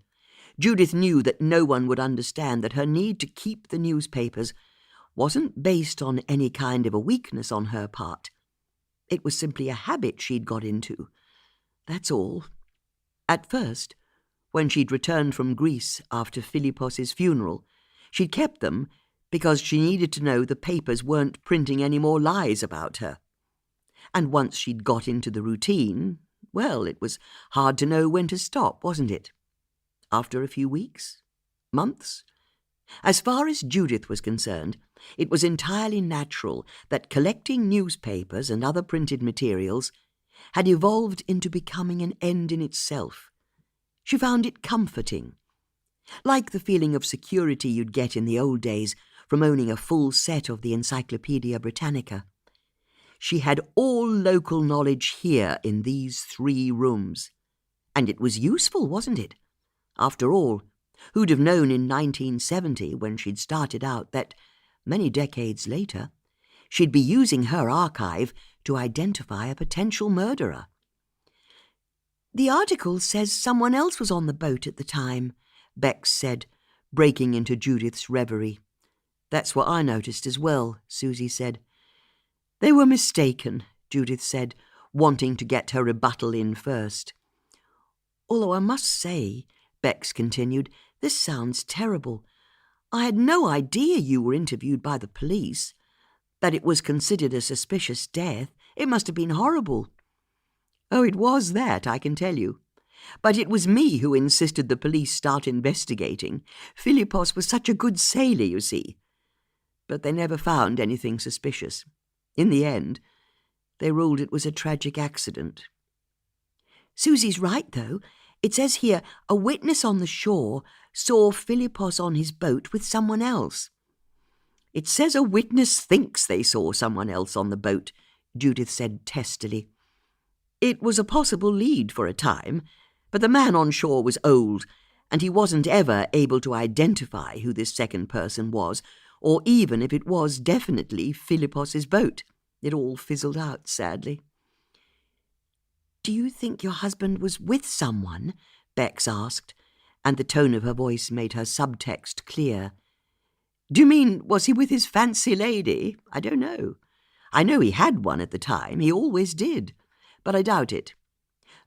Judith knew that no one would understand that her need to keep the newspapers wasn't based on any kind of a weakness on her part. It was simply a habit she'd got into. That's all. At first, when she'd returned from Greece after Philippos's funeral, she'd kept them because she needed to know the papers weren't printing any more lies about her. And once she'd got into the routine, well, it was hard to know when to stop, wasn't it? After a few weeks? Months? As far as Judith was concerned, it was entirely natural that collecting newspapers and other printed materials had evolved into becoming an end in itself. She found it comforting, like the feeling of security you'd get in the old days from owning a full set of the Encyclopaedia Britannica. She had all local knowledge here in these 3 rooms. And it was useful, wasn't it? After all, who'd have known in 1970, when she'd started out, that, many decades later, she'd be using her archive to identify a potential murderer? "The article says someone else was on the boat at the time," Bex said, breaking into Judith's reverie. "That's what I noticed as well," Susie said. "They were mistaken," Judith said, wanting to get her rebuttal in first. "Although I must say," Bex continued, "this sounds terrible. I had no idea you were interviewed by the police. That it was considered a suspicious death. It must have been horrible." "Oh, it was that, I can tell you. But it was me who insisted the police start investigating. Philippos was such a good sailor, you see. But they never found anything suspicious. In the end, they ruled it was a tragic accident." "Susie's right, though. It says here, a witness on the shore saw Philippos on his boat with someone else." "It says a witness thinks they saw someone else on the boat," Judith said testily. "It was a possible lead for a time, but the man on shore was old, and he wasn't ever able to identify who this second person was, or even if it was definitely Philippos's boat. It all fizzled out, sadly. "Do you think your husband was with someone?" Bex asked, and the tone of her voice made her subtext clear. "Do you mean, was he with his fancy lady? I don't know. I know he had one at the time, he always did, but I doubt it.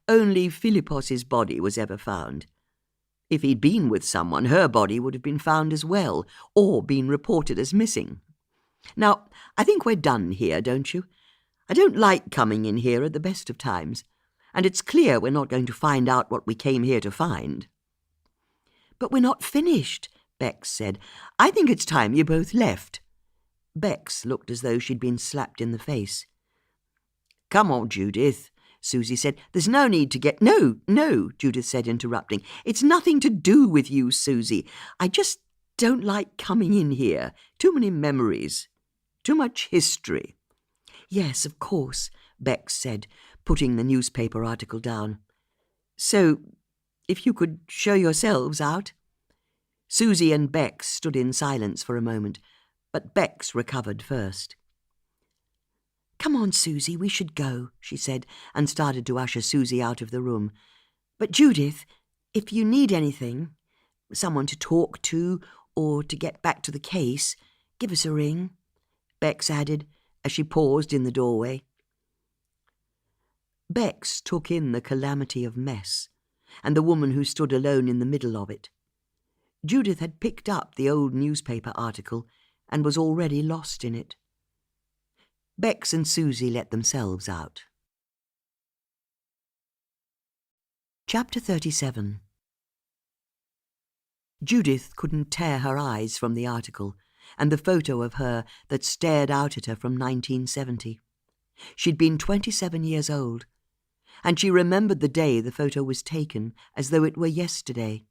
Only Philippos's body was ever found. If he'd been with someone, her body would have been found as well, or been reported as missing. Now, I think we're done here, don't you? I don't like coming in here at the best of times, and it's clear we're not going to find out what we came here to find." "But we're not finished," Bex said. "I think it's time you both left." Bex looked as though she'd been slapped in the face. "Come on, Judith," Susie said. "There's no need to get—" No, Judith said, interrupting. "It's nothing to do with you, Susie. I just don't like coming in here. Too many memories. Too much history." "Yes, of course," Bex said, putting the newspaper article down. "So, if you could show yourselves out." Susie and Bex stood in silence for a moment, but Bex recovered first. "Come on, Susie, we should go," she said, and started to usher Susie out of the room. "But Judith, if you need anything, someone to talk to or to get back to the case, give us a ring," Bex added as she paused in the doorway. Bex took in the calamity of mess, and the woman who stood alone in the middle of it. Judith had picked up the old newspaper article and was already lost in it. Bex and Susie let themselves out. Chapter 37. Judith couldn't tear her eyes from the article and the photo of her that stared out at her from 1970. She'd been 27 years old, and she remembered the day the photo was taken as though it were yesterday.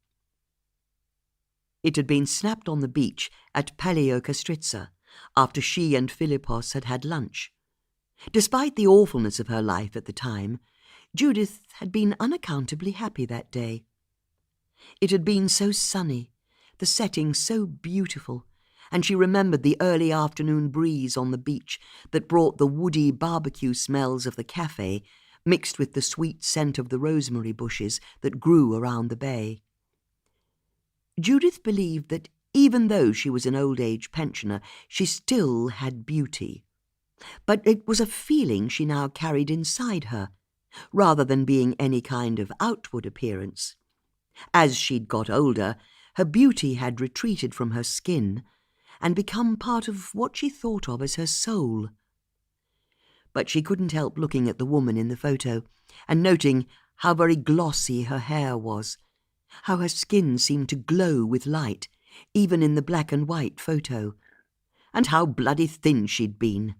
It had been snapped on the beach at Paleokastritsa after she and Philippos had had lunch. Despite the awfulness of her life at the time, Judith had been unaccountably happy that day. It had been so sunny, the setting so beautiful, and she remembered the early afternoon breeze on the beach that brought the woody barbecue smells of the cafe mixed with the sweet scent of the rosemary bushes that grew around the bay. Judith believed that even though she was an old-age pensioner, she still had beauty. But it was a feeling she now carried inside her, rather than being any kind of outward appearance. As she'd got older, her beauty had retreated from her skin and become part of what she thought of as her soul. But she couldn't help looking at the woman in the photo and noting how very glossy her hair was, how her skin seemed to glow with light, even in the black and white photo, and how bloody thin she'd been.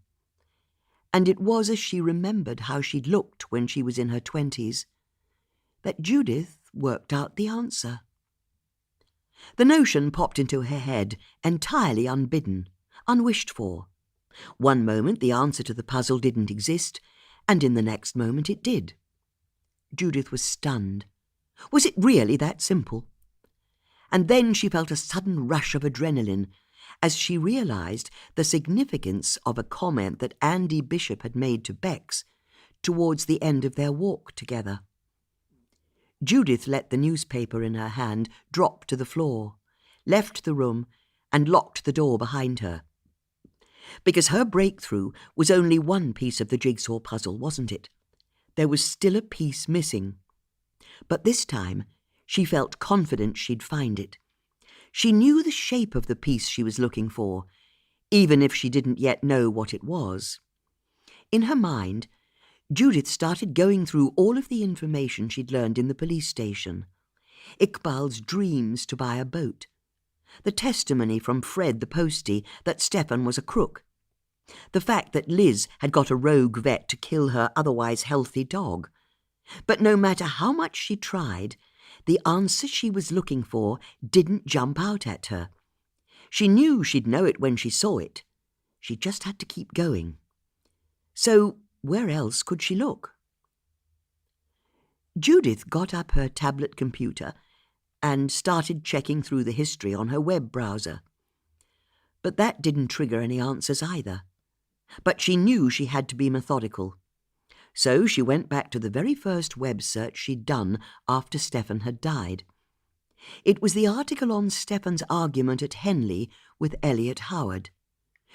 And it was as she remembered how she'd looked when she was in her 20s that Judith worked out the answer. The notion popped into her head entirely unbidden, unwished for. One moment the answer to the puzzle didn't exist, and in the next moment it did. Judith was stunned. Was it really that simple? And then she felt a sudden rush of adrenaline as she realized the significance of a comment that Andy Bishop had made to Bex towards the end of their walk together. Judith let the newspaper in her hand drop to the floor, left the room, and locked the door behind her. Because her breakthrough was only one piece of the jigsaw puzzle, wasn't it? There was still a piece missing. But this time she felt confident she'd find it. She knew the shape of the piece she was looking for, even if she didn't yet know what it was. In her mind, Judith started going through all of the information she'd learned in the police station. Iqbal's dreams to buy a boat, the testimony from Fred the postie that Stefan was a crook, the fact that Liz had got a rogue vet to kill her otherwise healthy dog. But no matter how much she tried, the answer she was looking for didn't jump out at her. She knew she'd know it when she saw it. She just had to keep going. So where else could she look? Judith got up her tablet computer and started checking through the history on her web browser. But that didn't trigger any answers either. But she knew she had to be methodical. So she went back to the very first web search she'd done after Stephen had died. It was the article on Stephen's argument at Henley with Elliot Howard.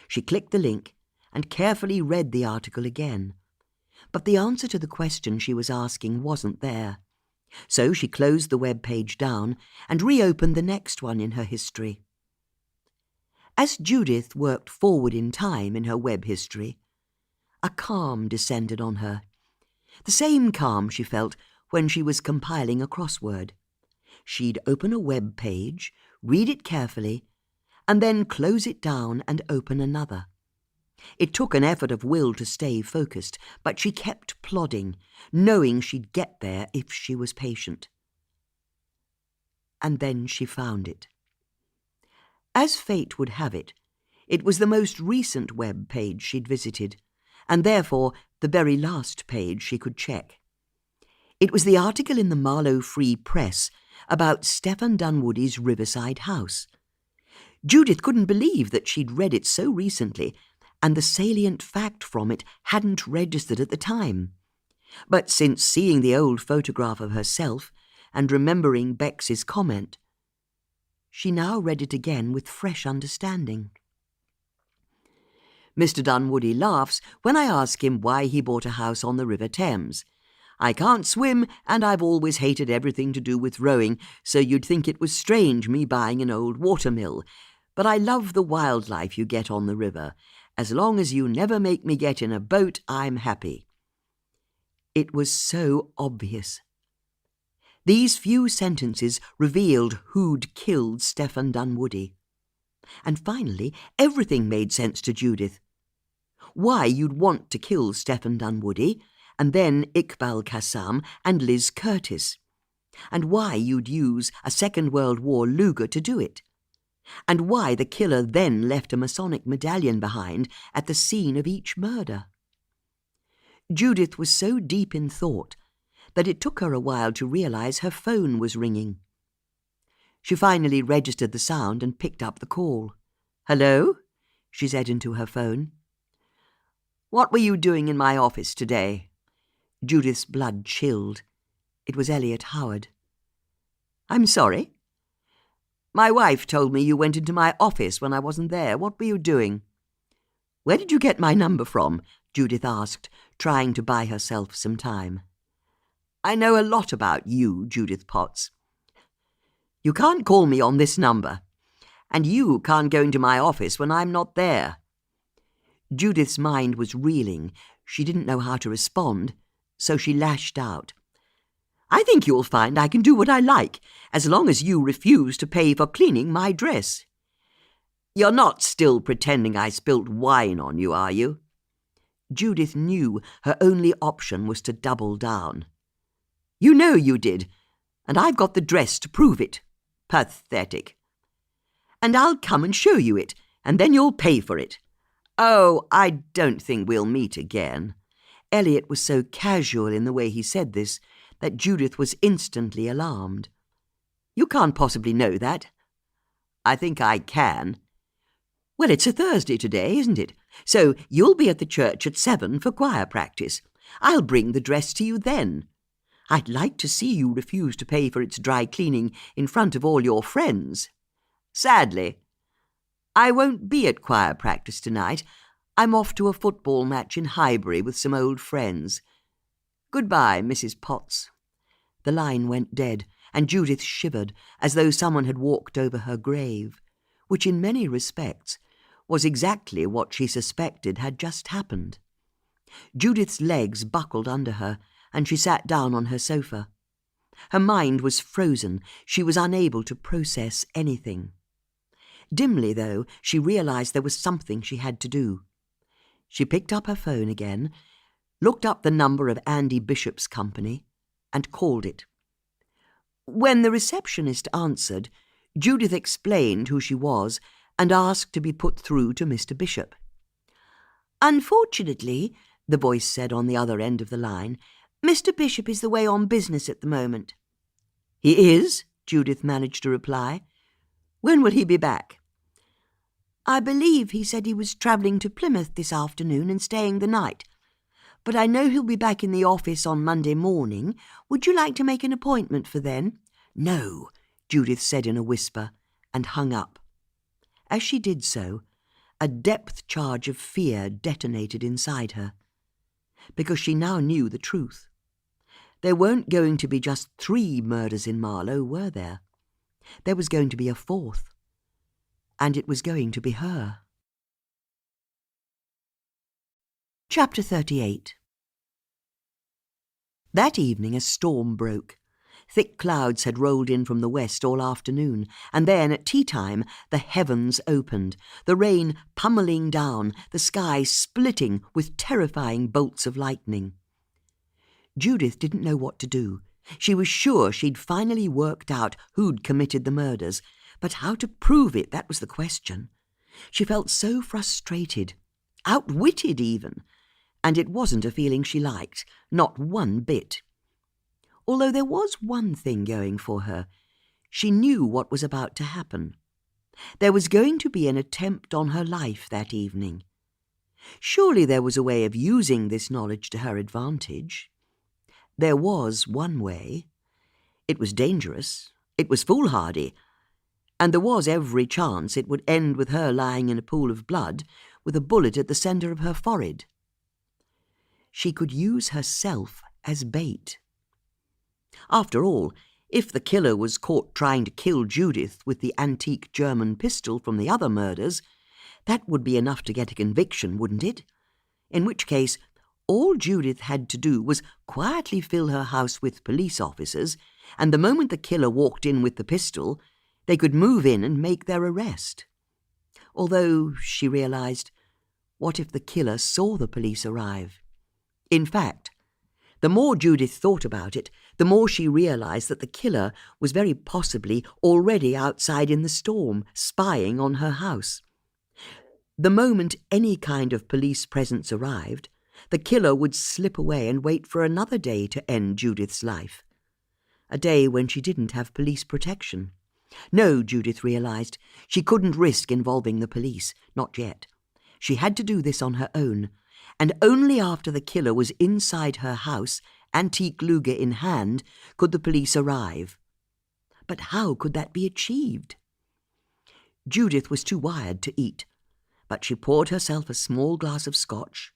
She clicked the link and carefully read the article again. But the answer to the question she was asking wasn't there. So she closed the web page down and reopened the next one in her history. As Judith worked forward in time in her web history, a calm descended on her. The same calm she felt when she was compiling a crossword. She'd open a web page, read it carefully, and then close it down and open another. It took an effort of will to stay focused, but she kept plodding, knowing she'd get there if she was patient. And then she found it. As fate would have it, it was the most recent web page she'd visited, and therefore the very last page she could check. It was the article in the Marlow Free Press about Stephen Dunwoodie's riverside house. Judith couldn't believe that she'd read it so recently, and the salient fact from it hadn't registered at the time. But since seeing the old photograph of herself and remembering Bex's comment, she now read it again with fresh understanding. Mr. Dunwoodie laughs when I ask him why he bought a house on the River Thames. I can't swim, and I've always hated everything to do with rowing, so you'd think it was strange me buying an old watermill. But I love the wildlife you get on the river. As long as you never make me get in a boat, I'm happy. It was so obvious. These few sentences revealed who'd killed Stephen Dunwoodie. And finally, everything made sense to Judith. Why you'd want to kill Stephen Dunwoodie, and then Iqbal Qassam and Liz Curtis. And why you'd use a Second World War Luger to do it. And why the killer then left a Masonic medallion behind at the scene of each murder. Judith was so deep in thought that it took her a while to realize her phone was ringing. She finally registered the sound and picked up the call. "Hello?" she said into her phone. "What were you doing in my office today?" Judith's blood chilled. It was Elliot Howard. "I'm sorry?" "My wife told me you went into my office when I wasn't there. What were you doing?" "Where did you get my number from?" Judith asked, trying to buy herself some time. "I know a lot about you, Judith Potts." "You can't call me on this number. And you can't go into my office when I'm not there." Judith's mind was reeling. She didn't know how to respond, so she lashed out. "I think you'll find I can do what I like, as long as you refuse to pay for cleaning my dress." "You're not still pretending I spilt wine on you, are you?" Judith knew her only option was to double down. "You know you did, and I've got the dress to prove it. Pathetic. And I'll come and show you it, and then you'll pay for it. Oh, I don't think we'll meet again." Elliot was so casual in the way he said this that Judith was instantly alarmed. "You can't possibly know that." "I think I can." "Well, it's a Thursday today, isn't it? So you'll be at the church at 7 for choir practice. I'll bring the dress to you then. I'd like to see you refuse to pay for its dry cleaning in front of all your friends." "Sadly, I won't be at choir practice tonight. I'm off to a football match in Highbury with some old friends. Goodbye, Mrs. Potts." The line went dead, and Judith shivered as though someone had walked over her grave, which in many respects was exactly what she suspected had just happened. Judith's legs buckled under her, and she sat down on her sofa. Her mind was frozen. She was unable to process anything. Dimly, though, she realized there was something she had to do. She picked up her phone again, looked up the number of Andy Bishop's company, and called it. When the receptionist answered, Judith explained who she was and asked to be put through to Mr. Bishop. "Unfortunately," the voice said on the other end of the line, "Mr. Bishop is away on business at the moment." "He is?" Judith managed to reply. "When will he be back?" "I believe he said he was travelling to Plymouth this afternoon and staying the night. But I know he'll be back in the office on Monday morning. Would you like to make an appointment for then?" "No," Judith said in a whisper, and hung up. As she did so, a depth charge of fear detonated inside her, because she now knew the truth. There weren't going to be just 3 murders in Marlow, were there? There was going to be a 4th, and it was going to be her. Chapter 38. That evening a storm broke. Thick clouds had rolled in from the west all afternoon, and then, at tea-time, the heavens opened, the rain pummelling down, the sky splitting with terrifying bolts of lightning. Judith didn't know what to do. She was sure she'd finally worked out who'd committed the murders, but how to prove it, that was the question. She felt so frustrated, outwitted even, and it wasn't a feeling she liked, not one bit. Although there was one thing going for her. She knew what was about to happen. There was going to be an attempt on her life that evening. Surely there was a way of using this knowledge to her advantage. There was one way. It was dangerous, it was foolhardy, and there was every chance it would end with her lying in a pool of blood with a bullet at the centre of her forehead. She could use herself as bait. After all, if the killer was caught trying to kill Judith with the antique German pistol from the other murders, that would be enough to get a conviction, wouldn't it? In which case, all Judith had to do was quietly fill her house with police officers, and the moment the killer walked in with the pistol, they could move in and make their arrest. Although, she realized, what if the killer saw the police arrive? In fact, the more Judith thought about it, the more she realized that the killer was very possibly already outside in the storm, spying on her house. The moment any kind of police presence arrived, the killer would slip away and wait for another day to end Judith's life. A day when she didn't have police protection. No, Judith realized, she couldn't risk involving the police, not yet. She had to do this on her own, and only after the killer was inside her house, antique Luger in hand, could the police arrive. But how could that be achieved? Judith was too wired to eat, but she poured herself a small glass of scotch,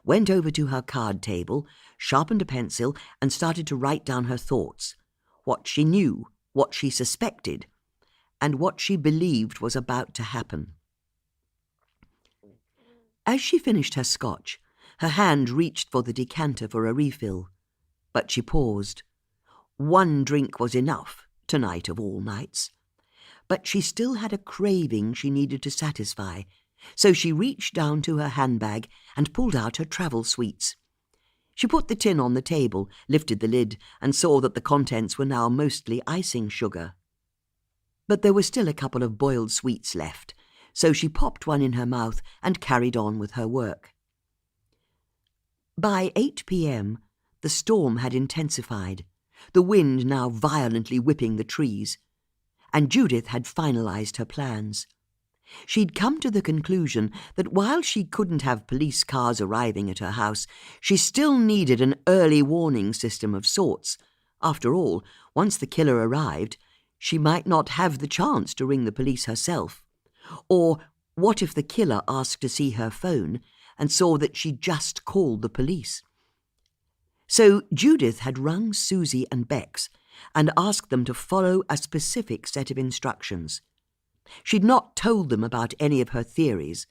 went over to her card table, sharpened a pencil, and started to write down her thoughts, what she knew, what she suspected, and what she believed was about to happen. As she finished her scotch, her hand reached for the decanter for a refill, but she paused. One drink was enough, tonight of all nights. But she still had a craving she needed to satisfy, so she reached down to her handbag and pulled out her travel sweets. She put the tin on the table, lifted the lid, and saw that the contents were now mostly icing sugar. But there were still a couple of boiled sweets left, so she popped one in her mouth and carried on with her work. By 8 p.m., the storm had intensified, the wind now violently whipping the trees, and Judith had finalized her plans. She'd come to the conclusion that while she couldn't have police cars arriving at her house, she still needed an early warning system of sorts. After all, once the killer arrived, she might not have the chance to ring the police herself. Or what if the killer asked to see her phone and saw that she'd just called the police? So Judith had rung Susie and Bex and asked them to follow a specific set of instructions. She'd not told them about any of her theories,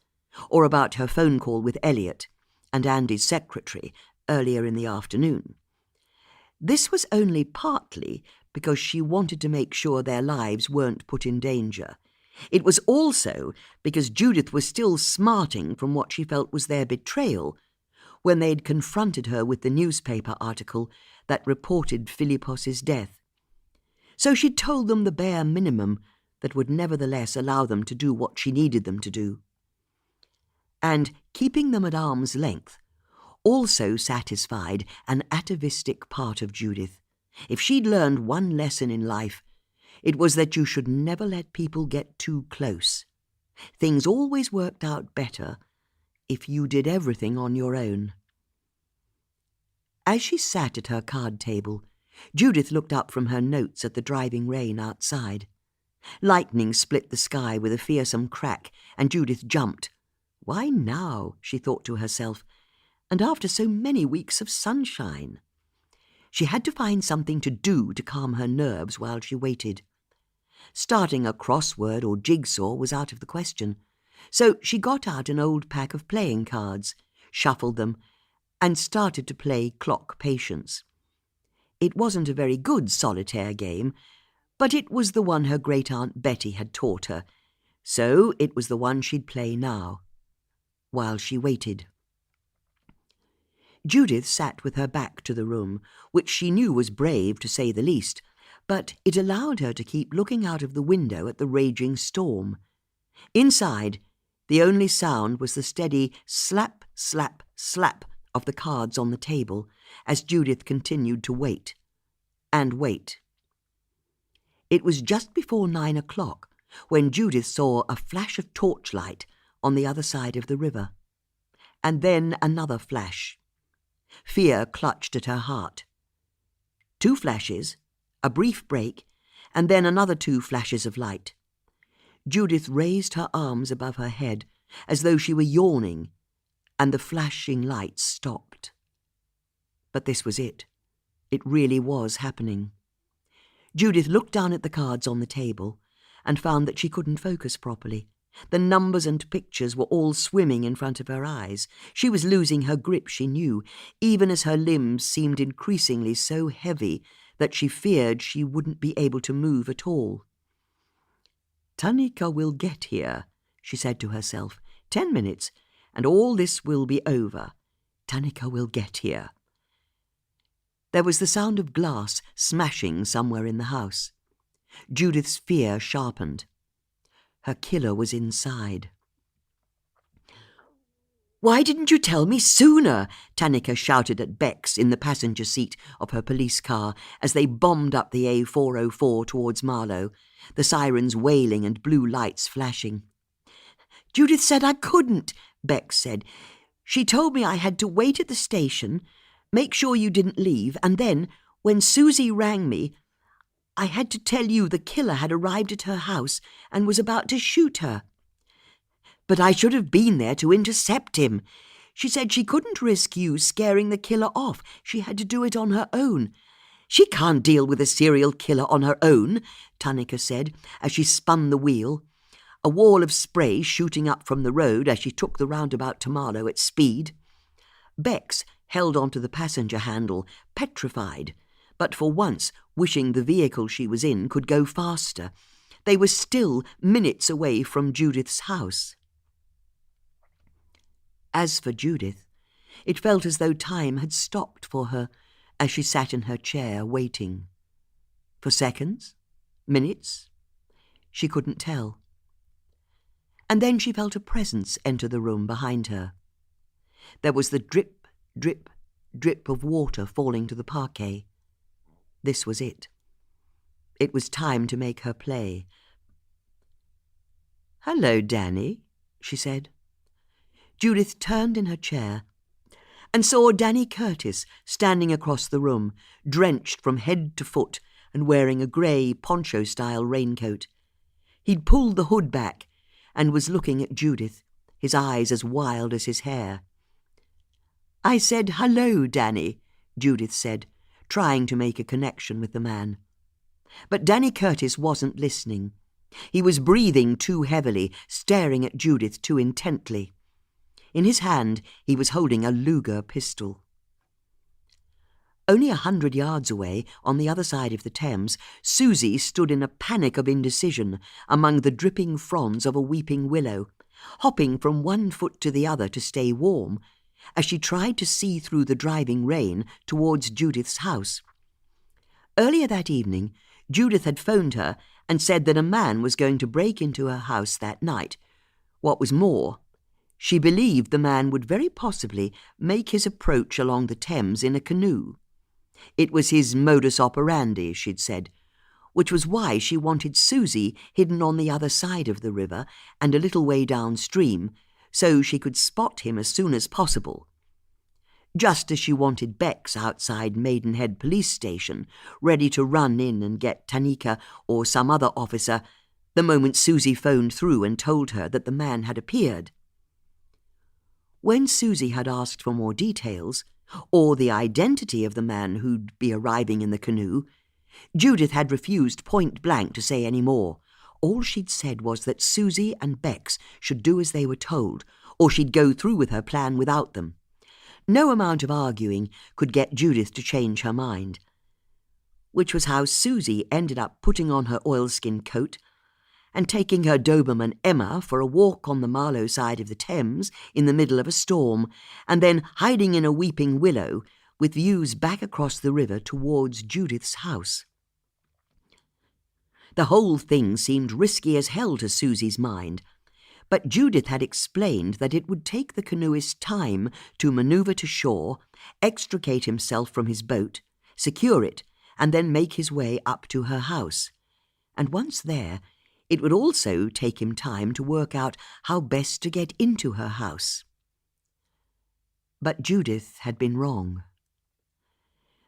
or about her phone call with Elliot and Andy's secretary earlier in the afternoon. This was only partly because she wanted to make sure their lives weren't put in danger. It was also because Judith was still smarting from what she felt was their betrayal when they'd confronted her with the newspaper article that reported Philippos's death. So she'd told them the bare minimum that would nevertheless allow them to do what she needed them to do. And keeping them at arm's length also satisfied an atavistic part of Judith. If she'd learned one lesson in life, It was that you should never let people get too close. Things always worked out better if you did everything on your own. As she sat at her card table, Judith looked up from her notes at the driving rain outside. Lightning split the sky with a fearsome crack, and Judith jumped. Why now, she thought to herself, and after so many weeks of sunshine? She had to find something to do to calm her nerves while she waited. Starting a crossword or jigsaw was out of the question, so she got out an old pack of playing cards, shuffled them, and started to play clock patience. It wasn't a very good solitaire game, but it was the one her great-aunt Betty had taught her, so it was the one she'd play now, while she waited. Judith sat with her back to the room, which she knew was brave to say the least, but it allowed her to keep looking out of the window at the raging storm. Inside, the only sound was the steady slap, slap, slap of the cards on the table as Judith continued to wait and wait. It was just before 9 o'clock when Judith saw a flash of torchlight on the other side of the river, and then another flash. Fear clutched at her heart. 2 flashes, a brief break, and then another 2 flashes of light. Judith raised her arms above her head as though she were yawning, and the flashing lights stopped. But this was it. It really was happening. Judith looked down at the cards on the table and found that she couldn't focus properly. The numbers and pictures were all swimming in front of her eyes. She was losing her grip, she knew, even as her limbs seemed increasingly so heavy that she feared she wouldn't be able to move at all. "Tanika will get here," she said to herself. 10 minutes, and all this will be over. Tanika will get here. There was the sound of glass smashing somewhere in the house. Judith's fear sharpened. Her killer was inside. "Why didn't you tell me sooner?" Tanika shouted at Bex in the passenger seat of her police car as they bombed up the A404 towards Marlow, the sirens wailing and blue lights flashing. "Judith said I couldn't," Bex said. "She told me I had to wait at the station, make sure you didn't leave, and then, when Susie rang me, I had to tell you the killer had arrived at her house and was about to shoot her. But I should have been there to intercept him. She said she couldn't risk you scaring the killer off. She had to do it on her own." "She can't deal with a serial killer on her own," Tanika said as she spun the wheel, a wall of spray shooting up from the road as she took the roundabout to Marlow at speed. Bex held onto the passenger handle, petrified, but for once wishing the vehicle she was in could go faster. They were still minutes away from Judith's house. As for Judith, it felt as though time had stopped for her as she sat in her chair waiting. For seconds? Minutes? She couldn't tell. And then she felt a presence enter the room behind her. There was the drip, drip, drip of water falling to the parquet. This was it. It was time to make her play. "Hello, Danny," she said. Judith turned in her chair and saw Danny Curtis standing across the room, drenched from head to foot and wearing a grey poncho-style raincoat. He'd pulled the hood back and was looking at Judith, his eyes as wild as his hair. "I said, 'Hello, Danny,'" Judith said, trying to make a connection with the man. But Danny Curtis wasn't listening. He was breathing too heavily, staring at Judith too intently. In his hand, he was holding a Luger pistol. Only 100 yards away, on the other side of the Thames, Susie stood in a panic of indecision among the dripping fronds of a weeping willow, hopping from one foot to the other to stay warm, as she tried to see through the driving rain towards Judith's house. Earlier that evening, Judith had phoned her and said that a man was going to break into her house that night. What was more, she believed the man would very possibly make his approach along the Thames in a canoe. It was his modus operandi, she'd said. which was why she wanted Susie hidden on the other side of the river and a little way downstream, so she could spot him as soon as possible. Just as she wanted Bex outside Maidenhead Police Station, ready to run in and get Tanika or some other officer, the moment Susie phoned through and told her that the man had appeared. When Susie had asked for more details, or the identity of the man who'd be arriving in the canoe, Judith had refused point blank to say any more. All she'd said was that Susie and Bex should do as they were told, or she'd go through with her plan without them. No amount of arguing could get Judith to change her mind. Which was how Susie ended up putting on her oilskin coat and taking her Doberman Emma for a walk on the Marlow side of the Thames in the middle of a storm, and then hiding in a weeping willow with views back across the river towards Judith's house. The whole thing seemed risky as hell to Susie's mind, but Judith had explained that it would take the canoeist time to manoeuvre to shore, extricate himself from his boat, secure it, and then make his way up to her house. And once there, it would also take him time to work out how best to get into her house. But Judith had been wrong.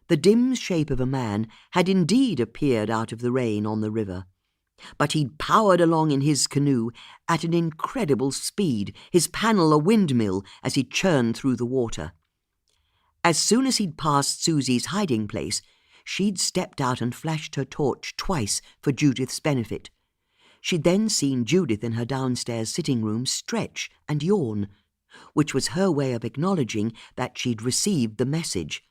The dim shape of a man had indeed appeared out of the rain on the river, but he'd powered along in his canoe at an incredible speed, his panel a windmill as he churned through the water. As soon as he'd passed Susie's hiding place, she'd stepped out and flashed her torch twice for Judith's benefit. She'd then seen Judith in her downstairs sitting room stretch and yawn, which was her way of acknowledging that she'd received the message,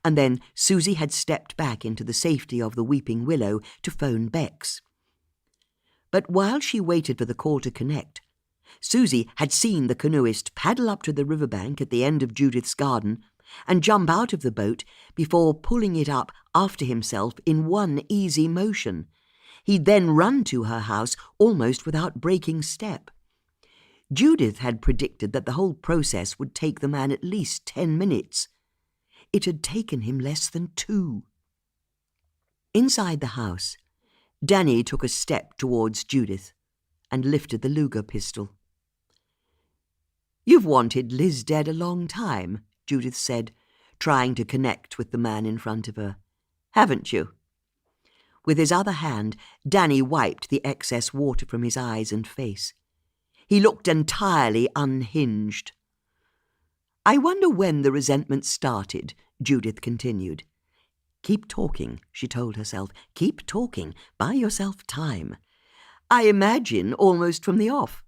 and then Susie had stepped back into the safety of the weeping willow to phone Bex. But while she waited for the call to connect, Susie had seen the canoeist paddle up to the riverbank at the end of Judith's garden and jump out of the boat before pulling it up after himself in one easy motion. He'd then run to her house almost without breaking step. Judith had predicted that the whole process would take the man at least 10 minutes. It had taken him less than 2. Inside the house, Danny took a step towards Judith and lifted the Luger pistol. "You've wanted Liz dead a long time," Judith said, trying to connect with the man in front of her. "Haven't you?" With his other hand, Danny wiped the excess water from his eyes and face. He looked entirely unhinged. "I wonder when the resentment started," Judith continued. "Keep talking," she told herself. "Keep talking. Buy yourself time. I imagine almost from the off.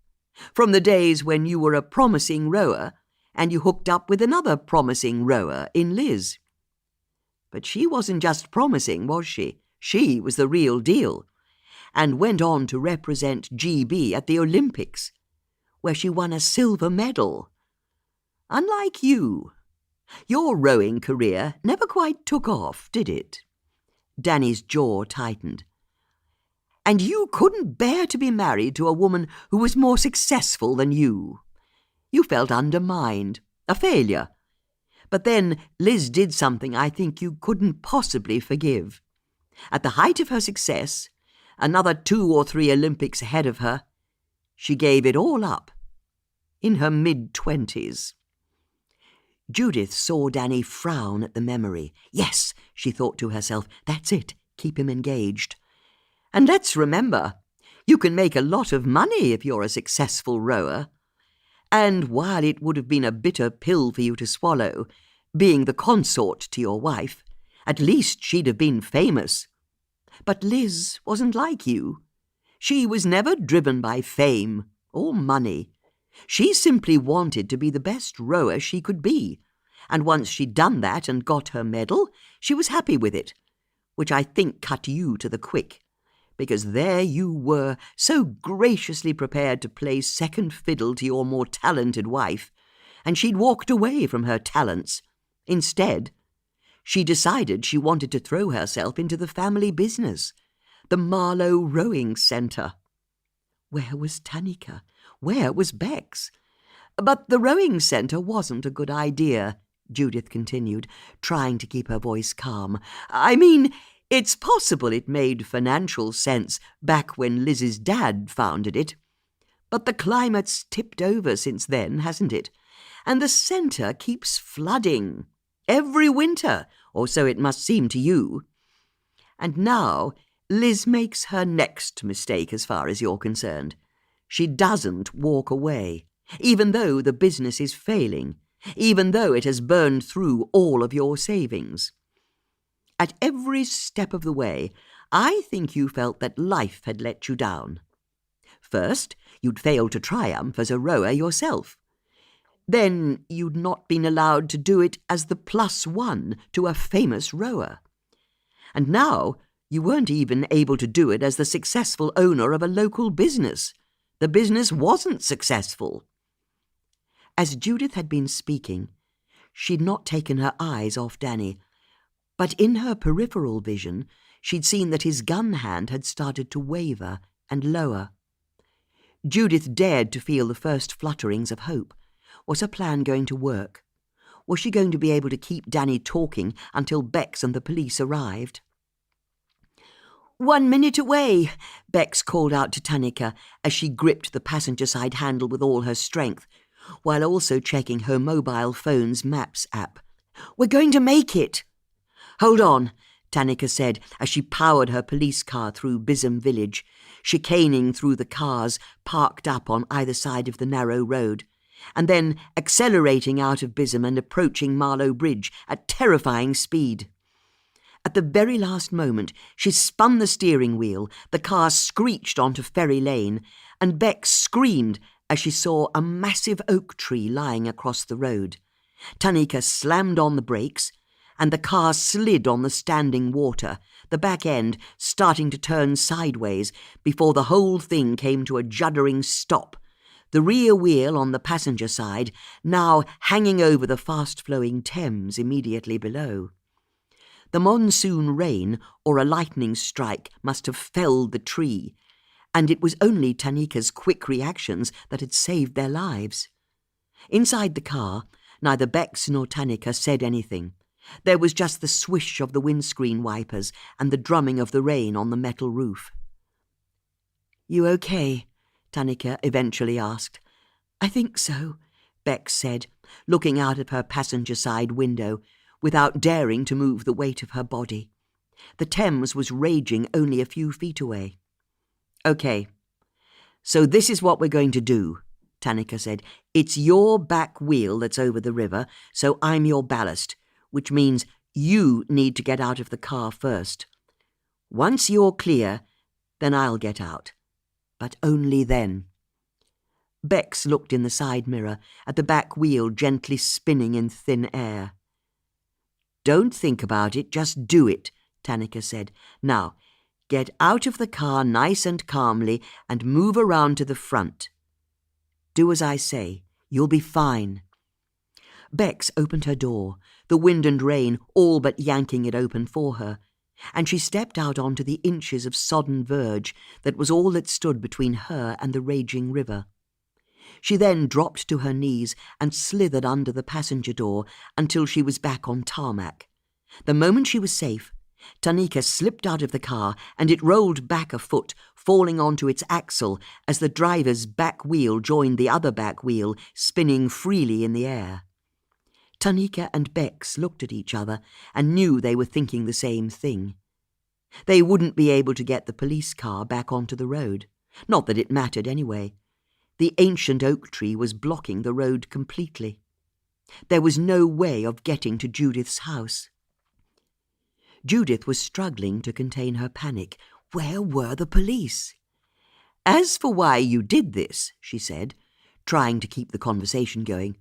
From the days when you were a promising rower and you hooked up with another promising rower in Liz. But she wasn't just promising, was she? She was the real deal, and went on to represent GB at the Olympics, where she won a silver medal. Unlike you, your rowing career never quite took off, did it?" Danny's jaw tightened. "And you couldn't bear to be married to a woman who was more successful than you. You felt undermined, a failure. But then Liz did something I think you couldn't possibly forgive. At the height of her success, another 2 or 3 Olympics ahead of her, she gave it all up, in her mid-20s. Judith saw Danny frown at the memory. Yes, she thought to herself, that's it, keep him engaged. And let's remember, you can make a lot of money if you're a successful rower. And while it would have been a bitter pill for you to swallow, being the consort to your wife, at least she'd have been famous. But Liz wasn't like you. She was never driven by fame or money. She simply wanted to be the best rower she could be, and once she'd done that and got her medal, she was happy with it, which I think cut you to the quick, because there you were, so graciously prepared to play second fiddle to your more talented wife, and she'd walked away from her talents. Instead, she decided she wanted to throw herself into the family business, the Marlow Rowing Centre. Where was Tanika? Where was Bex? But the rowing centre wasn't a good idea, Judith continued, trying to keep her voice calm. I mean, It's possible it made financial sense back when Liz's dad founded it. But the climate's tipped over since then, hasn't it? And the centre keeps flooding. Every winter, or so it must seem to you. And now Liz makes her next mistake as far as you're concerned. She doesn't walk away, even though the business is failing, even though it has burned through all of your savings. At every step of the way, I think you felt that life had let you down. First, you'd failed to triumph as a rower yourself. Then you'd not been allowed to do it as the +1 to a famous rower. And now you weren't even able to do it as the successful owner of a local business. The business wasn't successful. As Judith had been speaking, she'd not taken her eyes off Danny, but in her peripheral vision she'd seen that his gun hand had started to waver and lower. Judith dared to feel the first flutterings of hope. Was her plan going to work? Was she going to be able to keep Danny talking until Bex and the police arrived? 1 minute away, Bex called out to Tanika as she gripped the passenger side handle with all her strength, while also checking her mobile phone's Maps app. We're going to make it. Hold on, Tanika said as she powered her police car through Bisham village, chicaning through the cars parked up on either side of the narrow road, and then accelerating out of Bisham and approaching Marlow Bridge at terrifying speed. At the very last moment, she spun the steering wheel, the car screeched onto Ferry Lane, and Bex screamed as she saw a massive oak tree lying across the road. Tanika slammed on the brakes, and the car slid on the standing water, the back end starting to turn sideways before the whole thing came to a juddering stop, the rear wheel on the passenger side now hanging over the fast-flowing Thames immediately below. The monsoon rain or a lightning strike must have felled the tree, and it was only Tanika's quick reactions that had saved their lives. Inside the car, neither Bex nor Tanika said anything. There was just the swish of the windscreen wipers and the drumming of the rain on the metal roof. "You okay?" Tanika eventually asked. "I think so," Bex said, looking out of her passenger side window, without daring to move the weight of her body. The Thames was raging only a few feet away. "Okay, so this is what we're going to do," Tanika said. "It's your back wheel that's over the river, so I'm your ballast, which means you need to get out of the car first. Once you're clear, then I'll get out. But only then." Bex looked in the side mirror at the back wheel gently spinning in thin air. "Don't think about it, just do it," Tanika said. "Now, get out of the car nice and calmly and move around to the front. Do as I say. You'll be fine." Bex opened her door, the wind and rain all but yanking it open for her, and she stepped out onto the inches of sodden verge that was all that stood between her and the raging river. She then dropped to her knees and slithered under the passenger door until she was back on tarmac. The moment she was safe, Tanika slipped out of the car and it rolled back a foot, falling onto its axle as the driver's back wheel joined the other back wheel, spinning freely in the air. Tanika and Bex looked at each other and knew they were thinking the same thing. They wouldn't be able to get the police car back onto the road. Not that it mattered anyway. The ancient oak tree was blocking the road completely. There was no way of getting to Judith's house. Judith was struggling to contain her panic. Where were the police? "As for why you did this," she said, trying to keep the conversation going,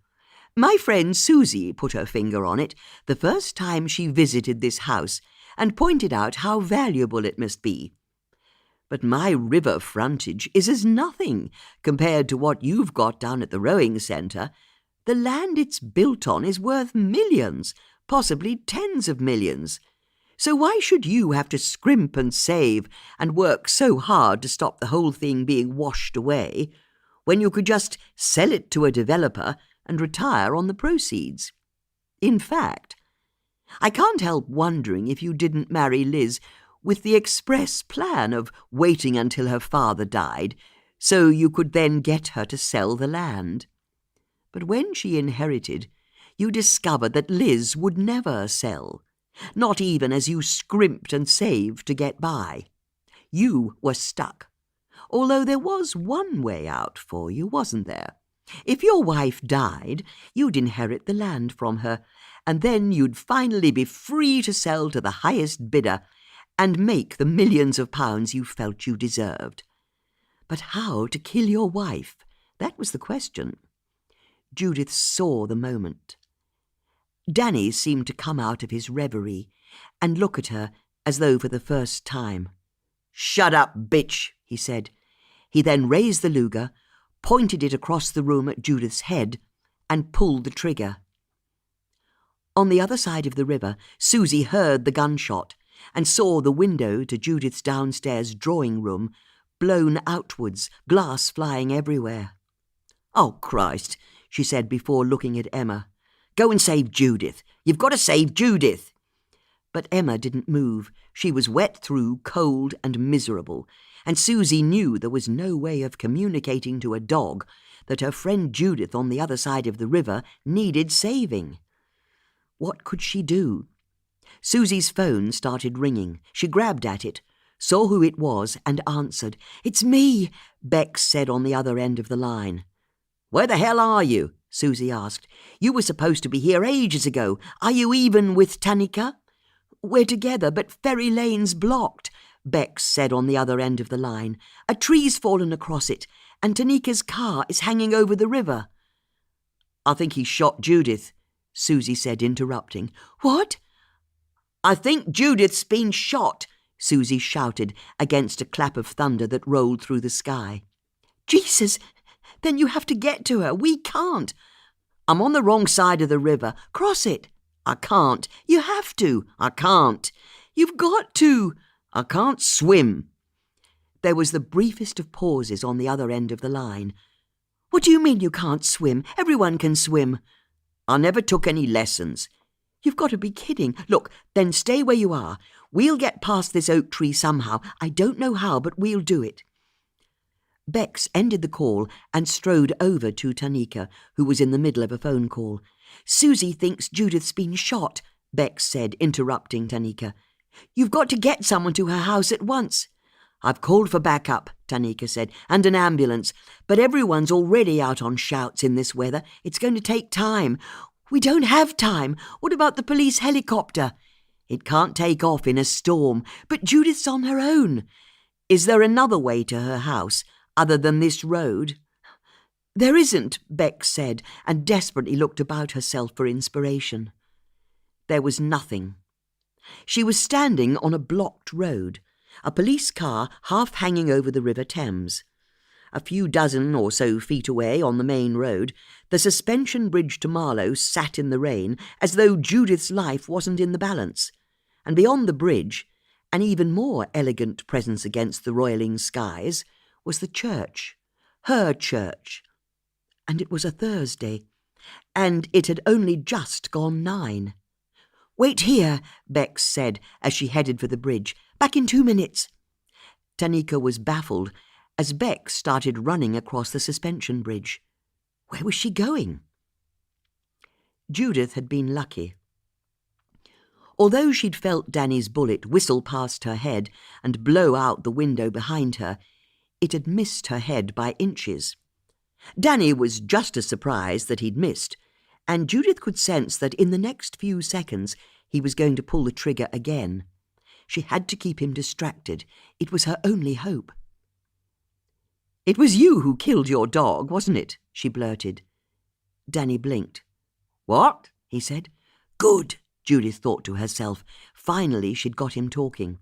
"my friend Susie put her finger on it the first time she visited this house and pointed out how valuable it must be. But my river frontage is as nothing compared to what you've got down at the rowing centre. The land it's built on is worth millions, possibly tens of millions. So why should you have to scrimp and save and work so hard to stop the whole thing being washed away, when you could just sell it to a developer and retire on the proceeds? In fact, I can't help wondering if you didn't marry Liz with the express plan of waiting until her father died, so you could then get her to sell the land. But when she inherited, you discovered that Liz would never sell, not even as you scrimped and saved to get by. You were stuck, although there was one way out for you, wasn't there? If your wife died, you'd inherit the land from her, and then you'd finally be free to sell to the highest bidder and make the millions of pounds you felt you deserved. But how to kill your wife? That was the question. Judith saw the moment. Danny seemed to come out of his reverie and look at her as though for the first time. "Shut up, bitch," he said. He then raised the Luger, pointed it across the room at Judith's head, and pulled the trigger. On the other side of the river, Susie heard the gunshot and saw the window to Judith's downstairs drawing room blown outwards, glass flying everywhere. "Oh, Christ," she said before looking at Emma. "Go and save Judith. You've got to save Judith." But Emma didn't move. She was wet through, cold and miserable, and Susie knew there was no way of communicating to a dog that her friend Judith on the other side of the river needed saving. What could she do? Susie's phone started ringing. She grabbed at it, saw who it was, and answered. "It's me," Bex said on the other end of the line. "Where the hell are you?" Susie asked. "You were supposed to be here ages ago. Are you even with Tanika?" "We're together, but Ferry Lane's blocked," Bex said on the other end of the line. "A tree's fallen across it, and Tanika's car is hanging over the river." "I think he shot Judith," Susie said, interrupting. "What?" "I think Judith's been shot," Susie shouted against a clap of thunder that rolled through the sky. "Jesus! Then you have to get to her. We can't." "I'm on the wrong side of the river. Cross it." "I can't." "You have to." "I can't." "You've got to." "I can't swim." There was the briefest of pauses on the other end of the line. "What do you mean you can't swim? Everyone can swim." "I never took any lessons." "You've got to be kidding. Look, then stay where you are. We'll get past this oak tree somehow. I don't know how, but we'll do it." Bex ended the call and strode over to Tanika, who was in the middle of a phone call. "Susie thinks Judith's been shot," Bex said, interrupting Tanika. "You've got to get someone to her house at once." "I've called for backup," Tanika said, "and an ambulance. But everyone's already out on shouts in this weather. It's going to take time." "We don't have time. What about the police helicopter?" "It can't take off in a storm." "But Judith's on her own." "Is there another way to her house, other than this road?" "There isn't," Bex said, and desperately looked about herself for inspiration. There was nothing. She was standing on a blocked road, a police car half hanging over the River Thames. A few dozen or so feet away on the main road, the suspension bridge to Marlow sat in the rain as though Judith's life wasn't in the balance. And beyond the bridge, an even more elegant presence against the roiling skies, was the church, her church. And it was a Thursday, and it had only just gone 9. "Wait here," Bex said as she headed for the bridge. "Back in 2 minutes." Tanika was baffled as Bex started running across the suspension bridge. Where was she going? Judith had been lucky. Although she'd felt Danny's bullet whistle past her head and blow out the window behind her, it had missed her head by inches. Danny was just as surprised that he'd missed, and Judith could sense that in the next few seconds he was going to pull the trigger again. She had to keep him distracted. It was her only hope. "It was you who killed your dog, wasn't it?" she blurted. Danny blinked. "What?" he said. "Good," Judith thought to herself. Finally she'd got him talking.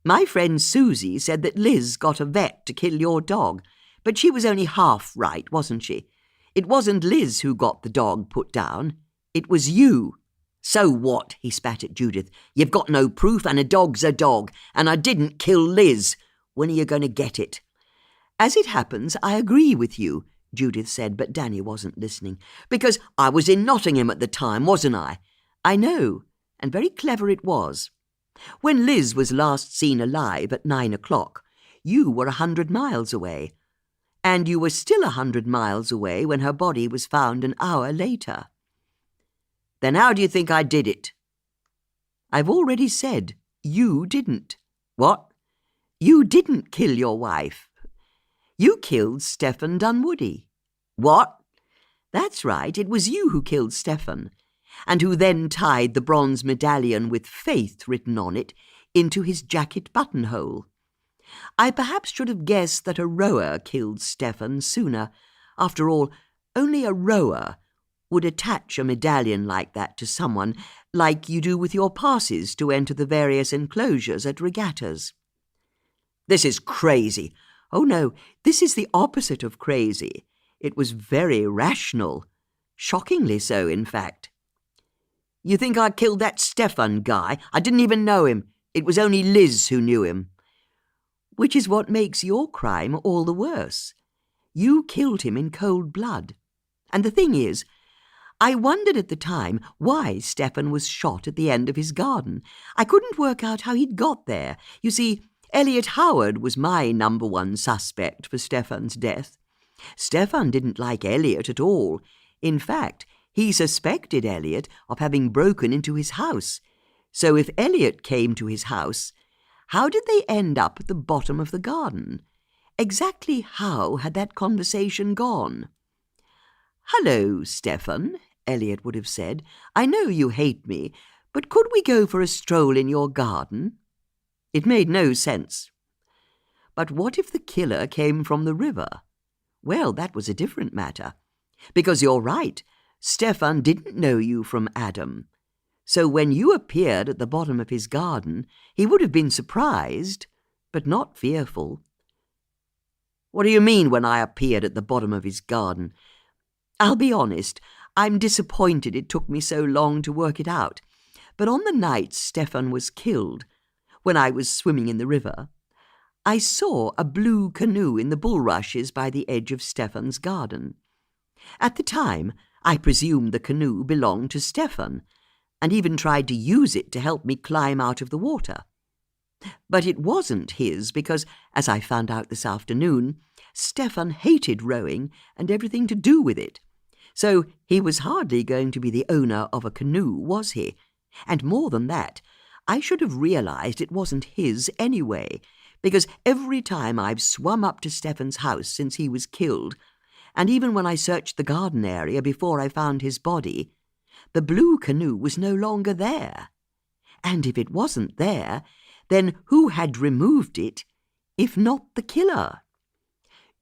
"My friend Susie said that Liz got a vet to kill your dog, but she was only half right, wasn't she? It wasn't Liz who got the dog put down. It was you." "So what?" he spat at Judith. "You've got no proof, and a dog's a dog, and I didn't kill Liz. When are you going to get it?" "As it happens, I agree with you," Judith said, but Danny wasn't listening. "Because I was in Nottingham at the time, wasn't I?" "I know. and very clever it was. When Liz was last seen alive at 9 o'clock, you were 100 miles away, and you were still 100 miles away when her body was found an hour later. Then how do you think I did it? I've already said you didn't. What? You didn't kill your wife. You killed Stephen Dunwoody. What? That's right, it was you who killed Stephen, and who then tied the bronze medallion with faith written on it into his jacket buttonhole. I perhaps should have guessed that a rower killed Stephen sooner. After all, only a rower would attach a medallion like that to someone, like you do with your passes to enter the various enclosures at regattas. This is crazy. Oh no, this is the opposite of crazy. It was very rational. Shockingly so, in fact. You think I killed that Stephan guy? I didn't even know him. It was only Liz who knew him. Which is what makes your crime all the worse. You killed him in cold blood. And the thing is, I wondered at the time why Stephan was shot at the end of his garden. I couldn't work out how he'd got there. You see, Elliot Howard was my number one suspect for Stephan's death. Stephan didn't like Elliot at all. In fact, he suspected Elliot of having broken into his house. So if Elliot came to his house, how did they end up at the bottom of the garden? Exactly how had that conversation gone? "Hello, Stephan," Elliot would have said. "I know you hate me, but could we go for a stroll in your garden?" It made no sense. But what if the killer came from the river? Well, that was a different matter. Because you're right, Stephan didn't know you from Adam. So when you appeared at the bottom of his garden, he would have been surprised, but not fearful. What do you mean when I appeared at the bottom of his garden? I'll be honest, I'm disappointed it took me so long to work it out. But on the night Stephan was killed, when I was swimming in the river, I saw a blue canoe in the bulrushes by the edge of Stephan's garden. At the time, I presumed the canoe belonged to Stephan, and even tried to use it to help me climb out of the water. But it wasn't his because, as I found out this afternoon, Stephan hated rowing and everything to do with it. So he was hardly going to be the owner of a canoe, was he? And more than that, I should have realized it wasn't his anyway, because every time I've swum up to Stephan's house since he was killed, and even when I searched the garden area before I found his body, the blue canoe was no longer there. And if it wasn't there, then who had removed it, if not the killer?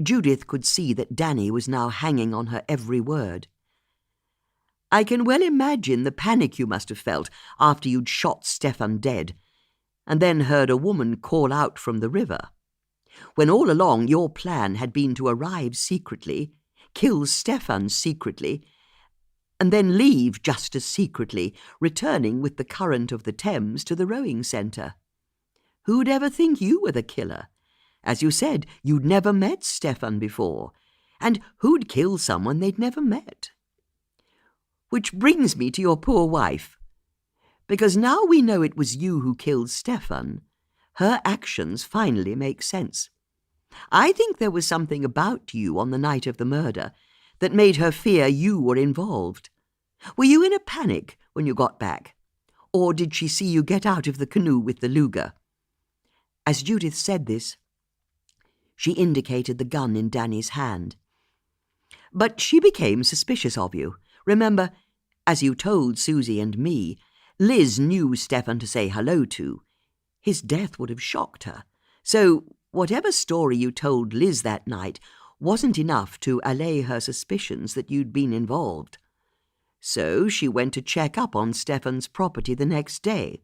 Judith could see that Danny was now hanging on her every word. I can well imagine the panic you must have felt after you'd shot Stephan dead, and then heard a woman call out from the river, when all along your plan had been to arrive secretly, kill Stephan secretly, and then leave just as secretly, returning with the current of the Thames to the rowing centre. Who'd ever think you were the killer? As you said, you'd never met Stephan before, and who'd kill someone they'd never met? Which brings me to your poor wife, because now we know it was you who killed Stephan, her actions finally make sense. I think there was something about you on the night of the murder that made her fear you were involved. Were you in a panic when you got back, or did she see you get out of the canoe with the Luger? As Judith said this, she indicated the gun in Danny's hand. But she became suspicious of you. Remember, as you told Susie and me, Liz knew Stephan to say hello to. His death would have shocked her. So whatever story you told Liz that night wasn't enough to allay her suspicions that you'd been involved. So she went to check up on Stephan's property the next day,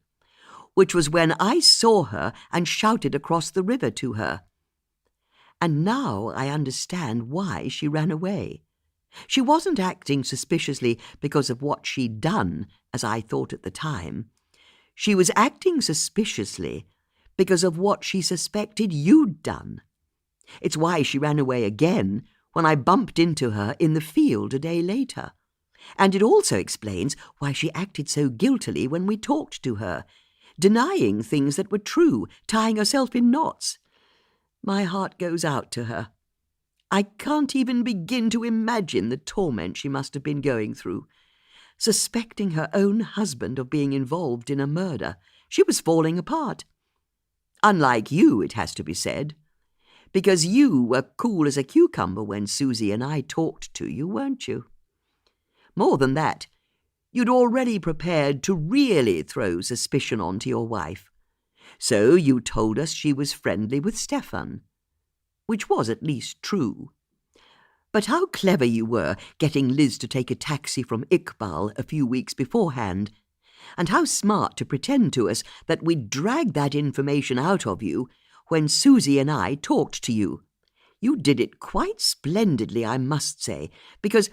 which was when I saw her and shouted across the river to her. And now I understand why she ran away. She wasn't acting suspiciously because of what she'd done, as I thought at the time. She was acting suspiciously because of what she suspected you'd done. It's why she ran away again when I bumped into her in the field a day later. And it also explains why she acted so guiltily when we talked to her, denying things that were true, tying herself in knots. My heart goes out to her. I can't even begin to imagine the torment she must have been going through. Suspecting her own husband of being involved in a murder, she was falling apart. Unlike you, it has to be said, because you were cool as a cucumber when Susie and I talked to you, weren't you? More than that, you'd already prepared to really throw suspicion onto your wife. So you told us she was friendly with Stefan, which was at least true. But how clever you were getting Liz to take a taxi from Iqbal a few weeks beforehand, and how smart to pretend to us that we'd dragged that information out of you when Susie and I talked to you. You did it quite splendidly, I must say, because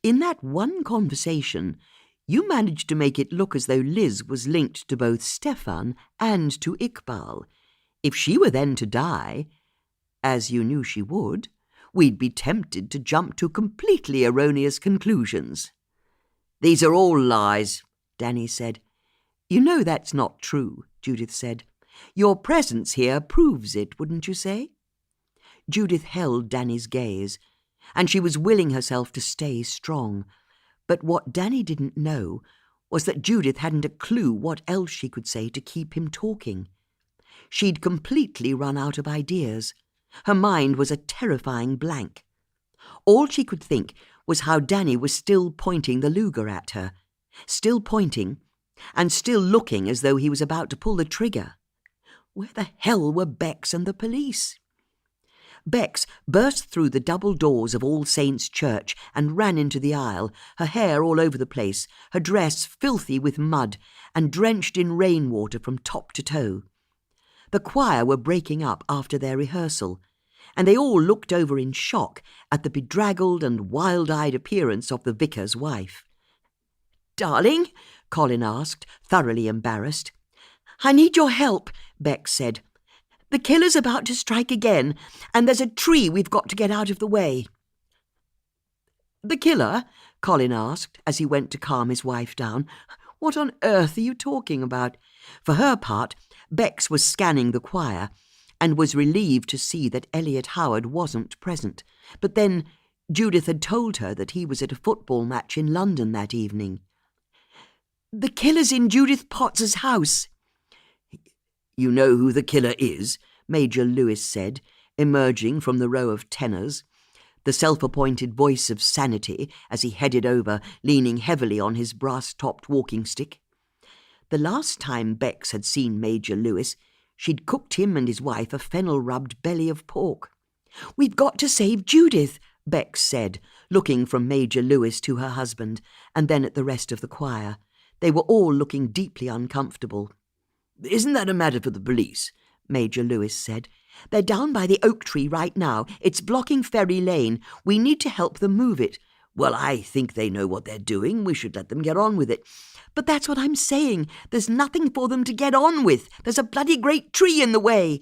in that one conversation you managed to make it look as though Liz was linked to both Stefan and to Iqbal. If she were then to die, as you knew she would, we'd be tempted to jump to completely erroneous conclusions. "These are all lies," Danny said. "You know that's not true," Judith said. "Your presence here proves it, wouldn't you say?" Judith held Danny's gaze, and she was willing herself to stay strong. But what Danny didn't know was that Judith hadn't a clue what else she could say to keep him talking. She'd completely run out of ideas. Her mind was a terrifying blank. All she could think was how Danny was still pointing the Luger at her, still pointing, and still looking as though he was about to pull the trigger. Where the hell were Bex and the police? Bex burst through the double doors of All Saints' Church and ran into the aisle, her hair all over the place, her dress filthy with mud and drenched in rainwater from top to toe. The choir were breaking up after their rehearsal, and they all looked over in shock at the bedraggled and wild-eyed appearance of the vicar's wife. "Darling," Colin asked, thoroughly embarrassed. "I need your help," Bex said. "The killer's about to strike again, and there's a tree we've got to get out of the way." "The killer?" Colin asked as he went to calm his wife down. "What on earth are you talking about?" For her part, Bex was scanning the choir and was relieved to see that Elliot Howard wasn't present. But then Judith had told her that he was at a football match in London that evening. "The killer's in Judith Potts's house." "You know who the killer is?" Major Lewis said, emerging from the row of tenors, the self-appointed voice of sanity as he headed over, leaning heavily on his brass-topped walking stick. The last time Bex had seen Major Lewis, she'd cooked him and his wife a fennel-rubbed belly of pork. "We've got to save Judith," Bex said, looking from Major Lewis to her husband, and then at the rest of the choir. They were all looking deeply uncomfortable. "Isn't that a matter for the police?" Major Lewis said. "They're down by the oak tree right now. It's blocking Ferry Lane. We need to help them move it." "Well, I think they know what they're doing. We should let them get on with it." "But that's what I'm saying. There's nothing for them to get on with. There's a bloody great tree in the way."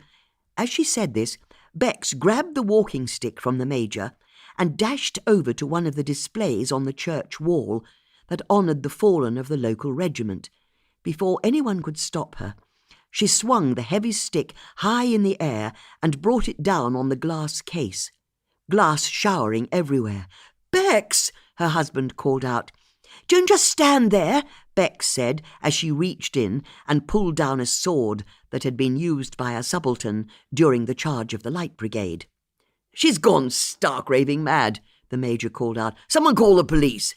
As she said this, Bex grabbed the walking stick from the Major and dashed over to one of the displays on the church wall that honoured the fallen of the local regiment. Before anyone could stop her, she swung the heavy stick high in the air and brought it down on the glass case. Glass showering everywhere. "Bex!" her husband called out. "Don't just stand there," Bex said as she reached in and pulled down a sword that had been used by a subaltern during the charge of the Light Brigade. "She's gone stark raving mad," the Major called out. "Someone call the police."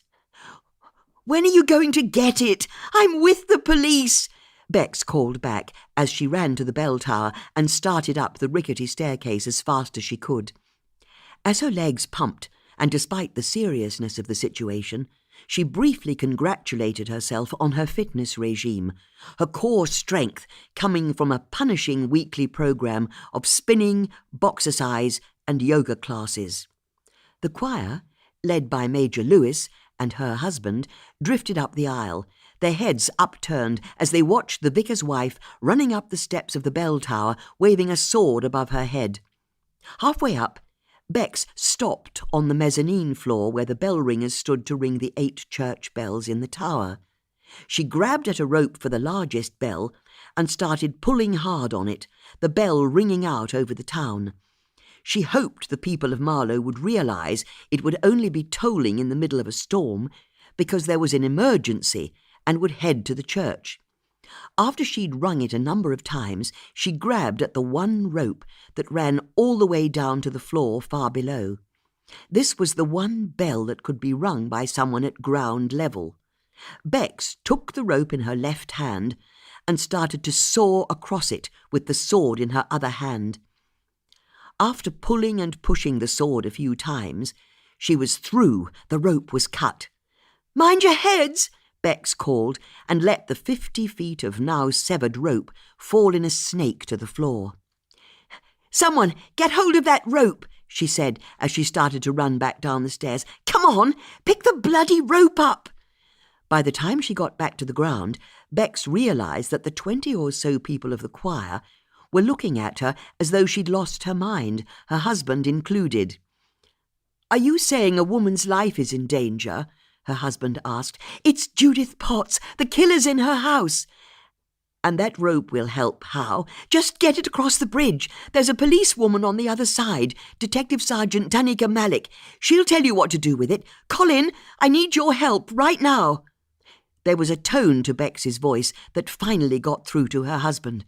"When are you going to get it? I'm with the police," Bex called back as she ran to the bell tower and started up the rickety staircase as fast as she could. As her legs pumped, and despite the seriousness of the situation, she briefly congratulated herself on her fitness regime, her core strength coming from a punishing weekly program of spinning, boxercise, and yoga classes. The choir, led by Major Lewis and her husband, drifted up the aisle, their heads upturned as they watched the vicar's wife running up the steps of the bell tower, waving a sword above her head. Halfway up, Bex stopped on the mezzanine floor where the bell ringers stood to ring the 8 church bells in the tower. She grabbed at a rope for the largest bell and started pulling hard on it, the bell ringing out over the town. She hoped the people of Marlow would realise it would only be tolling in the middle of a storm because there was an emergency, and would head to the church. After she'd rung it a number of times, she grabbed at the one rope that ran all the way down to the floor far below. This was the one bell that could be rung by someone at ground level. Bex took the rope in her left hand and started to saw across it with the sword in her other hand. After pulling and pushing the sword a few times, she was through. The rope was cut. "Mind your heads!" Bex called, and let the 50 feet of now severed rope fall in a snake to the floor. "Someone, get hold of that rope," she said as she started to run back down the stairs. "Come on, pick the bloody rope up!" By the time she got back to the ground, Bex realised that the 20 or so people of the choir were looking at her as though she'd lost her mind, her husband included. "Are you saying a woman's life is in danger?" her husband asked. "It's Judith Potts. The killer's in her house." "And that rope will help. How?" "Just get it across the bridge. There's a policewoman on the other side, Detective Sergeant Danica Mallick. She'll tell you what to do with it. Colin, I need your help right now." There was a tone to Bex's voice that finally got through to her husband.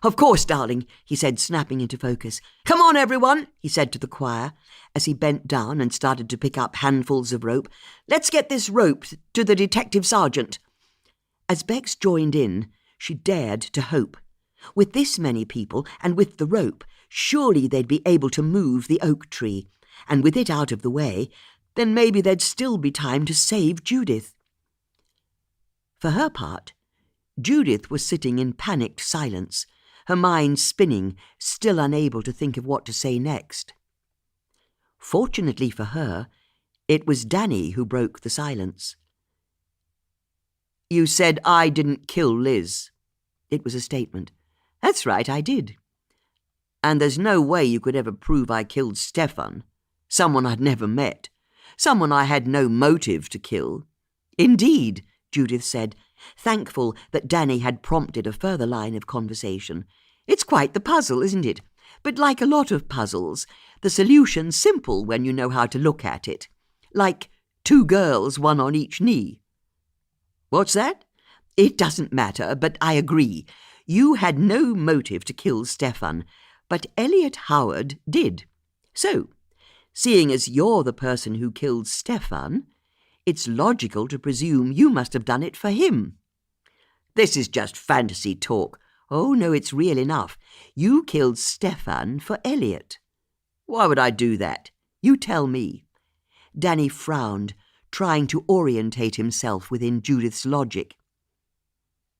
"Of course, darling," he said, snapping into focus. "Come on, everyone," he said to the choir, as he bent down and started to pick up handfuls of rope. "Let's get this rope to the detective sergeant." As Bex joined in, she dared to hope. With this many people, and with the rope, surely they'd be able to move the oak tree, and with it out of the way, then maybe there'd still be time to save Judith. For her part, Judith was sitting in panicked silence, her mind spinning, still unable to think of what to say next. Fortunately for her, it was Danny who broke the silence. "You said I didn't kill Liz." It was a statement. "That's right, I did. And there's no way you could ever prove I killed Stefan, someone I'd never met, someone I had no motive to kill." "Indeed," Judith said, thankful that Danny had prompted a further line of conversation. "It's quite the puzzle, isn't it? But like a lot of puzzles, the solution's simple when you know how to look at it. Like 2 girls, 1 on each knee." "What's that?" "It doesn't matter, but I agree. You had no motive to kill Stefan, but Elliot Howard did. So, seeing as you're the person who killed Stefan, it's logical to presume you must have done it for him." "This is just fantasy talk." "Oh, no, it's real enough. You killed Stefan for Elliot." "Why would I do that? You tell me." Danny frowned, trying to orientate himself within Judith's logic.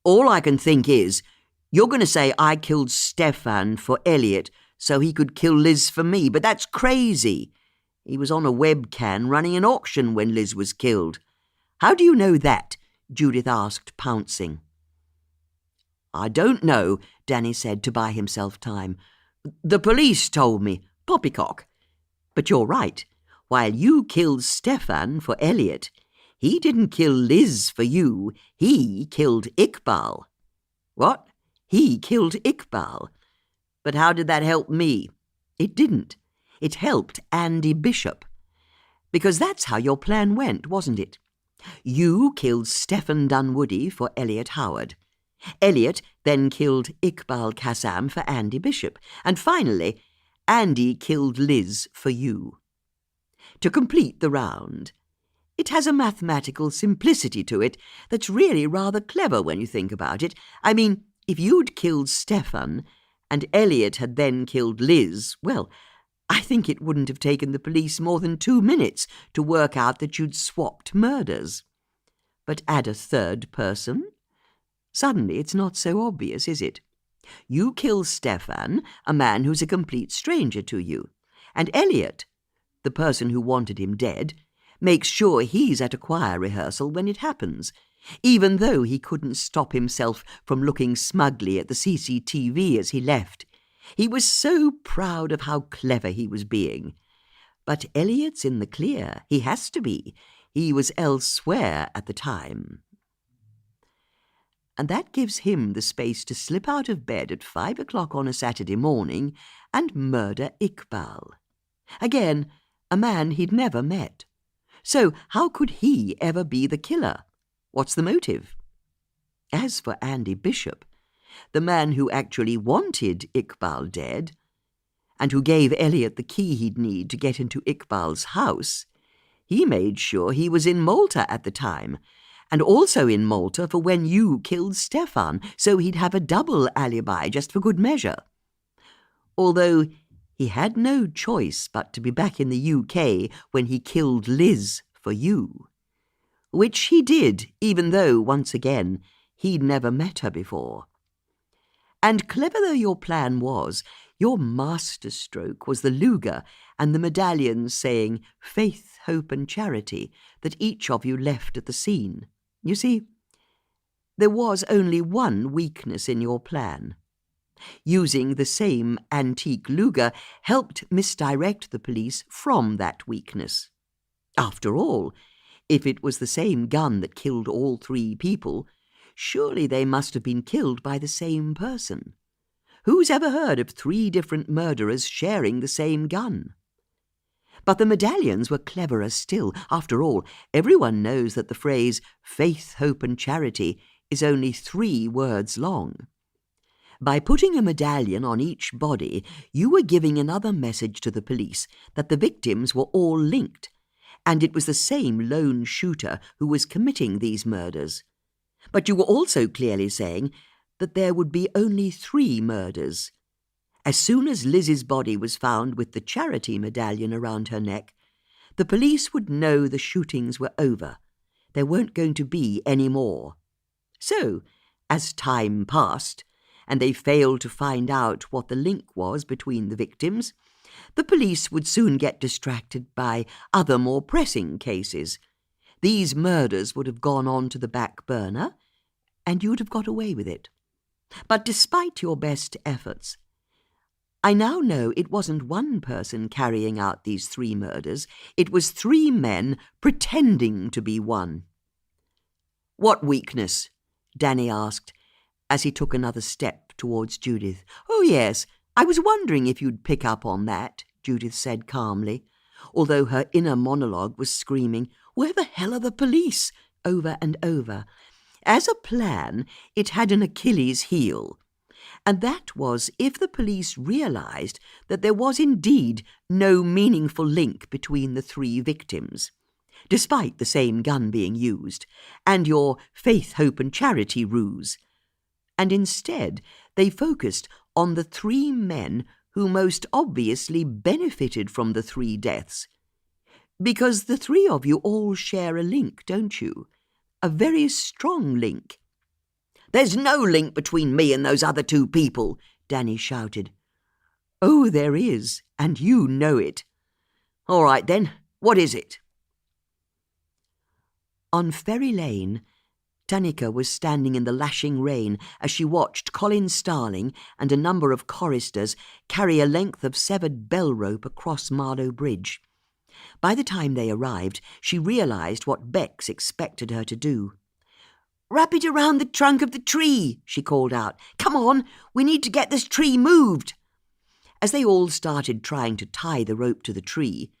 "All I can think is, you're going to say I killed Stefan for Elliot so he could kill Liz for me, but that's crazy. He was on a webcam running an auction when Liz was killed." "How do you know that?" Judith asked, pouncing. "I don't know," Danny said to buy himself time. "The police told me. Poppycock. But you're right. While you killed Stefan for Elliot, he didn't kill Liz for you. He killed Iqbal." "What?" "He killed Iqbal. But how did that help me?" "It didn't. It helped Andy Bishop. Because that's how your plan went, wasn't it? You killed Stefan Dunwoody for Elliot Howard. Elliot then killed Iqbal Kassam for Andy Bishop. And finally, Andy killed Liz for you. To complete the round. It has a mathematical simplicity to it that's really rather clever when you think about it. I mean, if you'd killed Stefan and Elliot had then killed Liz, well, I think it wouldn't have taken the police more than 2 minutes to work out that you'd swapped murders. But add a third person. Suddenly it's not so obvious, is it? You kill Stefan, a man who's a complete stranger to you, and Elliot, the person who wanted him dead, makes sure he's at a choir rehearsal when it happens, even though he couldn't stop himself from looking smugly at the CCTV as he left. He was so proud of how clever he was being. But Elliot's in the clear. He has to be. He was elsewhere at the time. And that gives him the space to slip out of bed at 5 o'clock on a Saturday morning and murder Iqbal. Again, a man he'd never met. So how could he ever be the killer? What's the motive? As for Andy Bishop, the man who actually wanted Iqbal dead, and who gave Elliot the key he'd need to get into Iqbal's house, he made sure he was in Malta at the time, and also in Malta for when you killed Stefan, so he'd have a double alibi just for good measure. Although he had no choice but to be back in the UK when he killed Liz for you. Which he did, even though, once again, he'd never met her before. And clever though your plan was, your masterstroke was the Luger and the medallions saying faith, hope and charity that each of you left at the scene. You see, there was only one weakness in your plan. Using the same antique Luger helped misdirect the police from that weakness. After all, if it was the same gun that killed all 3 people, surely they must have been killed by the same person. Who's ever heard of 3 different murderers sharing the same gun? But the medallions were cleverer still. After all, everyone knows that the phrase faith, hope and charity is only 3 words long. By putting a medallion on each body, you were giving another message to the police that the victims were all linked, and it was the same lone shooter who was committing these murders. But you were also clearly saying that there would be only 3 murders. As soon as Liz's body was found with the charity medallion around her neck, the police would know the shootings were over. There weren't going to be any more. So, as time passed, and they failed to find out what the link was between the victims, the police would soon get distracted by other more pressing cases. These murders would have gone on to the back burner, and you'd have got away with it. But despite your best efforts, I now know it wasn't one person carrying out these 3 murders. It was 3 men pretending to be one. "What weakness?" Danny asked, as he took another step towards Judith. "Oh, yes, I was wondering if you'd pick up on that," Judith said calmly, although her inner monologue was screaming, "Where the hell are the police?" over and over. As a plan, it had an Achilles heel, and that was if the police realized that there was indeed no meaningful link between the 3 victims, despite the same gun being used, and your faith, hope and charity ruse. And instead, they focused on the 3 men who most obviously benefited from the 3 deaths. Because the 3 of you all share a link, don't you? A very strong link. "There's no link between me and those other 2 people," Danny shouted. "Oh, there is, and you know it." "All right then, what is it?" On Ferry Lane, Tanika was standing in the lashing rain as she watched Colin Starling and a number of choristers carry a length of severed bell rope across Marlow Bridge. By the time they arrived, she realised what Bex expected her to do. "Wrap it around the trunk of the tree," she called out. "Come on, we need to get this tree moved." As they all started trying to tie the rope to the tree,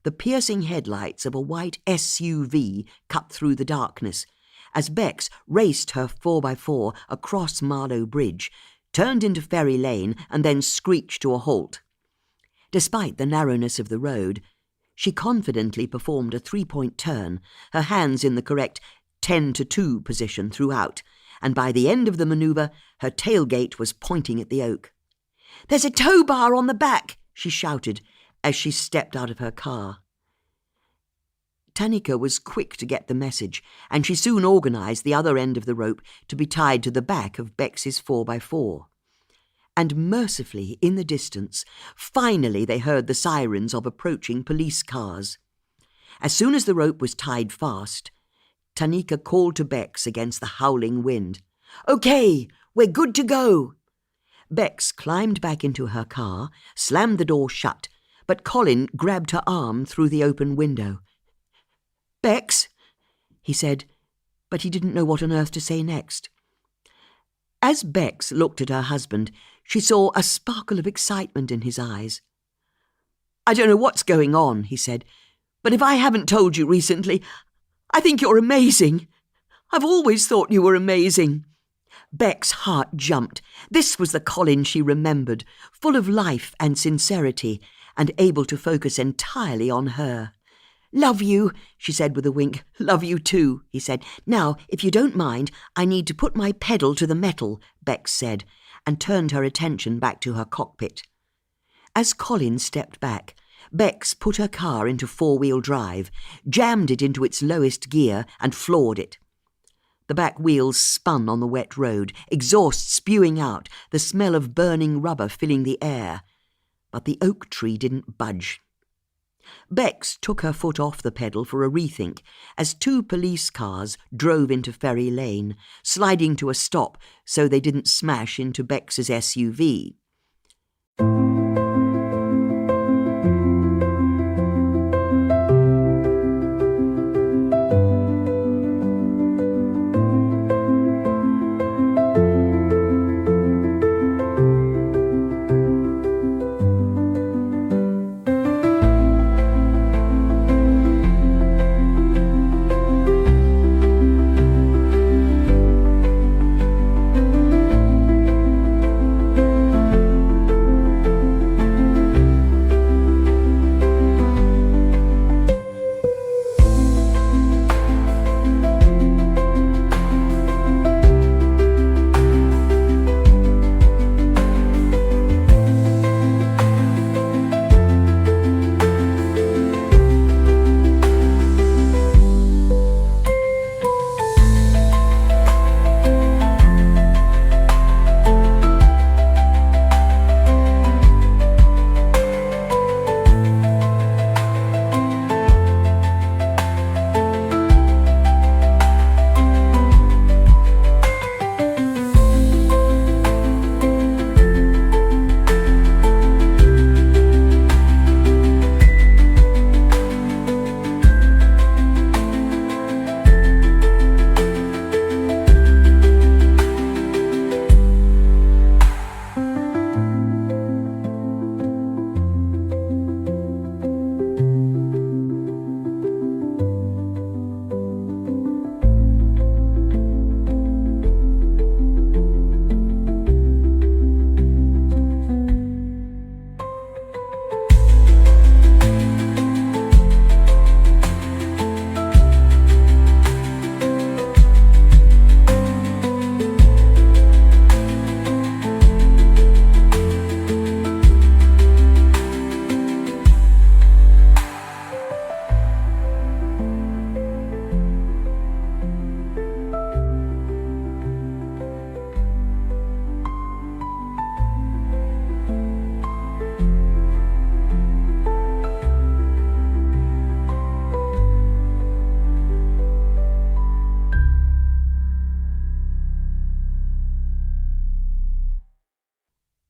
the piercing headlights of a white SUV cut through the darkness, as Bex raced her 4x4 across Marlow Bridge, turned into Ferry Lane and then screeched to a halt. Despite the narrowness of the road, she confidently performed a 3-point turn, her hands in the correct 10-2 position throughout, and by the end of the manoeuvre, her tailgate was pointing at the oak. "There's a tow bar on the back," she shouted as she stepped out of her car. Tanika was quick to get the message, and she soon organised the other end of the rope to be tied to the back of Bex's 4x4. And mercifully, in the distance, finally they heard the sirens of approaching police cars. As soon as the rope was tied fast, Tanika called to Bex against the howling wind. "Okay, we're good to go." Bex climbed back into her car, slammed the door shut, but Colin grabbed her arm through the open window. "Bex," he said, but he didn't know what on earth to say next. As Bex looked at her husband, she saw a sparkle of excitement in his eyes. "I don't know what's going on," he said, "but if I haven't told you recently, I think you're amazing. I've always thought you were amazing." Beck's heart jumped. This was the Colin she remembered, full of life and sincerity, and able to focus entirely on her. "Love you," she said with a wink. "Love you too," he said. "Now, if you don't mind, I need to put my pedal to the metal," Bex said, and turned her attention back to her cockpit. As Colin stepped back, Bex put her car into four-wheel drive, jammed it into its lowest gear, and floored it. The back wheels spun on the wet road, exhaust spewing out, the smell of burning rubber filling the air. But the oak tree didn't budge. Bex took her foot off the pedal for a rethink as two police cars drove into Ferry Lane, sliding to a stop so they didn't smash into Bex's SUV.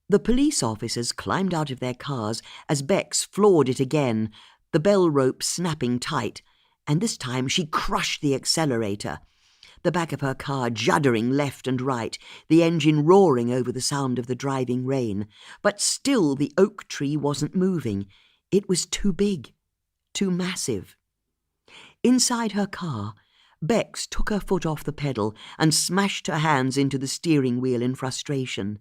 The police officers climbed out of their cars as Bex floored it again, the bell rope snapping tight, and this time she crushed the accelerator. The back of her car juddering left and right, the engine roaring over the sound of the driving rain. But still the oak tree wasn't moving. It was too big, too massive. Inside her car, Bex took her foot off the pedal and smashed her hands into the steering wheel in frustration.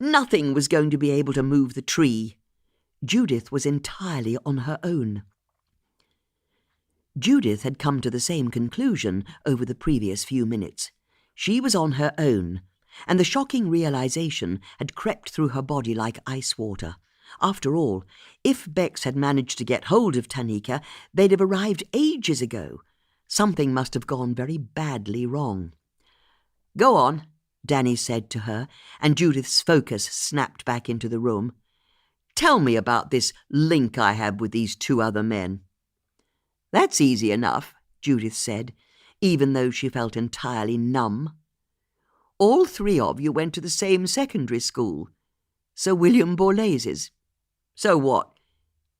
Nothing was going to be able to move the tree. Judith was entirely on her own. Judith had come to the same conclusion over the previous few minutes. She was on her own, and the shocking realization had crept through her body like ice water. After all, if Bex had managed to get hold of Tanika, they'd have arrived ages ago. Something must have gone very badly wrong. "Go on," Danny said to her, and Judith's focus snapped back into the room. "Tell me about this link I have with these two other men." "That's easy enough," Judith said, even though she felt entirely numb. "All three of you went to the same secondary school, Sir William Borlase's. So what?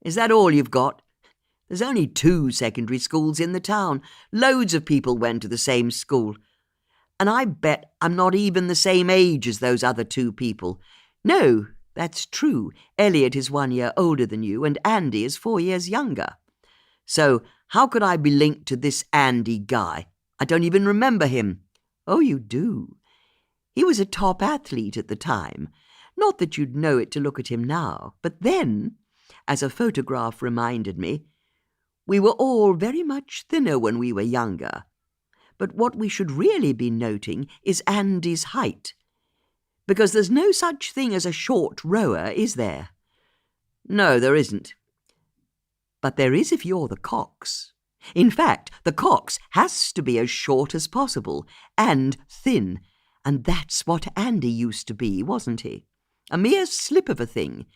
Is that all you've got? There's only 2 secondary schools in the town. Loads of people went to the same school. And I bet I'm not even the same age as those other 2 people. No, that's true. Elliot is 1 year older than you, and Andy is 4 years younger. So how could I be linked to this Andy guy? I don't even remember him. Oh, you do. He was a top athlete at the time. Not that you'd know it to look at him now, but then, as a photograph reminded me, we were all very much thinner when we were younger. But what we should really be noting is Andy's height. Because there's no such thing as a short rower, is there? No, there isn't. But there is if you're the cox. In fact, the cox has to be as short as possible, and thin, and that's what Andy used to be, wasn't he? A mere slip of a thing.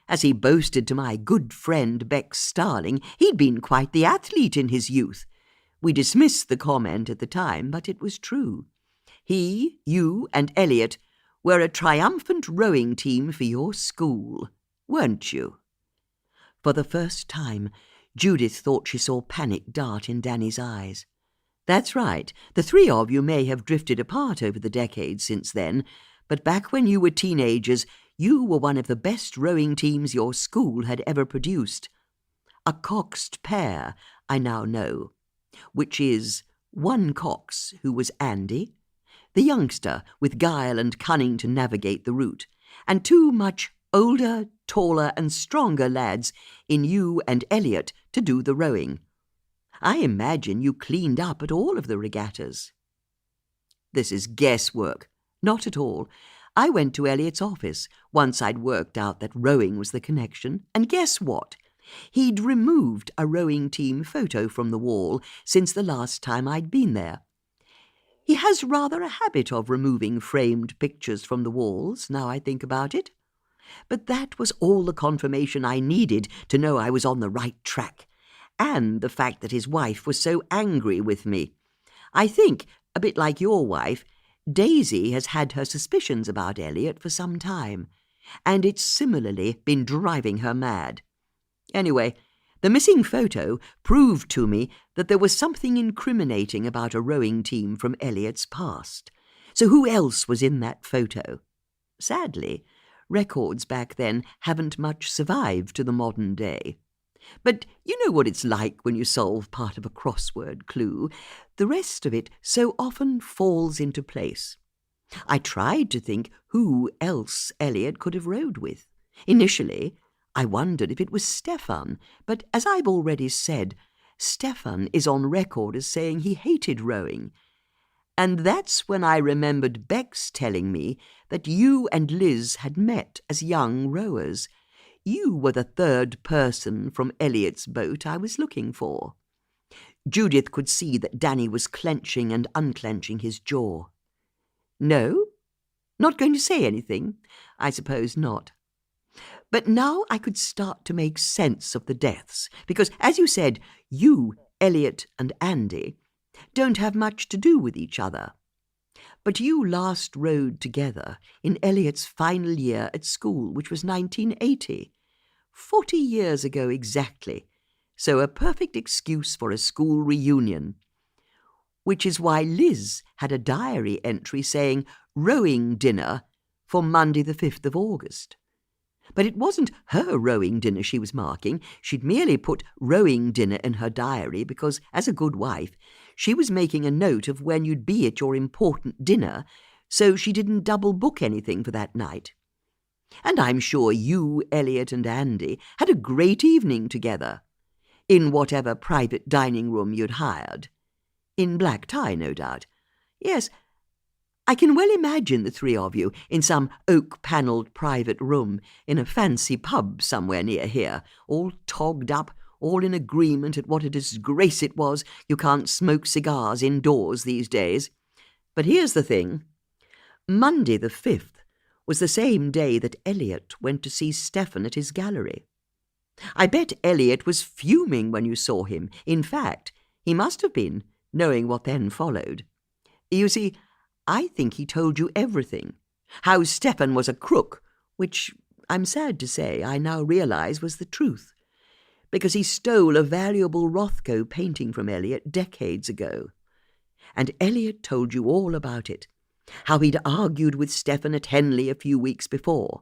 As he boasted to my good friend Bex Starling, he'd been quite the athlete in his youth. We dismissed the comment at the time, but it was true. He, you, and Elliot were a triumphant rowing team for your school, weren't you? For the first time, Judith thought she saw panic dart in Danny's eyes. That's right, the 3 of you may have drifted apart over the decades since then, but back when you were teenagers, you were one of the best rowing teams your school had ever produced. A coxed pair, I now know, which is 1 cox, who was Andy, the youngster with guile and cunning to navigate the route, and 2 much older, taller, and stronger lads in you and Elliot to do the rowing. I imagine you cleaned up at all of the regattas. This is guesswork. Not at all. I went to Elliot's office once I'd worked out that rowing was the connection, and guess what? He'd removed a rowing team photo from the wall since the last time I'd been there. He has rather a habit of removing framed pictures from the walls, now I think about it. But that was all the confirmation I needed to know I was on the right track, and the fact that his wife was so angry with me. I think, a bit like your wife, Daisy has had her suspicions about Elliot for some time, and it's similarly been driving her mad. Anyway, the missing photo proved to me that there was something incriminating about a rowing team from Elliot's past. So who else was in that photo? Sadly, records back then haven't much survived to the modern day. But you know what it's like when you solve part of a crossword clue. The rest of it so often falls into place. I tried to think who else Elliot could have rowed with. Initially, I wondered if it was Stefan, but as I've already said, Stefan is on record as saying he hated rowing. And that's when I remembered Bex telling me that you and Liz had met as young rowers. You were the 3rd person from Elliot's boat I was looking for. Judith could see that Danny was clenching and unclenching his jaw. No? Not going to say anything? I suppose not. But now I could start to make sense of the deaths, because, as you said, you, Elliot, and Andy don't have much to do with each other. But you last rowed together in Elliot's final year at school, which was 1980. 40 years ago exactly, so a perfect excuse for a school reunion. Which is why Liz had a diary entry saying rowing dinner for Monday the 5th of August. But it wasn't her rowing dinner she was marking. She'd merely put rowing dinner in her diary because, as a good wife, she was making a note of when you'd be at your important dinner, so she didn't double book anything for that night. And I'm sure you, Elliot, and Andy had a great evening together, in whatever private dining room you'd hired. In black tie, no doubt. Yes, I can well imagine the 3 of you in some oak-panelled private room in a fancy pub somewhere near here, all togged up, all in agreement at what a disgrace it was you can't smoke cigars indoors these days. But here's the thing. Monday the 5th was the same day that Elliot went to see Stefan at his gallery. I bet Elliot was fuming when you saw him. In fact, he must have been, knowing what then followed. You see, I think he told you everything. How Stefan was a crook, which, I'm sad to say, I now realize was the truth. because he stole a valuable Rothko painting from Elliot decades ago. And Elliot told you all about it, how he'd argued with Stephen at Henley a few weeks before.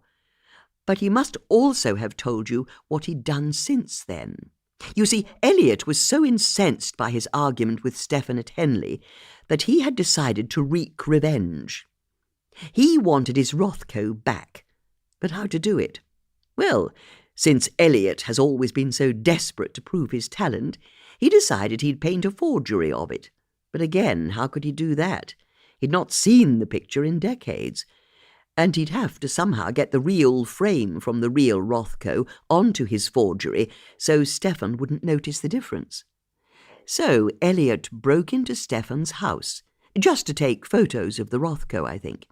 But he must also have told you what he'd done since then. You see, Elliot was so incensed by his argument with Stephen at Henley that he had decided to wreak revenge. He wanted his Rothko back. But how to do it? Well, since Elliot has always been so desperate to prove his talent, he decided he'd paint a forgery of it. But again, how could he do that? He'd not seen the picture in decades, and he'd have to somehow get the real frame from the real Rothko onto his forgery so Stephen wouldn't notice the difference. So Elliot broke into Stephen's house, just to take photos of the Rothko, I think,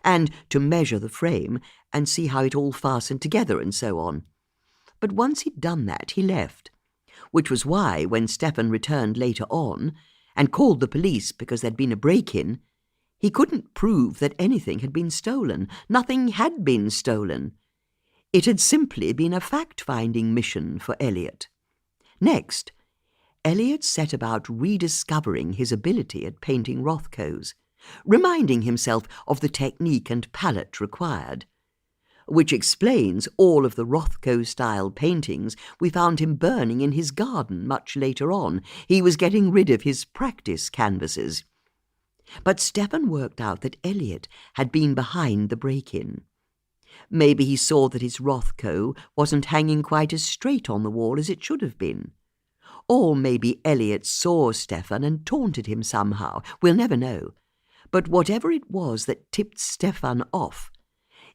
and to measure the frame and see how it all fastened together and so on. But once he'd done that, he left, which was why, when Stephen returned later on and called the police because there'd been a break-in, he couldn't prove that anything had been stolen. Nothing had been stolen. It had simply been a fact-finding mission for Elliot. Next, Elliot set about rediscovering his ability at painting Rothkos, reminding himself of the technique and palette required, which explains all of the Rothko-style paintings we found him burning in his garden much later on. He was getting rid of his practice canvases. But Stephen worked out that Elliot had been behind the break-in. Maybe he saw that his Rothko wasn't hanging quite as straight on the wall as it should have been. Or maybe Elliot saw Stephen and taunted him somehow. We'll never know. But whatever it was that tipped Stephen off,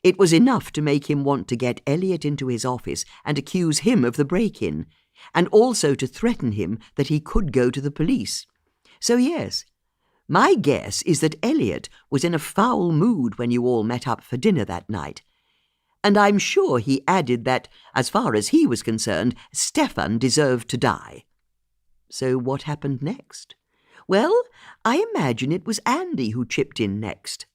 it was enough to make him want to get Elliot into his office and accuse him of the break-in, and also to threaten him that he could go to the police. So yes, my guess is that Elliot was in a foul mood when you all met up for dinner that night. And I'm sure he added that, as far as he was concerned, Stephen deserved to die. So what happened next? Well, I imagine it was Andy who chipped in next,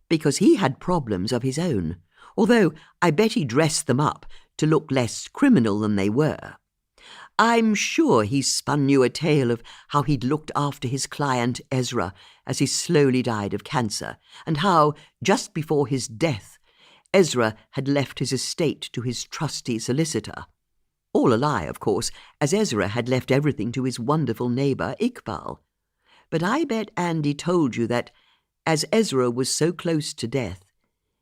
because he had problems of his own, although I bet he dressed them up to look less criminal than they were. I'm sure he spun you a tale of how he'd looked after his client Ezra as he slowly died of cancer, and how, just before his death, Ezra had left his estate to his trusty solicitor. All a lie, of course, as Ezra had left everything to his wonderful neighbour Iqbal. But I bet Andy told you that, as Ezra was so close to death,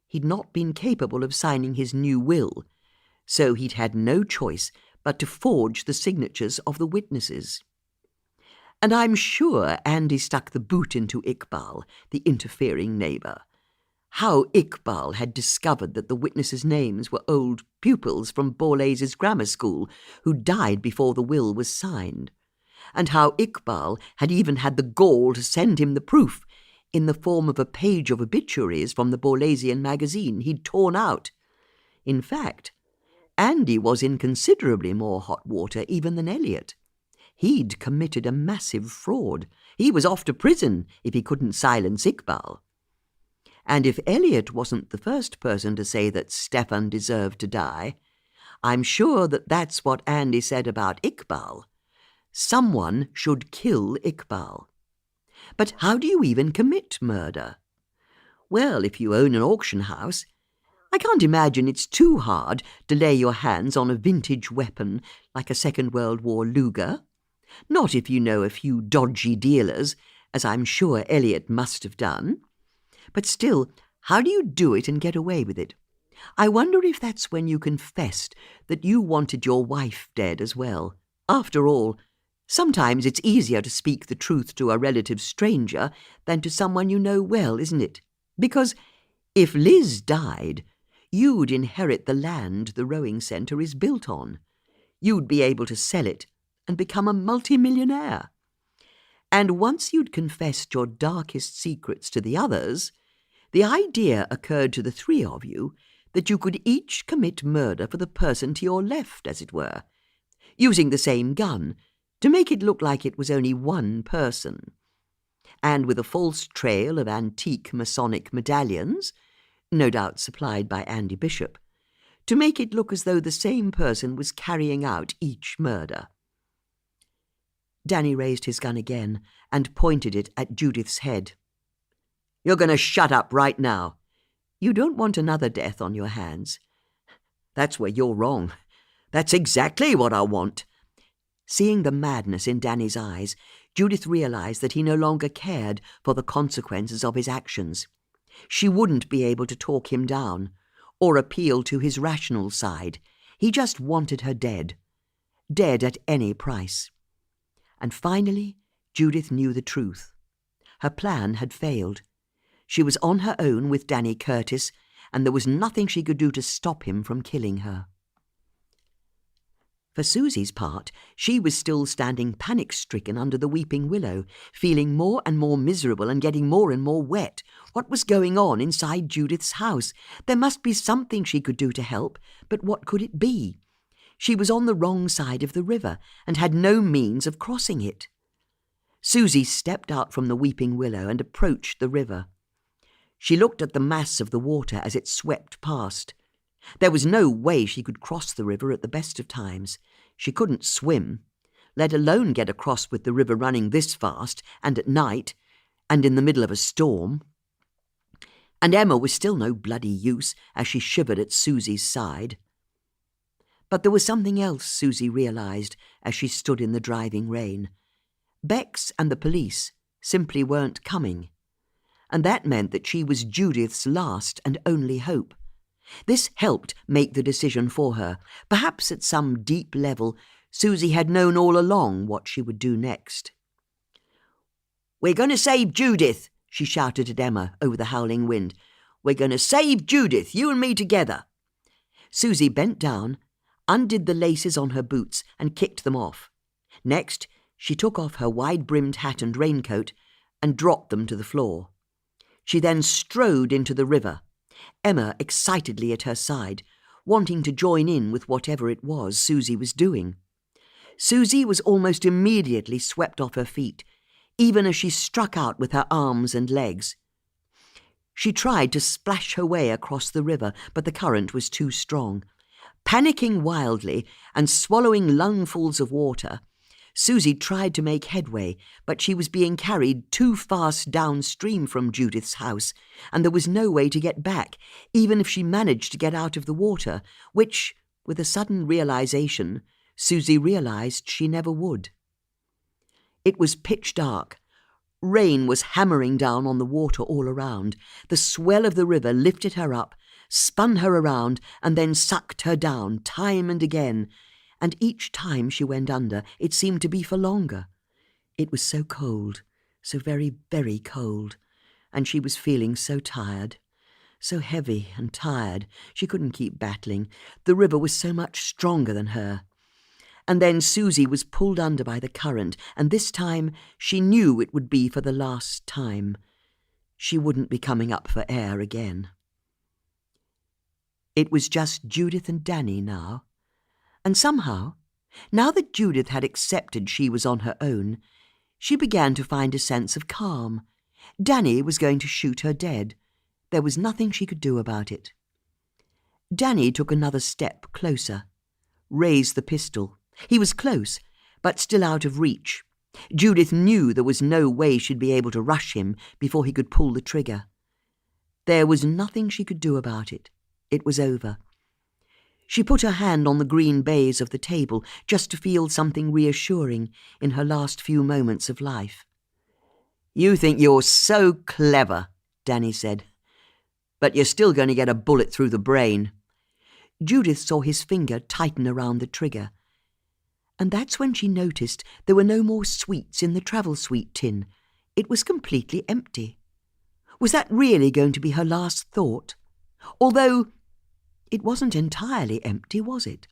he'd not been capable of signing his new will, so he'd had no choice but to forge the signatures of the witnesses. And I'm sure Andy stuck the boot into Iqbal, the interfering neighbour. How Iqbal had discovered that the witnesses' names were old pupils from Borlase's grammar school who died before the will was signed, and how Iqbal had even had the gall to send him the proof in the form of a page of obituaries from the Borlasian magazine he'd torn out. In fact, Andy was in considerably more hot water even than Elliot. He'd committed a massive fraud. He was off to prison if he couldn't silence Iqbal. And if Elliot wasn't the first person to say that Stephen deserved to die, I'm sure that that's what Andy said about Iqbal. Someone should kill Iqbal. But how do you even commit murder? Well, if you own an auction house, I can't imagine it's too hard to lay your hands on a vintage weapon like a Second World War Luger. Not if you know a few dodgy dealers, as I'm sure Elliot must have done. But still, how do you do it and get away with it? I wonder if that's when you confessed that you wanted your wife dead as well. After all, sometimes it's easier to speak the truth to a relative stranger than to someone you know well, isn't it? Because if Liz died, you'd inherit the land the rowing centre is built on. You'd be able to sell it and become a multimillionaire. And once you'd confessed your darkest secrets to the others, the idea occurred to the three of you that you could each commit murder for the person to your left, as it were, using the same gun to make it look like it was only one person. And with a false trail of antique Masonic medallions, no doubt supplied by Andy Bishop, to make it look as though the same person was carrying out each murder. Danny raised his gun again and pointed it at Judith's head. "You're going to shut up right now. You don't want another death on your hands." "That's where you're wrong. That's exactly what I want." Seeing the madness in Danny's eyes, Judith realized that he no longer cared for the consequences of his actions. She wouldn't be able to talk him down or appeal to his rational side. He just wanted her dead. Dead at any price. And finally, Judith knew the truth. Her plan had failed. She was on her own with Danny Curtis, and there was nothing she could do to stop him from killing her. For Susie's part, she was still standing panic-stricken under the weeping willow, feeling more and more miserable and getting more and more wet. What was going on inside Judith's house? There must be something she could do to help, but what could it be? She was on the wrong side of the river and had no means of crossing it. Susie stepped out from the weeping willow and approached the river. She looked at the mass of the water as it swept past. There was no way she could cross the river at the best of times. She couldn't swim, let alone get across with the river running this fast, and at night, and in the middle of a storm. And Emma was still no bloody use as she shivered at Susie's side. But there was something else Susie realized as she stood in the driving rain. Bex and the police simply weren't coming, and that meant that she was Judith's last and only hope. This helped make the decision for her. Perhaps at some deep level, Susie had known all along what she would do next. "We're going to save Judith," she shouted at Emma over the howling wind. "We're going to save Judith, you and me together." Susie bent down, undid the laces on her boots and kicked them off. Next, she took off her wide-brimmed hat and raincoat and dropped them to the floor. She then strode into the river, Emma excitedly at her side, wanting to join in with whatever it was Susie was doing. Susie was almost immediately swept off her feet, even as she struck out with her arms and legs. She tried to splash her way across the river, but the current was too strong. Panicking wildly and swallowing lungfuls of water, Susie tried to make headway, but she was being carried too fast downstream from Judith's house, and there was no way to get back, even if she managed to get out of the water, which, with a sudden realization, Susie realized she never would. It was pitch dark. Rain was hammering down on the water all around. The swell of the river lifted her up, spun her around, and then sucked her down time and again, and each time she went under, it seemed to be for longer. It was so cold, so very, very cold, and she was feeling so tired, so heavy and tired, she couldn't keep battling. The river was so much stronger than her. And then Susie was pulled under by the current, and this time she knew it would be for the last time. She wouldn't be coming up for air again. It was just Judith and Danny now. And somehow, now that Judith had accepted she was on her own, she began to find a sense of calm. Danny was going to shoot her dead. There was nothing she could do about it. Danny took another step closer, raised the pistol. He was close, but still out of reach. Judith knew there was no way she'd be able to rush him before he could pull the trigger. There was nothing she could do about it. It was over. She put her hand on the green baize of the table just to feel something reassuring in her last few moments of life. "You think you're so clever," Danny said, "but you're still going to get a bullet through the brain." Judith saw his finger tighten around the trigger. And that's when she noticed there were no more sweets in the travel sweet tin. It was completely empty. Was that really going to be her last thought? Although it wasn't entirely empty, was it?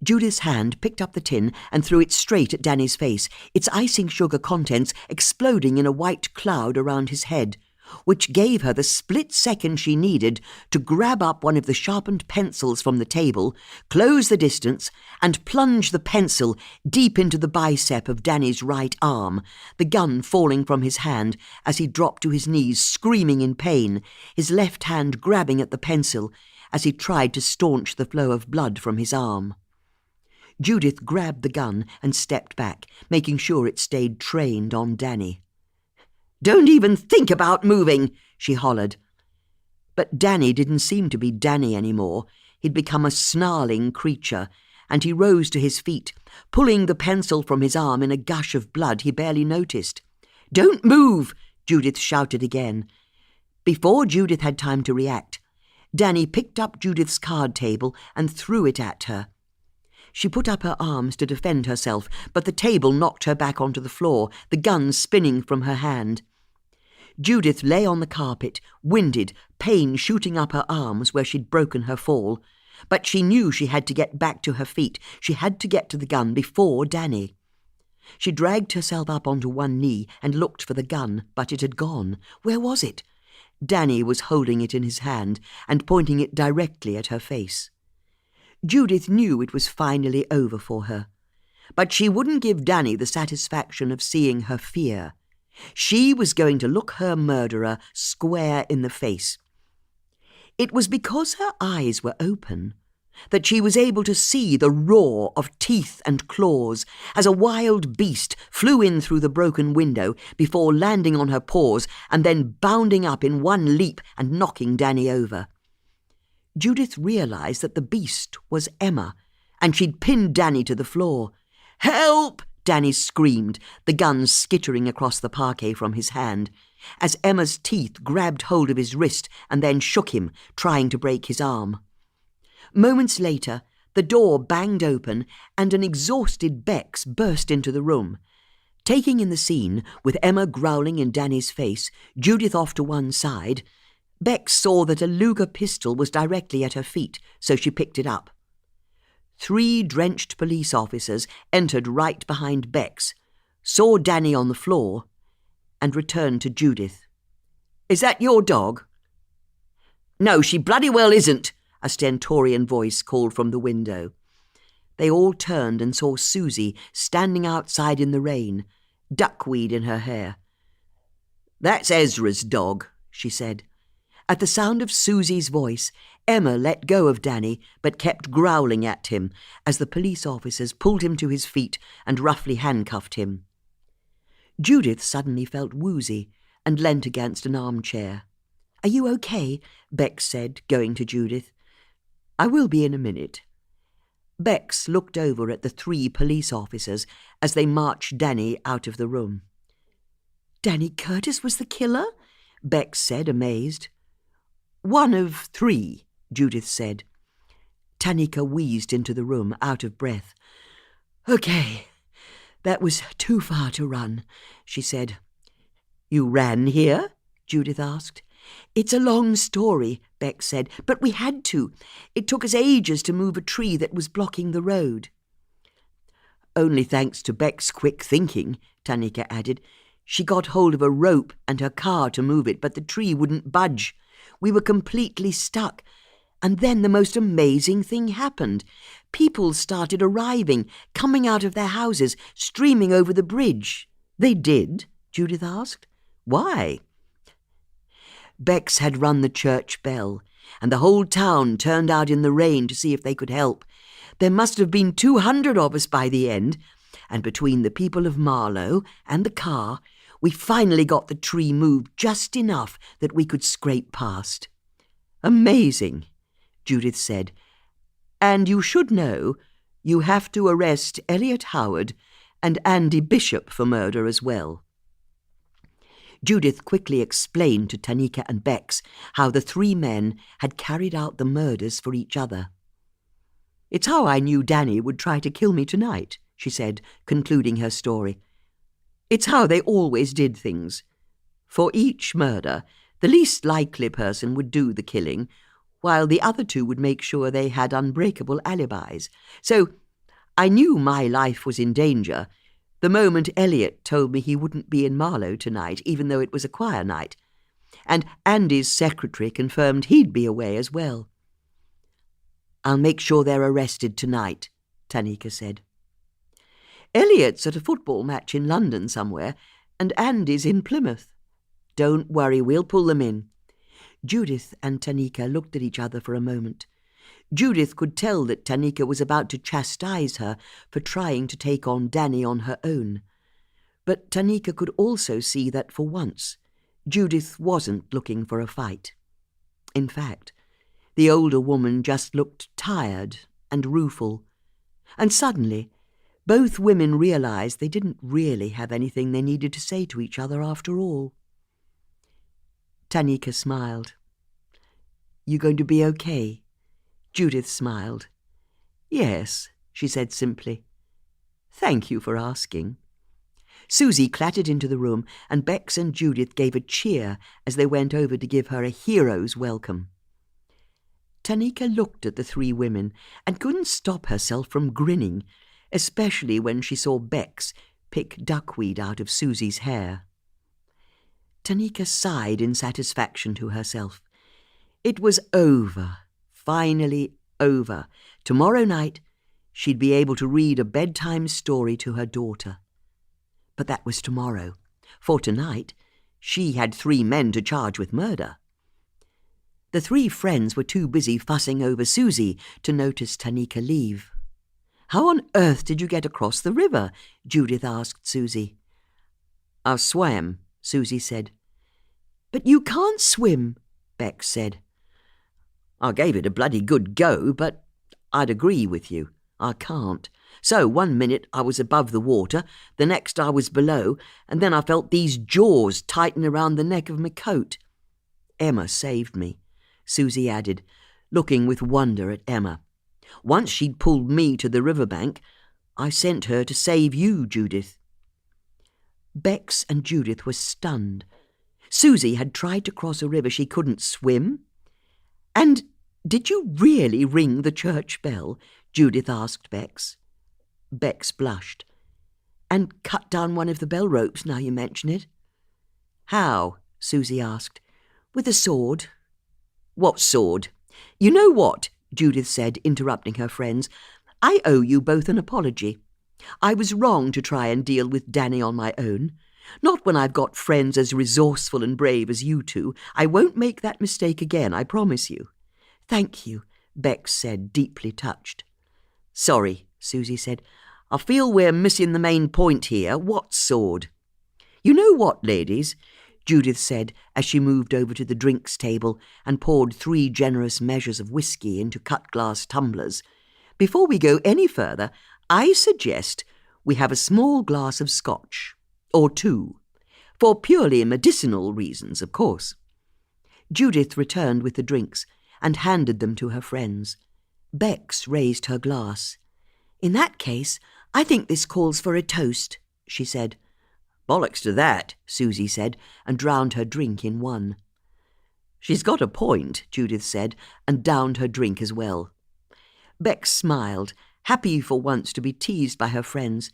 Judith's hand picked up the tin and threw it straight at Danny's face, its icing sugar contents exploding in a white cloud around his head, which gave her the split second she needed to grab up one of the sharpened pencils from the table, close the distance, and plunge the pencil deep into the bicep of Danny's right arm, the gun falling from his hand as he dropped to his knees, screaming in pain, his left hand grabbing at the pencil, as he tried to staunch the flow of blood from his arm. Judith grabbed the gun and stepped back, making sure it stayed trained on Danny. "Don't even think about moving," she hollered. But Danny didn't seem to be Danny anymore. He'd become a snarling creature, and he rose to his feet, pulling the pencil from his arm in a gush of blood he barely noticed. "Don't move!" Judith shouted again. Before Judith had time to react, Danny picked up Judith's card table and threw it at her. She put up her arms to defend herself, but the table knocked her back onto the floor, the gun spinning from her hand. Judith lay on the carpet, winded, pain shooting up her arms where she'd broken her fall. But she knew she had to get back to her feet. She had to get to the gun before Danny. She dragged herself up onto one knee and looked for the gun, but it had gone. Where was it? Danny was holding it in his hand and pointing it directly at her face. Judith knew it was finally over for her. But she wouldn't give Danny the satisfaction of seeing her fear. She was going to look her murderer square in the face. It was because her eyes were open that she was able to see the roar of teeth and claws as a wild beast flew in through the broken window before landing on her paws and then bounding up in one leap and knocking Danny over. Judith realized that the beast was Emma, and she'd pinned Danny to the floor. "Help!" Danny screamed, the gun skittering across the parquet from his hand, as Emma's teeth grabbed hold of his wrist and then shook him, trying to break his arm. Moments later, the door banged open and an exhausted Bex burst into the room. Taking in the scene, with Emma growling in Danny's face, Judith off to one side, Bex saw that a Luger pistol was directly at her feet, so she picked it up. 3 drenched police officers entered right behind Bex, saw Danny on the floor, and returned to Judith. "Is that your dog?" "No, she bloody well isn't," a stentorian voice called from the window. They all turned and saw Susie standing outside in the rain, duckweed in her hair. "That's Ezra's dog," she said. At the sound of Susie's voice, Emma let go of Danny but kept growling at him as the police officers pulled him to his feet and roughly handcuffed him. Judith suddenly felt woozy and leant against an armchair. "Are you okay?" Bex said, going to Judith. "I will be in a minute." Bex looked over at the 3 police officers as they marched Danny out of the room. "Danny Curtis was the killer?" Bex said, amazed. "One of 3, Judith said. Tanika wheezed into the room, out of breath. "Okay, that was too far to run," she said. "You ran here?" Judith asked. "It's a long story," Beck said, "but we had to. It took us ages to move a tree that was blocking the road." "Only thanks to Beck's quick thinking," Tanika added. "She got hold of a rope and her car to move it, but the tree wouldn't budge. We were completely stuck. And then the most amazing thing happened. People started arriving, coming out of their houses, streaming over the bridge." "They did?" Judith asked. "Why?" Bex had run the church bell, and the whole town turned out in the rain to see if they could help. There must have been 200 of us by the end, and between the people of Marlow and the car, we finally got the tree moved just enough that we could scrape past. "Amazing," Judith said. "And you should know, you have to arrest Elliot Howard and Andy Bishop for murder as well." Judith quickly explained to Tanika and Bex how the 3 men had carried out the murders for each other. "It's how I knew Danny would try to kill me tonight," she said, concluding her story. "It's how they always did things. For each murder, the least likely person would do the killing, while the other 2 would make sure they had unbreakable alibis. So I knew my life was in danger the moment Elliot told me he wouldn't be in Marlow tonight, even though it was a choir night, and Andy's secretary confirmed he'd be away as well. "I'll make sure they're arrested tonight," Tanika said. "Elliot's at a football match in London somewhere, and Andy's in Plymouth." "Don't worry, we'll pull them in." Judith and Tanika looked at each other for a moment. Judith could tell that Tanika was about to chastise her for trying to take on Danny on her own. But Tanika could also see that for once, Judith wasn't looking for a fight. In fact, the older woman just looked tired and rueful, and suddenly both women realized they didn't really have anything they needed to say to each other after all. Tanika smiled. "You going to be okay?" Judith smiled. "Yes," she said simply. "Thank you for asking." Susie clattered into the room, and Bex and Judith gave a cheer as they went over to give her a hero's welcome. Tanika looked at the three women and couldn't stop herself from grinning, especially when she saw Bex pick duckweed out of Susie's hair. Tanika sighed in satisfaction to herself. It was over. Finally over. Tomorrow night she'd be able to read a bedtime story to her daughter. But that was tomorrow. For tonight, she had 3 men to charge with murder. The 3 friends were too busy fussing over Susie to notice Tanika leave. "How on earth did you get across the river?" Judith asked Susie. "I swam," Susie said. "But you can't swim," Bex said. "I gave it a bloody good go, but I'd agree with you. I can't. So one minute I was above the water, the next I was below, and then I felt these jaws tighten around the neck of my coat. Emma saved me," Susie added, looking with wonder at Emma. "Once she'd pulled me to the riverbank, I sent her to save you, Judith." Bex and Judith were stunned. Susie had tried to cross a river she couldn't swim. "And did you really ring the church bell?" Judith asked Bex. Bex blushed. "And cut down one of the bell ropes, now you mention it." "How?" Susie asked. "With a sword." "What sword?" "You know what?" Judith said, interrupting her friends. "I owe you both an apology. I was wrong to try and deal with Danny on my own. Not when I've got friends as resourceful and brave as you two. I won't make that mistake again, I promise you." "Thank you," Bex said, deeply touched. "Sorry," Susie said. "I feel we're missing the main point here. What sword?" "You know what, ladies?" Judith said as she moved over to the drinks table and poured 3 generous measures of whiskey into cut-glass tumblers. "Before we go any further, I suggest we have a small glass of scotch. Or 2. For purely medicinal reasons, of course." Judith returned with the drinks and handed them to her friends. Bex raised her glass. "In that case, I think this calls for a toast," she said. "Bollocks to that," Susie said, and drowned her drink in one. "She's got a point," Judith said, and downed her drink as well. Bex smiled, happy for once to be teased by her friends,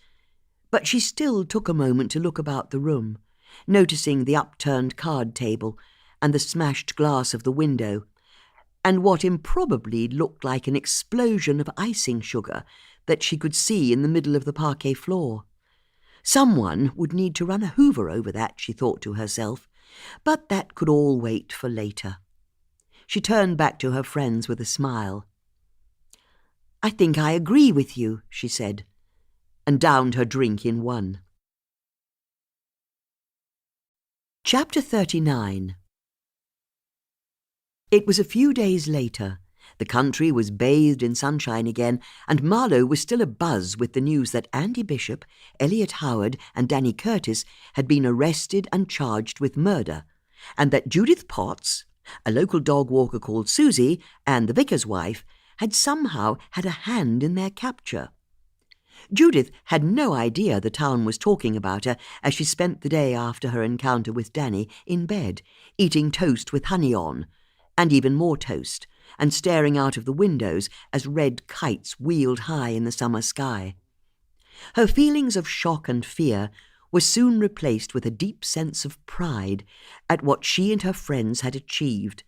but she still took a moment to look about the room, noticing the upturned card table and the smashed glass of the window, and what improbably looked like an explosion of icing sugar that she could see in the middle of the parquet floor. Someone would need to run a hoover over that, she thought to herself, but that could all wait for later. She turned back to her friends with a smile. "I think I agree with you," she said, and downed her drink in one. Chapter 39. It was a few days later. The country was bathed in sunshine again, and Marlow was still abuzz with the news that Andy Bishop, Elliot Howard, and Danny Curtis had been arrested and charged with murder, and that Judith Potts, a local dog walker called Susie, and the vicar's wife had somehow had a hand in their capture. Judith had no idea the town was talking about her as she spent the day after her encounter with Danny in bed, eating toast with honey on, and even more toast, and staring out of the windows as red kites wheeled high in the summer sky. Her feelings of shock and fear were soon replaced with a deep sense of pride at what she and her friends had achieved,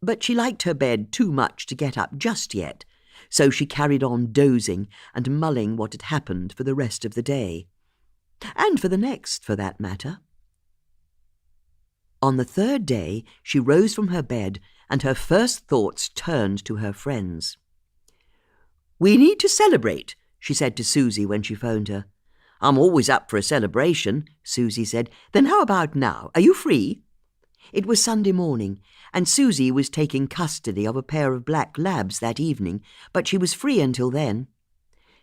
but she liked her bed too much to get up just yet, so she carried on dozing and mulling what had happened for the rest of the day. And for the next, for that matter. On the third day, she rose from her bed, and her first thoughts turned to her friends. "We need to celebrate," she said to Susie when she phoned her. "I'm always up for a celebration," Susie said. "Then how about now? Are you free?" It was Sunday morning, and Susie was taking custody of a pair of black labs that evening, but she was free until then.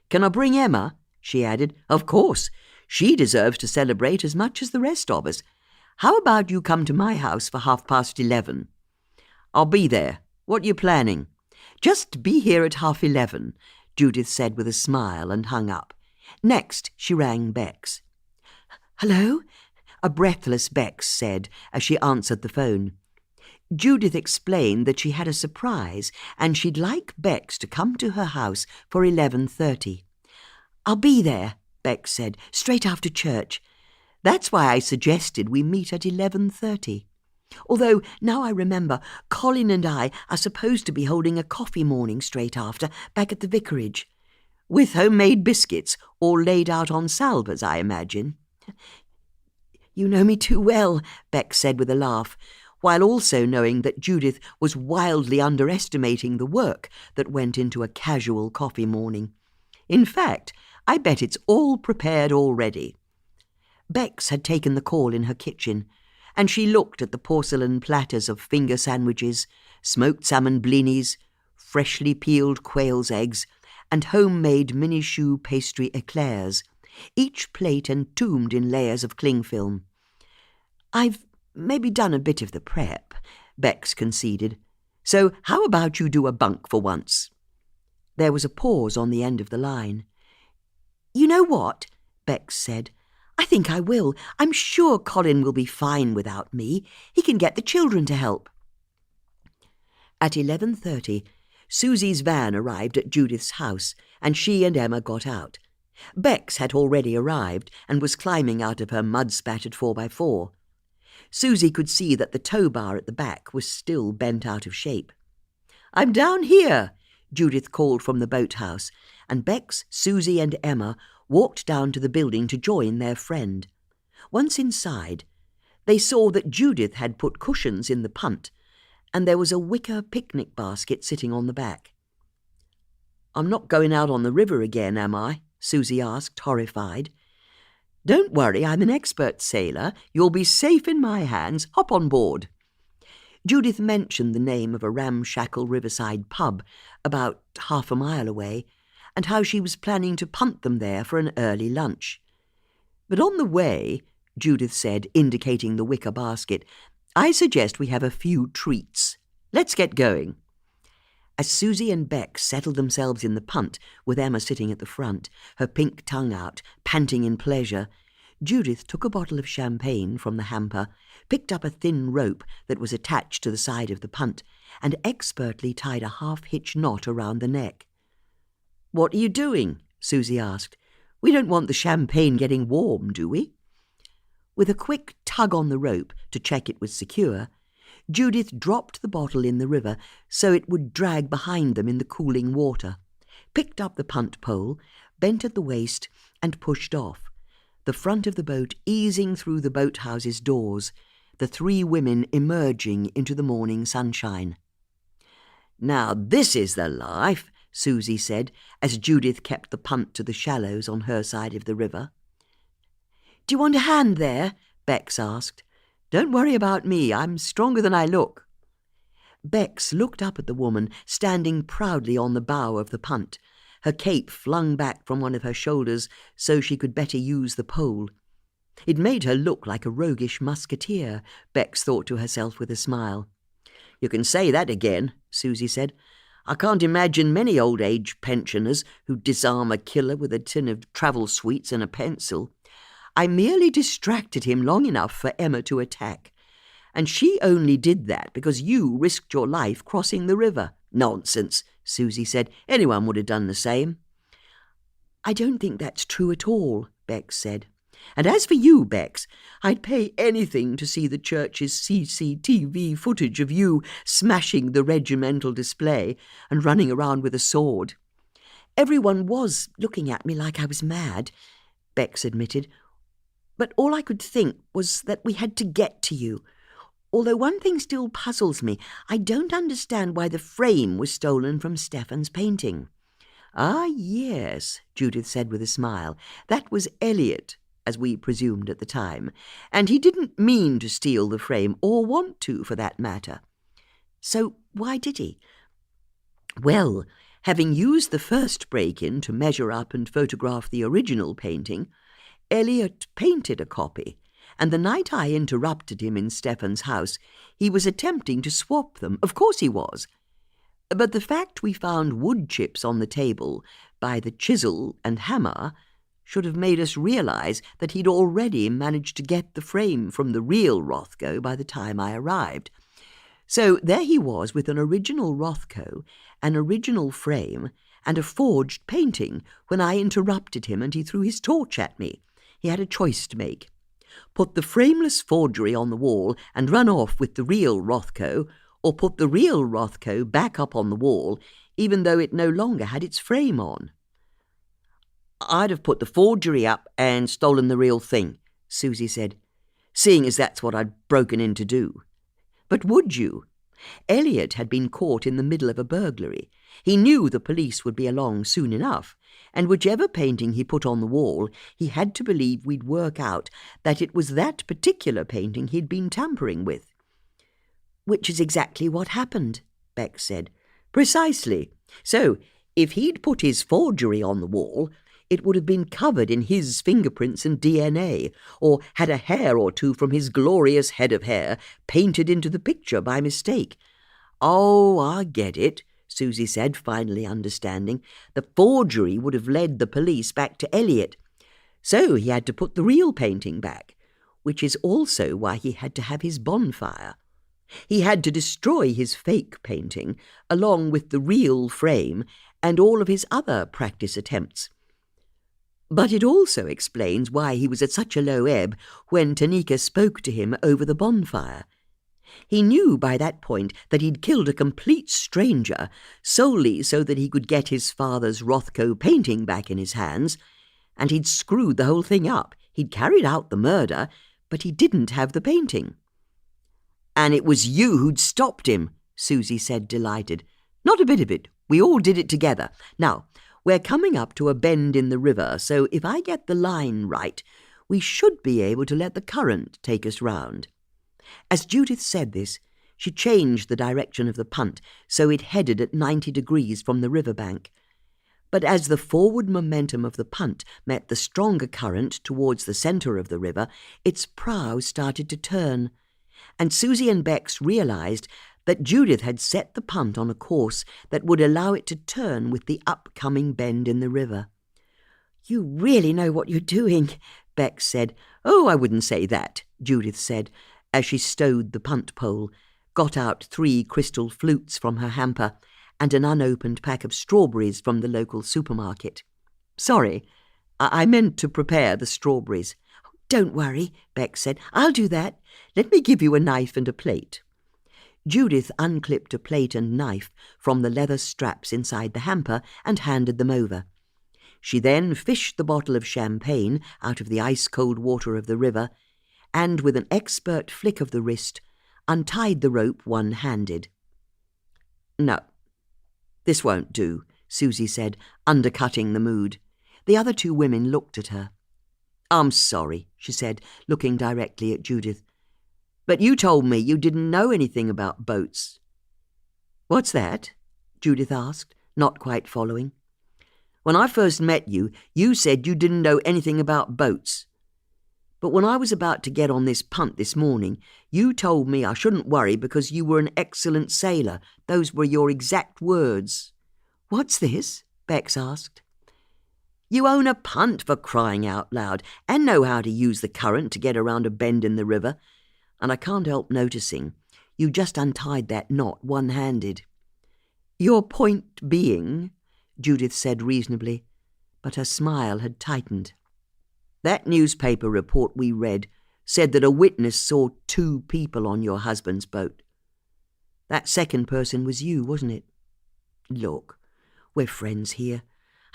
"Can I bring Emma?" she added. "Of course. She deserves to celebrate as much as the rest of us. How about you come to my house for 11:30? "I'll be there. What are you planning?" "Just be here at 11:30, Judith said with a smile and hung up. Next, she rang Bex. "Hello?" a breathless Bex said as she answered the phone. Judith explained that she had a surprise and she'd like Bex to come to her house for 11:30. "I'll be there," Bex said, "straight after church. That's why I suggested we meet at 11:30. Although, now I remember, Colin and I are supposed to be holding a coffee morning straight after, back at the vicarage. With homemade biscuits, all laid out on salvers, I imagine." "You know me too well," Bex said with a laugh, while also knowing that Judith was wildly underestimating the work that went into a casual coffee morning. "In fact, I bet it's all prepared already." Bex had taken the call in her kitchen, and she looked at the porcelain platters of finger sandwiches, smoked salmon blinis, freshly peeled quail's eggs, and homemade mini-choux pastry eclairs, each plate entombed in layers of cling film. "I've maybe done a bit of the prep," Bex conceded. "So how about you do a bunk for once?" There was a pause on the end of the line. "You know what?" Bex said. "I think I will. I'm sure Colin will be fine without me. He can get the children to help." At 11:30, Susie's van arrived at Judith's house, and she and Emma got out. Bex had already arrived and was climbing out of her mud-spattered 4x4. Susie could see that the tow bar at the back was still bent out of shape. "I'm down here," Judith called from the boathouse, and Bex, Susie and Emma walked down to the building to join their friend. Once inside, they saw that Judith had put cushions in the punt, and there was a wicker picnic basket sitting on the back. "I'm not going out on the river again, am I?" Susie asked, horrified. "Don't worry, I'm an expert sailor. You'll be safe in my hands. Hop on board." Judith mentioned the name of a ramshackle riverside pub about half a mile away, and how she was planning to punt them there for an early lunch. "But on the way," Judith said, indicating the wicker basket, "I suggest we have a few treats. Let's get going." As Susie and Bex settled themselves in the punt, with Emma sitting at the front, her pink tongue out, panting in pleasure, Judith took a bottle of champagne from the hamper, picked up a thin rope that was attached to the side of the punt, and expertly tied a half-hitch knot around the neck. "What are you doing?" Susie asked. "We don't want the champagne getting warm, do we?" With a quick tug on the rope to check it was secure, Judith dropped the bottle in the river so it would drag behind them in the cooling water, picked up the punt pole, bent at the waist, and pushed off, the front of the boat easing through the boathouse's doors, the three women emerging into the morning sunshine. "Now this is the life," Susie said, as Judith kept the punt to the shallows on her side of the river. "Do you want a hand there?" Bex asked. "Don't worry about me. I'm stronger than I look." Bex looked up at the woman standing proudly on the bow of the punt, her cape flung back from one of her shoulders so she could better use the pole. It made her look like a roguish musketeer, Bex thought to herself with a smile. "You can say that again," Susie said. "I can't imagine many old-age pensioners who'd disarm a killer with a tin of travel sweets and a pencil. I merely distracted him long enough for Emma to attack. And she only did that because you risked your life crossing the river." "Nonsense," Susie said. "Anyone would have done the same." "I don't think that's true at all," Bex said. "And as for you, Bex, I'd pay anything to see the church's CCTV footage of you smashing the regimental display and running around with a sword." "Everyone was looking at me like I was mad," Bex admitted. "But all I could think was that we had to get to you, Although one thing still puzzles me. I don't understand why the frame was stolen from Stefan's painting." "Ah, yes," Judith said with a smile. "That was Elliot, as we presumed at the time, and he didn't mean to steal the frame, or want to, for that matter." "So why did he?" "Well, having used the first break-in to measure up and photograph the original painting, Elliot painted a copy, and the night I interrupted him in Stefan's house, he was attempting to swap them. Of course he was. But the fact we found wood chips on the table by the chisel and hammer should have made us realize that he'd already managed to get the frame from the real Rothko by the time I arrived. So there he was with an original Rothko, an original frame, and a forged painting when I interrupted him and he threw his torch at me. He had a choice to make. Put the frameless forgery on the wall and run off with the real Rothko, or put the real Rothko back up on the wall, even though it no longer had its frame on." "I'd have put the forgery up and stolen the real thing," Susie said, "seeing as that's what I'd broken in to do." "But would you? Elliot had been caught in the middle of a burglary. He knew the police would be along soon enough, and whichever painting he put on the wall, he had to believe we'd work out that it was that particular painting he'd been tampering with." "Which is exactly what happened," Beck said. "Precisely. So, if he'd put his forgery on the wall, it would have been covered in his fingerprints and DNA, or had a hair or two from his glorious head of hair painted into the picture by mistake." "Oh, I get it," Susie said, finally understanding. "The forgery would have led the police back to Elliot. So he had to put the real painting back, which is also why he had to have his bonfire. He had to destroy his fake painting, along with the real frame and all of his other practice attempts. But it also explains why he was at such a low ebb when Tanika spoke to him over the bonfire. He knew by that point that he'd killed a complete stranger solely so that he could get his father's Rothko painting back in his hands, and he'd screwed the whole thing up. He'd carried out the murder, but he didn't have the painting." "And it was you who'd stopped him," Susie said, delighted. "Not a bit of it. We all did it together. Now, we're coming up to a bend in the river, so if I get the line right, we should be able to let the current take us round." As Judith said this, she changed the direction of the punt so it headed at 90 degrees from the river bank. But as the forward momentum of the punt met the stronger current towards the centre of the river, its prow started to turn, and Susie and Bex realized that Judith had set the punt on a course that would allow it to turn with the upcoming bend in the river. "You really know what you're doing," Bex said. "Oh, I wouldn't say that," Judith said, as she stowed the punt pole, got out 3 crystal flutes from her hamper, and an unopened pack of strawberries from the local supermarket. "Sorry, I meant to prepare the strawberries." "Don't worry," Bex said. "I'll do that. Let me give you a knife and a plate." Judith unclipped a plate and knife from the leather straps inside the hamper and handed them over. She then fished the bottle of champagne out of the ice-cold water of the river, and with an expert flick of the wrist, untied the rope one-handed. "No, this won't do," Susie said, undercutting the mood. The other 2 women looked at her. "I'm sorry," she said, looking directly at Judith. "But you told me you didn't know anything about boats." "What's that?" Judith asked, not quite following. "When I first met you, you said you didn't know anything about boats. But when I was about to get on this punt this morning, you told me I shouldn't worry because you were an excellent sailor. Those were your exact words." "What's this?" Bex asked. "You own a punt, for crying out loud, and know how to use the current to get around a bend in the river. And I can't help noticing you just untied that knot one-handed." "Your point being," Judith said reasonably, but her smile had tightened. "That newspaper report we read said that a witness saw 2 people on your husband's boat. That second person was you, wasn't it? Look, we're friends here,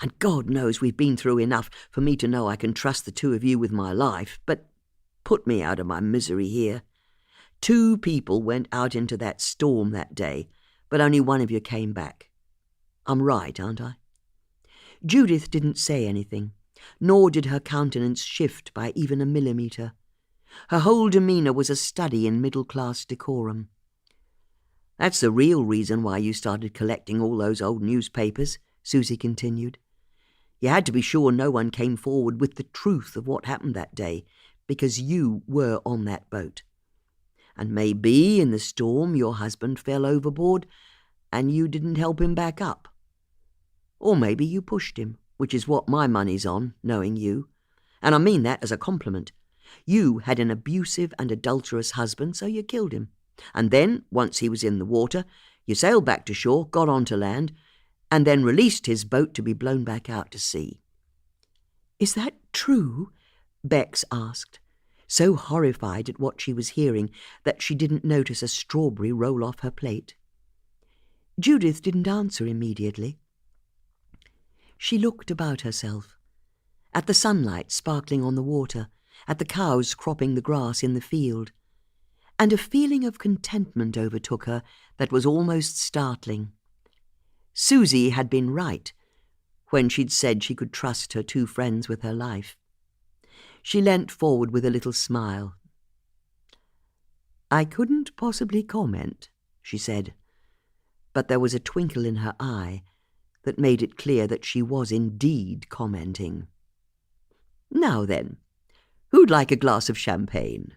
and God knows we've been through enough for me to know I can trust the 2 of you with my life, but put me out of my misery here. 2 people went out into that storm that day, but only one of you came back. I'm right, aren't I?" Judith didn't say anything, nor did her countenance shift by even a millimetre. Her whole demeanour was a study in middle-class decorum. "That's the real reason why you started collecting all those old newspapers," Susie continued. "You had to be sure no one came forward with the truth of what happened that day, because you were on that boat. And maybe in the storm your husband fell overboard and you didn't help him back up. Or maybe you pushed him, which is what my money's on, knowing you. And I mean that as a compliment. You had an abusive and adulterous husband, so you killed him. And then, once he was in the water, you sailed back to shore, got onto land, and then released his boat to be blown back out to sea." "Is that true?" Bex asked, so horrified at what she was hearing that she didn't notice a strawberry roll off her plate. Judith didn't answer immediately. She looked about herself, at the sunlight sparkling on the water, at the cows cropping the grass in the field, and a feeling of contentment overtook her that was almost startling. Susie had been right when she'd said she could trust her 2 friends with her life. She leant forward with a little smile. "I couldn't possibly comment," she said, but there was a twinkle in her eye that made it clear that she was indeed commenting. "Now then, who'd like a glass of champagne?"